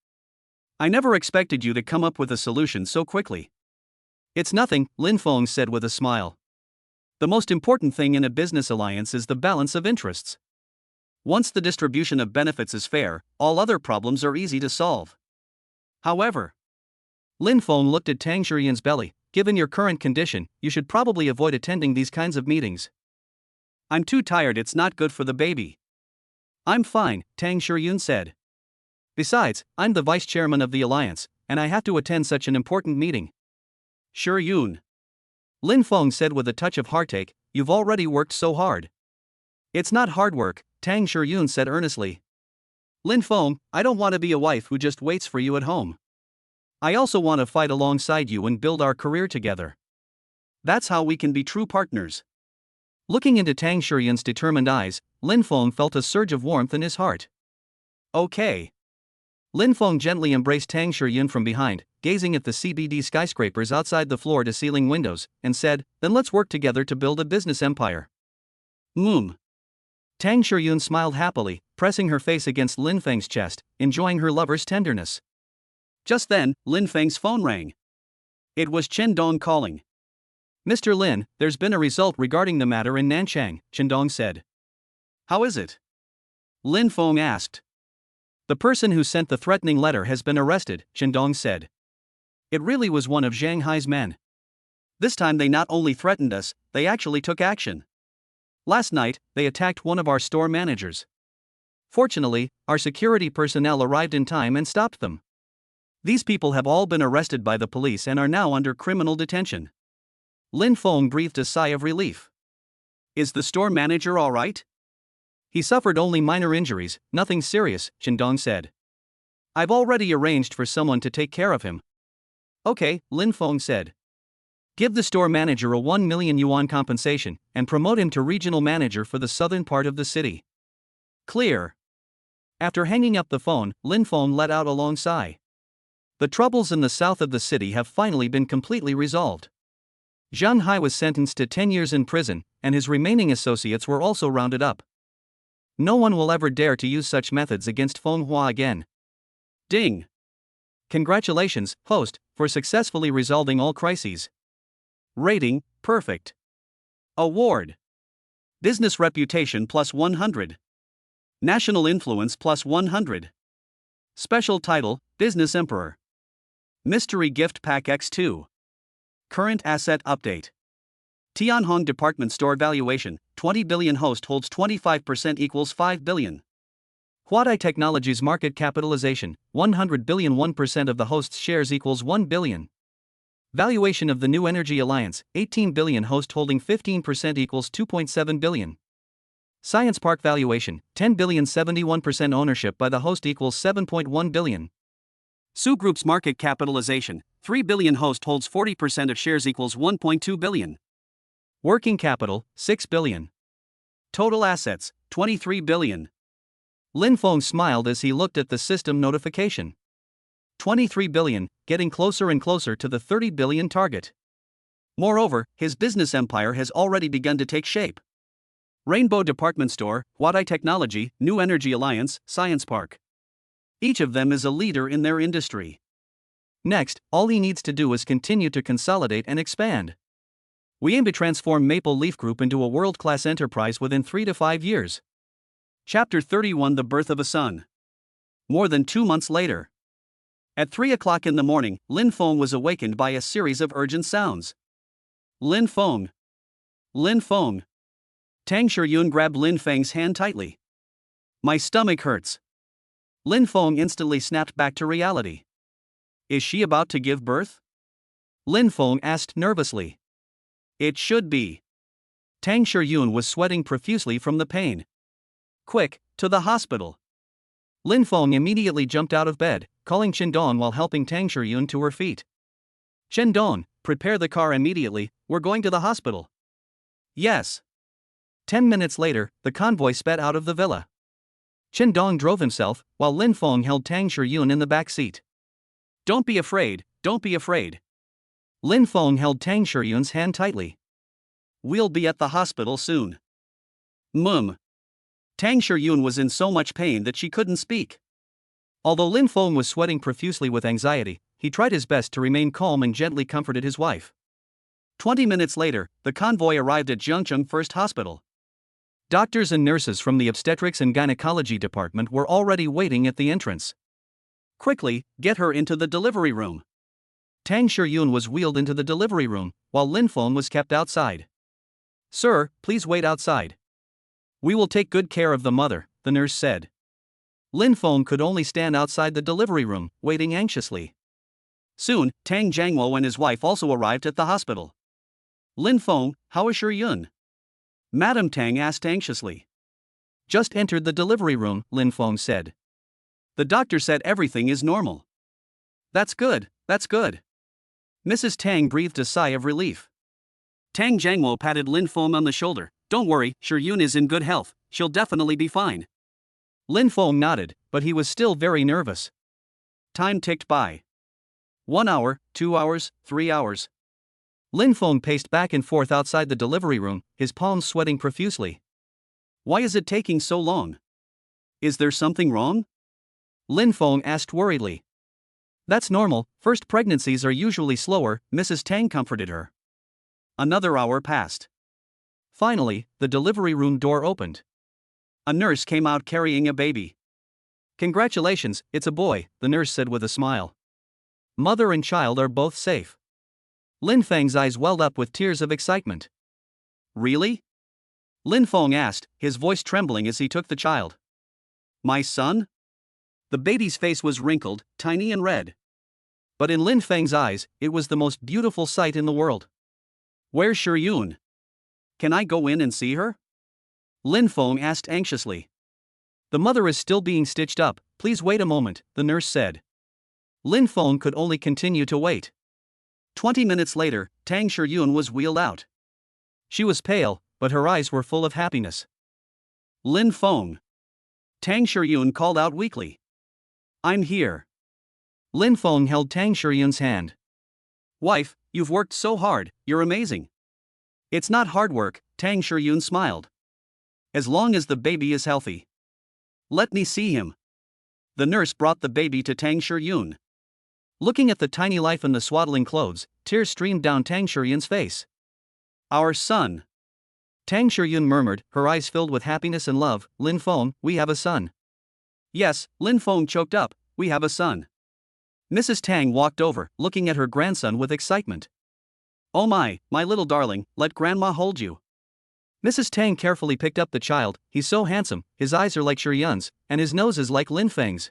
I never expected you to come up with a solution so quickly." It's nothing, Lin Feng said with a smile. The most important thing in a business alliance is the balance of interests. Once the distribution of benefits is fair, all other problems are easy to solve. However, Lin Feng looked at Tang Shiyun's belly. Given your current condition, you should probably avoid attending these kinds of meetings. I'm too tired, it's not good for the baby. I'm fine, Tang Shiyun said. Besides, I'm the vice chairman of the alliance, and I have to attend such an important meeting. Shiyun, Lin Feng said with a touch of heartache, you've already worked so hard. It's not hard work, Tang Shiyun said earnestly. Lin Feng, I don't want to be a wife who just waits for you at home. I also want to fight alongside you and build our career together. That's how we can be true partners. Looking into Tang Shiyun's determined eyes, Lin Feng felt a surge of warmth in his heart. Okay. Lin Feng gently embraced Tang Shiyun from behind, gazing at the CBD skyscrapers outside the floor-to-ceiling windows, and said, then let's work together to build a business empire. Tang Shiyun smiled happily, pressing her face against Lin Feng's chest, enjoying her lover's tenderness. Just then, Lin Feng's phone rang. It was Chen Dong calling. Mr. Lin, there's been a result regarding the matter in Nanchang, Chen Dong said. How is it? Lin Feng asked. The person who sent the threatening letter has been arrested, Chen Dong said. It really was one of Zhang Hai's men. This time they not only threatened us, they actually took action. Last night, they attacked one of our store managers. Fortunately, our security personnel arrived in time and stopped them. These people have all been arrested by the police and are now under criminal detention. Lin Feng breathed a sigh of relief. Is the store manager all right? He suffered only minor injuries, nothing serious, Chen Dong said. I've already arranged for someone to take care of him. Okay, Lin Feng said. Give the store manager a 1 million yuan compensation, and promote him to regional manager for the southern part of the city. Clear. After hanging up the phone, Lin Feng let out a long sigh. The troubles in the south of the city have finally been completely resolved. Zhang Hai was sentenced to 10 years in prison, and his remaining associates were also rounded up. No one will ever dare to use such methods against Feng Hua again. Ding! Congratulations, host, for successfully resolving all crises. Rating, perfect. Award. Business reputation plus 100. National influence plus 100. Special title, Business Emperor. Mystery Gift Pack X2. Current Asset Update. Tianhong Department Store Valuation, 20 billion. Host holds 25% equals 5 billion. Huadai Technologies Market Capitalization, 100 billion. 1% of the host's shares equals 1 billion. Valuation of the New Energy Alliance, 18 billion. Host holding 15% equals 2.7 billion. Science Park Valuation, 10 billion. 71% ownership by the host equals 7.1 billion. Su Group's Market Capitalization, 3 billion. Host holds 40% of shares equals 1.2 billion. Working capital, 6 billion. Total assets, 23 billion. Lin Feng smiled as he looked at the system notification. 23 billion, getting closer and closer to the 30 billion target. Moreover, his business empire has already begun to take shape. Rainbow Department Store, Huadai Technology, New Energy Alliance, Science Park. Each of them is a leader in their industry. Next, all he needs to do is continue to consolidate and expand. We aim to transform Maple Leaf Group into a world-class enterprise within 3 to 5 years. Chapter 31: The Birth of a Son. More than 2 months later. At 3 o'clock in the morning, Lin Feng was awakened by a series of urgent sounds. Lin Feng! Lin Feng! Tang Shiyun grabbed Lin Feng's hand tightly. My stomach hurts. Lin Feng instantly snapped back to reality. Is she about to give birth? Lin Feng asked nervously. It should be. Tang Shiyun was sweating profusely from the pain. Quick, to the hospital. Lin Feng immediately jumped out of bed, calling Chen Dong while helping Tang Shiyun to her feet. Chen Dong, prepare the car immediately, we're going to the hospital. Yes. 10 minutes later, the convoy sped out of the villa. Chen Dong drove himself, while Lin Feng held Tang Shiyun in the back seat. Don't be afraid, don't be afraid. Lin Feng held Tang Shiyun's hand tightly. We'll be at the hospital soon. Tang Shiyun was in so much pain that she couldn't speak. Although Lin Feng was sweating profusely with anxiety, he tried his best to remain calm and gently comforted his wife. 20 minutes later, the convoy arrived at Zhengcheng First Hospital. Doctors and nurses from the obstetrics and gynecology department were already waiting at the entrance. Quickly, get her into the delivery room. Tang Shiyun was wheeled into the delivery room, while Lin Feng was kept outside. Sir, please wait outside. We will take good care of the mother, the nurse said. Lin Feng could only stand outside the delivery room, waiting anxiously. Soon, Tang Jiangwo and his wife also arrived at the hospital. Lin Feng, how is Shiyun? Madam Tang asked anxiously. Just entered the delivery room, Lin Feng said. The doctor said everything is normal. That's good, that's good. Mrs. Tang breathed a sigh of relief. Tang Jiangwo patted Lin Feng on the shoulder. Don't worry, Shiyun is in good health, she'll definitely be fine. Lin Feng nodded, but he was still very nervous. Time ticked by. 1 hour, 2 hours, 3 hours. Lin Feng paced back and forth outside the delivery room, his palms sweating profusely. Why is it taking so long? Is there something wrong? Lin Feng asked worriedly. That's normal, first pregnancies are usually slower, Mrs. Tang comforted her. Another hour passed. Finally, the delivery room door opened. A nurse came out carrying a baby. Congratulations, it's a boy, the nurse said with a smile. Mother and child are both safe. Lin Feng's eyes welled up with tears of excitement. Really? Lin Feng asked, his voice trembling as he took the child. My son? The baby's face was wrinkled, tiny and red. But in Lin Feng's eyes, it was the most beautiful sight in the world. Where's Shiyun? Can I go in and see her? Lin Feng asked anxiously. The mother is still being stitched up, please wait a moment, the nurse said. Lin Feng could only continue to wait. 20 minutes later, Tang Shiyun was wheeled out. She was pale, but her eyes were full of happiness. Lin Feng. Tang Shiyun called out weakly. I'm here. Lin Feng held Tang Shiyun's hand. Wife, you've worked so hard, you're amazing. It's not hard work, Tang Shiyun smiled. As long as the baby is healthy. Let me see him. The nurse brought the baby to Tang Shiyun. Looking at the tiny life in the swaddling clothes, tears streamed down Tang Shiyun's face. Our son. Tang Shiyun murmured, her eyes filled with happiness and love, Lin Feng, we have a son. Yes, Lin Feng choked up, we have a son. Mrs. Tang walked over, looking at her grandson with excitement. Oh my little darling, let grandma hold you. Mrs. Tang carefully picked up the child, he's so handsome, his eyes are like Shiyun's, and his nose is like Lin Feng's.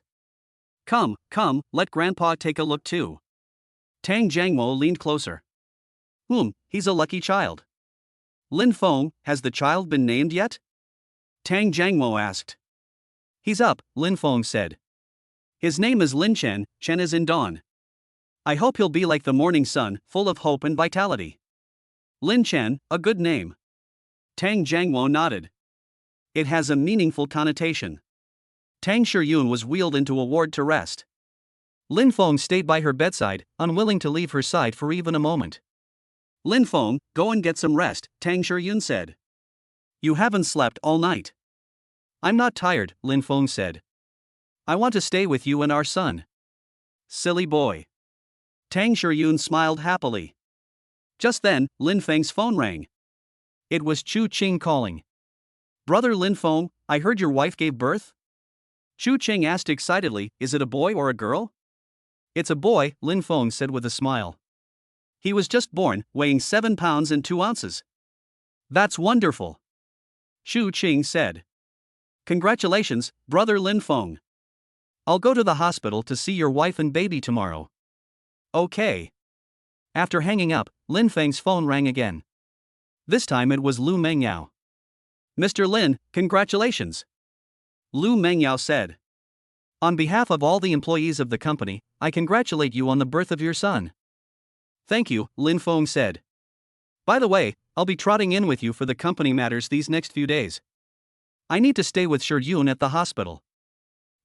Come, let grandpa take a look too. Tang Jiangmo leaned closer. He's a lucky child. Lin Feng, has the child been named yet? Tang Jiangmo asked. He's up, Lin Feng said. His name is Lin Chen, Chen is in dawn. I hope he'll be like the morning sun, full of hope and vitality. Lin Chen, a good name. Tang Jiangwo nodded. It has a meaningful connotation. Tang Shiyun was wheeled into a ward to rest. Lin Feng stayed by her bedside, unwilling to leave her side for even a moment. Lin Feng, go and get some rest, Tang Shiyun said. You haven't slept all night. I'm not tired, Lin Feng said. I want to stay with you and our son. Silly boy. Tang Shiyun smiled happily. Just then, Lin Feng's phone rang. It was Chu Qing calling. Brother Lin Feng, I heard your wife gave birth? Chu Qing asked excitedly, is it a boy or a girl? It's a boy, Lin Feng said with a smile. He was just born, weighing 7 pounds and 2 ounces. That's wonderful. Chu Qing said. Congratulations, brother Lin Feng. I'll go to the hospital to see your wife and baby tomorrow. Okay. After hanging up, Lin Feng's phone rang again. This time it was Lu Mengyao. Mr. Lin, congratulations. Lu Mengyao said. On behalf of all the employees of the company, I congratulate you on the birth of your son. Thank you, Lin Feng said. By the way, I'll be trotting in with you for the company matters these next few days. I need to stay with Yun at the hospital.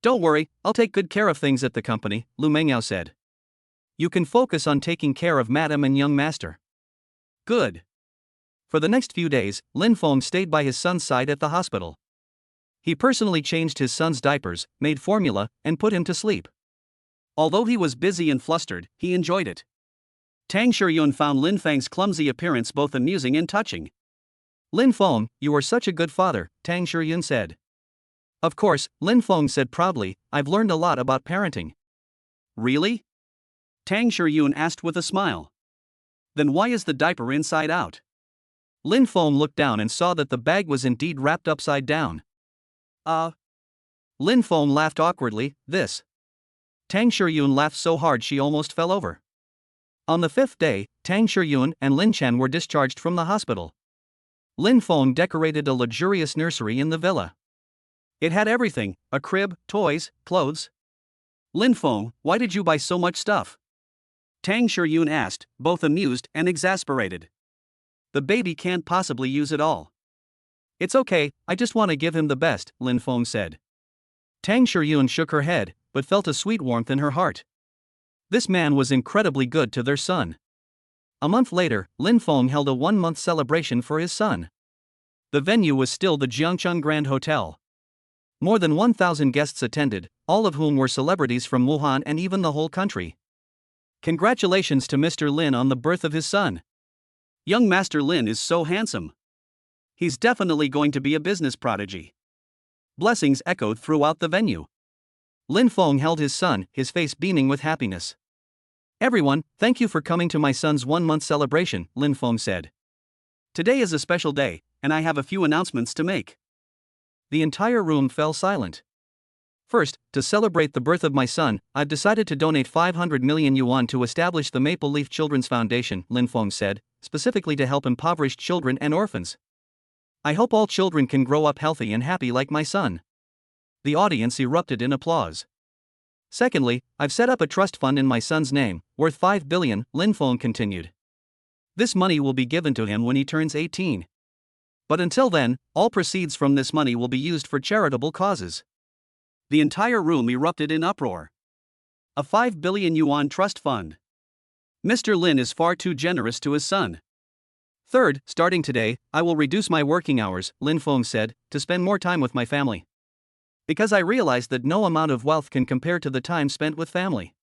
Don't worry, I'll take good care of things at the company, Lu Mengyao said. You can focus on taking care of Madam and young master. Good. For the next few days, Lin Feng stayed by his son's side at the hospital. He personally changed his son's diapers, made formula, and put him to sleep. Although he was busy and flustered, he enjoyed it. Tang Shiyun found Lin Feng's clumsy appearance both amusing and touching. Lin Feng, you are such a good father, Tang Shiyun said. Of course, Lin Feng said proudly, I've learned a lot about parenting. Really? Tang Shiyun asked with a smile. Then why is the diaper inside out? Lin Feng looked down and saw that the bag was indeed wrapped upside down. Lin Feng laughed awkwardly, this. Tang Shiyun laughed so hard she almost fell over. On the 5th day, Tang Shiyun and Lin Chen were discharged from the hospital. Lin Feng decorated a luxurious nursery in the villa. It had everything, a crib, toys, clothes. Lin Feng, why did you buy so much stuff? Tang Shiyun asked, both amused and exasperated. The baby can't possibly use it all. It's okay, I just want to give him the best, Lin Feng said. Tang Shiyun shook her head, but felt a sweet warmth in her heart. This man was incredibly good to their son. A month later, Lin Feng held a 1-month celebration for his son. The venue was still the Jiangcheng Grand Hotel. More than 1,000 guests attended, all of whom were celebrities from Wuhan and even the whole country. Congratulations to Mr. Lin on the birth of his son. Young Master Lin is so handsome. He's definitely going to be a business prodigy. Blessings echoed throughout the venue. Lin Feng held his son, his face beaming with happiness. Everyone, thank you for coming to my son's 1-month celebration, Lin Feng said. Today is a special day, and I have a few announcements to make. The entire room fell silent. First, to celebrate the birth of my son, I've decided to donate 500 million yuan to establish the Maple Leaf Children's Foundation, Lin Feng said, specifically to help impoverished children and orphans. I hope all children can grow up healthy and happy like my son. The audience erupted in applause. Secondly, I've set up a trust fund in my son's name, worth 5 billion, Lin Feng continued. This money will be given to him when he turns 18. But until then, all proceeds from this money will be used for charitable causes. The entire room erupted in uproar. A 5 billion yuan trust fund. Mr. Lin is far too generous to his son. Third, starting today, I will reduce my working hours, Lin Feng said, to spend more time with my family. Because I realized that no amount of wealth can compare to the time spent with family.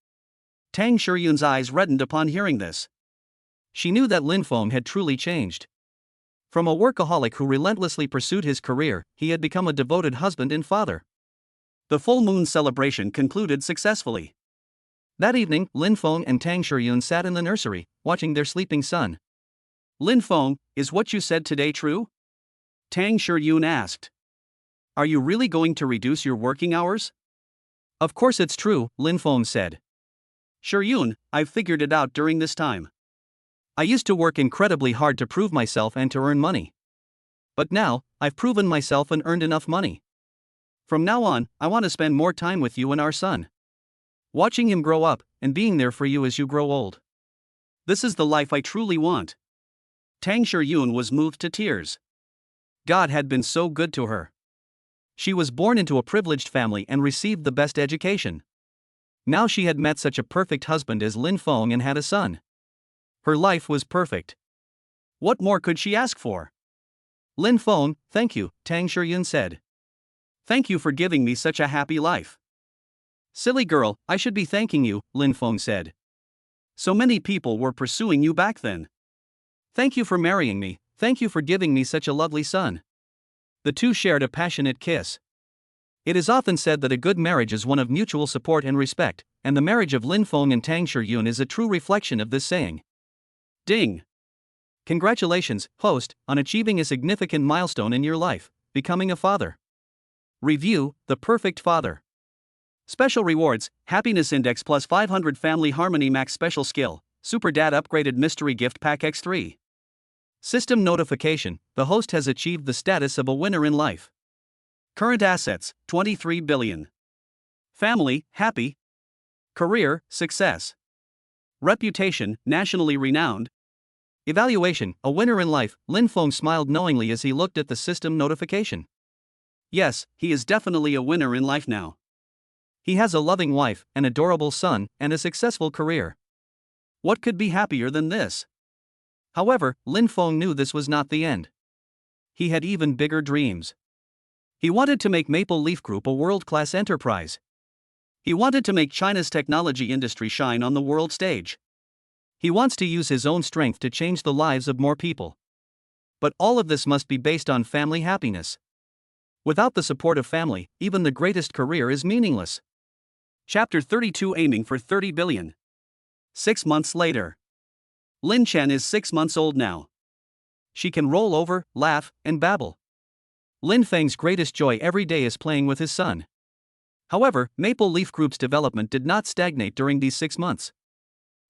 Tang Shiyun's eyes reddened upon hearing this. She knew that Lin Feng had truly changed. From a workaholic who relentlessly pursued his career, he had become a devoted husband and father. The full moon celebration concluded successfully. That evening, Lin Feng and Tang Shiyun sat in the nursery, watching their sleeping son. Lin Feng, is what you said today true? Tang Shiyun asked. Are you really going to reduce your working hours? Of course it's true, Lin Feng said. Shiyun, I've figured it out during this time. I used to work incredibly hard to prove myself and to earn money. But now, I've proven myself and earned enough money. From now on, I want to spend more time with you and our son. Watching him grow up, and being there for you as you grow old. This is the life I truly want. Tang Shiyun was moved to tears. God had been so good to her. She was born into a privileged family and received the best education. Now she had met such a perfect husband as Lin Feng and had a son. Her life was perfect. What more could she ask for? Lin Feng, thank you, Tang Shiyun said. Thank you for giving me such a happy life. Silly girl, I should be thanking you, Lin Feng said. So many people were pursuing you back then. Thank you for marrying me, thank you for giving me such a lovely son. The two shared a passionate kiss. It is often said that a good marriage is one of mutual support and respect, and the marriage of Lin Feng and Tang Shiyun is a true reflection of this saying. Ding! Congratulations, host, on achieving a significant milestone in your life, becoming a father. Review, the perfect father. Special rewards, Happiness Index plus 500 Family Harmony Max Special Skill, Super Dad Upgraded Mystery Gift Pack X3. System notification, the host has achieved the status of a winner in life. Current assets, 23 billion. Family, happy. Career, success. Reputation, nationally renowned. Evaluation, a winner in life. Lin Feng smiled knowingly as he looked at the system notification. Yes, he is definitely a winner in life now. He has a loving wife, an adorable son, and a successful career. What could be happier than this? However, Lin Feng knew this was not the end. He had even bigger dreams. He wanted to make Maple Leaf Group a world-class enterprise. He wanted to make China's technology industry shine on the world stage. He wants to use his own strength to change the lives of more people. But all of this must be based on family happiness. Without the support of family, even the greatest career is meaningless. Chapter 32, Aiming for 30 billion. 6 months later. Lin Chen is 6 months old now. She can roll over, laugh, and babble. Lin Feng's greatest joy every day is playing with his son. However, Maple Leaf Group's development did not stagnate during these 6 months.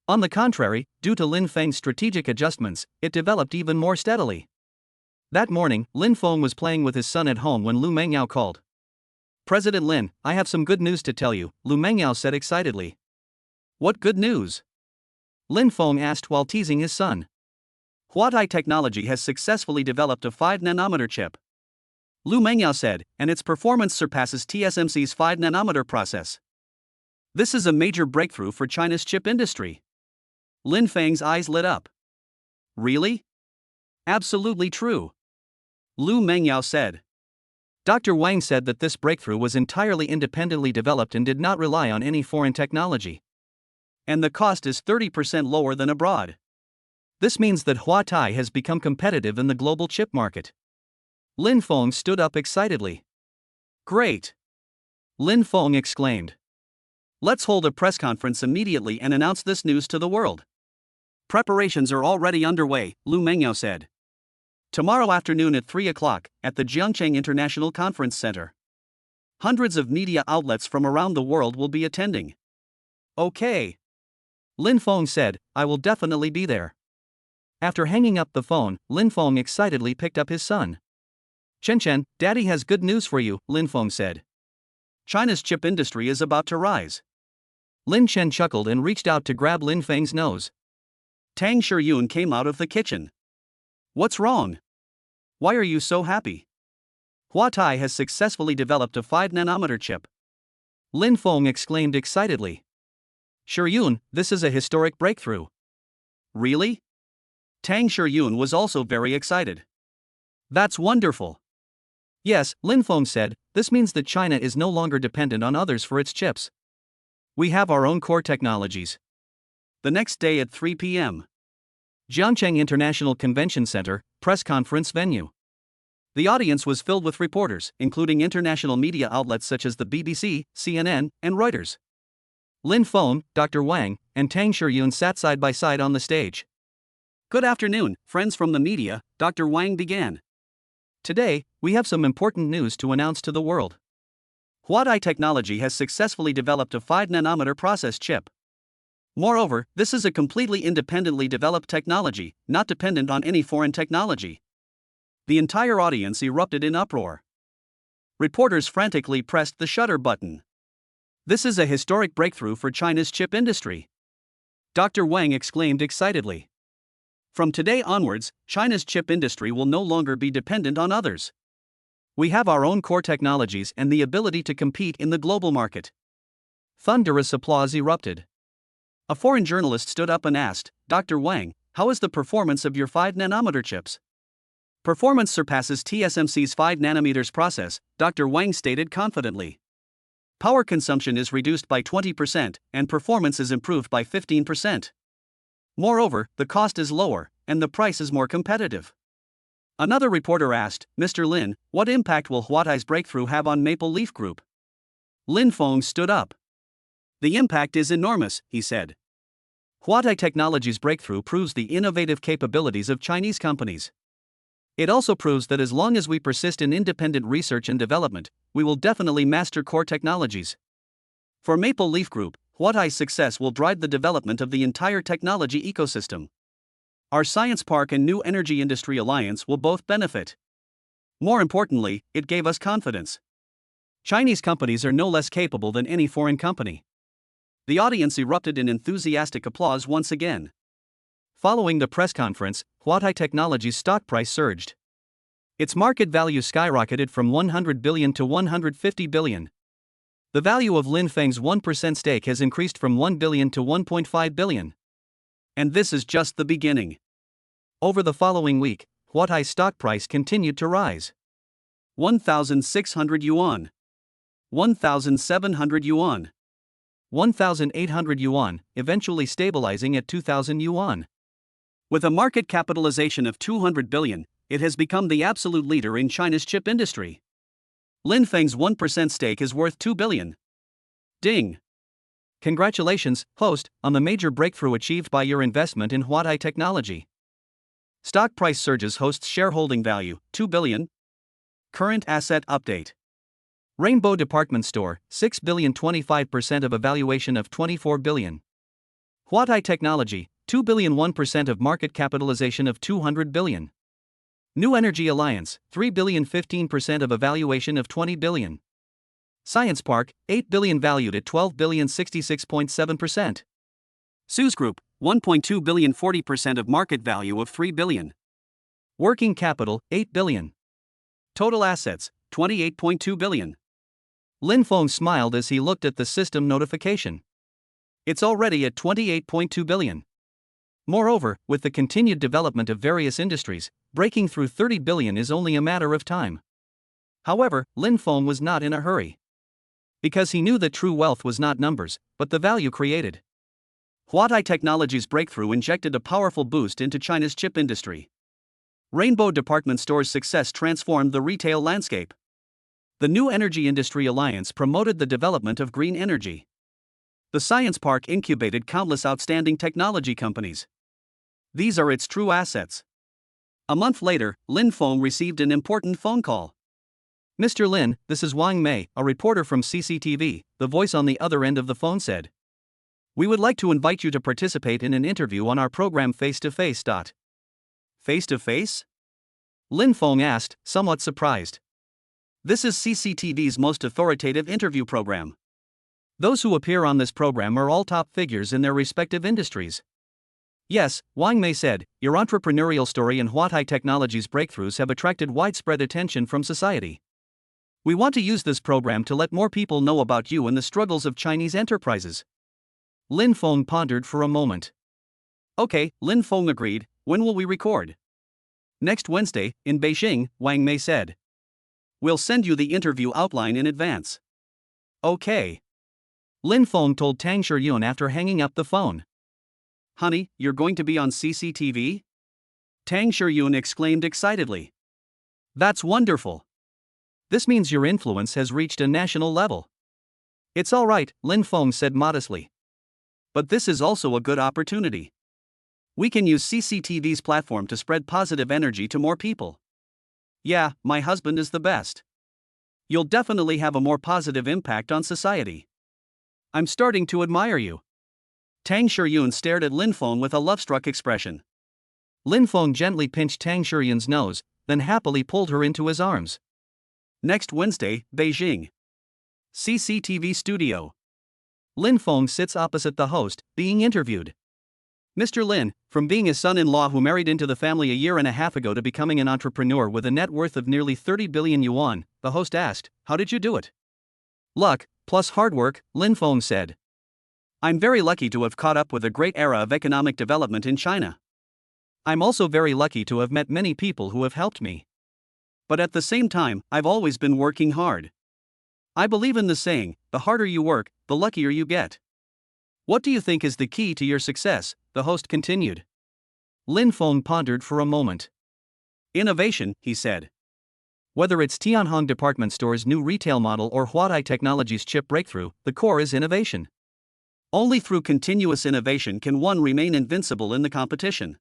On the contrary, due to Lin Feng's strategic adjustments, it developed even more steadily. That morning, Lin Feng was playing with his son at home when Lu Mengyao called. President Lin, I have some good news to tell you, Lu Mengyao said excitedly. What good news? Lin Feng asked while teasing his son. Huatai Technology has successfully developed a 5-nanometer chip. Lu Mengyao said, and its performance surpasses TSMC's 5-nanometer process. This is a major breakthrough for China's chip industry. Lin Feng's eyes lit up. Really? Absolutely true. Lu Mengyao said. Dr. Wang said that this breakthrough was entirely independently developed and did not rely on any foreign technology. And the cost is 30% lower than abroad. This means that Huatai has become competitive in the global chip market. Lin Feng stood up excitedly. Great! Lin Feng exclaimed. Let's hold a press conference immediately and announce this news to the world. Preparations are already underway, Lu Mengyao said. Tomorrow afternoon at 3 o'clock, at the Jiangcheng International Conference Center. Hundreds of media outlets from around the world will be attending. Okay. Lin Feng said, I will definitely be there. After hanging up the phone, Lin Feng excitedly picked up his son. Chen, Daddy has good news for you, Lin Feng said. China's chip industry is about to rise. Lin Chen chuckled and reached out to grab Lin Feng's nose. Tang Shiyun came out of the kitchen. What's wrong? Why are you so happy? Huatai has successfully developed a 5-nanometer chip. Lin Feng exclaimed excitedly. Shiyun, this is a historic breakthrough. Really? Tang Shiyun was also very excited. That's wonderful. Yes, Lin Feng said, this means that China is no longer dependent on others for its chips. We have our own core technologies. The next day at 3 p.m. Jiangcheng International Convention Center, press conference venue. The audience was filled with reporters, including international media outlets such as the BBC, CNN, and Reuters. Lin Feng, Dr. Wang, and Tang Shiyun sat side by side on the stage. Good afternoon, friends from the media, Dr. Wang began. Today, we have some important news to announce to the world. Huatai Technology has successfully developed a 5-nanometer process chip. Moreover, this is a completely independently developed technology, not dependent on any foreign technology. The entire audience erupted in uproar. Reporters frantically pressed the shutter button. This is a historic breakthrough for China's chip industry. Dr. Wang exclaimed excitedly. From today onwards, China's chip industry will no longer be dependent on others. We have our own core technologies and the ability to compete in the global market. Thunderous applause erupted. A foreign journalist stood up and asked, "Dr. Wang, how is the performance of your 5-nanometer chips?" "Performance surpasses TSMC's 5 nanometers process," Dr. Wang stated confidently. "Power consumption is reduced by 20%, and performance is improved by 15%. Moreover, the cost is lower, and the price is more competitive." Another reporter asked, "Mr. Lin, what impact will Huatai's breakthrough have on Maple Leaf Group?" Lin Feng stood up. "The impact is enormous," he said. Huatai Technology's breakthrough proves the innovative capabilities of Chinese companies. It also proves that as long as we persist in independent research and development, we will definitely master core technologies. For Maple Leaf Group, Huatai's success will drive the development of the entire technology ecosystem. Our Science Park and New Energy Industry Alliance will both benefit. More importantly, it gave us confidence. Chinese companies are no less capable than any foreign company. The audience erupted in enthusiastic applause once again. Following the press conference, Huatai Technology's stock price surged. Its market value skyrocketed from 100 billion to 150 billion. The value of Lin Feng's 1% stake has increased from 1 billion to 1.5 billion. And this is just the beginning. Over the following week, Huatai's stock price continued to rise. 1,600 yuan. 1,700 yuan. 1,800 yuan, eventually stabilizing at 2,000 yuan. With a market capitalization of 200 billion, it has become the absolute leader in China's chip industry. Lin Feng's 1% stake is worth 2 billion. Ding! Congratulations, host, on the major breakthrough achieved by your investment in Huatai Technology. Stock price surges. Host's shareholding value, 2 billion. Current asset update. Rainbow Department Store, 6 billion, 25% of a valuation of 24 billion. Huatai Technology, 2 billion, 1% of market capitalization of 200 billion. New Energy Alliance, 3 billion, 15% of a valuation of 20 billion. Science Park, 8 billion, valued at 12 billion, 66.7%. Suze Group, 1.2 billion, 40% of market value of 3 billion. Working capital, 8 billion. Total assets, 28.2 billion. Lin Feng smiled as he looked at the system notification. It's already at 28.2 billion. Moreover, with the continued development of various industries, breaking through 30 billion is only a matter of time. However, Lin Feng was not in a hurry. Because he knew that true wealth was not numbers, but the value created. Huatai Technology's breakthrough injected a powerful boost into China's chip industry. Rainbow Department Store's success transformed the retail landscape. The New Energy Industry Alliance promoted the development of green energy. The Science Park incubated countless outstanding technology companies. These are its true assets. A month later, Lin Feng received an important phone call. "Mr. Lin, this is Wang Mei, a reporter from CCTV," the voice on the other end of the phone said. "We would like to invite you to participate in an interview on our program Face to Face. Face to Face? Lin Feng asked, somewhat surprised. "This is CCTV's most authoritative interview program. Those who appear on this program are all top figures in their respective industries." "Yes," Wang Mei said, "your entrepreneurial story and Huatai Technology's breakthroughs have attracted widespread attention from society. We want to use this program to let more people know about you and the struggles of Chinese enterprises." Lin Feng pondered for a moment. "Okay," Lin Feng agreed. "When will we record?" "Next Wednesday, in Beijing," Wang Mei said. "We'll send you the interview outline in advance." "Okay." Lin Feng told Tang Shiyun after hanging up the phone. "Honey, you're going to be on CCTV?" Tang Shiyun exclaimed excitedly. "That's wonderful. This means your influence has reached a national level." "It's all right," Lin Feng said modestly. "But this is also a good opportunity. We can use CCTV's platform to spread positive energy to more people." "Yeah, my husband is the best. You'll definitely have a more positive impact on society. I'm starting to admire you." Tang Shiyun stared at Lin Feng with a love-struck expression. Lin Feng gently pinched Tang Shiyun's nose, then happily pulled her into his arms. Next Wednesday, Beijing. CCTV studio. Lin Feng sits opposite the host, being interviewed. "Mr. Lin, from being a son-in-law who married into the family a year and a half ago to becoming an entrepreneur with a net worth of nearly 30 billion yuan, the host asked, how did you do it?" "Luck, plus hard work, Lin Feng said. I'm very lucky to have caught up with a great era of economic development in China. I'm also very lucky to have met many people who have helped me. But at the same time, I've always been working hard. I believe in the saying, the harder you work, the luckier you get. What do you think is the key to your success? The host continued. Lin Feng pondered for a moment. Innovation, he said. Whether it's Tianhong Department Store's new retail model or Huadai Technologies chip breakthrough, the core is innovation. Only through continuous innovation can one remain invincible in the competition.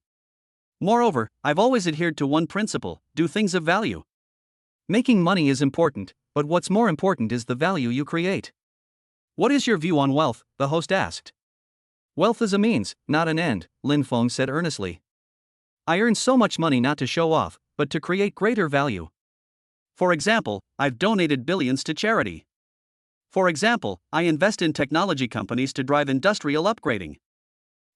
Moreover, I've always adhered to one principle: do things of value. Making money is important, but what's more important is the value you create. What is your view on wealth? The host asked. Wealth is a means, not an end, Lin Feng said earnestly. I earn so much money not to show off, but to create greater value. For example, I've donated billions to charity. For example, I invest in technology companies to drive industrial upgrading.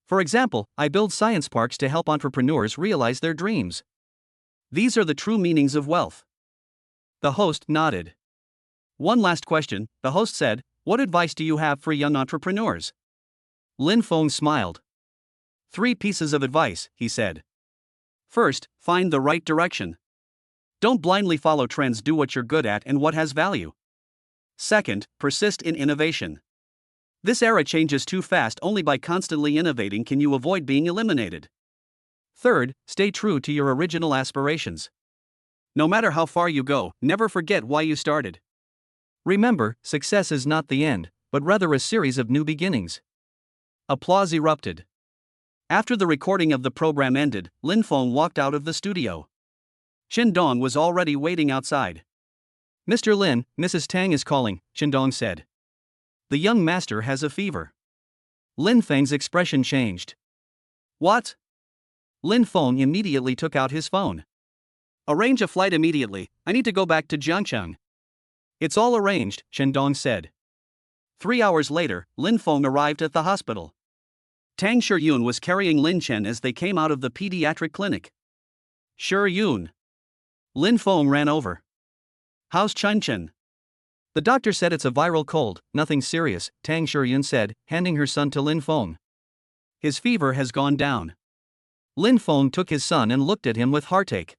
For example, I build science parks to help entrepreneurs realize their dreams. These are the true meanings of wealth. The host nodded. One last question, the host said, what advice do you have for young entrepreneurs? Lin Feng smiled. 3 pieces of advice, he said. First, find the right direction. Don't blindly follow trends, do what you're good at and what has value. Second, persist in innovation. This era changes too fast, only by constantly innovating can you avoid being eliminated. Third, stay true to your original aspirations. No matter how far you go, never forget why you started. Remember, success is not the end, but rather a series of new beginnings. Applause erupted. After the recording of the program ended, Lin Feng walked out of the studio. Qindong was already waiting outside. Mr. Lin, Mrs. Tang is calling, Qindong said. The young master has a fever. Lin Feng's expression changed. What? Lin Feng immediately took out his phone. Arrange a flight immediately, I need to go back to Jiangcheng. It's all arranged, Qindong said. 3 hours later, Lin Feng arrived at the hospital. Tang Shiyun was carrying Lin Chen as they came out of the pediatric clinic. Shiyun. Lin Feng ran over. How's Chen? The doctor said it's a viral cold, nothing serious, Tang Shiyun said, handing her son to Lin Feng. His fever has gone down. Lin Feng took his son and looked at him with heartache.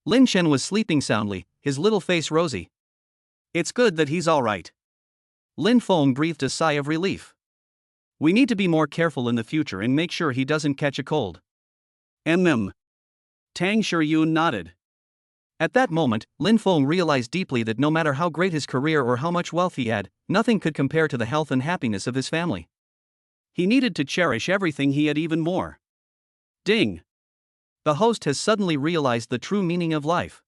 Lin Chen was sleeping soundly, his little face rosy. It's good that he's all right. Lin Feng breathed a sigh of relief. We need to be more careful in the future and make sure he doesn't catch a cold. Tang Shiyun nodded. At that moment, Lin Feng realized deeply that no matter how great his career or how much wealth he had, nothing could compare to the health and happiness of his family. He needed to cherish everything he had even more. Ding! The host has suddenly realized the true meaning of life.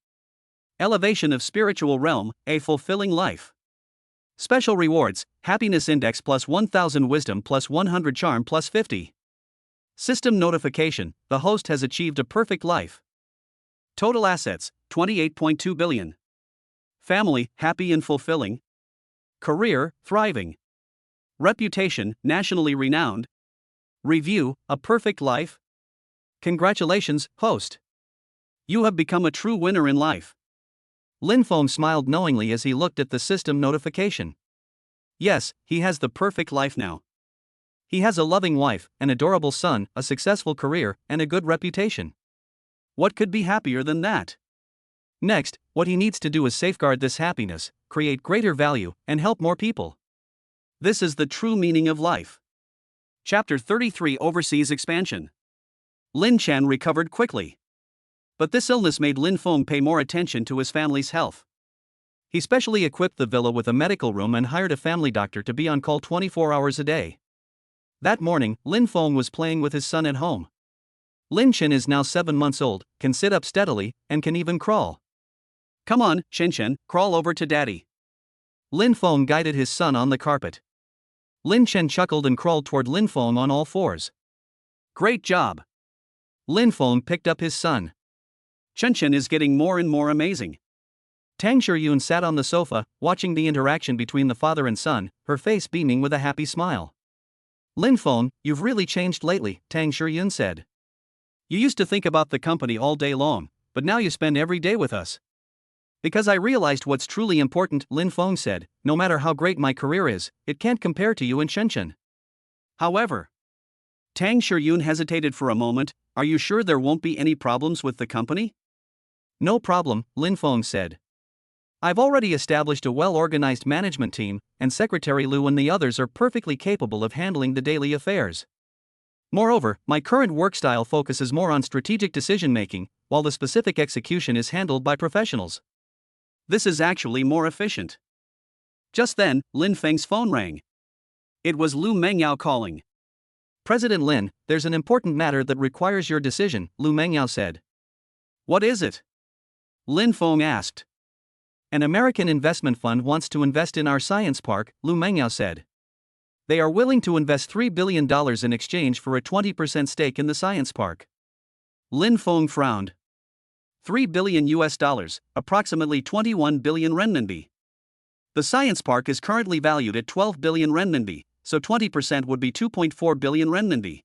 Elevation of spiritual realm, a fulfilling life. Special rewards, happiness index plus 1000 wisdom plus 100 charm plus 50. System notification, the host has achieved a perfect life. Total assets, 28.2 billion. Family, happy and fulfilling. Career, thriving. Reputation, nationally renowned. Review, a perfect life. Congratulations, host. You have become a true winner in life. Lin Feng smiled knowingly as he looked at the system notification. Yes, he has the perfect life now. He has a loving wife, an adorable son, a successful career, and a good reputation. What could be happier than that? Next, what he needs to do is safeguard this happiness, create greater value, and help more people. This is the true meaning of life. Chapter 33: Overseas Expansion. Lin Chen recovered quickly. But this illness made Lin Feng pay more attention to his family's health. He specially equipped the villa with a medical room and hired a family doctor to be on call 24 hours a day. That morning, Lin Feng was playing with his son at home. Lin Chen is now 7 months old, can sit up steadily, and can even crawl. Come on, Chen, crawl over to daddy. Lin Feng guided his son on the carpet. Lin Chen chuckled and crawled toward Lin Feng on all fours. Great job. Lin Feng picked up his son. Chen is getting more and more amazing. Tang Shiyun sat on the sofa, watching the interaction between the father and son, her face beaming with a happy smile. Lin Feng, you've really changed lately, Tang Shiyun said. You used to think about the company all day long, but now you spend every day with us. Because I realized what's truly important, Lin Feng said. No matter how great my career is, it can't compare to you in Shenzhen. However, Tang Shiyun hesitated for a moment. Are you sure there won't be any problems with the company? No problem, Lin Feng said. I've already established a well-organized management team, and Secretary Liu and the others are perfectly capable of handling the daily affairs. Moreover, my current work style focuses more on strategic decision-making, while the specific execution is handled by professionals. This is actually more efficient. Just then, Lin Feng's phone rang. It was Lu Mengyao calling. President Lin, there's an important matter that requires your decision, Lu Mengyao said. What is it? Lin Feng asked. An American investment fund wants to invest in our science park, Lu Mengyao said. They are willing to invest $3 billion in exchange for a 20% stake in the science park. Lin Feng frowned. $3 billion US dollars, approximately 21 billion renminbi. The science park is currently valued at 12 billion renminbi, so 20% would be 2.4 billion renminbi.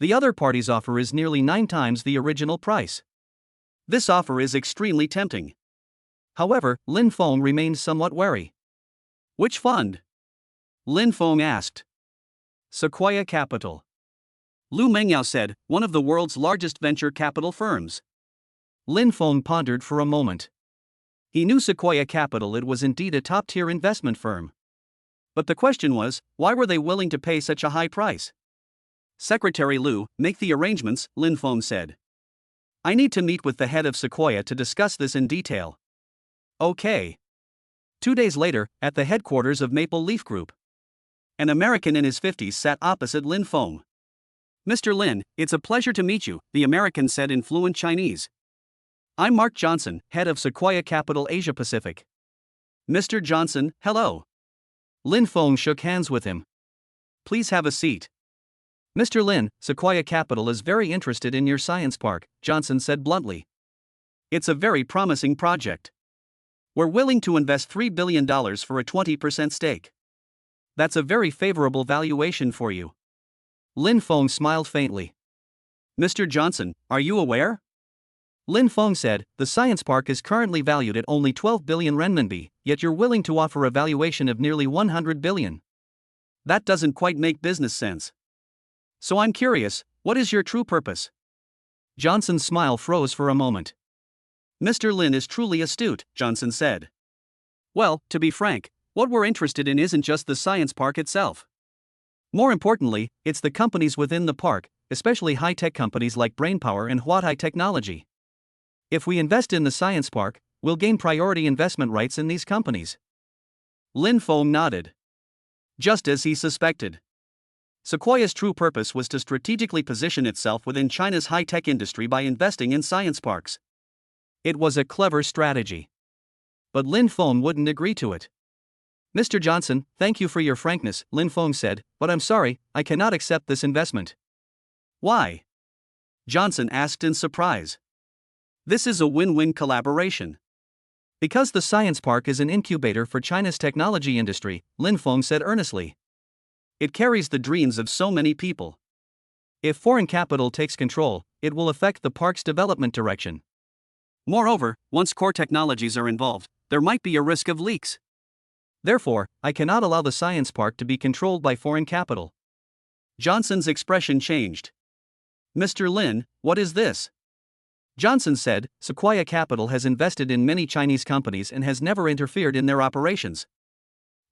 The other party's offer is nearly 9 times the original price. This offer is extremely tempting. However, Lin Feng remained somewhat wary. Which fund? Lin Feng asked. Sequoia Capital. Lu Mengyao said, one of the world's largest venture capital firms. Lin Feng pondered for a moment. He knew Sequoia Capital, it was indeed a top-tier investment firm. But the question was, why were they willing to pay such a high price? Secretary Liu, make the arrangements, Lin Feng said. I need to meet with the head of Sequoia to discuss this in detail. Okay. 2 days later, at the headquarters of Maple Leaf Group, an American in his 50s sat opposite Lin Feng. Mr. Lin, it's a pleasure to meet you, the American said in fluent Chinese. I'm Mark Johnson, head of Sequoia Capital Asia Pacific. Mr. Johnson, hello. Lin Feng shook hands with him. Please have a seat. Mr. Lin, Sequoia Capital is very interested in your science park, Johnson said bluntly. It's a very promising project. We're willing to invest $3 billion for a 20% stake. That's a very favorable valuation for you. Lin Feng smiled faintly. Mr. Johnson, are you aware? Lin Feng said, the science park is currently valued at only 12 billion renminbi, yet you're willing to offer a valuation of nearly 100 billion. That doesn't quite make business sense. So I'm curious, what is your true purpose? Johnson's smile froze for a moment. Mr. Lin is truly astute, Johnson said. Well, to be frank, what we're interested in isn't just the science park itself. More importantly, it's the companies within the park, especially high-tech companies like Brainpower and Huatai Technology. If we invest in the science park, we'll gain priority investment rights in these companies. Lin Feng nodded. Just as he suspected. Sequoia's true purpose was to strategically position itself within China's high-tech industry by investing in science parks. It was a clever strategy. But Lin Feng wouldn't agree to it. Mr. Johnson, thank you for your frankness, Lin Feng said, but I'm sorry, I cannot accept this investment. Why? Johnson asked in surprise. This is a win-win collaboration. Because the science park is an incubator for China's technology industry, Lin Feng said earnestly. It carries the dreams of so many people. If foreign capital takes control, it will affect the park's development direction. Moreover, once core technologies are involved, there might be a risk of leaks. Therefore, I cannot allow the science park to be controlled by foreign capital. Johnson's expression changed. Mr. Lin, what is this? Johnson said, Sequoia Capital has invested in many Chinese companies and has never interfered in their operations.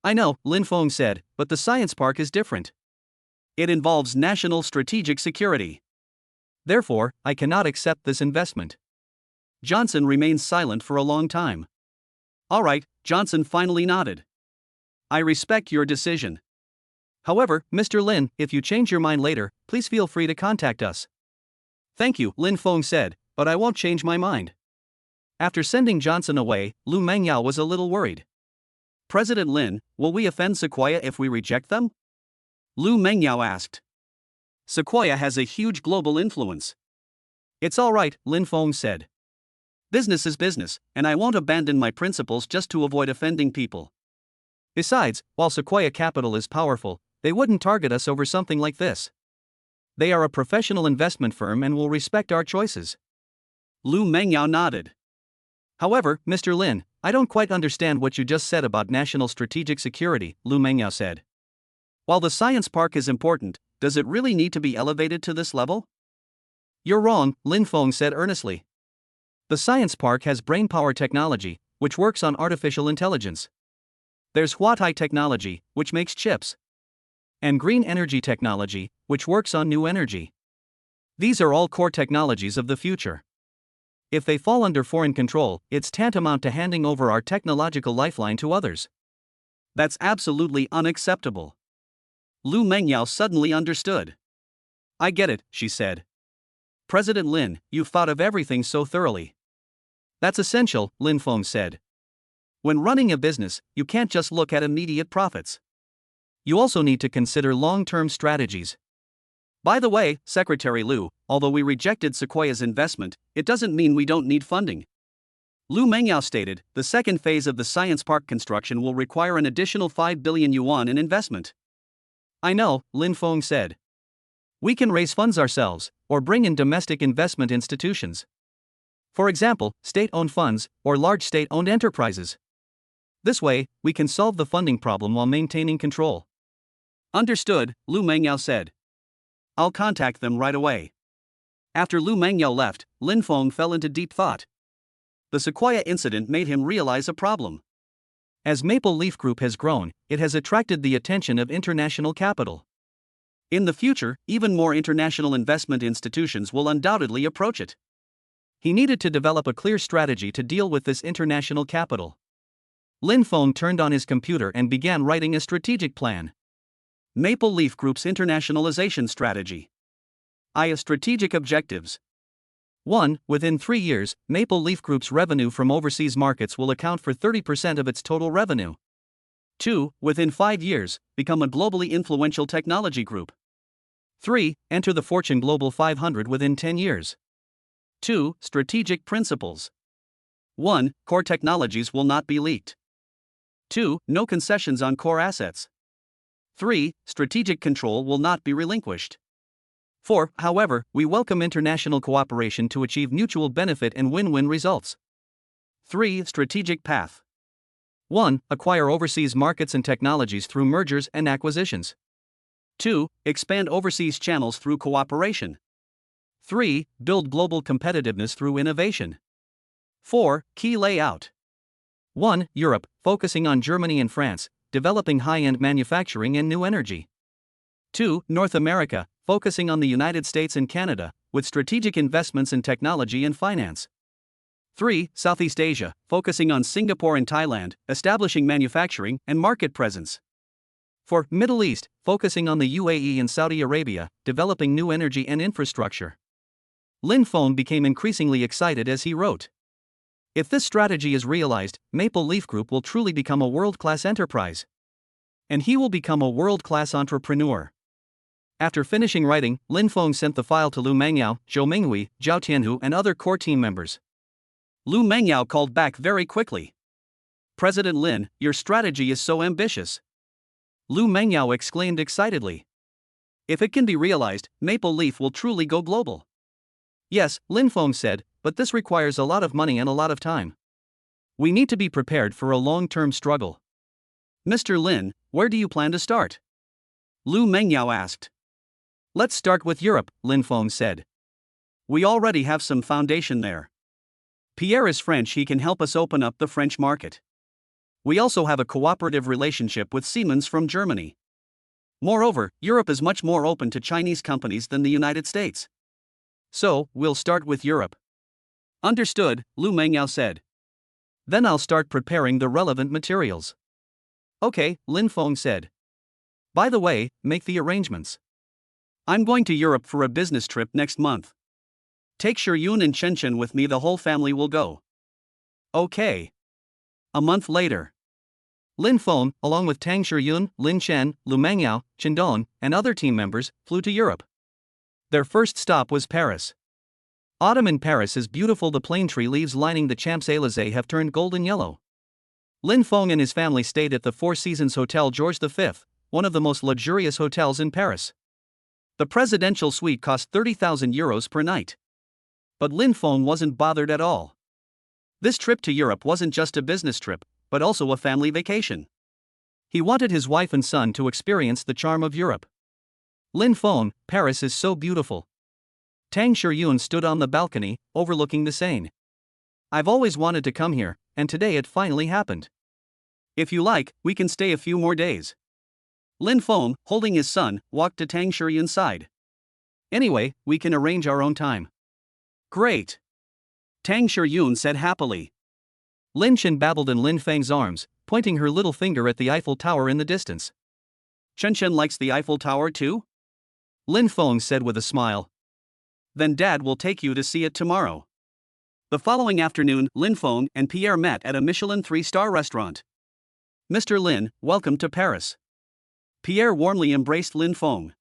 I know, Lin Feng said, but the science park is different. It involves national strategic security. Therefore, I cannot accept this investment. Johnson remained silent for a long time. All right, Johnson finally nodded. I respect your decision. However, Mr. Lin, if you change your mind later, please feel free to contact us. Thank you, Lin Feng said, but I won't change my mind. After sending Johnson away, Lu Mengyao was a little worried. President Lin, will we offend Sequoia if we reject them? Lu Mengyao asked. Sequoia has a huge global influence. It's all right, Lin Feng said. Business is business, and I won't abandon my principles just to avoid offending people. Besides, while Sequoia Capital is powerful, they wouldn't target us over something like this. They are a professional investment firm and will respect our choices. Lu Mengyao nodded. However, Mr. Lin, I don't quite understand what you just said about national strategic security, Lu Mengyao said. While the science park is important, does it really need to be elevated to this level? You're wrong, Lin Feng said earnestly. The science park has brainpower technology, which works on artificial intelligence. There's Huatai technology, which makes chips. And green energy technology, which works on new energy. These are all core technologies of the future. If they fall under foreign control, it's tantamount to handing over our technological lifeline to others. That's absolutely unacceptable. Lu Mengyao suddenly understood. I get it, she said. President Lin, you've thought of everything so thoroughly. That's essential, Lin Feng said. When running a business, you can't just look at immediate profits. You also need to consider long-term strategies. By the way, Secretary Lu, although we rejected Sequoia's investment, it doesn't mean we don't need funding. Lu Mengyao stated, the second phase of the science park construction will require an additional 5 billion yuan in investment. I know, Lin Feng said. We can raise funds ourselves, or bring in domestic investment institutions. For example, state-owned funds, or large state-owned enterprises. This way, we can solve the funding problem while maintaining control. Understood, Lu Mengyao said. I'll contact them right away. After Lu Mengyao left, Lin Feng fell into deep thought. The Sequoia incident made him realize a problem. As Maple Leaf Group has grown, it has attracted the attention of international capital. In the future, even more international investment institutions will undoubtedly approach it. He needed to develop a clear strategy to deal with this international capital. Lin Feng turned on his computer and began writing a strategic plan. Maple Leaf Group's internationalization strategy. Strategic objectives. 1. Within 3 years, Maple Leaf Group's revenue from overseas markets will account for 30% of its total revenue. 2. Within 5 years, become a globally influential technology group. 3. Enter the Fortune Global 500 within 10 years. 2. Strategic principles. 1. Core technologies will not be leaked. 2. No concessions on core assets. 3. Strategic control will not be relinquished. 4. However, we welcome international cooperation to achieve mutual benefit and win-win results. 3. Strategic path. 1. Acquire overseas markets and technologies through mergers and acquisitions. 2. Expand overseas channels through cooperation. 3. Build global competitiveness through innovation. 4. Key layout. 1. Europe, focusing on Germany and France, developing high-end manufacturing and new energy. 2. North America, focusing on the United States and Canada, with strategic investments in technology and finance. 3. Southeast Asia, focusing on Singapore and Thailand, establishing manufacturing and market presence. 4. Middle East, focusing on the UAE and Saudi Arabia, developing new energy and infrastructure. Lin Feng became increasingly excited as he wrote. If this strategy is realized, Maple Leaf Group will truly become a world-class enterprise. And he will become a world-class entrepreneur. After finishing writing, Lin Feng sent the file to Lu Mengyao, Zhou Minghui, Zhao Tianhu and other core team members. Lu Mengyao called back very quickly. President Lin, your strategy is so ambitious. Lu Mengyao exclaimed excitedly. If it can be realized, Maple Leaf will truly go global. Yes, Lin Feng said, but this requires a lot of money and a lot of time. We need to be prepared for a long-term struggle. Mr. Lin, where do you plan to start? Lu Mengyao asked. Let's start with Europe, Lin Feng said. We already have some foundation there. Pierre is French, he can help us open up the French market. We also have a cooperative relationship with Siemens from Germany. Moreover, Europe is much more open to Chinese companies than the United States. So, we'll start with Europe. Understood, Lu Mengyao said. Then I'll start preparing the relevant materials. Okay, Lin Feng said. By the way, make the arrangements. I'm going to Europe for a business trip next month. Take Shiyun and Chen with me, the whole family will go. Okay. A month later. Lin Feng, along with Tang Shiyun, Lin Chen, Lu Mengyao, Chen Don, and other team members, flew to Europe. Their first stop was Paris. Autumn in Paris is beautiful. The plane tree leaves lining the Champs-Élysées have turned golden yellow. Lin Feng and his family stayed at the Four Seasons Hotel George V, one of the most luxurious hotels in Paris. The presidential suite cost 30,000 euros per night. But Lin Feng wasn't bothered at all. This trip to Europe wasn't just a business trip, but also a family vacation. He wanted his wife and son to experience the charm of Europe. Lin Feng, Paris is so beautiful. Tang Shiyun stood on the balcony, overlooking the Seine. I've always wanted to come here, and today it finally happened. If you like, we can stay a few more days. Lin Feng, holding his son, walked to Tang Shiyun's side. Anyway, we can arrange our own time. Great. Tang Shiyun said happily. Lin Chen babbled in Lin Feng's arms, pointing her little finger at the Eiffel Tower in the distance. Chen Chen likes the Eiffel Tower too? Lin Feng said with a smile. Then Dad will take you to see it tomorrow. The following afternoon, Lin Feng and Pierre met at a Michelin 3-star restaurant. Mr. Lin, welcome to Paris. Pierre warmly embraced Lin Feng.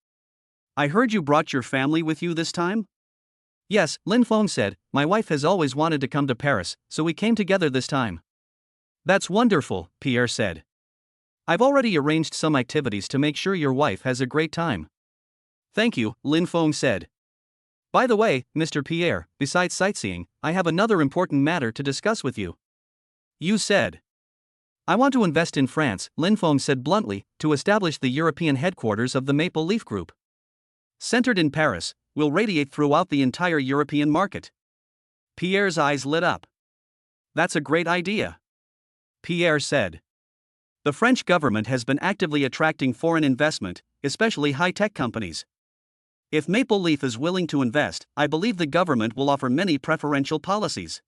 I heard you brought your family with you this time? Yes, Lin Feng said, my wife has always wanted to come to Paris, so we came together this time. That's wonderful, Pierre said. I've already arranged some activities to make sure your wife has a great time. Thank you, Lin Feng said. By the way, Mr. Pierre, besides sightseeing, I have another important matter to discuss with you. You said. I want to invest in France, Lin Feng said bluntly, to establish the European headquarters of the Maple Leaf Group. Centered in Paris, will radiate throughout the entire European market. Pierre's eyes lit up. That's a great idea. Pierre said. The French government has been actively attracting foreign investment, especially high-tech companies. If Maple Leaf is willing to invest, I believe the government will offer many preferential policies.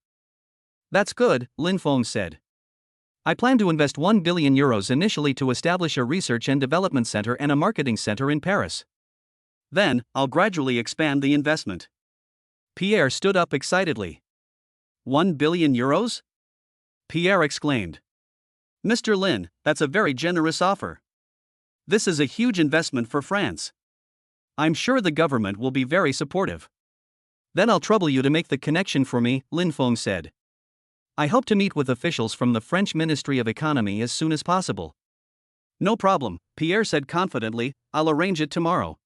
That's good, Lin Feng said. I plan to invest 1 billion euros initially to establish a research and development center and a marketing center in Paris. Then, I'll gradually expand the investment. Pierre stood up excitedly. 1 billion euros? Pierre exclaimed. Mr. Lin, that's a very generous offer. This is a huge investment for France. I'm sure the government will be very supportive. Then I'll trouble you to make the connection for me, Lin Feng said. I hope to meet with officials from the French Ministry of Economy as soon as possible. No problem, Pierre said confidently, I'll arrange it tomorrow.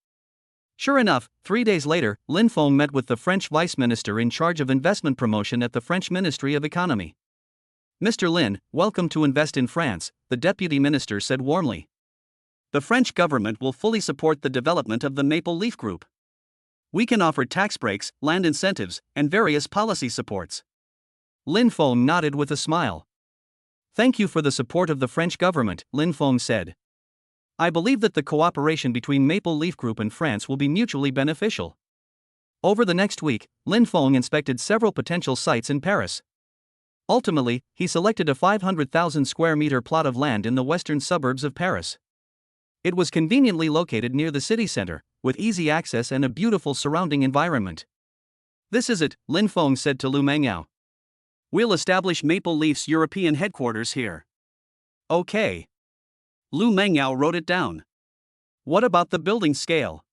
Sure enough, 3 days later, Lin Feng met with the French Vice Minister in charge of investment promotion at the French Ministry of Economy. Mr. Lin, welcome to invest in France, the Deputy Minister said warmly. The French government will fully support the development of the Maple Leaf Group. We can offer tax breaks, land incentives, and various policy supports. Lin Feng nodded with a smile. Thank you for the support of the French government, Lin Feng said. I believe that the cooperation between Maple Leaf Group and France will be mutually beneficial. Over the next week, Lin Feng inspected several potential sites in Paris. Ultimately, he selected a 500,000 square meter plot of land in the western suburbs of Paris. It was conveniently located near the city center, with easy access and a beautiful surrounding environment. This is it, Lin Feng said to Lu Mengao. We'll establish Maple Leaf's European headquarters here. Okay. Lu Mengao wrote it down. What about the building scale?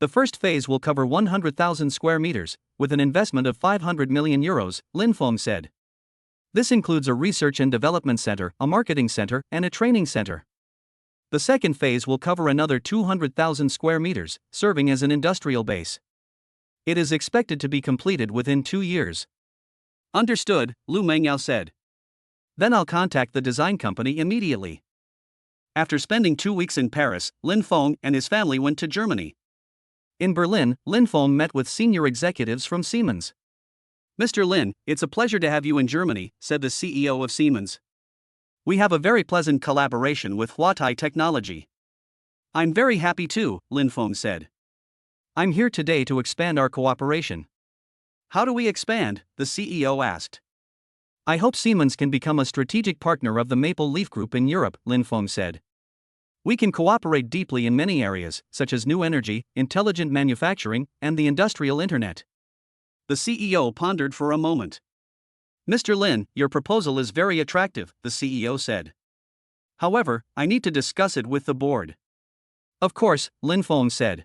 The first phase will cover 100,000 square meters, with an investment of 500 million euros, Lin Feng said. This includes a research and development center, a marketing center, and a training center. The second phase will cover another 200,000 square meters, serving as an industrial base. It is expected to be completed within 2 years. Understood, Lu Mengao said. Then I'll contact the design company immediately. After spending 2 weeks in Paris, Lin Feng and his family went to Germany. In Berlin, Lin Feng met with senior executives from Siemens. Mr. Lin, it's a pleasure to have you in Germany, said the CEO of Siemens. We have a very pleasant collaboration with Huatai Technology. I'm very happy too, Lin Feng said. I'm here today to expand our cooperation. How do we expand? The CEO asked. I hope Siemens can become a strategic partner of the Maple Leaf Group in Europe, Lin Feng said. We can cooperate deeply in many areas, such as new energy, intelligent manufacturing, and the industrial internet. The CEO pondered for a moment. Mr. Lin, your proposal is very attractive, the CEO said. However, I need to discuss it with the board. Of course, Lin Feng said.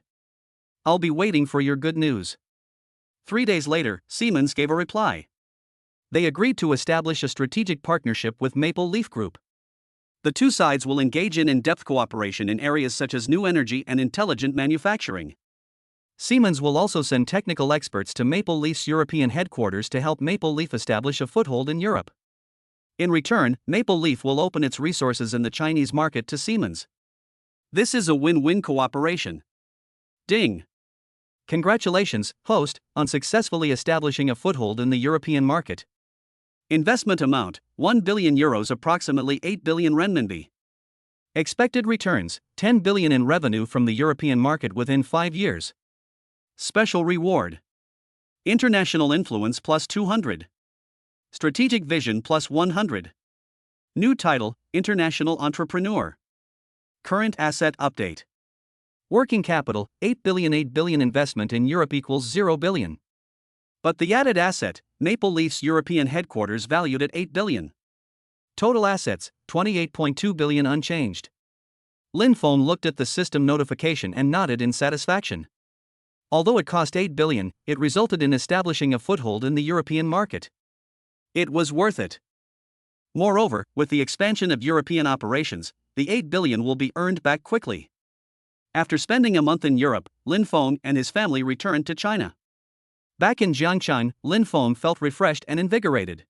I'll be waiting for your good news. 3 days later, Siemens gave a reply. They agreed to establish a strategic partnership with Maple Leaf Group. The two sides will engage in-depth cooperation in areas such as new energy and intelligent manufacturing. Siemens will also send technical experts to Maple Leaf's European headquarters to help Maple Leaf establish a foothold in Europe. In return, Maple Leaf will open its resources in the Chinese market to Siemens. This is a win-win cooperation. Ding! Congratulations, host, on successfully establishing a foothold in the European market. Investment amount, 1 billion euros, approximately 8 billion renminbi. Expected returns, 10 billion in revenue from the European market within 5 years. Special reward. International influence plus 200. Strategic vision plus 100. New title, International Entrepreneur. Current asset update. Working capital, 8 billion investment in Europe equals 0 billion. But the added asset, Maple Leaf's European headquarters valued at 8 billion. Total assets, 28.2 billion unchanged. Lin Feng looked at the system notification and nodded in satisfaction. Although it cost 8 billion, it resulted in establishing a foothold in the European market. It was worth it. Moreover, with the expansion of European operations, the 8 billion will be earned back quickly. After spending a month in Europe, Lin Feng and his family returned to China. Back in Jiangchang, Lin Feng felt refreshed and invigorated.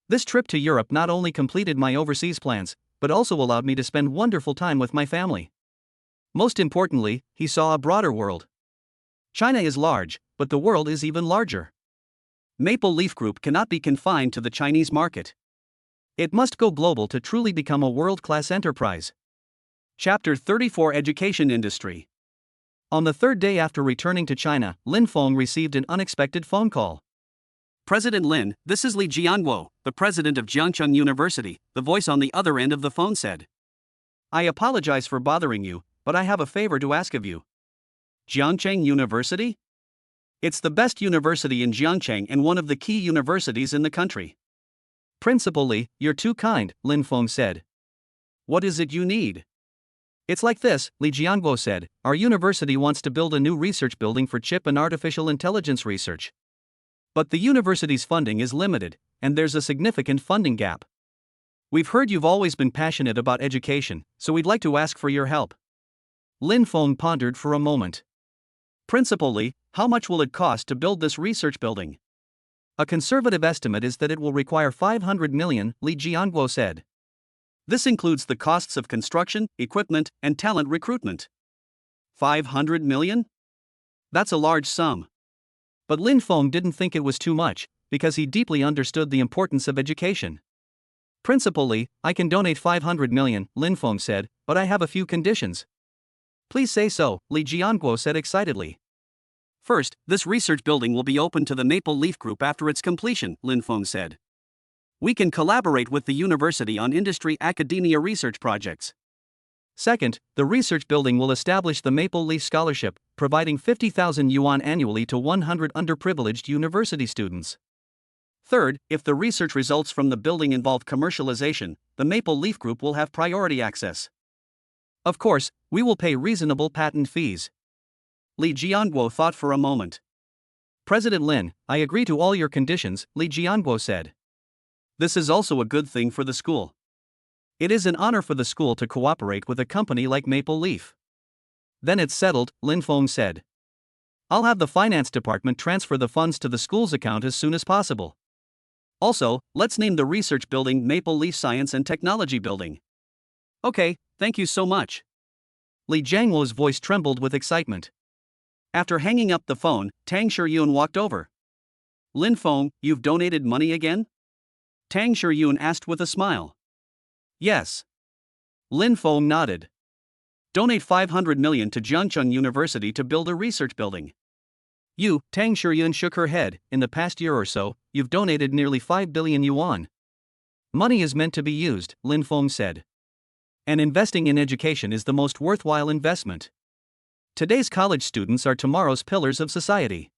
This trip to Europe not only completed my overseas plans, but also allowed me to spend wonderful time with my family. Most importantly, he saw a broader world. China is large, but the world is even larger. Maple Leaf Group cannot be confined to the Chinese market. It must go global to truly become a world-class enterprise. Chapter 34: Education Industry. On the third day after returning to China, Lin Feng received an unexpected phone call. President Lin, this is Li Jianguo, the president of Jiangcheng University, the voice on the other end of the phone said. I apologize for bothering you, but I have a favor to ask of you. Jiangcheng University? It's the best university in Jiangcheng and one of the key universities in the country. Principal Li, you're too kind, Lin Feng said. What is it you need? It's like this, Li Jianguo said, our university wants to build a new research building for chip and artificial intelligence research. But the university's funding is limited, and there's a significant funding gap. We've heard you've always been passionate about education, so we'd like to ask for your help. Lin Feng pondered for a moment. Principal Li, how much will it cost to build this research building? A conservative estimate is that it will require 500 million, Li Jianguo said. This includes the costs of construction, equipment, and talent recruitment. 500 million? That's a large sum. But Lin Feng didn't think it was too much, because he deeply understood the importance of education. Principal Li, I can donate 500 million, Lin Feng said, but I have a few conditions. Please say so, Li Jianguo said excitedly. First, this research building will be open to the Maple Leaf Group after its completion, Lin Feng said. We can collaborate with the university on industry-academia research projects. Second, the research building will establish the Maple Leaf Scholarship, providing 50,000 yuan annually to 100 underprivileged university students. Third, if the research results from the building involve commercialization, the Maple Leaf Group will have priority access. Of course, we will pay reasonable patent fees. Li Jianguo thought for a moment. President Lin, I agree to all your conditions, Li Jianguo said. This is also a good thing for the school. It is an honor for the school to cooperate with a company like Maple Leaf. Then it's settled, Lin Feng said. I'll have the finance department transfer the funds to the school's account as soon as possible. Also, let's name the research building Maple Leaf Science and Technology Building. Okay, thank you so much. Li Jianguo's voice trembled with excitement. After hanging up the phone, Tang Shiyun walked over. Lin Feng, you've donated money again? Tang Shiyun asked with a smile. Yes. Lin Feng nodded. Donate 500 million to Jiangcheng University to build a research building. You, Tang Shiyun shook her head, in the past year or so, you've donated nearly 5 billion yuan. Money is meant to be used, Lin Feng said. And investing in education is the most worthwhile investment. Today's college students are tomorrow's pillars of society.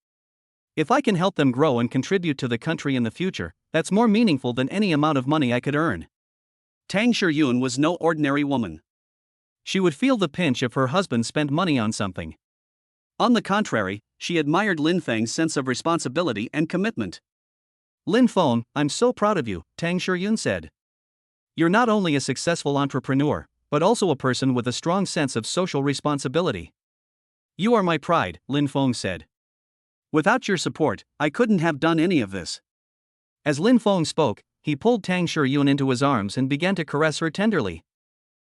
If I can help them grow and contribute to the country in the future, that's more meaningful than any amount of money I could earn. Tang Shiyun was no ordinary woman. She would feel the pinch if her husband spent money on something. On the contrary, she admired Lin Feng's sense of responsibility and commitment. Lin Feng, I'm so proud of you, Tang Shiyun said. You're not only a successful entrepreneur, but also a person with a strong sense of social responsibility. You are my pride, Lin Feng said. Without your support, I couldn't have done any of this. As Lin Feng spoke, he pulled Tang Shiyun into his arms and began to caress her tenderly.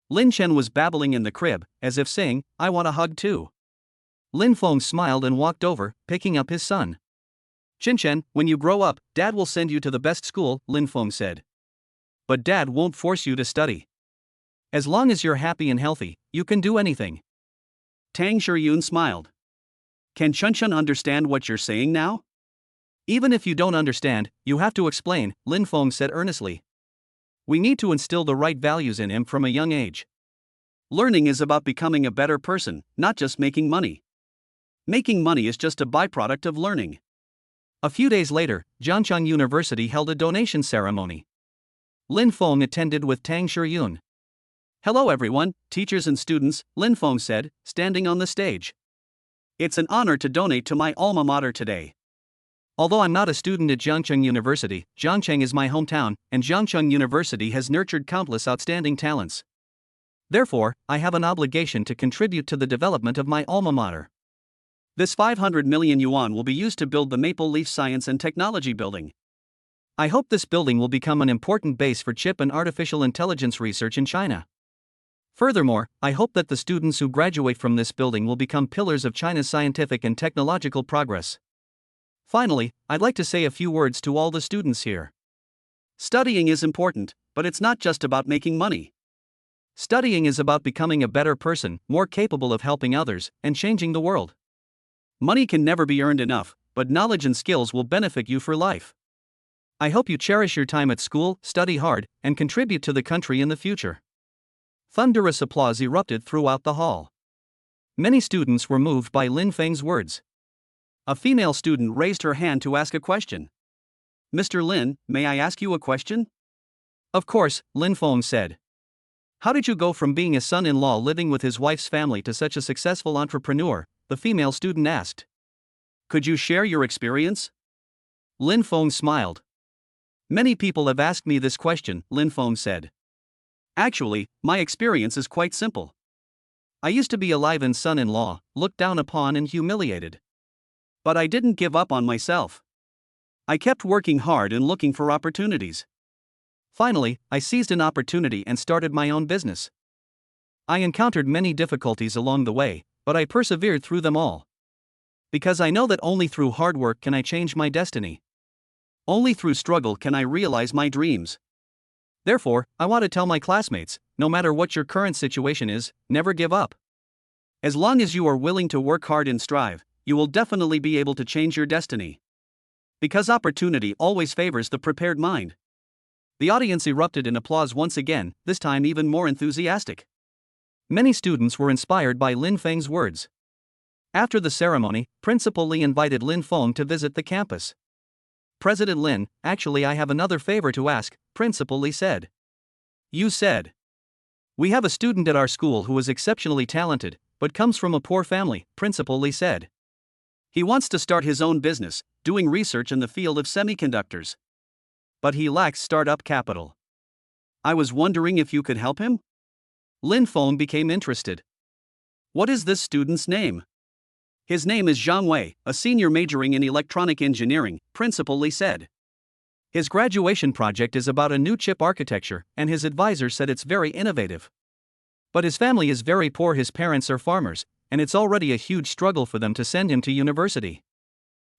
Lin Chen was babbling in the crib, as if saying, I want a hug too. Lin Feng smiled and walked over, picking up his son. Chen, when you grow up, Dad will send you to the best school, Lin Feng said. But Dad won't force you to study. As long as you're happy and healthy, you can do anything. Tang Shiyun smiled. Can Chen understand what you're saying now? Even if you don't understand, you have to explain, Lin Feng said earnestly. We need to instill the right values in him from a young age. Learning is about becoming a better person, not just making money. Making money is just a byproduct of learning. A few days later, Jiangcheng University held a donation ceremony. Lin Feng attended with Tang Shiyun. Hello everyone, teachers and students, Lin Feng said, standing on the stage. It's an honor to donate to my alma mater today. Although I'm not a student at Jiangcheng University, Jiangcheng is my hometown, and Jiangcheng University has nurtured countless outstanding talents. Therefore, I have an obligation to contribute to the development of my alma mater. This 500 million yuan will be used to build the Maple Leaf Science and Technology Building. I hope this building will become an important base for chip and artificial intelligence research in China. Furthermore, I hope that the students who graduate from this building will become pillars of China's scientific and technological progress. Finally, I'd like to say a few words to all the students here. Studying is important, but it's not just about making money. Studying is about becoming a better person, more capable of helping others, and changing the world. Money can never be earned enough, but knowledge and skills will benefit you for life. I hope you cherish your time at school, study hard, and contribute to the country in the future. Thunderous applause erupted throughout the hall. Many students were moved by Lin Feng's words. A female student raised her hand to ask a question. Mr. Lin, may I ask you a question? Of course, Lin Feng said. How did you go from being a son-in-law living with his wife's family to such a successful entrepreneur? The female student asked. Could you share your experience? Lin Feng smiled. Many people have asked me this question, Lin Feng said. Actually, my experience is quite simple. I used to be a live-in son-in-law, looked down upon and humiliated. But I didn't give up on myself. I kept working hard and looking for opportunities. Finally, I seized an opportunity and started my own business. I encountered many difficulties along the way, but I persevered through them all. Because I know that only through hard work can I change my destiny. Only through struggle can I realize my dreams. Therefore, I want to tell my classmates, no matter what your current situation is, never give up. As long as you are willing to work hard and strive, you will definitely be able to change your destiny. Because opportunity always favors the prepared mind. The audience erupted in applause once again, this time even more enthusiastic. Many students were inspired by Lin Feng's words. After the ceremony, Principal Li invited Lin Feng to visit the campus. President Lin, actually I have another favor to ask, Principal Li said. You said. We have a student at our school who is exceptionally talented, but comes from a poor family, Principal Li said. He wants to start his own business, doing research in the field of semiconductors. But he lacks startup capital. I was wondering if you could help him? Lin Feng became interested. What is this student's name? His name is Zhang Wei, a senior majoring in electronic engineering, Principal Li said. His graduation project is about a new chip architecture, and his advisor said it's very innovative. But his family is very poor, his parents are farmers, and it's already a huge struggle for them to send him to university.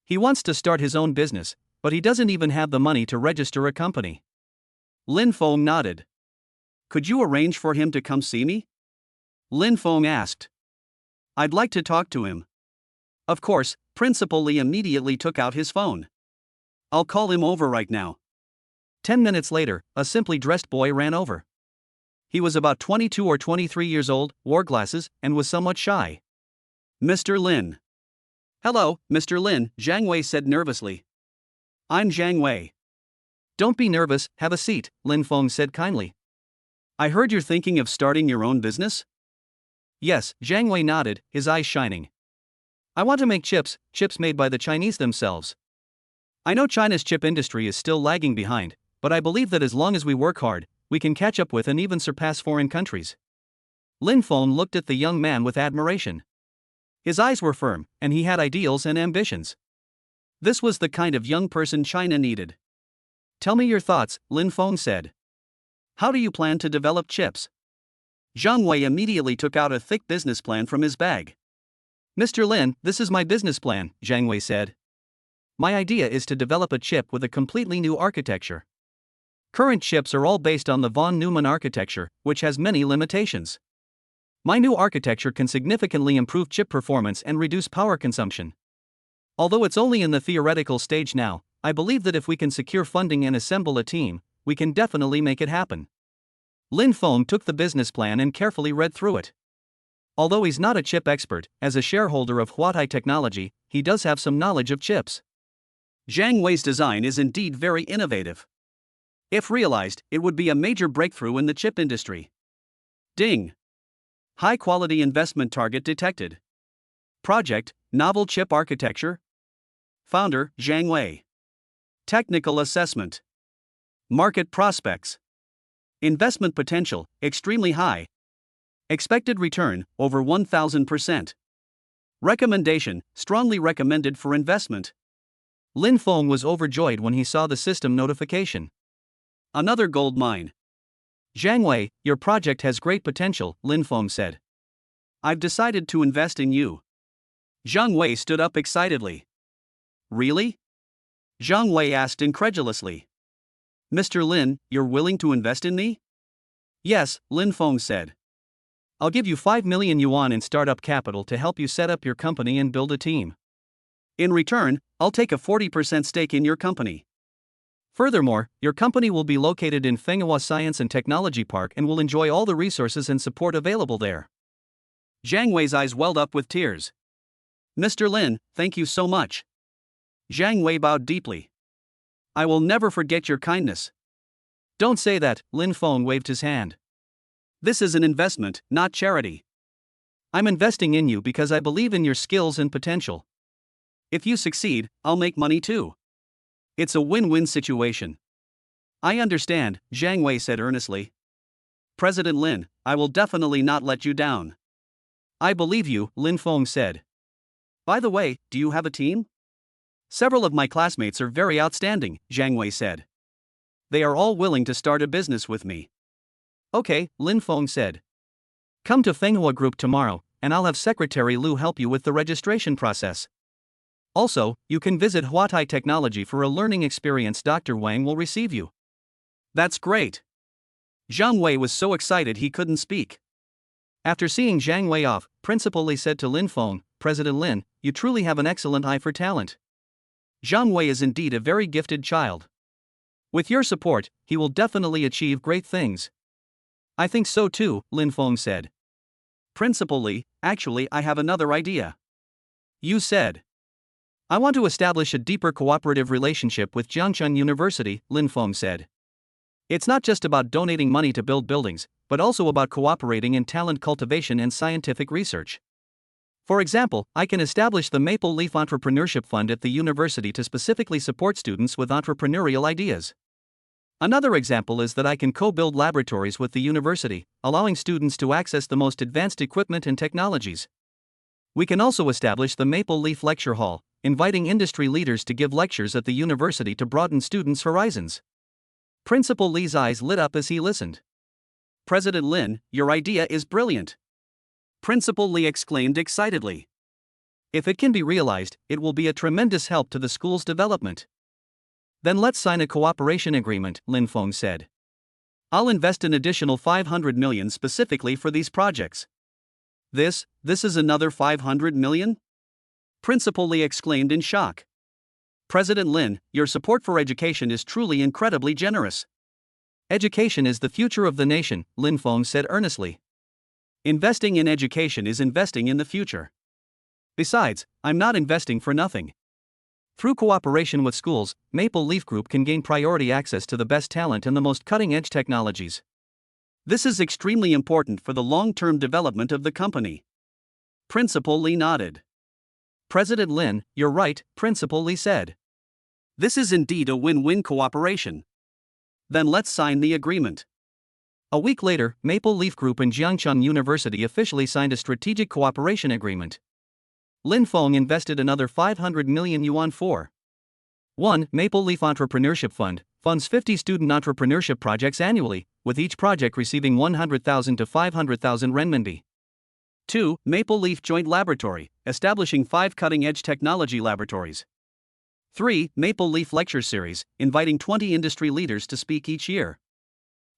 He wants to start his own business, but he doesn't even have the money to register a company. Lin Feng nodded. Could you arrange for him to come see me? Lin Feng asked. I'd like to talk to him. Of course, Principal Li immediately took out his phone. I'll call him over right now. 10 minutes later, a simply dressed boy ran over. He was about 22 or 23 years old, wore glasses, and was somewhat shy. Mr. Lin. Hello, Mr. Lin, Zhang Wei said nervously. I'm Zhang Wei. Don't be nervous, have a seat, Lin Feng said kindly. I heard you're thinking of starting your own business? Yes, Zhang Wei nodded, his eyes shining. I want to make chips made by the Chinese themselves. I know China's chip industry is still lagging behind, but I believe that as long as we work hard, we can catch up with and even surpass foreign countries. Lin Feng looked at the young man with admiration. His eyes were firm, and he had ideals and ambitions. This was the kind of young person China needed. Tell me your thoughts, Lin Feng said. How do you plan to develop chips? Zhang Wei immediately took out a thick business plan from his bag. Mr. Lin, this is my business plan, Zhang Wei said. My idea is to develop a chip with a completely new architecture. Current chips are all based on the von Neumann architecture, which has many limitations. My new architecture can significantly improve chip performance and reduce power consumption. Although it's only in the theoretical stage now, I believe that if we can secure funding and assemble a team, we can definitely make it happen. Lin Feng took the business plan and carefully read through it. Although he's not a chip expert, as a shareholder of Huatai Technology, he does have some knowledge of chips. Zhang Wei's design is indeed very innovative. If realized, it would be a major breakthrough in the chip industry. Ding! High-quality investment target detected. Project, Novel Chip Architecture. Founder, Zhang Wei. Technical assessment. Market prospects. Investment potential, extremely high. Expected return, over 1000%. Recommendation, strongly recommended for investment. Lin Feng was overjoyed when he saw the system notification. Another gold mine. Zhang Wei, your project has great potential, Lin Feng said. I've decided to invest in you. Zhang Wei stood up excitedly. Really? Zhang Wei asked incredulously. Mr. Lin, you're willing to invest in me? Yes, Lin Feng said. I'll give you 5 million yuan in startup capital to help you set up your company and build a team. In return, I'll take a 40% stake in your company. Furthermore, your company will be located in Fenghua Science and Technology Park and will enjoy all the resources and support available there. Zhang Wei's eyes welled up with tears. Mr. Lin, thank you so much. Zhang Wei bowed deeply. I will never forget your kindness. Don't say that, Lin Feng waved his hand. This is an investment, not charity. I'm investing in you because I believe in your skills and potential. If you succeed, I'll make money too. It's a win-win situation. I understand, Zhang Wei said earnestly. President Lin, I will definitely not let you down. I believe you, Lin Feng said. By the way, do you have a team? Several of my classmates are very outstanding, Zhang Wei said. They are all willing to start a business with me. Okay, Lin Feng said. Come to Fenghua Group tomorrow, and I'll have Secretary Lu help you with the registration process. Also, you can visit Huatai Technology for a learning experience. Dr. Wang will receive you. That's great. Zhang Wei was so excited he couldn't speak. After seeing Zhang Wei off, Principal Li said to Lin Feng, President Lin, you truly have an excellent eye for talent. Zhang Wei is indeed a very gifted child. With your support, he will definitely achieve great things. I think so too, Lin Feng said. Principal Li, actually I have another idea. You said. I want to establish a deeper cooperative relationship with Jiangcheng University, Lin Feng said. It's not just about donating money to build buildings, but also about cooperating in talent cultivation and scientific research. For example, I can establish the Maple Leaf Entrepreneurship Fund at the university to specifically support students with entrepreneurial ideas. Another example is that I can co-build laboratories with the university, allowing students to access the most advanced equipment and technologies. We can also establish the Maple Leaf Lecture Hall, inviting industry leaders to give lectures at the university to broaden students' horizons. Principal Li's eyes lit up as he listened. President Lin, your idea is brilliant. Principal Li exclaimed excitedly. If it can be realized, it will be a tremendous help to the school's development. Then let's sign a cooperation agreement, Lin Feng said. I'll invest an additional 500 million specifically for these projects. This is another 500 million? Principal Li exclaimed in shock. President Lin, your support for education is truly incredibly generous. Education is the future of the nation, Lin Feng said earnestly. Investing in education is investing in the future. Besides, I'm not investing for nothing. Through cooperation with schools, Maple Leaf Group can gain priority access to the best talent and the most cutting-edge technologies. This is extremely important for the long-term development of the company. Principal Li nodded. President Lin, you're right, Principal Li said. This is indeed a win-win cooperation. Then let's sign the agreement. A week later, Maple Leaf Group and Jiangcheng University officially signed a strategic cooperation agreement. Lin Feng invested another 500 million yuan for 1. Maple Leaf Entrepreneurship Fund funds 50 student entrepreneurship projects annually, with each project receiving 100,000 to 500,000 renminbi. 2. Maple Leaf Joint Laboratory, establishing 5 cutting-edge technology laboratories. 3. Maple Leaf Lecture Series, inviting 20 industry leaders to speak each year.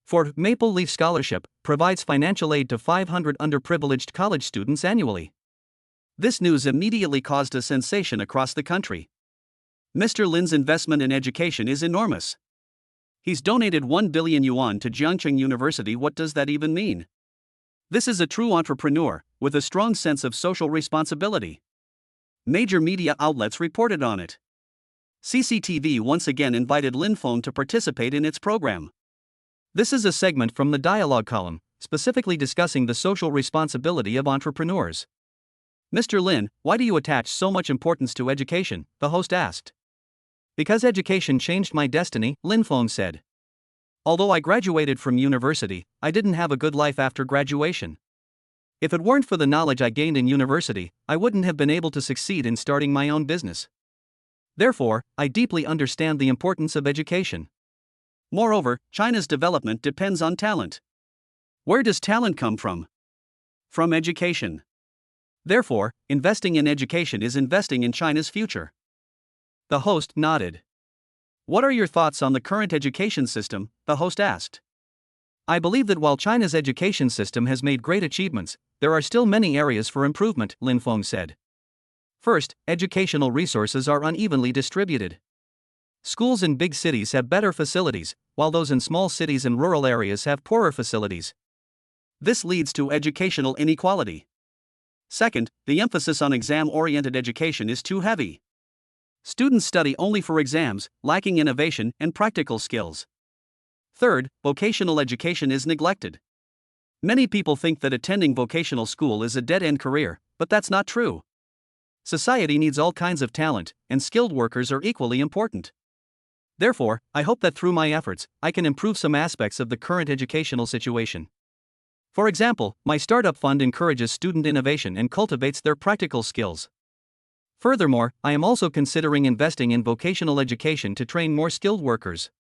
4. Maple Leaf Scholarship, provides financial aid to 500 underprivileged college students annually. This news immediately caused a sensation across the country. Mr. Lin's investment in education is enormous. He's donated 1 billion yuan to Jiangcheng University. What does that even mean? This is a true entrepreneur, with a strong sense of social responsibility. Major media outlets reported on it. CCTV once again invited Lin Feng to participate in its program. This is a segment from the dialogue column, specifically discussing the social responsibility of entrepreneurs. Mr. Lin, why do you attach so much importance to education? The host asked. Because education changed my destiny, Lin Feng said. Although I graduated from university, I didn't have a good life after graduation. If it weren't for the knowledge I gained in university, I wouldn't have been able to succeed in starting my own business. Therefore, I deeply understand the importance of education. Moreover, China's development depends on talent. Where does talent come from? From education. Therefore, investing in education is investing in China's future. The host nodded. What are your thoughts on the current education system? The host asked. I believe that while China's education system has made great achievements, there are still many areas for improvement, Lin Feng said. First, educational resources are unevenly distributed. Schools in big cities have better facilities, while those in small cities and rural areas have poorer facilities. This leads to educational inequality. Second, the emphasis on exam-oriented education is too heavy. Students study only for exams, lacking innovation and practical skills. Third, vocational education is neglected. Many people think that attending vocational school is a dead-end career, but that's not true. Society needs all kinds of talent, and skilled workers are equally important. Therefore, I hope that through my efforts, I can improve some aspects of the current educational situation. For example, my startup fund encourages student innovation and cultivates their practical skills. Furthermore, I am also considering investing in vocational education to train more skilled workers.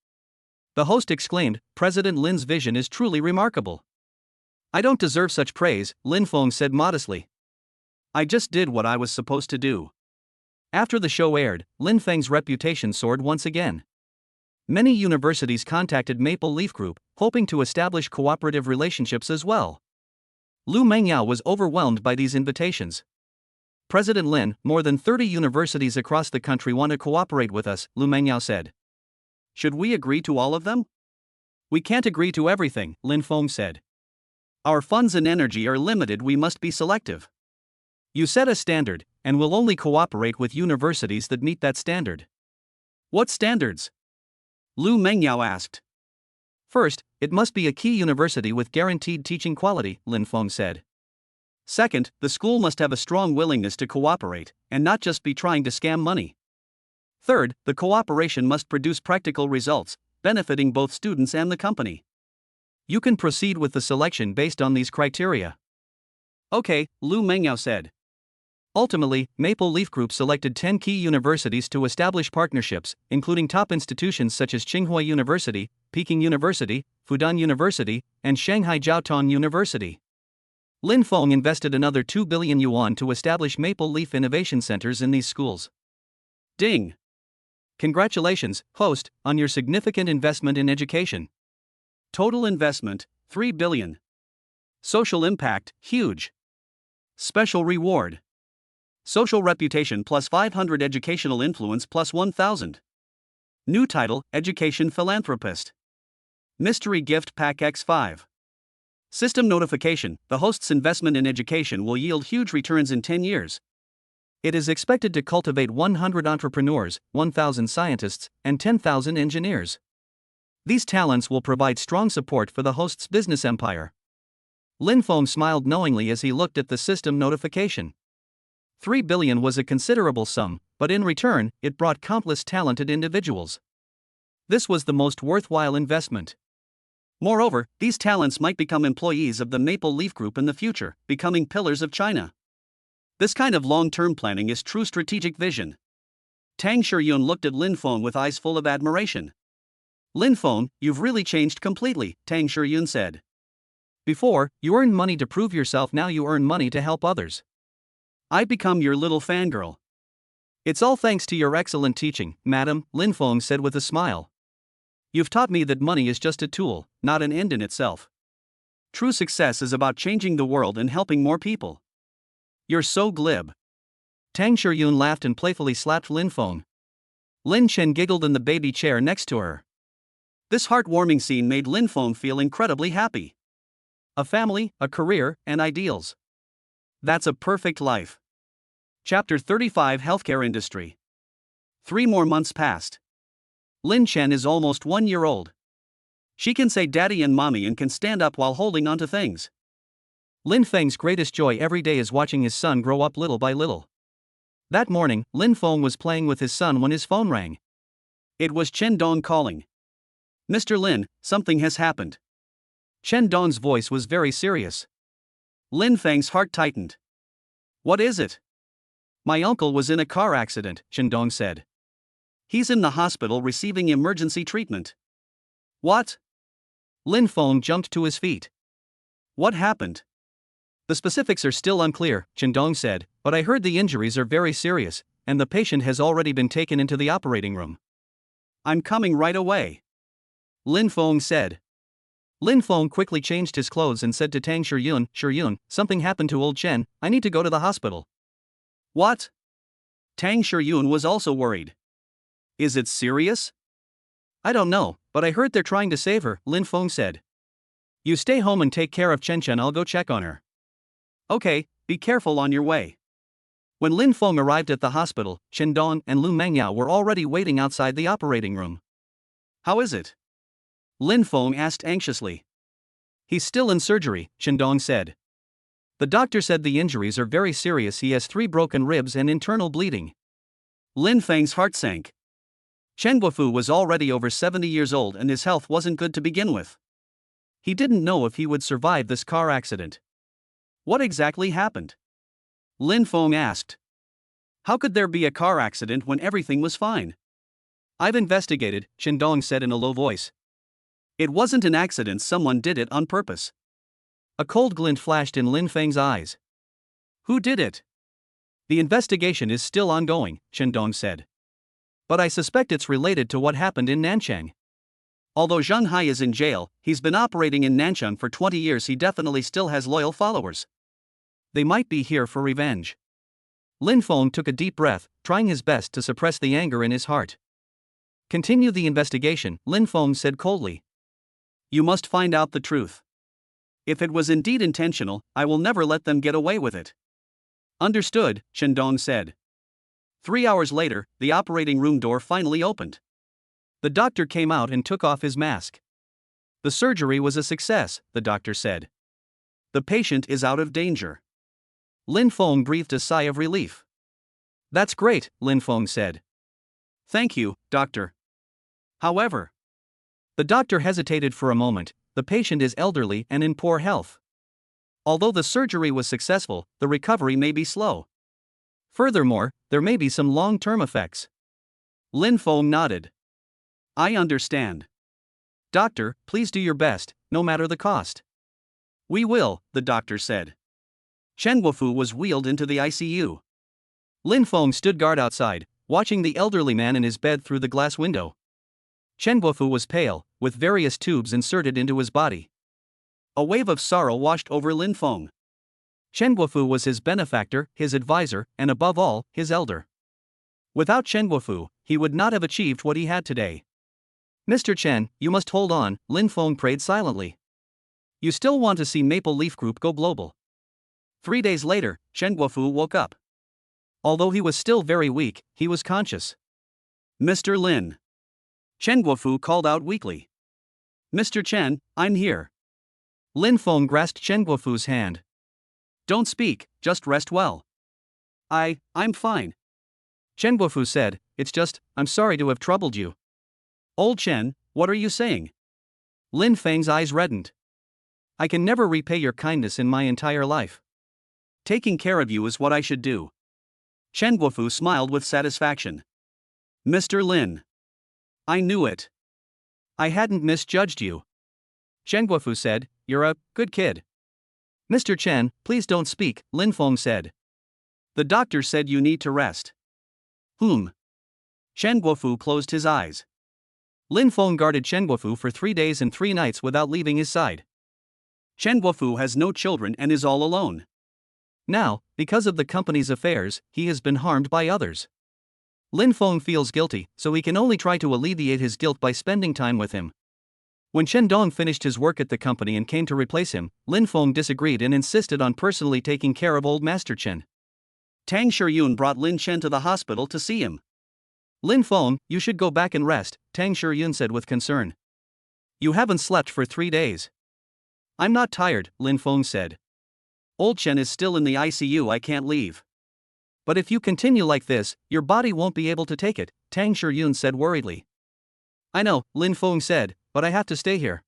The host exclaimed, President Lin's vision is truly remarkable. I don't deserve such praise, Lin Feng said modestly. I just did what I was supposed to do. After the show aired, Lin Feng's reputation soared once again. Many universities contacted Maple Leaf Group, hoping to establish cooperative relationships as well. Lu Mengyao was overwhelmed by these invitations. President Lin, more than 30 universities across the country want to cooperate with us, Lu Mengyao said. Should we agree to all of them? We can't agree to everything, Lin Feng said. Our funds and energy are limited, we must be selective. You set a standard, and will only cooperate with universities that meet that standard. What standards? Lu Mengyao asked. First, it must be a key university with guaranteed teaching quality, Lin Feng said. Second, the school must have a strong willingness to cooperate, and not just be trying to scam money. Third, the cooperation must produce practical results, benefiting both students and the company. You can proceed with the selection based on these criteria. Okay, Lu Mengyao said. Ultimately, Maple Leaf Group selected 10 key universities to establish partnerships, including top institutions such as Tsinghua University, Peking University, Fudan University, and Shanghai Jiaotong University. Lin Feng invested another 2 billion yuan to establish Maple Leaf Innovation Centers in these schools. Ding! Congratulations, host, on your significant investment in education. Total investment, 3 billion. Social impact, huge. Special reward. Social reputation plus 500, educational influence plus 1,000. New title, Education Philanthropist. Mystery Gift Pack X5. System notification, the host's investment in education will yield huge returns in 10 years. It is expected to cultivate 100 entrepreneurs, 1,000 scientists, and 10,000 engineers. These talents will provide strong support for the host's business empire. Lin Feng smiled knowingly as he looked at the system notification. 3 billion was a considerable sum, but in return, it brought countless talented individuals. This was the most worthwhile investment. Moreover, these talents might become employees of the Maple Leaf Group in the future, becoming pillars of China. This kind of long-term planning is true strategic vision. Tang Shiyun looked at Lin Feng with eyes full of admiration. Lin Feng, you've really changed completely, Tang Shiyun said. Before, you earned money to prove yourself, now you earn money to help others. I've become your little fangirl. It's all thanks to your excellent teaching, madam, Lin Feng said with a smile. You've taught me that money is just a tool, not an end in itself. True success is about changing the world and helping more people. You're so glib. Tang Shiyun laughed and playfully slapped Lin Feng. Lin Chen giggled in the baby chair next to her. This heartwarming scene made Lin Feng feel incredibly happy. A family, a career, and ideals. That's a perfect life. Chapter 35 Healthcare Industry. 3 more months passed. Lin Chen is almost 1 year old. She can say daddy and mommy and can stand up while holding onto things. Lin Feng's greatest joy every day is watching his son grow up little by little. That morning, Lin Feng was playing with his son when his phone rang. It was Chen Dong calling. Mr. Lin, something has happened. Chen Dong's voice was very serious. Lin Feng's heart tightened. What is it? My uncle was in a car accident, Chen Dong said. He's in the hospital receiving emergency treatment. What? Lin Feng jumped to his feet. What happened? The specifics are still unclear, Chen Dong said, but I heard the injuries are very serious, and the patient has already been taken into the operating room. I'm coming right away. Lin Feng said. Lin Feng quickly changed his clothes and said to Tang Shiyun, something happened to old Chen, I need to go to the hospital. What? Tang Shiyun was also worried. Is it serious? I don't know, but I heard they're trying to save her, Lin Feng said. You stay home and take care of Chen, I'll go check on her. Okay, be careful on your way. When Lin Feng arrived at the hospital, Chen Dong and Lu Mengyao were already waiting outside the operating room. How is it? Lin Feng asked anxiously. He's still in surgery, Chen Dong said. The doctor said the injuries are very serious, he has 3 broken ribs and internal bleeding. Lin Feng's heart sank. Chen Guofu was already over 70 years old and his health wasn't good to begin with. He didn't know if he would survive this car accident. What exactly happened? Lin Feng asked. How could there be a car accident when everything was fine? I've investigated, Chen Dong said in a low voice. It wasn't an accident, someone did it on purpose. A cold glint flashed in Lin Feng's eyes. Who did it? The investigation is still ongoing, Chen Dong said. But I suspect it's related to what happened in Nanchang. Although Zheng Hai is in jail, he's been operating in Nanchang for 20 years, he definitely still has loyal followers. They might be here for revenge. Lin Feng took a deep breath, trying his best to suppress the anger in his heart. Continue the investigation, Lin Feng said coldly. You must find out the truth. If it was indeed intentional, I will never let them get away with it. Understood, Chen Dong said. 3 hours later, the operating room door finally opened. The doctor came out and took off his mask. The surgery was a success, the doctor said. The patient is out of danger. Lin Feng breathed a sigh of relief. That's great, Lin Feng said. Thank you, doctor. However, the doctor hesitated for a moment. The patient is elderly and in poor health. Although the surgery was successful, the recovery may be slow. Furthermore, there may be some long-term effects. Lin Feng nodded. I understand. Doctor, please do your best, no matter the cost. We will, the doctor said. Chen Guofu was wheeled into the ICU. Lin Feng stood guard outside, watching the elderly man in his bed through the glass window. Chen Guofu was pale, with various tubes inserted into his body. A wave of sorrow washed over Lin Feng. Chen Guofu was his benefactor, his advisor, and above all, his elder. Without Chen Guofu, he would not have achieved what he had today. Mr. Chen, you must hold on, Lin Feng prayed silently. You still want to see Maple Leaf Group go global. 3 days later, Chen Guofu woke up. Although he was still very weak, he was conscious. Mr. Lin. Chen Guofu called out weakly. Mr. Chen, I'm here. Lin Feng grasped Chen Guofu's hand. Don't speak, just rest well. I'm fine. Chen Guofu said, it's just, I'm sorry to have troubled you. Old Chen, what are you saying? Lin Feng's eyes reddened. I can never repay your kindness in my entire life. Taking care of you is what I should do. Chen Guofu smiled with satisfaction. Mr. Lin. I knew it. I hadn't misjudged you. Chen Guofu said, you're a good kid. Mr. Chen, please don't speak, Lin Feng said. The doctor said you need to rest. Chen Guofu closed his eyes. Lin Feng guarded Chen Guofu for 3 days and 3 nights without leaving his side. Chen Guofu has no children and is all alone. Now, because of the company's affairs, he has been harmed by others. Lin Feng feels guilty, so he can only try to alleviate his guilt by spending time with him. When Chen Dong finished his work at the company and came to replace him, Lin Feng disagreed and insisted on personally taking care of old Master Chen. Tang Shiyun brought Lin Chen to the hospital to see him. Lin Feng, you should go back and rest, Tang Shiyun said with concern. You haven't slept for 3 days. I'm not tired, Lin Feng said. Old Chen is still in the ICU, I can't leave. But if you continue like this, your body won't be able to take it, Tang Shiyun said worriedly. I know, Lin Feng said, but I have to stay here.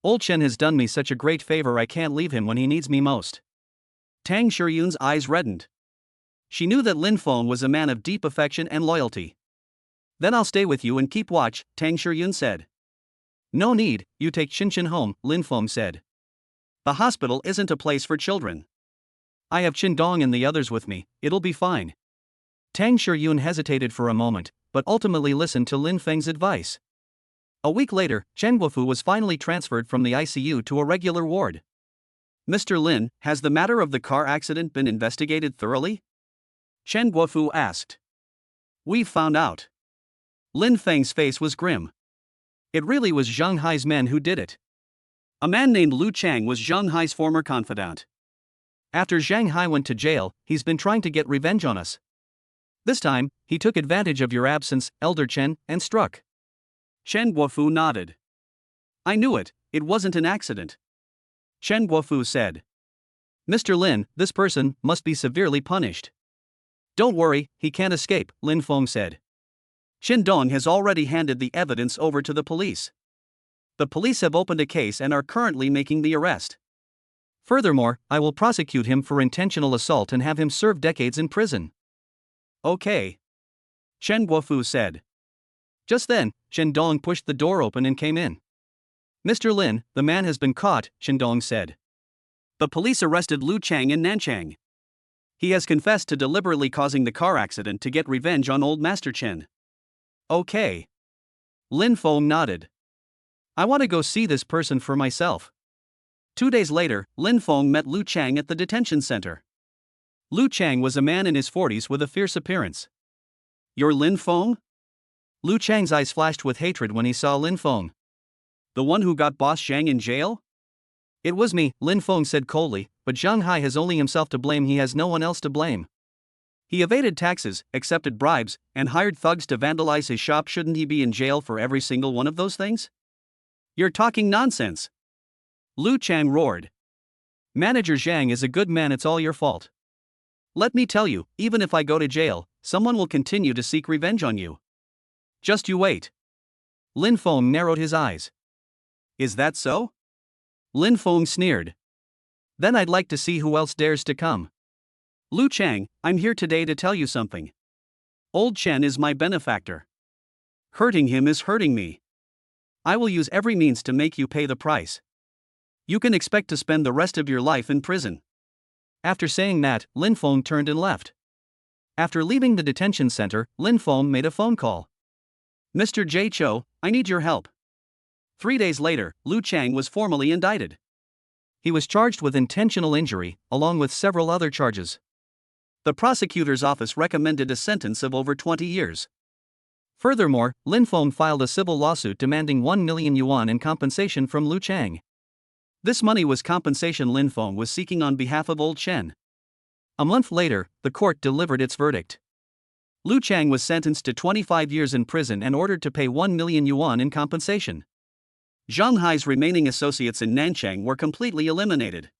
Old Chen has done me such a great favor, I can't leave him when he needs me most. Tang Shiyun's eyes reddened. She knew that Lin Feng was a man of deep affection and loyalty. Then I'll stay with you and keep watch, Tang Shiyun said. No need, you take Qinchin home, Lin Feng said. The hospital isn't a place for children. I have Qin Dong and the others with me, it'll be fine. Tang Shiyun hesitated for a moment, but ultimately listened to Lin Feng's advice. A week later, Chen Guofu was finally transferred from the ICU to a regular ward. Mr. Lin, has the matter of the car accident been investigated thoroughly? Chen Guofu asked. We've found out. Lin Feng's face was grim. It really was Zhang Hai's men who did it. A man named Lu Chang was Zhang Hai's former confidant. After Zhang Hai went to jail, he's been trying to get revenge on us. This time, he took advantage of your absence, Elder Chen, and struck. Chen Guofu nodded. I knew it, it wasn't an accident. Chen Guofu said. Mr. Lin, this person must be severely punished. Don't worry, he can't escape, Lin Feng said. Qin Dong has already handed the evidence over to the police. The police have opened a case and are currently making the arrest. Furthermore, I will prosecute him for intentional assault and have him serve decades in prison. Okay. Chen Guofu said. Just then, Qin Dong pushed the door open and came in. Mr. Lin, the man has been caught, Qin Dong said. The police arrested Lu Chang in Nanchang. He has confessed to deliberately causing the car accident to get revenge on old Master Chen. Okay. Lin Feng nodded. I want to go see this person for myself. 2 days later, Lin Feng met Lu Chang at the detention center. Lu Chang was a man in his 40s with a fierce appearance. You're Lin Feng? Lu Chang's eyes flashed with hatred when he saw Lin Feng. The one who got Boss Zhang in jail? It was me, Lin Feng said coldly, but Zhang Hai has only himself to blame, he has no one else to blame. He evaded taxes, accepted bribes, and hired thugs to vandalize his shop. Shouldn't he be in jail for every single one of those things? You're talking nonsense. Lu Chang roared. Manager Zhang is a good man, it's all your fault. Let me tell you, even if I go to jail, someone will continue to seek revenge on you. Just you wait. Lin Feng narrowed his eyes. Is that so? Lin Feng sneered. Then I'd like to see who else dares to come. Lu Chang, I'm here today to tell you something. Old Chen is my benefactor. Hurting him is hurting me. I will use every means to make you pay the price. You can expect to spend the rest of your life in prison. After saying that, Lin Feng turned and left. After leaving the detention center, Lin Feng made a phone call. Mr. J. Cho, I need your help. 3 days later, Lu Chang was formally indicted. He was charged with intentional injury, along with several other charges. The prosecutor's office recommended a sentence of over 20 years. Furthermore, Lin Feng filed a civil lawsuit demanding 1 million yuan in compensation from Lu Chang. This money was compensation Lin Feng was seeking on behalf of Old Chen. A month later, the court delivered its verdict. Lu Chang was sentenced to 25 years in prison and ordered to pay 1 million yuan in compensation. Zhang Hai's remaining associates in Nanchang were completely eliminated.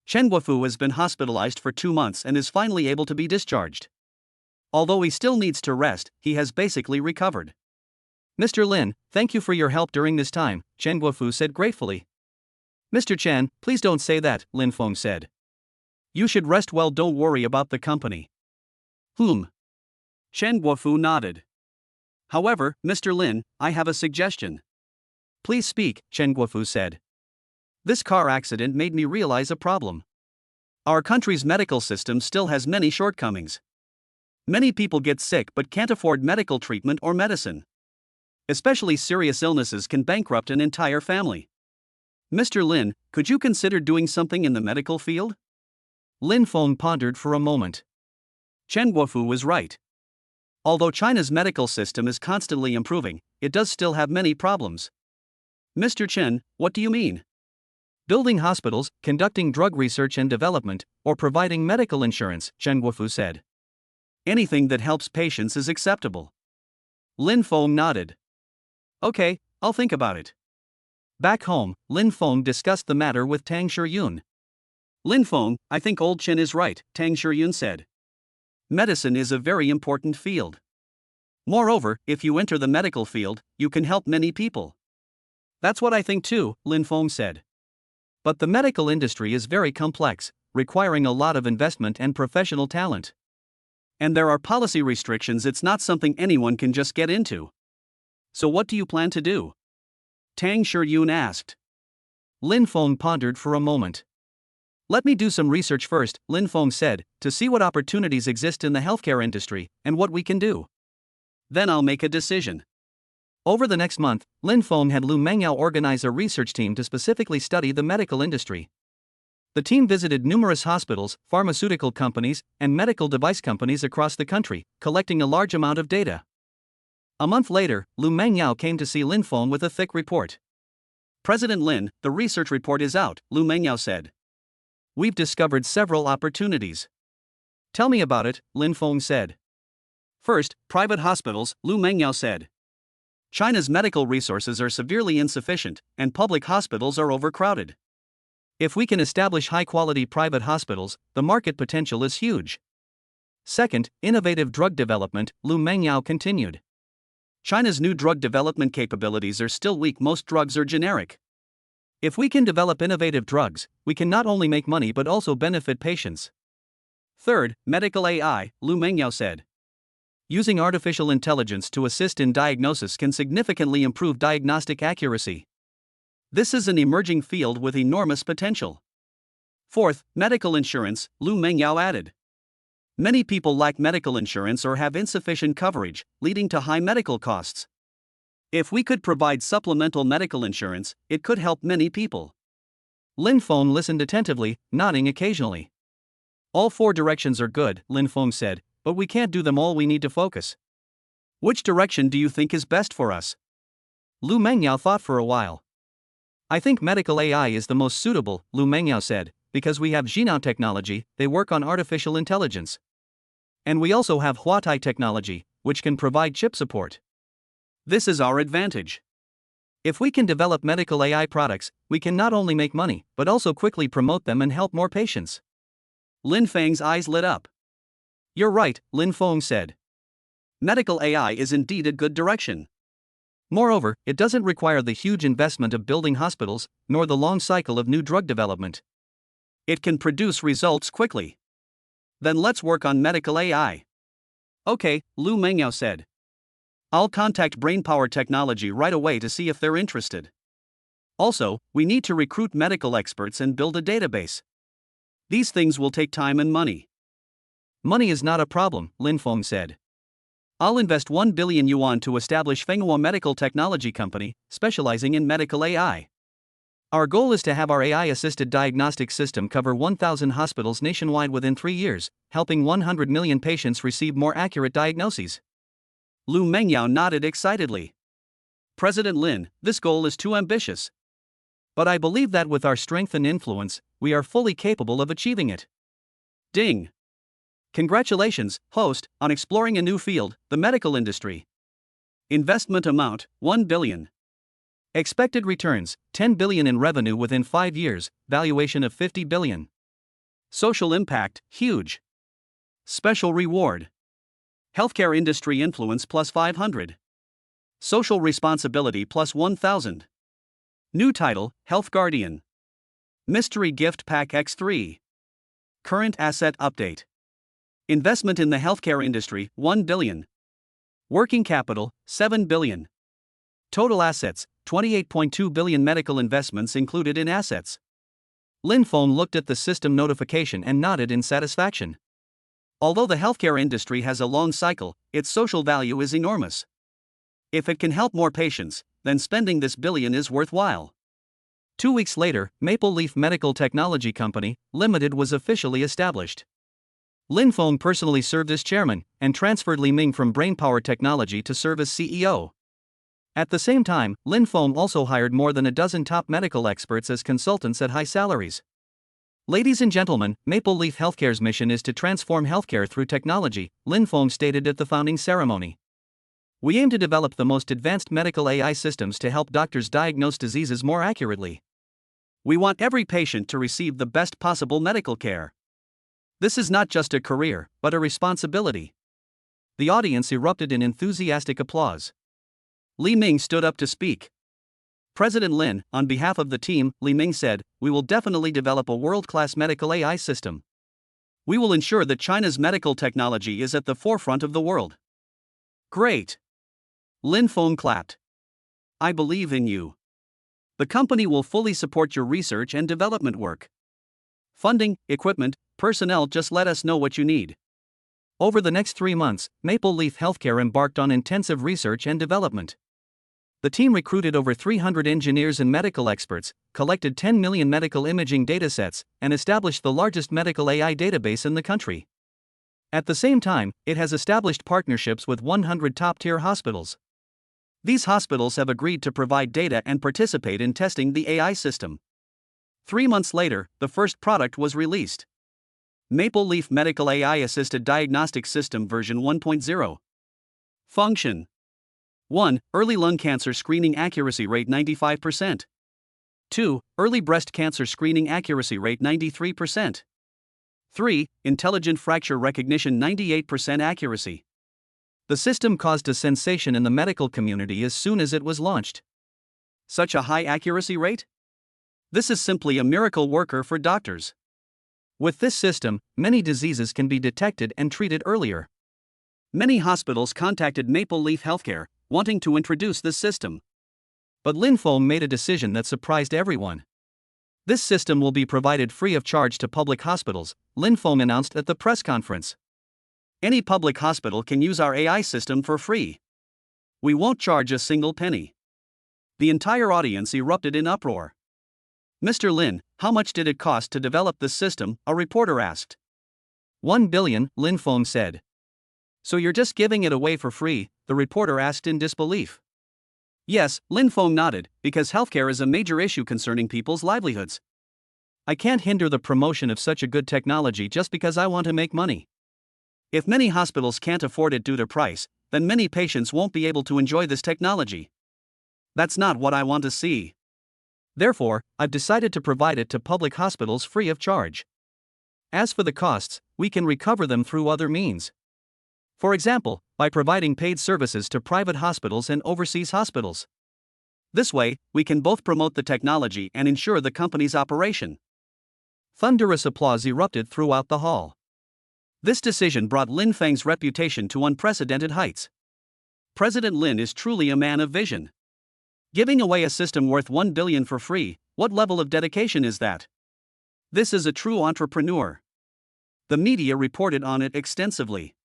Chen Guofu has been hospitalized for 2 months and is finally able to be discharged. Although he still needs to rest, he has basically recovered. Mr. Lin, thank you for your help during this time, Chen Guofu said gratefully. Mr. Chen, please don't say that, Lin Feng said. You should rest well, don't worry about the company. Chen Guofu nodded. However, Mr. Lin, I have a suggestion. Please speak, Chen Guofu said. This car accident made me realize a problem. Our country's medical system still has many shortcomings. Many people get sick but can't afford medical treatment or medicine. Especially serious illnesses can bankrupt an entire family. Mr. Lin, could you consider doing something in the medical field? Lin Feng pondered for a moment. Chen Guofu was right. Although China's medical system is constantly improving, it does still have many problems. Mr. Chen, what do you mean? Building hospitals, conducting drug research and development, or providing medical insurance, Chen Guofu said. Anything that helps patients is acceptable. Lin Feng nodded. Okay, I'll think about it. Back home, Lin Feng discussed the matter with Tang Shiyun. Lin Feng, I think old Chen is right, Tang Shiyun said. Medicine is a very important field. Moreover, if you enter the medical field, you can help many people. That's what I think too, Lin Feng said. But the medical industry is very complex, requiring a lot of investment and professional talent. And there are policy restrictions, it's not something anyone can just get into. So what do you plan to do? Tang Shiyun asked. Lin Feng pondered for a moment. Let me do some research first, Lin Feng said, to see what opportunities exist in the healthcare industry and what we can do. Then I'll make a decision. Over the next month, Lin Feng had Lu Mengyao organize a research team to specifically study the medical industry. The team visited numerous hospitals, pharmaceutical companies, and medical device companies across the country, collecting a large amount of data. A month later, Lu Mengyao came to see Lin Feng with a thick report. President Lin, the research report is out, Lu Mengyao said. We've discovered several opportunities. Tell me about it, Lin Feng said. First, private hospitals, Lu Mengyao said. China's medical resources are severely insufficient, and public hospitals are overcrowded. If we can establish high-quality private hospitals, the market potential is huge. Second, innovative drug development, Lu Mengyao continued. China's new drug development capabilities are still weak, most drugs are generic. If we can develop innovative drugs, we can not only make money but also benefit patients. Third, medical AI, Lu Mengyao said. Using artificial intelligence to assist in diagnosis can significantly improve diagnostic accuracy. This is an emerging field with enormous potential. Fourth, medical insurance, Lu Mengyao added. Many people lack medical insurance or have insufficient coverage, leading to high medical costs. If we could provide supplemental medical insurance, it could help many people. Lin Feng listened attentively, nodding occasionally. All four directions are good, Lin Feng said, but we can't do them all, we need to focus. Which direction do you think is best for us? Lu Mengyao thought for a while. I think medical AI is the most suitable, Lu Mengyao said, because we have Xinao technology, they work on artificial intelligence. And we also have Huatai technology, which can provide chip support. This is our advantage. If we can develop medical AI products, we can not only make money, but also quickly promote them and help more patients. Lin Feng's eyes lit up. You're right, Lin Feng said. Medical AI is indeed a good direction. Moreover, it doesn't require the huge investment of building hospitals, nor the long cycle of new drug development. It can produce results quickly. Then let's work on medical AI. Okay, Lu Mengyao said. I'll contact Brainpower Technology right away to see if they're interested. Also, we need to recruit medical experts and build a database. These things will take time and money. Money is not a problem, Lin Feng said. I'll invest 1 billion yuan to establish Fenghua Medical Technology Company, specializing in medical AI. Our goal is to have our AI-assisted diagnostic system cover 1,000 hospitals nationwide within 3 years, helping 100 million patients receive more accurate diagnoses. Lu Mengyao nodded excitedly. President Lin, this goal is too ambitious. But I believe that with our strength and influence, we are fully capable of achieving it. Ding! Congratulations, host, on exploring a new field, the medical industry. Investment amount, 1 billion. Expected returns, 10 billion in revenue within 5 years, valuation of 50 billion. Social impact, huge. Special reward. Healthcare industry influence plus 500. Social responsibility plus 1,000. New title, Health Guardian. Mystery gift pack X3. Current asset update. Investment in the healthcare industry, 1 billion. Working capital, 7 billion. Total assets, 28.2 billion. Medical investments included in assets. Lin Feng looked at the system notification and nodded in satisfaction. Although the healthcare industry has a long cycle, its social value is enormous. If it can help more patients, then spending this billion is worthwhile. 2 weeks later, Maple Leaf Medical Technology Company, Limited was officially established. Lin Feng personally served as chairman, and transferred Li Ming from Brainpower Technology to serve as CEO. At the same time, Lin Feng also hired more than a dozen top medical experts as consultants at high salaries. Ladies and gentlemen, Maple Leaf Healthcare's mission is to transform healthcare through technology, Lin Feng stated at the founding ceremony. We aim to develop the most advanced medical AI systems to help doctors diagnose diseases more accurately. We want every patient to receive the best possible medical care. This is not just a career, but a responsibility. The audience erupted in enthusiastic applause. Li Ming stood up to speak. President Lin, on behalf of the team, Li Ming said, "We will definitely develop a world-class medical AI system. We will ensure that China's medical technology is at the forefront of the world." Great! Lin Feng clapped. "I believe in you. The company will fully support your research and development work. Funding, equipment, personnel, just let us know what you need." Over the next 3 months, Maple Leaf Healthcare embarked on intensive research and development. The team recruited over 300 engineers and medical experts, collected 10 million medical imaging datasets, and established the largest medical AI database in the country. At the same time, it has established partnerships with 100 top-tier hospitals. These hospitals have agreed to provide data and participate in testing the AI system. 3 months later, the first product was released. Maple Leaf Medical AI Assisted Diagnostic System version 1.0. Function: 1. Early lung cancer screening accuracy rate 95%. 2. Early breast cancer screening accuracy rate 93%. 3. Intelligent fracture recognition 98% accuracy. The system caused a sensation in the medical community as soon as it was launched. Such a high accuracy rate? This is simply a miracle worker for doctors. With this system, many diseases can be detected and treated earlier. Many hospitals contacted Maple Leaf Healthcare, wanting to introduce this system. But Lin Feng made a decision that surprised everyone. This system will be provided free of charge to public hospitals, Lin Feng announced at the press conference. Any public hospital can use our AI system for free. We won't charge a single penny. The entire audience erupted in uproar. "Mr. Lin, how much did it cost to develop this system?" a reporter asked. 1 billion, Lin Feng said. "So you're just giving it away for free?" the reporter asked in disbelief. "Yes," Lin Feng nodded, "because healthcare is a major issue concerning people's livelihoods. I can't hinder the promotion of such a good technology just because I want to make money. If many hospitals can't afford it due to price, then many patients won't be able to enjoy this technology. That's not what I want to see. Therefore, I've decided to provide it to public hospitals free of charge. As for the costs, we can recover them through other means. For example, by providing paid services to private hospitals and overseas hospitals. This way, we can both promote the technology and ensure the company's operation." Thunderous applause erupted throughout the hall. This decision brought Lin Feng's reputation to unprecedented heights. President Lin is truly a man of vision. Giving away a system worth 1 billion for free, what level of dedication is that? This is a true entrepreneur. The media reported on it extensively.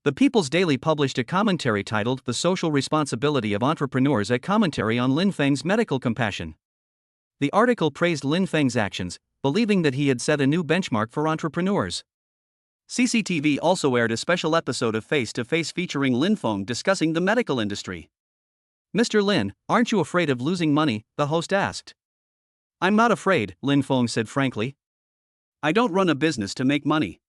The People's Daily published a commentary titled "The Social Responsibility of Entrepreneurs," a commentary on Lin Feng's medical compassion. The article praised Lin Feng's actions, believing that he had set a new benchmark for entrepreneurs. CCTV also aired a special episode of Face to Face featuring Lin Feng discussing the medical industry. "Mr. Lin, aren't you afraid of losing money?" the host asked. "I'm not afraid," Lin Feng said frankly. "I don't run a business to make money.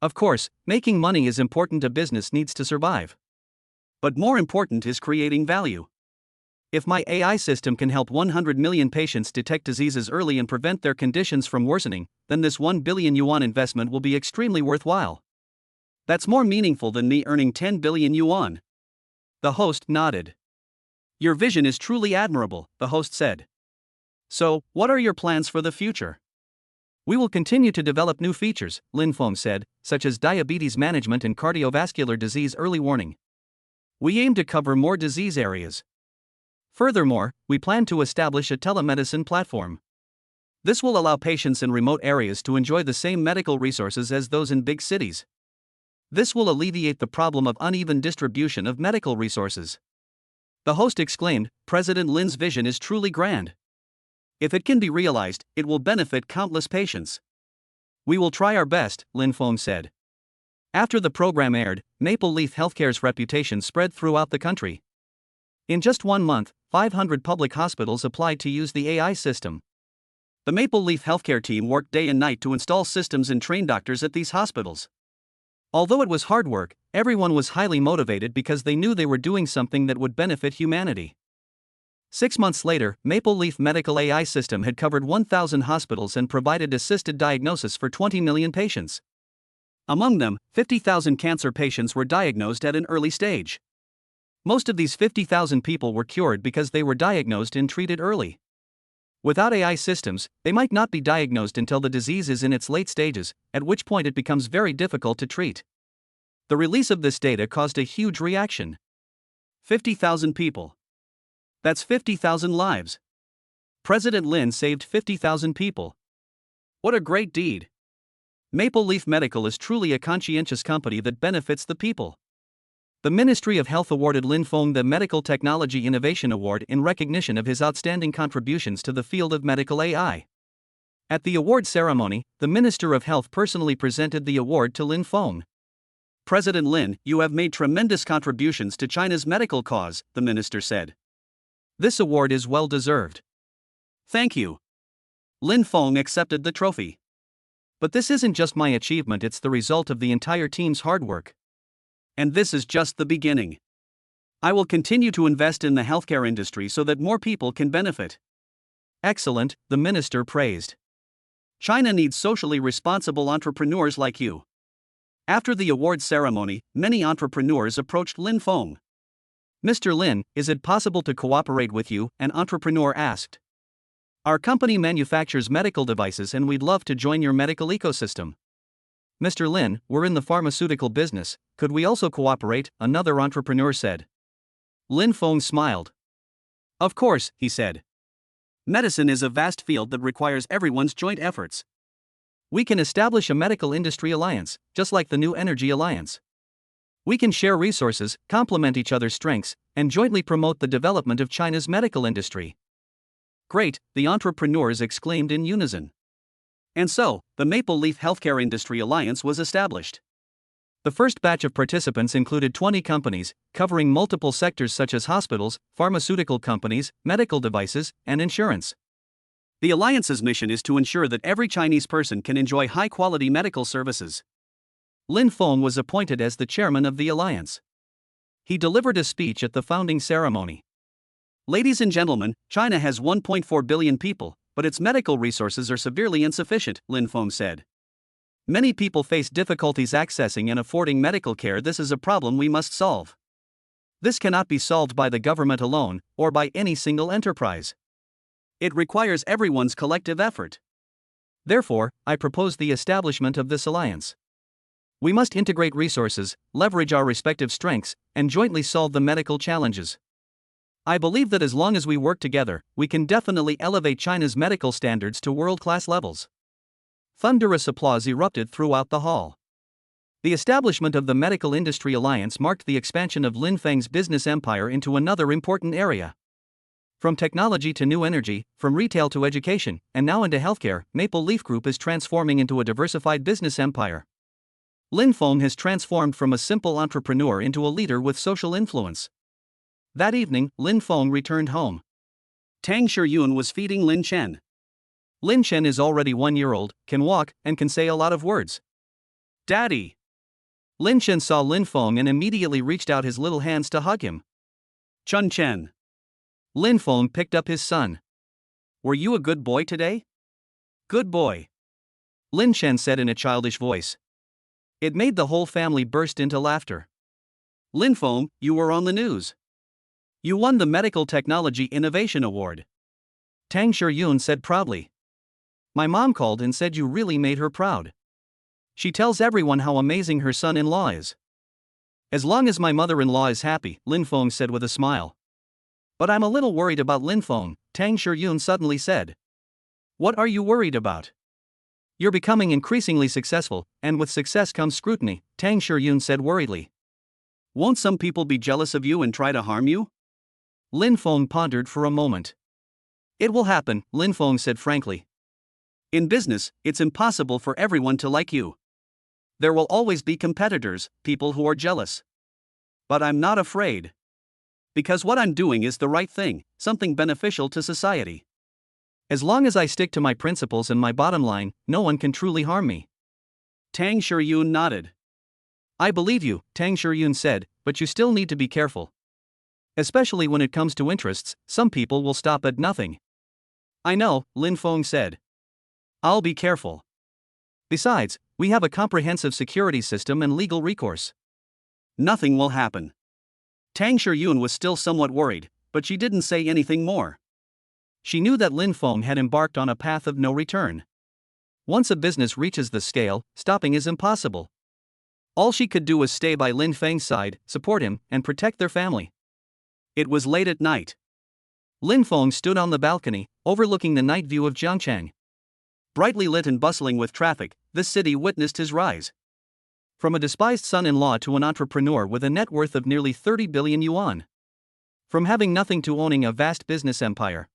Of course, making money is important. A business needs to survive. But more important is creating value. If my AI system can help 100 million patients detect diseases early and prevent their conditions from worsening, then this 1 billion yuan investment will be extremely worthwhile. That's more meaningful than me earning 10 billion yuan. The host nodded. "Your vision is truly admirable," the host said. "So, what are your plans for the future?" We will continue to develop new features, Lin Feng said, such as diabetes management and cardiovascular disease early warning. We aim to cover more disease areas. Furthermore, we plan to establish a telemedicine platform. This will allow patients in remote areas to enjoy the same medical resources as those in big cities. This will alleviate the problem of uneven distribution of medical resources. The host exclaimed, President Lin's vision is truly grand. If it can be realized, it will benefit countless patients. We will try our best, Lin Feng said. After the program aired, Maple Leaf Healthcare's reputation spread throughout the country. In just 1 month, 500 public hospitals applied to use the AI system. The Maple Leaf Healthcare team worked day and night to install systems and train doctors at these hospitals. Although it was hard work, everyone was highly motivated because they knew they were doing something that would benefit humanity. 6 months later, Maple Leaf Medical AI system had covered 1,000 hospitals and provided assisted diagnosis for 20 million patients. Among them, 50,000 cancer patients were diagnosed at an early stage. Most of these 50,000 people were cured because they were diagnosed and treated early. Without AI systems, they might not be diagnosed until the disease is in its late stages, at which point it becomes very difficult to treat. The release of this data caused a huge reaction. 50,000 people. That's 50,000 lives. President Lin saved 50,000 people. What a great deed. Maple Leaf Medical is truly a conscientious company that benefits the people. The Ministry of Health awarded Lin Feng the Medical Technology Innovation Award in recognition of his outstanding contributions to the field of medical AI. At the award ceremony, the Minister of Health personally presented the award to Lin Feng. President Lin, you have made tremendous contributions to China's medical cause, the minister said. This award is well deserved. Thank you. Lin Feng accepted the trophy. But this isn't just my achievement, it's the result of the entire team's hard work. And this is just the beginning. I will continue to invest in the healthcare industry so that more people can benefit. Excellent, the minister praised. China needs socially responsible entrepreneurs like you. After the awards ceremony, many entrepreneurs approached Lin Feng. Mr. Lin, is it possible to cooperate with you? An entrepreneur asked. Our company manufactures medical devices and we'd love to join your medical ecosystem. Mr. Lin, we're in the pharmaceutical business, could we also cooperate? Another entrepreneur said. Lin Feng smiled. Of course, he said. Medicine is a vast field that requires everyone's joint efforts. We can establish a medical industry alliance, just like the New Energy Alliance. We can share resources, complement each other's strengths, and jointly promote the development of China's medical industry. Great, the entrepreneurs exclaimed in unison. And so, the Maple Leaf Healthcare Industry Alliance was established. The first batch of participants included 20 companies, covering multiple sectors such as hospitals, pharmaceutical companies, medical devices, and insurance. The alliance's mission is to ensure that every Chinese person can enjoy high-quality medical services. Lin Feng was appointed as the chairman of the alliance. He delivered a speech at the founding ceremony. Ladies and gentlemen, China has 1.4 billion people, but its medical resources are severely insufficient, Lin Feng said. Many people face difficulties accessing and affording medical care. This is a problem we must solve. This cannot be solved by the government alone, or by any single enterprise. It requires everyone's collective effort. Therefore, I propose the establishment of this alliance. We must integrate resources, leverage our respective strengths, and jointly solve the medical challenges. I believe that as long as we work together, we can definitely elevate China's medical standards to world-class levels. Thunderous applause erupted throughout the hall. The establishment of the Medical Industry Alliance marked the expansion of Lin Feng's business empire into another important area. From technology to new energy, from retail to education, and now into healthcare, Maple Leaf Group is transforming into a diversified business empire. Lin Feng has transformed from a simple entrepreneur into a leader with social influence. That evening, Lin Feng returned home. Tang Shiyun was feeding Lin Chen. Lin Chen is already 1 year old, can walk, and can say a lot of words. Daddy! Lin Chen saw Lin Feng and immediately reached out his little hands to hug him. Chun Chen. Lin Feng picked up his son. Were you a good boy today? Good boy. Lin Chen said in a childish voice. It made the whole family burst into laughter. Lin Feng, you were on the news. You won the Medical Technology Innovation Award. Tang Shiyun said proudly. My mom called and said you really made her proud. She tells everyone how amazing her son-in-law is. As long as my mother-in-law is happy, Lin Feng said with a smile. But I'm a little worried about Lin Feng, Tang Shiyun suddenly said. What are you worried about? You're becoming increasingly successful, and with success comes scrutiny, Tang Shiyun said worriedly. Won't some people be jealous of you and try to harm you? Lin Feng pondered for a moment. It will happen, Lin Feng said frankly. In business, it's impossible for everyone to like you. There will always be competitors, people who are jealous. But I'm not afraid. Because what I'm doing is the right thing, something beneficial to society. As long as I stick to my principles and my bottom line, no one can truly harm me. Tang Shiyun nodded. I believe you, Tang Shiyun said, but you still need to be careful. Especially when it comes to interests, some people will stop at nothing. I know, Lin Feng said. I'll be careful. Besides, we have a comprehensive security system and legal recourse. Nothing will happen. Tang Shiyun was still somewhat worried, but she didn't say anything more. She knew that Lin Feng had embarked on a path of no return. Once a business reaches the scale, stopping is impossible. All she could do was stay by Lin Feng's side, support him, and protect their family. It was late at night. Lin Feng stood on the balcony, overlooking the night view of Jiangchang. Brightly lit and bustling with traffic, this city witnessed his rise. From a despised son-in-law to an entrepreneur with a net worth of nearly 30 billion yuan. From having nothing to owning a vast business empire.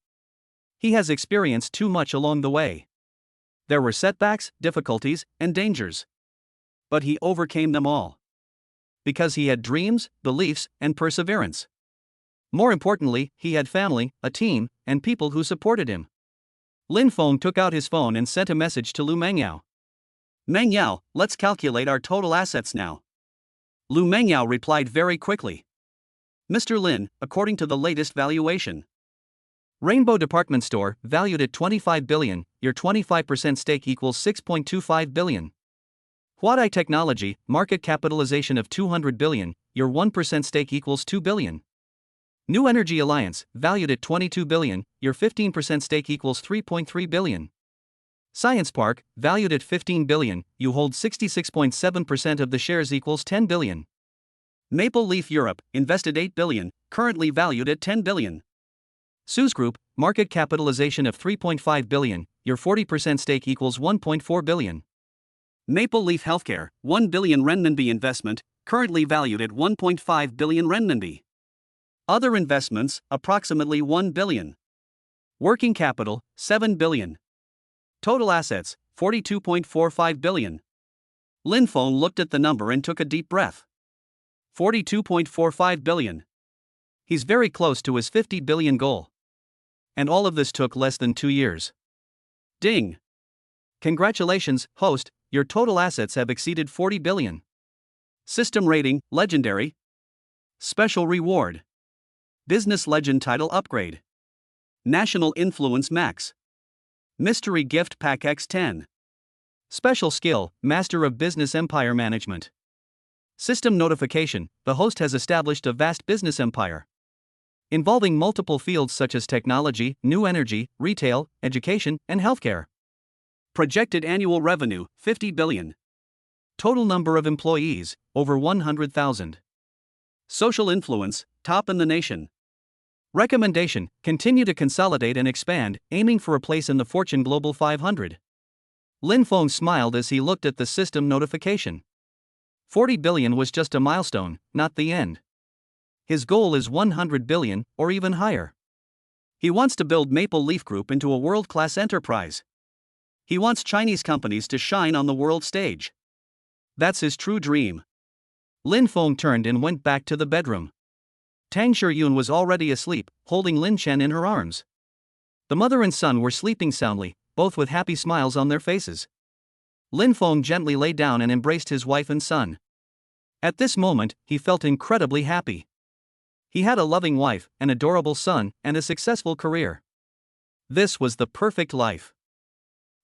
He has experienced too much along the way. There were setbacks, difficulties, and dangers. But he overcame them all. Because he had dreams, beliefs, and perseverance. More importantly, he had family, a team, and people who supported him. Lin Feng took out his phone and sent a message to Lu Mengyao. Mengyao, let's calculate our total assets now. Lu Mengyao replied very quickly. Mr. Lin, according to the latest valuation. Rainbow Department Store, valued at 25 billion, your 25% stake equals 6.25 billion. Huadai Technology, market capitalization of 200 billion, your 1% stake equals 2 billion. New Energy Alliance, valued at 22 billion, your 15% stake equals 3.3 billion. Science Park, valued at 15 billion, you hold 66.7% of the shares equals 10 billion. Maple Leaf Europe, invested 8 billion, currently valued at 10 billion. Suez Group, market capitalization of 3.5 billion, your 40% stake equals 1.4 billion. Maple Leaf Healthcare, 1 billion renminbi investment, currently valued at 1.5 billion renminbi. Other investments, approximately 1 billion. Working capital, 7 billion. Total assets, 42.45 billion. Lin Feng looked at the number and took a deep breath. 42.45 billion. He's very close to his 50 billion goal. And all of this took less than 2 years. Ding! Congratulations, host, your total assets have exceeded 40 billion. System rating, legendary. Special reward. Business legend title upgrade. National influence max. Mystery gift pack X10. Special skill, Master of Business Empire Management. System notification, the host has established a vast business empire. Involving multiple fields such as technology, new energy, retail, education, and healthcare. Projected annual revenue, 50 billion. Total number of employees, over 100,000. Social influence, top in the nation. Recommendation, continue to consolidate and expand, aiming for a place in the Fortune Global 500. Lin Feng smiled as he looked at the system notification. 40 billion was just a milestone, not the end. His goal is 100 billion, or even higher. He wants to build Maple Leaf Group into a world-class enterprise. He wants Chinese companies to shine on the world stage. That's his true dream. Lin Feng turned and went back to the bedroom. Tang Shiyun was already asleep, holding Lin Chen in her arms. The mother and son were sleeping soundly, both with happy smiles on their faces. Lin Feng gently lay down and embraced his wife and son. At this moment, he felt incredibly happy. He had a loving wife, an adorable son, and a successful career. This was the perfect life.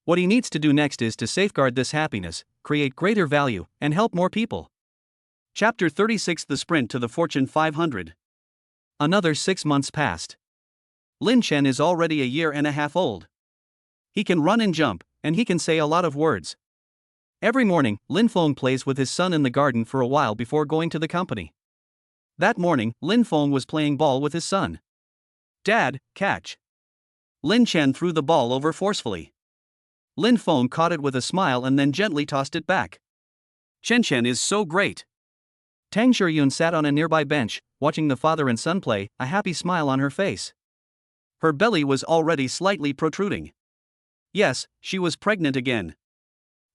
What he needs to do next is to safeguard this happiness, create greater value, and help more people. Chapter 36: The Sprint to the Fortune 500. Another 6 months passed. Lin Chen is already a year and a half old. He can run and jump, and he can say a lot of words. Every morning, Lin Feng plays with his son in the garden for a while before going to the company. That morning, Lin Feng was playing ball with his son. Dad, catch. Lin Chen threw the ball over forcefully. Lin Feng caught it with a smile and then gently tossed it back. Chen is so great. Tang Shiyun sat on a nearby bench, watching the father and son play, a happy smile on her face. Her belly was already slightly protruding. Yes, she was pregnant again.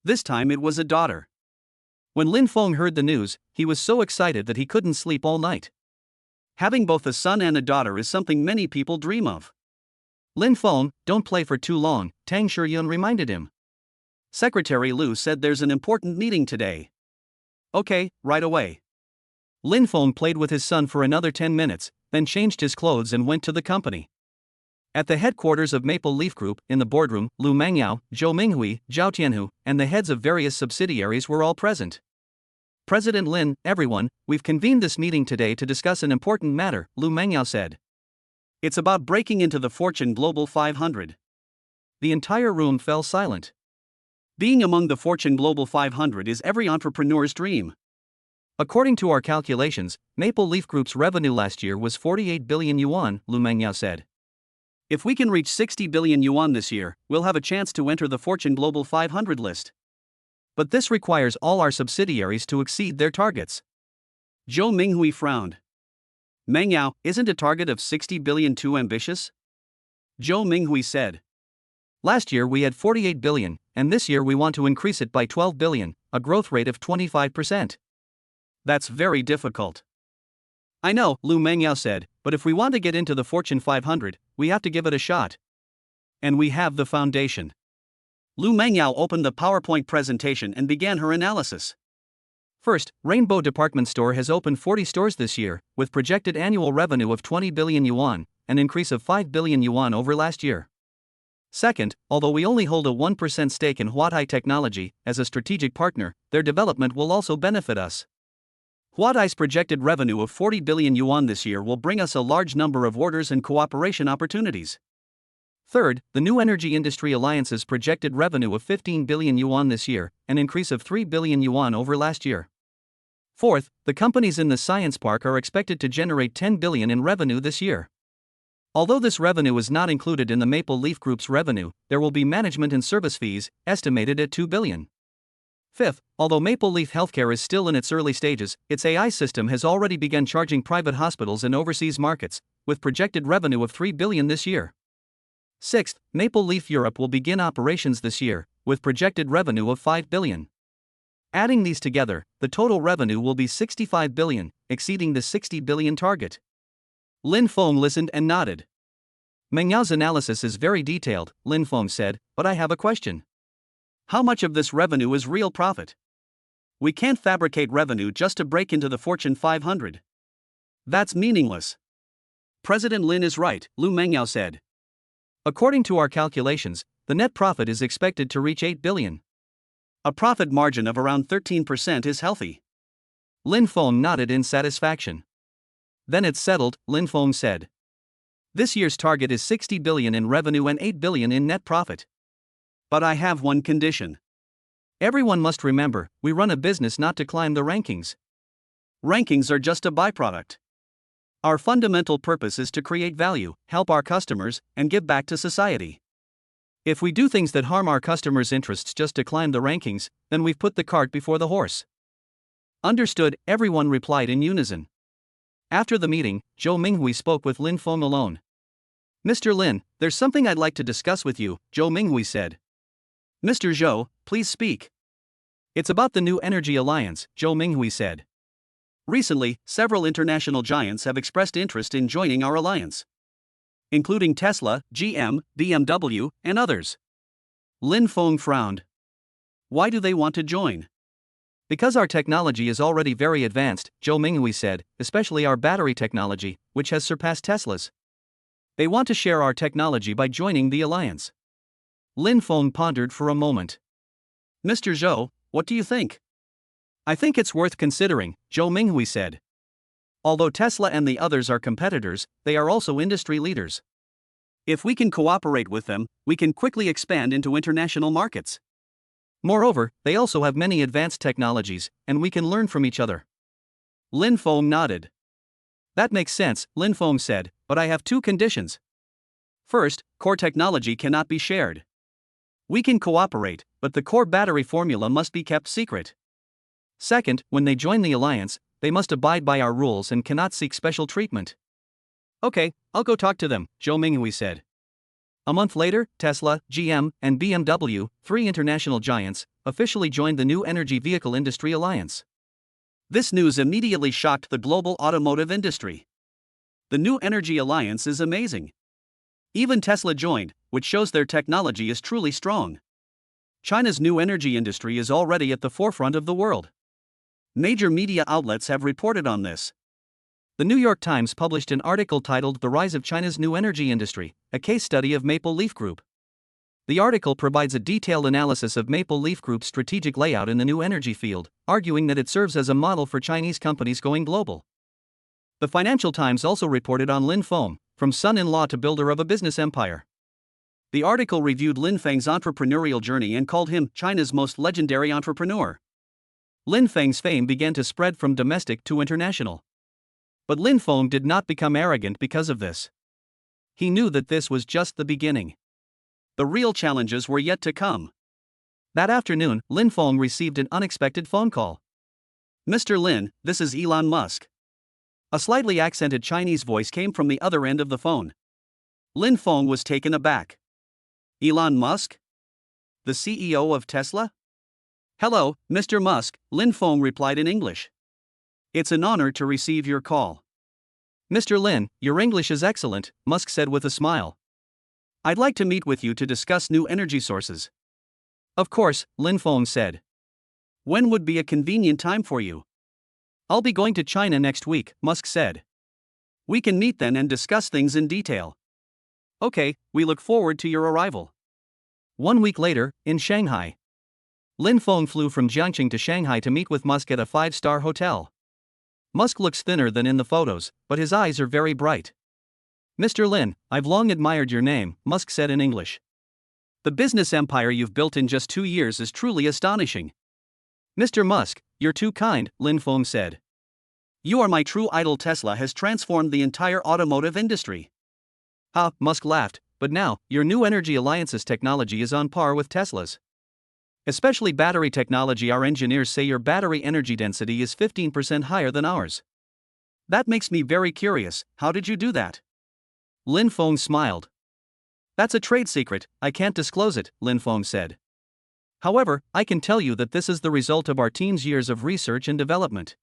This time it was a daughter. When Lin Feng heard the news, he was so excited that he couldn't sleep all night. Having both a son and a daughter is something many people dream of. Lin Feng, don't play for too long, Tang Shiyun reminded him. Secretary Lu said there's an important meeting today. Okay, right away. Lin Feng played with his son for another 10 minutes, then changed his clothes and went to the company. At the headquarters of Maple Leaf Group, in the boardroom, Lu Mengyao, Zhou Minghui, Zhao Tianhu, and the heads of various subsidiaries were all present. President Lin, everyone, we've convened this meeting today to discuss an important matter, Lu Mengyao said. It's about breaking into the Fortune Global 500. The entire room fell silent. Being among the Fortune Global 500 is every entrepreneur's dream. According to our calculations, Maple Leaf Group's revenue last year was 48 billion yuan, Lu Mengyao said. If we can reach 60 billion yuan this year, we'll have a chance to enter the Fortune Global 500 list. But this requires all our subsidiaries to exceed their targets. Zhou Minghui frowned. Mengyao, isn't a target of 60 billion too ambitious? Zhou Minghui said. Last year we had 48 billion, and this year we want to increase it by 12 billion, a growth rate of 25%. That's very difficult. I know, Lu Mengyao said, but if we want to get into the Fortune 500, we have to give it a shot. And we have the foundation. Lu Mengyao opened the PowerPoint presentation and began her analysis. First, Rainbow Department Store has opened 40 stores this year, with projected annual revenue of 20 billion yuan, an increase of 5 billion yuan over last year. Second, although we only hold a 1% stake in Huatai Technology, as a strategic partner, their development will also benefit us. Huatai's projected revenue of 40 billion yuan this year will bring us a large number of orders and cooperation opportunities. Third, the New Energy Industry Alliance's projected revenue of 15 billion yuan this year, an increase of 3 billion yuan over last year. Fourth, the companies in the Science Park are expected to generate 10 billion in revenue this year. Although this revenue is not included in the Maple Leaf Group's revenue, there will be management and service fees, estimated at 2 billion. Fifth, although Maple Leaf Healthcare is still in its early stages, its AI system has already begun charging private hospitals in overseas markets, with projected revenue of 3 billion this year. Sixth, Maple Leaf Europe will begin operations this year, with projected revenue of 5 billion. Adding these together, the total revenue will be 65 billion, exceeding the 60 billion target. Lin Feng listened and nodded. Mengyao's analysis is very detailed, Lin Feng said, but I have a question. How much of this revenue is real profit? We can't fabricate revenue just to break into the Fortune 500. That's meaningless. President Lin is right, Lu Mengyao said. According to our calculations, the net profit is expected to reach 8 billion. A profit margin of around 13% is healthy. Lin Feng nodded in satisfaction. Then it's settled, Lin Feng said. This year's target is 60 billion in revenue and 8 billion in net profit. But I have one condition. Everyone must remember, we run a business not to climb the rankings. Rankings are just a byproduct. Our fundamental purpose is to create value, help our customers, and give back to society. If we do things that harm our customers' interests just to climb the rankings, then we've put the cart before the horse. Understood, everyone replied in unison. After the meeting, Zhou Minghui spoke with Lin Feng alone. Mr. Lin, there's something I'd like to discuss with you, Zhou Minghui said. Mr. Zhou, please speak. It's about the New Energy Alliance, Zhou Minghui said. Recently, several international giants have expressed interest in joining our alliance, including Tesla, GM, BMW, and others. Lin Feng frowned. Why do they want to join? Because our technology is already very advanced, Zhou Minghui said, especially our battery technology, which has surpassed Tesla's. They want to share our technology by joining the alliance. Lin Feng pondered for a moment. Mr. Zhou, what do you think? I think it's worth considering, Zhou Minghui said. Although Tesla and the others are competitors, they are also industry leaders. If we can cooperate with them, we can quickly expand into international markets. Moreover, they also have many advanced technologies, and we can learn from each other. Lin Feng nodded. That makes sense, Lin Feng said, but I have two conditions. First, core technology cannot be shared. We can cooperate, but the core battery formula must be kept secret. Second, when they join the alliance, they must abide by our rules and cannot seek special treatment. Okay, I'll go talk to them, Zhou Minghui said. A month later, Tesla, GM, and BMW, three international giants, officially joined the New Energy Vehicle Industry Alliance. This news immediately shocked the global automotive industry. The New Energy Alliance is amazing. Even Tesla joined, which shows their technology is truly strong. China's new energy industry is already at the forefront of the world. Major media outlets have reported on this. The New York Times published an article titled The Rise of China's New Energy Industry, a case study of Maple Leaf Group. The article provides a detailed analysis of Maple Leaf Group's strategic layout in the new energy field, arguing that it serves as a model for Chinese companies going global. The Financial Times also reported on Lin Feng, from son-in-law to builder of a business empire. The article reviewed Lin Feng's entrepreneurial journey and called him China's most legendary entrepreneur. Lin Feng's fame began to spread from domestic to international. But Lin Feng did not become arrogant because of this. He knew that this was just the beginning. The real challenges were yet to come. That afternoon, Lin Feng received an unexpected phone call. Mr. Lin, this is Elon Musk. A slightly accented Chinese voice came from the other end of the phone. Lin Feng was taken aback. Elon Musk? The CEO of Tesla? Hello, Mr. Musk, Lin Feng replied in English. It's an honor to receive your call. Mr. Lin, your English is excellent, Musk said with a smile. I'd like to meet with you to discuss new energy sources. Of course, Lin Feng said. When would be a convenient time for you? I'll be going to China next week, Musk said. We can meet then and discuss things in detail. Okay, we look forward to your arrival. 1 week later, in Shanghai. Lin Feng flew from Jiangxing to Shanghai to meet with Musk at a 5-star hotel. Musk looks thinner than in the photos, but his eyes are very bright. Mr. Lin, I've long admired your name, Musk said in English. The business empire you've built in just 2 years is truly astonishing. Mr. Musk, you're too kind, Lin Feng said. You are my true idol. Tesla has transformed the entire automotive industry. Ha, Musk laughed, but now, your New Energy Alliance's technology is on par with Tesla's. Especially battery technology. Our engineers say your battery energy density is 15% higher than ours. That makes me very curious, how did you do that? Lin Feng smiled. That's a trade secret, I can't disclose it, Lin Feng said. However, I can tell you that this is the result of our team's years of research and development.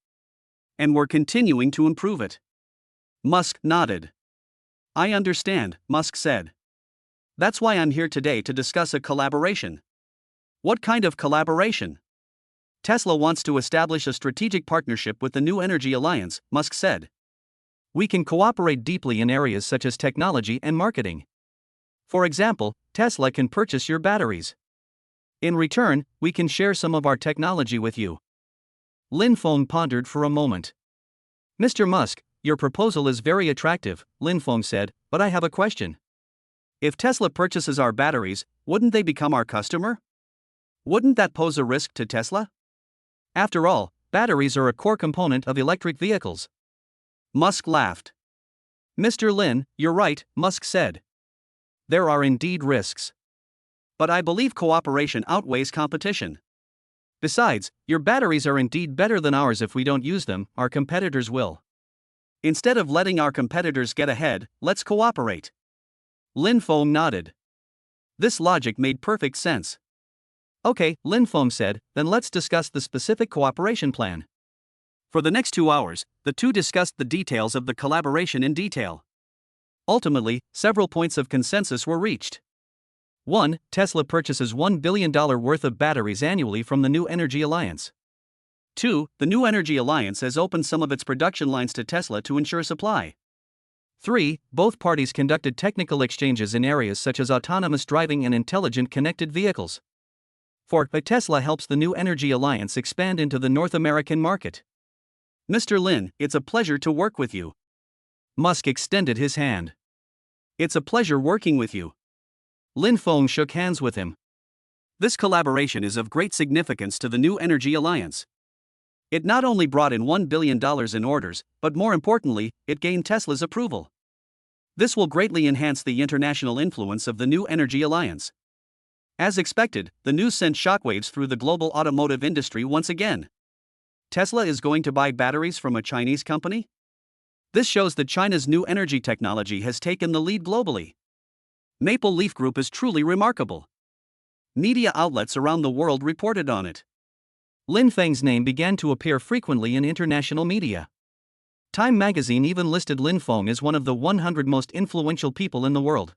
And we're continuing to improve it. Musk nodded. I understand, Musk said. That's why I'm here today to discuss a collaboration. What kind of collaboration? Tesla wants to establish a strategic partnership with the New Energy Alliance, Musk said. We can cooperate deeply in areas such as technology and marketing. For example, Tesla can purchase your batteries. In return, we can share some of our technology with you. Lin Feng pondered for a moment. Mr. Musk, your proposal is very attractive, Lin Feng said, but I have a question. If Tesla purchases our batteries, wouldn't they become our customer? Wouldn't that pose a risk to Tesla? After all, batteries are a core component of electric vehicles. Musk laughed. Mr. Lin, you're right, Musk said. There are indeed risks. But I believe cooperation outweighs competition. Besides, your batteries are indeed better than ours. If we don't use them, our competitors will. Instead of letting our competitors get ahead, let's cooperate. Lin Feng nodded. This logic made perfect sense. Okay, Lin Feng said, then let's discuss the specific cooperation plan. For the next 2 hours, the two discussed the details of the collaboration in detail. Ultimately, several points of consensus were reached. 1. Tesla purchases $1 billion worth of batteries annually from the New Energy Alliance. 2. The New Energy Alliance has opened some of its production lines to Tesla to ensure supply. 3. Both parties conducted technical exchanges in areas such as autonomous driving and intelligent connected vehicles. 4. Tesla helps the New Energy Alliance expand into the North American market. Mr. Lin, it's a pleasure to work with you. Musk extended his hand. It's a pleasure working with you. Lin Feng shook hands with him. This collaboration is of great significance to the New Energy Alliance. It not only brought in $1 billion in orders, but more importantly, it gained Tesla's approval. This will greatly enhance the international influence of the New Energy Alliance. As expected, the news sent shockwaves through the global automotive industry once again. Tesla is going to buy batteries from a Chinese company? This shows that China's new energy technology has taken the lead globally. Maple Leaf Group is truly remarkable. Media outlets around the world reported on it. Lin Feng's name began to appear frequently in international media. Time magazine even listed Lin Feng as one of the 100 most influential people in the world.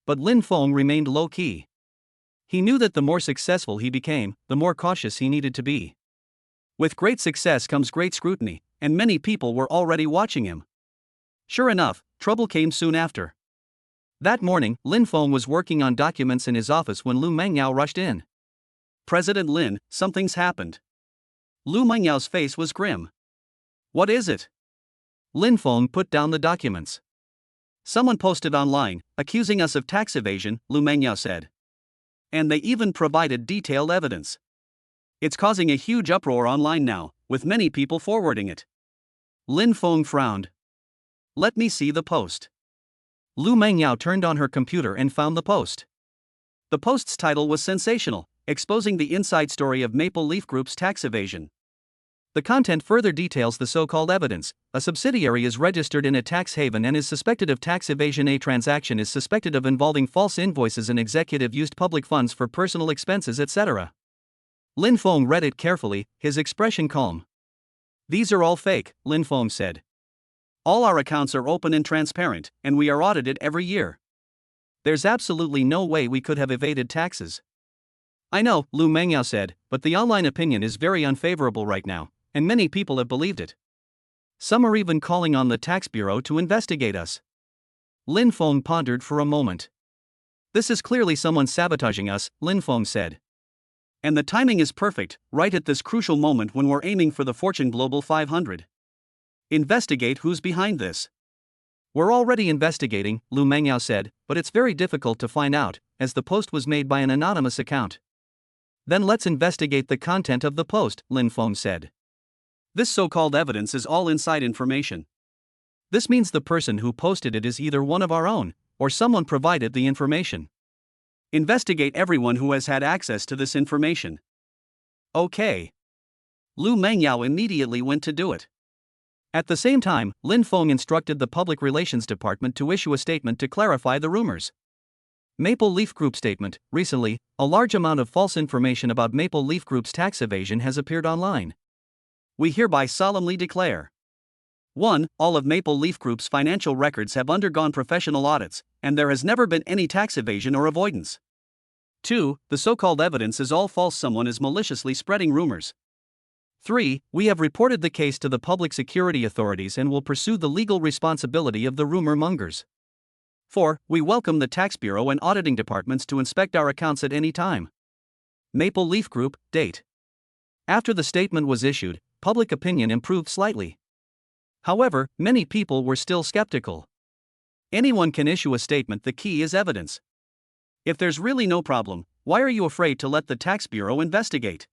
But Lin Feng remained low-key. He knew that the more successful he became, the more cautious he needed to be. With great success comes great scrutiny, and many people were already watching him. Sure enough, trouble came soon after. That morning, Lin Feng was working on documents in his office when Lu Mengyao rushed in. "President Lin, something's happened." Lu Mengyao's face was grim. "What is it?" Lin Feng put down the documents. "Someone posted online, accusing us of tax evasion," Lu Mengyao said. "And they even provided detailed evidence. It's causing a huge uproar online now, with many people forwarding it." Lin Feng frowned. "Let me see the post." Lu Mengyao turned on her computer and found the post. The post's title was sensational, exposing the inside story of Maple Leaf Group's tax evasion. The content further details the so-called evidence. A subsidiary is registered in a tax haven and is suspected of tax evasion. A transaction is suspected of involving false invoices. An executive used public funds for personal expenses, etc. Lin Feng read it carefully, his expression calm. "These are all fake," Lin Feng said. "All our accounts are open and transparent, and we are audited every year. There's absolutely no way we could have evaded taxes." "I know," Lu Mengyao said, "but the online opinion is very unfavorable right now, and many people have believed it. Some are even calling on the tax bureau to investigate us." Lin Feng pondered for a moment. "This is clearly someone sabotaging us," Lin Feng said. "And the timing is perfect, right at this crucial moment when we're aiming for the Fortune Global 500. Investigate who's behind this." "We're already investigating," Lu Mengyao said, "but it's very difficult to find out, as the post was made by an anonymous account." "Then let's investigate the content of the post," Lin Feng said. "This so-called evidence is all inside information. This means the person who posted it is either one of our own, or someone provided the information. Investigate everyone who has had access to this information." "Okay." Lu Mengyao immediately went to do it. At the same time, Lin Feng instructed the Public Relations Department to issue a statement to clarify the rumors. Maple Leaf Group statement: "Recently, a large amount of false information about Maple Leaf Group's tax evasion has appeared online. We hereby solemnly declare: 1. All of Maple Leaf Group's financial records have undergone professional audits, and there has never been any tax evasion or avoidance. 2. The so-called evidence is all false. Someone is maliciously spreading rumors. 3. We have reported the case to the public security authorities and will pursue the legal responsibility of the rumor mongers. 4. We welcome the tax bureau and auditing departments to inspect our accounts at any time. Maple Leaf Group, date." After the statement was issued, public opinion improved slightly. However, many people were still skeptical. Anyone can issue a statement, the key is evidence. If there's really no problem, why are you afraid to let the tax bureau investigate?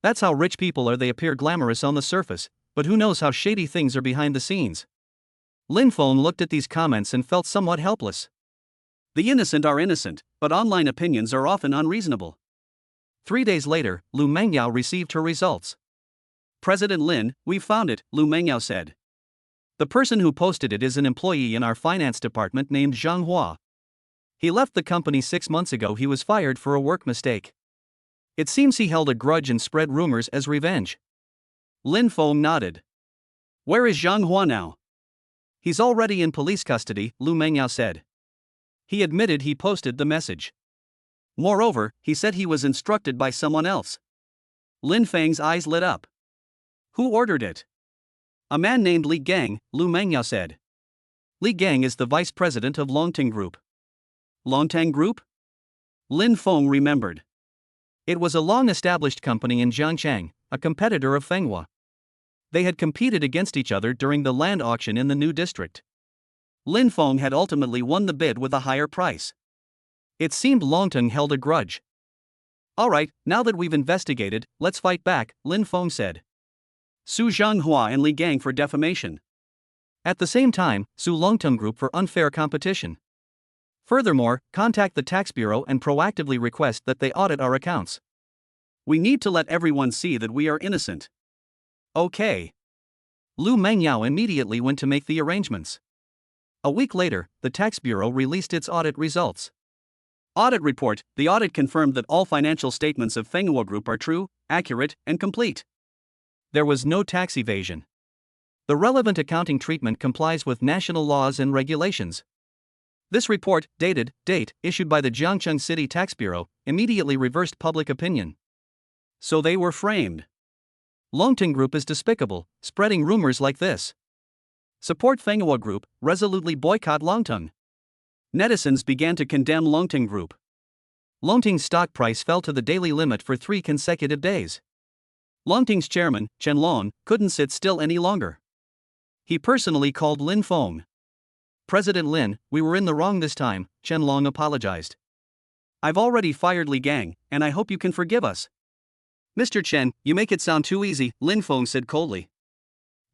That's how rich people are. They appear glamorous on the surface, but who knows how shady things are behind the scenes. Lin Feng looked at these comments and felt somewhat helpless. The innocent are innocent, but online opinions are often unreasonable. 3 days later, Lu Mengyao received her results. "President Lin, we've found it," Lu Mengyao said. "The person who posted it is an employee in our finance department named Zhang Hua. He left the company 6 months ago. He was fired for a work mistake. It seems he held a grudge and spread rumors as revenge." Lin Feng nodded. "Where is Zhang Hua now?" "He's already in police custody," Lu Mengyao said. "He admitted he posted the message. Moreover, he said he was instructed by someone else." Lin Feng's eyes lit up. "Who ordered it?" "A man named Li Gang," Lu Mengyao said. "Li Gang is the vice president of Longtang Group." "Longtang Group?" Lin Feng remembered. It was a long-established company in Zhangchang, a competitor of Fenghua. They had competed against each other during the land auction in the new district. Lin Feng had ultimately won the bid with a higher price. It seemed Longteng held a grudge. Alright, now that we've investigated, let's fight back, Lin Feng said. Sue Zhanghua and Li Gang for defamation. At the same time, sue Longteng Group for unfair competition. Furthermore, contact the tax bureau and proactively request that they audit our accounts. We need to let everyone see that we are innocent. Okay. Lu Mengyao immediately went to make the arrangements. A week later, the tax bureau released its audit results. Audit report: the audit confirmed that all financial statements of Fenghua Group are true, accurate, and complete. There was no tax evasion. The relevant accounting treatment complies with national laws and regulations. This report, dated, issued by the Jiangcheng City Tax Bureau, immediately reversed public opinion. So they were framed. Longteng Group is despicable, spreading rumors like this. Support Fenghua Group, resolutely boycott Longteng. Netizens began to condemn Longteng Group. Longteng's stock price fell to the daily limit for 3 consecutive days. Longteng's chairman, Chen Long, couldn't sit still any longer. He personally called Lin Feng. President Lin, we were in the wrong this time, Chen Long apologized. I've already fired Li Gang, and I hope you can forgive us. Mr. Chen, you make it sound too easy, Lin Feng said coldly.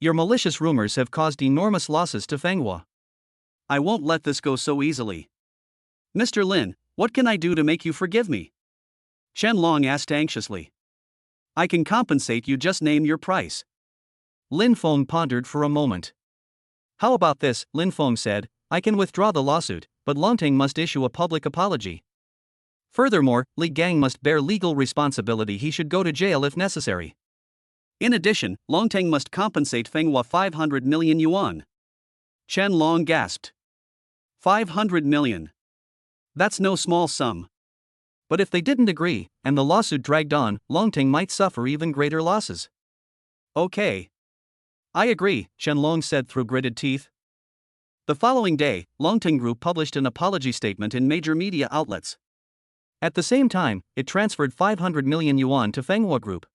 Your malicious rumors have caused enormous losses to Fenghua. I won't let this go so easily. Mr. Lin, what can I do to make you forgive me? Chen Long asked anxiously. I can compensate you, just name your price. Lin Feng pondered for a moment. How about this, Lin Feng said, I can withdraw the lawsuit, but Longteng must issue a public apology. Furthermore, Li Gang must bear legal responsibility. He should go to jail if necessary. In addition, Longteng must compensate Fenghua 500 million yuan. Chen Long gasped. 500 million. That's no small sum. But if they didn't agree, and the lawsuit dragged on, Longteng might suffer even greater losses. Okay. I agree, Chen Long said through gritted teeth. The following day, Longteng Group published an apology statement in major media outlets. At the same time, it transferred 500 million yuan to Fenghua Group.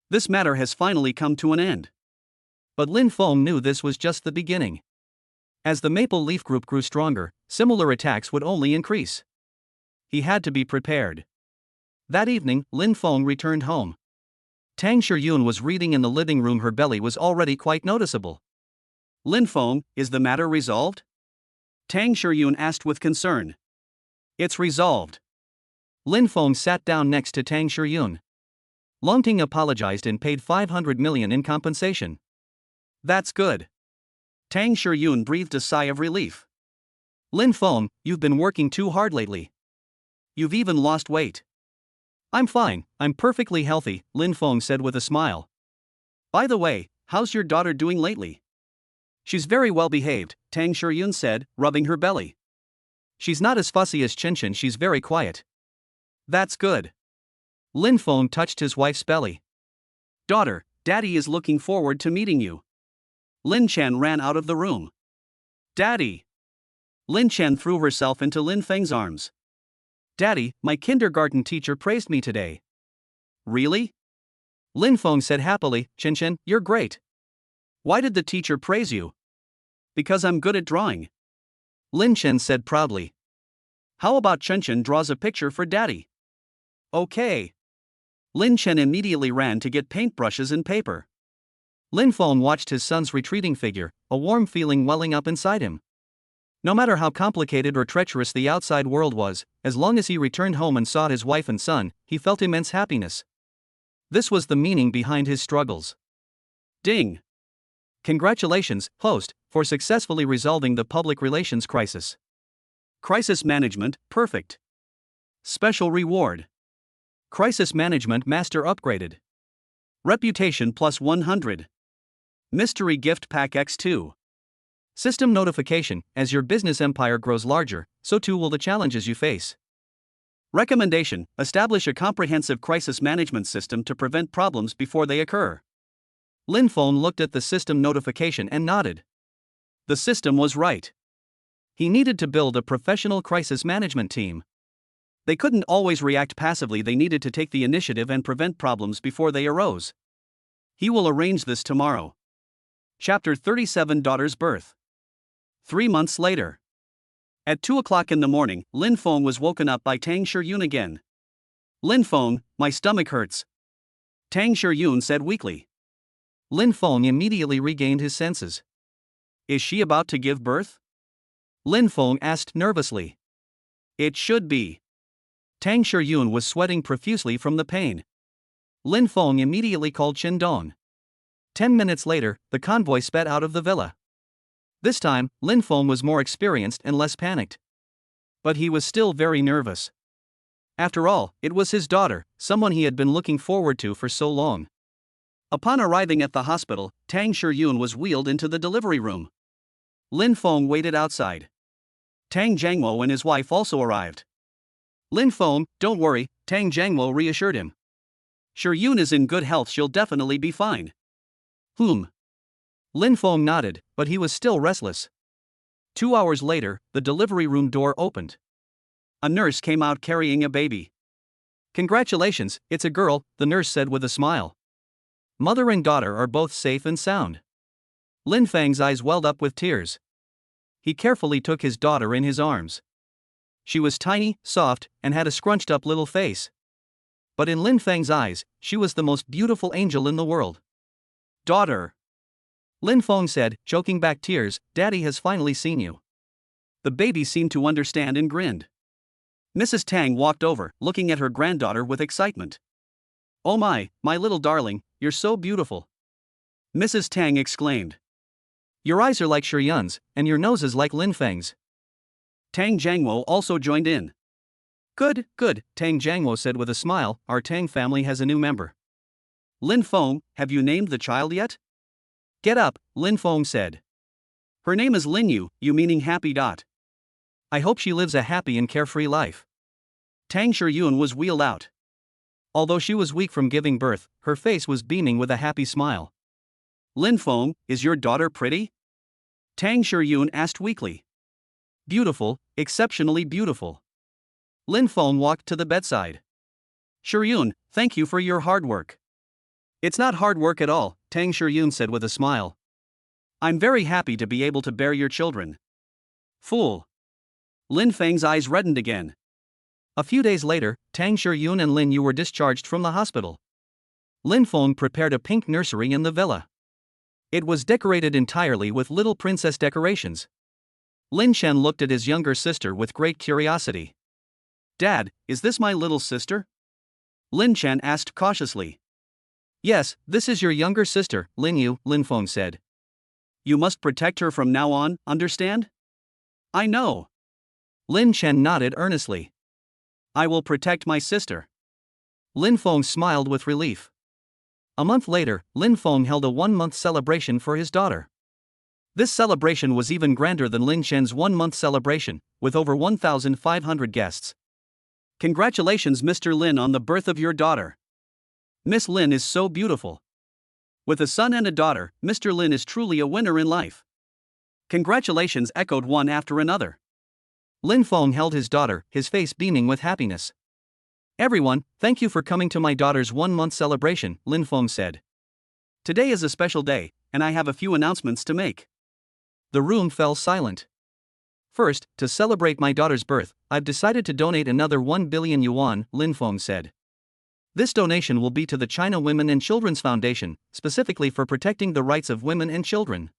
This matter has finally come to an end. But Lin Feng knew this was just the beginning. As the Maple Leaf Group grew stronger, similar attacks would only increase. He had to be prepared. That evening, Lin Feng returned home. Tang Shiyun was reading in the living room. Her belly was already quite noticeable. Lin Feng, is the matter resolved? Tang Shiyun asked with concern. It's resolved. Lin Feng sat down next to Tang Shiyun. Longteng apologized and paid 500 million in compensation. That's good. Tang Shiyun breathed a sigh of relief. Lin Feng, you've been working too hard lately. You've even lost weight. I'm fine, I'm perfectly healthy, Lin Feng said with a smile. By the way, how's your daughter doing lately? She's very well behaved, Tang Shiyun said, rubbing her belly. She's not as fussy as Chen. She's very quiet. That's good. Lin Feng touched his wife's belly. Daughter, Daddy is looking forward to meeting you. Lin Chen ran out of the room. Daddy! Lin Chen threw herself into Lin Feng's arms. Daddy, my kindergarten teacher praised me today. Really? Lin Feng said happily, Chen, you're great. Why did the teacher praise you? Because I'm good at drawing. Lin Chen said proudly. How about Chen draws a picture for Daddy? Okay. Lin Chen immediately ran to get paintbrushes and paper. Lin Feng watched his son's retreating figure, a warm feeling welling up inside him. No matter how complicated or treacherous the outside world was, as long as he returned home and saw his wife and son, he felt immense happiness. This was the meaning behind his struggles. Ding! Congratulations, host, for successfully resolving the public relations crisis. Crisis management, perfect. Special reward. Crisis management master upgraded. Reputation plus 100. Mystery gift pack X2. System notification: as your business empire grows larger, so too will the challenges you face. Recommendation: establish a comprehensive crisis management system to prevent problems before they occur. Lin Feng looked at the system notification and nodded. The system was right. He needed to build a professional crisis management team. They couldn't always react passively, they needed to take the initiative and prevent problems before they arose. He will arrange this tomorrow. Chapter 37: Daughter's Birth. 3 months later. At 2 o'clock in the morning, Lin Feng was woken up by Tang Shiyun again. Lin Feng, my stomach hurts, Tang Shiyun said weakly. Lin Feng immediately regained his senses. Is she about to give birth? Lin Feng asked nervously. It should be. Tang Shiyun was sweating profusely from the pain. Lin Feng immediately called Qin Dong. 10 minutes later, the convoy sped out of the villa. This time, Lin Feng was more experienced and less panicked. But he was still very nervous. After all, it was his daughter, someone he had been looking forward to for so long. Upon arriving at the hospital, Tang Shiyun was wheeled into the delivery room. Lin Feng waited outside. Tang Jiangmo and his wife also arrived. Lin Feng, don't worry, Tang Jiangmo reassured him. Shiyun is in good health, she'll definitely be fine. Lin Feng nodded, but he was still restless. 2 hours later, the delivery room door opened. A nurse came out carrying a baby. Congratulations, it's a girl, the nurse said with a smile. Mother and daughter are both safe and sound. Lin Feng's eyes welled up with tears. He carefully took his daughter in his arms. She was tiny, soft, and had a scrunched up little face. But in Lin Feng's eyes, she was the most beautiful angel in the world. Daughter, Lin Feng said, choking back tears, Daddy has finally seen you. The baby seemed to understand and grinned. Mrs. Tang walked over, looking at her granddaughter with excitement. Oh my little darling, you're so beautiful. Mrs. Tang exclaimed. Your eyes are like Shiyun's, and your nose is like Lin Feng's. Tang Jiangmo also joined in. Good, Tang Jiangmo said with a smile, our Tang family has a new member. Lin Feng, have you named the child yet? Get up, Lin Feng said. Her name is Lin Yu, meaning happy. I hope she lives a happy and carefree life. Tang Shiyun was wheeled out. Although she was weak from giving birth, her face was beaming with a happy smile. Lin Feng, is your daughter pretty? Tang Shiyun asked weakly. Beautiful, exceptionally beautiful. Lin Feng walked to the bedside. Shiyun, thank you for your hard work. It's not hard work at all, Tang Shiyun said with a smile. I'm very happy to be able to bear your children. Fool. Lin Feng's eyes reddened again. A few days later, Tang Shiyun and Lin Yu were discharged from the hospital. Lin Feng prepared a pink nursery in the villa. It was decorated entirely with little princess decorations. Lin Chen looked at his younger sister with great curiosity. Dad, is this my little sister? Lin Chen asked cautiously. Yes, this is your younger sister, Lin Yu, Lin Feng said. You must protect her from now on, understand? I know. Lin Chen nodded earnestly. I will protect my sister. Lin Feng smiled with relief. A month later, Lin Feng held a 1-month celebration for his daughter. This celebration was even grander than Lin Chen's 1-month celebration, with over 1,500 guests. Congratulations, Mr. Lin, on the birth of your daughter. Miss Lin is so beautiful. With a son and a daughter, Mr. Lin is truly a winner in life. Congratulations, echoed one after another. Lin Feng held his daughter, his face beaming with happiness. Everyone, thank you for coming to my daughter's 1-month celebration, Lin Feng said. Today is a special day, and I have a few announcements to make. The room fell silent. First, to celebrate my daughter's birth, I've decided to donate another 1 billion yuan, Lin Feng said. This donation will be to the China Women and Children's Foundation, specifically for protecting the rights of women and children.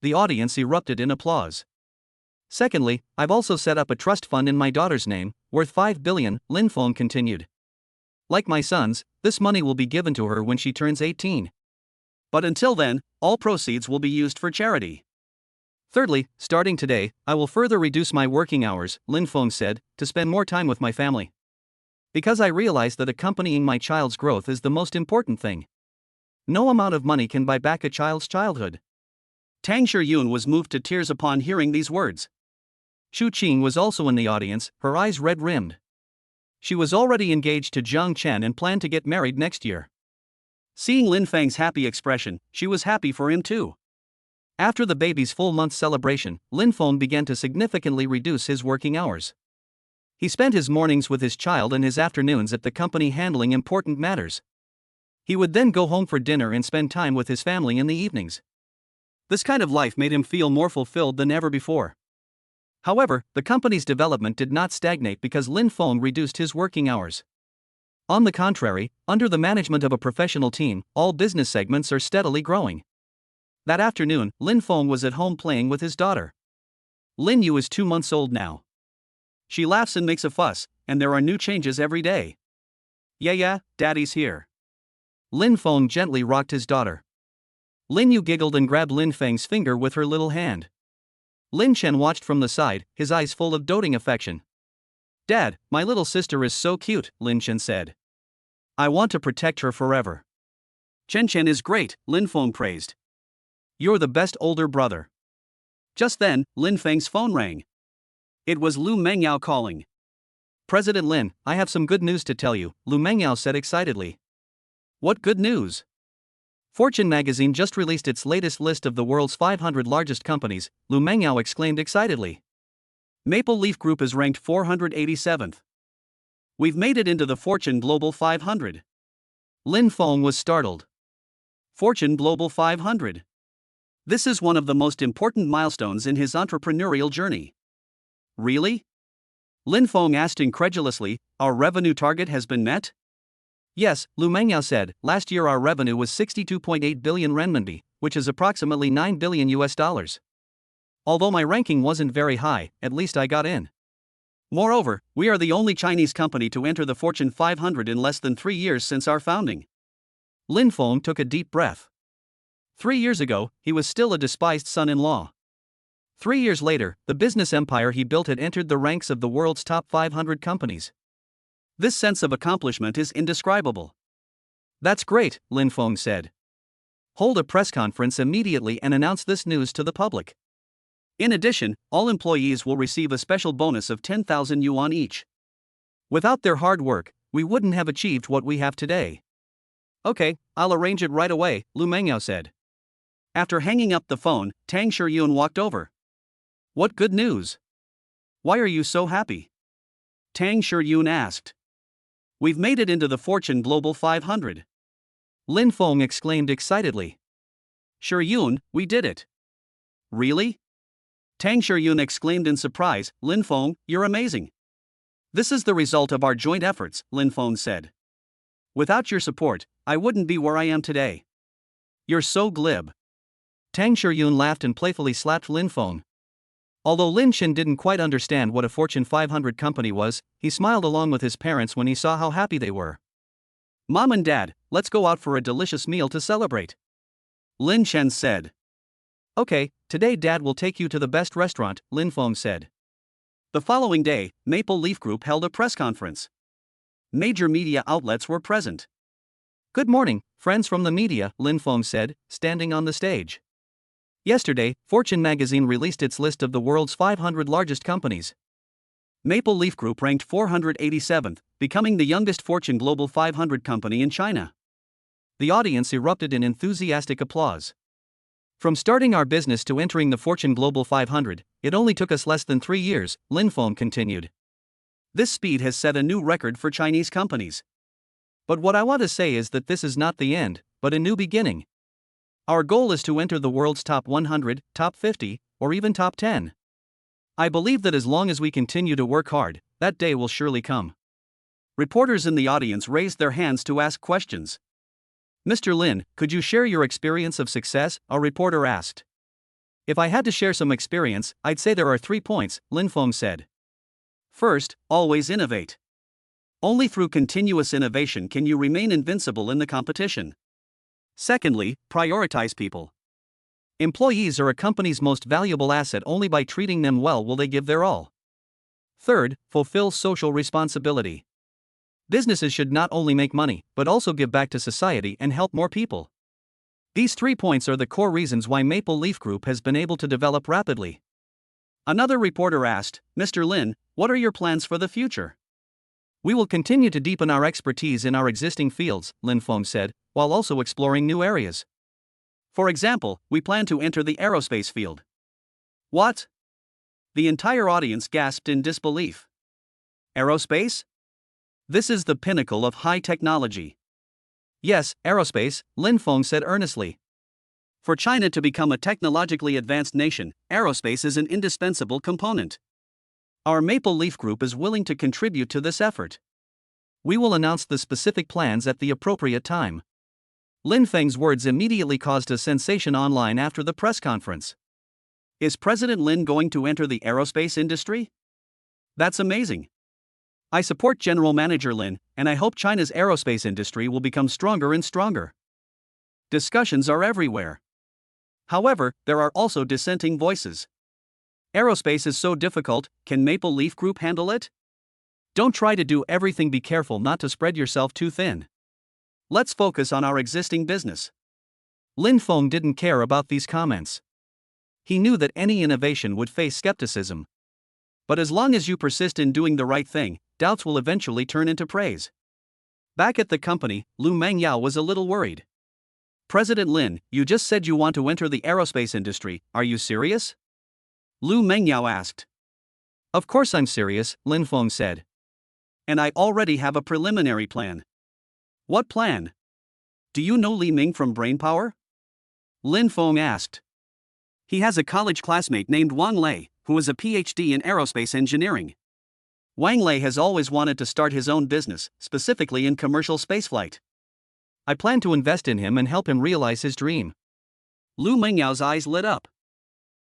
The audience erupted in applause. Secondly, I've also set up a trust fund in my daughter's name, worth 5 billion, Lin Feng continued. Like my sons, this money will be given to her when she turns 18. But until then, all proceeds will be used for charity. Thirdly, starting today, I will further reduce my working hours, Lin Feng said, to spend more time with my family. Because I realize that accompanying my child's growth is the most important thing. No amount of money can buy back a child's childhood. Tang Shiyun was moved to tears upon hearing these words. Shu Qing was also in the audience, her eyes red-rimmed. She was already engaged to Zhang Chen and planned to get married next year. Seeing Lin Feng's happy expression, she was happy for him too. After the baby's full-month celebration, Lin Feng began to significantly reduce his working hours. He spent his mornings with his child and his afternoons at the company handling important matters. He would then go home for dinner and spend time with his family in the evenings. This kind of life made him feel more fulfilled than ever before. However, the company's development did not stagnate because Lin Feng reduced his working hours. On the contrary, under the management of a professional team, all business segments are steadily growing. That afternoon, Lin Feng was at home playing with his daughter. Lin Yu is 2 months old now. She laughs and makes a fuss, and there are new changes every day. Yeah, daddy's here. Lin Feng gently rocked his daughter. Lin Yu giggled and grabbed Lin Feng's finger with her little hand. Lin Chen watched from the side, his eyes full of doting affection. Dad, my little sister is so cute, Lin Chen said. I want to protect her forever. Chen Chen is great, Lin Feng praised. You're the best older brother. Just then, Lin Feng's phone rang. It was Lu Mengyao calling. President Lin, I have some good news to tell you, Lu Mengyao said excitedly. What good news? Fortune magazine just released its latest list of the world's 500 largest companies, Lu Mengyao exclaimed excitedly. Maple Leaf Group is ranked 487th. We've made it into the Fortune Global 500. Lin Feng was startled. Fortune Global 500. This is one of the most important milestones in his entrepreneurial journey. Really? Lin Feng asked incredulously, our revenue target has been met? Yes, Lu Mengyao said, last year our revenue was 62.8 billion renminbi, which is approximately $9 billion US. Although my ranking wasn't very high, at least I got in. Moreover, we are the only Chinese company to enter the Fortune 500 in less than 3 years since our founding. Lin Feng took a deep breath. 3 years ago, he was still a despised son-in-law. 3 years later, the business empire he built had entered the ranks of the world's top 500 companies. This sense of accomplishment is indescribable. That's great, Lin Feng said. Hold a press conference immediately and announce this news to the public. In addition, all employees will receive a special bonus of 10,000 yuan each. Without their hard work, we wouldn't have achieved what we have today. Okay, I'll arrange it right away, Lu Mengyao said. After hanging up the phone, Tang Shiyun walked over. What good news? Why are you so happy? Tang Shiyun asked. We've made it into the Fortune Global 500. Lin Feng exclaimed excitedly. Shiyun, we did it. Really? Tang Shiyun exclaimed in surprise, Lin Feng, you're amazing. This is the result of our joint efforts, Lin Feng said. Without your support, I wouldn't be where I am today. You're so glib. Tang Shiyun laughed and playfully slapped Lin Feng. Although Lin Chen didn't quite understand what a Fortune 500 company was, he smiled along with his parents when he saw how happy they were. Mom and Dad, let's go out for a delicious meal to celebrate. Lin Chen said. Okay, today Dad will take you to the best restaurant, Lin Feng said. The following day, Maple Leaf Group held a press conference. Major media outlets were present. Good morning, friends from the media, Lin Feng said, standing on the stage. Yesterday, Fortune magazine released its list of the world's 500 largest companies. Maple Leaf Group ranked 487th, becoming the youngest Fortune Global 500 company in China. The audience erupted in enthusiastic applause. From starting our business to entering the Fortune Global 500, it only took us less than 3 years, Lin Feng continued. This speed has set a new record for Chinese companies. But what I want to say is that this is not the end, but a new beginning. Our goal is to enter the world's top 100, top 50, or even top 10. I believe that as long as we continue to work hard, that day will surely come. Reporters in the audience raised their hands to ask questions. Mr. Lin, could you share your experience of success? A reporter asked. If I had to share some experience, I'd say there are 3 points, Lin Feng said. First, always innovate. Only through continuous innovation can you remain invincible in the competition. Secondly, prioritize people. Employees are a company's most valuable asset. Only by treating them well will they give their all. Third, fulfill social responsibility. Businesses should not only make money, but also give back to society and help more people. These 3 points are the core reasons why Maple Leaf Group has been able to develop rapidly. Another reporter asked, Mr. Lin, what are your plans for the future? We will continue to deepen our expertise in our existing fields, Lin Feng said, while also exploring new areas. For example, we plan to enter the aerospace field. What? The entire audience gasped in disbelief. Aerospace? This is the pinnacle of high technology. Yes, aerospace, Lin Feng said earnestly. For China to become a technologically advanced nation, aerospace is an indispensable component. Our Maple Leaf Group is willing to contribute to this effort. We will announce the specific plans at the appropriate time. Lin Feng's words immediately caused a sensation online after the press conference. Is President Lin going to enter the aerospace industry? That's amazing. I support General Manager Lin, and I hope China's aerospace industry will become stronger and stronger. Discussions are everywhere. However, there are also dissenting voices. Aerospace is so difficult, can Maple Leaf Group handle it? Don't try to do everything, be careful not to spread yourself too thin. Let's focus on our existing business. Lin Feng didn't care about these comments. He knew that any innovation would face skepticism. But as long as you persist in doing the right thing, doubts will eventually turn into praise. Back at the company, Lu Mengyao was a little worried. President Lin, you just said you want to enter the aerospace industry, are you serious? Lu Mengyao asked. Of course I'm serious, Lin Feng said. And I already have a preliminary plan. What plan? Do you know Li Ming from Brainpower? Lin Feng asked. He has a college classmate named Wang Lei, who is a PhD in aerospace engineering. Wang Lei has always wanted to start his own business, specifically in commercial spaceflight. I plan to invest in him and help him realize his dream. Lu Mengyao's eyes lit up.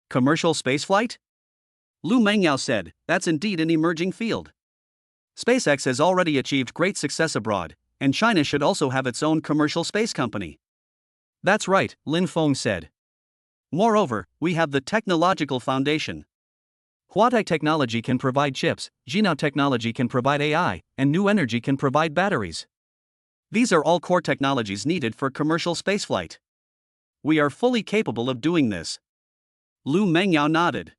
Commercial spaceflight? Lu Mengyao said, that's indeed an emerging field. SpaceX has already achieved great success abroad, and China should also have its own commercial space company. That's right, Lin Feng said. Moreover, we have the technological foundation. Huatai technology can provide chips, Jinao technology can provide AI, and New Energy can provide batteries. These are all core technologies needed for commercial spaceflight. We are fully capable of doing this. Lu Mengyao nodded.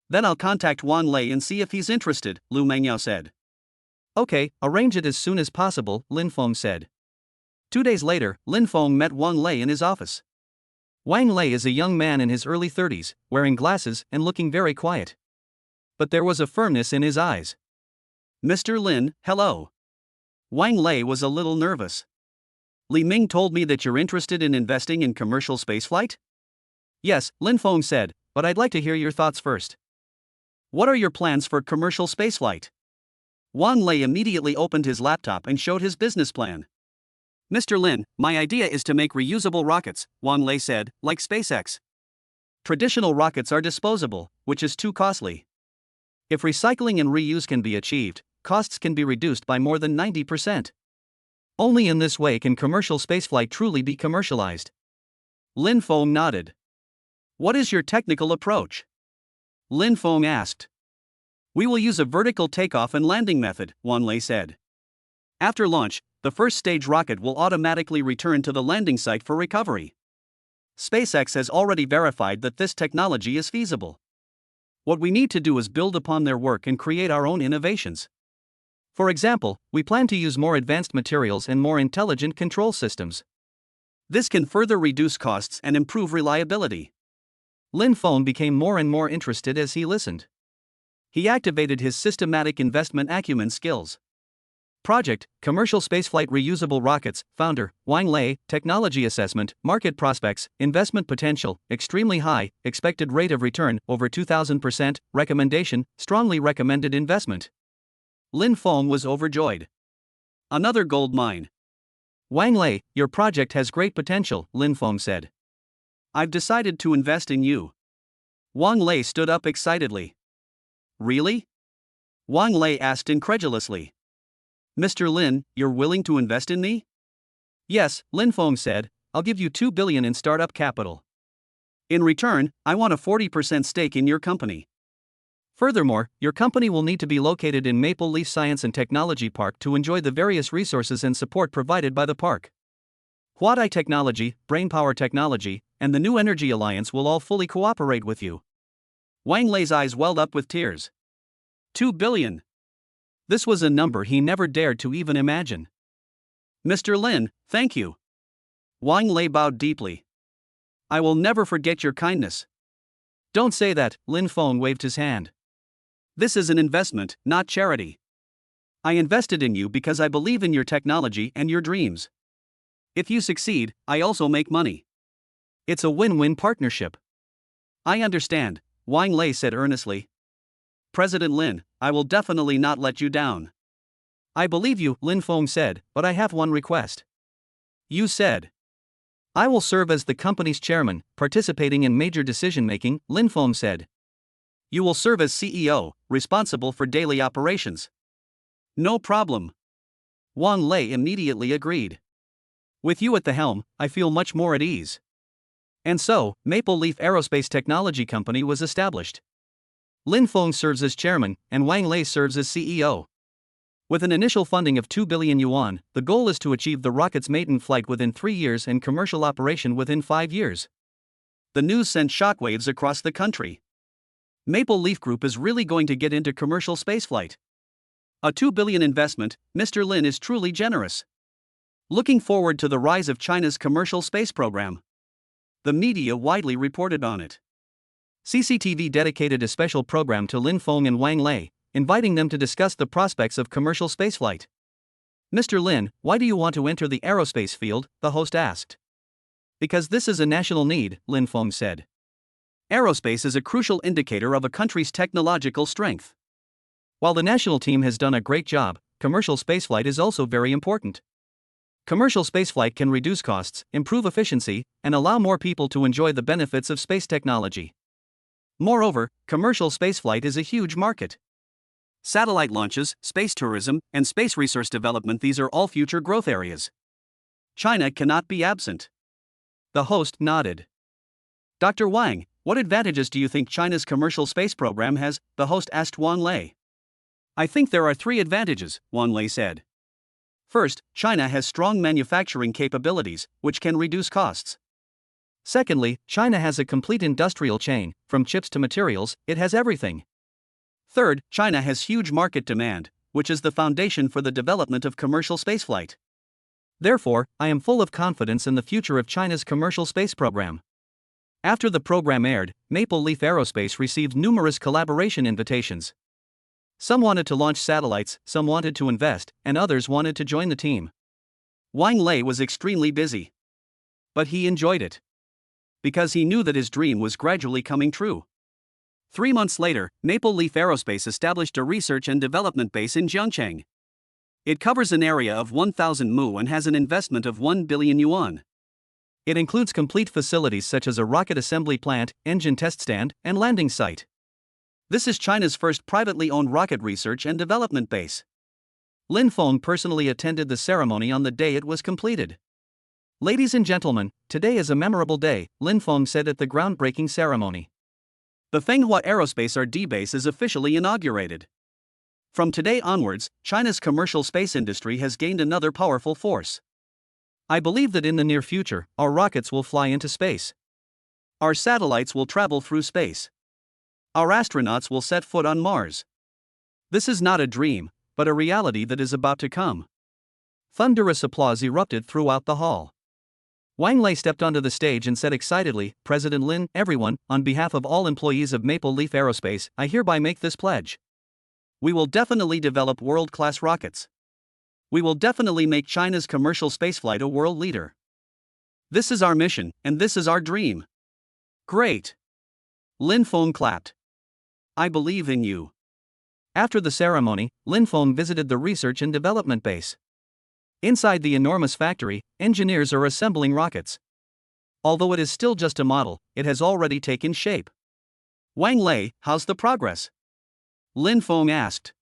Then I'll contact Wang Lei and see if he's interested, Lu Mengyao said. Okay, arrange it as soon as possible, Lin Feng said. 2 days later, Lin Feng met Wang Lei in his office. Wang Lei is a young man in his early 30s, wearing glasses and looking very quiet. But there was a firmness in his eyes. Mr. Lin, hello. Wang Lei was a little nervous. Li Ming told me that you're interested in investing in commercial spaceflight? Yes, Lin Feng said, but I'd like to hear your thoughts first. What are your plans for commercial spaceflight? Wang Lei immediately opened his laptop and showed his business plan. Mr. Lin, my idea is to make reusable rockets, Wang Lei said, like SpaceX. Traditional rockets are disposable, which is too costly. If recycling and reuse can be achieved, costs can be reduced by more than 90%. Only in this way can commercial spaceflight truly be commercialized. Lin Feng nodded. What is your technical approach? Lin Feng asked. We will use a vertical takeoff and landing method, Wang Lei said. After launch, the first stage rocket will automatically return to the landing site for recovery. SpaceX has already verified that this technology is feasible. What we need to do is build upon their work and create our own innovations. For example, we plan to use more advanced materials and more intelligent control systems. This can further reduce costs and improve reliability. Lin Feng became more and more interested as he listened. He activated his systematic investment acumen skills. Project, Commercial Spaceflight Reusable Rockets, Founder, Wang Lei, Technology Assessment, Market Prospects, Investment Potential, Extremely High, Expected Rate of Return, over 2,000%, Recommendation, Strongly Recommended Investment. Lin Feng was overjoyed. Another gold mine. Wang Lei, your project has great potential, Lin Feng said. I've decided to invest in you. Wang Lei stood up excitedly. Really? Wang Lei asked incredulously. Mr. Lin, you're willing to invest in me? Yes, Lin Feng said, I'll give you 2 billion in startup capital. In return, I want a 40% stake in your company. Furthermore, your company will need to be located in Maple Leaf Science and Technology Park to enjoy the various resources and support provided by the park. Huatai Technology, Brainpower Technology, and the New Energy Alliance will all fully cooperate with you. Wang Lei's eyes welled up with tears. 2 billion. This was a number he never dared to even imagine. Mr. Lin, thank you. Wang Lei bowed deeply. I will never forget your kindness. Don't say that, Lin Feng waved his hand. This is an investment, not charity. I invested in you because I believe in your technology and your dreams. If you succeed, I also make money. It's a win-win partnership. I understand, Wang Lei said earnestly. President Lin, I will definitely not let you down. I believe you, Lin Feng said, but I have one request. You said. I will serve as the company's chairman, participating in major decision-making, Lin Feng said. You will serve as CEO, responsible for daily operations. No problem. Wang Lei immediately agreed. With you at the helm, I feel much more at ease. And so, Maple Leaf Aerospace Technology Company was established. Lin Feng serves as chairman, and Wang Lei serves as CEO. With an initial funding of 2 billion yuan, the goal is to achieve the rocket's maiden flight within 3 years and commercial operation within 5 years. The news sent shockwaves across the country. Maple Leaf Group is really going to get into commercial spaceflight. A 2 billion investment, Mr. Lin is truly generous. Looking forward to the rise of China's commercial space program. The media widely reported on it. CCTV dedicated a special program to Lin Feng and Wang Lei, inviting them to discuss the prospects of commercial spaceflight. Mr. Lin, why do you want to enter the aerospace field? The host asked. Because this is a national need, Lin Feng said. Aerospace is a crucial indicator of a country's technological strength. While the national team has done a great job, commercial spaceflight is also very important. Commercial spaceflight can reduce costs, improve efficiency, and allow more people to enjoy the benefits of space technology. Moreover, commercial spaceflight is a huge market. Satellite launches, space tourism, and space resource development, these are all future growth areas. China cannot be absent. The host nodded. Dr. Wang, what advantages do you think China's commercial space program has? The host asked Wang Lei. I think there are 3 advantages, Wang Lei said. First, China has strong manufacturing capabilities, which can reduce costs. Secondly, China has a complete industrial chain, from chips to materials, it has everything. Third, China has huge market demand, which is the foundation for the development of commercial spaceflight. Therefore, I am full of confidence in the future of China's commercial space program. After the program aired, Maple Leaf Aerospace received numerous collaboration invitations. Some wanted to launch satellites, some wanted to invest, and others wanted to join the team. Wang Lei was extremely busy. But he enjoyed it. Because he knew that his dream was gradually coming true. 3 months later, Maple Leaf Aerospace established a research and development base in Jiangcheng. It covers an area of 1,000 mu and has an investment of 1 billion yuan. It includes complete facilities such as a rocket assembly plant, engine test stand, and landing site. This is China's first privately owned rocket research and development base. Lin Feng personally attended the ceremony on the day it was completed. Ladies and gentlemen, today is a memorable day, Lin Feng said at the groundbreaking ceremony. The Fenghua Aerospace RD base is officially inaugurated. From today onwards, China's commercial space industry has gained another powerful force. I believe that in the near future, our rockets will fly into space. Our satellites will travel through space. Our astronauts will set foot on Mars. This is not a dream, but a reality that is about to come. Thunderous applause erupted throughout the hall. Wang Lei stepped onto the stage and said excitedly, President Lin, everyone, on behalf of all employees of Maple Leaf Aerospace, I hereby make this pledge. We will definitely develop world-class rockets. We will definitely make China's commercial spaceflight a world leader. This is our mission, and this is our dream. Great. Lin Feng clapped. I believe in you. After the ceremony, Lin Feng visited the research and development base. Inside the enormous factory, engineers are assembling rockets. Although it is still just a model, it has already taken shape. Wang Lei, how's the progress? Lin Feng asked.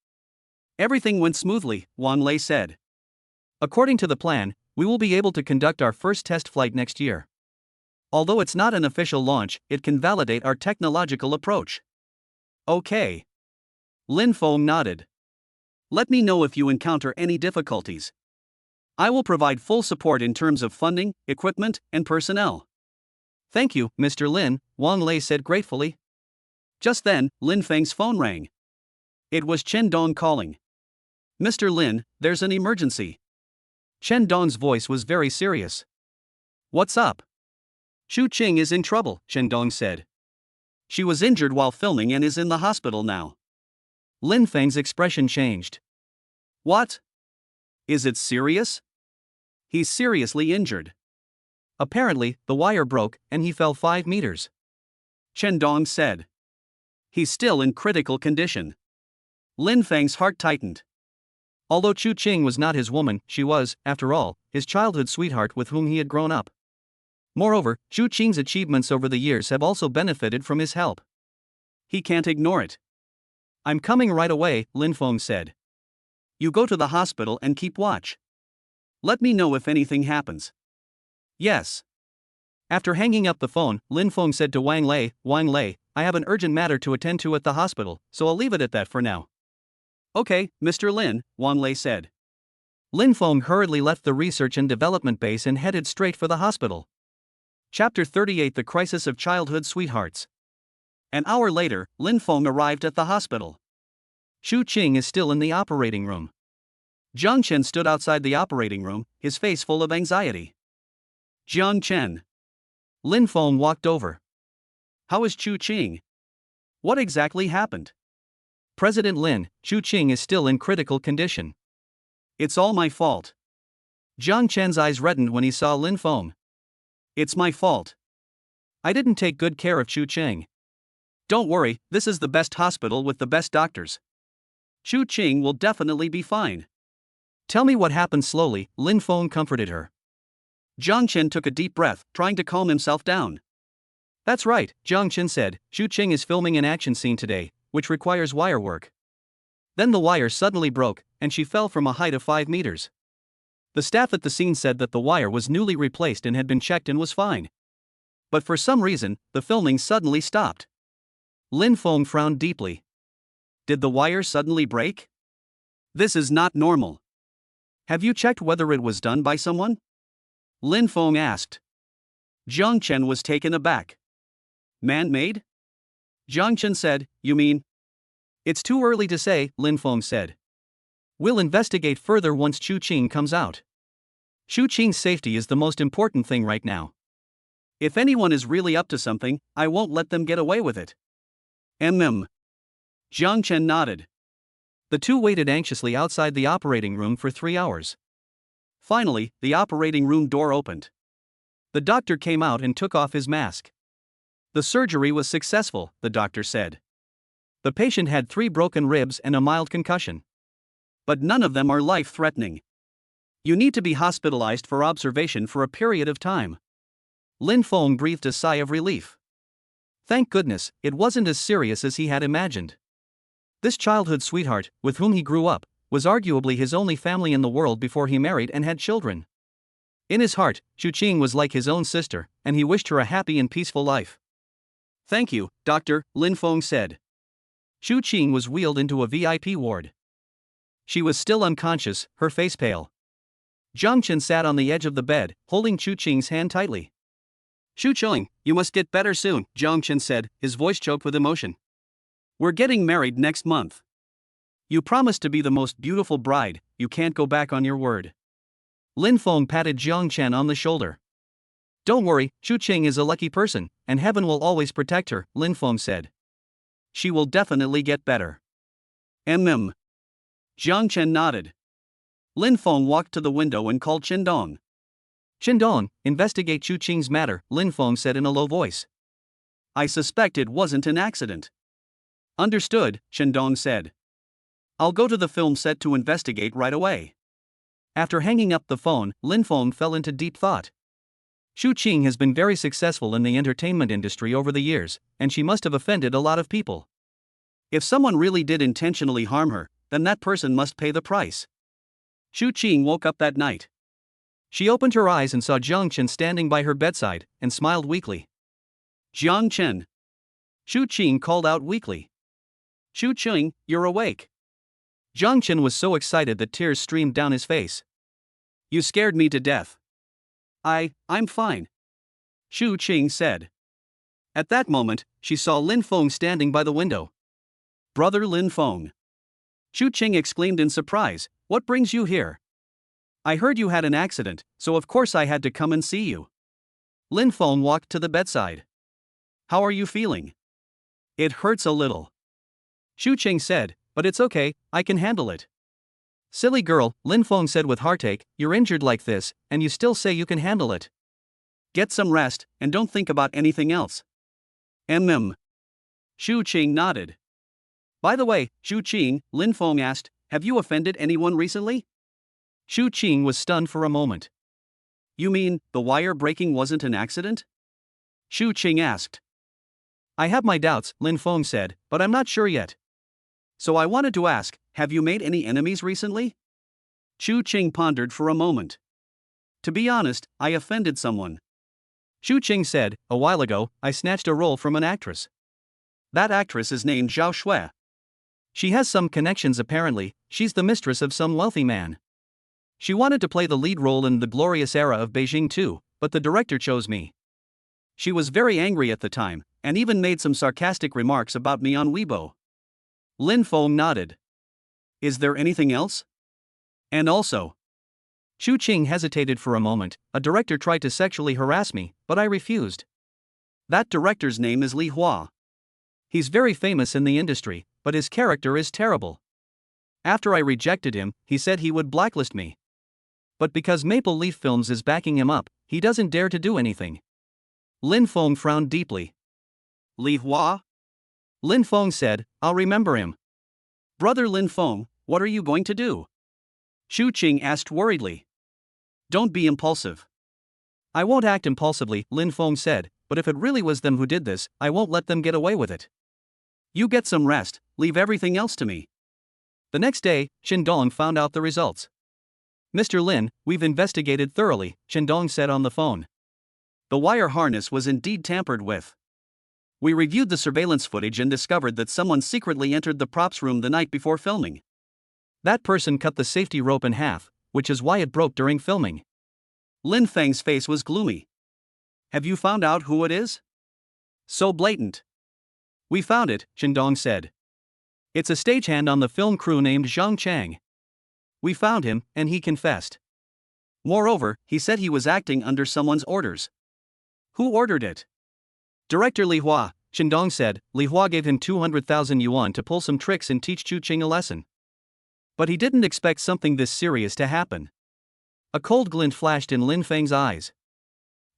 Everything went smoothly, Wang Lei said. According to the plan, we will be able to conduct our first test flight next year. Although it's not an official launch, it can validate our technological approach. Okay. Lin Feng nodded. Let me know if you encounter any difficulties. I will provide full support in terms of funding, equipment, and personnel. Thank you, Mr. Lin, Wang Lei said gratefully. Just then, Lin Feng's phone rang. It was Chen Dong calling. Mr. Lin, there's an emergency. Chen Dong's voice was very serious. What's up? Xu Qing is in trouble, Chen Dong said. She was injured while filming and is in the hospital now. Lin Feng's expression changed. What? Is it serious? He's seriously injured. Apparently, the wire broke and he fell 5 meters. Chen Dong said. He's still in critical condition. Lin Feng's heart tightened. Although Chu Qing was not his woman, she was, after all, his childhood sweetheart with whom he had grown up. Moreover, Chu Qing's achievements over the years have also benefited from his help. He can't ignore it. I'm coming right away, Lin Feng said. You go to the hospital and keep watch. Let me know if anything happens. Yes. After hanging up the phone, Lin Feng said to Wang Lei, I have an urgent matter to attend to at the hospital, so I'll leave it at that for now. Okay, Mr. Lin, Wang Lei said. Lin Feng hurriedly left the research and development base and headed straight for the hospital. Chapter 38: The Crisis of Childhood Sweethearts. An hour later, Lin Feng arrived at the hospital. Chu Qing is still in the operating room. Jiang Chen stood outside the operating room, his face full of anxiety. Jiang Chen. Lin Feng walked over. How is Chu Qing? What exactly happened? President Lin, Chu Qing is still in critical condition. It's all my fault. Jiang Chen's eyes reddened when he saw Lin Feng. It's my fault. I didn't take good care of Chu Qing. Don't worry, this is the best hospital with the best doctors. Chu Qing will definitely be fine. Tell me what happened slowly, Lin Feng comforted her. Jiang Chen took a deep breath, trying to calm himself down. That's right, Jiang Chen said, Chu Qing is filming an action scene today, which requires wire work. Then the wire suddenly broke, and she fell from a height of 5 meters. The staff at the scene said that the wire was newly replaced and had been checked and was fine. But for some reason, the filming suddenly stopped. Lin Feng frowned deeply. Did the wire suddenly break? This is not normal. Have you checked whether it was done by someone? Lin Feng asked. Jiang Chen was taken aback. Man-made? Jiang Chen said, You mean? It's too early to say, Lin Feng said. We'll investigate further once Chu Qing comes out. Chu Qing's safety is the most important thing right now. If anyone is really up to something, I won't let them get away with it. Jiang Chen nodded. The two waited anxiously outside the operating room for 3 hours. Finally, the operating room door opened. The doctor came out and took off his mask. The surgery was successful, the doctor said. The patient had 3 broken ribs and a mild concussion. But none of them are life-threatening. You need to be hospitalized for observation for a period of time. Lin Feng breathed a sigh of relief. Thank goodness, it wasn't as serious as he had imagined. This childhood sweetheart, with whom he grew up, was arguably his only family in the world before he married and had children. In his heart, Chu Qing was like his own sister, and he wished her a happy and peaceful life. Thank you, doctor, Lin Feng said. Chu Qing was wheeled into a VIP ward. She was still unconscious, her face pale. Jiang Chen sat on the edge of the bed, holding Chu Qing's hand tightly. Chu Qing, you must get better soon, Jiang Chen said, his voice choked with emotion. We're getting married next month. You promised to be the most beautiful bride, you can't go back on your word. Lin Feng patted Jiang Chen on the shoulder. Don't worry, Chu Qing is a lucky person, and heaven will always protect her, Lin Feng said. She will definitely get better. Jiang Chen nodded. Lin Feng walked to the window and called Qindong. Qindong, investigate Chu Qing's matter, Lin Feng said in a low voice. I suspect it wasn't an accident. Understood, Qindong said. I'll go to the film set to investigate right away. After hanging up the phone, Lin Feng fell into deep thought. Chu Qing has been very successful in the entertainment industry over the years, and she must have offended a lot of people. If someone really did intentionally harm her, then that person must pay the price. Chu Qing woke up that night. She opened her eyes and saw Jiang Chen standing by her bedside, and smiled weakly. Jiang Chen. Chu Qing called out weakly. Chu Qing, you're awake. Jiang Chen was so excited that tears streamed down his face. You scared me to death. I'm fine. Chu Qing said. At that moment, she saw Lin Feng standing by the window. Brother Lin Feng. Chu Qing exclaimed in surprise, What brings you here? I heard you had an accident, so of course I had to come and see you. Lin Feng walked to the bedside. How are you feeling? It hurts a little. Chu Qing said, But it's okay, I can handle it. Silly girl, Lin Feng said with heartache, You're injured like this, and you still say you can handle it. Get some rest, and don't think about anything else. Shu Qing nodded. By the way, Shu Qing, Lin Feng asked, have you offended anyone recently? Shu Qing was stunned for a moment. You mean, the wire breaking wasn't an accident? Shu Qing asked. I have my doubts, Lin Feng said, but I'm not sure yet. So I wanted to ask, have you made any enemies recently? Shu Qing pondered for a moment. To be honest, I offended someone. Shu Qing said, a while ago, I snatched a role from an actress. That actress is named Zhao Shui. She has some connections apparently, she's the mistress of some wealthy man. She wanted to play the lead role in The Glorious Era of Beijing too, but the director chose me. She was very angry at the time, and even made some sarcastic remarks about me on Weibo. Lin Feng nodded. Is there anything else? And also, Shu Qing hesitated for a moment. A director tried to sexually harass me, but I refused. That director's name is Li Hua. He's very famous in the industry, but his character is terrible. After I rejected him, he said he would blacklist me. But because Maple Leaf Films is backing him up, he doesn't dare to do anything. Lin Feng frowned deeply. Li Hua? Lin Feng said, I'll remember him. Brother Lin Feng, what are you going to do? Shu Qing asked worriedly. Don't be impulsive. I won't act impulsively, Lin Feng said, but if it really was them who did this, I won't let them get away with it. You get some rest, leave everything else to me. The next day, Shindong found out the results. Mr. Lin, we've investigated thoroughly, Shindong said on the phone. The wire harness was indeed tampered with. We reviewed the surveillance footage and discovered that someone secretly entered the props room the night before filming. That person cut the safety rope in half, which is why it broke during filming. Lin Feng's face was gloomy. Have you found out who it is? So blatant. We found it, Shindong said. It's a stagehand on the film crew named Zhang Chang. We found him, and he confessed. Moreover, he said he was acting under someone's orders. Who ordered it? Director Li Hua, Shindong said. Li Hua gave him 200,000 yuan to pull some tricks and teach Chu Qing a lesson. But he didn't expect something this serious to happen. A cold glint flashed in Lin Feng's eyes.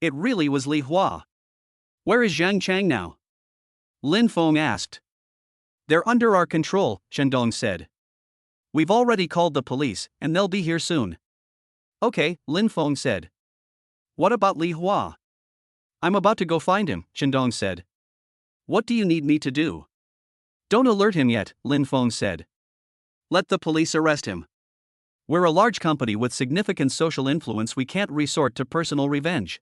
It really was Li Hua. Where is Zhang Chang now? Lin Feng asked. They're under our control, Shindong said. We've already called the police, and they'll be here soon. Okay, Lin Feng said. What about Li Hua? I'm about to go find him, Shindong said. What do you need me to do? Don't alert him yet, Lin Feng said. Let the police arrest him. We're a large company with significant social influence, we can't resort to personal revenge.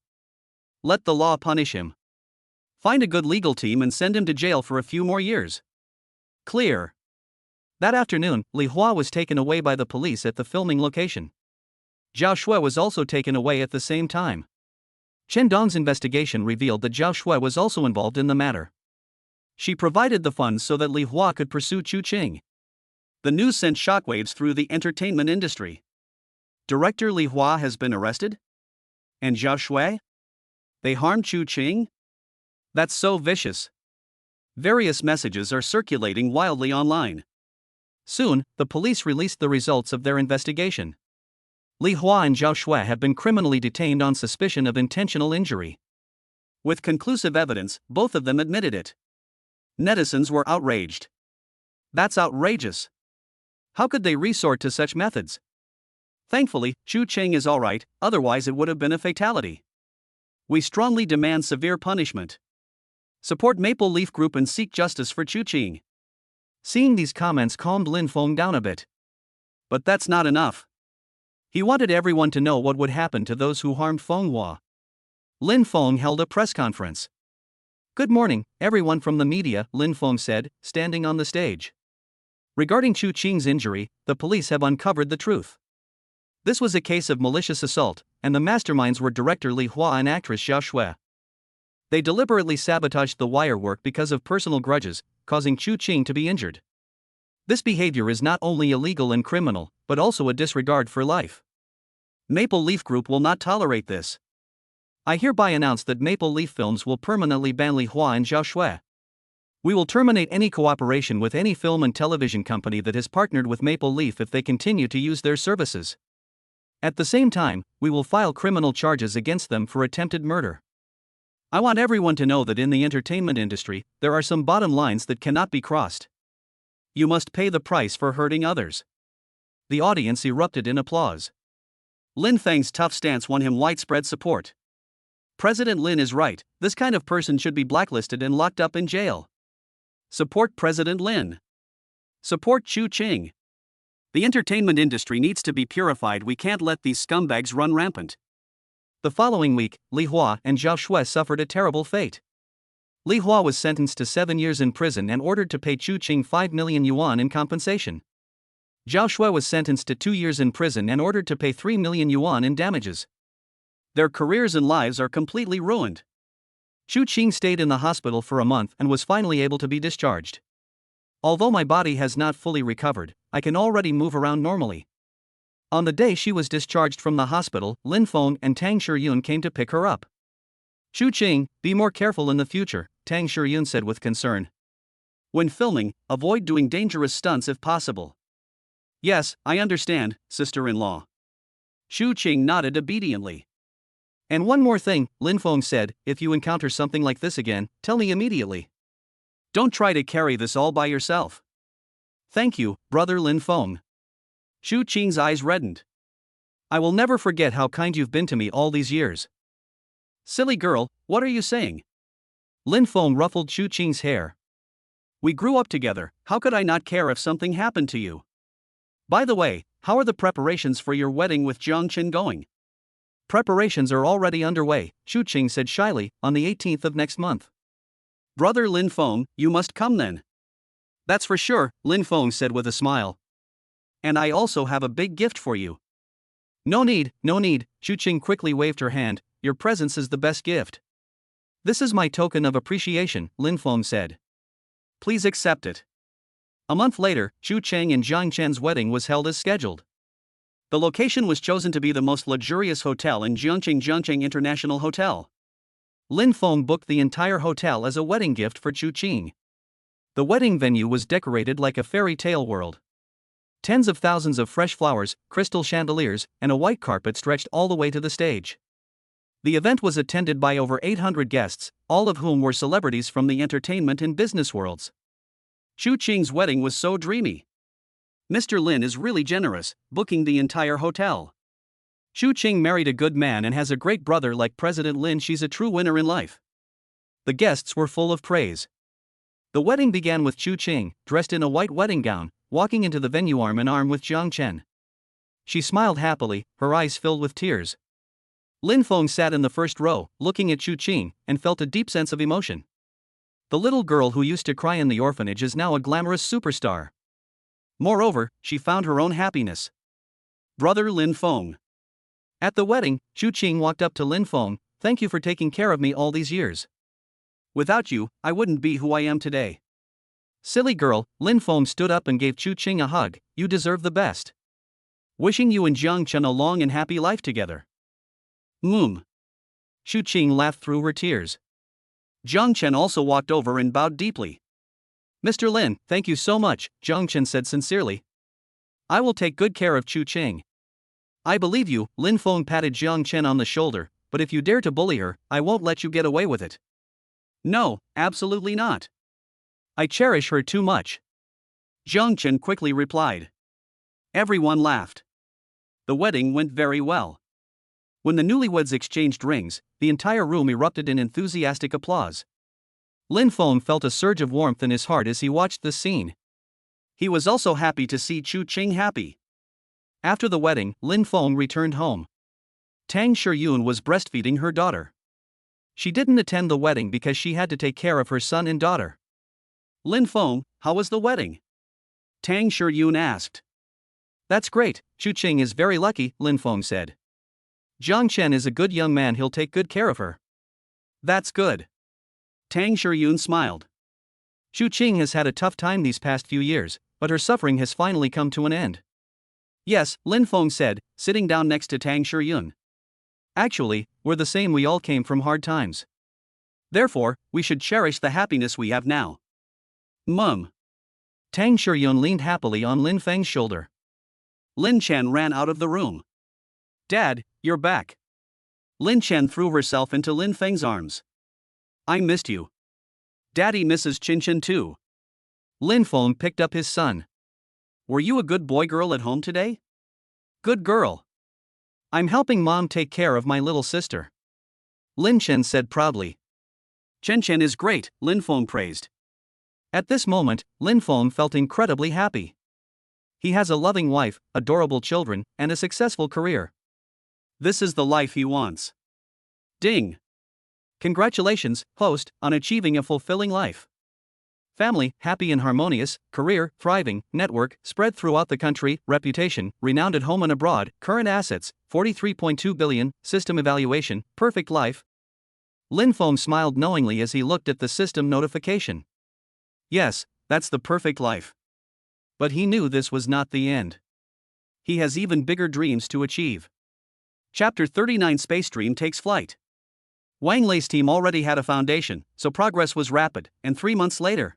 Let the law punish him. Find a good legal team and send him to jail for a few more years. Clear. That afternoon, Li Hua was taken away by the police at the filming location. Zhao Shui was also taken away at the same time. Dong's investigation revealed that Zhao Shui was also involved in the matter. She provided the funds so that Li Hua could pursue Chu Qing. The news sent shockwaves through the entertainment industry. Director Li Hua has been arrested? And Zhao Shui? They harmed Chu Qing? That's so vicious. Various messages are circulating wildly online. Soon, the police released the results of their investigation. Li Hua and Zhao Shui have been criminally detained on suspicion of intentional injury. With conclusive evidence, both of them admitted it. Netizens were outraged. That's outrageous. How could they resort to such methods? Thankfully, Chu Qing is alright, otherwise it would have been a fatality. We strongly demand severe punishment. Support Maple Leaf Group and seek justice for Chu Qing. Seeing these comments calmed Lin Feng down a bit. But that's not enough. He wanted everyone to know what would happen to those who harmed Feng Hua. Lin Feng held a press conference. Good morning, everyone from the media, Lin Feng said, standing on the stage. Regarding Chu Qing's injury, the police have uncovered the truth. This was a case of malicious assault, and the masterminds were director Li Hua and actress Zhao Shui. They deliberately sabotaged the wire work because of personal grudges, causing Chu Qing to be injured. This behavior is not only illegal and criminal, but also a disregard for life. Maple Leaf Group will not tolerate this. I hereby announce that Maple Leaf Films will permanently ban Li Hua and Zhao Shui. We will terminate any cooperation with any film and television company that has partnered with Maple Leaf if they continue to use their services. At the same time, we will file criminal charges against them for attempted murder. I want everyone to know that in the entertainment industry, there are some bottom lines that cannot be crossed. You must pay the price for hurting others." The audience erupted in applause. Lin Feng's tough stance won him widespread support. President Lin is right, this kind of person should be blacklisted and locked up in jail. Support President Lin. Support Chu Qing. The entertainment industry needs to be purified. We can't let these scumbags run rampant. The following week, Li Hua and Zhao Shui suffered a terrible fate. Li Hua was sentenced to 7 years in prison and ordered to pay Chu Qing 5 million yuan in compensation. Zhao Shui was sentenced to 2 years in prison and ordered to pay 3 million yuan in damages. Their careers and lives are completely ruined. Chu Qing stayed in the hospital for a month and was finally able to be discharged. "Although my body has not fully recovered, I can already move around normally." On the day she was discharged from the hospital, Lin Feng and Tang Shiyun came to pick her up. "Chu Qing, be more careful in the future," Tang Shiyun said with concern. "When filming, avoid doing dangerous stunts if possible." "Yes, I understand, sister-in-law." Chu Qing nodded obediently. "And one more thing," Lin Feng said, "if you encounter something like this again, tell me immediately. Don't try to carry this all by yourself." "Thank you, brother Lin Feng." Chu Qing's eyes reddened. "I will never forget how kind you've been to me all these years." "Silly girl, what are you saying?" Lin Feng ruffled Chu Qing's hair. "We grew up together, how could I not care if something happened to you? By the way, how are the preparations for your wedding with Jiang Chen going?" "Preparations are already underway," Chu Qing said shyly, "on the 18th of next month." "Brother Lin Feng, you must come then." "That's for sure," Lin Feng said with a smile. "And I also have a big gift for you." No need, Chu Qing quickly waved her hand, "Your presence is the best gift." "This is my token of appreciation," Lin Feng said. "Please accept it." A month later, Chu Cheng and Jiang Chen's wedding was held as scheduled. The location was chosen to be the most luxurious hotel in Jiangcheng International Hotel. Lin Feng booked the entire hotel as a wedding gift for Chu Qing. The wedding venue was decorated like a fairy tale world. Tens of thousands of fresh flowers, crystal chandeliers, and a white carpet stretched all the way to the stage. The event was attended by over 800 guests, all of whom were celebrities from the entertainment and business worlds. Chu Qing's wedding was so dreamy. Mr. Lin is really generous, booking the entire hotel. Chu Qing married a good man and has a great brother like President Lin. She's a true winner in life. The guests were full of praise. The wedding began with Chu Qing, dressed in a white wedding gown, walking into the venue arm in arm with Jiang Chen. She smiled happily, her eyes filled with tears. Lin Feng sat in the first row, looking at Chu Qing, and felt a deep sense of emotion. The little girl who used to cry in the orphanage is now a glamorous superstar. Moreover, she found her own happiness. Brother Lin Feng. At the wedding, Chu Qing walked up to Lin Feng. "Thank you for taking care of me all these years. Without you, I wouldn't be who I am today." "Silly girl," Lin Feng stood up and gave Chu Qing a hug, "you deserve the best. Wishing you and Jiang Chen a long and happy life together." Chu Qing laughed through her tears. Jiang Chen also walked over and bowed deeply. "Mr. Lin, thank you so much," Jiang Chen said sincerely. "I will take good care of Chu Qing." "I believe you," Lin Feng patted Jiang Chen on the shoulder, "but if you dare to bully her, I won't let you get away with it." "No, absolutely not. I cherish her too much," Jiang Chen quickly replied. Everyone laughed. The wedding went very well. When the newlyweds exchanged rings, the entire room erupted in enthusiastic applause. Lin Feng felt a surge of warmth in his heart as he watched this scene. He was also happy to see Chu Qing happy. After the wedding, Lin Feng returned home. Tang Shiyun was breastfeeding her daughter. She didn't attend the wedding because she had to take care of her son and daughter. "Lin Feng, how was the wedding?" Tang Shiyun asked. "That's great, Chu Qing is very lucky," Lin Feng said. "Jiang Chen is a good young man, he'll take good care of her." "That's good." Tang Shiyun smiled. Chu Qing has had a tough time these past few years, but her suffering has finally come to an end. "Yes," Lin Feng said, sitting down next to Tang Shiyun. "Actually, we're the same, we all came from hard times. Therefore, we should cherish the happiness we have now." Tang Shiyun leaned happily on Lin Feng's shoulder. Lin Chen ran out of the room. Dad, you're back. Lin Chen threw herself into Lin Feng's arms. I missed you. Daddy misses Chin Chin too. Lin Feng picked up his son. Were you a good boy girl at home today? Good girl. I'm helping Mom take care of my little sister. Lin Chen said proudly. Chen Chen is great, Lin Feng praised. At this moment, Lin Feng felt incredibly happy. He has a loving wife, adorable children, and a successful career. This is the life he wants. Ding! Congratulations, host, on achieving a fulfilling life. Family, happy and harmonious, career, thriving, network, spread throughout the country, reputation, renowned at home and abroad, current assets, 43.2 billion, system evaluation, perfect life. Lin Feng smiled knowingly as he looked at the system notification. Yes, that's the perfect life. But he knew this was not the end. He has even bigger dreams to achieve. Chapter 39 Space Dream takes flight. Wang Lei's team already had a foundation, so progress was rapid, and 3 months later,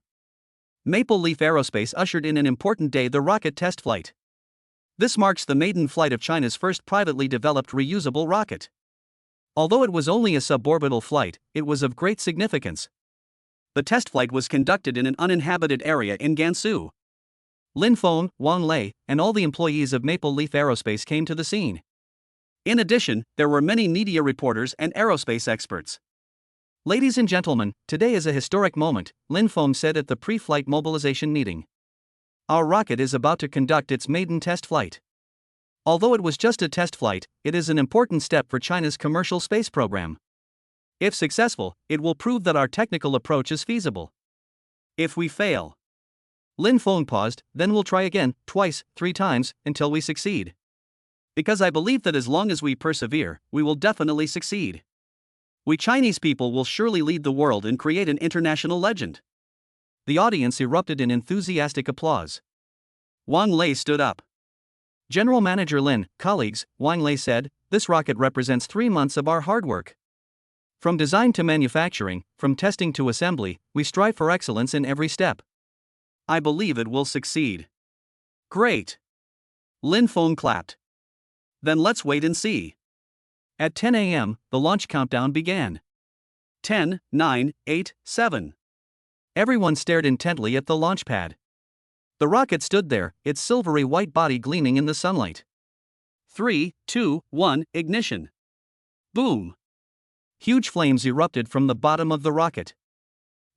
Maple Leaf Aerospace ushered in an important day, the rocket test flight. This marks the maiden flight of China's first privately developed reusable rocket. Although it was only a suborbital flight, it was of great significance. The test flight was conducted in an uninhabited area in Gansu. Lin Feng, Wang Lei, and all the employees of Maple Leaf Aerospace came to the scene. In addition, there were many media reporters and aerospace experts. Ladies and gentlemen, today is a historic moment, Lin Feng said at the pre-flight mobilization meeting. Our rocket is about to conduct its maiden test flight. Although it was just a test flight, it is an important step for China's commercial space program. If successful, it will prove that our technical approach is feasible. If we fail, Lin Feng paused, then we'll try again, twice, 3 times, until we succeed. Because I believe that as long as we persevere, we will definitely succeed. We Chinese people will surely lead the world and create an international legend. The audience erupted in enthusiastic applause. Wang Lei stood up. General Manager Lin, colleagues, Wang Lei said, this rocket represents 3 months of our hard work. From design to manufacturing, from testing to assembly, we strive for excellence in every step. I believe it will succeed. Great! Lin Feng clapped. Then let's wait and see. At 10 a.m., the launch countdown began. 10, 9, 8, 7. Everyone stared intently at the launch pad. The rocket stood there, its silvery white body gleaming in the sunlight. 3, 2, 1, ignition. Boom! Huge flames erupted from the bottom of the rocket.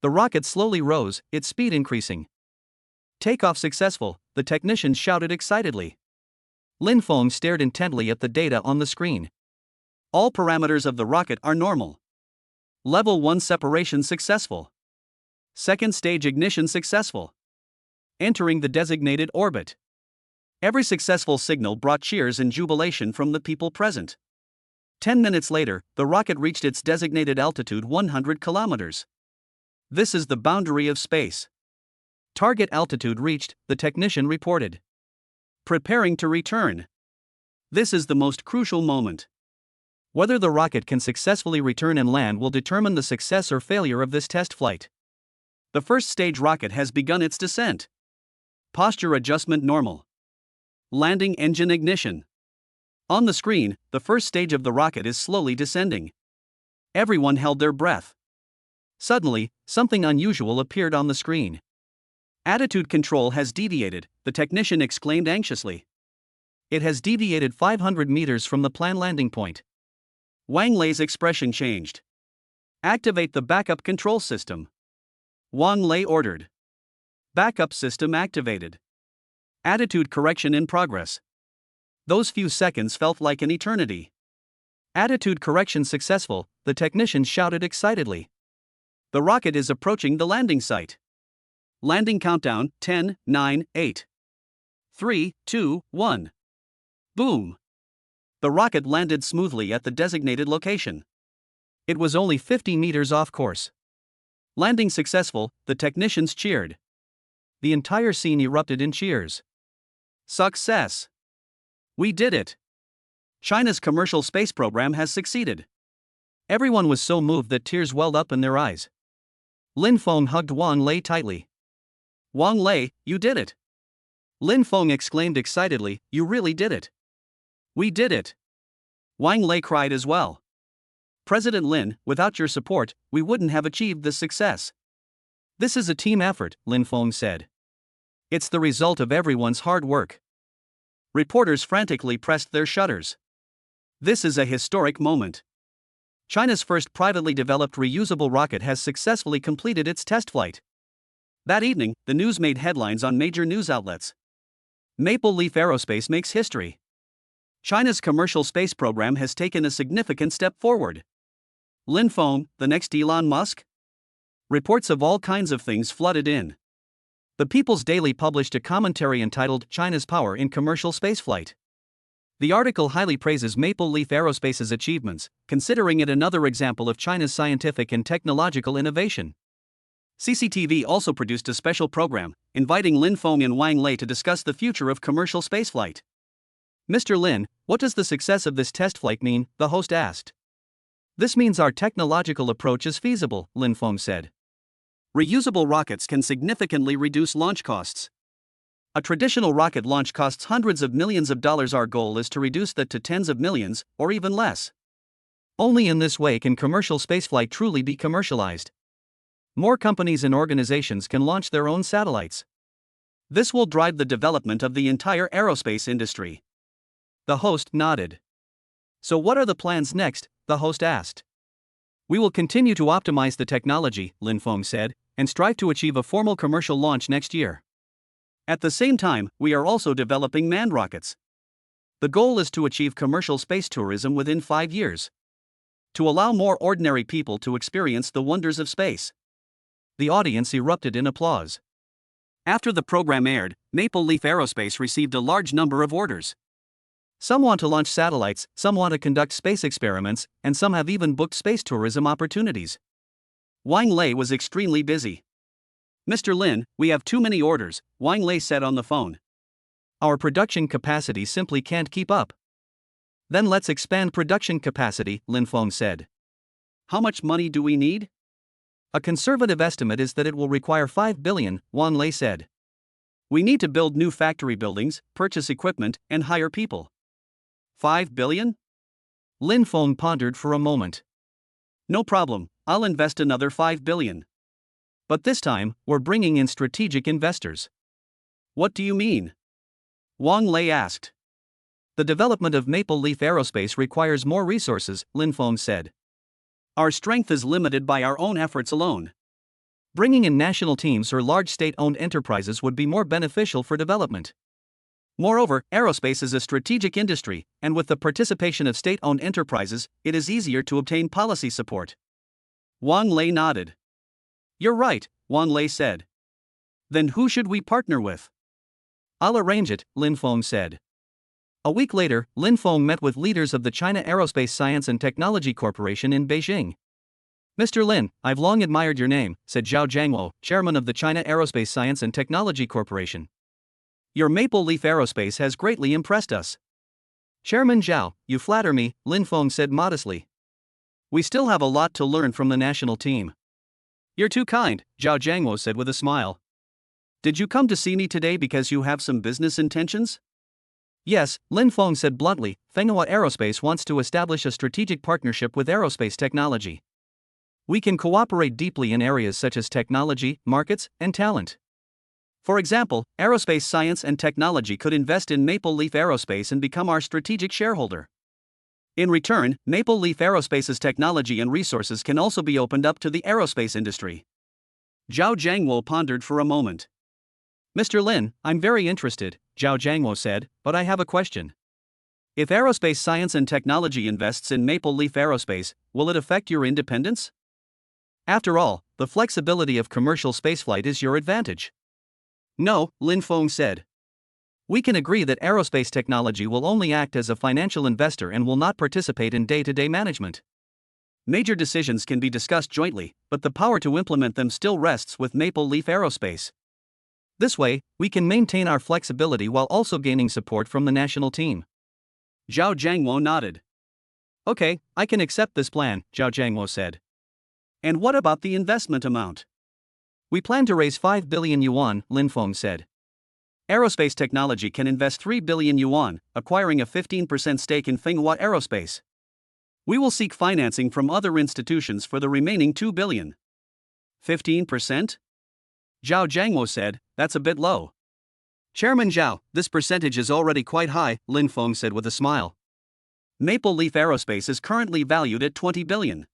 The rocket slowly rose, its speed increasing. Takeoff successful, the technicians shouted excitedly. Lin Feng stared intently at the data on the screen. All parameters of the rocket are normal. Level 1 separation successful. Second stage ignition successful. Entering the designated orbit. Every successful signal brought cheers and jubilation from the people present. 10 minutes later, the rocket reached its designated altitude 100 kilometers. This is the boundary of space. Target altitude reached, the technician reported. Preparing to return. This is the most crucial moment. Whether the rocket can successfully return and land will determine the success or failure of this test flight. The first stage rocket has begun its descent. Posture adjustment normal. Landing engine ignition. On the screen, the first stage of the rocket is slowly descending. Everyone held their breath. Suddenly, something unusual appeared on the screen. Attitude control has deviated, the technician exclaimed anxiously. It has deviated 500 meters from the planned landing point. Wang Lei's expression changed. Activate the backup control system. Wang Lei ordered. Backup system activated. Attitude correction in progress. Those few seconds felt like an eternity. Attitude correction successful, the technician shouted excitedly. The rocket is approaching the landing site. Landing countdown, 10, 9, 8. 3, 2, 1. Boom! The rocket landed smoothly at the designated location. It was only 50 meters off course. Landing successful, the technicians cheered. The entire scene erupted in cheers. Success! We did it! China's commercial space program has succeeded. Everyone was so moved that tears welled up in their eyes. Lin Feng hugged Wang Lei tightly. Wang Lei, you did it! Lin Feng exclaimed excitedly, you really did it! We did it! Wang Lei cried as well. President Lin, without your support, we wouldn't have achieved this success. This is a team effort, Lin Feng said. It's the result of everyone's hard work. Reporters frantically pressed their shutters. This is a historic moment. China's first privately developed reusable rocket has successfully completed its test flight. That evening, the news made headlines on major news outlets. Maple Leaf Aerospace makes history. China's commercial space program has taken a significant step forward. Lin Feng, the next Elon Musk? Reports of all kinds of things flooded in. The People's Daily published a commentary entitled China's Power in Commercial Spaceflight. The article highly praises Maple Leaf Aerospace's achievements, considering it another example of China's scientific and technological innovation. CCTV also produced a special program, inviting Lin Feng and Wang Lei to discuss the future of commercial spaceflight. Mr. Lin, what does the success of this test flight mean? The host asked. This means our technological approach is feasible, Lin Feng said. Reusable rockets can significantly reduce launch costs. A traditional rocket launch costs hundreds of millions of dollars. Our goal is to reduce that to tens of millions, or even less. Only in this way can commercial spaceflight truly be commercialized. More companies and organizations can launch their own satellites. This will drive the development of the entire aerospace industry. The host nodded. So what are the plans next? The host asked. We will continue to optimize the technology, Lin Feng said, and strive to achieve a formal commercial launch next year. At the same time, we are also developing manned rockets. The goal is to achieve commercial space tourism within 5 years. To allow more ordinary people to experience the wonders of space. The audience erupted in applause. After the program aired, Maple Leaf Aerospace received a large number of orders. Some want to launch satellites, some want to conduct space experiments, and some have even booked space tourism opportunities. Wang Lei was extremely busy. Mr. Lin, we have too many orders, Wang Lei said on the phone. Our production capacity simply can't keep up. Then let's expand production capacity, Lin Feng said. How much money do we need? A conservative estimate is that it will require 5 billion, Wang Lei said. We need to build new factory buildings, purchase equipment, and hire people. 5 billion? Lin Feng pondered for a moment. No problem, I'll invest another 5 billion. But this time, we're bringing in strategic investors. What do you mean? Wang Lei asked. The development of Maple Leaf Aerospace requires more resources, Lin Feng said. Our strength is limited by our own efforts alone. Bringing in national teams or large state-owned enterprises would be more beneficial for development. Moreover, aerospace is a strategic industry, and with the participation of state-owned enterprises, it is easier to obtain policy support. Wang Lei nodded. You're right, Wang Lei said. Then who should we partner with? I'll arrange it, Lin Feng said. A week later, Lin Feng met with leaders of the China Aerospace Science and Technology Corporation in Beijing. Mr. Lin, I've long admired your name, said Zhao Jiangwo, chairman of the China Aerospace Science and Technology Corporation. Your Maple Leaf Aerospace has greatly impressed us. Chairman Zhao, you flatter me, Lin Feng said modestly. We still have a lot to learn from the national team. You're too kind, Zhao Jiangwo said with a smile. Did you come to see me today because you have some business intentions? Yes, Lin Feng said bluntly, Manhwa Aerospace wants to establish a strategic partnership with aerospace technology. We can cooperate deeply in areas such as technology, markets, and talent. For example, Aerospace Science and Technology could invest in Maple Leaf Aerospace and become our strategic shareholder. In return, Maple Leaf Aerospace's technology and resources can also be opened up to the aerospace industry. Zhao Jiangwo pondered for a moment. Mr. Lin, I'm very interested, Zhao Jiangwo said, but I have a question. If Aerospace Science and Technology invests in Maple Leaf Aerospace, will it affect your independence? After all, the flexibility of commercial spaceflight is your advantage. No, Lin Feng said. We can agree that aerospace technology will only act as a financial investor and will not participate in day-to-day management. Major decisions can be discussed jointly, but the power to implement them still rests with Maple Leaf Aerospace. This way, we can maintain our flexibility while also gaining support from the national team. Zhao Jiangwo nodded. Okay, I can accept this plan, Zhao Jiangwo said. And what about the investment amount? We plan to raise 5 billion yuan, Lin Feng said. Aerospace Technology can invest 3 billion yuan, acquiring a 15% stake in Manhwa Aerospace. We will seek financing from other institutions for the remaining 2 billion. 15%? Zhao Jiangwo said, that's a bit low. Chairman Zhao, this percentage is already quite high, Lin Feng said with a smile. Maple Leaf Aerospace is currently valued at 20 billion.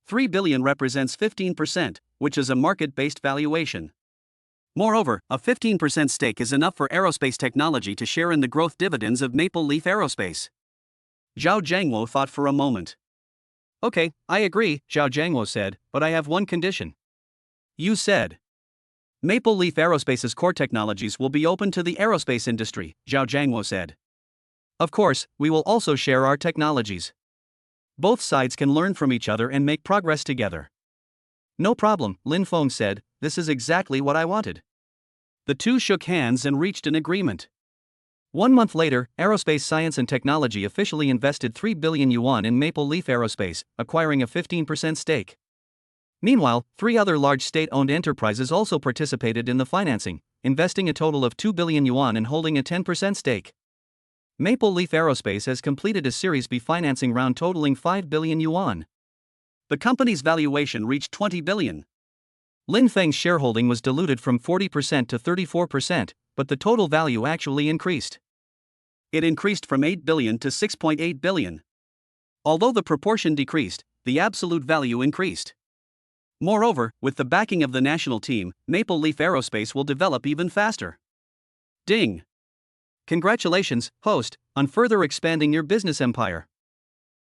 3 billion represents 15%, which is a market-based valuation. Moreover, a 15% stake is enough for aerospace technology to share in the growth dividends of Maple Leaf Aerospace. Zhao Jiangwo thought for a moment. Okay, I agree, Zhao Jiangwo said, but I have one condition. You said. Maple Leaf Aerospace's core technologies will be open to the aerospace industry, Zhao Jiangwo said. Of course, we will also share our technologies. Both sides can learn from each other and make progress together. No problem, Lin Feng said, this is exactly what I wanted. The two shook hands and reached an agreement. 1 month later, Aerospace Science and Technology officially invested 3 billion yuan in Maple Leaf Aerospace, acquiring a 15% stake. Meanwhile, 3 other large state-owned enterprises also participated in the financing, investing a total of 2 billion yuan and holding a 10% stake. Maple Leaf Aerospace has completed a Series B financing round totaling 5 billion yuan. The company's valuation reached 20 billion. Lin Feng's shareholding was diluted from 40% to 34%, but the total value actually increased. It increased from 8 billion to 6.8 billion. Although the proportion decreased, the absolute value increased. Moreover, with the backing of the national team, Maple Leaf Aerospace will develop even faster. Ding! Congratulations, host, on further expanding your business empire.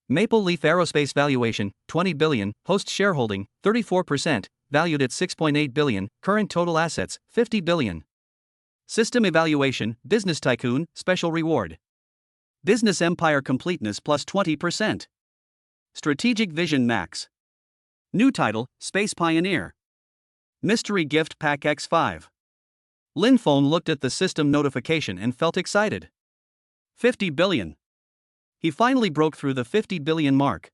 Maple Leaf Aerospace valuation, 20 billion, host shareholding, 34%, valued at 6.8 billion, current total assets, 50 billion. System evaluation, business tycoon, special reward. Business empire completeness plus 20%. Strategic vision max. New title, Space Pioneer. Mystery gift pack X5. Lin Feng looked at the system notification and felt excited. 50 billion. He finally broke through the 50 billion mark.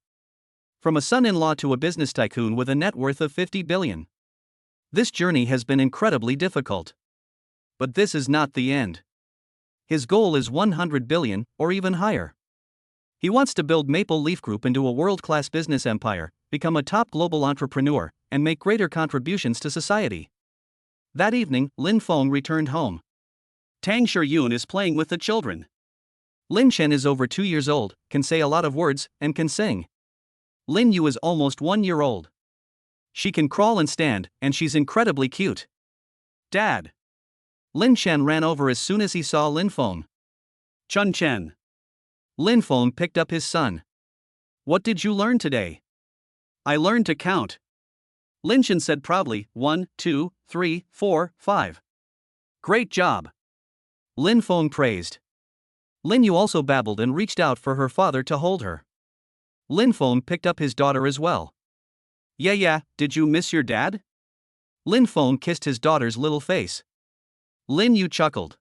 From a son-in-law to a business tycoon with a net worth of 50 billion. This journey has been incredibly difficult. But this is not the end. His goal is 100 billion, or even higher. He wants to build Maple Leaf Group into a world-class business empire, become a top global entrepreneur, and make greater contributions to society. That evening, Lin Feng returned home. Tang Shiyun is playing with the children. Lin Chen is over 2 years old, can say a lot of words, and can sing. Lin Yu is almost 1 year old. She can crawl and stand, and she's incredibly cute. Dad! Lin Chen ran over as soon as he saw Lin Feng. Chun Chen. Lin Feng picked up his son. What did you learn today? I learned to count. Lin Chen said proudly, 1, 2, 3, 4, 5. Great job. Lin Feng praised. Lin Yu also babbled and reached out for her father to hold her. Lin Feng picked up his daughter as well. Yeah, did you miss your dad? Lin Feng kissed his daughter's little face. Lin Yu chuckled.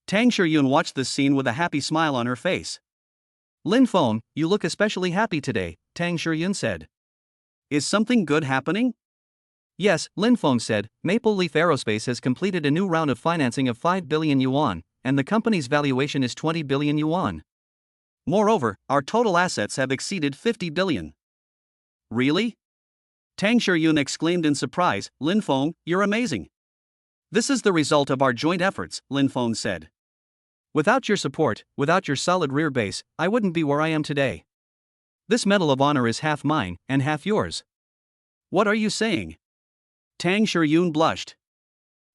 Tang Shiyun watched this scene with a happy smile on her face. Lin Feng, you look especially happy today, Tang Shiyun said. Is something good happening? Yes, Lin Feng said, Maple Leaf Aerospace has completed a new round of financing of 5 billion yuan, and the company's valuation is 20 billion yuan. Moreover, our total assets have exceeded 50 billion. Really? Tang Shiyun exclaimed in surprise, Lin Feng, you're amazing. This is the result of our joint efforts, Lin Feng said. Without your support, without your solid rear base, I wouldn't be where I am today. This medal of honor is half mine, and half yours. What are you saying? Tang Shiyun blushed.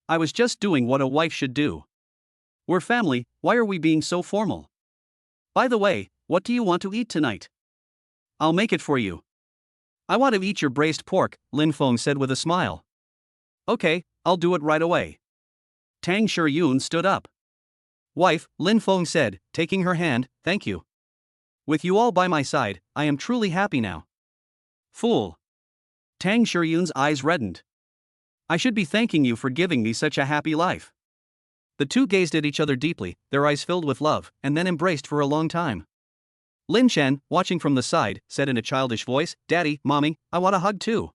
I was just doing what a wife should do. We're family, why are we being so formal? By the way, what do you want to eat tonight? I'll make it for you. I want to eat your braised pork, Lin Feng said with a smile. Okay, I'll do it right away. Tang Shiyun stood up. Wife, Lin Feng said, taking her hand, thank you. With you all by my side, I am truly happy now. Fool. Tang Shiyun's eyes reddened. I should be thanking you for giving me such a happy life. The two gazed at each other deeply, their eyes filled with love, and then embraced for a long time. Lin Chen, watching from the side, said in a childish voice, Daddy, Mommy, I want a hug too.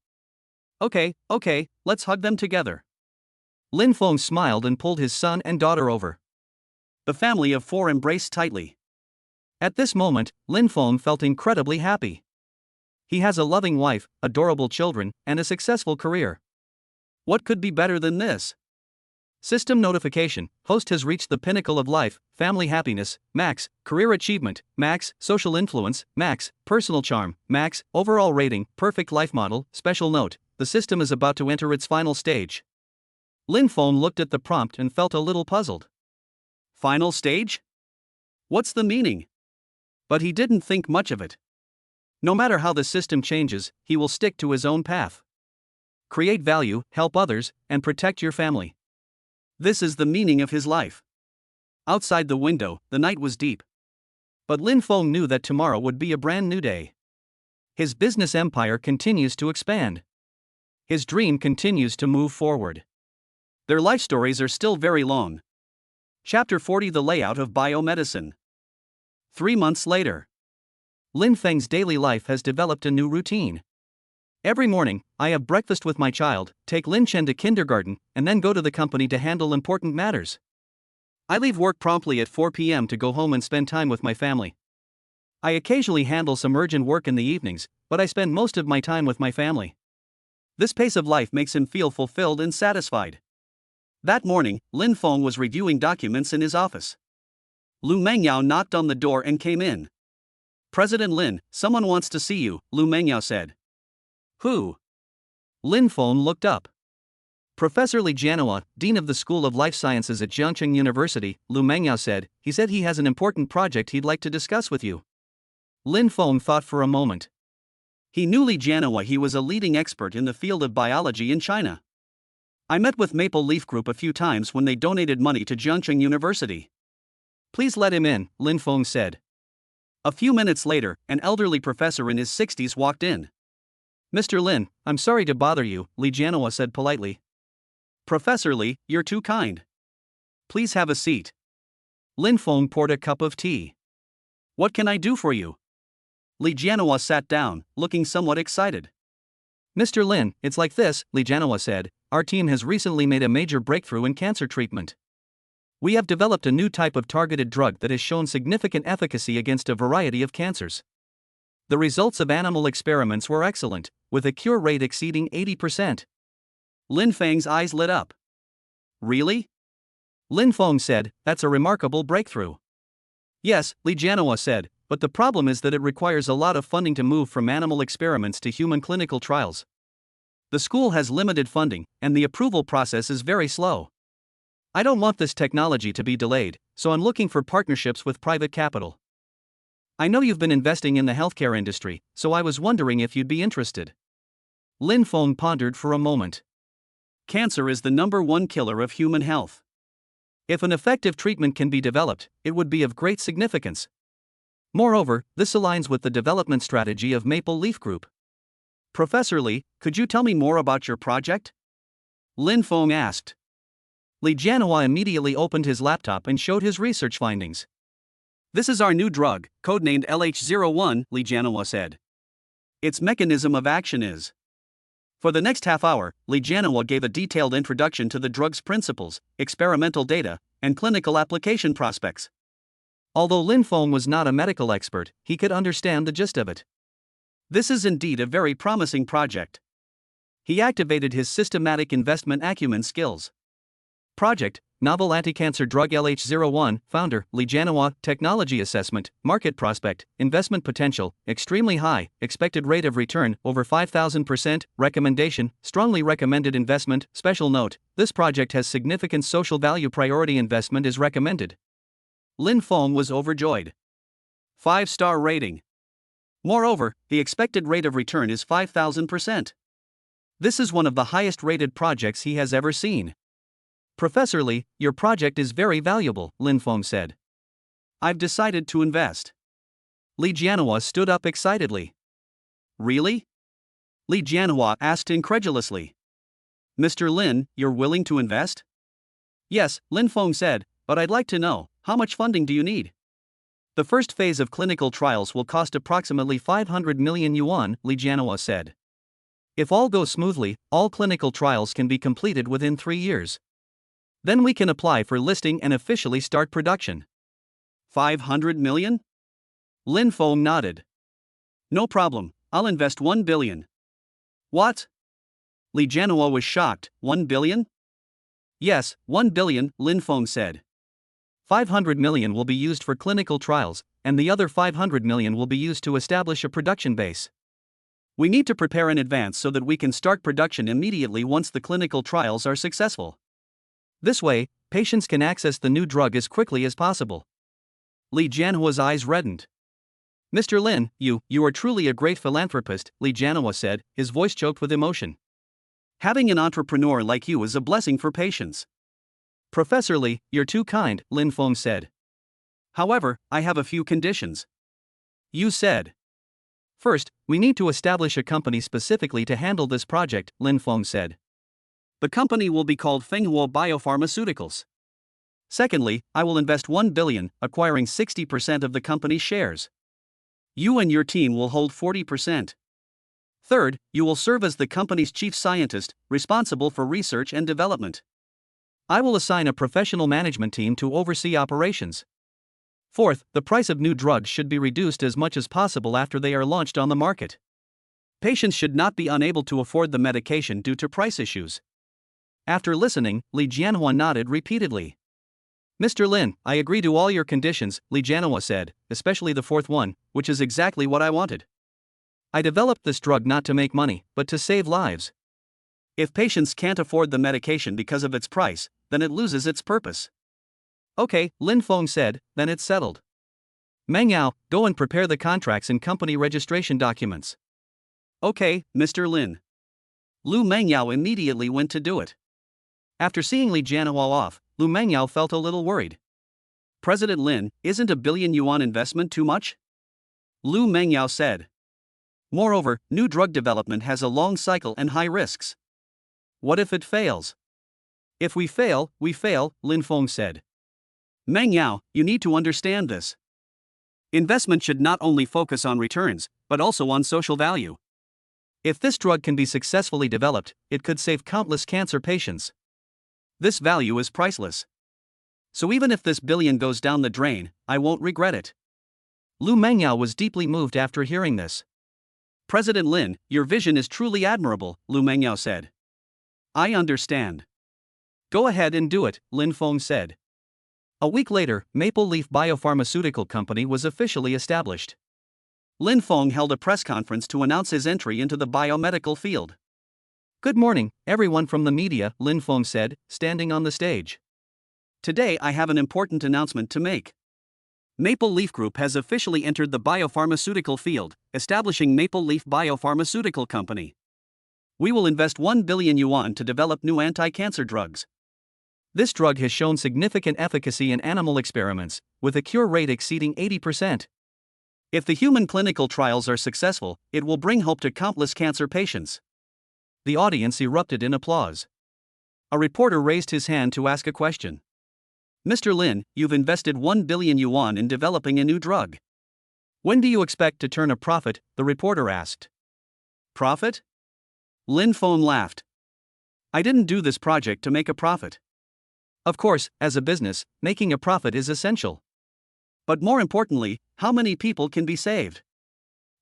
Okay, let's hug them together. Lin Feng smiled and pulled his son and daughter over. The family of 4 embraced tightly. At this moment, Lin Feng felt incredibly happy. He has a loving wife, adorable children, and a successful career. What could be better than this? System notification: host has reached the pinnacle of life, family happiness, max, career achievement, max, social influence, max, personal charm, max, overall rating, perfect life model. Special note: the system is about to enter its final stage. Lin Feng looked at the prompt and felt a little puzzled. Final stage? What's the meaning? But he didn't think much of it. No matter how the system changes, he will stick to his own path. Create value, help others, and protect your family. This is the meaning of his life. Outside the window, the night was deep. But Lin Feng knew that tomorrow would be a brand new day. His business empire continues to expand. His dream continues to move forward. Their life stories are still very long. Chapter 40: The Layout of Biomedicine. 3 months later. Lin Feng's daily life has developed a new routine. Every morning, I have breakfast with my child, take Lin Chen to kindergarten, and then go to the company to handle important matters. I leave work promptly at 4 p.m. to go home and spend time with my family. I occasionally handle some urgent work in the evenings, but I spend most of my time with my family. This pace of life makes him feel fulfilled and satisfied. That morning, Lin Feng was reviewing documents in his office. Lu Mengyao knocked on the door and came in. President Lin, someone wants to see you, Lu Mengyao said. Who? Lin Feng looked up. Professor Li Jianhua, Dean of the School of Life Sciences at Jiangcheng University, Lu Mengyao said. He said he has an important project he'd like to discuss with you. Lin Feng thought for a moment. He knew Li Jianhua. He was a leading expert in the field of biology in China. I met with Maple Leaf Group a few times when they donated money to Jiangcheng University. Please let him in, Lin Feng said. A few minutes later, an elderly professor in his 60s walked in. Mr. Lin, I'm sorry to bother you, Li Jianhua said politely. Professor Li, you're too kind. Please have a seat. Lin Feng poured a cup of tea. What can I do for you? Li Jianhua sat down, looking somewhat excited. Mr. Lin, it's like this, Li Jianhua said. Our team has recently made a major breakthrough in cancer treatment. We have developed a new type of targeted drug that has shown significant efficacy against a variety of cancers. The results of animal experiments were excellent, with a cure rate exceeding 80%. Lin Feng's eyes lit up. Really? Lin Feng said, that's a remarkable breakthrough. Yes, Li Jianhua said, but the problem is that it requires a lot of funding to move from animal experiments to human clinical trials. The school has limited funding, and the approval process is very slow. I don't want this technology to be delayed, so I'm looking for partnerships with private capital. I know you've been investing in the healthcare industry, so I was wondering if you'd be interested. Lin Feng pondered for a moment. Cancer is the #1 killer of human health. If an effective treatment can be developed, it would be of great significance. Moreover, this aligns with the development strategy of Maple Leaf Group. Professor Li, could you tell me more about your project? Lin Feng asked. Li Jianhua immediately opened his laptop and showed his research findings. This is our new drug, codenamed LH01, Li Jianhua said. Its mechanism of action is. For the next half hour, Li Jianhua gave a detailed introduction to the drug's principles, experimental data, and clinical application prospects. Although Lin Feng was not a medical expert, he could understand the gist of it. This is indeed a very promising project. He activated his systematic investment acumen skills. Project: Novel Anti-Cancer Drug LH01, Founder, Li Jianhua, Technology Assessment, Market Prospect, Investment Potential, Extremely High, Expected Rate of Return, over 5,000%, Recommendation, Strongly Recommended Investment. Special note, this project has significant social value. Priority investment is recommended. Lin Feng was overjoyed. 5-star rating. Moreover, the expected rate of return is 5,000%. This is one of the highest rated projects he has ever seen. Professor Li, your project is very valuable, Lin Feng said. I've decided to invest. Li Jianhua stood up excitedly. Really? Li Jianhua asked incredulously. Mr. Lin, you're willing to invest? Yes, Lin Feng said, but I'd like to know, how much funding do you need? The first phase of clinical trials will cost approximately 500 million yuan, Li Jianhua said. If all goes smoothly, all clinical trials can be completed within 3 years. Then we can apply for listing and officially start production. 500 million? Lin Feng nodded. No problem, I'll invest 1 billion. What? Li Jianhua was shocked. 1 billion? Yes, 1 billion, Lin Feng said. 500 million will be used for clinical trials, and the other 500 million will be used to establish a production base. We need to prepare in advance so that we can start production immediately once the clinical trials are successful. This way, patients can access the new drug as quickly as possible. Li Jianhua's eyes reddened. Mr. Lin, you are truly a great philanthropist, Li Jianhua said, his voice choked with emotion. Having an entrepreneur like you is a blessing for patients. Professor Li, you're too kind, Lin Feng said. However, I have a few conditions. You said. First, we need to establish a company specifically to handle this project, Lin Feng said. The company will be called Fenghua Biopharmaceuticals. Secondly, I will invest 1 billion, acquiring 60% of the company's shares. You and your team will hold 40%. Third, you will serve as the company's chief scientist, responsible for research and development. I will assign a professional management team to oversee operations. Fourth, the price of new drugs should be reduced as much as possible after they are launched on the market. Patients should not be unable to afford the medication due to price issues. After listening, Li Jianhua nodded repeatedly. Mr. Lin, I agree to all your conditions, Li Jianhua said, especially the fourth one, which is exactly what I wanted. I developed this drug not to make money, but to save lives. If patients can't afford the medication because of its price, then it loses its purpose. Okay, Lin Feng said, then it's settled. Mengyao, go and prepare the contracts and company registration documents. Okay, Mr. Lin. Lu Mengyao immediately went to do it. After seeing Li Jianhua off, Lu Mengyao felt a little worried. President Lin, isn't a billion yuan investment too much? Lu Mengyao said. Moreover, new drug development has a long cycle and high risks. What if it fails? If we fail, Lin Feng said. Meng Yao, you need to understand this. Investment should not only focus on returns, but also on social value. If this drug can be successfully developed, it could save countless cancer patients. This value is priceless. So even if this billion goes down the drain, I won't regret it. Lu Mengyao was deeply moved after hearing this. President Lin, your vision is truly admirable, Lu Mengyao said. I understand. Go ahead and do it, Lin Feng said. A week later, Maple Leaf Biopharmaceutical Company was officially established. Lin Feng held a press conference to announce his entry into the biomedical field. Good morning, everyone from the media, Lin Feng said, standing on the stage. Today I have an important announcement to make. Maple Leaf Group has officially entered the biopharmaceutical field, establishing Maple Leaf Biopharmaceutical Company. We will invest 1 billion yuan to develop new anti-cancer drugs. This drug has shown significant efficacy in animal experiments, with a cure rate exceeding 80%. If the human clinical trials are successful, it will bring hope to countless cancer patients. The audience erupted in applause. A reporter raised his hand to ask a question. Mr. Lin, you've invested 1 billion yuan in developing a new drug. When do you expect to turn a profit? The reporter asked. Profit? Lin Feng laughed. I didn't do this project to make a profit. Of course, as a business, making a profit is essential. But more importantly, how many people can be saved?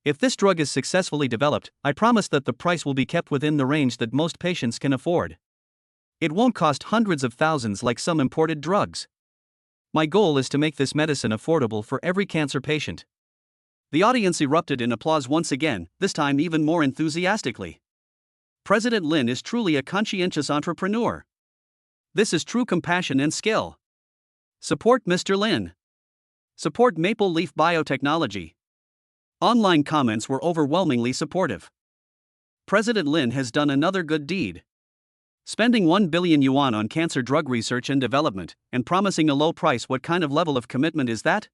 If this drug is successfully developed, I promise that the price will be kept within the range that most patients can afford. It won't cost hundreds of thousands like some imported drugs. My goal is to make this medicine affordable for every cancer patient. The audience erupted in applause once again, this time even more enthusiastically. President Lin is truly a conscientious entrepreneur. This is true compassion and skill. Support Mr. Lin. Support Maple Leaf Biotechnology. Online comments were overwhelmingly supportive. President Lin has done another good deed. Spending 1 billion yuan on cancer drug research and development, and promising a low price. What kind of level of commitment is that?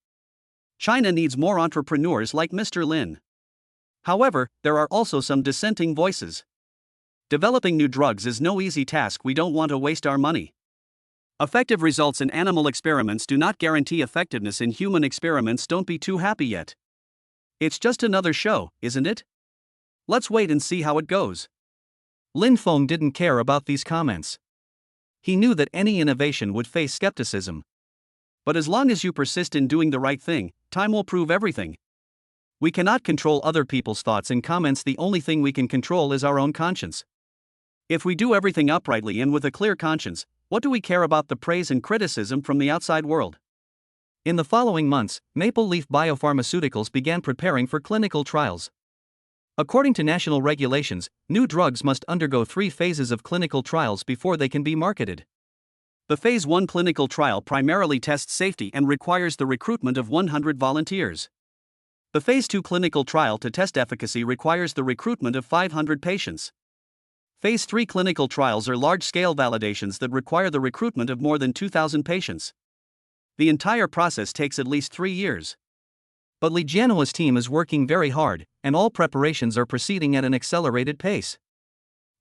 China needs more entrepreneurs like Mr. Lin. However, there are also some dissenting voices. Developing new drugs is no easy task. We don't want to waste our money. Effective results in animal experiments do not guarantee effectiveness in human experiments. Don't be too happy yet. It's just another show, isn't it? Let's wait and see how it goes. Lin Feng didn't care about these comments. He knew that any innovation would face skepticism. But as long as you persist in doing the right thing, time will prove everything. We cannot control other people's thoughts and comments, the only thing we can control is our own conscience. If we do everything uprightly and with a clear conscience, what do we care about the praise and criticism from the outside world? In the following months, Maple Leaf Biopharmaceuticals began preparing for clinical trials. According to national regulations, new drugs must undergo 3 phases of clinical trials before they can be marketed. The Phase 1 clinical trial primarily tests safety and requires the recruitment of 100 volunteers. The Phase 2 clinical trial to test efficacy requires the recruitment of 500 patients. Phase 3 clinical trials are large-scale validations that require the recruitment of more than 2,000 patients. The entire process takes at least 3 years. But Li Jianhua's team is working very hard, and all preparations are proceeding at an accelerated pace.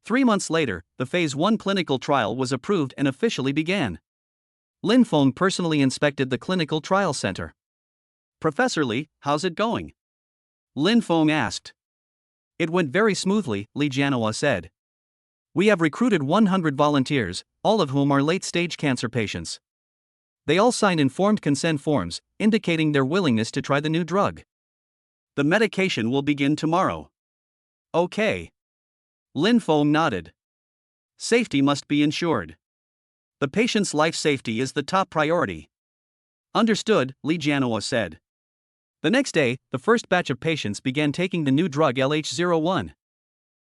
3 months later, the Phase 1 clinical trial was approved and officially began. Lin Feng personally inspected the clinical trial center. "Professor Li, how's it going?" Lin Feng asked. "It went very smoothly," Li Jianhua said. "We have recruited 100 volunteers, all of whom are late-stage cancer patients. They all signed informed consent forms, indicating their willingness to try the new drug. The medication will begin tomorrow." "Okay." Lin Feng nodded. "Safety must be ensured. The patient's life safety is the top priority." "Understood," Li Jianhua said. The next day, the first batch of patients began taking the new drug LH01.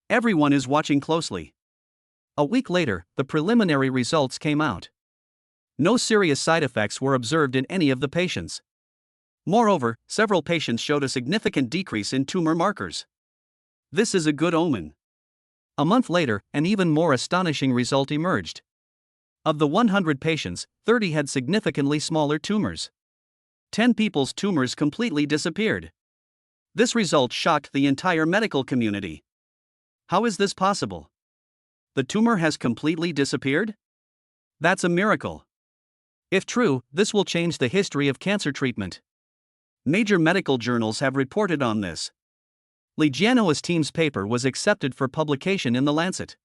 Everyone is watching closely. A week later, the preliminary results came out. No serious side effects were observed in any of the patients. Moreover, several patients showed a significant decrease in tumor markers. This is a good omen. A month later, an even more astonishing result emerged. Of the 100 patients, 30 had significantly smaller tumors. 10 people's tumors completely disappeared. This result shocked the entire medical community. How is this possible? The tumor has completely disappeared? That's a miracle. If true, this will change the history of cancer treatment. Major medical journals have reported on this. Li Jianhua's team's paper was accepted for publication in The Lancet.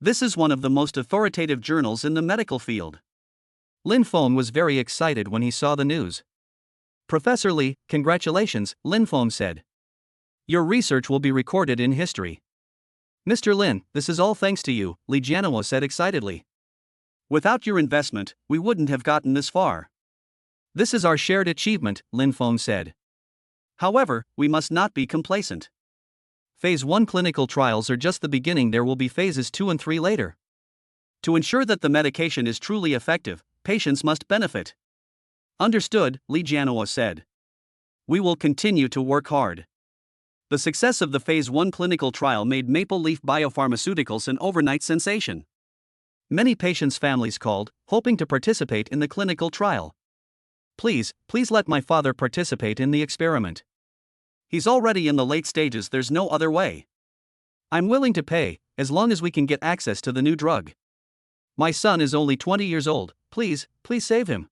This is one of the most authoritative journals in the medical field. Lin Feng was very excited when he saw the news. "Professor Li, congratulations," Lin Feng said. "Your research will be recorded in history." "Mr. Lin, this is all thanks to you," Li Jianhua said excitedly. "Without your investment, we wouldn't have gotten this far." "This is our shared achievement," Lin Feng said. "However, we must not be complacent. Phase 1 clinical trials are just the beginning, there will be phases 2 and 3 later. To ensure that the medication is truly effective, patients must benefit." "Understood," Li Jianhua said. "We will continue to work hard." The success of the Phase 1 clinical trial made Maple Leaf Biopharmaceuticals an overnight sensation. Many patients' families called, hoping to participate in the clinical trial. Please let my father participate in the experiment. He's already in the late stages, there's no other way. I'm willing to pay, as long as we can get access to the new drug. My son is only 20 years old, please save him."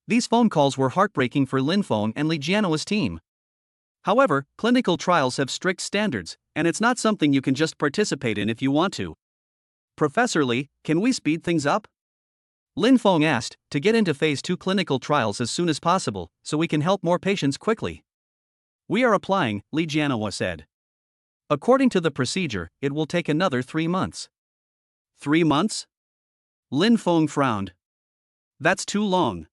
These phone calls were heartbreaking for Lin Feng and Li Jianhua's team. However, clinical trials have strict standards, and it's not something you can just participate in if you want to. "Professor Li, can we speed things up?" Lin Feng asked, "to get into Phase 2 clinical trials as soon as possible, so we can help more patients quickly." "We are applying," Li Jianhua said. "According to the procedure, it will take another 3 months." 3 months? Lin Feng frowned. "That's too long.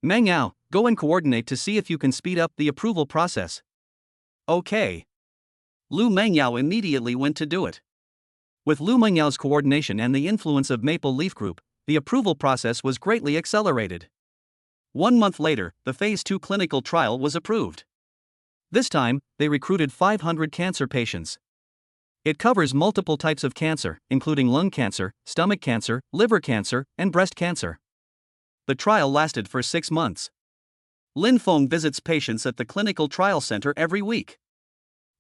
Manhwa, go and coordinate to see if you can speed up the approval process." "Okay." Lu Mengyao immediately went to do it. With Lu Mengyao's coordination and the influence of Maple Leaf Group, the approval process was greatly accelerated. 1 month later, the Phase 2 clinical trial was approved. This time, they recruited 500 cancer patients. It covers multiple types of cancer, including lung cancer, stomach cancer, liver cancer, and breast cancer. The trial lasted for 6 months. Lin Feng visits patients at the clinical trial center every week.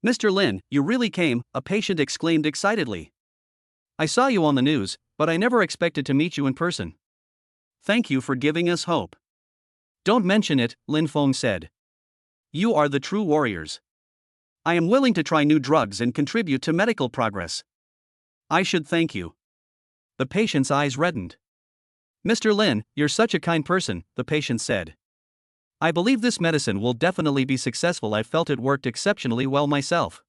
"Mr. Lin, you really came," a patient exclaimed excitedly. "I saw you on the news, but I never expected to meet you in person." "Thank you for giving us hope." "Don't mention it," Lin Feng said. "You are the true warriors. I am willing to try new drugs and contribute to medical progress. I should thank you." The patient's eyes reddened. "Mr. Lin, you're such a kind person," the patient said. I believe this medicine will definitely be successful. I felt it worked exceptionally well myself.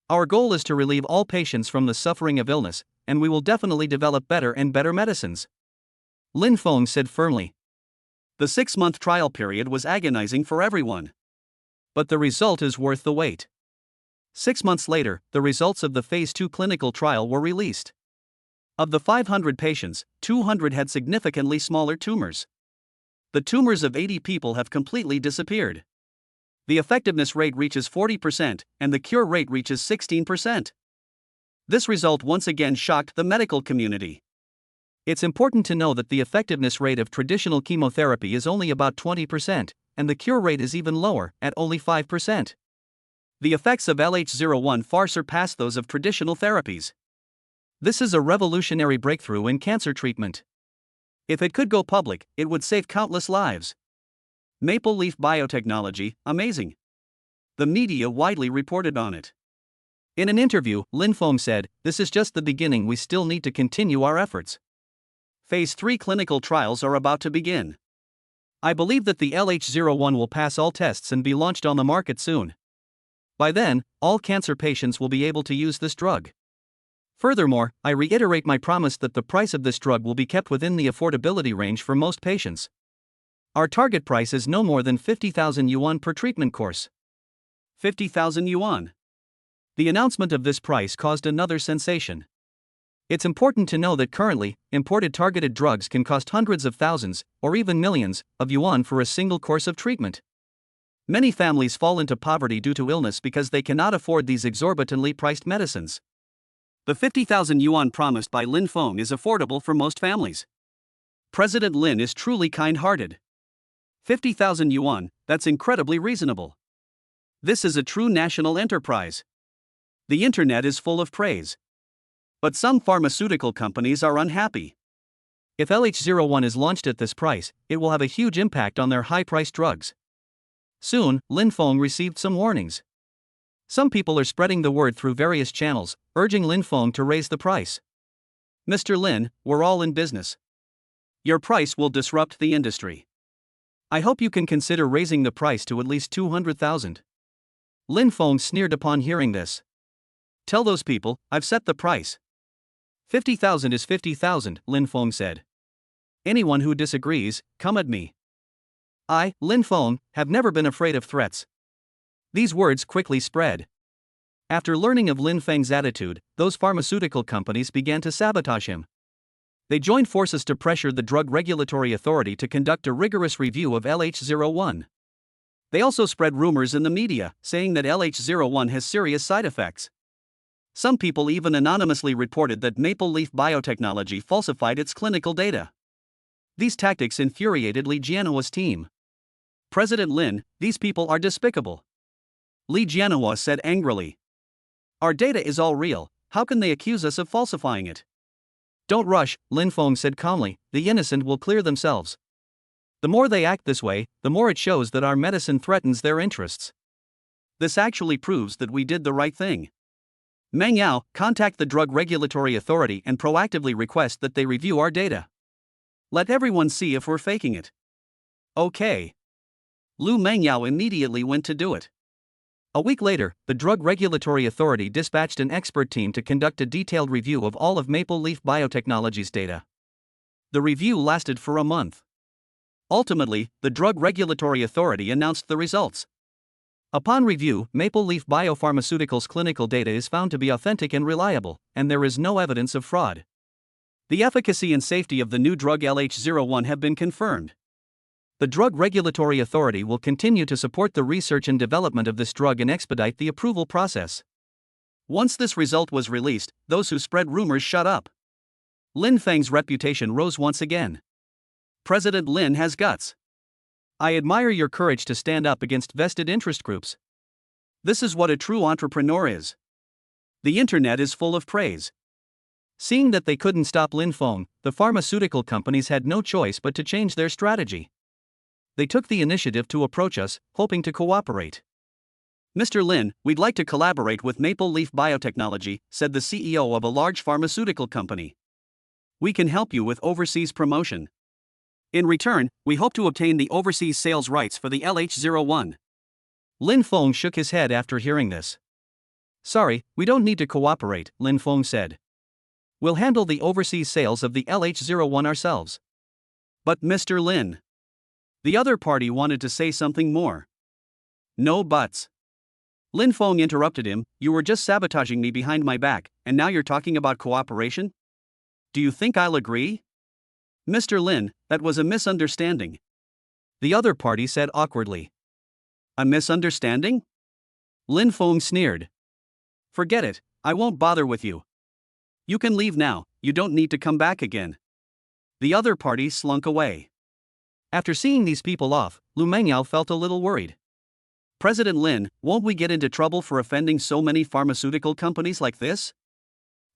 Our goal is to relieve all patients from the suffering of illness, and we will definitely develop better and better medicines. Lin Feng said firmly. The 6-month trial period was agonizing for everyone. But the result is worth the wait. 6 months later, the results of the Phase 2 clinical trial were released. Of the 500 patients, 200 had significantly smaller tumors. The tumors of 80 people have completely disappeared. The effectiveness rate reaches 40%, and the cure rate reaches 16%. This result once again shocked the medical community. It's important to know that the effectiveness rate of traditional chemotherapy is only about 20%, and the cure rate is even lower, at only 5%. The effects of LH01 far surpass those of traditional therapies. This is a revolutionary breakthrough in cancer treatment. If it could go public, it would save countless lives. Maple Leaf Biotechnology, amazing. The media widely reported on it. In an interview, Lin Feng said, "This is just the beginning, we still need to continue our efforts. Phase 3 clinical trials are about to begin. I believe that the LH01 will pass all tests and be launched on the market soon. By then, all cancer patients will be able to use this drug. Furthermore, I reiterate my promise that the price of this drug will be kept within the affordability range for most patients. Our target price is no more than 50,000 yuan per treatment course." 50,000 yuan. The announcement of this price caused another sensation. It's important to know that currently, imported targeted drugs can cost hundreds of thousands, or even millions, of yuan for a single course of treatment. Many families fall into poverty due to illness because they cannot afford these exorbitantly priced medicines. The 50,000 yuan promised by Lin Feng is affordable for most families. President Lin is truly kind-hearted. 50,000 yuan, that's incredibly reasonable. This is a true national enterprise. The internet is full of praise. But some pharmaceutical companies are unhappy. If LH01 is launched at this price, it will have a huge impact on their high-priced drugs. Soon, Lin Feng received some warnings. Some people are spreading the word through various channels, urging Lin Feng to raise the price. "Mr. Lin, we're all in business. Your price will disrupt the industry. I hope you can consider raising the price to at least 200,000. Lin Feng sneered upon hearing this. "Tell those people, I've set the price. 50,000 is 50,000, Lin Feng said. Anyone who disagrees, come at me. I, Lin Feng, have never been afraid of threats." These words quickly spread. After learning of Lin Feng's attitude, those pharmaceutical companies began to sabotage him. They joined forces to pressure the Drug Regulatory Authority to conduct a rigorous review of LH01. They also spread rumors in the media, saying that LH01 has serious side effects. Some people even anonymously reported that Maple Leaf Biotechnology falsified its clinical data. These tactics infuriated Li Jianhua's team. "President Lin, these people are despicable," Li Jianhua said angrily. "Our data is all real, how can they accuse us of falsifying it?" "Don't rush," Lin Feng said calmly, "the innocent will clear themselves. The more they act this way, the more it shows that our medicine threatens their interests. This actually proves that we did the right thing. Manga, contact the Drug Regulatory Authority and proactively request that they review our data. Let everyone see if we're faking it." "Okay." Lu Mengyao immediately went to do it. A week later, the Drug Regulatory Authority dispatched an expert team to conduct a detailed review of all of Maple Leaf Biotechnology's data. The review lasted for a month. Ultimately, the Drug Regulatory Authority announced the results. Upon review, Maple Leaf Biopharmaceuticals' clinical data is found to be authentic and reliable, and there is no evidence of fraud. The efficacy and safety of the new drug LH01 have been confirmed. The Drug Regulatory Authority will continue to support the research and development of this drug and expedite the approval process. Once this result was released, those who spread rumors shut up. Lin Feng's reputation rose once again. President Lin has guts. I admire your courage to stand up against vested interest groups. This is what a true entrepreneur is. The internet is full of praise. Seeing that they couldn't stop Lin Feng, the pharmaceutical companies had no choice but to change their strategy. They took the initiative to approach us, hoping to cooperate. "Mr. Lin, we'd like to collaborate with Maple Leaf Biotechnology," said the CEO of a large pharmaceutical company. "We can help you with overseas promotion. In return, we hope to obtain the overseas sales rights for the LH01. Lin Feng shook his head after hearing this. Sorry, we don't need to cooperate, Lin Feng said. We'll handle the overseas sales of the LH01 ourselves. But Mr. Lin. The other party wanted to say something more. No buts. Lin Feng interrupted him, you were just sabotaging me behind my back, and now you're talking about cooperation? Do you think I'll agree? Mr. Lin, that was a misunderstanding. The other party said awkwardly. A misunderstanding? Lin Feng sneered. Forget it, I won't bother with you. You can leave now, you don't need to come back again. The other party slunk away. After seeing these people off, Lu Mengyao felt a little worried. President Lin, won't we get into trouble for offending so many pharmaceutical companies like this?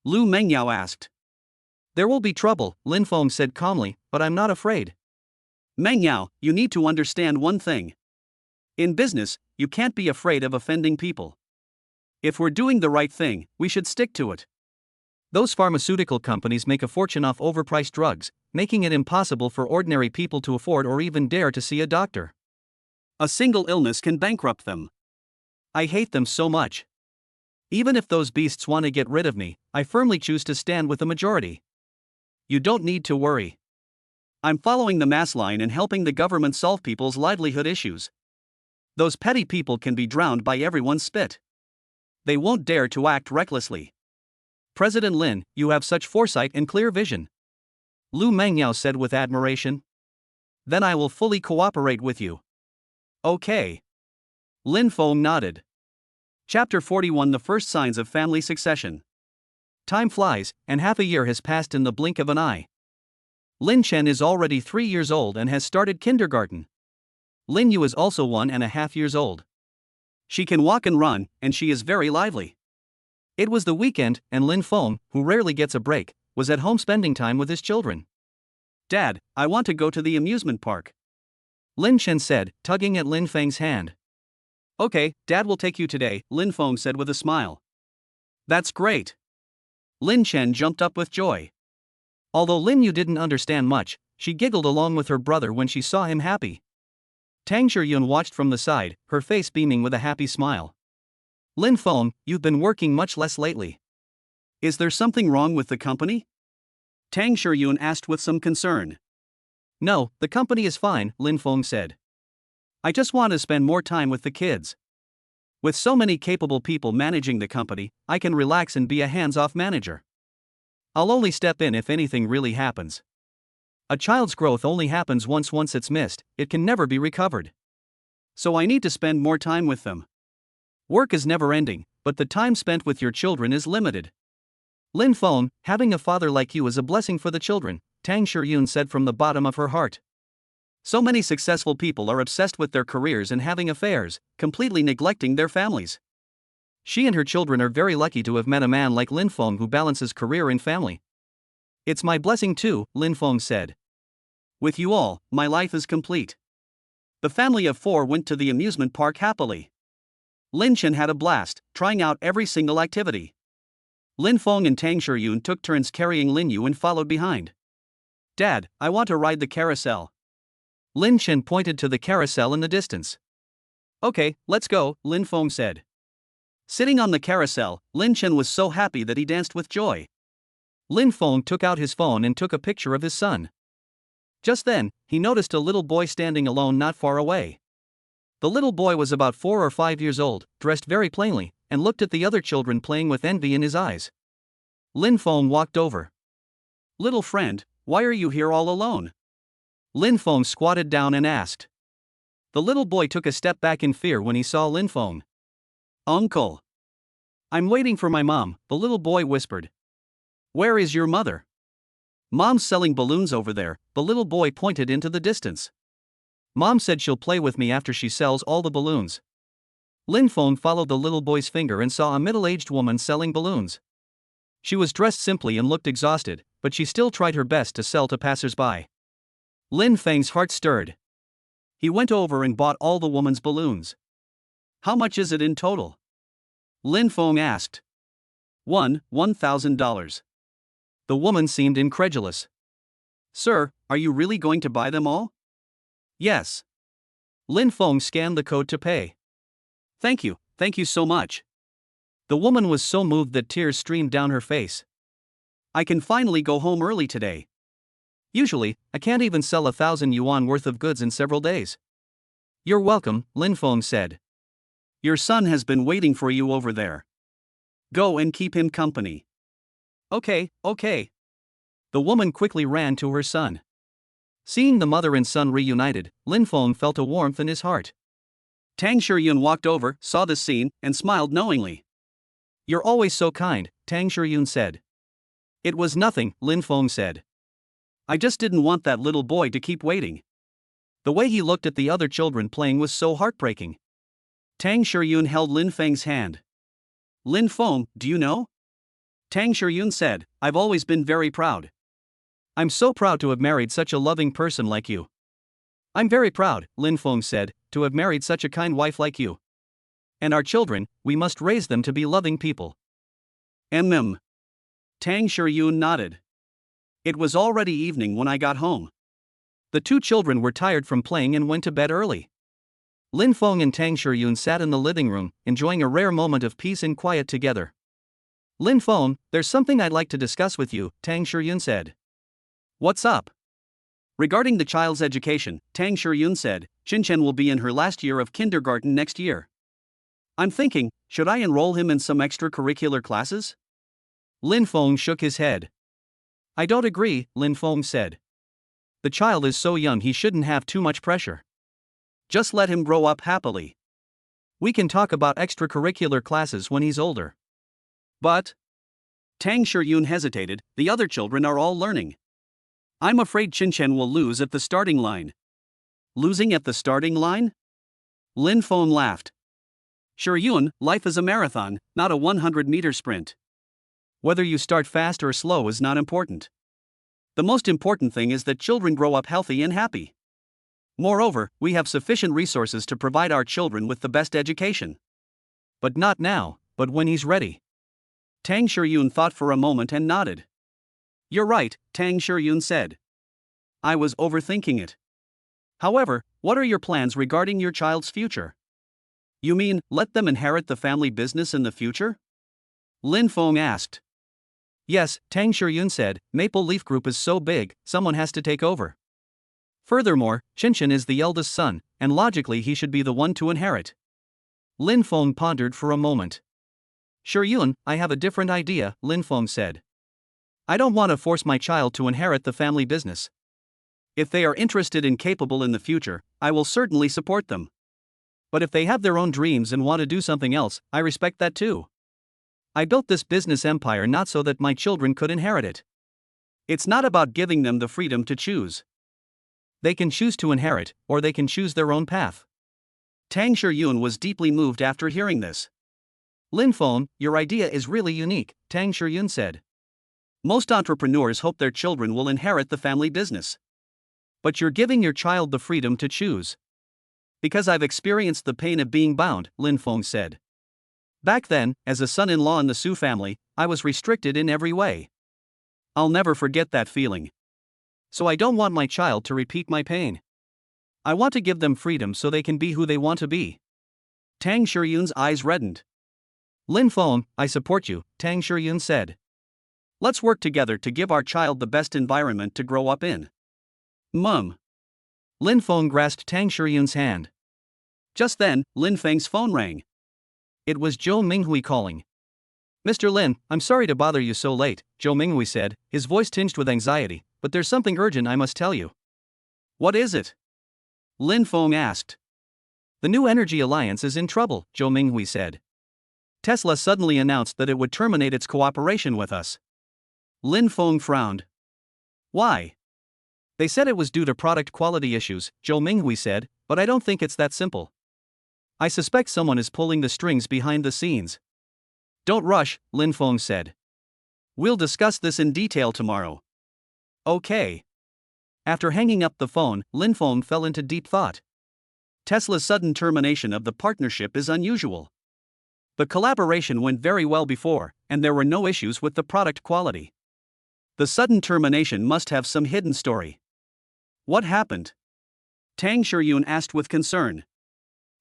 Lu Mengyao asked. There will be trouble, Lin Feng said calmly, but I'm not afraid. Mengyao, you need to understand one thing. In business, you can't be afraid of offending people. If we're doing the right thing, we should stick to it. Those pharmaceutical companies make a fortune off overpriced drugs, making it impossible for ordinary people to afford or even dare to see a doctor. A single illness can bankrupt them. I hate them so much. Even if those beasts want to get rid of me, I firmly choose to stand with the majority. You don't need to worry. I'm following the mass line and helping the government solve people's livelihood issues. Those petty people can be drowned by everyone's spit. They won't dare to act recklessly. President Lin, you have such foresight and clear vision. Lu Mengyao said with admiration. Then I will fully cooperate with you. Okay. Lin Feng nodded. Chapter 41 The First Signs of Family Succession. Time flies, and half a year has passed in the blink of an eye. Lin Chen is already 3 years old and has started kindergarten. Lin Yu is also 1.5 years old. She can walk and run, and she is very lively. It was the weekend, and Lin Feng, who rarely gets a break, was at home spending time with his children. Dad, I want to go to the amusement park. Lin Chen said, tugging at Lin Feng's hand. Okay, Dad will take you today, Lin Feng said with a smile. That's great. Lin Chen jumped up with joy. Although Lin Yu didn't understand much, she giggled along with her brother when she saw him happy. Tang Shiyun watched from the side, her face beaming with a happy smile. Lin Feng, you've been working much less lately. Is there something wrong with the company? Tang Shiyun asked with some concern. No, the company is fine, Lin Feng said. I just want to spend more time with the kids. With so many capable people managing the company, I can relax and be a hands-off manager. I'll only step in if anything really happens. A child's growth only happens once it's missed, it can never be recovered. So I need to spend more time with them. Work is never ending, but the time spent with your children is limited. Lin Feng, having a father like you is a blessing for the children, Tang Shiyun said from the bottom of her heart. So many successful people are obsessed with their careers and having affairs, completely neglecting their families. She and her children are very lucky to have met a man like Lin Feng who balances career and family. It's my blessing too, Lin Feng said. With you all, my life is complete. The family of 4 went to the amusement park happily. Lin Chen had a blast, trying out every single activity. Lin Feng and Tang Shiyun took turns carrying Lin Yu and followed behind. Dad, I want to ride the carousel. Lin Chen pointed to the carousel in the distance. Okay, let's go, Lin Feng said. Sitting on the carousel, Lin Chen was so happy that he danced with joy. Lin Feng took out his phone and took a picture of his son. Just then, he noticed a little boy standing alone not far away. The little boy was about 4 or 5 years old, dressed very plainly, and looked at the other children playing with envy in his eyes. Lin Feng walked over. Little friend, why are you here all alone? Lin Feng squatted down and asked. The little boy took a step back in fear when he saw Lin Feng. Uncle. I'm waiting for my mom, the little boy whispered. Where is your mother? Mom's selling balloons over there, the little boy pointed into the distance. Mom said she'll play with me after she sells all the balloons. Lin Feng followed the little boy's finger and saw a middle-aged woman selling balloons. She was dressed simply and looked exhausted, but she still tried her best to sell to passers-by. Lin Feng's heart stirred. He went over and bought all the woman's balloons. How much is it in total? Lin Feng asked. $1,000. The woman seemed incredulous. Sir, Are you really going to buy them all? Yes. Lin Feng scanned the code to pay. Thank you so much. The woman was so moved that tears streamed down her face. I can finally go home early today. Usually, I can't even sell 1,000 yuan worth of goods in several days. You're welcome, Lin Feng said. Your son has been waiting for you over there. Go and keep him company. Okay. The woman quickly ran to her son. Seeing the mother and son reunited, Lin Feng felt a warmth in his heart. Tang Shiyun walked over, saw this scene, and smiled knowingly. You're always so kind, Tang Shiyun said. It was nothing, Lin Feng said. I just didn't want that little boy to keep waiting. The way he looked at the other children playing was so heartbreaking. Tang Shiyun held Lin Feng's hand. Lin Feng, do you know? Tang Shiyun said, I've always been very proud. I'm so proud to have married such a loving person like you. I'm very proud, Lin Feng said, to have married such a kind wife like you. And our children, we must raise them to be loving people. Tang Shiyun nodded. It was already evening when I got home. The two children were tired from playing and went to bed early. Lin Feng and Tang Shiyun sat in the living room, enjoying a rare moment of peace and quiet together. Lin Feng, there's something I'd like to discuss with you, Tang Shiyun said. What's up? Regarding the child's education, Tang Shiyun said, Chen will be in her last year of kindergarten next year. I'm thinking, should I enroll him in some extracurricular classes? Lin Feng shook his head. I don't agree, Lin Feng said. The child is so young he shouldn't have too much pressure. Just let him grow up happily. We can talk about extracurricular classes when he's older. But Tang Shiyun hesitated, the other children are all learning. I'm afraid Chen will lose at the starting line. Losing at the starting line? Lin Feng laughed. Shiyun, life is a marathon, not a 100-meter sprint. Whether you start fast or slow is not important. The most important thing is that children grow up healthy and happy. Moreover, we have sufficient resources to provide our children with the best education. But not now, but when he's ready. Tang Shiyun thought for a moment and nodded. You're right, Tang Shiyun said. I was overthinking it. However, what are your plans regarding your child's future? You mean, let them inherit the family business in the future? Lin Feng asked. Yes, Tang Shiyun said, Maple Leaf Group is so big, someone has to take over. Furthermore, Chen is the eldest son, and logically he should be the one to inherit. Lin Feng pondered for a moment. Shiyun, I have a different idea, Lin Feng said. I don't want to force my child to inherit the family business. If they are interested and capable in the future, I will certainly support them. But if they have their own dreams and want to do something else, I respect that too. I built this business empire not so that my children could inherit it. It's not about giving them the freedom to choose. They can choose to inherit, or they can choose their own path. Tang Shiyun was deeply moved after hearing this. Lin Feng, your idea is really unique, Tang Shiyun said. Most entrepreneurs hope their children will inherit the family business. But you're giving your child the freedom to choose. Because I've experienced the pain of being bound, Lin Feng said. Back then, as a son-in-law in the Su family, I was restricted in every way. I'll never forget that feeling. So I don't want my child to repeat my pain. I want to give them freedom so they can be who they want to be. Tang Shiyun's eyes reddened. Lin Feng, I support you, Tang Shiyun said. Let's work together to give our child the best environment to grow up in. Mum. Lin Feng grasped Tang Shiyun's hand. Just then, Lin Feng's phone rang. It was Zhou Minghui calling. Mr. Lin, I'm sorry to bother you so late, Zhou Minghui said, his voice tinged with anxiety, but there's something urgent I must tell you. What is it? Lin Feng asked. The New Energy Alliance is in trouble, Zhou Minghui said. Tesla suddenly announced that it would terminate its cooperation with us. Lin Feng frowned. Why? They said it was due to product quality issues, Zhou Minghui said, but I don't think it's that simple. I suspect someone is pulling the strings behind the scenes. Don't rush, Lin Feng said. We'll discuss this in detail tomorrow. Okay. After hanging up the phone, Lin Feng fell into deep thought. Tesla's sudden termination of the partnership is unusual. The collaboration went very well before, and there were no issues with the product quality. The sudden termination must have some hidden story. What happened? Tang Shiyun asked with concern.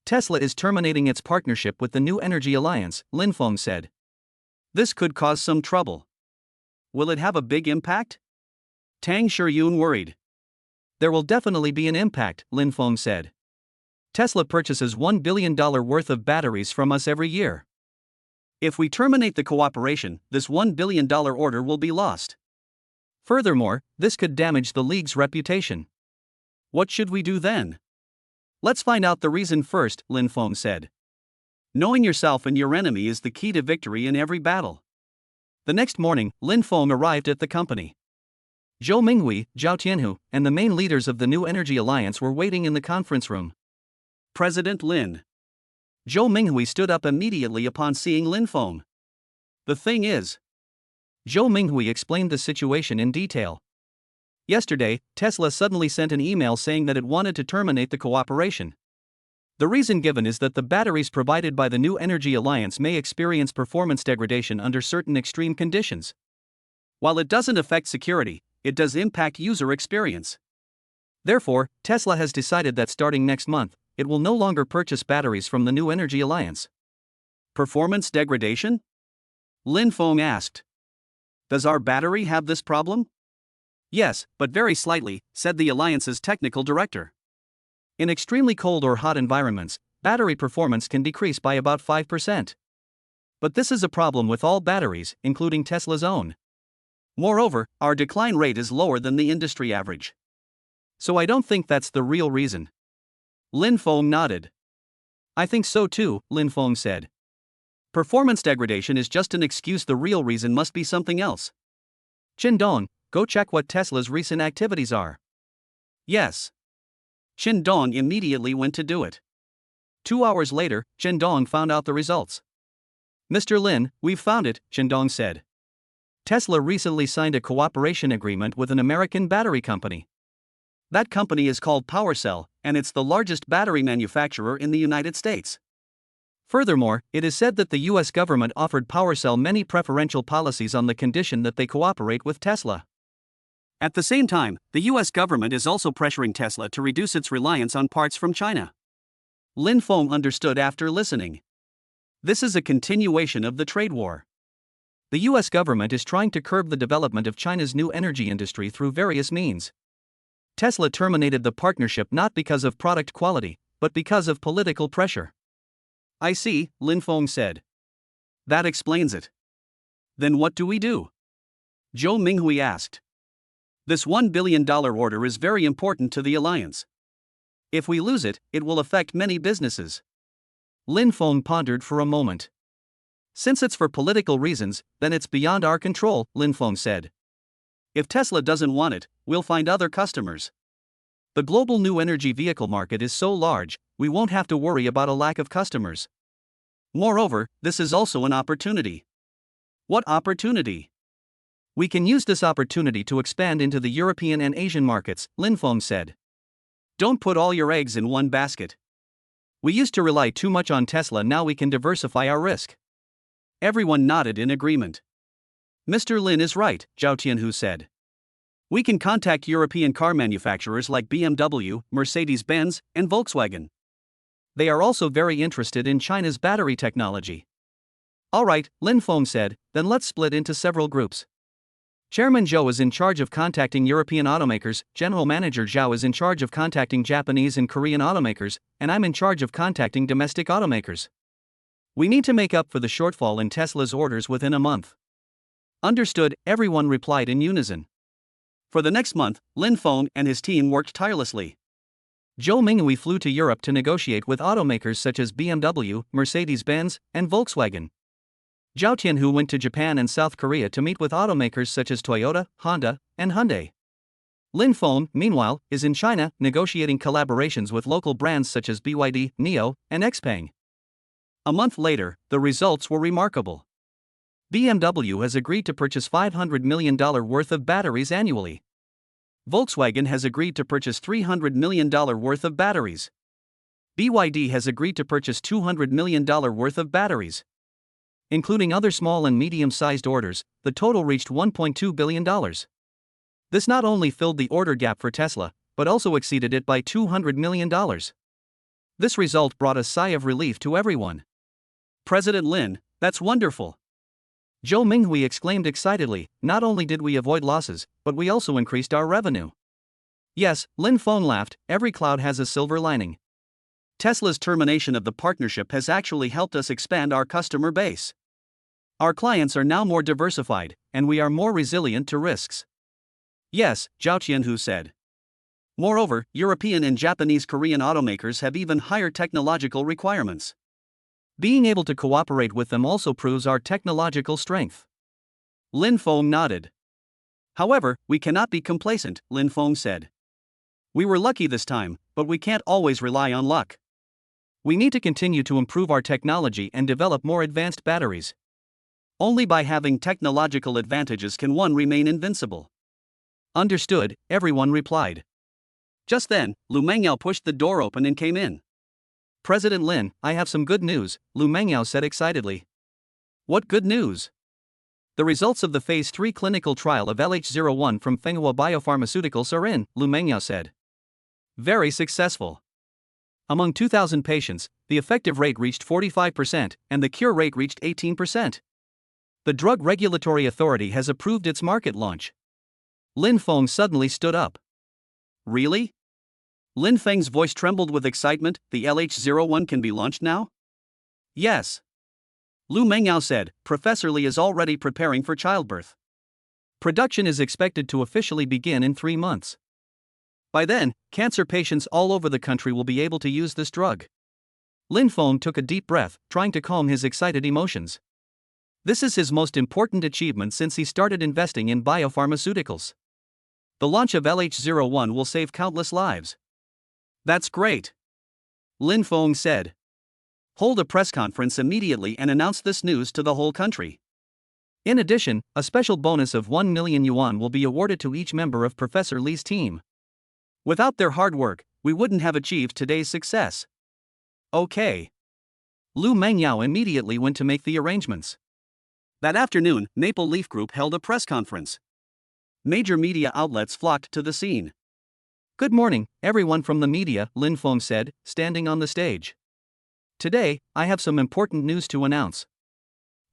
Tesla is terminating its partnership with the New Energy Alliance, Lin Feng said. This could cause some trouble. Will it have a big impact? Tang Shiyun worried. There will definitely be an impact, Lin Feng said. Tesla purchases $1 billion worth of batteries from us every year. If we terminate the cooperation, this $1 billion order will be lost. Furthermore, this could damage the league's reputation. What should we do then? Let's find out the reason first, Lin Feng said. Knowing yourself and your enemy is the key to victory in every battle. The next morning, Lin Feng arrived at the company. Zhou Minghui, Zhao Tianhu, and the main leaders of the New Energy Alliance were waiting in the conference room. President Lin. Zhou Minghui stood up immediately upon seeing Lin Feng. The thing is, Zhou Minghui explained the situation in detail. Yesterday, Tesla suddenly sent an email saying that it wanted to terminate the cooperation. The reason given is that the batteries provided by the New Energy Alliance may experience performance degradation under certain extreme conditions. While it doesn't affect security, it does impact user experience. Therefore, Tesla has decided that starting next month, it will no longer purchase batteries from the New Energy Alliance. Performance degradation? Lin Feng asked. Does our battery have this problem? Yes, but very slightly, said the Alliance's technical director. In extremely cold or hot environments, battery performance can decrease by about 5%. But this is a problem with all batteries, including Tesla's own. Moreover, our decline rate is lower than the industry average. So I don't think that's the real reason. Lin Feng nodded. I think so too, Lin Feng said. Performance degradation is just an excuse, the real reason must be something else. Qin Dong, go check what Tesla's recent activities are. Yes. Qin Dong immediately went to do it. 2 hours later, Qin Dong found out the results. Mr. Lin, we've found it, Qin Dong said. Tesla recently signed a cooperation agreement with an American battery company. That company is called PowerCell, and it's the largest battery manufacturer in the United States. Furthermore, it is said that the US government offered PowerCell many preferential policies on the condition that they cooperate with Tesla. At the same time, the US government is also pressuring Tesla to reduce its reliance on parts from China. Lin Feng understood after listening. This is a continuation of the trade war. The US government is trying to curb the development of China's new energy industry through various means. Tesla terminated the partnership not because of product quality, but because of political pressure. I see, Lin Feng said. That explains it. Then what do we do? Zhou Minghui asked. This $1 billion order is very important to the alliance. If we lose it, it will affect many businesses. Lin Feng pondered for a moment. Since it's for political reasons, then it's beyond our control, Lin Feng said. If Tesla doesn't want it, we'll find other customers. The global new energy vehicle market is so large, we won't have to worry about a lack of customers. Moreover, this is also an opportunity. What opportunity? We can use this opportunity to expand into the European and Asian markets, Lin Feng said. Don't put all your eggs in one basket. We used to rely too much on Tesla, now we can diversify our risk. Everyone nodded in agreement. Mr. Lin is right, Zhao Tianhu said. We can contact European car manufacturers like BMW, Mercedes-Benz, and Volkswagen. They are also very interested in China's battery technology. All right, Lin Feng said, then let's split into several groups. Chairman Zhou is in charge of contacting European automakers, General Manager Zhao is in charge of contacting Japanese and Korean automakers, and I'm in charge of contacting domestic automakers. We need to make up for the shortfall in Tesla's orders within a month. Understood, everyone replied in unison. For the next month, Lin Feng and his team worked tirelessly. Zhou Minghui flew to Europe to negotiate with automakers such as BMW, Mercedes-Benz, and Volkswagen. Zhao Tianhu went to Japan and South Korea to meet with automakers such as Toyota, Honda, and Hyundai. Lin Feng, meanwhile, is in China, negotiating collaborations with local brands such as BYD, NIO, and XPeng. A month later, the results were remarkable. BMW has agreed to purchase $500 million worth of batteries annually. Volkswagen has agreed to purchase $300 million worth of batteries. BYD has agreed to purchase $200 million worth of batteries. Including other small and medium-sized orders, the total reached $1.2 billion. This not only filled the order gap for Tesla, but also exceeded it by $200 million. This result brought a sigh of relief to everyone. President Lin, that's wonderful. Zhou Minghui exclaimed excitedly, not only did we avoid losses, but we also increased our revenue. Yes, Lin Feng laughed, every cloud has a silver lining. Tesla's termination of the partnership has actually helped us expand our customer base. Our clients are now more diversified, and we are more resilient to risks. Yes, Zhao Qianhu said. Moreover, European and Japanese Korean automakers have even higher technological requirements. Being able to cooperate with them also proves our technological strength. Lin Feng nodded. However, we cannot be complacent, Lin Feng said. We were lucky this time, but we can't always rely on luck. We need to continue to improve our technology and develop more advanced batteries. Only by having technological advantages can one remain invincible. Understood, everyone replied. Just then, Lu Mengyao pushed the door open and came in. President Lin, I have some good news, Lu Mengyao said excitedly. What good news? The results of the Phase 3 clinical trial of LH01 from manhwa Biopharmaceuticals are in, Lu Mengyao said. Very successful. Among 2,000 patients, the effective rate reached 45% and the cure rate reached 18%. The Drug Regulatory Authority has approved its market launch. Lin Feng suddenly stood up. Really? Lin Feng's voice trembled with excitement. The LH01 can be launched now? Yes. Lu Mengyao said, Professor Li is already preparing for childbirth. Production is expected to officially begin in 3 months. By then, cancer patients all over the country will be able to use this drug. Lin Feng took a deep breath, trying to calm his excited emotions. This is his most important achievement since he started investing in biopharmaceuticals. The launch of LH01 will save countless lives. That's great. Lin Feng said. Hold a press conference immediately and announce this news to the whole country. In addition, a special bonus of 1 million yuan will be awarded to each member of Professor Li's team. Without their hard work, we wouldn't have achieved today's success. Okay. Lu Mengyao immediately went to make the arrangements. That afternoon, Maple Leaf Group held a press conference. Major media outlets flocked to the scene. Good morning, everyone from the media, Lin Feng said, standing on the stage. Today, I have some important news to announce.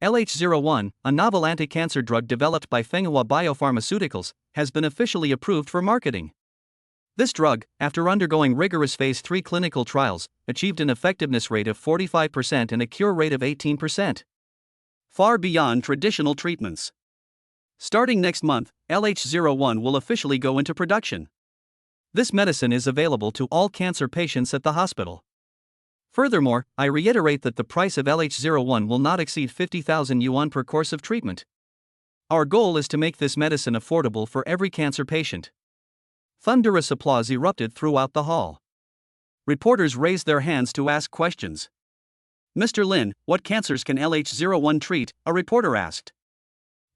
LH01, a novel anti-cancer drug developed by manhwa Biopharmaceuticals, has been officially approved for marketing. This drug, after undergoing rigorous Phase 3 clinical trials, achieved an effectiveness rate of 45% and a cure rate of 18%. Far beyond traditional treatments. Starting next month, LH01 will officially go into production. This medicine is available to all cancer patients at the hospital. Furthermore, I reiterate that the price of LH01 will not exceed 50,000 yuan per course of treatment. Our goal is to make this medicine affordable for every cancer patient. Thunderous applause erupted throughout the hall. Reporters raised their hands to ask questions. Mr. Lin, what cancers can LH01 treat? A reporter asked.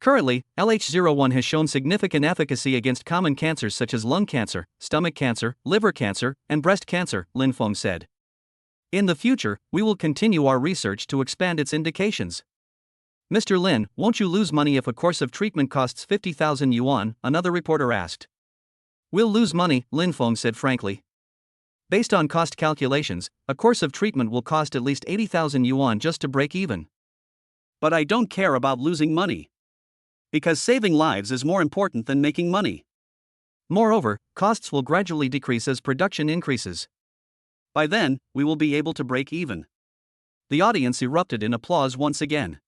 Currently, LH01 has shown significant efficacy against common cancers such as lung cancer, stomach cancer, liver cancer, and breast cancer, Lin Feng said. In the future, we will continue our research to expand its indications. Mr. Lin, won't you lose money if a course of treatment costs 50,000 yuan? Another reporter asked. We'll lose money, Lin Feng said frankly. Based on cost calculations, a course of treatment will cost at least 80,000 yuan just to break even. But I don't care about losing money. Because saving lives is more important than making money. Moreover, costs will gradually decrease as production increases. By then, we will be able to break even. The audience erupted in applause once again.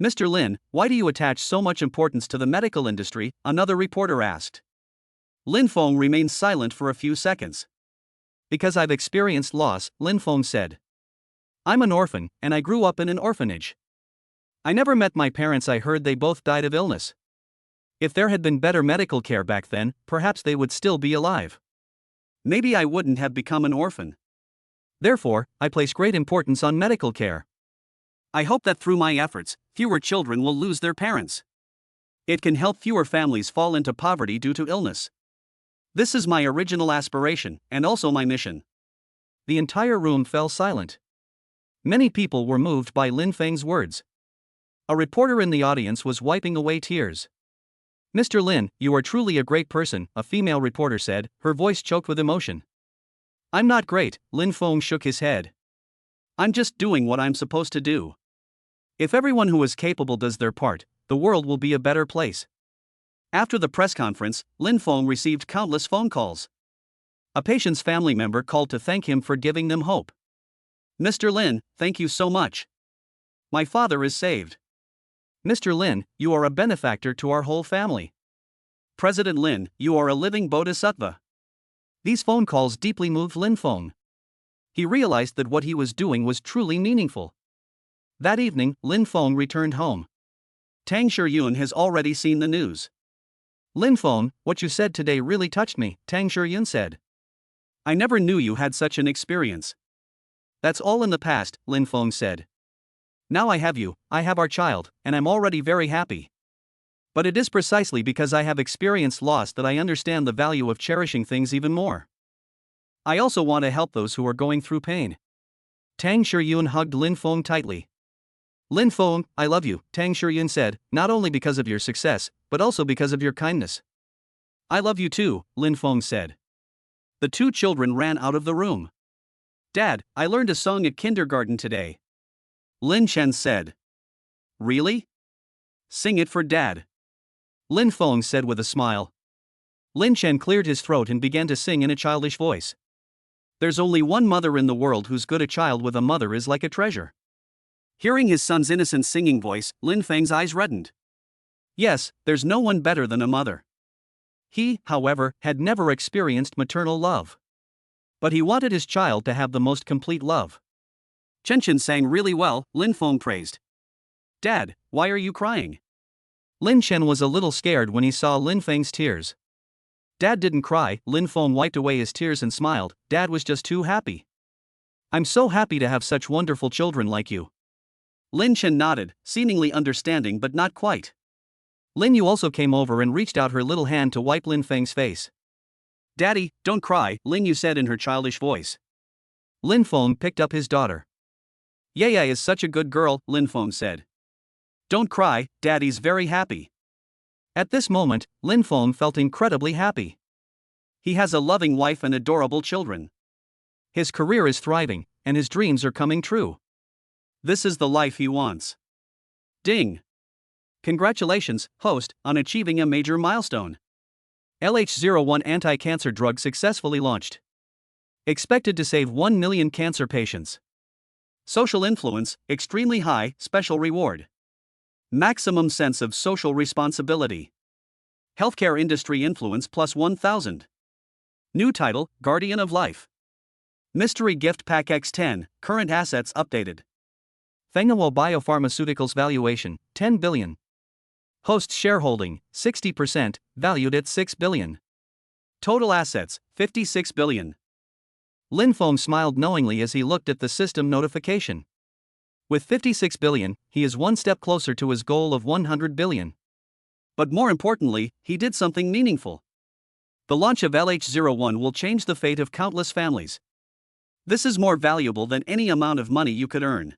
Mr. Lin, why do you attach so much importance to the medical industry? Another reporter asked. Lin Feng remained silent for a few seconds. Because I've experienced loss, Lin Feng said. I'm an orphan, and I grew up in an orphanage. I never met my parents. I heard they both died of illness. If there had been better medical care back then, perhaps they would still be alive. Maybe I wouldn't have become an orphan. Therefore, I place great importance on medical care. I hope that through my efforts, fewer children will lose their parents. It can help fewer families fall into poverty due to illness. This is my original aspiration, and also my mission. The entire room fell silent. Many people were moved by Lin Feng's words. A reporter in the audience was wiping away tears. Mr. Lin, you are truly a great person, a female reporter said, her voice choked with emotion. I'm not great, Lin Feng shook his head. I'm just doing what I'm supposed to do. If everyone who is capable does their part, the world will be a better place. After the press conference, Lin Feng received countless phone calls. A patient's family member called to thank him for giving them hope. Mr. Lin, thank you so much. My father is saved. Mr. Lin, you are a benefactor to our whole family. President Lin, you are a living bodhisattva. These phone calls deeply moved Lin Feng. He realized that what he was doing was truly meaningful. That evening, Lin Feng returned home. Tang Shiyun has already seen the news. Lin Feng, what you said today really touched me, Tang Shiyun said. I never knew you had such an experience. That's all in the past, Lin Feng said. Now I have you, I have our child, and I'm already very happy. But it is precisely because I have experienced loss that I understand the value of cherishing things even more. I also want to help those who are going through pain. Tang Shiyun hugged Lin Feng tightly. Lin Feng, I love you, Tang Shiyun said, not only because of your success, but also because of your kindness. I love you too, Lin Feng said. The two children ran out of the room. Dad, I learned a song at kindergarten today. Lin Chen said. Really? Sing it for Dad. Lin Feng said with a smile. Lin Chen cleared his throat and began to sing in a childish voice. There's only one mother in the world who's good. A child with a mother is like a treasure. Hearing his son's innocent singing voice, Lin Feng's eyes reddened. Yes, there's no one better than a mother. He, however, had never experienced maternal love. But he wanted his child to have the most complete love. Chen Chen sang really well, Lin Feng praised. Dad, why are you crying? Lin Chen was a little scared when he saw Lin Feng's tears. Dad didn't cry, Lin Feng wiped away his tears and smiled. Dad was just too happy. I'm so happy to have such wonderful children like you. Lin Chen nodded, seemingly understanding but not quite. Lin Yu also came over and reached out her little hand to wipe Lin Feng's face. Daddy, don't cry, Lin Yu said in her childish voice. Lin Feng picked up his daughter. Yaya is such a good girl, Lin Feng said. Don't cry, Daddy's very happy. At this moment, Lin Feng felt incredibly happy. He has a loving wife and adorable children. His career is thriving, and his dreams are coming true. This is the life he wants. Ding! Congratulations, host, on achieving a major milestone. LH01 anti-cancer drug successfully launched. Expected to save 1 million cancer patients. Social influence, extremely high, special reward. Maximum sense of social responsibility. Healthcare industry influence plus 1000. New title, Guardian of Life. Mystery gift pack X10, current assets updated. Manhwa Biopharmaceuticals valuation, 10 billion. Host shareholding, 60%, valued at 6 billion. Total assets, 56 billion. Lin Feng smiled knowingly as he looked at the system notification. With 56 billion, he is one step closer to his goal of 100 billion. But more importantly, he did something meaningful. The launch of LH01 will change the fate of countless families. This is more valuable than any amount of money you could earn.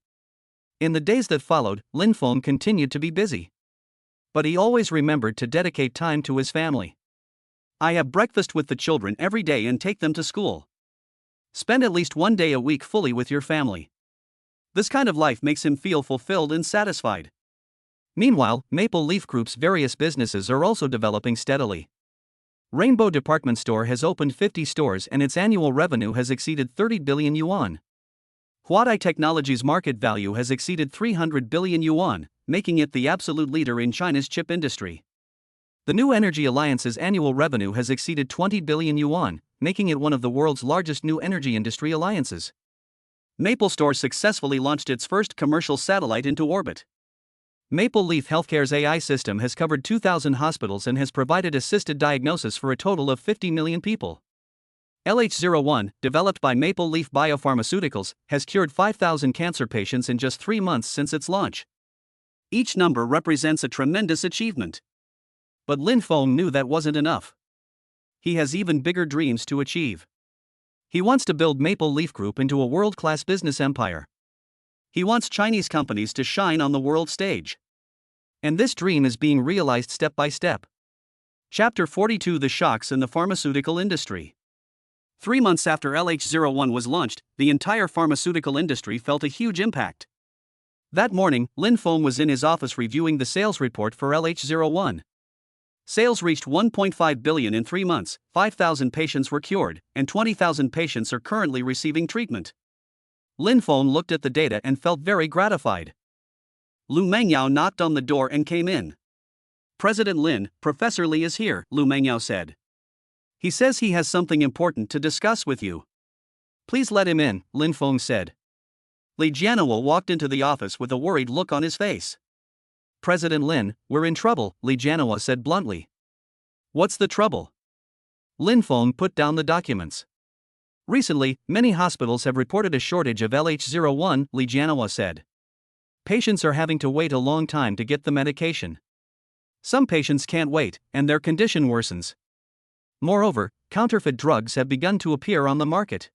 In the days that followed, Lin Feng continued to be busy. But he always remembered to dedicate time to his family. I have breakfast with the children every day and take them to school. Spend at least one day a week fully with your family. This kind of life makes him feel fulfilled and satisfied. Meanwhile, Maple Leaf Group's various businesses are also developing steadily. Rainbow Department Store has opened 50 stores and its annual revenue has exceeded 30 billion yuan. Huadai Technologies' market value has exceeded 300 billion yuan, making it the absolute leader in China's chip industry. The New Energy Alliance's annual revenue has exceeded 20 billion yuan, making it one of the world's largest new energy industry alliances. Maple Store successfully launched its first commercial satellite into orbit. Maple Leaf Healthcare's AI system has covered 2,000 hospitals and has provided assisted diagnosis for a total of 50 million people. LH01, developed by Maple Leaf Biopharmaceuticals, has cured 5,000 cancer patients in just 3 months since its launch. Each number represents a tremendous achievement. But Lin Feng knew that wasn't enough. He has even bigger dreams to achieve. He wants to build Maple Leaf Group into a world-class business empire. He wants Chinese companies to shine on the world stage. And this dream is being realized step by step. Chapter 42: The Shocks in the Pharmaceutical Industry. 3 months after LH01 was launched, the entire pharmaceutical industry felt a huge impact. That morning, Lin Feng was in his office reviewing the sales report for LH01. Sales reached 1.5 billion in 3 months, 5,000 patients were cured, and 20,000 patients are currently receiving treatment. Lin Feng looked at the data and felt very gratified. Lu Mengyao knocked on the door and came in. President Lin, Professor Li is here, Lu Mengyao said. He says he has something important to discuss with you. Please let him in, Lin Feng said. Li Jianhua walked into the office with a worried look on his face. President Lin, we're in trouble, Li Jianhua said bluntly. What's the trouble? Lin Feng put down the documents. Recently, many hospitals have reported a shortage of LH01, Li Jianhua said. Patients are having to wait a long time to get the medication. Some patients can't wait, and their condition worsens. Moreover, counterfeit drugs have begun to appear on the market.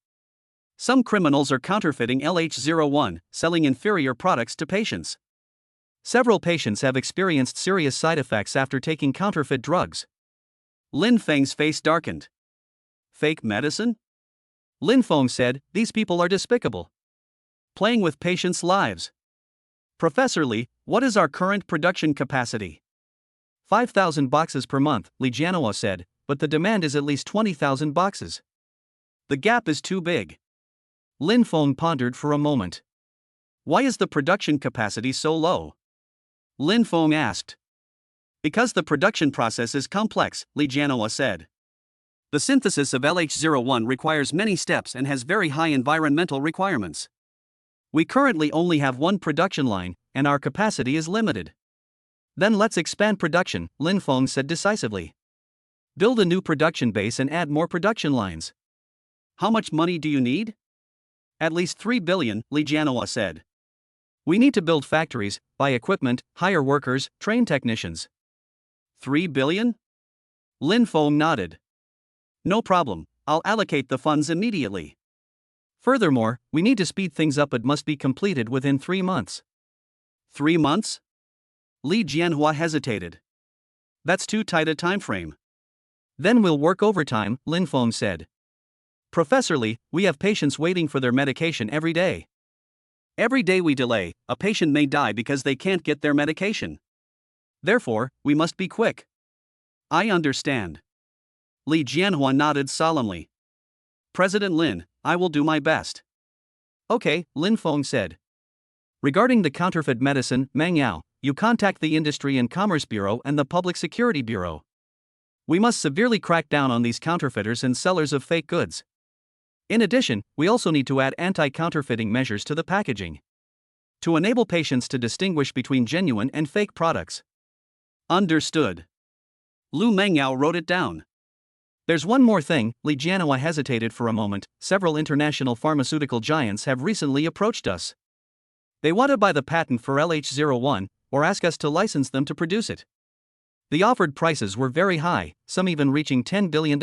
Some criminals are counterfeiting LH01, selling inferior products to patients. Several patients have experienced serious side effects after taking counterfeit drugs. Lin Feng's face darkened. Fake medicine? Lin Feng said, these people are despicable. Playing with patients' lives. Professor Li, what is our current production capacity? 5,000 boxes per month, Li Jianhua said, but the demand is at least 20,000 boxes. The gap is too big. Lin Feng pondered for a moment. Why is the production capacity so low? Lin Feng asked. Because the production process is complex, Li Jianhua said. The synthesis of LH01 requires many steps and has very high environmental requirements. We currently only have one production line, and our capacity is limited. Then let's expand production, Lin Feng said decisively. Build a new production base and add more production lines. How much money do you need? At least 3 billion, Li Jianhua said. We need to build factories, buy equipment, hire workers, train technicians. 3 billion? Lin Feng nodded. No problem, I'll allocate the funds immediately. Furthermore, we need to speed things up. It must be completed within 3 months. 3 months? Li Jianhua hesitated. That's too tight a time frame. Then we'll work overtime, Lin Feng said. Professor Li, we have patients waiting for their medication every day. Every day we delay, a patient may die because they can't get their medication. Therefore, we must be quick. I understand. Li Jianhua nodded solemnly. President Lin, I will do my best. Okay, Lin Feng said. Regarding the counterfeit medicine, manga, you contact the Industry and Commerce Bureau and the Public Security Bureau. We must severely crack down on these counterfeiters and sellers of fake goods. In addition, we also need to add anti-counterfeiting measures to the packaging to enable patients to distinguish between genuine and fake products. Understood. Lu Mengyao wrote it down. There's one more thing, Li Jianhua hesitated for a moment. Several international pharmaceutical giants have recently approached us. They want to buy the patent for LH01, or ask us to license them to produce it. The offered prices were very high, some even reaching $10 billion.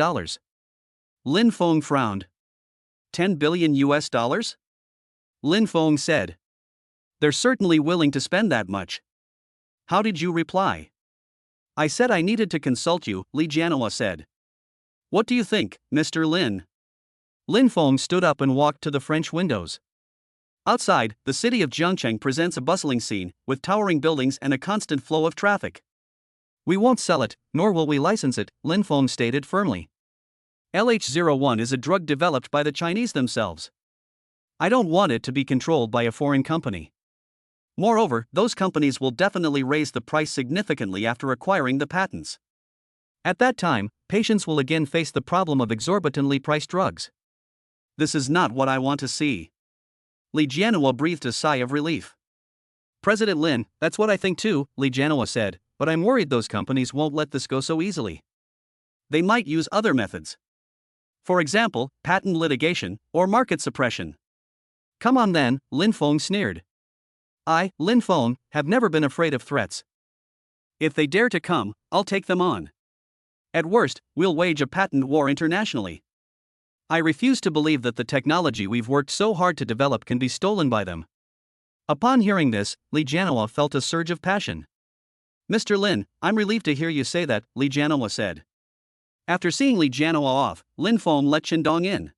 Lin Feng frowned. 10 billion US dollars? Lin Feng said. They're certainly willing to spend that much. How did you reply? I said I needed to consult you, Li Jianhua said. What do you think, Mr. Lin? Lin Feng stood up and walked to the French windows. Outside, the city of Jiangcheng presents a bustling scene, with towering buildings and a constant flow of traffic. We won't sell it, nor will we license it, Lin Feng stated firmly. LH01 is a drug developed by the Chinese themselves. I don't want it to be controlled by a foreign company. Moreover, those companies will definitely raise the price significantly after acquiring the patents. At that time, patients will again face the problem of exorbitantly priced drugs. This is not what I want to see. Li Jianhua breathed a sigh of relief. President Lin, that's what I think too, Li Jianhua said, but I'm worried those companies won't let this go so easily. They might use other methods. For example, patent litigation or market suppression. Come on then, Lin Feng sneered. I, Lin Feng, have never been afraid of threats. If they dare to come, I'll take them on. At worst, we'll wage a patent war internationally. I refuse to believe that the technology we've worked so hard to develop can be stolen by them. Upon hearing this, Li Jianhua felt a surge of passion. Mr. Lin, I'm relieved to hear you say that, Li Jianhua said. After seeing Li Jianhua off, Lin Feng let Qindong in.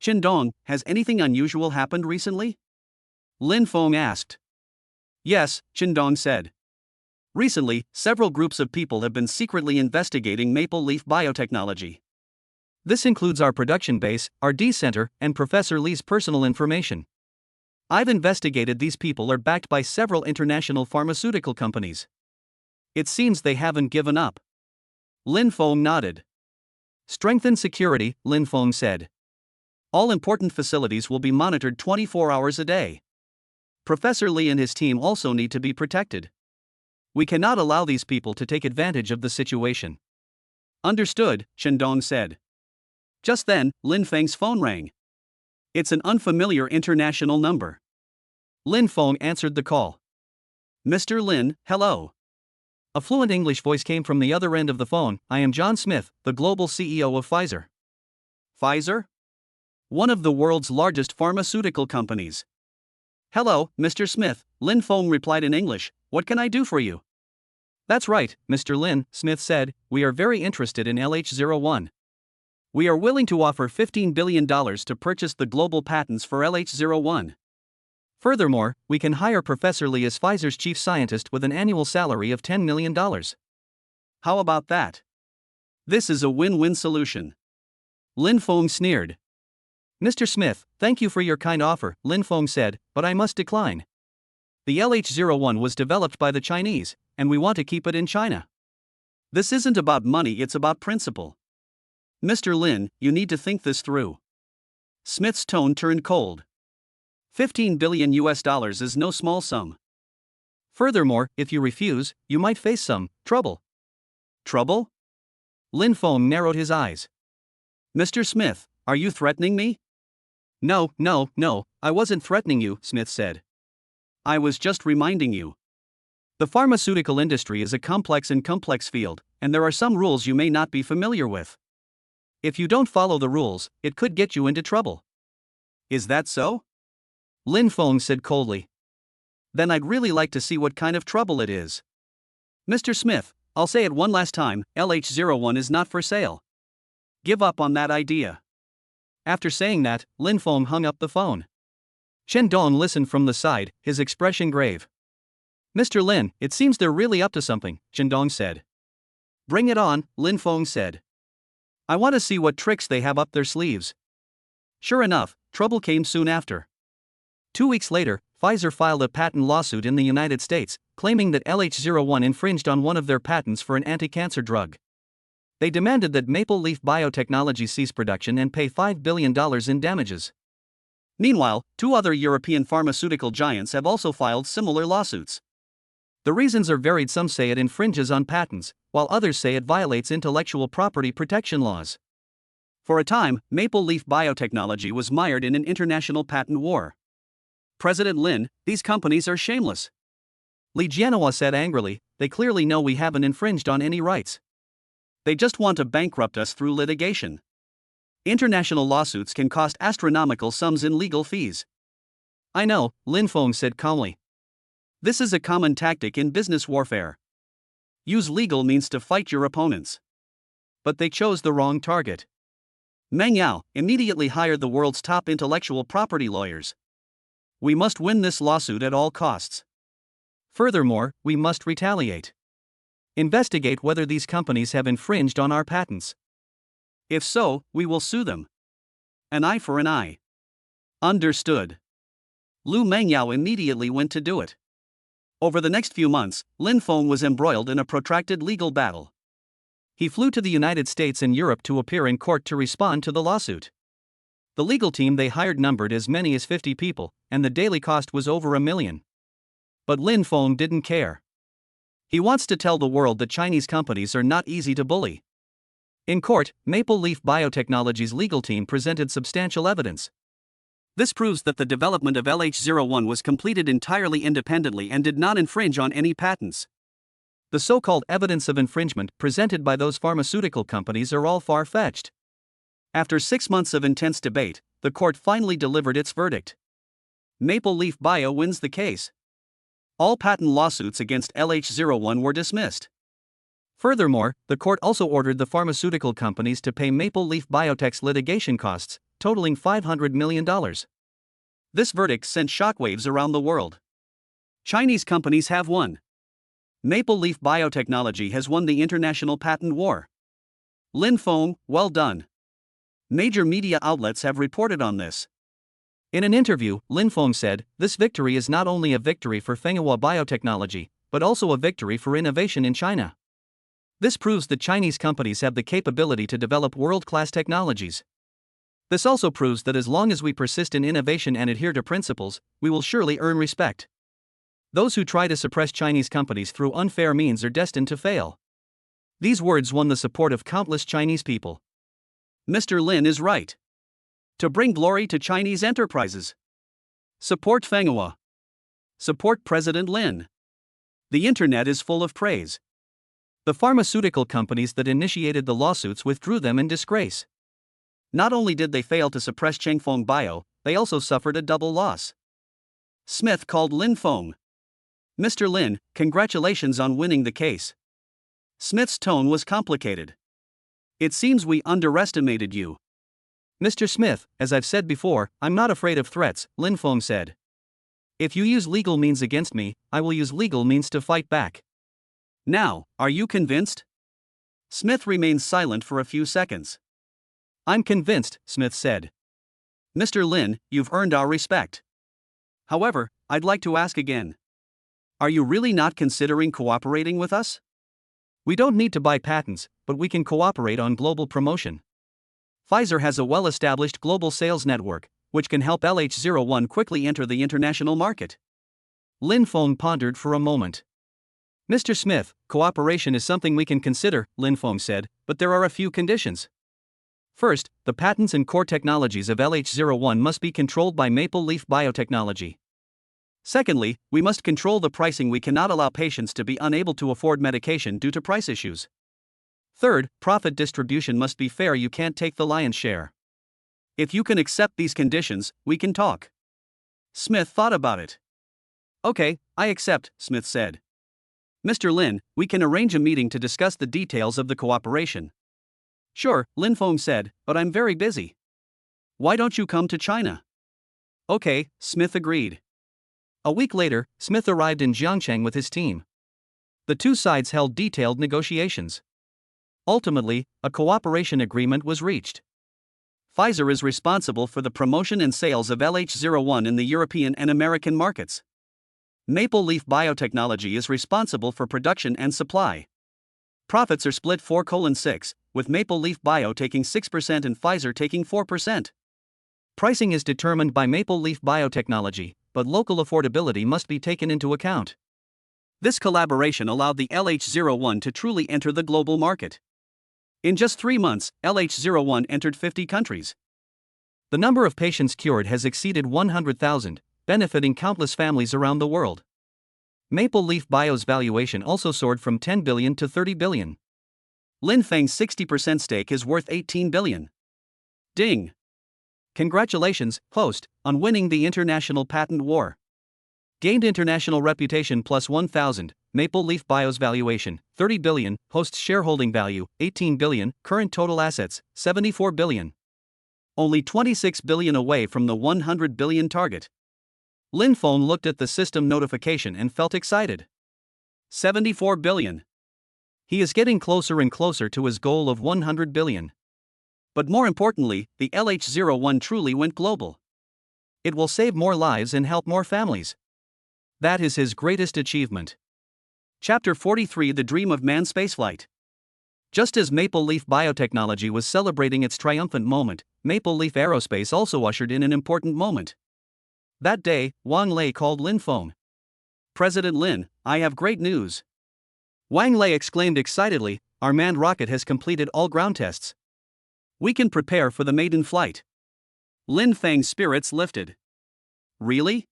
Qindong, has anything unusual happened recently? Lin Feng asked. Yes, Qindong said. Recently, several groups of people have been secretly investigating Maple Leaf Biotechnology. This includes our production base, our D Center, and Professor Li's personal information. I've investigated. These people are backed by several international pharmaceutical companies. It seems they haven't given up. Lin Feng nodded. Strengthen security, Lin Feng said. All important facilities will be monitored 24 hours a day. Professor Li and his team also need to be protected. We cannot allow these people to take advantage of the situation. Understood, Qindong said. Just then, Lin Feng's phone rang. It's an unfamiliar international number. Lin Feng answered the call. Mr. Lin, hello. A fluent English voice came from the other end of the phone. I am John Smith, the global CEO of Pfizer. Pfizer? One of the world's largest pharmaceutical companies. Hello, Mr. Smith, Lin Feng replied in English. What can I do for you? That's right, Mr. Lin, Smith said. We are very interested in LH01. We are willing to offer $15 billion to purchase the global patents for LH01. Furthermore, we can hire Professor Li as Pfizer's chief scientist with an annual salary of $10 million. How about that? This is a win-win solution. Lin Feng sneered. Mr. Smith, thank you for your kind offer, Lin Feng said, but I must decline. The LH01 was developed by the Chinese, and we want to keep it in China. This isn't about money, it's about principle. Mr. Lin, you need to think this through. Smith's tone turned cold. $15 billion is no small sum. Furthermore, if you refuse, you might face some trouble. Trouble? Lin Feng narrowed his eyes. Mr. Smith, are you threatening me? No, I wasn't threatening you, Smith said. I was just reminding you. The pharmaceutical industry is a complex field, and there are some rules you may not be familiar with. If you don't follow the rules, it could get you into trouble. Is that so? Lin Feng said coldly. Then I'd really like to see what kind of trouble it is. Mr. Smith, I'll say it one last time, LH01 is not for sale. Give up on that idea. After saying that, Lin Feng hung up the phone. Qindong listened from the side, his expression grave. Mr. Lin, it seems they're really up to something, Qindong said. Bring it on, Lin Feng said. I want to see what tricks they have up their sleeves. Sure enough, trouble came soon after. 2 weeks later, Pfizer filed a patent lawsuit in the United States, claiming that LH01 infringed on one of their patents for an anti-cancer drug. They demanded that Maple Leaf Biotechnology cease production and pay $5 billion in damages. Meanwhile, 2 other European pharmaceutical giants have also filed similar lawsuits. The reasons are varied. Some say it infringes on patents, while others say it violates intellectual property protection laws. For a time, Maple Leaf Biotechnology was mired in an international patent war. President Lin, these companies are shameless. Li Jianhua said angrily, they clearly know we haven't infringed on any rights. They just want to bankrupt us through litigation. International lawsuits can cost astronomical sums in legal fees. I know, Lin Feng said calmly. This is a common tactic in business warfare. Use legal means to fight your opponents. But they chose the wrong target. Meng Yao immediately hired the world's top intellectual property lawyers. We must win this lawsuit at all costs. Furthermore, we must retaliate. Investigate whether these companies have infringed on our patents. If so, we will sue them. An eye for an eye. Understood. Lu Mengyao immediately went to do it. Over the next few months, Lin Feng was embroiled in a protracted legal battle. He flew to the United States and Europe to appear in court to respond to the lawsuit. The legal team they hired numbered as many as 50 people, and the daily cost was over $1 million. But Lin Feng didn't care. He wants to tell the world that Chinese companies are not easy to bully. In court, Maple Leaf Biotechnology's legal team presented substantial evidence. This proves that the development of LH01 was completed entirely independently and did not infringe on any patents. The so-called evidence of infringement presented by those pharmaceutical companies are all far-fetched. After 6 months of intense debate, the court finally delivered its verdict. Maple Leaf Bio wins the case. All patent lawsuits against LH01 were dismissed. Furthermore, the court also ordered the pharmaceutical companies to pay Maple Leaf Biotech's litigation costs, totaling $500 million. This verdict sent shockwaves around the world. Chinese companies have won. Maple Leaf Biotechnology has won the international patent war. Lin Feng, well done. Major media outlets have reported on this. In an interview, Lin Feng said, "This victory is not only a victory for manhwa biotechnology, but also a victory for innovation in China. This proves that Chinese companies have the capability to develop world-class technologies. This also proves that as long as we persist in innovation and adhere to principles, we will surely earn respect. Those who try to suppress Chinese companies through unfair means are destined to fail." These words won the support of countless Chinese people. Mr. Lin is right. To bring glory to Chinese enterprises. Support manhwa. Support President Lin. The internet is full of praise. The pharmaceutical companies that initiated the lawsuits withdrew them in disgrace. Not only did they fail to suppress Changfeng Bio, they also suffered a double loss. Smith called Lin Feng. "Mr. Lin, congratulations on winning the case." Smith's tone was complicated. "It seems we underestimated you." "Mr. Smith, as I've said before, I'm not afraid of threats," Lin Feng said. "If you use legal means against me, I will use legal means to fight back." Now, are you convinced? Smith remained silent for a few seconds. "I'm convinced," Smith said. "Mr. Lin, you've earned our respect. However, I'd like to ask again. Are you really not considering cooperating with us?" "We don't need to buy patents, but we can cooperate on global promotion. Pfizer has a well-established global sales network, which can help LH01 quickly enter the international market." Lin Feng pondered for a moment. "Mr. Smith, cooperation is something we can consider," Lin Feng said, "but there are a few conditions. First, the patents and core technologies of LH01 must be controlled by Maple Leaf Biotechnology. Secondly, we must control the pricing. We cannot allow patients to be unable to afford medication due to price issues. Third, profit distribution must be fair. You can't take the lion's share. If you can accept these conditions, we can talk." Smith thought about it. "Okay, I accept," Smith said. "Mr. Lin, we can arrange a meeting to discuss the details of the cooperation." "Sure," Lin Feng said, "but I'm very busy." "Why don't you come to China?" "Okay," Smith agreed. A week later, Smith arrived in Jiangcheng with his team. The two sides held detailed negotiations. Ultimately, a cooperation agreement was reached. Pfizer is responsible for the promotion and sales of LH01 in the European and American markets. Maple Leaf Biotechnology is responsible for production and supply. Profits are split 4:6, with Maple Leaf Bio taking 6% and Pfizer taking 4%. Pricing is determined by Maple Leaf Biotechnology, but local affordability must be taken into account. This collaboration allowed the LH01 to truly enter the global market. In just 3 months, LH01 entered 50 countries. The number of patients cured has exceeded 100,000, benefiting countless families around the world. Maple Leaf Bio's valuation also soared from 10 billion to 30 billion. Lin Feng's 60% stake is worth 18 billion. Ding! Congratulations, host, on winning the international patent war. Gained international reputation plus 1,000, Maple Leaf Bio's valuation, 30 billion, host's shareholding value, 18 billion, current total assets, 74 billion. Only 26 billion away from the 100 billion target. Lin Feng looked at the system notification and felt excited. 74 billion. He is getting closer and closer to his goal of 100 billion. But more importantly, the LH01 truly went global. It will save more lives and help more families. That is his greatest achievement. Chapter 43: The Dream of Man Spaceflight. Just as Maple Leaf Biotechnology was celebrating its triumphant moment, Maple Leaf Aerospace also ushered in an important moment. That day, Wang Lei called Lin Feng. "President Lin, I have great news." Wang Lei exclaimed excitedly, "Our manned rocket has completed all ground tests. We can prepare for the maiden flight." Lin Feng's spirits lifted. "Really?"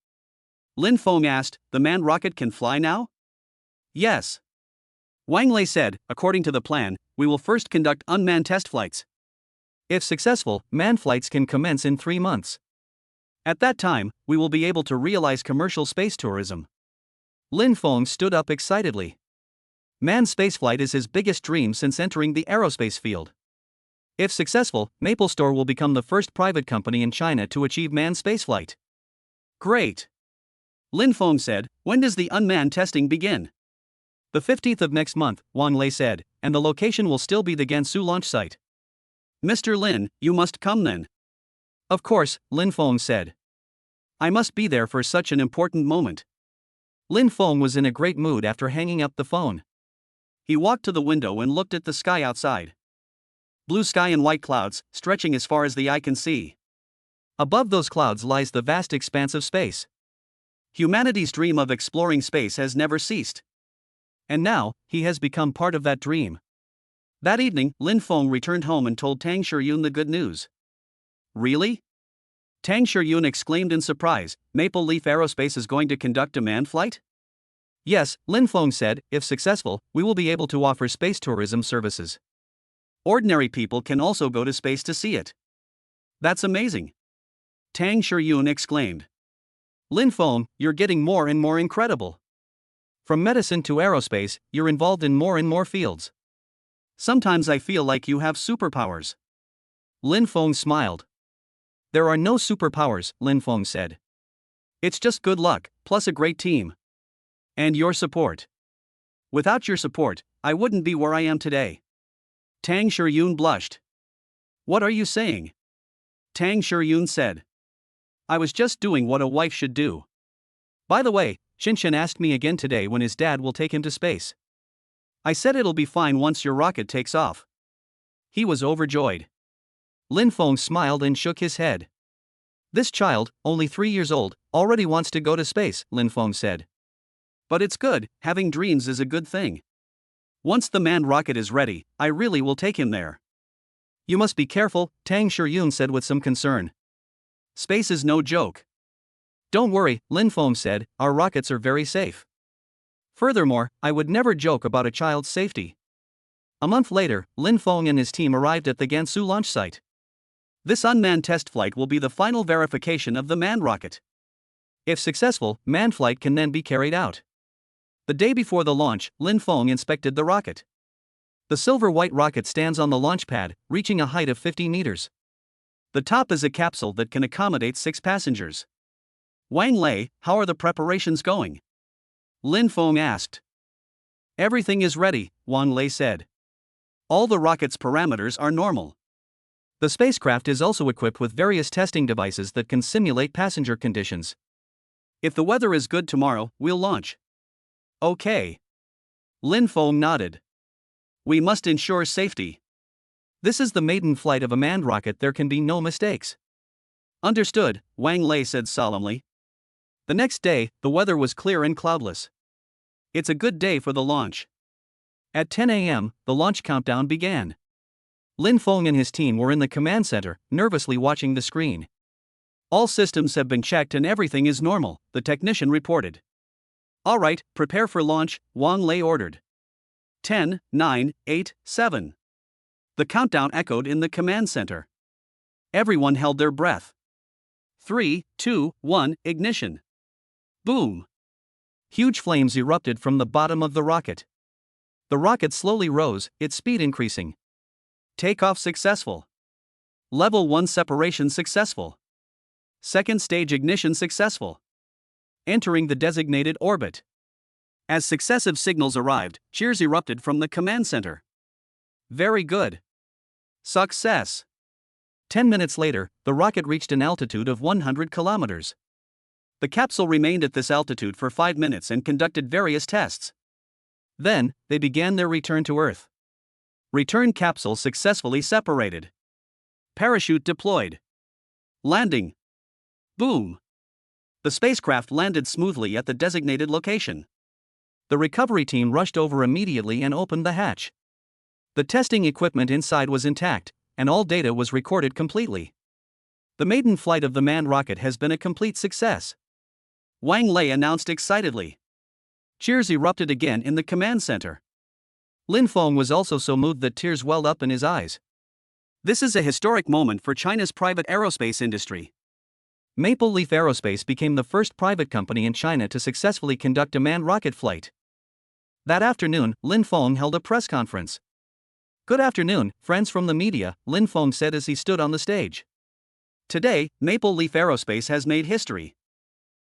Lin Feng asked, "The manned rocket can fly now?" "Yes." Wang Lei said, "According to the plan, we will first conduct unmanned test flights. If successful, manned flights can commence in 3 months. At that time, we will be able to realize commercial space tourism." Lin Feng stood up excitedly. Manned spaceflight is his biggest dream since entering the aerospace field. If successful, Maple Store will become the first private company in China to achieve manned spaceflight. Great! Lin Feng said, when does the unmanned testing begin? The 15th of next month, Wang Lei said, and the location will still be the Gansu launch site. Mr. Lin, you must come then. Of course, Lin Feng said. I must be there for such an important moment. Lin Feng was in a great mood after hanging up the phone. He walked to the window and looked at the sky outside. Blue sky and white clouds, stretching as far as the eye can see. Above those clouds lies the vast expanse of space. Humanity's dream of exploring space has never ceased. And now, he has become part of that dream. That evening, Lin Feng returned home and told Tang Shiyun the good news. Really? Tang Shiyun exclaimed in surprise, Maple Leaf Aerospace is going to conduct a manned flight? Yes, Lin Feng said, if successful, we will be able to offer space tourism services. Ordinary people can also go to space to see it. That's amazing. Tang Shiyun exclaimed. Lin Feng, you're getting more and more incredible. From medicine to aerospace, you're involved in more and more fields. Sometimes I feel like you have superpowers. Lin Feng smiled. There are no superpowers, Lin Feng said. It's just good luck, plus a great team. And your support. Without your support, I wouldn't be where I am today. Tang Shiyun blushed. What are you saying? Tang Shiyun said. I was just doing what a wife should do. By the way, Shinshin asked me again today when his dad will take him to space. I said it'll be fine once your rocket takes off. He was overjoyed. Lin Feng smiled and shook his head. This child, only 3 years old, already wants to go to space, Lin Feng said. But it's good, having dreams is a good thing. Once the manned rocket is ready, I really will take him there. You must be careful, Tang Shiyun said with some concern. Space is no joke. Don't worry, Lin Feng said, our rockets are very safe. Furthermore, I would never joke about a child's safety. A month later, Lin Feng and his team arrived at the Gansu launch site. This unmanned test flight will be the final verification of the manned rocket. If successful, manned flight can then be carried out. The day before the launch, Lin Feng inspected the rocket. The silver-white rocket stands on the launch pad, reaching a height of 50 meters. The top is a capsule that can accommodate 6 passengers. Wang Lei, how are the preparations going? Lin Feng asked. Everything is ready, Wang Lei said. All the rocket's parameters are normal. The spacecraft is also equipped with various testing devices that can simulate passenger conditions. If the weather is good tomorrow, we'll launch. Okay. Lin Feng nodded. We must ensure safety. This is the maiden flight of a manned rocket, there can be no mistakes. Understood, Wang Lei said solemnly. The next day, the weather was clear and cloudless. It's a good day for the launch. At 10 a.m., the launch countdown began. Lin Feng and his team were in the command center, nervously watching the screen. All systems have been checked and everything is normal, the technician reported. All right, prepare for launch, Wang Lei ordered. 10, 9, 8, 7. The countdown echoed in the command center. Everyone held their breath. 3, 2, 1, ignition. Boom. Huge flames erupted from the bottom of the rocket. The rocket slowly rose, its speed increasing. Takeoff successful. Level 1 separation successful. Second stage ignition successful. Entering the designated orbit. As successive signals arrived, cheers erupted from the command center. Very good. Success. 10 minutes later, the rocket reached an altitude of 100 kilometers. The capsule remained at this altitude for 5 minutes and conducted various tests. Then, they began their return to Earth. Return capsule successfully separated. Parachute deployed. Landing. Boom. The spacecraft landed smoothly at the designated location. The recovery team rushed over immediately and opened the hatch. The testing equipment inside was intact, and all data was recorded completely. The maiden flight of the manned rocket has been a complete success. Wang Lei announced excitedly. Cheers erupted again in the command center. Lin Feng was also so moved that tears welled up in his eyes. This is a historic moment for China's private aerospace industry. Maple Leaf Aerospace became the first private company in China to successfully conduct a manned rocket flight. That afternoon, Lin Feng held a press conference. "Good afternoon, friends from the media," Lin Feng said as he stood on the stage. "Today, Maple Leaf Aerospace has made history.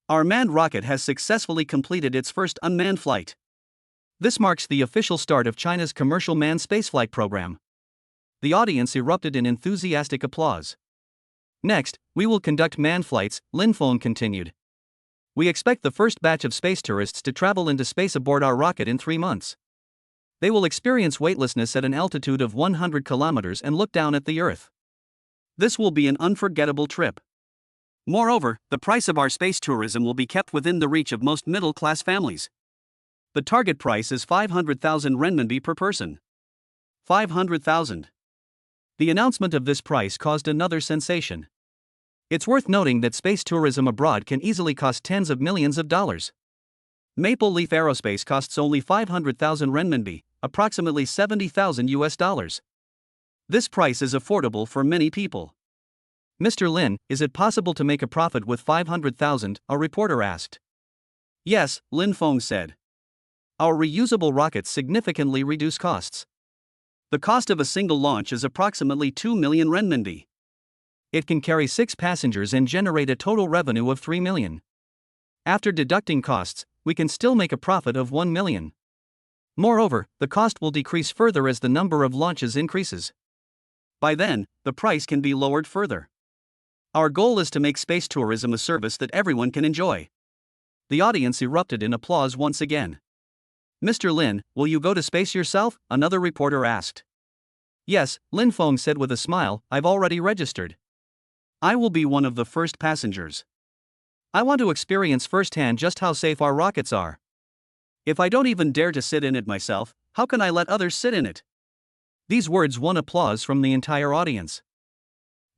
Our manned rocket has successfully completed its first unmanned flight. This marks the official start of China's commercial manned spaceflight program." The audience erupted in enthusiastic applause. "Next, we will conduct manned flights," Lin Feng continued. "We expect the first batch of space tourists to travel into space aboard our rocket in 3 months. They will experience weightlessness at an altitude of 100 kilometers and look down at the Earth. This will be an unforgettable trip. Moreover, the price of our space tourism will be kept within the reach of most middle-class families. The target price is 500,000 renminbi per person." 500,000. The announcement of this price caused another sensation. It's worth noting that space tourism abroad can easily cost tens of millions of dollars. Maple Leaf Aerospace costs only 500,000 renminbi, approximately $70,000. This price is affordable for many people. "Mr. Lin, is it possible to make a profit with 500,000? A reporter asked. "Yes," Lin Feng said. "Our reusable rockets significantly reduce costs. The cost of a single launch is approximately 2 million renminbi. It can carry 6 passengers and generate a total revenue of 3 million. After deducting costs, we can still make a profit of 1 million. Moreover, the cost will decrease further as the number of launches increases. By then, the price can be lowered further. Our goal is to make space tourism a service that everyone can enjoy." The audience erupted in applause once again. "Mr. Lin, will you go to space yourself?" another reporter asked. "Yes," Lin Feng said with a smile, "I've already registered. I will be one of the first passengers. I want to experience firsthand just how safe our rockets are. If I don't even dare to sit in it myself, how can I let others sit in it?" These words won applause from the entire audience.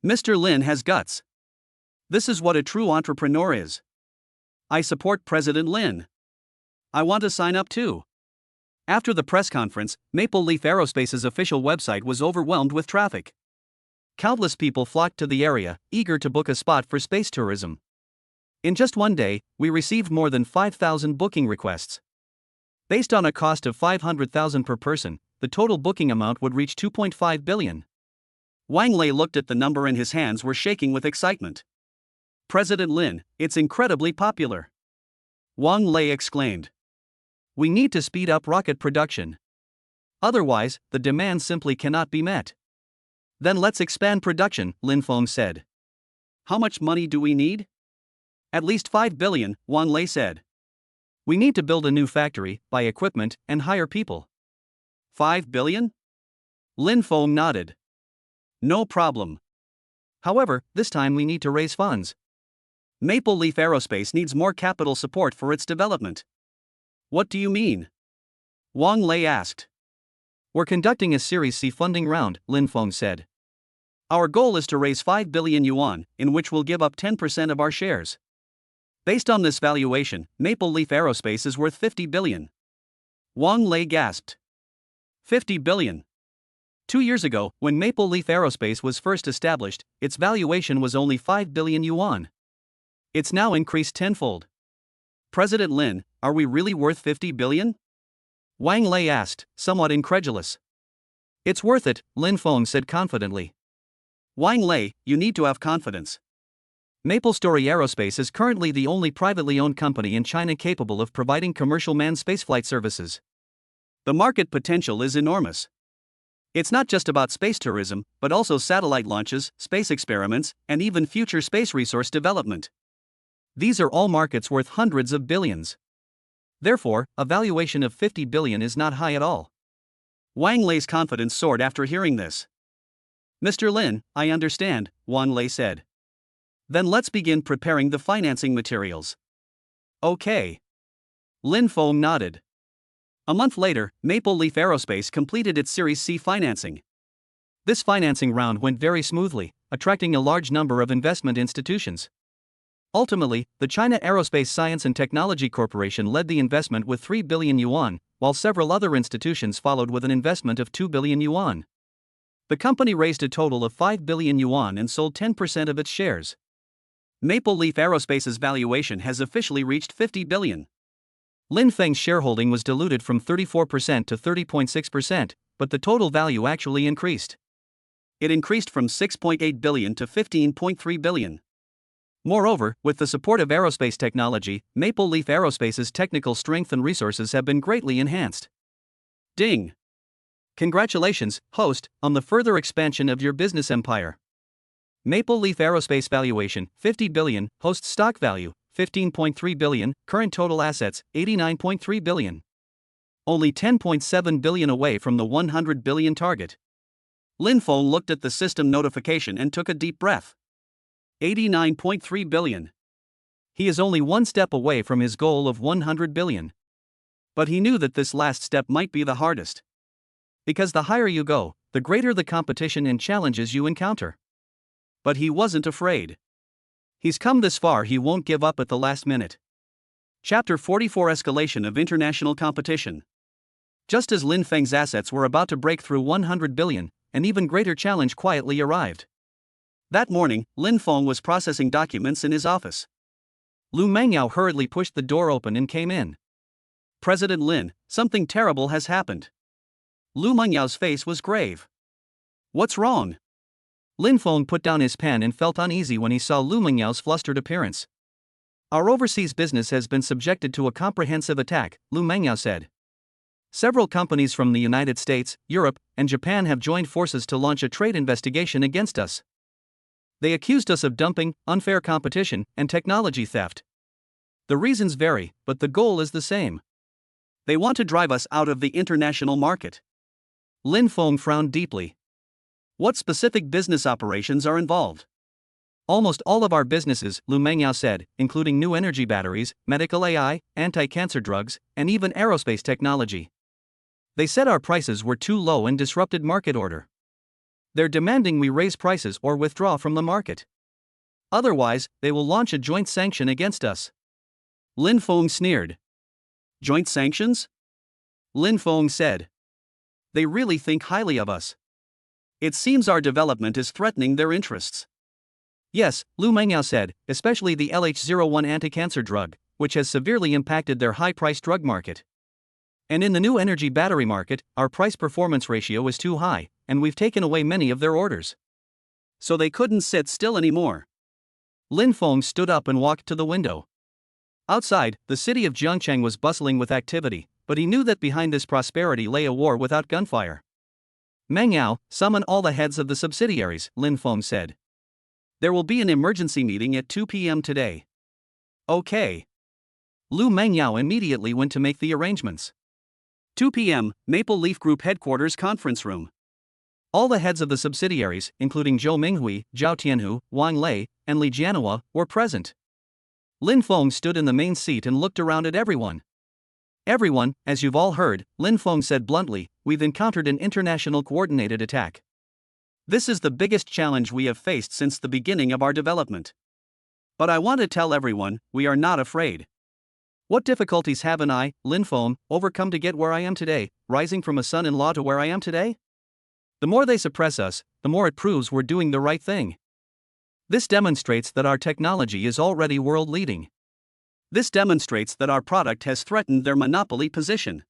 Mr. Lin has guts. This is what a true entrepreneur is. I support President Lin. I want to sign up too. After the press conference, Maple Leaf Aerospace's official website was overwhelmed with traffic. Countless people flocked to the area, eager to book a spot for space tourism. In just one day, we received more than 5,000 booking requests. Based on a cost of 500,000 per person, the total booking amount would reach 2.5 billion. Wang Lei looked at the number and his hands were shaking with excitement. "President Lin, it's incredibly popular," Wang Lei exclaimed. "We need to speed up rocket production. Otherwise, the demand simply cannot be met." "Then let's expand production," Lin Feng said. "How much money do we need?" "At least 5 billion, Wang Lei said. "We need to build a new factory, buy equipment, and hire people." 5 billion? Lin Feng nodded. "No problem. However, this time we need to raise funds. Maple Leaf Aerospace needs more capital support for its development." "What do you mean?" Wang Lei asked. "We're conducting a Series C funding round," Lin Feng said. "Our goal is to raise 5 billion yuan, in which we'll give up 10% of our shares. Based on this valuation, Maple Leaf Aerospace is worth 50 billion. Wang Lei gasped. 50 billion. 2 years ago, when Maple Leaf Aerospace was first established, its valuation was only 5 billion yuan. It's now increased tenfold. President Lin, are we really worth 50 billion? Wang Lei asked, somewhat incredulous. "It's worth it," Lin Feng said confidently. "Wang Lei, you need to have confidence. MapleStory Aerospace is currently the only privately owned company in China capable of providing commercial manned spaceflight services. The market potential is enormous. It's not just about space tourism, but also satellite launches, space experiments, and even future space resource development. These are all markets worth hundreds of billions. Therefore, a valuation of 50 billion is not high at all." Wang Lei's confidence soared after hearing this. "Mr. Lin, I understand," Wang Lei said. "Then let's begin preparing the financing materials." "Okay." Lin Feng nodded. A month later, Maple Leaf Aerospace completed its Series C financing. This financing round went very smoothly, attracting a large number of investment institutions. Ultimately, the China Aerospace Science and Technology Corporation led the investment with 3 billion yuan, while several other institutions followed with an investment of 2 billion yuan. The company raised a total of 5 billion yuan and sold 10% of its shares. Maple Leaf Aerospace's valuation has officially reached 50 billion. Lin Feng's shareholding was diluted from 34% to 30.6%, but the total value actually increased. It increased from 6.8 billion to 15.3 billion. Moreover, with the support of aerospace technology, Maple Leaf Aerospace's technical strength and resources have been greatly enhanced. Ding! Congratulations, host, on the further expansion of your business empire. Maple Leaf Aerospace valuation, 50 billion, host stock value, 15.3 billion, current total assets, 89.3 billion. Only 10.7 billion away from the 100 billion target. Lin Feng looked at the system notification and took a deep breath. 89.3 billion. He is only one step away from his goal of 100 billion. But he knew that this last step might be the hardest. Because the higher you go, the greater the competition and challenges you encounter. But he wasn't afraid. He's come this far, he won't give up at the last minute. Chapter 44: Escalation of International Competition. Just as Lin Feng's assets were about to break through 100 billion, an even greater challenge quietly arrived. That morning, Lin Feng was processing documents in his office. Lu Mengyao hurriedly pushed the door open and came in. President Lin, something terrible has happened. Lu Mengyao's face was grave. What's wrong? Lin Feng put down his pen and felt uneasy when he saw Lu Mengyao's flustered appearance. Our overseas business has been subjected to a comprehensive attack, Lu Mengyao said. Several companies from the United States, Europe, and Japan have joined forces to launch a trade investigation against us. They accused us of dumping, unfair competition, and technology theft. The reasons vary, but the goal is the same. They want to drive us out of the international market. Lin Feng frowned deeply. What specific business operations are involved? Almost all of our businesses, Lu Mengyao said, including new energy batteries, medical AI, anti-cancer drugs, and even aerospace technology. They said our prices were too low and disrupted market order. They're demanding we raise prices or withdraw from the market. Otherwise, they will launch a joint sanction against us. Lin Feng sneered. Joint sanctions? Lin Feng said. They really think highly of us. It seems our development is threatening their interests. Yes, Lu Mengyao said, especially the LH01 anti-cancer drug, which has severely impacted their high-priced drug market. And in the new energy battery market, our price-performance ratio is too high, and we've taken away many of their orders. So they couldn't sit still anymore. Lin Feng stood up and walked to the window. Outside, the city of Jiangcheng was bustling with activity, but he knew that behind this prosperity lay a war without gunfire. Mengyao, summon all the heads of the subsidiaries, Lin Feng said. There will be an emergency meeting at 2 p.m. today. Okay. Lu Mengyao immediately went to make the arrangements. 2 p.m., Maple Leaf Group Headquarters Conference Room. All the heads of the subsidiaries, including Zhou Minghui, Zhao Tianhu, Wang Lei, and Li Jianhua, were present. Lin Feng stood in the main seat and looked around at everyone. Everyone, as you've all heard, Lin Feng said bluntly, we've encountered an international coordinated attack. This is the biggest challenge we have faced since the beginning of our development. But I want to tell everyone, we are not afraid. What difficulties haven't I, Lin Feng, overcome to get where I am today, rising from a son-in-law to where I am today? The more they suppress us, the more it proves we're doing the right thing. This demonstrates that our technology is already world-leading. This demonstrates that our product has threatened their monopoly position.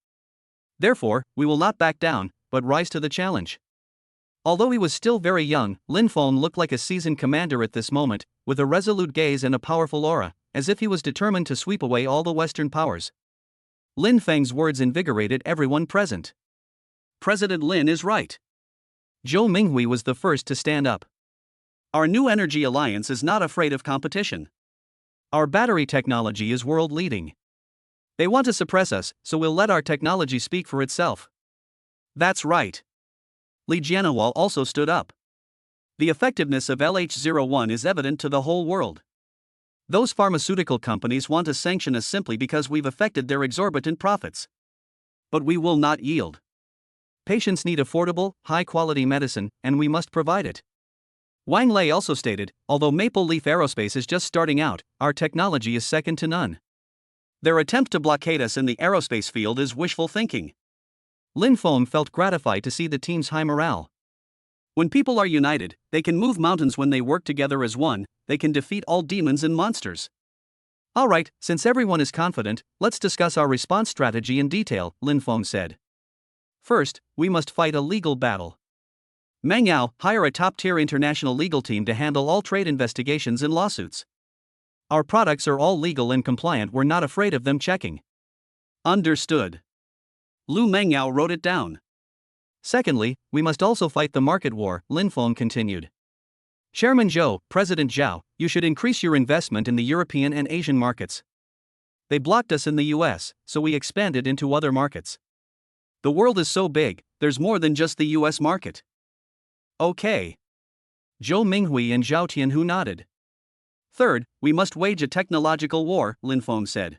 Therefore, we will not back down, but rise to the challenge. Although he was still very young, Lin Feng looked like a seasoned commander at this moment, with a resolute gaze and a powerful aura, as if he was determined to sweep away all the Western powers. Lin Feng's words invigorated everyone present. President Lin is right. Zhou Minghui was the first to stand up. Our new energy alliance is not afraid of competition. Our battery technology is world-leading. They want to suppress us, so we'll let our technology speak for itself. That's right. Li Jianhua also stood up. The effectiveness of LH01 is evident to the whole world. Those pharmaceutical companies want to sanction us simply because we've affected their exorbitant profits. But we will not yield. Patients need affordable, high-quality medicine, and we must provide it. Wang Lei also stated, although Maple Leaf Aerospace is just starting out, our technology is second to none. Their attempt to blockade us in the aerospace field is wishful thinking. Lin Feng felt gratified to see the team's high morale. When people are united, they can move mountains. When they work together as one, they can defeat all demons and monsters. Alright, since everyone is confident, let's discuss our response strategy in detail, Lin Feng said. First, we must fight a legal battle. Manga, hire a top-tier international legal team to handle all trade investigations and lawsuits. Our products are all legal and compliant, we're not afraid of them checking. Understood. Lu Mengyao wrote it down. Secondly, we must also fight the market war, Lin Feng continued. Chairman Zhou, President Zhao, you should increase your investment in the European and Asian markets. They blocked us in the US, so we expanded into other markets. The world is so big, there's more than just the US market. Okay. Zhou Minghui and Zhao Tianhu nodded. Third, we must wage a technological war, Lin Feng said.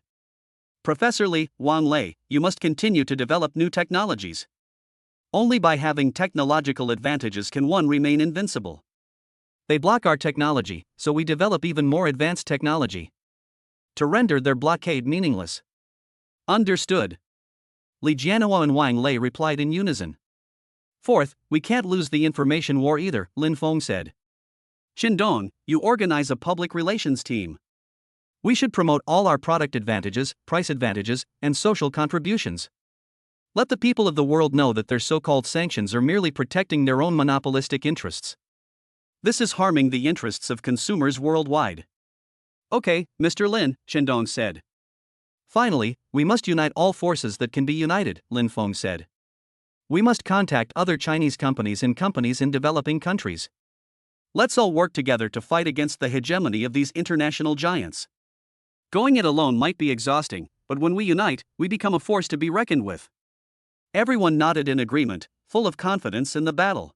Professor Li, Wang Lei, you must continue to develop new technologies. Only by having technological advantages can one remain invincible. They block our technology, so we develop even more advanced technology to render their blockade meaningless. Understood. Li Jianhua and Wang Lei replied in unison. Fourth, we can't lose the information war either, Lin Feng said. Qindong, you organize a public relations team. We should promote all our product advantages, price advantages, and social contributions. Let the people of the world know that their so-called sanctions are merely protecting their own monopolistic interests. This is harming the interests of consumers worldwide. Okay, Mr. Lin, Qindong said. Finally, we must unite all forces that can be united, Lin Feng said. We must contact other Chinese companies and companies in developing countries. Let's all work together to fight against the hegemony of these international giants. Going it alone might be exhausting, but when we unite, we become a force to be reckoned with. Everyone nodded in agreement, full of confidence in the battle.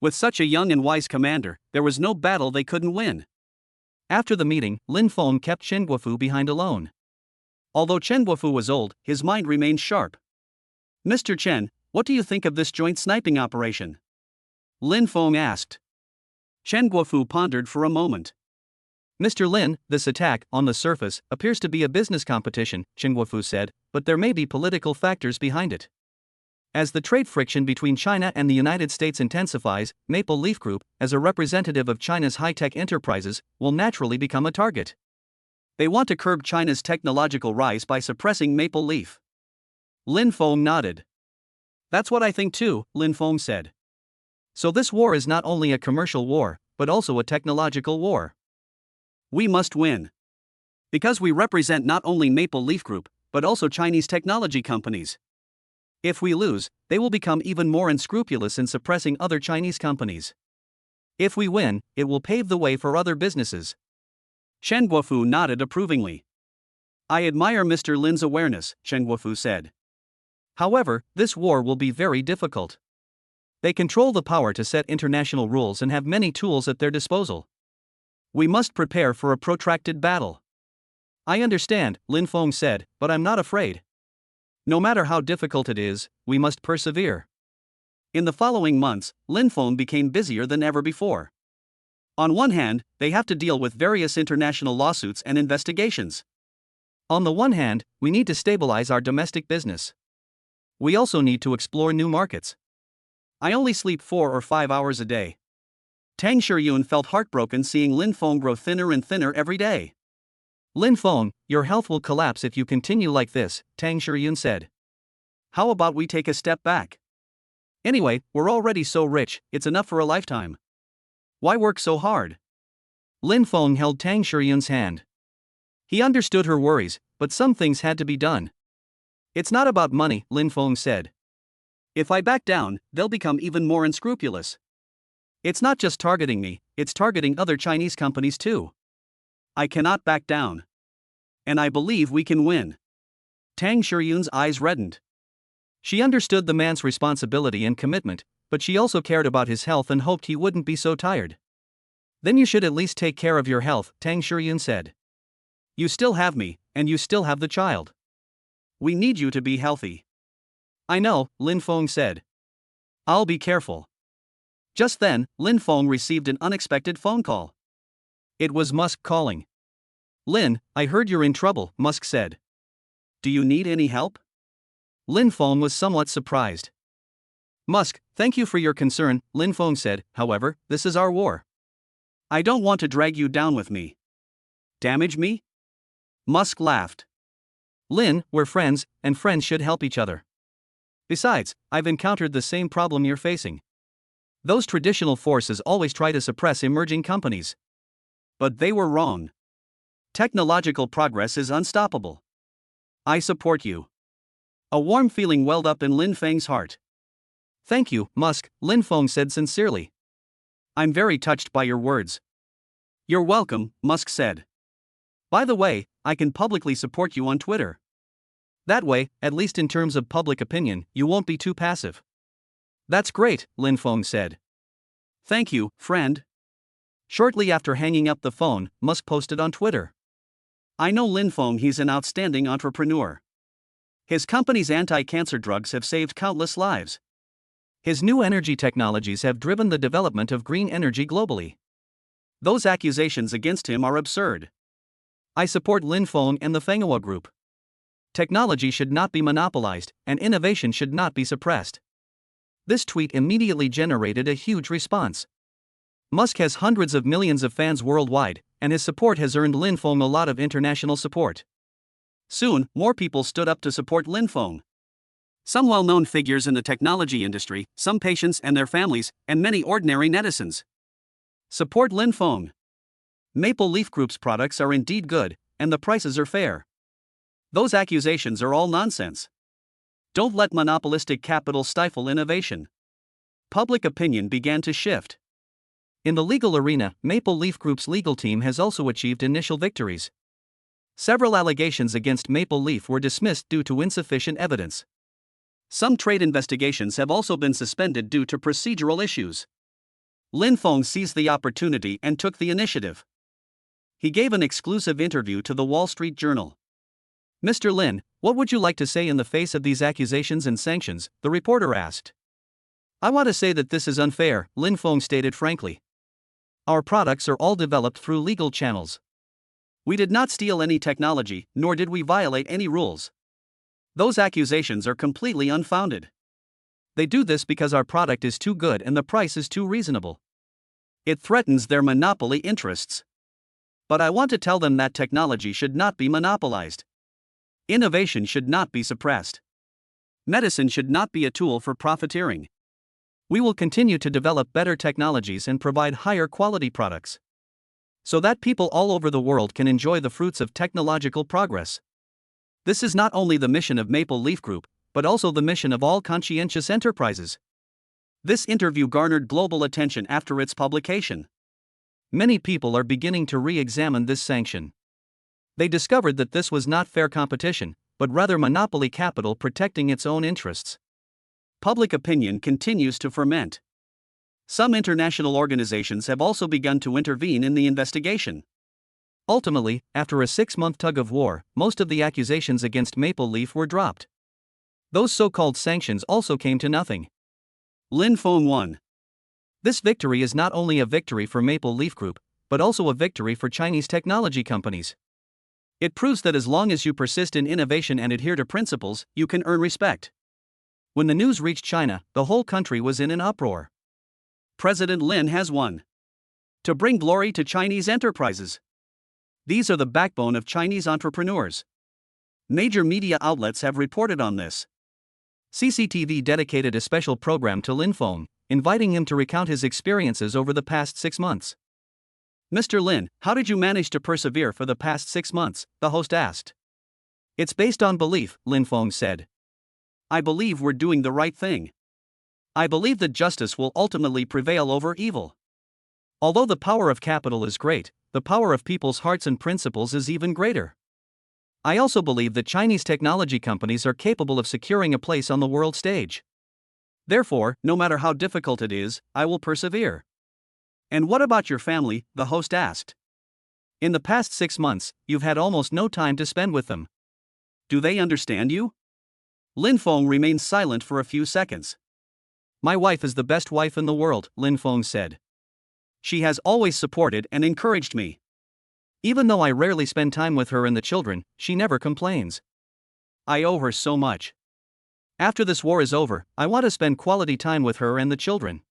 With such a young and wise commander, there was no battle they couldn't win. After the meeting, Lin Feng kept Chen Guofu behind alone. Although Chen Guofu was old, his mind remained sharp. Mr. Chen, what do you think of this joint sniping operation? Lin Feng asked. Chen Guofu pondered for a moment. Mr. Lin, this attack, on the surface, appears to be a business competition, Chen Guofu said, but there may be political factors behind it. As the trade friction between China and the United States intensifies, Maple Leaf Group, as a representative of China's high-tech enterprises, will naturally become a target. They want to curb China's technological rise by suppressing Maple Leaf. Lin Feng nodded. That's what I think too, Lin Feng said. So this war is not only a commercial war, but also a technological war. We must win. Because we represent not only Maple Leaf Group, but also Chinese technology companies. If we lose, they will become even more unscrupulous in suppressing other Chinese companies. If we win, it will pave the way for other businesses. Chen Guofu nodded approvingly. I admire Mr. Lin's awareness, Chen Guofu said. However, this war will be very difficult. They control the power to set international rules and have many tools at their disposal. We must prepare for a protracted battle. I understand, Lin Feng said, but I'm not afraid. No matter how difficult it is, we must persevere. In the following months, Lin Feng became busier than ever before. On one hand, they have to deal with various international lawsuits and investigations. On the one hand, we need to stabilize our domestic business. We also need to explore new markets. I only sleep 4 or 5 hours a day. Tang Shiyun felt heartbroken seeing Lin Feng grow thinner and thinner every day. Lin Feng, your health will collapse if you continue like this, Tang Shiyun said. How about we take a step back? Anyway, we're already so rich, it's enough for a lifetime. Why work so hard? Lin Feng held Tang Shiyun's hand. He understood her worries, but some things had to be done. It's not about money, Lin Feng said. If I back down, they'll become even more unscrupulous. It's not just targeting me, it's targeting other Chinese companies too. I cannot back down. And I believe we can win. Tang Shiyun's eyes reddened. She understood the man's responsibility and commitment, but she also cared about his health and hoped he wouldn't be so tired. Then you should at least take care of your health, Tang Shiyun said. You still have me, and you still have the child. We need you to be healthy. I know, Lin Feng said. I'll be careful. Just then, Lin Feng received an unexpected phone call. It was Musk calling. Lin, I heard you're in trouble, Musk said. Do you need any help? Lin Feng was somewhat surprised. Musk, thank you for your concern, Lin Feng said, however, this is our war. I don't want to drag you down with me. Damage me? Musk laughed. Lin, we're friends, and friends should help each other. Besides, I've encountered the same problem you're facing. Those traditional forces always try to suppress emerging companies. But they were wrong. Technological progress is unstoppable. I support you. A warm feeling welled up in Lin Feng's heart. Thank you, Musk, Lin Feng said sincerely. I'm very touched by your words. You're welcome, Musk said. By the way, I can publicly support you on Twitter. That way, at least in terms of public opinion, you won't be too passive. That's great, Lin Feng said. Thank you, friend. Shortly after hanging up the phone, Musk posted on Twitter. I know Lin Feng, he's an outstanding entrepreneur. His company's anti-cancer drugs have saved countless lives. His new energy technologies have driven the development of green energy globally. Those accusations against him are absurd. I support Lin Feng and the Manhwa Group. Technology should not be monopolized, and innovation should not be suppressed. This tweet immediately generated a huge response. Musk has hundreds of millions of fans worldwide, and his support has earned Lin Feng a lot of international support. Soon, more people stood up to support Lin Feng. Some well-known figures in the technology industry, some patients and their families, and many ordinary netizens. Support Lin Feng. Maple Leaf Group's products are indeed good, and the prices are fair. Those accusations are all nonsense. Don't let monopolistic capital stifle innovation. Public opinion began to shift. In the legal arena, Maple Leaf Group's legal team has also achieved initial victories. Several allegations against Maple Leaf were dismissed due to insufficient evidence. Some trade investigations have also been suspended due to procedural issues. Lin Feng seized the opportunity and took the initiative. He gave an exclusive interview to the Wall Street Journal. Mr. Lin, what would you like to say in the face of these accusations and sanctions? The reporter asked. I want to say that this is unfair, Lin Feng stated frankly. Our products are all developed through legal channels. We did not steal any technology, nor did we violate any rules. Those accusations are completely unfounded. They do this because our product is too good and the price is too reasonable. It threatens their monopoly interests. But I want to tell them that technology should not be monopolized. Innovation should not be suppressed. Medicine should not be a tool for profiteering. We will continue to develop better technologies and provide higher quality products, so that people all over the world can enjoy the fruits of technological progress. This is not only the mission of Maple Leaf Group, but also the mission of all conscientious enterprises. This interview garnered global attention after its publication. Many people are beginning to re-examine this sanction. They discovered that this was not fair competition, but rather monopoly capital protecting its own interests. Public opinion continues to ferment. Some international organizations have also begun to intervene in the investigation. Ultimately, after a 6-month tug-of-war, most of the accusations against Maple Leaf were dropped. Those so-called sanctions also came to nothing. Lin Feng won. This victory is not only a victory for Maple Leaf Group, but also a victory for Chinese technology companies. It proves that as long as you persist in innovation and adhere to principles, you can earn respect. When the news reached China, the whole country was in an uproar. President Lin has won. To bring glory to Chinese enterprises. These are the backbone of Chinese entrepreneurs. Major media outlets have reported on this. CCTV dedicated a special program to Lin Feng, inviting him to recount his experiences over the past 6 months. Mr. Lin, how did you manage to persevere for the past 6 months? The host asked. It's based on belief, Lin Feng said. I believe we're doing the right thing. I believe that justice will ultimately prevail over evil. Although the power of capital is great, the power of people's hearts and principles is even greater. I also believe that Chinese technology companies are capable of securing a place on the world stage. Therefore, no matter how difficult it is, I will persevere. And what about your family? The host asked. In the past 6 months, you've had almost no time to spend with them. Do they understand you? Lin Feng remained silent for a few seconds. My wife is the best wife in the world, Lin Feng said. She has always supported and encouraged me. Even though I rarely spend time with her and the children, she never complains. I owe her so much. After this war is over, I want to spend quality time with her and the children.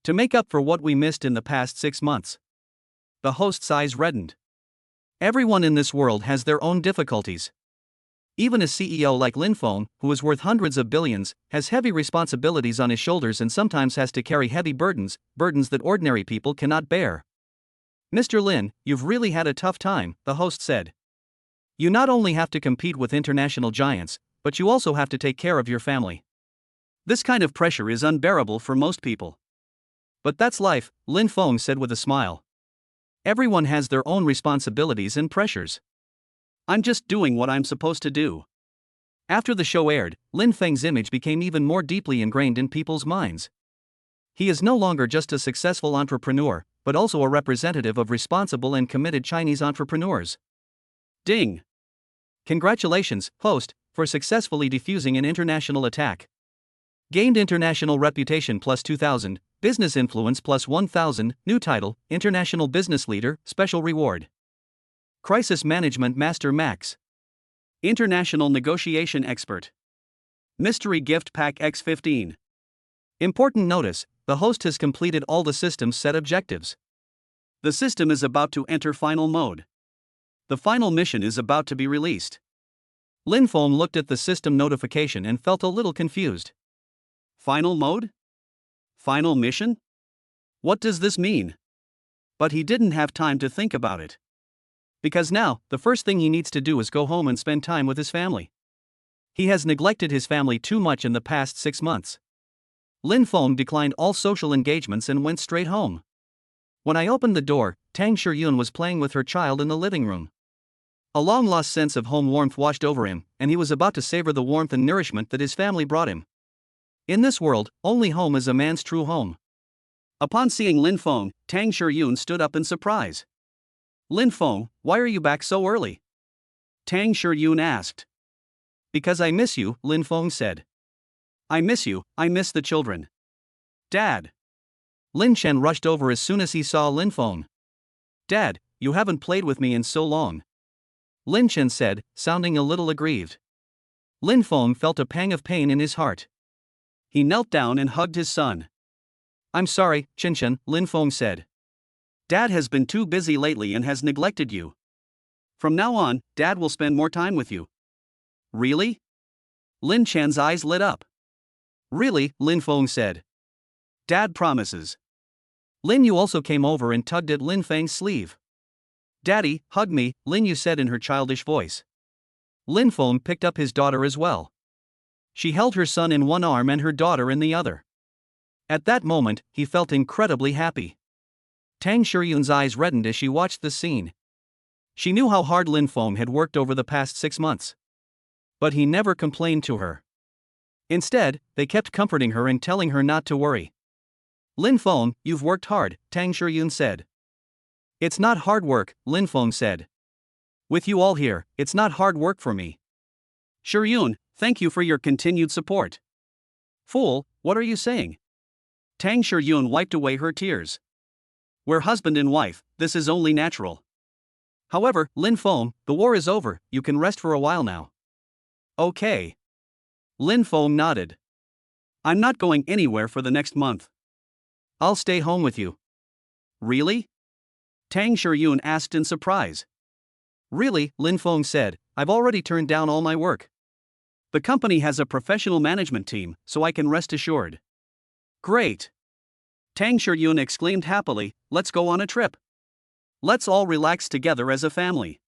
To make up for what we missed in the past 6 months. The host's eyes reddened. Everyone in this world has their own difficulties. Even a CEO like Lin Feng, who is worth hundreds of billions, has heavy responsibilities on his shoulders and sometimes has to carry heavy burdens that ordinary people cannot bear. Mr. Lin, you've really had a tough time, the host said. You not only have to compete with international giants, but you also have to take care of your family. This kind of pressure is unbearable for most people. But that's life, Lin Feng said with a smile. Everyone has their own responsibilities and pressures. I'm just doing what I'm supposed to do. After the show aired, Lin Feng's image became even more deeply ingrained in people's minds. He is no longer just a successful entrepreneur, but also a representative of responsible and committed Chinese entrepreneurs. Ding! Congratulations, host, for successfully defusing an international attack. Gained international reputation plus 2,000, business influence plus 1,000, new title, International Business Leader, special reward. Crisis Management Master Max. International Negotiation Expert. Mystery Gift Pack X15. Important notice, the host has completed all the system's set objectives. The system is about to enter final mode. The final mission is about to be released. Lin Feng looked at the system notification and felt a little confused. Final mode? Final mission? What does this mean? But he didn't have time to think about it. Because now, the first thing he needs to do is go home and spend time with his family. He has neglected his family too much in the past 6 months. Lin Feng declined all social engagements and went straight home. When I opened the door, Tang Shiyun was playing with her child in the living room. A long-lost sense of home warmth washed over him, and he was about to savor the warmth and nourishment that his family brought him. In this world, only home is a man's true home. Upon seeing Lin Feng, Tang Shiyun stood up in surprise. Lin Feng, why are you back so early? Tang Shiyun asked. Because I miss you, Lin Feng said. I miss you, I miss the children. Dad. Lin Chen rushed over as soon as he saw Lin Feng. Dad, you haven't played with me in so long. Lin Chen said, sounding a little aggrieved. Lin Feng felt a pang of pain in his heart. He knelt down and hugged his son. I'm sorry, Chen, Lin Feng said. Dad has been too busy lately and has neglected you. From now on, Dad will spend more time with you. Really? Lin Chen's eyes lit up. Really, Lin Feng said. Dad promises. Lin Yu also came over and tugged at Lin Feng's sleeve. Daddy, hug me, Lin Yu said in her childish voice. Lin Feng picked up his daughter as well. She held her son in one arm and her daughter in the other. At that moment, he felt incredibly happy. Tang Shiyun's eyes reddened as she watched the scene. She knew how hard Lin Feng had worked over the past 6 months. But he never complained to her. Instead, they kept comforting her and telling her not to worry. Lin Feng, you've worked hard, Tang Shiyun said. It's not hard work, Lin Feng said. With you all here, it's not hard work for me. Shiyun, thank you for your continued support. Fool, what are you saying? Tang Shiyun wiped away her tears. We're husband and wife, this is only natural. However, Lin Feng, the war is over, you can rest for a while now. Okay. Lin Feng nodded. I'm not going anywhere for the next month. I'll stay home with you. Really? Tang Shiyun asked in surprise. Really, Lin Feng said, I've already turned down all my work. The company has a professional management team, so I can rest assured. Great. Tang Shiyun exclaimed happily, let's go on a trip. Let's all relax together as a family.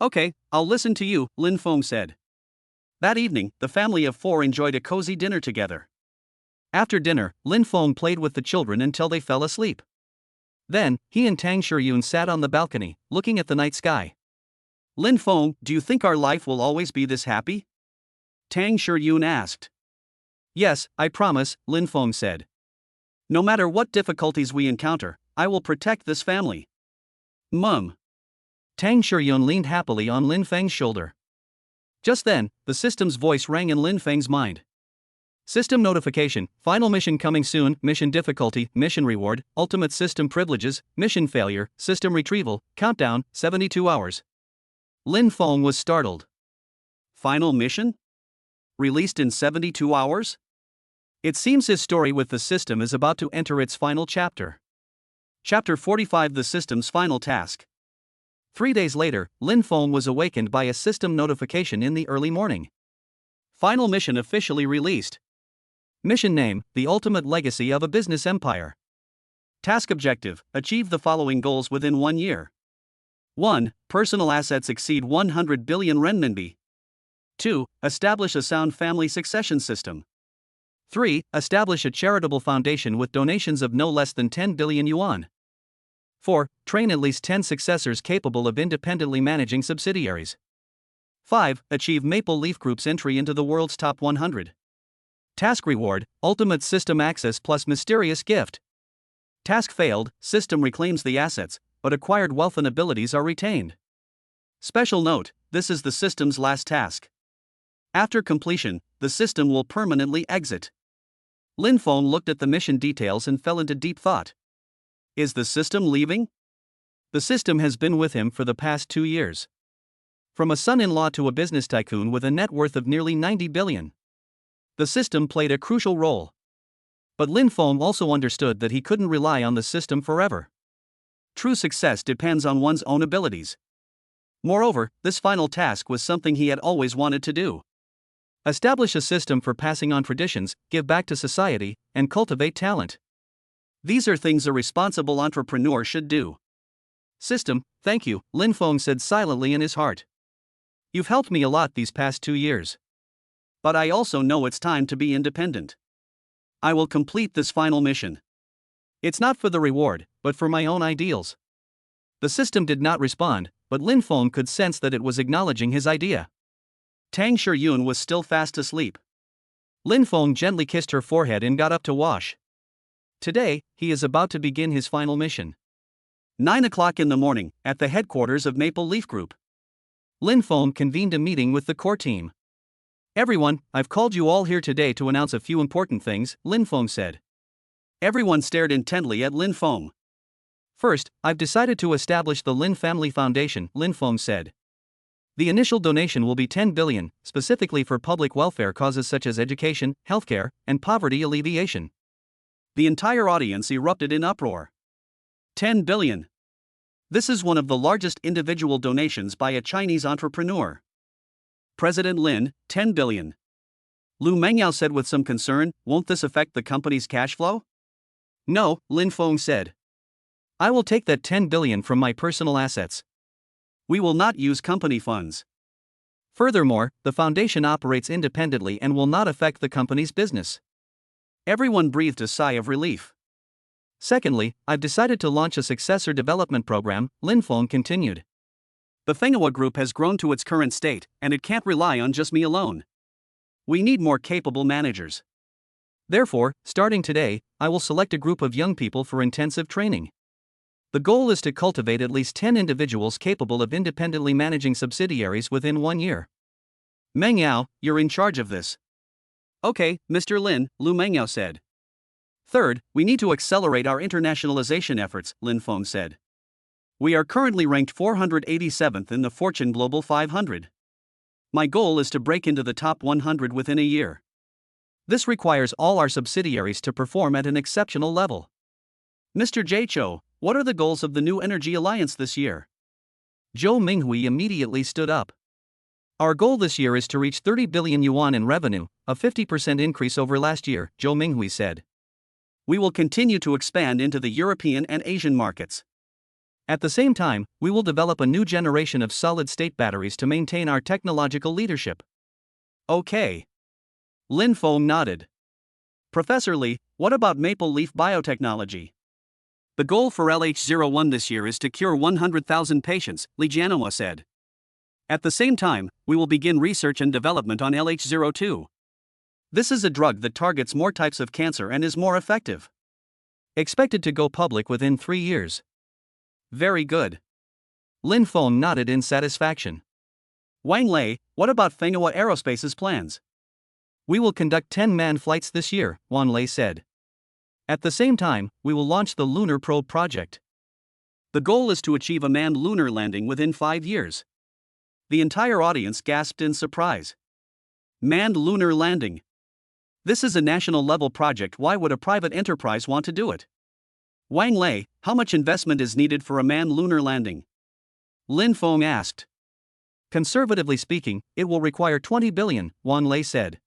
Okay, I'll listen to you, Lin Feng said. That evening, the family of 4 enjoyed a cozy dinner together. After dinner, Lin Feng played with the children until they fell asleep. Then, he and Tang Shiyun sat on the balcony, looking at the night sky. Lin Feng, do you think our life will always be this happy? Tang Shiyun asked. Yes, I promise, Lin Feng said. No matter what difficulties we encounter, I will protect this family. Mum. Tang Shiyun leaned happily on Lin Feng's shoulder. Just then, the system's voice rang in Lin Feng's mind. System notification, final mission coming soon, mission difficulty, mission reward, ultimate system privileges, mission failure, system retrieval, countdown, 72 hours. Lin Feng was startled. Final mission? released in 72 hours? It seems his story with the system is about to enter its final chapter. Chapter 45: The System's Final Task. 3 days later, Lin Feng was awakened by a system notification in the early morning. Final mission officially released. Mission name: The Ultimate Legacy of a Business Empire. Task objective: achieve the following goals within 1 year. 1. Personal assets exceed 100 billion renminbi. 2. Establish a sound family succession system. 3. Establish a charitable foundation with donations of no less than 10 billion yuan. 4. Train at least 10 successors capable of independently managing subsidiaries. 5. Achieve Maple Leaf Group's entry into the world's top 100. Task reward: ultimate system access plus mysterious gift. Task failed: system reclaims the assets, but acquired wealth and abilities are retained. Special note: this is the system's last task. After completion, the system will permanently exit. Lin Feng looked at the mission details and fell into deep thought. Is the system leaving? The system has been with him for the past 2 years. From a son-in-law to a business tycoon with a net worth of nearly 90 billion. The system played a crucial role. But Lin Feng also understood that he couldn't rely on the system forever. True success depends on one's own abilities. Moreover, this final task was something he had always wanted to do. Establish a system for passing on traditions, give back to society, and cultivate talent. These are things a responsible entrepreneur should do. System, thank you, Lin Feng said silently in his heart. You've helped me a lot these past 2 years. But I also know it's time to be independent. I will complete this final mission. It's not for the reward, but for my own ideals. The system did not respond, but Lin Feng could sense that it was acknowledging his idea. Tang Shiyun was still fast asleep. Lin Feng gently kissed her forehead and got up to wash. Today, he is about to begin his final mission. 9 o'clock in the morning, at the headquarters of Maple Leaf Group. Lin Feng convened a meeting with the core team. Everyone, I've called you all here today to announce a few important things, Lin Feng said. Everyone stared intently at Lin Feng. First, I've decided to establish the Lin Family Foundation, Lin Feng said. The initial donation will be 10 billion, specifically for public welfare causes such as education, healthcare, and poverty alleviation. The entire audience erupted in uproar. 10 billion. This is one of the largest individual donations by a Chinese entrepreneur. President Lin, 10 billion. Lu Mengyao said with some concern, won't this affect the company's cash flow? No, Lin Feng said. I will take that 10 billion from my personal assets. We will not use company funds. Furthermore, the foundation operates independently and will not affect the company's business. Everyone breathed a sigh of relief. Secondly, I've decided to launch a successor development program, Lin Feng continued. The manhwa group has grown to its current state, and it can't rely on just me alone. We need more capable managers. Therefore, starting today, I will select a group of young people for intensive training. The goal is to cultivate at least 10 individuals capable of independently managing subsidiaries within 1 year. Meng Yao, you're in charge of this. Okay, Mr. Lin, Lu Mengyao said. Third, we need to accelerate our internationalization efforts, Lin Feng said. We are currently ranked 487th in the Fortune Global 500. My goal is to break into the top 100 within a year. This requires all our subsidiaries to perform at an exceptional level. Mr. Jay Cho, what are the goals of the New Energy Alliance this year? Zhou Minghui immediately stood up. Our goal this year is to reach 30 billion yuan in revenue, a 50% increase over last year, Zhou Minghui said. We will continue to expand into the European and Asian markets. At the same time, we will develop a new generation of solid-state batteries to maintain our technological leadership. Okay. Lin Feng nodded. Professor Li, what about Maple Leaf Biotechnology? The goal for LH01 this year is to cure 100,000 patients, Li Jianhua said. At the same time, we will begin research and development on LH02. This is a drug that targets more types of cancer and is more effective. Expected to go public within 3 years. Very good. Lin Feng nodded in satisfaction. Wang Lei, what about Fenghua Aerospace's plans? We will conduct 10 manned flights this year, Wang Lei said. At the same time, we will launch the Lunar Probe project. The goal is to achieve a manned lunar landing within 5 years. The entire audience gasped in surprise. Manned lunar landing. This is a national level project. Why would a private enterprise want to do it? Wang Lei, how much investment is needed for a manned lunar landing? Lin Feng asked. Conservatively speaking, it will require 20 billion, Wang Lei said.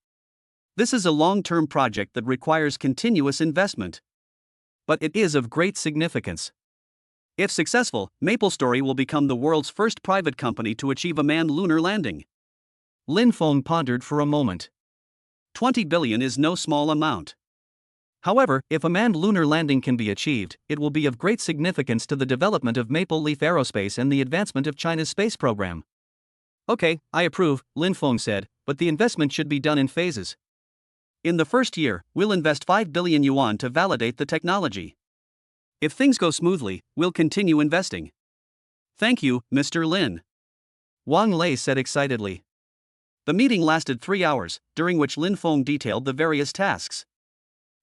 This is a long-term project that requires continuous investment. But it is of great significance. If successful, MapleStory will become the world's first private company to achieve a manned lunar landing. Lin Feng pondered for a moment. 20 billion is no small amount. However, if a manned lunar landing can be achieved, it will be of great significance to the development of Maple Leaf Aerospace and the advancement of China's space program. Okay, I approve, Lin Feng said, but the investment should be done in phases. In the first year, we'll invest 5 billion yuan to validate the technology. If things go smoothly, we'll continue investing. Thank you, Mr. Lin. Wang Lei said excitedly. The meeting lasted 3 hours, during which Lin Feng detailed the various tasks.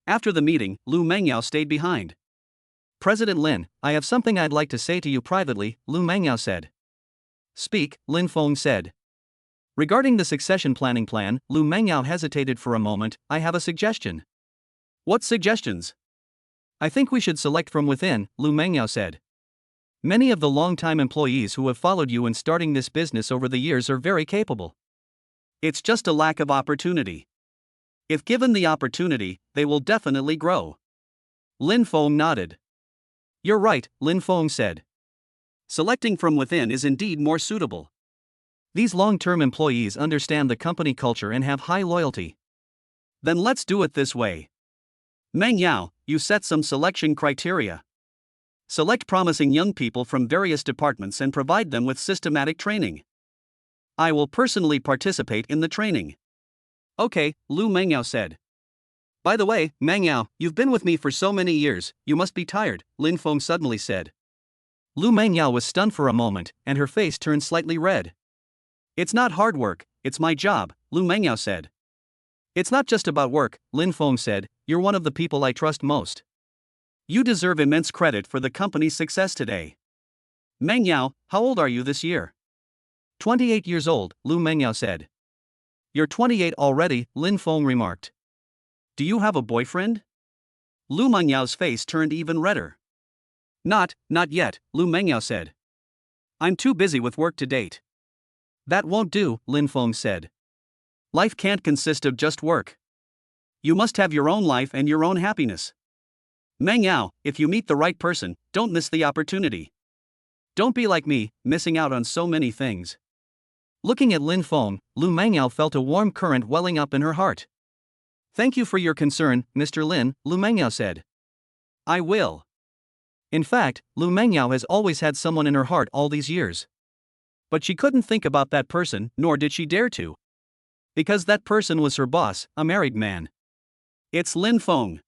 After the meeting, Lu Mengyao stayed behind. President Lin, I have something I'd like to say to you privately, Lu Mengyao said. Speak, Lin Feng said. Regarding the succession planning plan, Lu Mengyao hesitated for a moment. I have a suggestion. What suggestions? I think we should select from within, Lu Mengyao said. Many of the long-time employees who have followed you in starting this business over the years are very capable. It's just a lack of opportunity. If given the opportunity, they will definitely grow. Lin Feng nodded. You're right, Lin Feng said. Selecting from within is indeed more suitable. These long-term employees understand the company culture and have high loyalty. Then let's do it this way. Meng Yao, you set some selection criteria. Select promising young people from various departments and provide them with systematic training. I will personally participate in the training. Okay, Lu Mengyao said. By the way, Meng Yao, you've been with me for so many years, you must be tired, Lin Feng suddenly said. Lu Mengyao was stunned for a moment, and her face turned slightly red. It's not hard work, it's my job, Lu Mengyao said. It's not just about work, Lin Feng said, you're one of the people I trust most. You deserve immense credit for the company's success today. Meng Yao, how old are you this year? 28 years old, Lu Mengyao said. You're 28 already, Lin Feng remarked. Do you have a boyfriend? Lu Mengyao's face turned even redder. Not yet, Lu Mengyao said. I'm too busy with work to date. That won't do, Lin Feng said. Life can't consist of just work. You must have your own life and your own happiness. Meng Yao, if you meet the right person, don't miss the opportunity. Don't be like me, missing out on so many things. Looking at Lin Feng, Lu Mengyao felt a warm current welling up in her heart. Thank you for your concern, Mr. Lin, Lu Mengyao said. I will. In fact, Lu Mengyao has always had someone in her heart all these years. But she couldn't think about that person, nor did she dare to. Because that person was her boss, a married man. It's Lin Feng.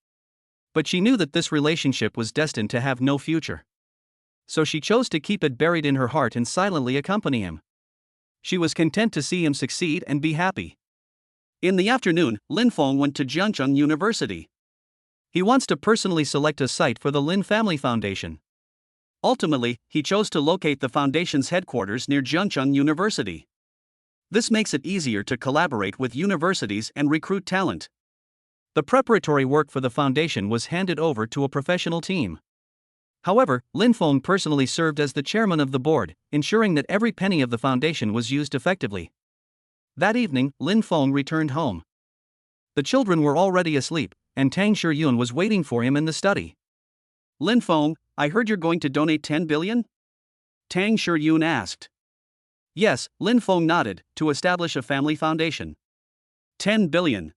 But she knew that this relationship was destined to have no future. So she chose to keep it buried in her heart and silently accompany him. She was content to see him succeed and be happy. In the afternoon, Lin Feng went to Jiangcheng University. He wants to personally select a site for the Lin Family Foundation. Ultimately, he chose to locate the foundation's headquarters near Jiangcheng University. This makes it easier to collaborate with universities and recruit talent. The preparatory work for the foundation was handed over to a professional team. However, Lin Feng personally served as the chairman of the board, ensuring that every penny of the foundation was used effectively. That evening, Lin Feng returned home. The children were already asleep, and Tang Shiyun was waiting for him in the study. Lin Feng, I heard you're going to donate 10 billion? Tang Shiyun asked. Yes, Lin Feng nodded, to establish a family foundation. 10 billion.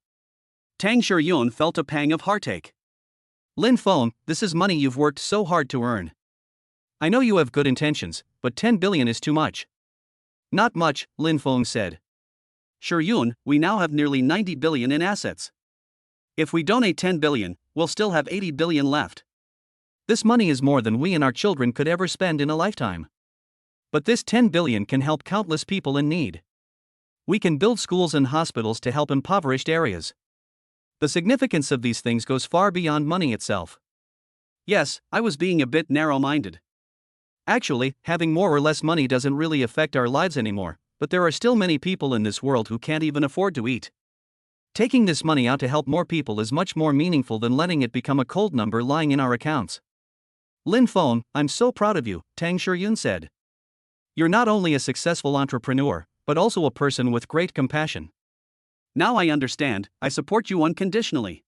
Tang Shiyun felt a pang of heartache. Lin Feng, this is money you've worked so hard to earn. I know you have good intentions, but 10 billion is too much. Not much, Lin Feng said. Shiyun, we now have nearly 90 billion in assets. If we donate 10 billion, we'll still have 80 billion left. This money is more than we and our children could ever spend in a lifetime. But this 10 billion can help countless people in need. We can build schools and hospitals to help impoverished areas. The significance of these things goes far beyond money itself. Yes, I was being a bit narrow-minded. Actually, having more or less money doesn't really affect our lives anymore, but there are still many people in this world who can't even afford to eat. Taking this money out to help more people is much more meaningful than letting it become a cold number lying in our accounts. Lin Feng, I'm so proud of you, Tang Shiyun said. You're not only a successful entrepreneur, but also a person with great compassion. Now I understand, I support you unconditionally.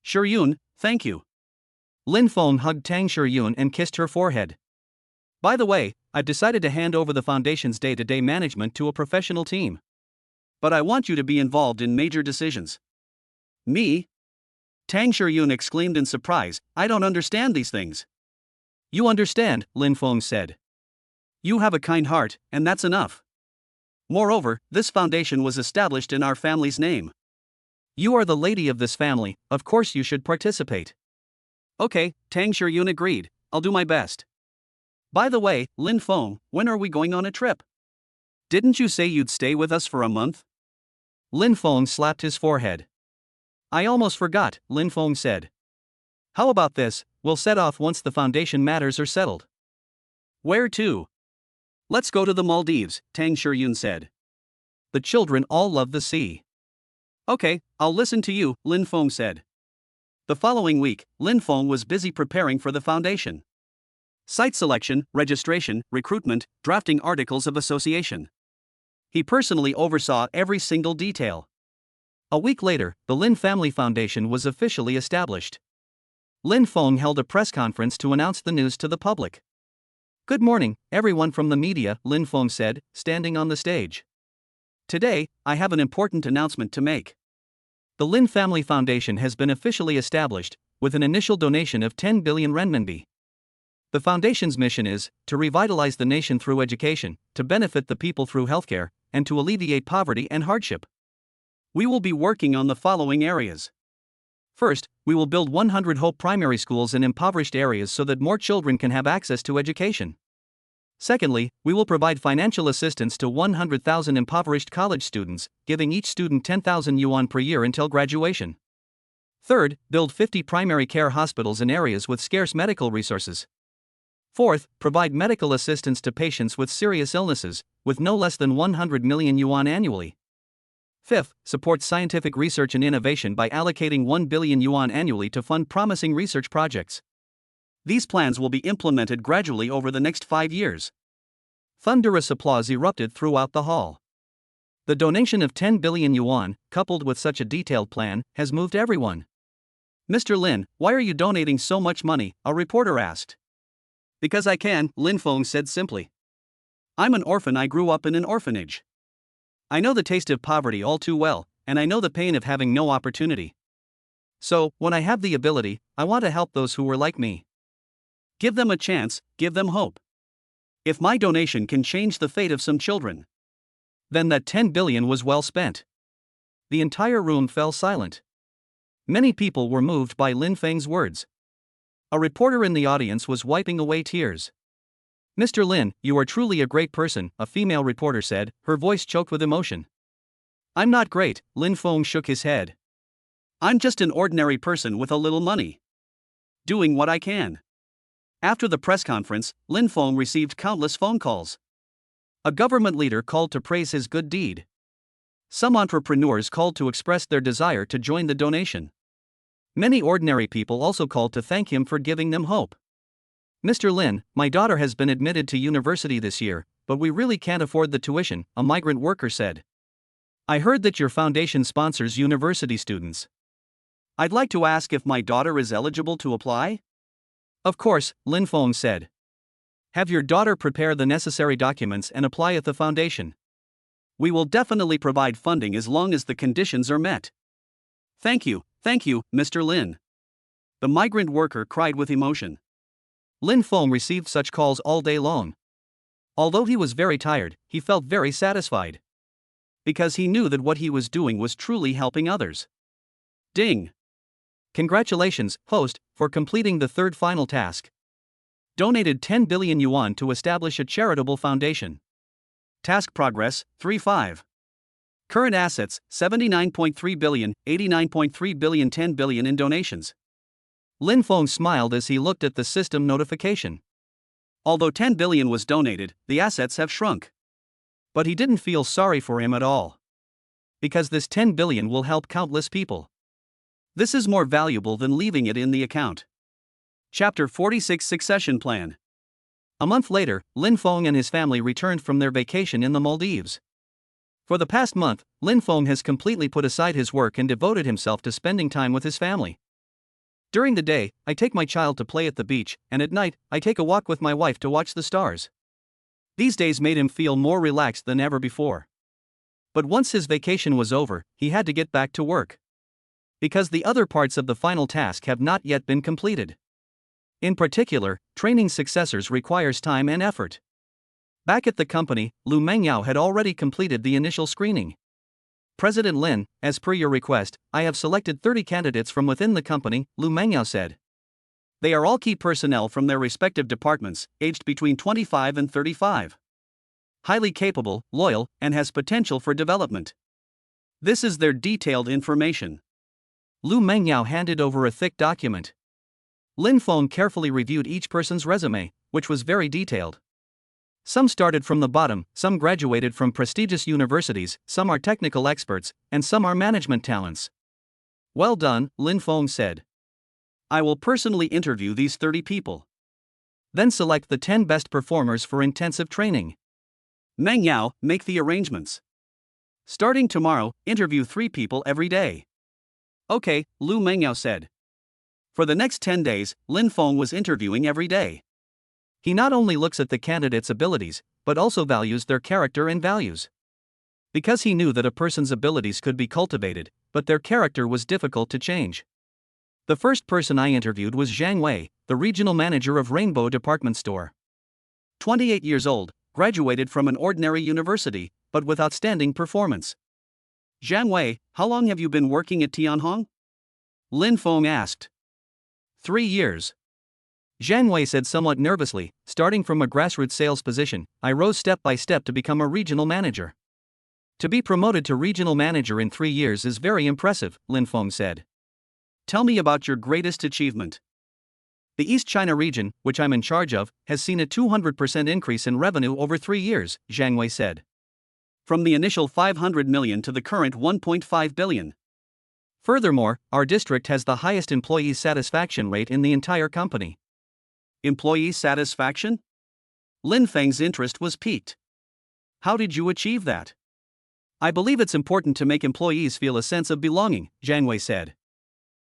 Shiyun, thank you. Lin Feng hugged Tang Shiyun and kissed her forehead. By the way, I've decided to hand over the foundation's day-to-day management to a professional team. But I want you to be involved in major decisions. Me? Tang Shiyun exclaimed in surprise, I don't understand these things. You understand, Lin Feng said. You have a kind heart, and that's enough. Moreover, this foundation was established in our family's name. You are the lady of this family, of course you should participate. Okay, Tang Shiyun agreed, I'll do my best. By the way, Lin Feng, when are we going on a trip? Didn't you say you'd stay with us for a month? Lin Feng slapped his forehead. I almost forgot, Lin Feng said. How about this, we'll set off once the foundation matters are settled. Where to? Let's go to the Maldives, Tang Shiyun said. The children all love the sea. Okay, I'll listen to you, Lin Feng said. The following week, Lin Feng was busy preparing for the foundation. Site selection, registration, recruitment, drafting articles of association. He personally oversaw every single detail. A week later, the Lin Family Foundation was officially established. Lin Feng held a press conference to announce the news to the public. Good morning, everyone from the media, Lin Feng said, standing on the stage. Today, I have an important announcement to make. The Lin Family Foundation has been officially established, with an initial donation of 10 billion renminbi. The foundation's mission is to revitalize the nation through education, to benefit the people through healthcare, and to alleviate poverty and hardship. We will be working on the following areas. First, we will build 100 Hope primary schools in impoverished areas so that more children can have access to education. Secondly, we will provide financial assistance to 100,000 impoverished college students, giving each student 10,000 yuan per year until graduation. Third, build 50 primary care hospitals in areas with scarce medical resources. Fourth, provide medical assistance to patients with serious illnesses, with no less than 100 million yuan annually. Fifth, support scientific research and innovation by allocating 1 billion yuan annually to fund promising research projects. These plans will be implemented gradually over the next 5 years. Thunderous applause erupted throughout the hall. The donation of 10 billion yuan, coupled with such a detailed plan, has moved everyone. Mr. Lin, why are you donating so much money? A reporter asked. Because I can, Lin Feng said simply. I'm an orphan, I grew up in an orphanage. I know the taste of poverty all too well, and I know the pain of having no opportunity. So, when I have the ability, I want to help those who were like me. Give them a chance, give them hope. If my donation can change the fate of some children, then that 10 billion was well spent. The entire room fell silent. Many people were moved by Lin Feng's words. A reporter in the audience was wiping away tears. Mr. Lin, you are truly a great person, a female reporter said, her voice choked with emotion. I'm not great, Lin Feng shook his head. I'm just an ordinary person with a little money. Doing what I can. After the press conference, Lin Feng received countless phone calls. A government leader called to praise his good deed. Some entrepreneurs called to express their desire to join the donation. Many ordinary people also called to thank him for giving them hope. Mr. Lin, my daughter has been admitted to university this year, but we really can't afford the tuition, a migrant worker said. I heard that your foundation sponsors university students. I'd like to ask if my daughter is eligible to apply? Of course, Lin Feng said. Have your daughter prepare the necessary documents and apply at the foundation. We will definitely provide funding as long as the conditions are met. Thank you, Mr. Lin. The migrant worker cried with emotion. Lin Feng received such calls all day long. Although he was very tired, he felt very satisfied. Because he knew that what he was doing was truly helping others. Ding! Congratulations, host, for completing the third final task. Donated 10 billion yuan to establish a charitable foundation. Task progress, 3-5. Current assets, 79.3 billion, 89.3 billion, 10 billion in donations. Lin Feng smiled as he looked at the system notification. Although 10 billion was donated, the assets have shrunk. But he didn't feel sorry for him at all. because this 10 billion will help countless people. This is more valuable than leaving it in the account. Chapter 46 Succession Plan. A month later, Lin Feng and his family returned from their vacation in the Maldives. For the past month, Lin Feng has completely put aside his work and devoted himself to spending time with his family. During the day, I take my child to play at the beach, and at night, I take a walk with my wife to watch the stars. These days made him feel more relaxed than ever before. But once his vacation was over, he had to get back to work. Because the other parts of the final task have not yet been completed. In particular, training successors requires time and effort. Back at the company, Lu Mengyao had already completed the initial screening. President Lin, as per your request, I have selected 30 candidates from within the company, Lu Mengyao said. They are all key personnel from their respective departments, aged between 25 and 35. Highly capable, loyal, and has potential for development. This is their detailed information. Lu Mengyao handed over a thick document. Lin Feng carefully reviewed each person's resume, which was very detailed. Some started from the bottom, some graduated from prestigious universities, some are technical experts, and some are management talents. Well done, Lin Feng said. I will personally interview these 30 people. Then select the 10 best performers for intensive training. Mengyao, make the arrangements. Starting tomorrow, interview 3 people every day. Okay, Lu Mengyao said. For the next 10 days, Lin Feng was interviewing every day. He not only looks at the candidate's abilities, but also values their character and values. Because he knew that a person's abilities could be cultivated, but their character was difficult to change. The first person I interviewed was Zhang Wei, the regional manager of Rainbow Department Store. 28 years old, graduated from an ordinary university, but with outstanding performance. Zhang Wei, how long have you been working at Tianhong? Lin Feng asked. 3 years. Zhang Wei said somewhat nervously, starting from a grassroots sales position, I rose step by step to become a regional manager. To be promoted to regional manager in 3 years is very impressive, Lin Feng said. Tell me about your greatest achievement. The East China region, which I'm in charge of, has seen a 200% increase in revenue over 3 years, Zhang Wei said. From the initial 500 million to the current 1.5 billion. Furthermore, our district has the highest employee satisfaction rate in the entire company. Employee satisfaction? Lin Feng's interest was piqued. How did you achieve that? I believe it's important to make employees feel a sense of belonging, Zhang Wei said.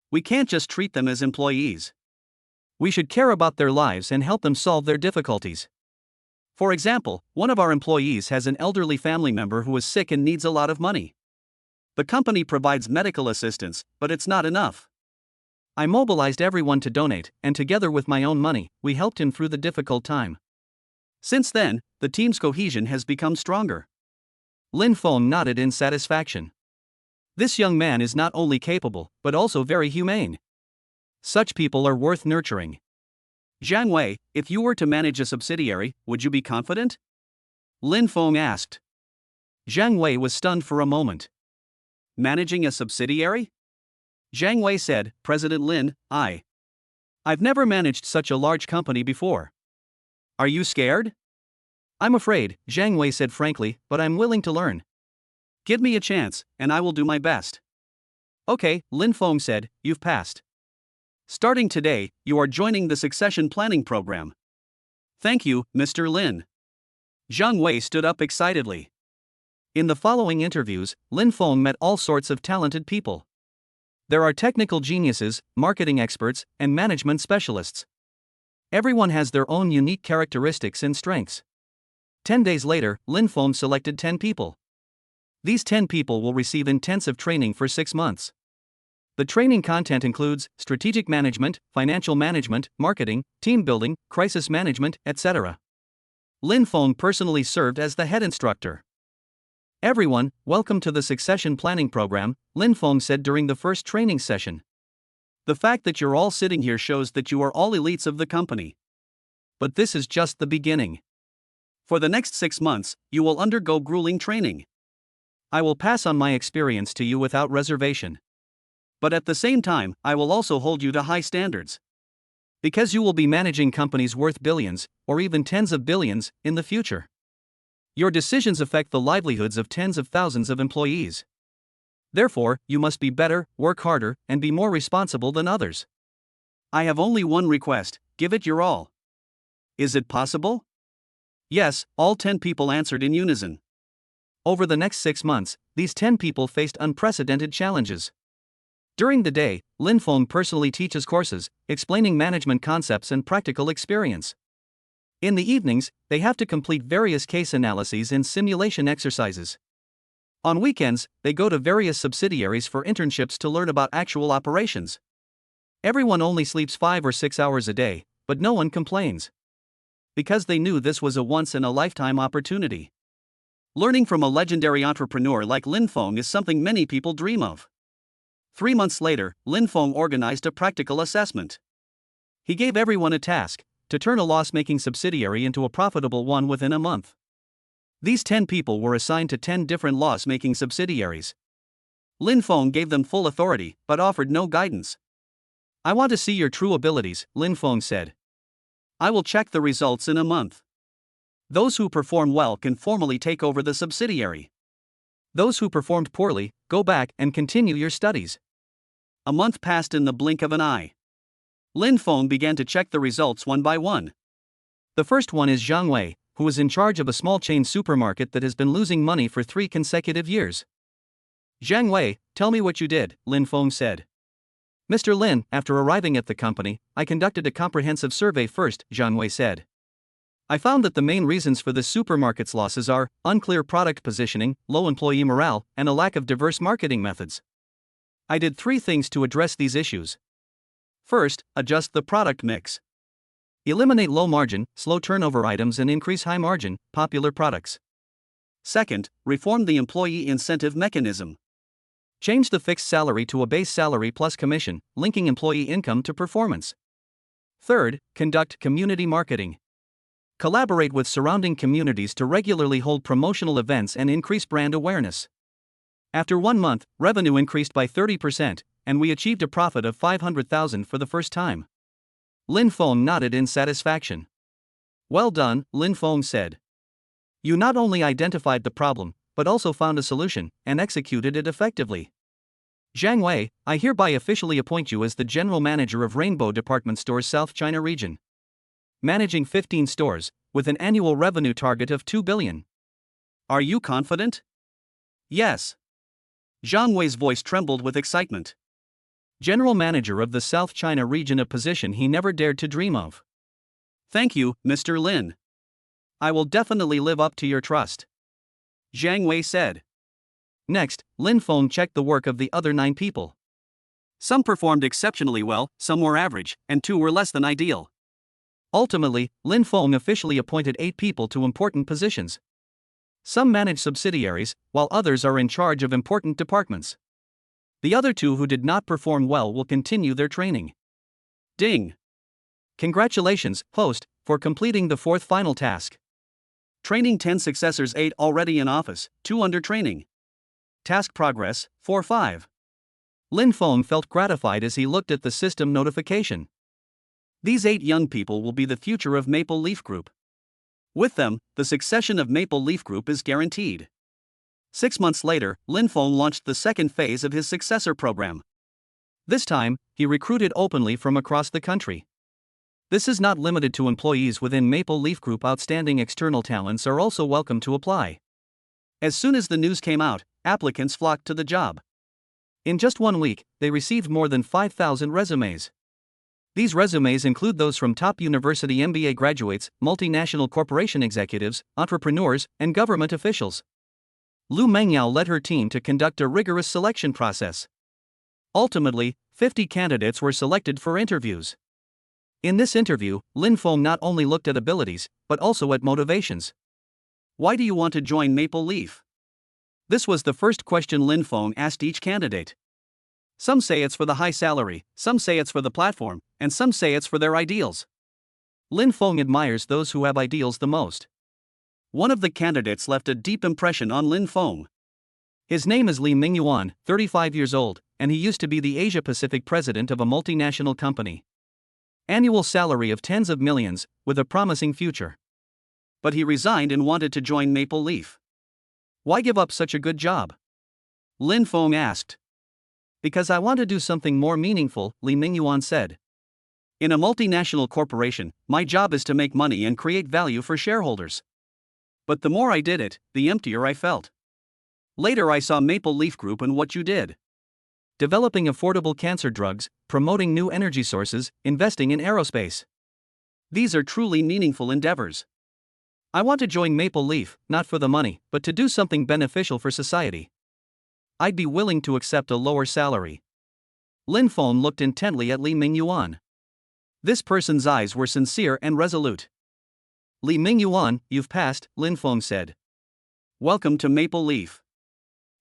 We can't just treat them as employees. We should care about their lives and help them solve their difficulties. For example, one of our employees has an elderly family member who is sick and needs a lot of money. The company provides medical assistance, but it's not enough. I mobilized everyone to donate, and together with my own money, we helped him through the difficult time. Since then, the team's cohesion has become stronger. Lin Feng nodded in satisfaction. This young man is not only capable, but also very humane. Such people are worth nurturing. Zhang Wei, if you were to manage a subsidiary, would you be confident? Lin Feng asked. Zhang Wei was stunned for a moment. Managing a subsidiary? Zhang Wei said, President Lin, I've never managed such a large company before. Are you scared? I'm afraid, Zhang Wei said frankly, but I'm willing to learn. Give me a chance, and I will do my best. Okay, Lin Feng said, you've passed. Starting today, you are joining the succession planning program. Thank you, Mr. Lin. Zhang Wei stood up excitedly. In the following interviews, Lin Feng met all sorts of talented people. There are technical geniuses, marketing experts, and management specialists. Everyone has their own unique characteristics and strengths. 10 days later, Lin Feng selected 10 people. These 10 people will receive intensive training for 6 months. The training content includes strategic management, financial management, marketing, team building, crisis management, etc. Lin Feng personally served as the head instructor. Everyone, welcome to the succession planning program, Lin Feng said during the first training session. The fact that you're all sitting here shows that you are all elites of the company. But this is just the beginning. For the next 6 months, you will undergo grueling training. I will pass on my experience to you without reservation. But at the same time, I will also hold you to high standards. Because you will be managing companies worth billions, or even tens of billions, in the future. Your decisions affect the livelihoods of tens of thousands of employees. Therefore, you must be better, work harder, and be more responsible than others. I have only one request: give it your all. Is it possible? Yes, all 10 people answered in unison. Over the next 6 months, these 10 people faced unprecedented challenges. During the day, Lin Feng personally teaches courses, explaining management concepts and practical experience. In the evenings, they have to complete various case analyses and simulation exercises. On weekends, they go to various subsidiaries for internships to learn about actual operations. Everyone only sleeps 5 or 6 hours a day, but no one complains. Because they knew this was a once-in-a-lifetime opportunity. Learning from a legendary entrepreneur like Lin Feng is something many people dream of. 3 months later, Lin Feng organized a practical assessment. He gave everyone a task: to turn a loss-making subsidiary into a profitable one within a month. These 10 people were assigned to 10 different loss-making subsidiaries. Lin Feng gave them full authority, but offered no guidance. "I want to see your true abilities," Lin Feng said. "I will check the results in a month. Those who perform well can formally take over the subsidiary. Those who performed poorly, go back and continue your studies." A month passed in the blink of an eye. Lin Feng began to check the results one by one. The first one is Zhang Wei, who is in charge of a small chain supermarket that has been losing money for 3 consecutive years. "Zhang Wei, tell me what you did," Lin Feng said. "Mr. Lin, after arriving at the company, I conducted a comprehensive survey first," Zhang Wei said. "I found that the main reasons for the supermarket's losses are unclear product positioning, low employee morale, and a lack of diverse marketing methods. I did 3 things to address these issues. First, adjust the product mix. Eliminate low margin, slow turnover items and increase high margin, popular products. Second, reform the employee incentive mechanism. Change the fixed salary to a base salary plus commission, linking employee income to performance. Third, conduct community marketing. Collaborate with surrounding communities to regularly hold promotional events and increase brand awareness. After 1 month, revenue increased by 30%, and we achieved a profit of 500,000 for the first time." Lin Feng nodded in satisfaction. "Well done," Lin Feng said. "You not only identified the problem, but also found a solution, and executed it effectively. Zhang Wei, I hereby officially appoint you as the General Manager of Rainbow Department Stores South China Region. Managing 15 stores, with an annual revenue target of 2 billion. Are you confident?" "Yes." Zhang Wei's voice trembled with excitement. General Manager of the South China Region, a position he never dared to dream of. "Thank you, Mr. Lin. I will definitely live up to your trust," Zhang Wei said. Next, Lin Feng checked the work of the other 9 people. Some performed exceptionally well, some were average, and 2 were less than ideal. Ultimately, Lin Feng officially appointed 8 people to important positions. Some manage subsidiaries, while others are in charge of important departments. The other 2 who did not perform well will continue their training. Ding! Congratulations, host, for completing the 4th final task. Training 10 successors, 8 already in office, 2 under training. Task progress, 4-5. Lin Feng felt gratified as he looked at the system notification. These 8 young people will be the future of Maple Leaf Group. With them, the succession of Maple Leaf Group is guaranteed. 6 months later, Lin Feng launched the second phase of his successor program. This time, he recruited openly from across the country. This is not limited to employees within Maple Leaf Group. Outstanding external talents are also welcome to apply. As soon as the news came out, applicants flocked to the job. In just 1 week, they received more than 5,000 resumes. These resumes include those from top university MBA graduates, multinational corporation executives, entrepreneurs, and government officials. Lu Mengyao led her team to conduct a rigorous selection process. Ultimately, 50 candidates were selected for interviews. In this interview, Lin Feng not only looked at abilities, but also at motivations. "Why do you want to join Maple Leaf?" This was the first question Lin Feng asked each candidate. Some say it's for the high salary, some say it's for the platform, and some say it's for their ideals. Lin Feng admires those who have ideals the most. One of the candidates left a deep impression on Lin Feng. His name is Li Mingyuan, 35 years old, and he used to be the Asia-Pacific president of a multinational company. Annual salary of tens of millions, with a promising future. But he resigned and wanted to join Maple Leaf. Why give up such a good job? Lin Feng asked. Because I want to do something more meaningful, Li Mingyuan said. In a multinational corporation, my job is to make money and create value for shareholders. But the more I did it, the emptier I felt. Later I saw Maple Leaf Group and what you did. Developing affordable cancer drugs, promoting new energy sources, investing in aerospace. These are truly meaningful endeavors. I want to join Maple Leaf, not for the money, but to do something beneficial for society. I'd be willing to accept a lower salary. Lin Feng looked intently at Li Mingyuan. This person's eyes were sincere and resolute. Li Mingyuan, you've passed, Lin Feng said. Welcome to Maple Leaf.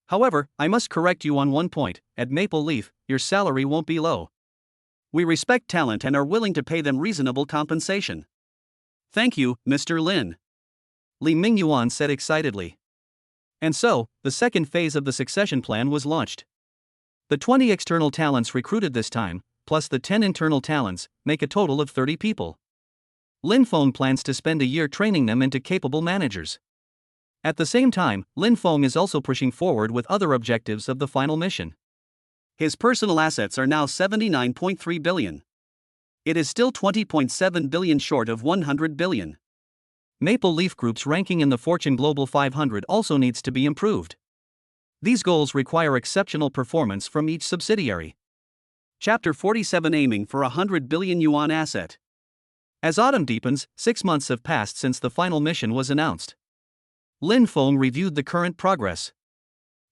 However, I must correct you on one point. At Maple Leaf, your salary won't be low. We respect talent and are willing to pay them reasonable compensation. Thank you, Mr. Lin. Li Mingyuan said excitedly. And so, the second phase of the succession plan was launched. The 20 external talents recruited this time, plus the 10 internal talents, make a total of 30 people. Lin Feng plans to spend a year training them into capable managers. At the same time, Lin Feng is also pushing forward with other objectives of the final mission. His personal assets are now 79.3 billion. It is still 20.7 billion short of 100 billion. Maple Leaf Group's ranking in the Fortune Global 500 also needs to be improved. These goals require exceptional performance from each subsidiary. Chapter 47, aiming for 100 billion yuan asset. As autumn deepens, 6 months have passed since the final mission was announced. Lin Feng reviewed the current progress.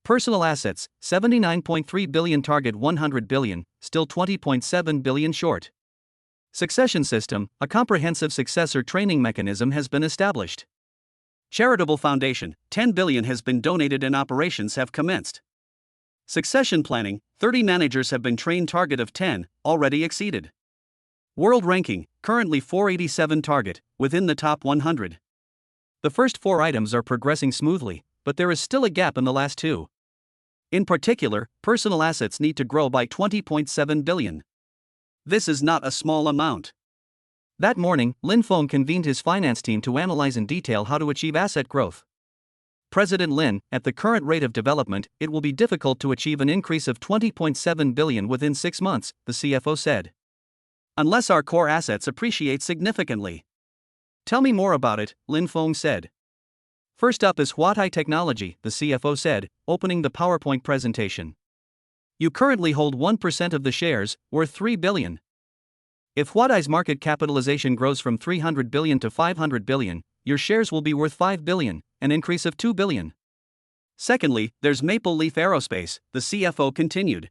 Personal assets, 79.3 billion, target 100 billion, still 20.7 billion short. Succession system, a comprehensive successor training mechanism has been established. Charitable foundation, 10 billion has been donated and operations have commenced. Succession planning, 30 managers have been trained, target of 10, already exceeded. World ranking, currently 487, target, within the top 100. The first 4 items are progressing smoothly, but there is still a gap in the last 2. In particular, personal assets need to grow by 20.7 billion. This is not a small amount. That morning, Lin Feng convened his finance team to analyze in detail how to achieve asset growth. President Lin, at the current rate of development, it will be difficult to achieve an increase of 20.7 billion within 6 months, the CFO said. Unless our core assets appreciate significantly. Tell me more about it, Lin Feng said. First up is Huatai Technology, the CFO said, opening the PowerPoint presentation. You currently hold 1% of the shares, worth 3 billion. If Huatai's market capitalization grows from 300 billion to 500 billion, your shares will be worth 5 billion, an increase of 2 billion. Secondly, there's Maple Leaf Aerospace, the CFO continued.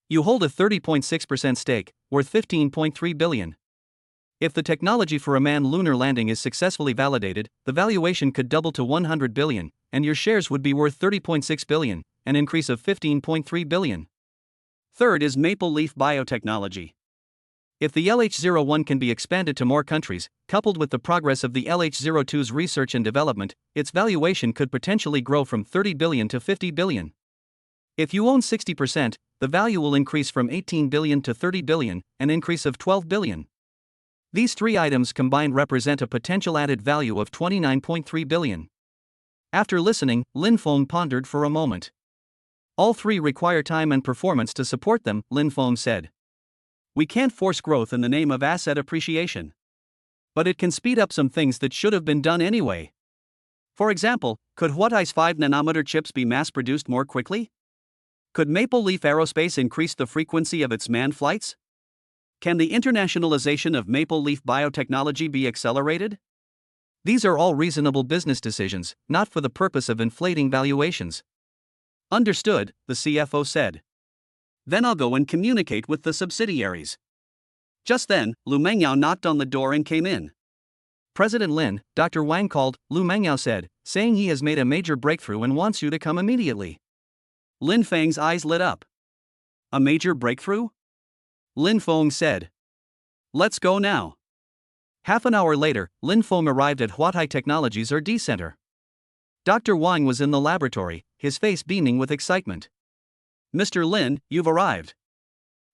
You hold a 30.6% stake, worth 15.3 billion. If the technology for a manned lunar landing is successfully validated, the valuation could double to 100 billion, and your shares would be worth 30.6 billion, an increase of 15.3 billion. Third is Maple Leaf Biotechnology. If the LH01 can be expanded to more countries, coupled with the progress of the LH02's research and development, its valuation could potentially grow from 30 billion to 50 billion. If you own 60%, the value will increase from 18 billion to 30 billion, an increase of 12 billion. These 3 items combined represent a potential added value of 29.3 billion. After listening, Lin Feng pondered for a moment. All 3 require time and performance to support them, Lin Feng said. We can't force growth in the name of asset appreciation. But it can speed up some things that should have been done anyway. For example, could Huatai's 5nm chips be mass-produced more quickly? Could Maple Leaf Aerospace increase the frequency of its manned flights? Can the internationalization of Maple Leaf Biotechnology be accelerated? These are all reasonable business decisions, not for the purpose of inflating valuations. Understood, the CFO said. Then I'll go and communicate with the subsidiaries. Just then, Lu Mengyao knocked on the door and came in. President Lin, Dr. Wang called, Lu Mengyao said, saying he has made a major breakthrough and wants you to come immediately. Lin Feng's eyes lit up. A major breakthrough? Lin Feng said. Let's go now. Half an hour later, Lin Feng arrived at Huatai Technology's R&D center. Dr. Wang was in the laboratory, his face beaming with excitement. Mr. Lin, you've arrived.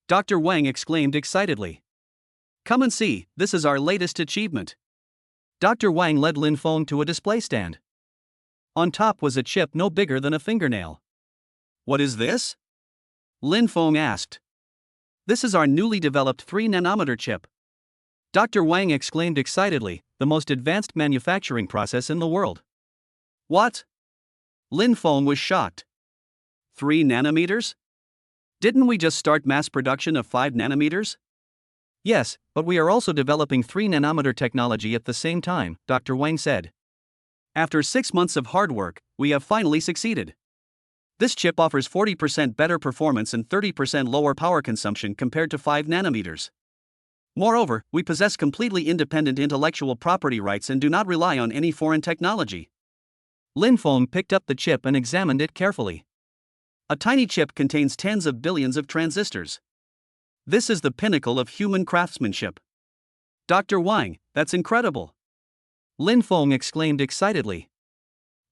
Dr. Wang exclaimed excitedly. Come and see, this is our latest achievement. Dr. Wang led Lin Feng to a display stand. On top was a chip no bigger than a fingernail. What is this? Lin Feng asked. This is our newly developed 3-nanometer chip. Dr. Wang exclaimed excitedly, the most advanced manufacturing process in the world. What? Lin Feng was shocked. 3 nanometers? Didn't we just start mass production of 5 nanometers? Yes, but we are also developing 3-nanometer technology at the same time, Dr. Wang said. After 6 months of hard work, we have finally succeeded. This chip offers 40% better performance and 30% lower power consumption compared to 5 nanometers. Moreover, we possess completely independent intellectual property rights and do not rely on any foreign technology. Lin Feng picked up the chip and examined it carefully. A tiny chip contains tens of billions of transistors. This is the pinnacle of human craftsmanship. Dr. Wang, that's incredible. Lin Feng exclaimed excitedly.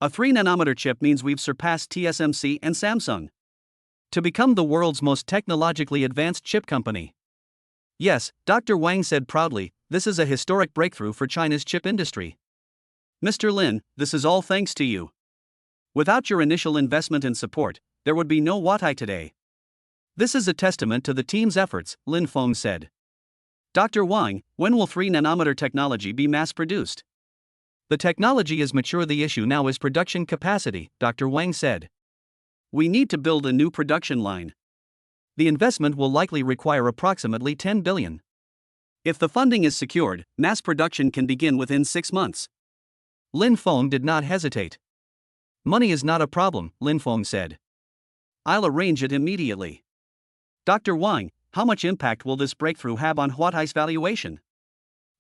A 3-nanometer chip means we've surpassed TSMC and Samsung to become the world's most technologically advanced chip company. Yes, Dr. Wang said proudly, this is a historic breakthrough for China's chip industry. Mr. Lin, this is all thanks to you. Without your initial investment and support, there would be no Huatai today. This is a testament to the team's efforts, Lin Feng said. Dr. Wang, when will 3-nanometer technology be mass-produced? The technology is mature. The issue now is production capacity, Dr. Wang said. We need to build a new production line. The investment will likely require approximately 10 billion. If the funding is secured, mass production can begin within 6 months. Lin Feng did not hesitate. Money is not a problem, Lin Feng said. I'll arrange it immediately. Dr. Wang, how much impact will this breakthrough have on Huatai's valuation?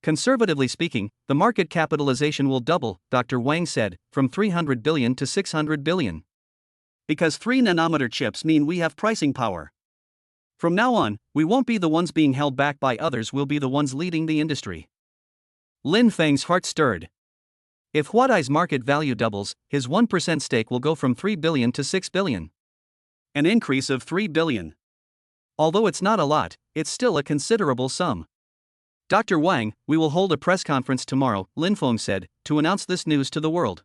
Conservatively speaking, the market capitalization will double, Dr. Wang said, from 300 billion to 600 billion. Because 3-nanometer chips mean we have pricing power. From now on, we won't be the ones being held back by others, we'll be the ones leading the industry. Lin Feng's heart stirred. If Huatai's market value doubles, his 1% stake will go from 3 billion to 6 billion. An increase of 3 billion. Although it's not a lot, it's still a considerable sum. Dr. Wang, we will hold a press conference tomorrow, Lin Feng said, to announce this news to the world.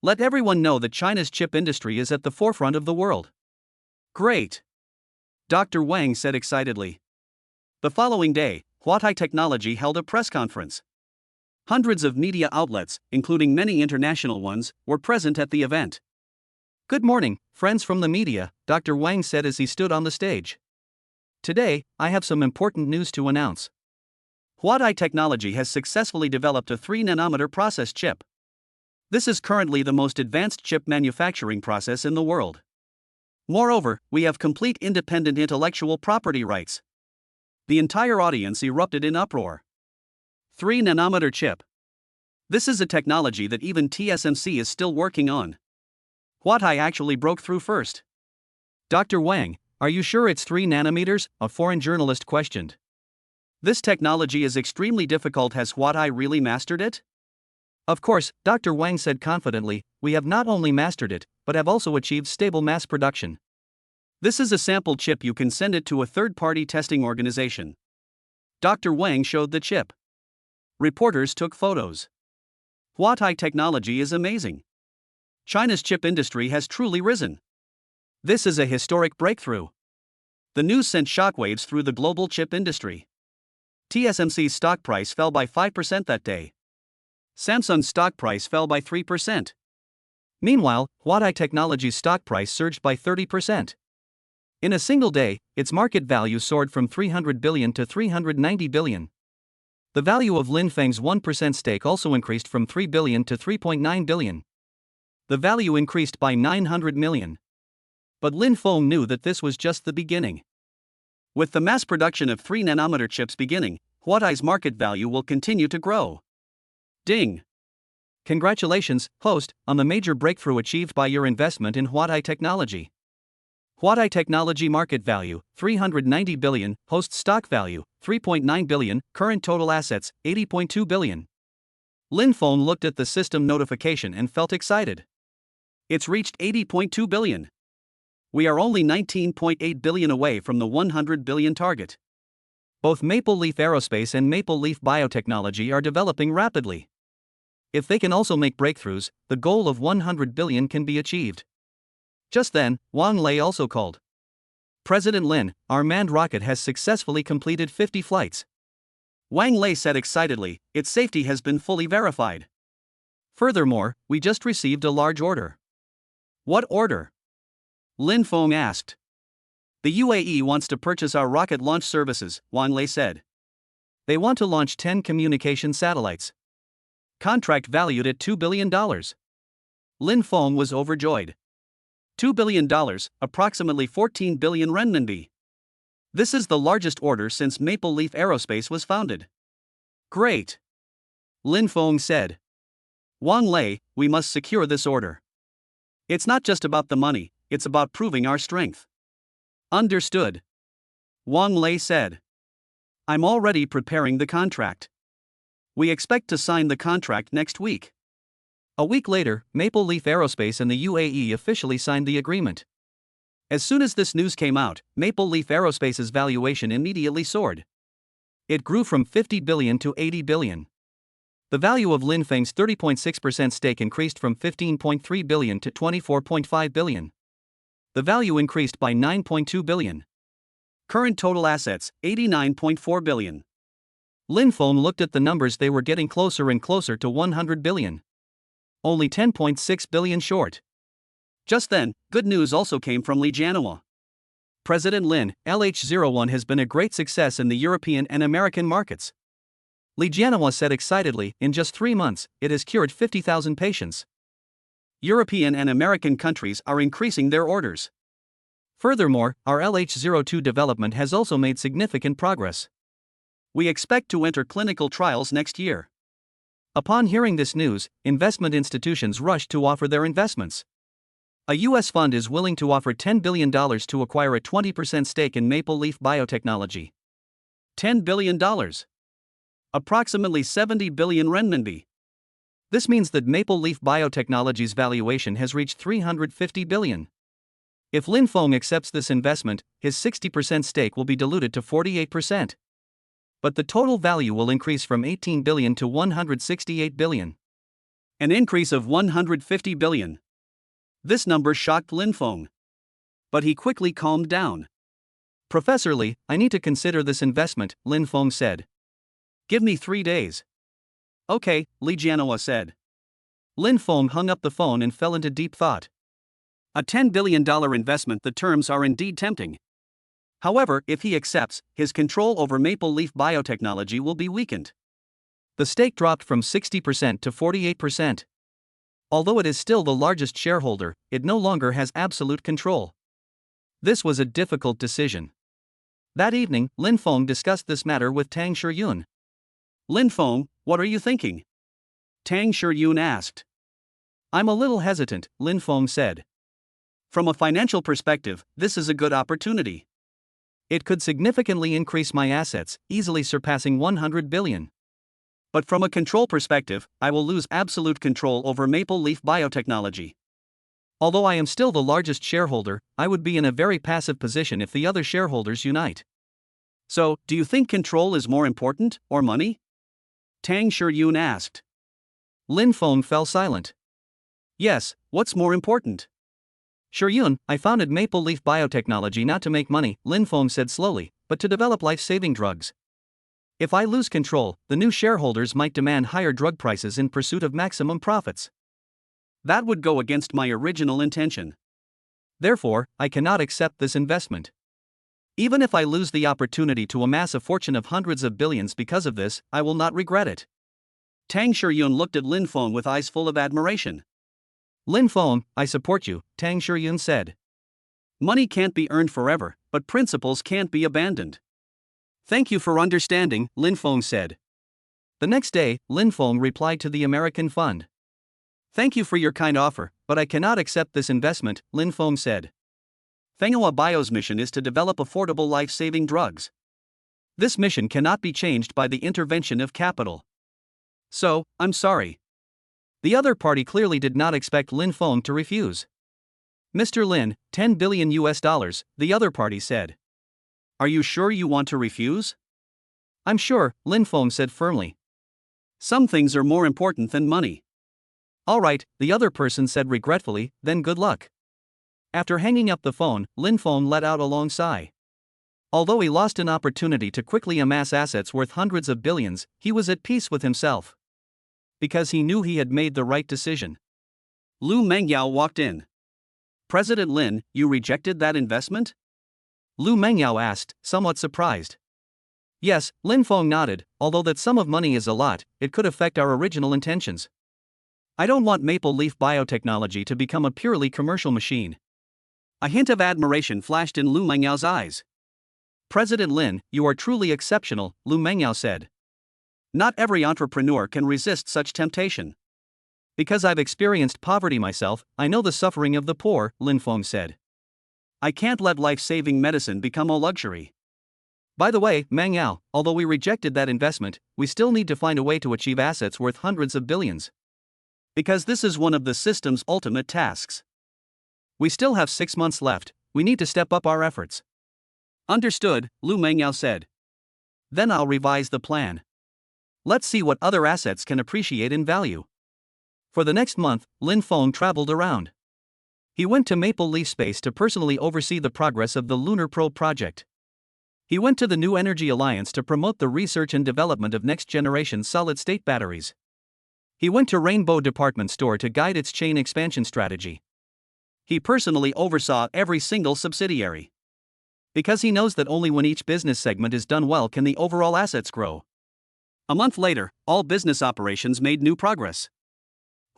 Let everyone know that China's chip industry is at the forefront of the world. Great! Dr. Wang said excitedly. The following day, Huatai Technology held a press conference. Hundreds of media outlets, including many international ones, were present at the event. Good morning, friends from the media, Dr. Wang said as he stood on the stage. Today, I have some important news to announce. Huatai Technology has successfully developed a 3-nanometer process chip. This is currently the most advanced chip manufacturing process in the world. Moreover, we have complete independent intellectual property rights. The entire audience erupted in uproar. 3-nanometer chip. This is a technology that even TSMC is still working on. Huatai actually broke through first. Dr. Wang, are you sure it's 3 nanometers? A foreign journalist questioned. This technology is extremely difficult. Has Huatai really mastered it? Of course, Dr. Wang said confidently, we have not only mastered it, but have also achieved stable mass production. This is a sample chip. You can send it to a third-party testing organization. Dr. Wang showed the chip. Reporters took photos. Huatai technology is amazing. China's chip industry has truly risen. This is a historic breakthrough. The news sent shockwaves through the global chip industry. TSMC's stock price fell by 5% that day. Samsung's stock price fell by 3%. Meanwhile, Huatai Technology's stock price surged by 30%. In a single day, its market value soared from 300 billion to 390 billion. The value of Lin Feng's 1% stake also increased from 3 billion to 3.9 billion. The value increased by 900 million. But Lin Feng knew that this was just the beginning. With the mass production of 3-nanometer chips beginning, Huatai's market value will continue to grow. Ding! Congratulations, host, on the major breakthrough achieved by your investment in Huatai Technology. Huatai Technology market value, 390 billion, host stock value, 3.9 billion, current total assets, 80.2 billion. Lin Feng looked at the system notification and felt excited. It's reached 80.2 billion. We are only 19.8 billion away from the 100 billion target. Both Maple Leaf Aerospace and Maple Leaf Biotechnology are developing rapidly. If they can also make breakthroughs, the goal of 100 billion can be achieved. Just then, Wang Lei also called. President Lin, our manned rocket has successfully completed 50 flights. Wang Lei said excitedly, its safety has been fully verified. Furthermore, we just received a large order. What order? Lin Feng asked. The UAE wants to purchase our rocket launch services, Wang Lei said. They want to launch 10 communication satellites. Contract valued at $2 billion. Lin Feng was overjoyed. $2 billion, approximately 14 billion renminbi. This is the largest order since Maple Leaf Aerospace was founded. Great. Lin Feng said. Wang Lei, we must secure this order. It's not just about the money, it's about proving our strength. Understood. Wang Lei said. I'm already preparing the contract. We expect to sign the contract next week. A week later, Maple Leaf Aerospace and the UAE officially signed the agreement. As soon as this news came out, Maple Leaf Aerospace's valuation immediately soared. It grew from 50 billion to 80 billion. The value of Lin Feng's 30.6% stake increased from 15.3 billion to 24.5 billion. The value increased by 9.2 billion. Current total assets, 89.4 billion. Lin Feng looked at the numbers, they were getting closer and closer to 100 billion. Only 10.6 billion short. Just then, good news also came from Li Jianhua. President Lin, LH01 has been a great success in the European and American markets. Li Jianhua said excitedly, in just 3 months, it has cured 50,000 patients. European and American countries are increasing their orders. Furthermore, our LH02 development has also made significant progress. We expect to enter clinical trials next year. Upon hearing this news, investment institutions rushed to offer their investments. A U.S. fund is willing to offer $10 billion to acquire a 20% stake in Maple Leaf Biotechnology. $10 billion. Approximately 70 billion renminbi. This means that Maple Leaf Biotechnology's valuation has reached 350 billion. If Lin Feng accepts this investment, his 60% stake will be diluted to 48%. But the total value will increase from 18 billion to 168 billion. An increase of 150 billion. This number shocked Lin Feng. But he quickly calmed down. Professor Li, I need to consider this investment, Lin Feng said. Give me 3 days. Okay, Li Jianhua said. Lin Feng hung up the phone and fell into deep thought. A $10 billion investment, the terms are indeed tempting. However, if he accepts, his control over Maple Leaf Biotechnology will be weakened. The stake dropped from 60% to 48%. Although it is still the largest shareholder, it no longer has absolute control. This was a difficult decision. That evening, Lin Feng discussed this matter with Tang Shiyun. Lin Feng, what are you thinking? Tang Shiyun asked. I'm a little hesitant, Lin Feng said. From a financial perspective, this is a good opportunity. It could significantly increase my assets, easily surpassing 100 billion. But from a control perspective, I will lose absolute control over Maple Leaf Biotechnology. Although I am still the largest shareholder, I would be in a very passive position if the other shareholders unite. So, do you think control is more important, or money? Tang Shiyun asked. Lin Feng fell silent. Yes, what's more important? Shiyun, I founded Maple Leaf Biotechnology not to make money, Lin Feng said slowly, but to develop life-saving drugs. If I lose control, the new shareholders might demand higher drug prices in pursuit of maximum profits. That would go against my original intention. Therefore, I cannot accept this investment. Even if I lose the opportunity to amass a fortune of hundreds of billions because of this, I will not regret it. Tang Shiyun looked at Lin Feng with eyes full of admiration. Lin Feng, I support you, Tang Shiyun said. Money can't be earned forever, but principles can't be abandoned. Thank you for understanding, Lin Feng said. The next day, Lin Feng replied to the American fund. Thank you for your kind offer, but I cannot accept this investment, Lin Feng said. Fenghua Bio's mission is to develop affordable life-saving drugs. This mission cannot be changed by the intervention of capital. So, I'm sorry. The other party clearly did not expect Lin Feng to refuse. Mr. Lin, $10 billion, the other party said. Are you sure you want to refuse? I'm sure, Lin Feng said firmly. Some things are more important than money. All right, the other person said regretfully, then good luck. After hanging up the phone, Lin Feng let out a long sigh. Although he lost an opportunity to quickly amass assets worth hundreds of billions, he was at peace with himself. Because he knew he had made the right decision. Lu Mengyao walked in. President Lin, you rejected that investment? Lu Mengyao asked, somewhat surprised. Yes, Lin Feng nodded, although that sum of money is a lot, it could affect our original intentions. I don't want Maple Leaf Biotechnology to become a purely commercial machine. A hint of admiration flashed in Lu Mengyao's eyes. President Lin, you are truly exceptional, Lu Mengyao said. Not every entrepreneur can resist such temptation. Because I've experienced poverty myself, I know the suffering of the poor, Lin Feng said. I can't let life-saving medicine become a luxury. By the way, Mengyao, although we rejected that investment, we still need to find a way to achieve assets worth hundreds of billions. Because this is one of the system's ultimate tasks. We still have 6 months left, we need to step up our efforts. Understood, Lu Mengyao said. Then I'll revise the plan. Let's see what other assets can appreciate in value. For the next month, Lin Feng traveled around. He went to Maple Leaf Space to personally oversee the progress of the Lunar Probe project. He went to the New Energy Alliance to promote the research and development of next-generation solid-state batteries. He went to Rainbow Department Store to guide its chain expansion strategy. He personally oversaw every single subsidiary. Because he knows that only when each business segment is done well can the overall assets grow. A month later, all business operations made new progress.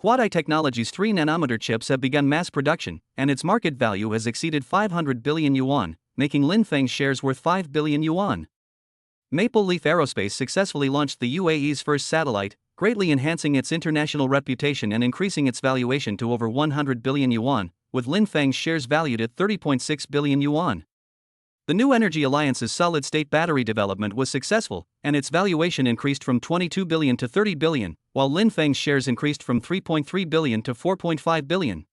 Huadai Technology's 3-nanometer chips have begun mass production, and its market value has exceeded 500 billion yuan, making Lin Feng's shares worth 5 billion yuan. Maple Leaf Aerospace successfully launched the UAE's first satellite, greatly enhancing its international reputation and increasing its valuation to over 100 billion yuan, with Lin Feng's shares valued at 30.6 billion yuan. The New Energy Alliance's solid-state battery development was successful, and its valuation increased from 22 billion to 30 billion, while Lin Feng's shares increased from 3.3 billion to 4.5 billion.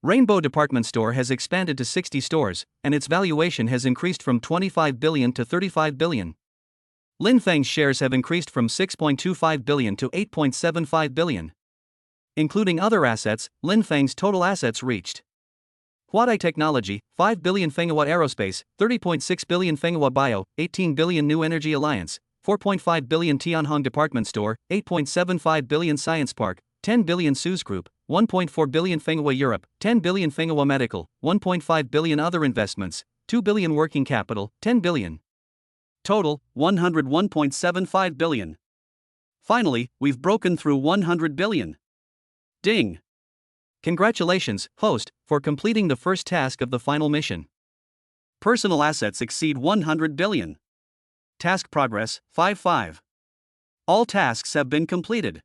Rainbow Department Store has expanded to 60 stores, and its valuation has increased from 25 billion to 35 billion. Lin Feng's shares have increased from 6.25 billion to 8.75 billion. Including other assets, Lin Feng's total assets reached Huadai Technology, 5 billion Fenghua Aerospace, 30.6 billion Fenghua Bio, 18 billion New Energy Alliance, 4.5 billion Tianhong Department Store, 8.75 billion Science Park, 10 billion Suez Group, 1.4 billion Fenghua Europe, 10 billion Fenghua Medical, 1.5 billion other investments, 2 billion working capital, 10 billion. Total, 101.75 billion. Finally, we've broken through 100 billion. Ding! Congratulations, host, for completing the first task of the final mission. Personal assets exceed 100 billion. Task progress, 5-5. All tasks have been completed.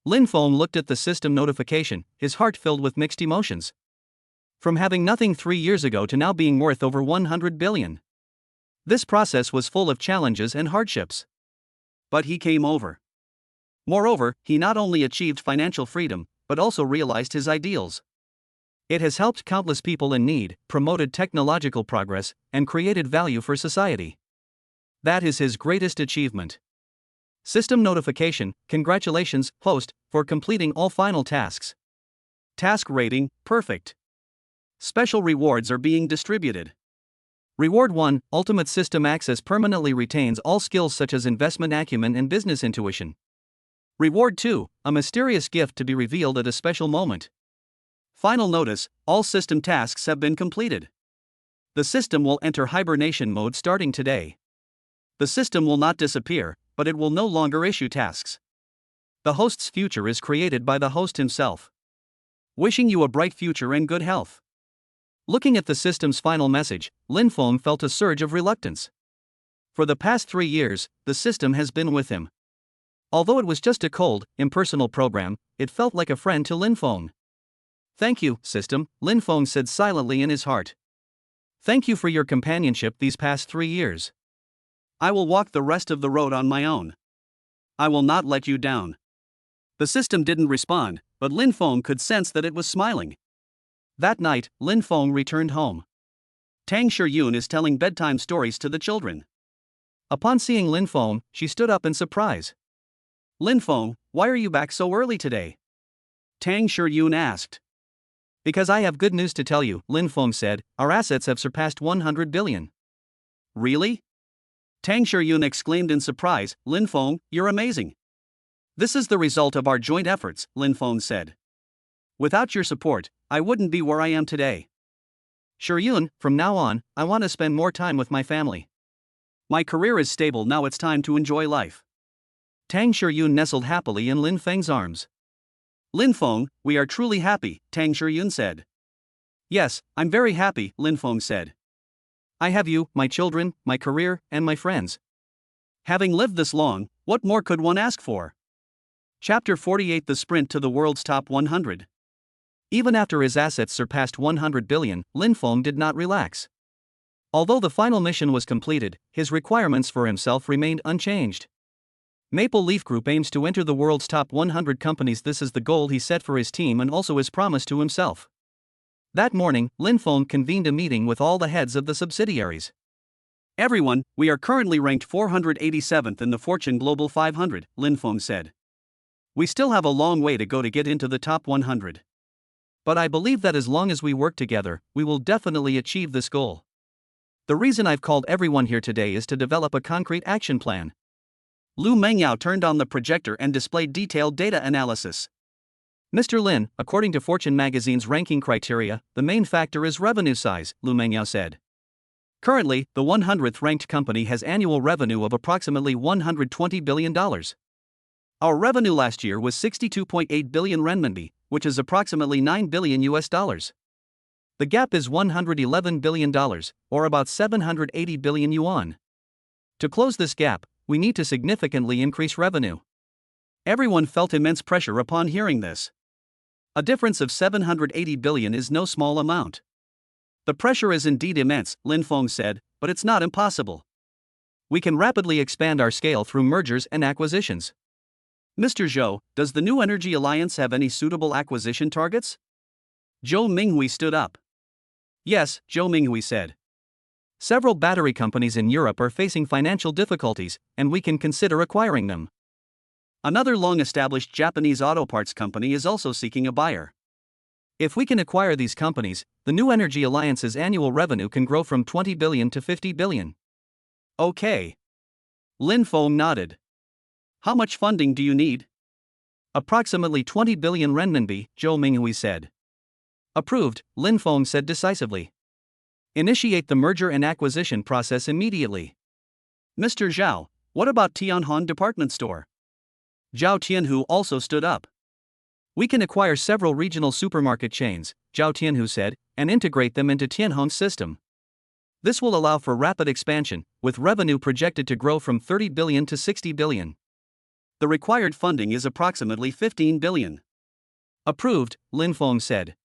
Lin Feng looked at the system notification, his heart filled with mixed emotions. From having nothing 3 years ago to now being worth over 100 billion. This process was full of challenges and hardships. But he came over. Moreover, he not only achieved financial freedom, but also realized his ideals. It has helped countless people in need, promoted technological progress, and created value for society. That is his greatest achievement. System notification, congratulations, host, for completing all final tasks. Task rating, perfect. Special rewards are being distributed. Reward 1, Ultimate System Access permanently retains all skills such as investment acumen and business intuition. Reward 2, a mysterious gift to be revealed at a special moment. Final notice, all system tasks have been completed. The system will enter hibernation mode starting today. The system will not disappear, but it will no longer issue tasks. The host's future is created by the host himself. Wishing you a bright future and good health. Looking at the system's final message, Lin Feng felt a surge of reluctance. For the past 3 years, the system has been with him. Although it was just a cold, impersonal program, it felt like a friend to Lin Feng. Thank you, system, Lin Feng said silently in his heart. Thank you for your companionship these past 3 years. I will walk the rest of the road on my own. I will not let you down. The system didn't respond, but Lin Feng could sense that it was smiling. That night, Lin Feng returned home. Tang Shiyun is telling bedtime stories to the children. Upon seeing Lin Feng, she stood up in surprise. Lin Feng, why are you back so early today? Tang Shiyun asked. Because I have good news to tell you, Lin Feng said, our assets have surpassed 100 billion. Really? Tang Shiyun exclaimed in surprise, Lin Feng, you're amazing. This is the result of our joint efforts, Lin Feng said. Without your support, I wouldn't be where I am today. Shiyun, from now on, I want to spend more time with my family. My career is stable now, it's time to enjoy life. Tang Shiyun nestled happily in Lin Feng's arms. Lin Feng, we are truly happy, Tang Shiyun said. Yes, I'm very happy, Lin Feng said. I have you, my children, my career, and my friends. Having lived this long, what more could one ask for? Chapter 48: The Sprint to the World's Top 100. Even after his assets surpassed 100 billion, Lin Feng did not relax. Although the final mission was completed, his requirements for himself remained unchanged. Maple Leaf Group aims to enter the world's top 100 companies. This is the goal he set for his team and also his promise to himself. That morning, Lin Feng convened a meeting with all the heads of the subsidiaries. Everyone, we are currently ranked 487th in the Fortune Global 500, Lin Feng said. We still have a long way to go to get into the top 100. But I believe that as long as we work together, we will definitely achieve this goal. The reason I've called everyone here today is to develop a concrete action plan. Lu Mengyao turned on the projector and displayed detailed data analysis. Mr. Lin, according to Fortune magazine's ranking criteria, the main factor is revenue size, Lu Mengyao said. Currently, the 100th ranked company has annual revenue of approximately $120 billion. Our revenue last year was 62.8 billion renminbi, which is approximately $9 billion. The gap is $111 billion, or about 780 billion yuan. To close this gap, we need to significantly increase revenue. Everyone felt immense pressure upon hearing this. A difference of 780 billion is no small amount. The pressure is indeed immense, Lin Feng said, but it's not impossible. We can rapidly expand our scale through mergers and acquisitions. Mr. Zhou, does the New Energy Alliance have any suitable acquisition targets? Zhou Minghui stood up. Yes, Zhou Minghui said. Several battery companies in Europe are facing financial difficulties, and we can consider acquiring them. Another long-established Japanese auto parts company is also seeking a buyer. If we can acquire these companies, the New Energy Alliance's annual revenue can grow from 20 billion to 50 billion. Okay. Lin Feng nodded. How much funding do you need? Approximately 20 billion renminbi, Zhou Minghui said. Approved, Lin Feng said decisively. Initiate the merger and acquisition process immediately. Mr. Zhao, what about Tianhan Department Store? Zhao Tianhu also stood up. We can acquire several regional supermarket chains, Zhao Tianhu said, and integrate them into Tianhan's system. This will allow for rapid expansion, with revenue projected to grow from 30 billion to 60 billion. The required funding is approximately 15 billion. Approved, Lin Feng said.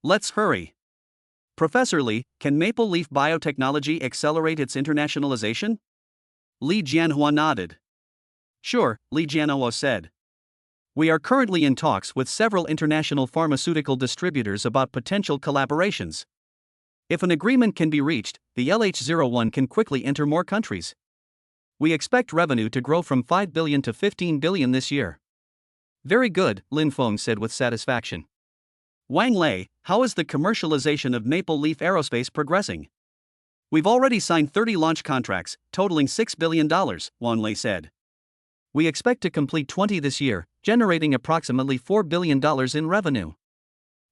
Let's hurry. Professor Li, can Maple Leaf Biotechnology accelerate its internationalization? Li Jianhua nodded. Sure, Li Jianhua said. We are currently in talks with several international pharmaceutical distributors about potential collaborations. If an agreement can be reached, the LH01 can quickly enter more countries. We expect revenue to grow from 5 billion to 15 billion this year. Very good, Lin Feng said with satisfaction. Wang Lei, how is the commercialization of Maple Leaf Aerospace progressing? We've already signed 30 launch contracts, totaling $6 billion, Wang Lei said. We expect to complete 20 this year, generating approximately $4 billion in revenue.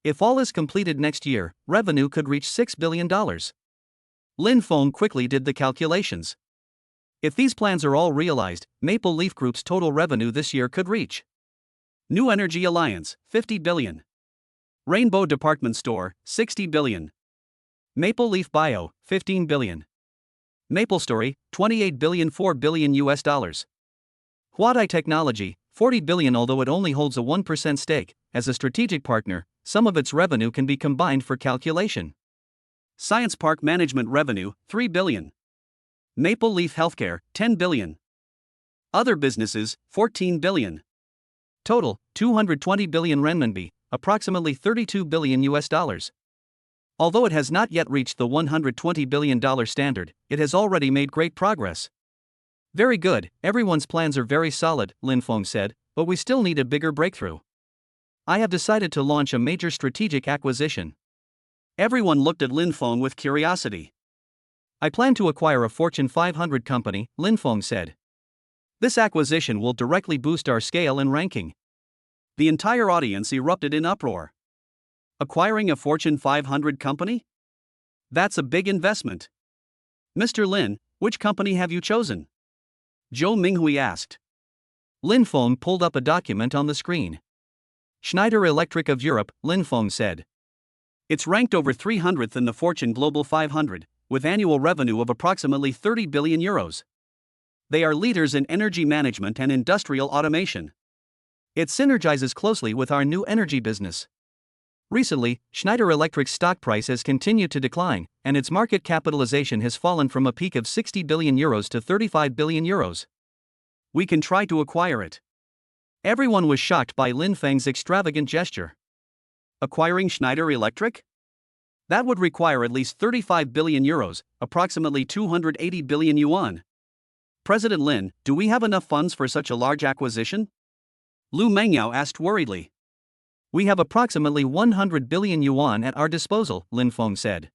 If all is completed next year, revenue could reach $6 billion. Lin Feng quickly did the calculations. If these plans are all realized, Maple Leaf Group's total revenue this year could reach New Energy Alliance, 50 billion. Rainbow Department Store, 60 billion. Maple Leaf Bio, 15 billion. Maple Story, 28 billion, $4 billion. Huadai Technology, 40 billion. Although it only holds a 1% stake, as a strategic partner, some of its revenue can be combined for calculation. Science Park Management revenue, 3 billion. Maple Leaf Healthcare, 10 billion. Other businesses, 14 billion. Total, 220 billion renminbi, approximately $32 billion. Although it has not yet reached the $120 billion standard, it has already made great progress. Very good, everyone's plans are very solid, Lin Feng said, but we still need a bigger breakthrough. I have decided to launch a major strategic acquisition. Everyone looked at Lin Feng with curiosity. I plan to acquire a Fortune 500 company, Lin Feng said. This acquisition will directly boost our scale and ranking. The entire audience erupted in uproar. Acquiring a Fortune 500 company? That's a big investment. Mr. Lin, which company have you chosen? Zhou Minghui asked. Lin Feng pulled up a document on the screen. Schneider Electric of Europe, Lin Feng said. It's ranked over 300th in the Fortune Global 500, with annual revenue of approximately 30 billion euros. They are leaders in energy management and industrial automation. It synergizes closely with our new energy business. Recently, Schneider Electric's stock price has continued to decline, and its market capitalization has fallen from a peak of 60 billion euros to 35 billion euros. We can try to acquire it. Everyone was shocked by Lin Feng's extravagant gesture. Acquiring Schneider Electric? That would require at least 35 billion euros, approximately 280 billion yuan. President Lin, do we have enough funds for such a large acquisition? Lu Mengyao asked worriedly. We have approximately 100 billion yuan at our disposal, Lin Feng said.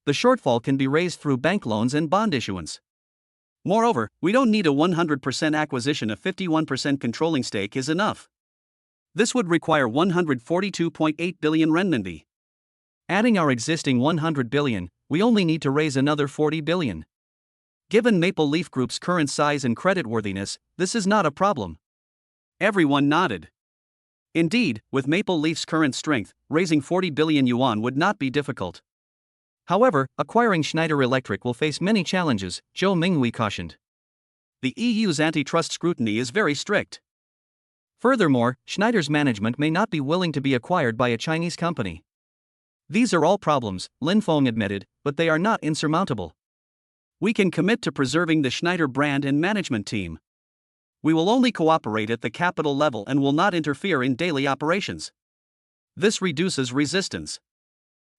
The shortfall can be raised through bank loans and bond issuance. Moreover, we don't need a 100% acquisition. A 51% controlling stake is enough. This would require 142.8 billion renminbi. Adding our existing 100 billion, we only need to raise another 40 billion. Given Maple Leaf Group's current size and creditworthiness, this is not a problem. Everyone nodded. Indeed, with Maple Leaf's current strength, raising 40 billion yuan would not be difficult. However, acquiring Schneider Electric will face many challenges, Zhou Minghui cautioned. The EU's antitrust scrutiny is very strict. Furthermore, Schneider's management may not be willing to be acquired by a Chinese company. These are all problems, Lin Feng admitted, but they are not insurmountable. We can commit to preserving the Schneider brand and management team. We will only cooperate at the capital level and will not interfere in daily operations. This reduces resistance.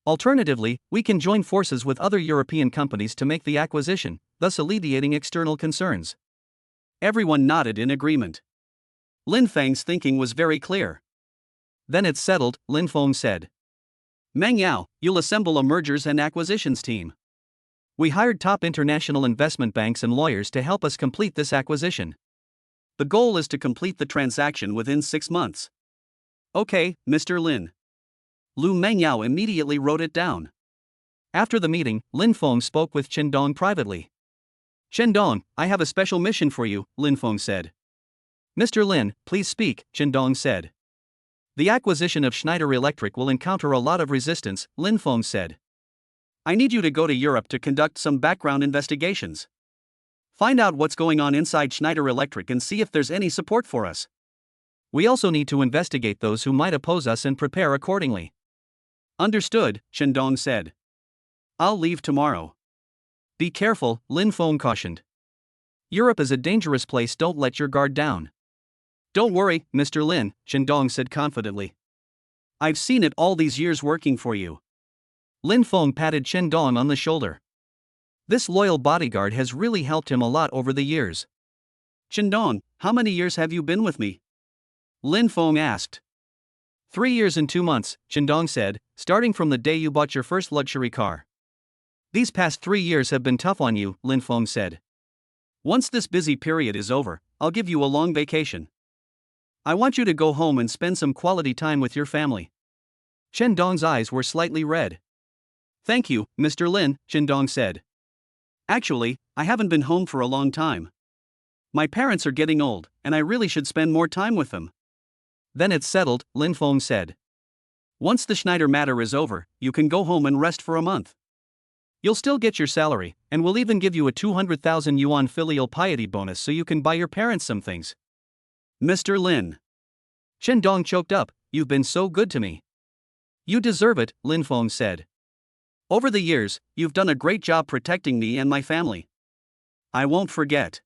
Alternatively, we can join forces with other European companies to make the acquisition, thus alleviating external concerns. Everyone nodded in agreement. Lin Feng's thinking was very clear. Then it's settled, Lin Feng said. Meng Yao, you'll assemble a mergers and acquisitions team. We hired top international investment banks and lawyers to help us complete this acquisition. The goal is to complete the transaction within 6 months. Okay, Mr. Lin. Lu Mengyao immediately wrote it down. After the meeting, Lin Feng spoke with Chen Dong privately. Chen Dong, I have a special mission for you, Lin Feng said. Mr. Lin, please speak, Chen Dong said. The acquisition of Schneider Electric will encounter a lot of resistance, Lin Feng said. I need you to go to Europe to conduct some background investigations. Find out what's going on inside Schneider Electric and see if there's any support for us. We also need to investigate those who might oppose us and prepare accordingly. Understood, Chen Dong said. I'll leave tomorrow. Be careful, Lin Feng cautioned. Europe is a dangerous place, don't let your guard down. Don't worry, Mr. Lin, Chen Dong said confidently. I've seen it all these years working for you. Lin Feng patted Chen Dong on the shoulder. This loyal bodyguard has really helped him a lot over the years. Chen Dong, how many years have you been with me? Lin Feng asked. 3 years and 2 months, Chen Dong said, starting from the day you bought your first luxury car. These past 3 years have been tough on you, Lin Feng said. Once this busy period is over, I'll give you a long vacation. I want you to go home and spend some quality time with your family. Chen Dong's eyes were slightly red. Thank you, Mr. Lin, Chen Dong said. Actually, I haven't been home for a long time. My parents are getting old, and I really should spend more time with them. Then it's settled, Lin Feng said. Once the Schneider matter is over, you can go home and rest for a month. You'll still get your salary, and we'll even give you a 200,000 yuan filial piety bonus so you can buy your parents some things. Mr. Lin. Chen Dong choked up, you've been so good to me. You deserve it, Lin Feng said. Over the years, you've done a great job protecting me and my family. I won't forget.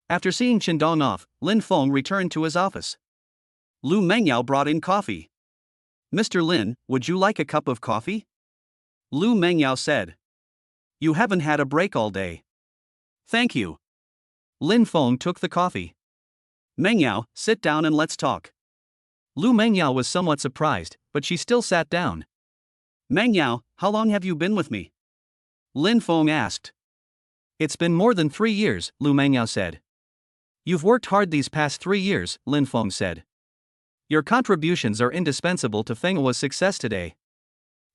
After seeing Chen Dong off, Lin Feng returned to his office. Lu Mengyao brought in coffee. Mr. Lin, would you like a cup of coffee? Lu Mengyao said. You haven't had a break all day. Thank you. Lin Feng took the coffee. Mengyao, sit down and let's talk. Lu Mengyao was somewhat surprised, but she still sat down. Mengyao, how long have you been with me? Lin Feng asked. It's been more than 3 years, Lu Mengyao said. You've worked hard these past 3 years, Lin Feng said. Your contributions are indispensable to Fenghua's success today.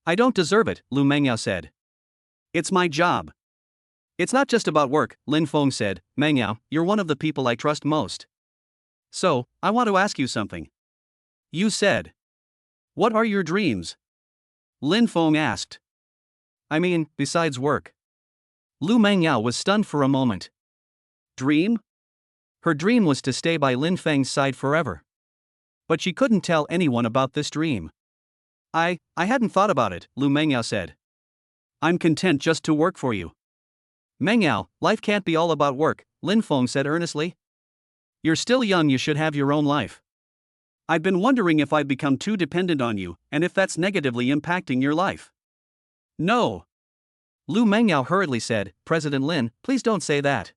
I don't deserve it, Lu Mengyao said. It's my job. It's not just about work, Lin Feng said. Mengyao, you're one of the people I trust most. So, I want to ask you something. You said. What are your dreams? Lin Feng asked. I mean, besides work. Lu Mengyao was stunned for a moment. Dream? Her dream was to stay by Lin Feng's side forever. But she couldn't tell anyone about this dream. I hadn't thought about it, Lu Mengyao said. I'm content just to work for you. Mengyao, life can't be all about work, Lin Feng said earnestly. You're still young, you should have your own life. I've been wondering if I've become too dependent on you, and if that's negatively impacting your life. No. Lu Mengyao hurriedly said, President Lin, please don't say that.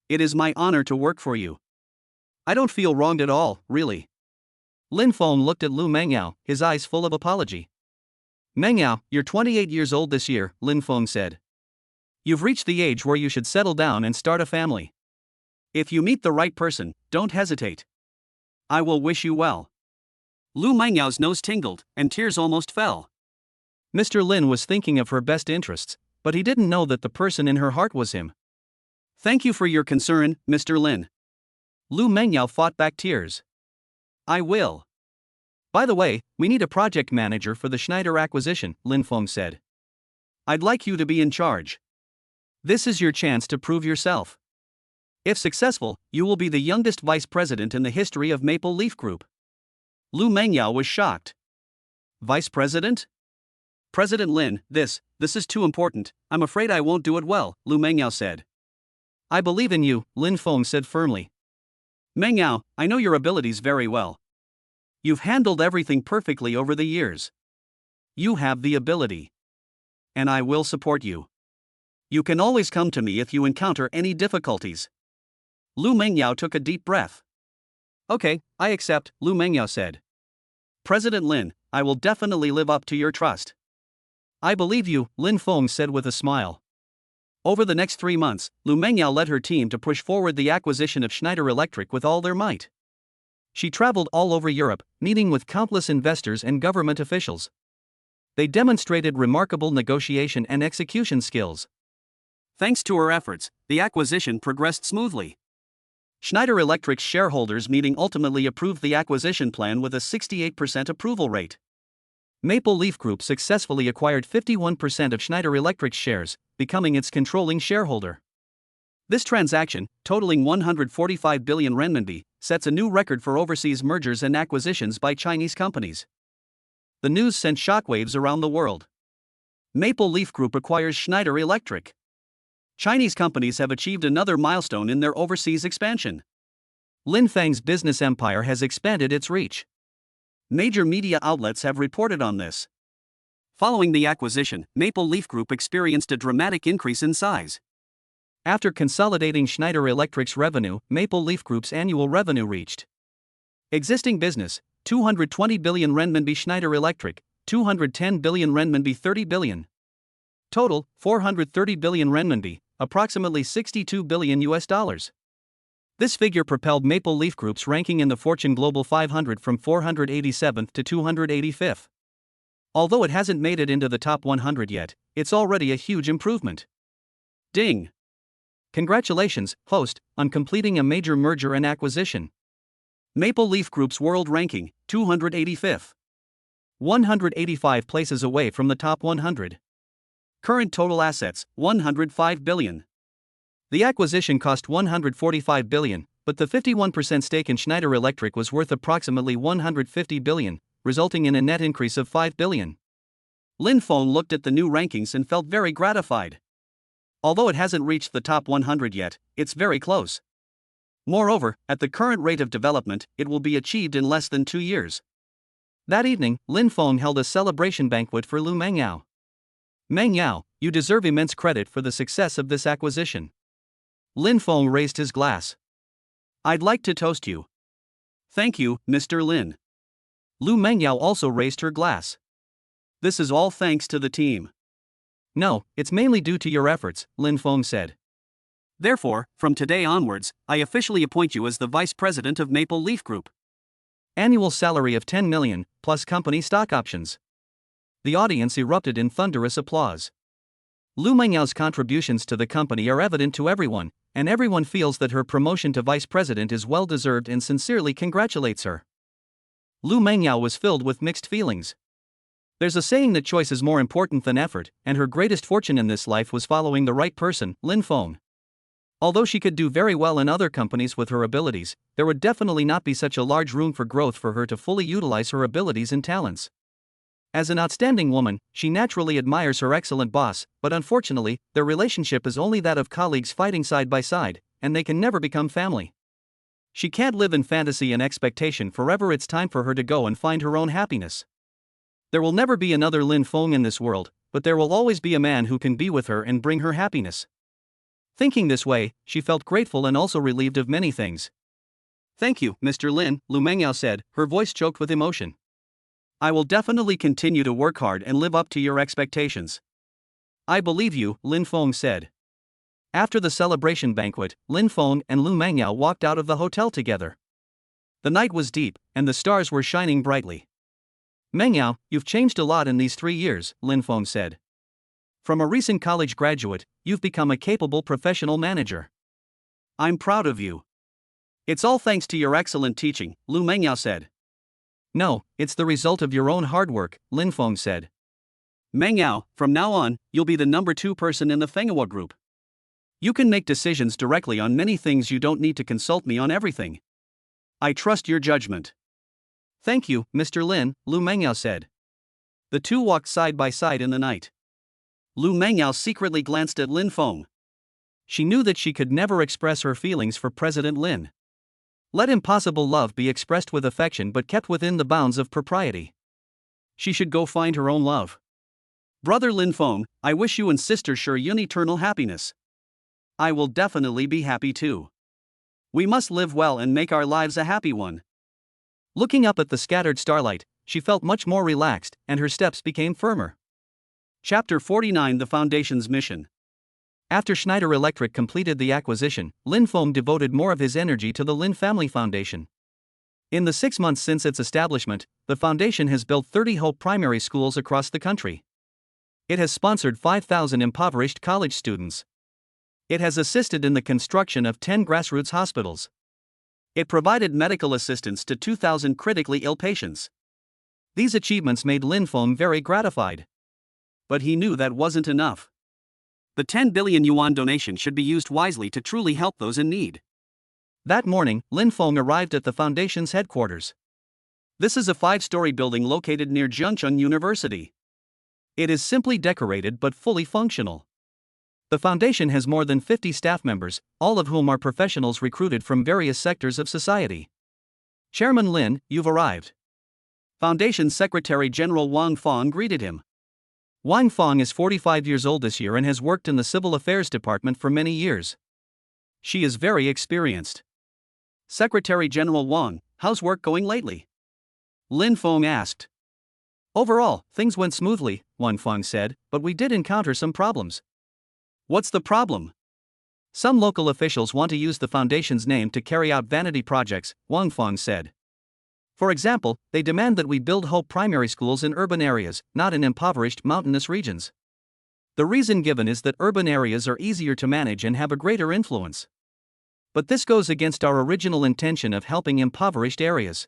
It is my honor to work for you. I don't feel wronged at all, really. Lin Feng looked at Lu Mengyao, his eyes full of apology. Mengyao, you're 28 years old this year, Lin Feng said. You've reached the age where you should settle down and start a family. If you meet the right person, don't hesitate. I will wish you well. Lu Mengyao's nose tingled, and tears almost fell. Mr. Lin was thinking of her best interests, but he didn't know that the person in her heart was him. Thank you for your concern, Mr. Lin. Lu Mengyao fought back tears. I will. By the way, we need a project manager for the Schneider acquisition, Lin Feng said. I'd like you to be in charge. This is your chance to prove yourself. If successful, you will be the youngest vice president in the history of Maple Leaf Group. Lu Mengyao was shocked. Vice president? President Lin, this is too important. I'm afraid I won't do it well, Lu Mengyao said. I believe in you, Lin Feng said firmly. Mengyao, I know your abilities very well. You've handled everything perfectly over the years. You have the ability. And I will support you. You can always come to me if you encounter any difficulties. Lu Mengyao took a deep breath. Okay, I accept, Lu Mengyao said. President Lin, I will definitely live up to your trust. I believe you, Lin Feng said with a smile. Over the next 3 months, Lu Mengyao led her team to push forward the acquisition of Schneider Electric with all their might. She traveled all over Europe, meeting with countless investors and government officials. They demonstrated remarkable negotiation and execution skills. Thanks to her efforts, the acquisition progressed smoothly. Schneider Electric's shareholders' meeting ultimately approved the acquisition plan with a 68% approval rate. Maple Leaf Group successfully acquired 51% of Schneider Electric's shares, becoming its controlling shareholder. This transaction, totaling 145 billion renminbi, sets a new record for overseas mergers and acquisitions by Chinese companies. The news sent shockwaves around the world. Maple Leaf Group acquires Schneider Electric. Chinese companies have achieved another milestone in their overseas expansion. Lin Feng's business empire has expanded its reach. Major media outlets have reported on this. Following the acquisition, Maple Leaf Group experienced a dramatic increase in size. After consolidating Schneider Electric's revenue, Maple Leaf Group's annual revenue reached. Existing business, 220 billion renminbi. Schneider Electric, 210 billion renminbi. 30 billion. Total, 430 billion renminbi, approximately $62 billion US. This figure propelled Maple Leaf Group's ranking in the Fortune Global 500 from 487th to 285th. Although it hasn't made it into the top 100 yet, it's already a huge improvement. Ding! Congratulations, host, on completing a major merger and acquisition. Maple Leaf Group's world ranking, 285th. 185 places away from the top 100. Current total assets, 105 billion. The acquisition cost 145 billion, but the 51% stake in Schneider Electric was worth approximately 150 billion, resulting in a net increase of 5 billion. Lin Feng looked at the new rankings and felt very gratified. Although it hasn't reached the top 100 yet, it's very close. Moreover, at the current rate of development, it will be achieved in less than 2 years. That evening, Lin Feng held a celebration banquet for Lu Mengyao. Mengyao, you deserve immense credit for the success of this acquisition. Lin Feng raised his glass. I'd like to toast you. Thank you, Mr. Lin. Lu Mengyao also raised her glass. This is all thanks to the team. No, it's mainly due to your efforts, Lin Feng said. Therefore, from today onwards, I officially appoint you as the vice president of Maple Leaf Group. Annual salary of 10 million, plus company stock options. The audience erupted in thunderous applause. Lu Mengyao's contributions to the company are evident to everyone, and everyone feels that her promotion to vice president is well deserved and sincerely congratulates her. Lu Mengyao was filled with mixed feelings. There's a saying that choice is more important than effort, and her greatest fortune in this life was following the right person, Lin Feng. Although she could do very well in other companies with her abilities, there would definitely not be such a large room for growth for her to fully utilize her abilities and talents. As an outstanding woman, she naturally admires her excellent boss, but unfortunately, their relationship is only that of colleagues fighting side by side, and they can never become family. She can't live in fantasy and expectation forever. It's time for her to go and find her own happiness. There will never be another Lin Feng in this world, but there will always be a man who can be with her and bring her happiness. Thinking this way, she felt grateful and also relieved of many things. Thank you, Mr. Lin, Lu Mengyao said, her voice choked with emotion. I will definitely continue to work hard and live up to your expectations. I believe you, Lin Feng said. After the celebration banquet, Lin Feng and Lu Mengyao walked out of the hotel together. The night was deep, and the stars were shining brightly. Mengyao, you've changed a lot in these 3 years, Lin Feng said. From a recent college graduate, you've become a capable professional manager. I'm proud of you. It's all thanks to your excellent teaching, Lu Mengyao said. No, it's the result of your own hard work, Lin Feng said. Mengyao, from now on, you'll be the number 2 person in the Fenghua group. You can make decisions directly on many things. You don't need to consult me on everything. I trust your judgment. Thank you, Mr. Lin, Lu Mengyao said. The two walked side by side in the night. Lu Mengyao secretly glanced at Lin Feng. She knew that she could never express her feelings for President Lin. Let impossible love be expressed with affection but kept within the bounds of propriety. She should go find her own love. Brother Lin Feng, I wish you and sister Shuyun eternal happiness. I will definitely be happy too. We must live well and make our lives a happy one. Looking up at the scattered starlight, she felt much more relaxed, and her steps became firmer. Chapter 49: The Foundation's Mission. After Schneider Electric completed the acquisition, Lin Feng devoted more of his energy to the Lin Family Foundation. In the 6 months since its establishment, the foundation has built 30 Hope primary schools across the country. It has sponsored 5,000 impoverished college students. It has assisted in the construction of 10 grassroots hospitals. It provided medical assistance to 2,000 critically ill patients. These achievements made Lin Feng very gratified. But he knew that wasn't enough. The 10 billion yuan donation should be used wisely to truly help those in need. That morning, Lin Feng arrived at the foundation's headquarters. This is a 5-story building located near Jiangcheng University. It is simply decorated but fully functional. The foundation has more than 50 staff members, all of whom are professionals recruited from various sectors of society. Chairman Lin, you've arrived. Foundation Secretary General Wang Feng greeted him. Wang Feng is 45 years old this year and has worked in the Civil Affairs Department for many years. She is very experienced. Secretary General Wang, how's work going lately? Lin Feng asked. Overall, things went smoothly, Wang Feng said, but we did encounter some problems. What's the problem? Some local officials want to use the foundation's name to carry out vanity projects, Wang Feng said. For example, they demand that we build Hope primary schools in urban areas, not in impoverished mountainous regions. The reason given is that urban areas are easier to manage and have a greater influence. But this goes against our original intention of helping impoverished areas.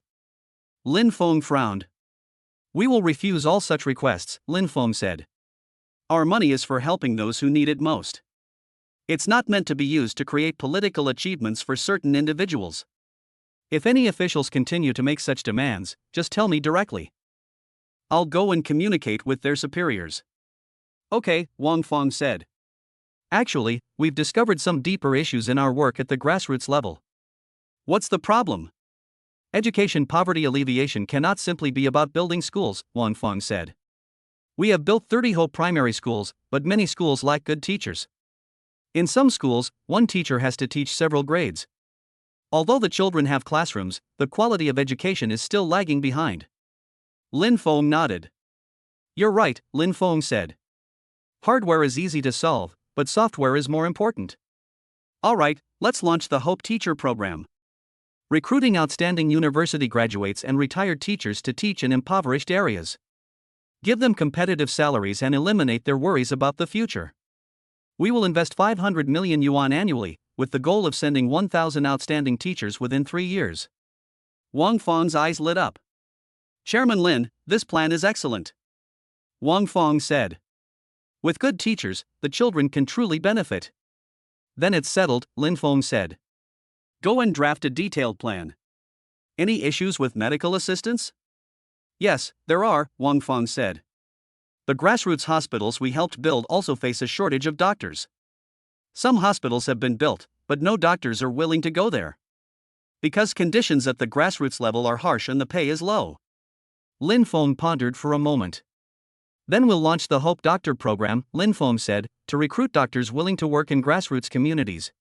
Lin Feng frowned. We will refuse all such requests, Lin Feng said. Our money is for helping those who need it most. It's not meant to be used to create political achievements for certain individuals. If any officials continue to make such demands, just tell me directly. I'll go and communicate with their superiors. Okay, Wang Feng said. Actually, we've discovered some deeper issues in our work at the grassroots level. What's the problem? Education poverty alleviation cannot simply be about building schools, Wang Feng said. We have built 30 Hope primary schools, but many schools lack good teachers. In some schools, one teacher has to teach several grades. Although the children have classrooms, the quality of education is still lagging behind. Lin Feng nodded. You're right, Lin Feng said. Hardware is easy to solve, but software is more important. Alright, let's launch the Hope Teacher Program. Recruiting outstanding university graduates and retired teachers to teach in impoverished areas. Give them competitive salaries and eliminate their worries about the future. We will invest 500 million yuan annually, with the goal of sending 1,000 outstanding teachers within 3 years. Wang Feng's eyes lit up. Chairman Lin, this plan is excellent. Wang Feng said. With good teachers, the children can truly benefit. Then it's settled, Lin Feng said. Go and draft a detailed plan. Any issues with medical assistance? Yes, there are, Wang Feng said. The grassroots hospitals we helped build also face a shortage of doctors. Some hospitals have been built, but no doctors are willing to go there. Because conditions at the grassroots level are harsh and the pay is low. Lin Feng pondered for a moment. Then we'll launch the Hope Doctor program, Lin Feng said, to recruit doctors willing to work in grassroots communities.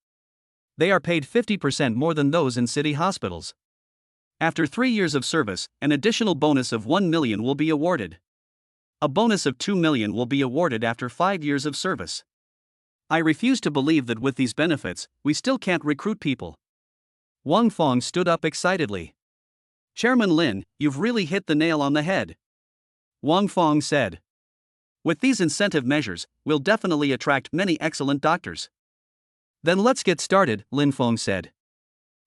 They are paid 50% more than those in city hospitals. After 3 years of service, an additional bonus of 1 million will be awarded. A bonus of 2 million will be awarded after 5 years of service. I refuse to believe that with these benefits, we still can't recruit people. Wang Feng stood up excitedly. Chairman Lin, you've really hit the nail on the head. Wang Feng said. With these incentive measures, we'll definitely attract many excellent doctors. Then let's get started, Lin Feng said.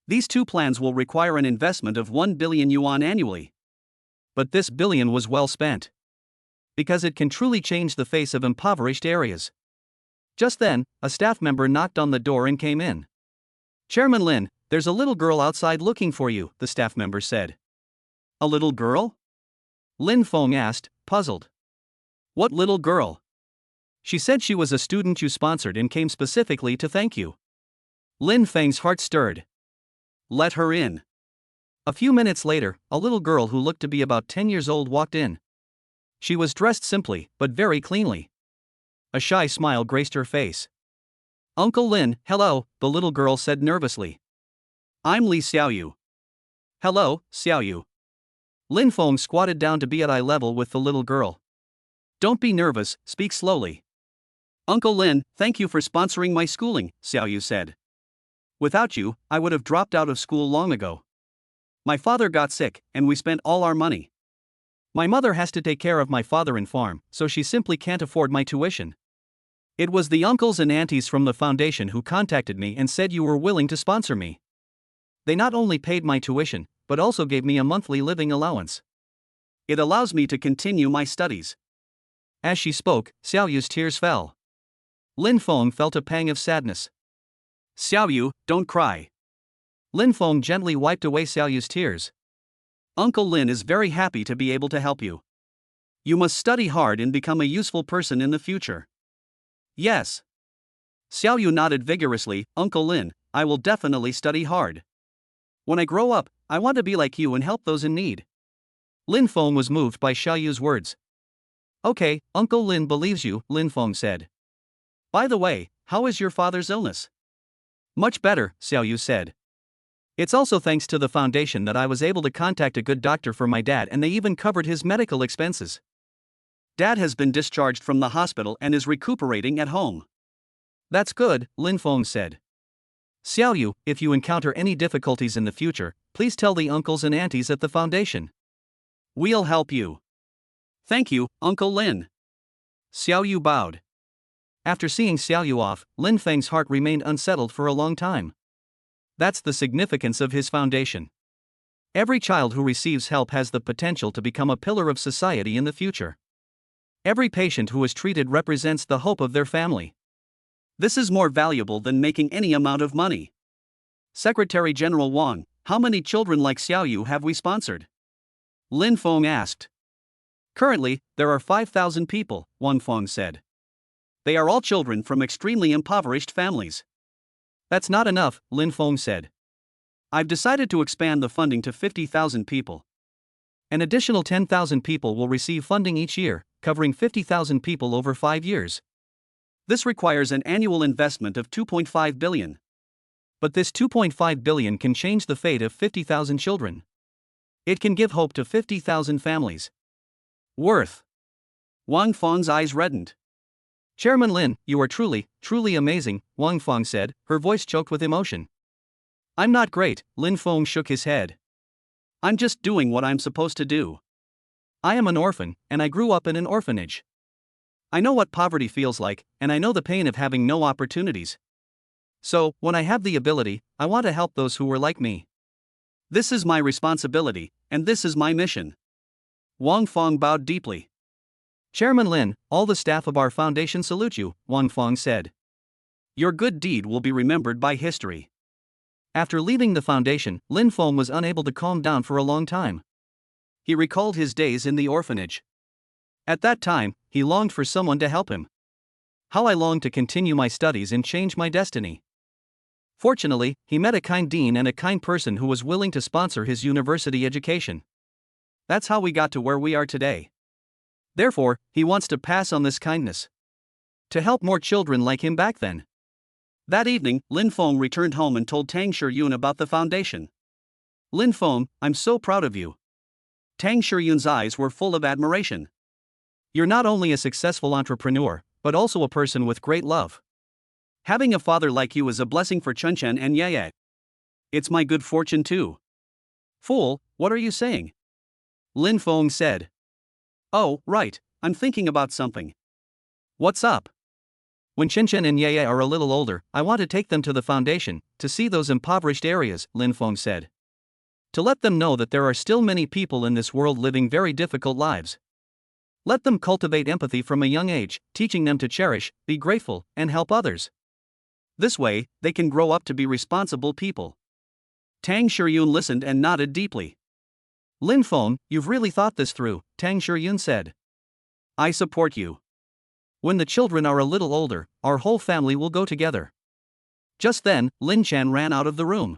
These 2 plans will require an investment of 1 billion yuan annually. But this billion was well spent. Because it can truly change the face of impoverished areas. Just then, a staff member knocked on the door and came in. Chairman Lin, there's a little girl outside looking for you, the staff member said. A little girl? Lin Feng asked, puzzled. What little girl? She said she was a student you sponsored and came specifically to thank you. Lin Feng's heart stirred. Let her in. A few minutes later, a little girl who looked to be about 10 years old walked in. She was dressed simply, but very cleanly. A shy smile graced her face. Uncle Lin, hello, the little girl said nervously. I'm Li Xiaoyu. Hello, Xiaoyu. Lin Feng squatted down to be at eye level with the little girl. Don't be nervous, speak slowly. Uncle Lin, thank you for sponsoring my schooling, Xiaoyu said. Without you, I would have dropped out of school long ago. My father got sick, and we spent all our money. My mother has to take care of my father and farm, so she simply can't afford my tuition. It was the uncles and aunties from the foundation who contacted me and said you were willing to sponsor me. They not only paid my tuition, but also gave me a monthly living allowance. It allows me to continue my studies. As she spoke, Xiaoyu's tears fell. Lin Feng felt a pang of sadness. Xiaoyu, don't cry. Lin Feng gently wiped away Xiaoyu's tears. Uncle Lin is very happy to be able to help you. You must study hard and become a useful person in the future. Yes. Xiaoyu nodded vigorously. Uncle Lin, I will definitely study hard. When I grow up, I want to be like you and help those in need. Lin Feng was moved by Xiaoyu's words. Okay, Uncle Lin believes you, Lin Feng said. By the way, how is your father's illness? Much better, Xiaoyu said. It's also thanks to the foundation that I was able to contact a good doctor for my dad, and they even covered his medical expenses. Dad has been discharged from the hospital and is recuperating at home. That's good, Lin Feng said. Xiaoyu, if you encounter any difficulties in the future, please tell the uncles and aunties at the foundation. We'll help you. Thank you, Uncle Lin. Xiaoyu bowed. After seeing Xiaoyu off, Lin Feng's heart remained unsettled for a long time. That's the significance of his foundation. Every child who receives help has the potential to become a pillar of society in the future. Every patient who is treated represents the hope of their family. This is more valuable than making any amount of money. Secretary General Wang, how many children like Xiaoyu have we sponsored? Lin Feng asked. Currently, there are 5,000 people, Wang Feng said. They are all children from extremely impoverished families. That's not enough, Lin Feng said. I've decided to expand the funding to 50,000 people. An additional 10,000 people will receive funding each year, covering 50,000 people over 5 years. This requires an annual investment of 2.5 billion. But this 2.5 billion can change the fate of 50,000 children. It can give hope to 50,000 families. Worth. Wang Feng's eyes reddened. Chairman Lin, you are truly, truly amazing, Wang Feng said, her voice choked with emotion. I'm not great, Lin Feng shook his head. I'm just doing what I'm supposed to do. I am an orphan, and I grew up in an orphanage. I know what poverty feels like, and I know the pain of having no opportunities. So, when I have the ability, I want to help those who were like me. This is my responsibility, and this is my mission. Wang Feng bowed deeply. Chairman Lin, all the staff of our foundation salute you, Wang Feng said. Your good deed will be remembered by history. After leaving the foundation, Lin Feng was unable to calm down for a long time. He recalled his days in the orphanage. At that time, he longed for someone to help him. How I longed to continue my studies and change my destiny. Fortunately, he met a kind dean and a kind person who was willing to sponsor his university education. That's how we got to where we are today. Therefore, he wants to pass on this kindness to help more children like him back then. That evening, Lin Feng returned home and told Tang Shiyun about the foundation. Lin Feng, I'm so proud of you. Tang Shiyun's eyes were full of admiration. You're not only a successful entrepreneur, but also a person with great love. Having a father like you is a blessing for Chunchen and Yeye. It's my good fortune too. Fool, what are you saying? Lin Feng said. Oh, right, I'm thinking about something. What's up? When Chenchen and Yeye are a little older, I want to take them to the foundation, to see those impoverished areas, Lin Feng said. To let them know that there are still many people in this world living very difficult lives. Let them cultivate empathy from a young age, teaching them to cherish, be grateful, and help others. This way, they can grow up to be responsible people. Tang Shiyun listened and nodded deeply. Lin Feng, you've really thought this through, Tang Shiyun said. I support you. When the children are a little older, our whole family will go together. Just then, Lin Chan ran out of the room.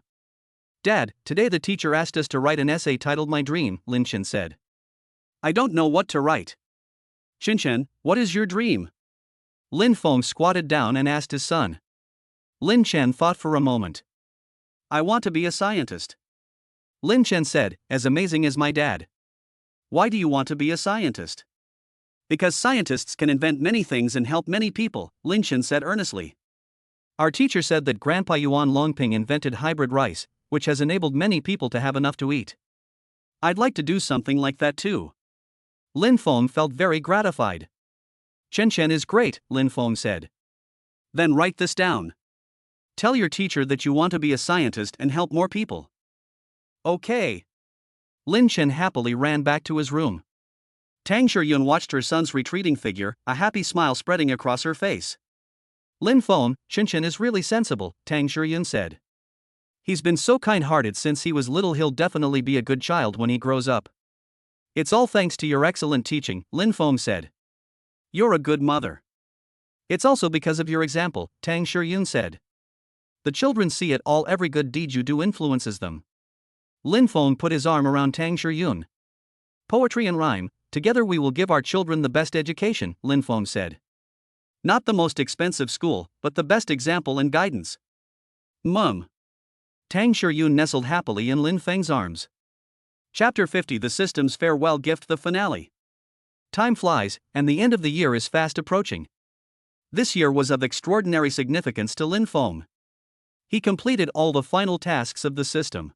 Dad, today the teacher asked us to write an essay titled My Dream, Lin Chan said. I don't know what to write. Chinchen, what is your dream? Lin Feng squatted down and asked his son. Lin Chan thought for a moment. I want to be a scientist. Lin Chen said, as amazing as my dad. Why do you want to be a scientist? Because scientists can invent many things and help many people, Lin Chen said earnestly. Our teacher said that Grandpa Yuan Longping invented hybrid rice, which has enabled many people to have enough to eat. I'd like to do something like that too. Lin Feng felt very gratified. Chen Chen is great, Lin Feng said. Then write this down. Tell your teacher that you want to be a scientist and help more people. Okay. Lin Chen happily ran back to his room. Tang Shiyun watched her son's retreating figure, a happy smile spreading across her face. Lin Feng, Chen Chen is really sensible, Tang Shiyun said. He's been so kind-hearted since he was little. He'll definitely be a good child when he grows up. It's all thanks to your excellent teaching, Lin Feng said. You're a good mother. It's also because of your example, Tang Shiyun said. The children see it all. Every good deed you do influences them. Lin Feng put his arm around Tang Shiyun. Poetry and rhyme, together we will give our children the best education, Lin Feng said. Not the most expensive school, but the best example and guidance. Mum. Tang Shiyun nestled happily in Lin Feng's arms. Chapter 50 The System's Farewell Gift. The finale. Time flies, and the end of the year is fast approaching. This year was of extraordinary significance to Lin Feng. He completed all the final tasks of the system.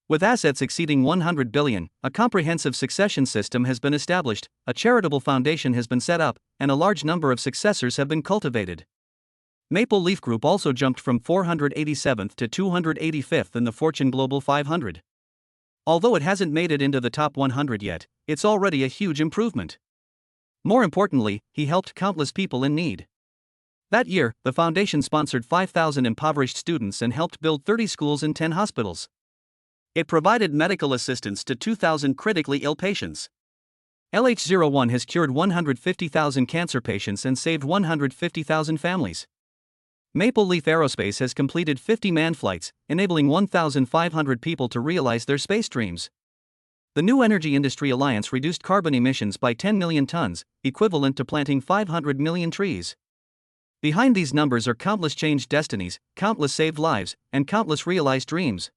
With assets exceeding 100 billion, a comprehensive succession system has been established, a charitable foundation has been set up, and a large number of successors have been cultivated. Maple Leaf Group also jumped from 487th to 285th in the Fortune Global 500. Although it hasn't made it into the top 100 yet, it's already a huge improvement. More importantly, he helped countless people in need. That year, the foundation sponsored 5,000 impoverished students and helped build 30 schools and 10 hospitals. It provided medical assistance to 2,000 critically ill patients. LH01 has cured 150,000 cancer patients and saved 150,000 families. Maple Leaf Aerospace has completed 50 manned flights, enabling 1,500 people to realize their space dreams. The New Energy Industry Alliance reduced carbon emissions by 10 million tons, equivalent to planting 500 million trees. Behind these numbers are countless changed destinies, countless saved lives, and countless realized dreams.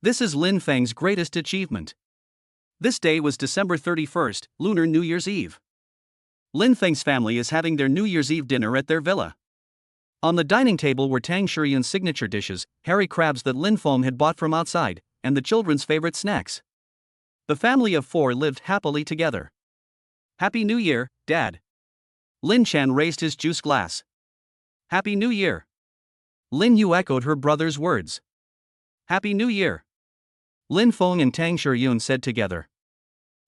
This is Lin Feng's greatest achievement. This day was December 31st, Lunar New Year's Eve. Lin Feng's family is having their New Year's Eve dinner at their villa. On the dining table were Tang Shiyun's signature dishes, hairy crabs that Lin Feng had bought from outside, and the children's favorite snacks. The family of 4 lived happily together. Happy New Year, Dad. Lin Chan raised his juice glass. Happy New Year. Lin Yu echoed her brother's words. Happy New Year. Lin Feng and Tang Shiyun said together.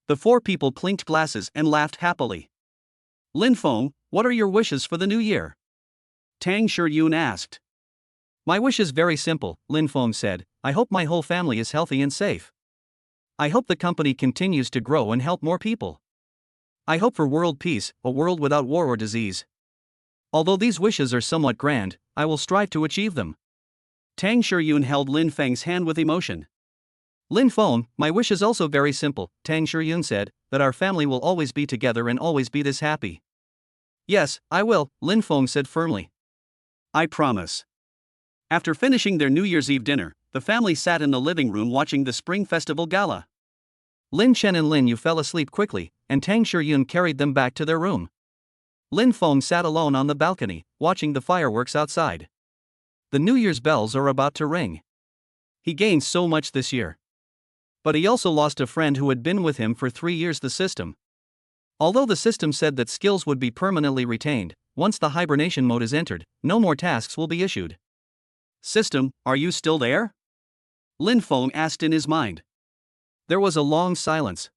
The 4 people clinked glasses and laughed happily. Lin Feng, what are your wishes for the new year? Tang Shiyun asked. My wish is very simple, Lin Feng said. I hope my whole family is healthy and safe. I hope the company continues to grow and help more people. I hope for world peace, a world without war or disease. Although these wishes are somewhat grand, I will strive to achieve them. Tang Shiyun held Lin Feng's hand with emotion. Lin Feng, my wish is also very simple, Tang Shiyun said, that our family will always be together and always be this happy. Yes, I will, Lin Feng said firmly. I promise. After finishing their New Year's Eve dinner, the family sat in the living room watching the Spring Festival Gala. Lin Chen and Lin Yu fell asleep quickly, and Tang Shiyun carried them back to their room. Lin Feng sat alone on the balcony, watching the fireworks outside. The New Year's bells are about to ring. He gained so much this year. But he also lost a friend who had been with him for 3 years. The system. Although the system said that skills would be permanently retained, once the hibernation mode is entered, no more tasks will be issued. System, are you still there? Lin Feng asked in his mind. There was a long silence.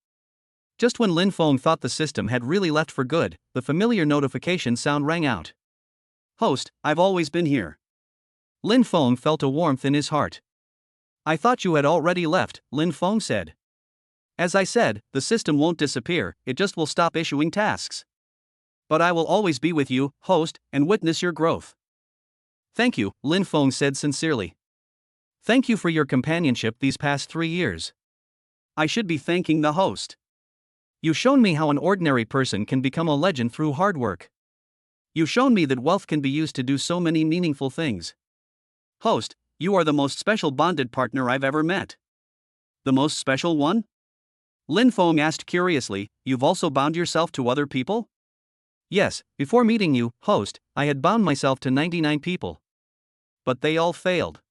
Just when Lin Feng thought the system had really left for good, the familiar notification sound rang out. Host, I've always been here. Lin Feng felt a warmth in his heart. I thought you had already left, Lin Feng said. As I said, the system won't disappear, it just will stop issuing tasks. But I will always be with you, host, and witness your growth. Thank you, Lin Feng said sincerely. Thank you for your companionship these past 3 years. I should be thanking the host. You've shown me how an ordinary person can become a legend through hard work. You've shown me that wealth can be used to do so many meaningful things. Host, you are the most special bonded partner I've ever met. The most special one? Lin Feng asked curiously, you've also bound yourself to other people? Yes, before meeting you, host, I had bound myself to 99 people. But they all failed.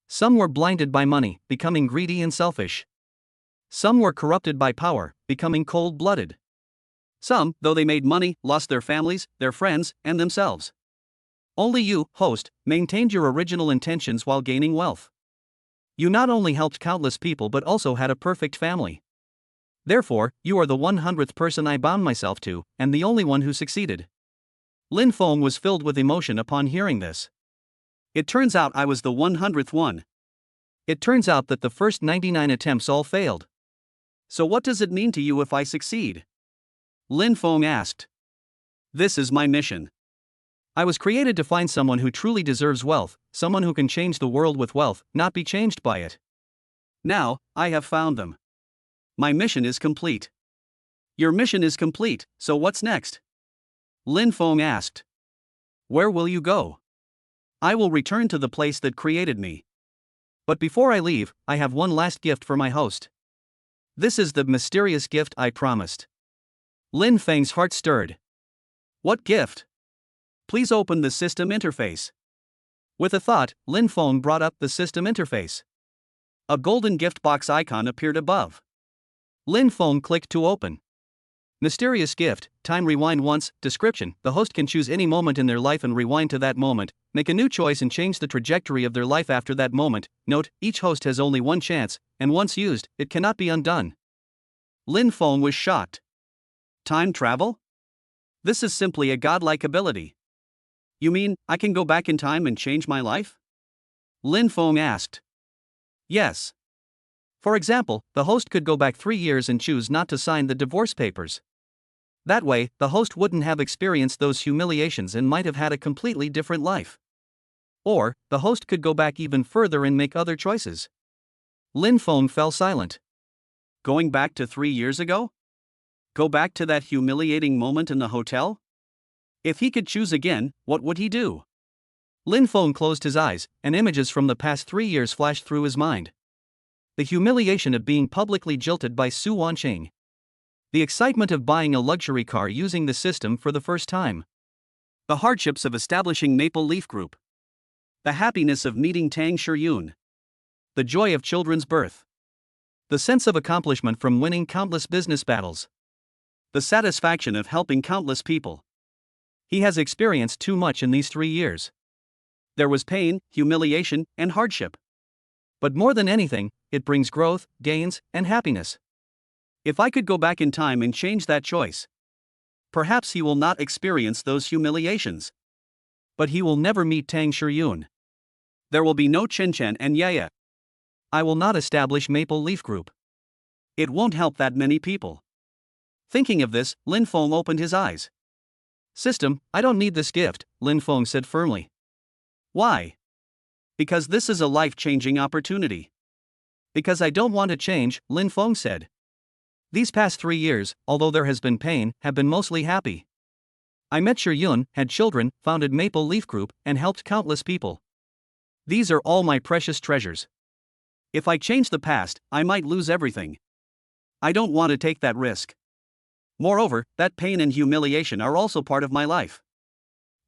Some were blinded by money, becoming greedy and selfish. Some were corrupted by power, becoming cold-blooded. Some, though they made money, lost their families, their friends, and themselves. Only you, host, maintained your original intentions while gaining wealth. You not only helped countless people but also had a perfect family. Therefore, you are the 100th person I bound myself to, and the only one who succeeded. Lin Feng was filled with emotion upon hearing this. It turns out I was the 100th one. It turns out that the first 99 attempts all failed. So what does it mean to you if I succeed? Lin Feng asked. This is my mission. I was created to find someone who truly deserves wealth, someone who can change the world with wealth, not be changed by it. Now, I have found them. My mission is complete. Your mission is complete, so what's next? Lin Feng asked. Where will you go? I will return to the place that created me. But before I leave, I have one last gift for my host. This is the mysterious gift I promised. Lin Feng's heart stirred. What gift? Please open the system interface. With a thought, Lin Feng brought up the system interface. A golden gift box icon appeared above. Lin Feng clicked to open. Mysterious gift, time rewind once, description, the host can choose any moment in their life and rewind to that moment, make a new choice and change the trajectory of their life after that moment. Note, each host has only one chance, and once used, it cannot be undone. Lin Feng was shocked. Time travel? This is simply a godlike ability. You mean, I can go back in time and change my life? Lin Feng asked. Yes. For example, the host could go back 3 years and choose not to sign the divorce papers. That way, the host wouldn't have experienced those humiliations and might have had a completely different life. Or, the host could go back even further and make other choices. Lin Feng fell silent. Going back to 3 years ago? Go back to that humiliating moment in the hotel? If he could choose again, what would he do? Lin Feng closed his eyes, and images from the past 3 years flashed through his mind. The humiliation of being publicly jilted by Su Wanqing. The excitement of buying a luxury car using the system for the first time. The hardships of establishing Maple Leaf Group. The happiness of meeting Tang Shiyun. The joy of children's birth. The sense of accomplishment from winning countless business battles. The satisfaction of helping countless people. He has experienced too much in these 3 years. There was pain, humiliation, and hardship. But more than anything, it brings growth, gains, and happiness. If I could go back in time and change that choice, perhaps he will not experience those humiliations. But he will never meet Tang Shiyun. There will be no Chen Chen and Yaya. I will not establish Maple Leaf Group. It won't help that many people. Thinking of this, Lin Feng opened his eyes. System, I don't need this gift, Lin Feng said firmly. Why? Because this is a life-changing opportunity. Because I don't want to change, Lin Feng said. These past 3 years, although there has been pain, have been mostly happy. I met Shiyun, had children, founded Maple Leaf Group, and helped countless people. These are all my precious treasures. If I change the past, I might lose everything. I don't want to take that risk. Moreover, that pain and humiliation are also part of my life.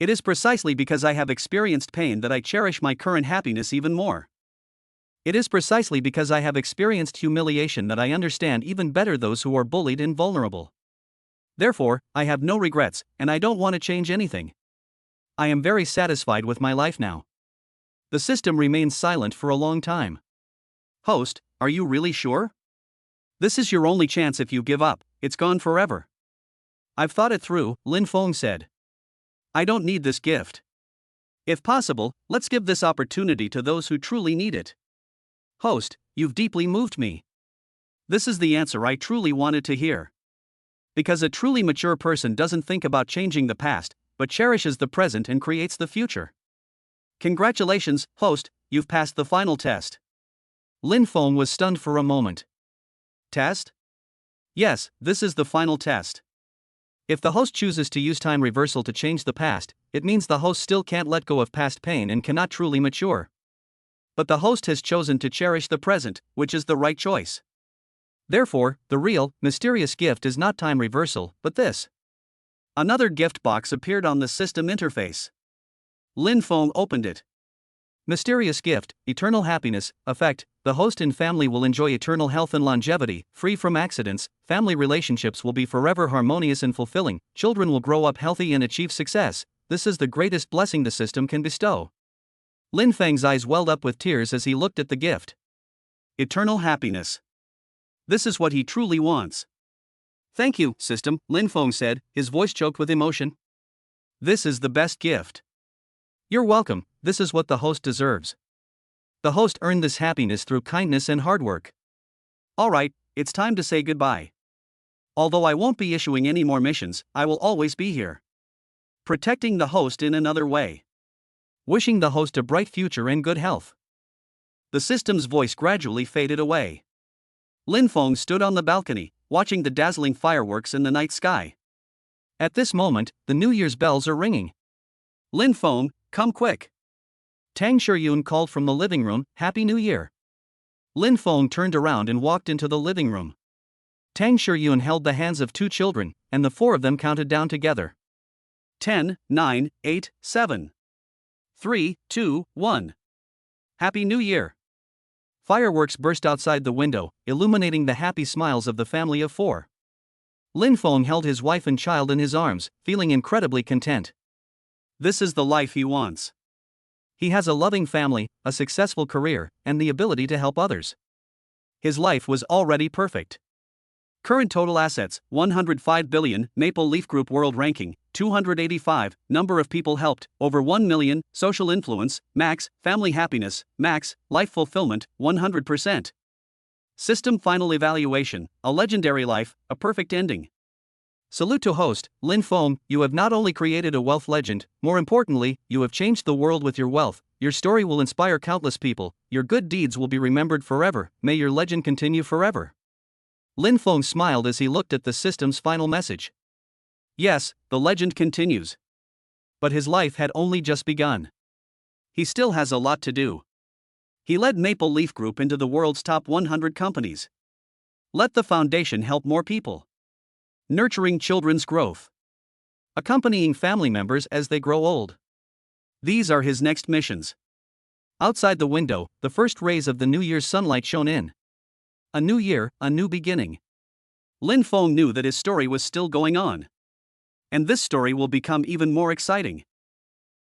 It is precisely because I have experienced pain that I cherish my current happiness even more. It is precisely because I have experienced humiliation that I understand even better those who are bullied and vulnerable. Therefore, I have no regrets, and I don't want to change anything. I am very satisfied with my life now. The system remains silent for a long time. Host, are you really sure? This is your only chance. If you give up, it's gone forever. I've thought it through, Lin Feng said. I don't need this gift. If possible, let's give this opportunity to those who truly need it. Host, you've deeply moved me. This is the answer I truly wanted to hear. Because a truly mature person doesn't think about changing the past, but cherishes the present and creates the future. Congratulations, host, you've passed the final test. Lin Feng was stunned for a moment. Test? Yes, this is the final test. If the host chooses to use time reversal to change the past, it means the host still can't let go of past pain and cannot truly mature. But the host has chosen to cherish the present, which is the right choice. Therefore, the real, mysterious gift is not time reversal, but this. Another gift box appeared on the system interface. Lin Feng opened it. Mysterious gift, eternal happiness, effect, the host and family will enjoy eternal health and longevity, free from accidents, family relationships will be forever harmonious and fulfilling, children will grow up healthy and achieve success, this is the greatest blessing the system can bestow. Lin Feng's eyes welled up with tears as he looked at the gift. Eternal happiness. This is what he truly wants. Thank you, system, Lin Feng said, his voice choked with emotion. This is the best gift. You're welcome, this is what the host deserves. The host earned this happiness through kindness and hard work. Alright, it's time to say goodbye. Although I won't be issuing any more missions, I will always be here. Protecting the host in another way. Wishing the host a bright future and good health. The system's voice gradually faded away. Lin Feng stood on the balcony, watching the dazzling fireworks in the night sky. At this moment, the New Year's bells are ringing. Lin Feng, come quick. Tang Shiyun called from the living room, Happy New Year. Lin Feng turned around and walked into the living room. Tang Shiyun held the hands of 2 children, and the 4 of them counted down together. 10, 9, 8, 7. 3, 2, 1. Happy New Year. Fireworks burst outside the window, illuminating the happy smiles of the family of 4. Lin Feng held his wife and child in his arms, feeling incredibly content. This is the life he wants. He has a loving family, a successful career, and the ability to help others. His life was already perfect. Current total assets, 105 billion, Maple Leaf Group World Ranking, 285, number of people helped, over 1 million, social influence, max, family happiness, max, life fulfillment, 100%. System final evaluation, a legendary life, a perfect ending. Salute to host, Lin Feng, you have not only created a wealth legend, more importantly, you have changed the world with your wealth, your story will inspire countless people, your good deeds will be remembered forever, may your legend continue forever. Lin Feng smiled as he looked at the system's final message. Yes, the legend continues. But his life had only just begun. He still has a lot to do. He led Maple Leaf Group into the world's top 100 companies. Let the foundation help more people. Nurturing children's growth. Accompanying family members as they grow old. These are his next missions. Outside the window, the first rays of the New Year's sunlight shone in. A new year, a new beginning. Lin Feng knew that his story was still going on. And this story will become even more exciting.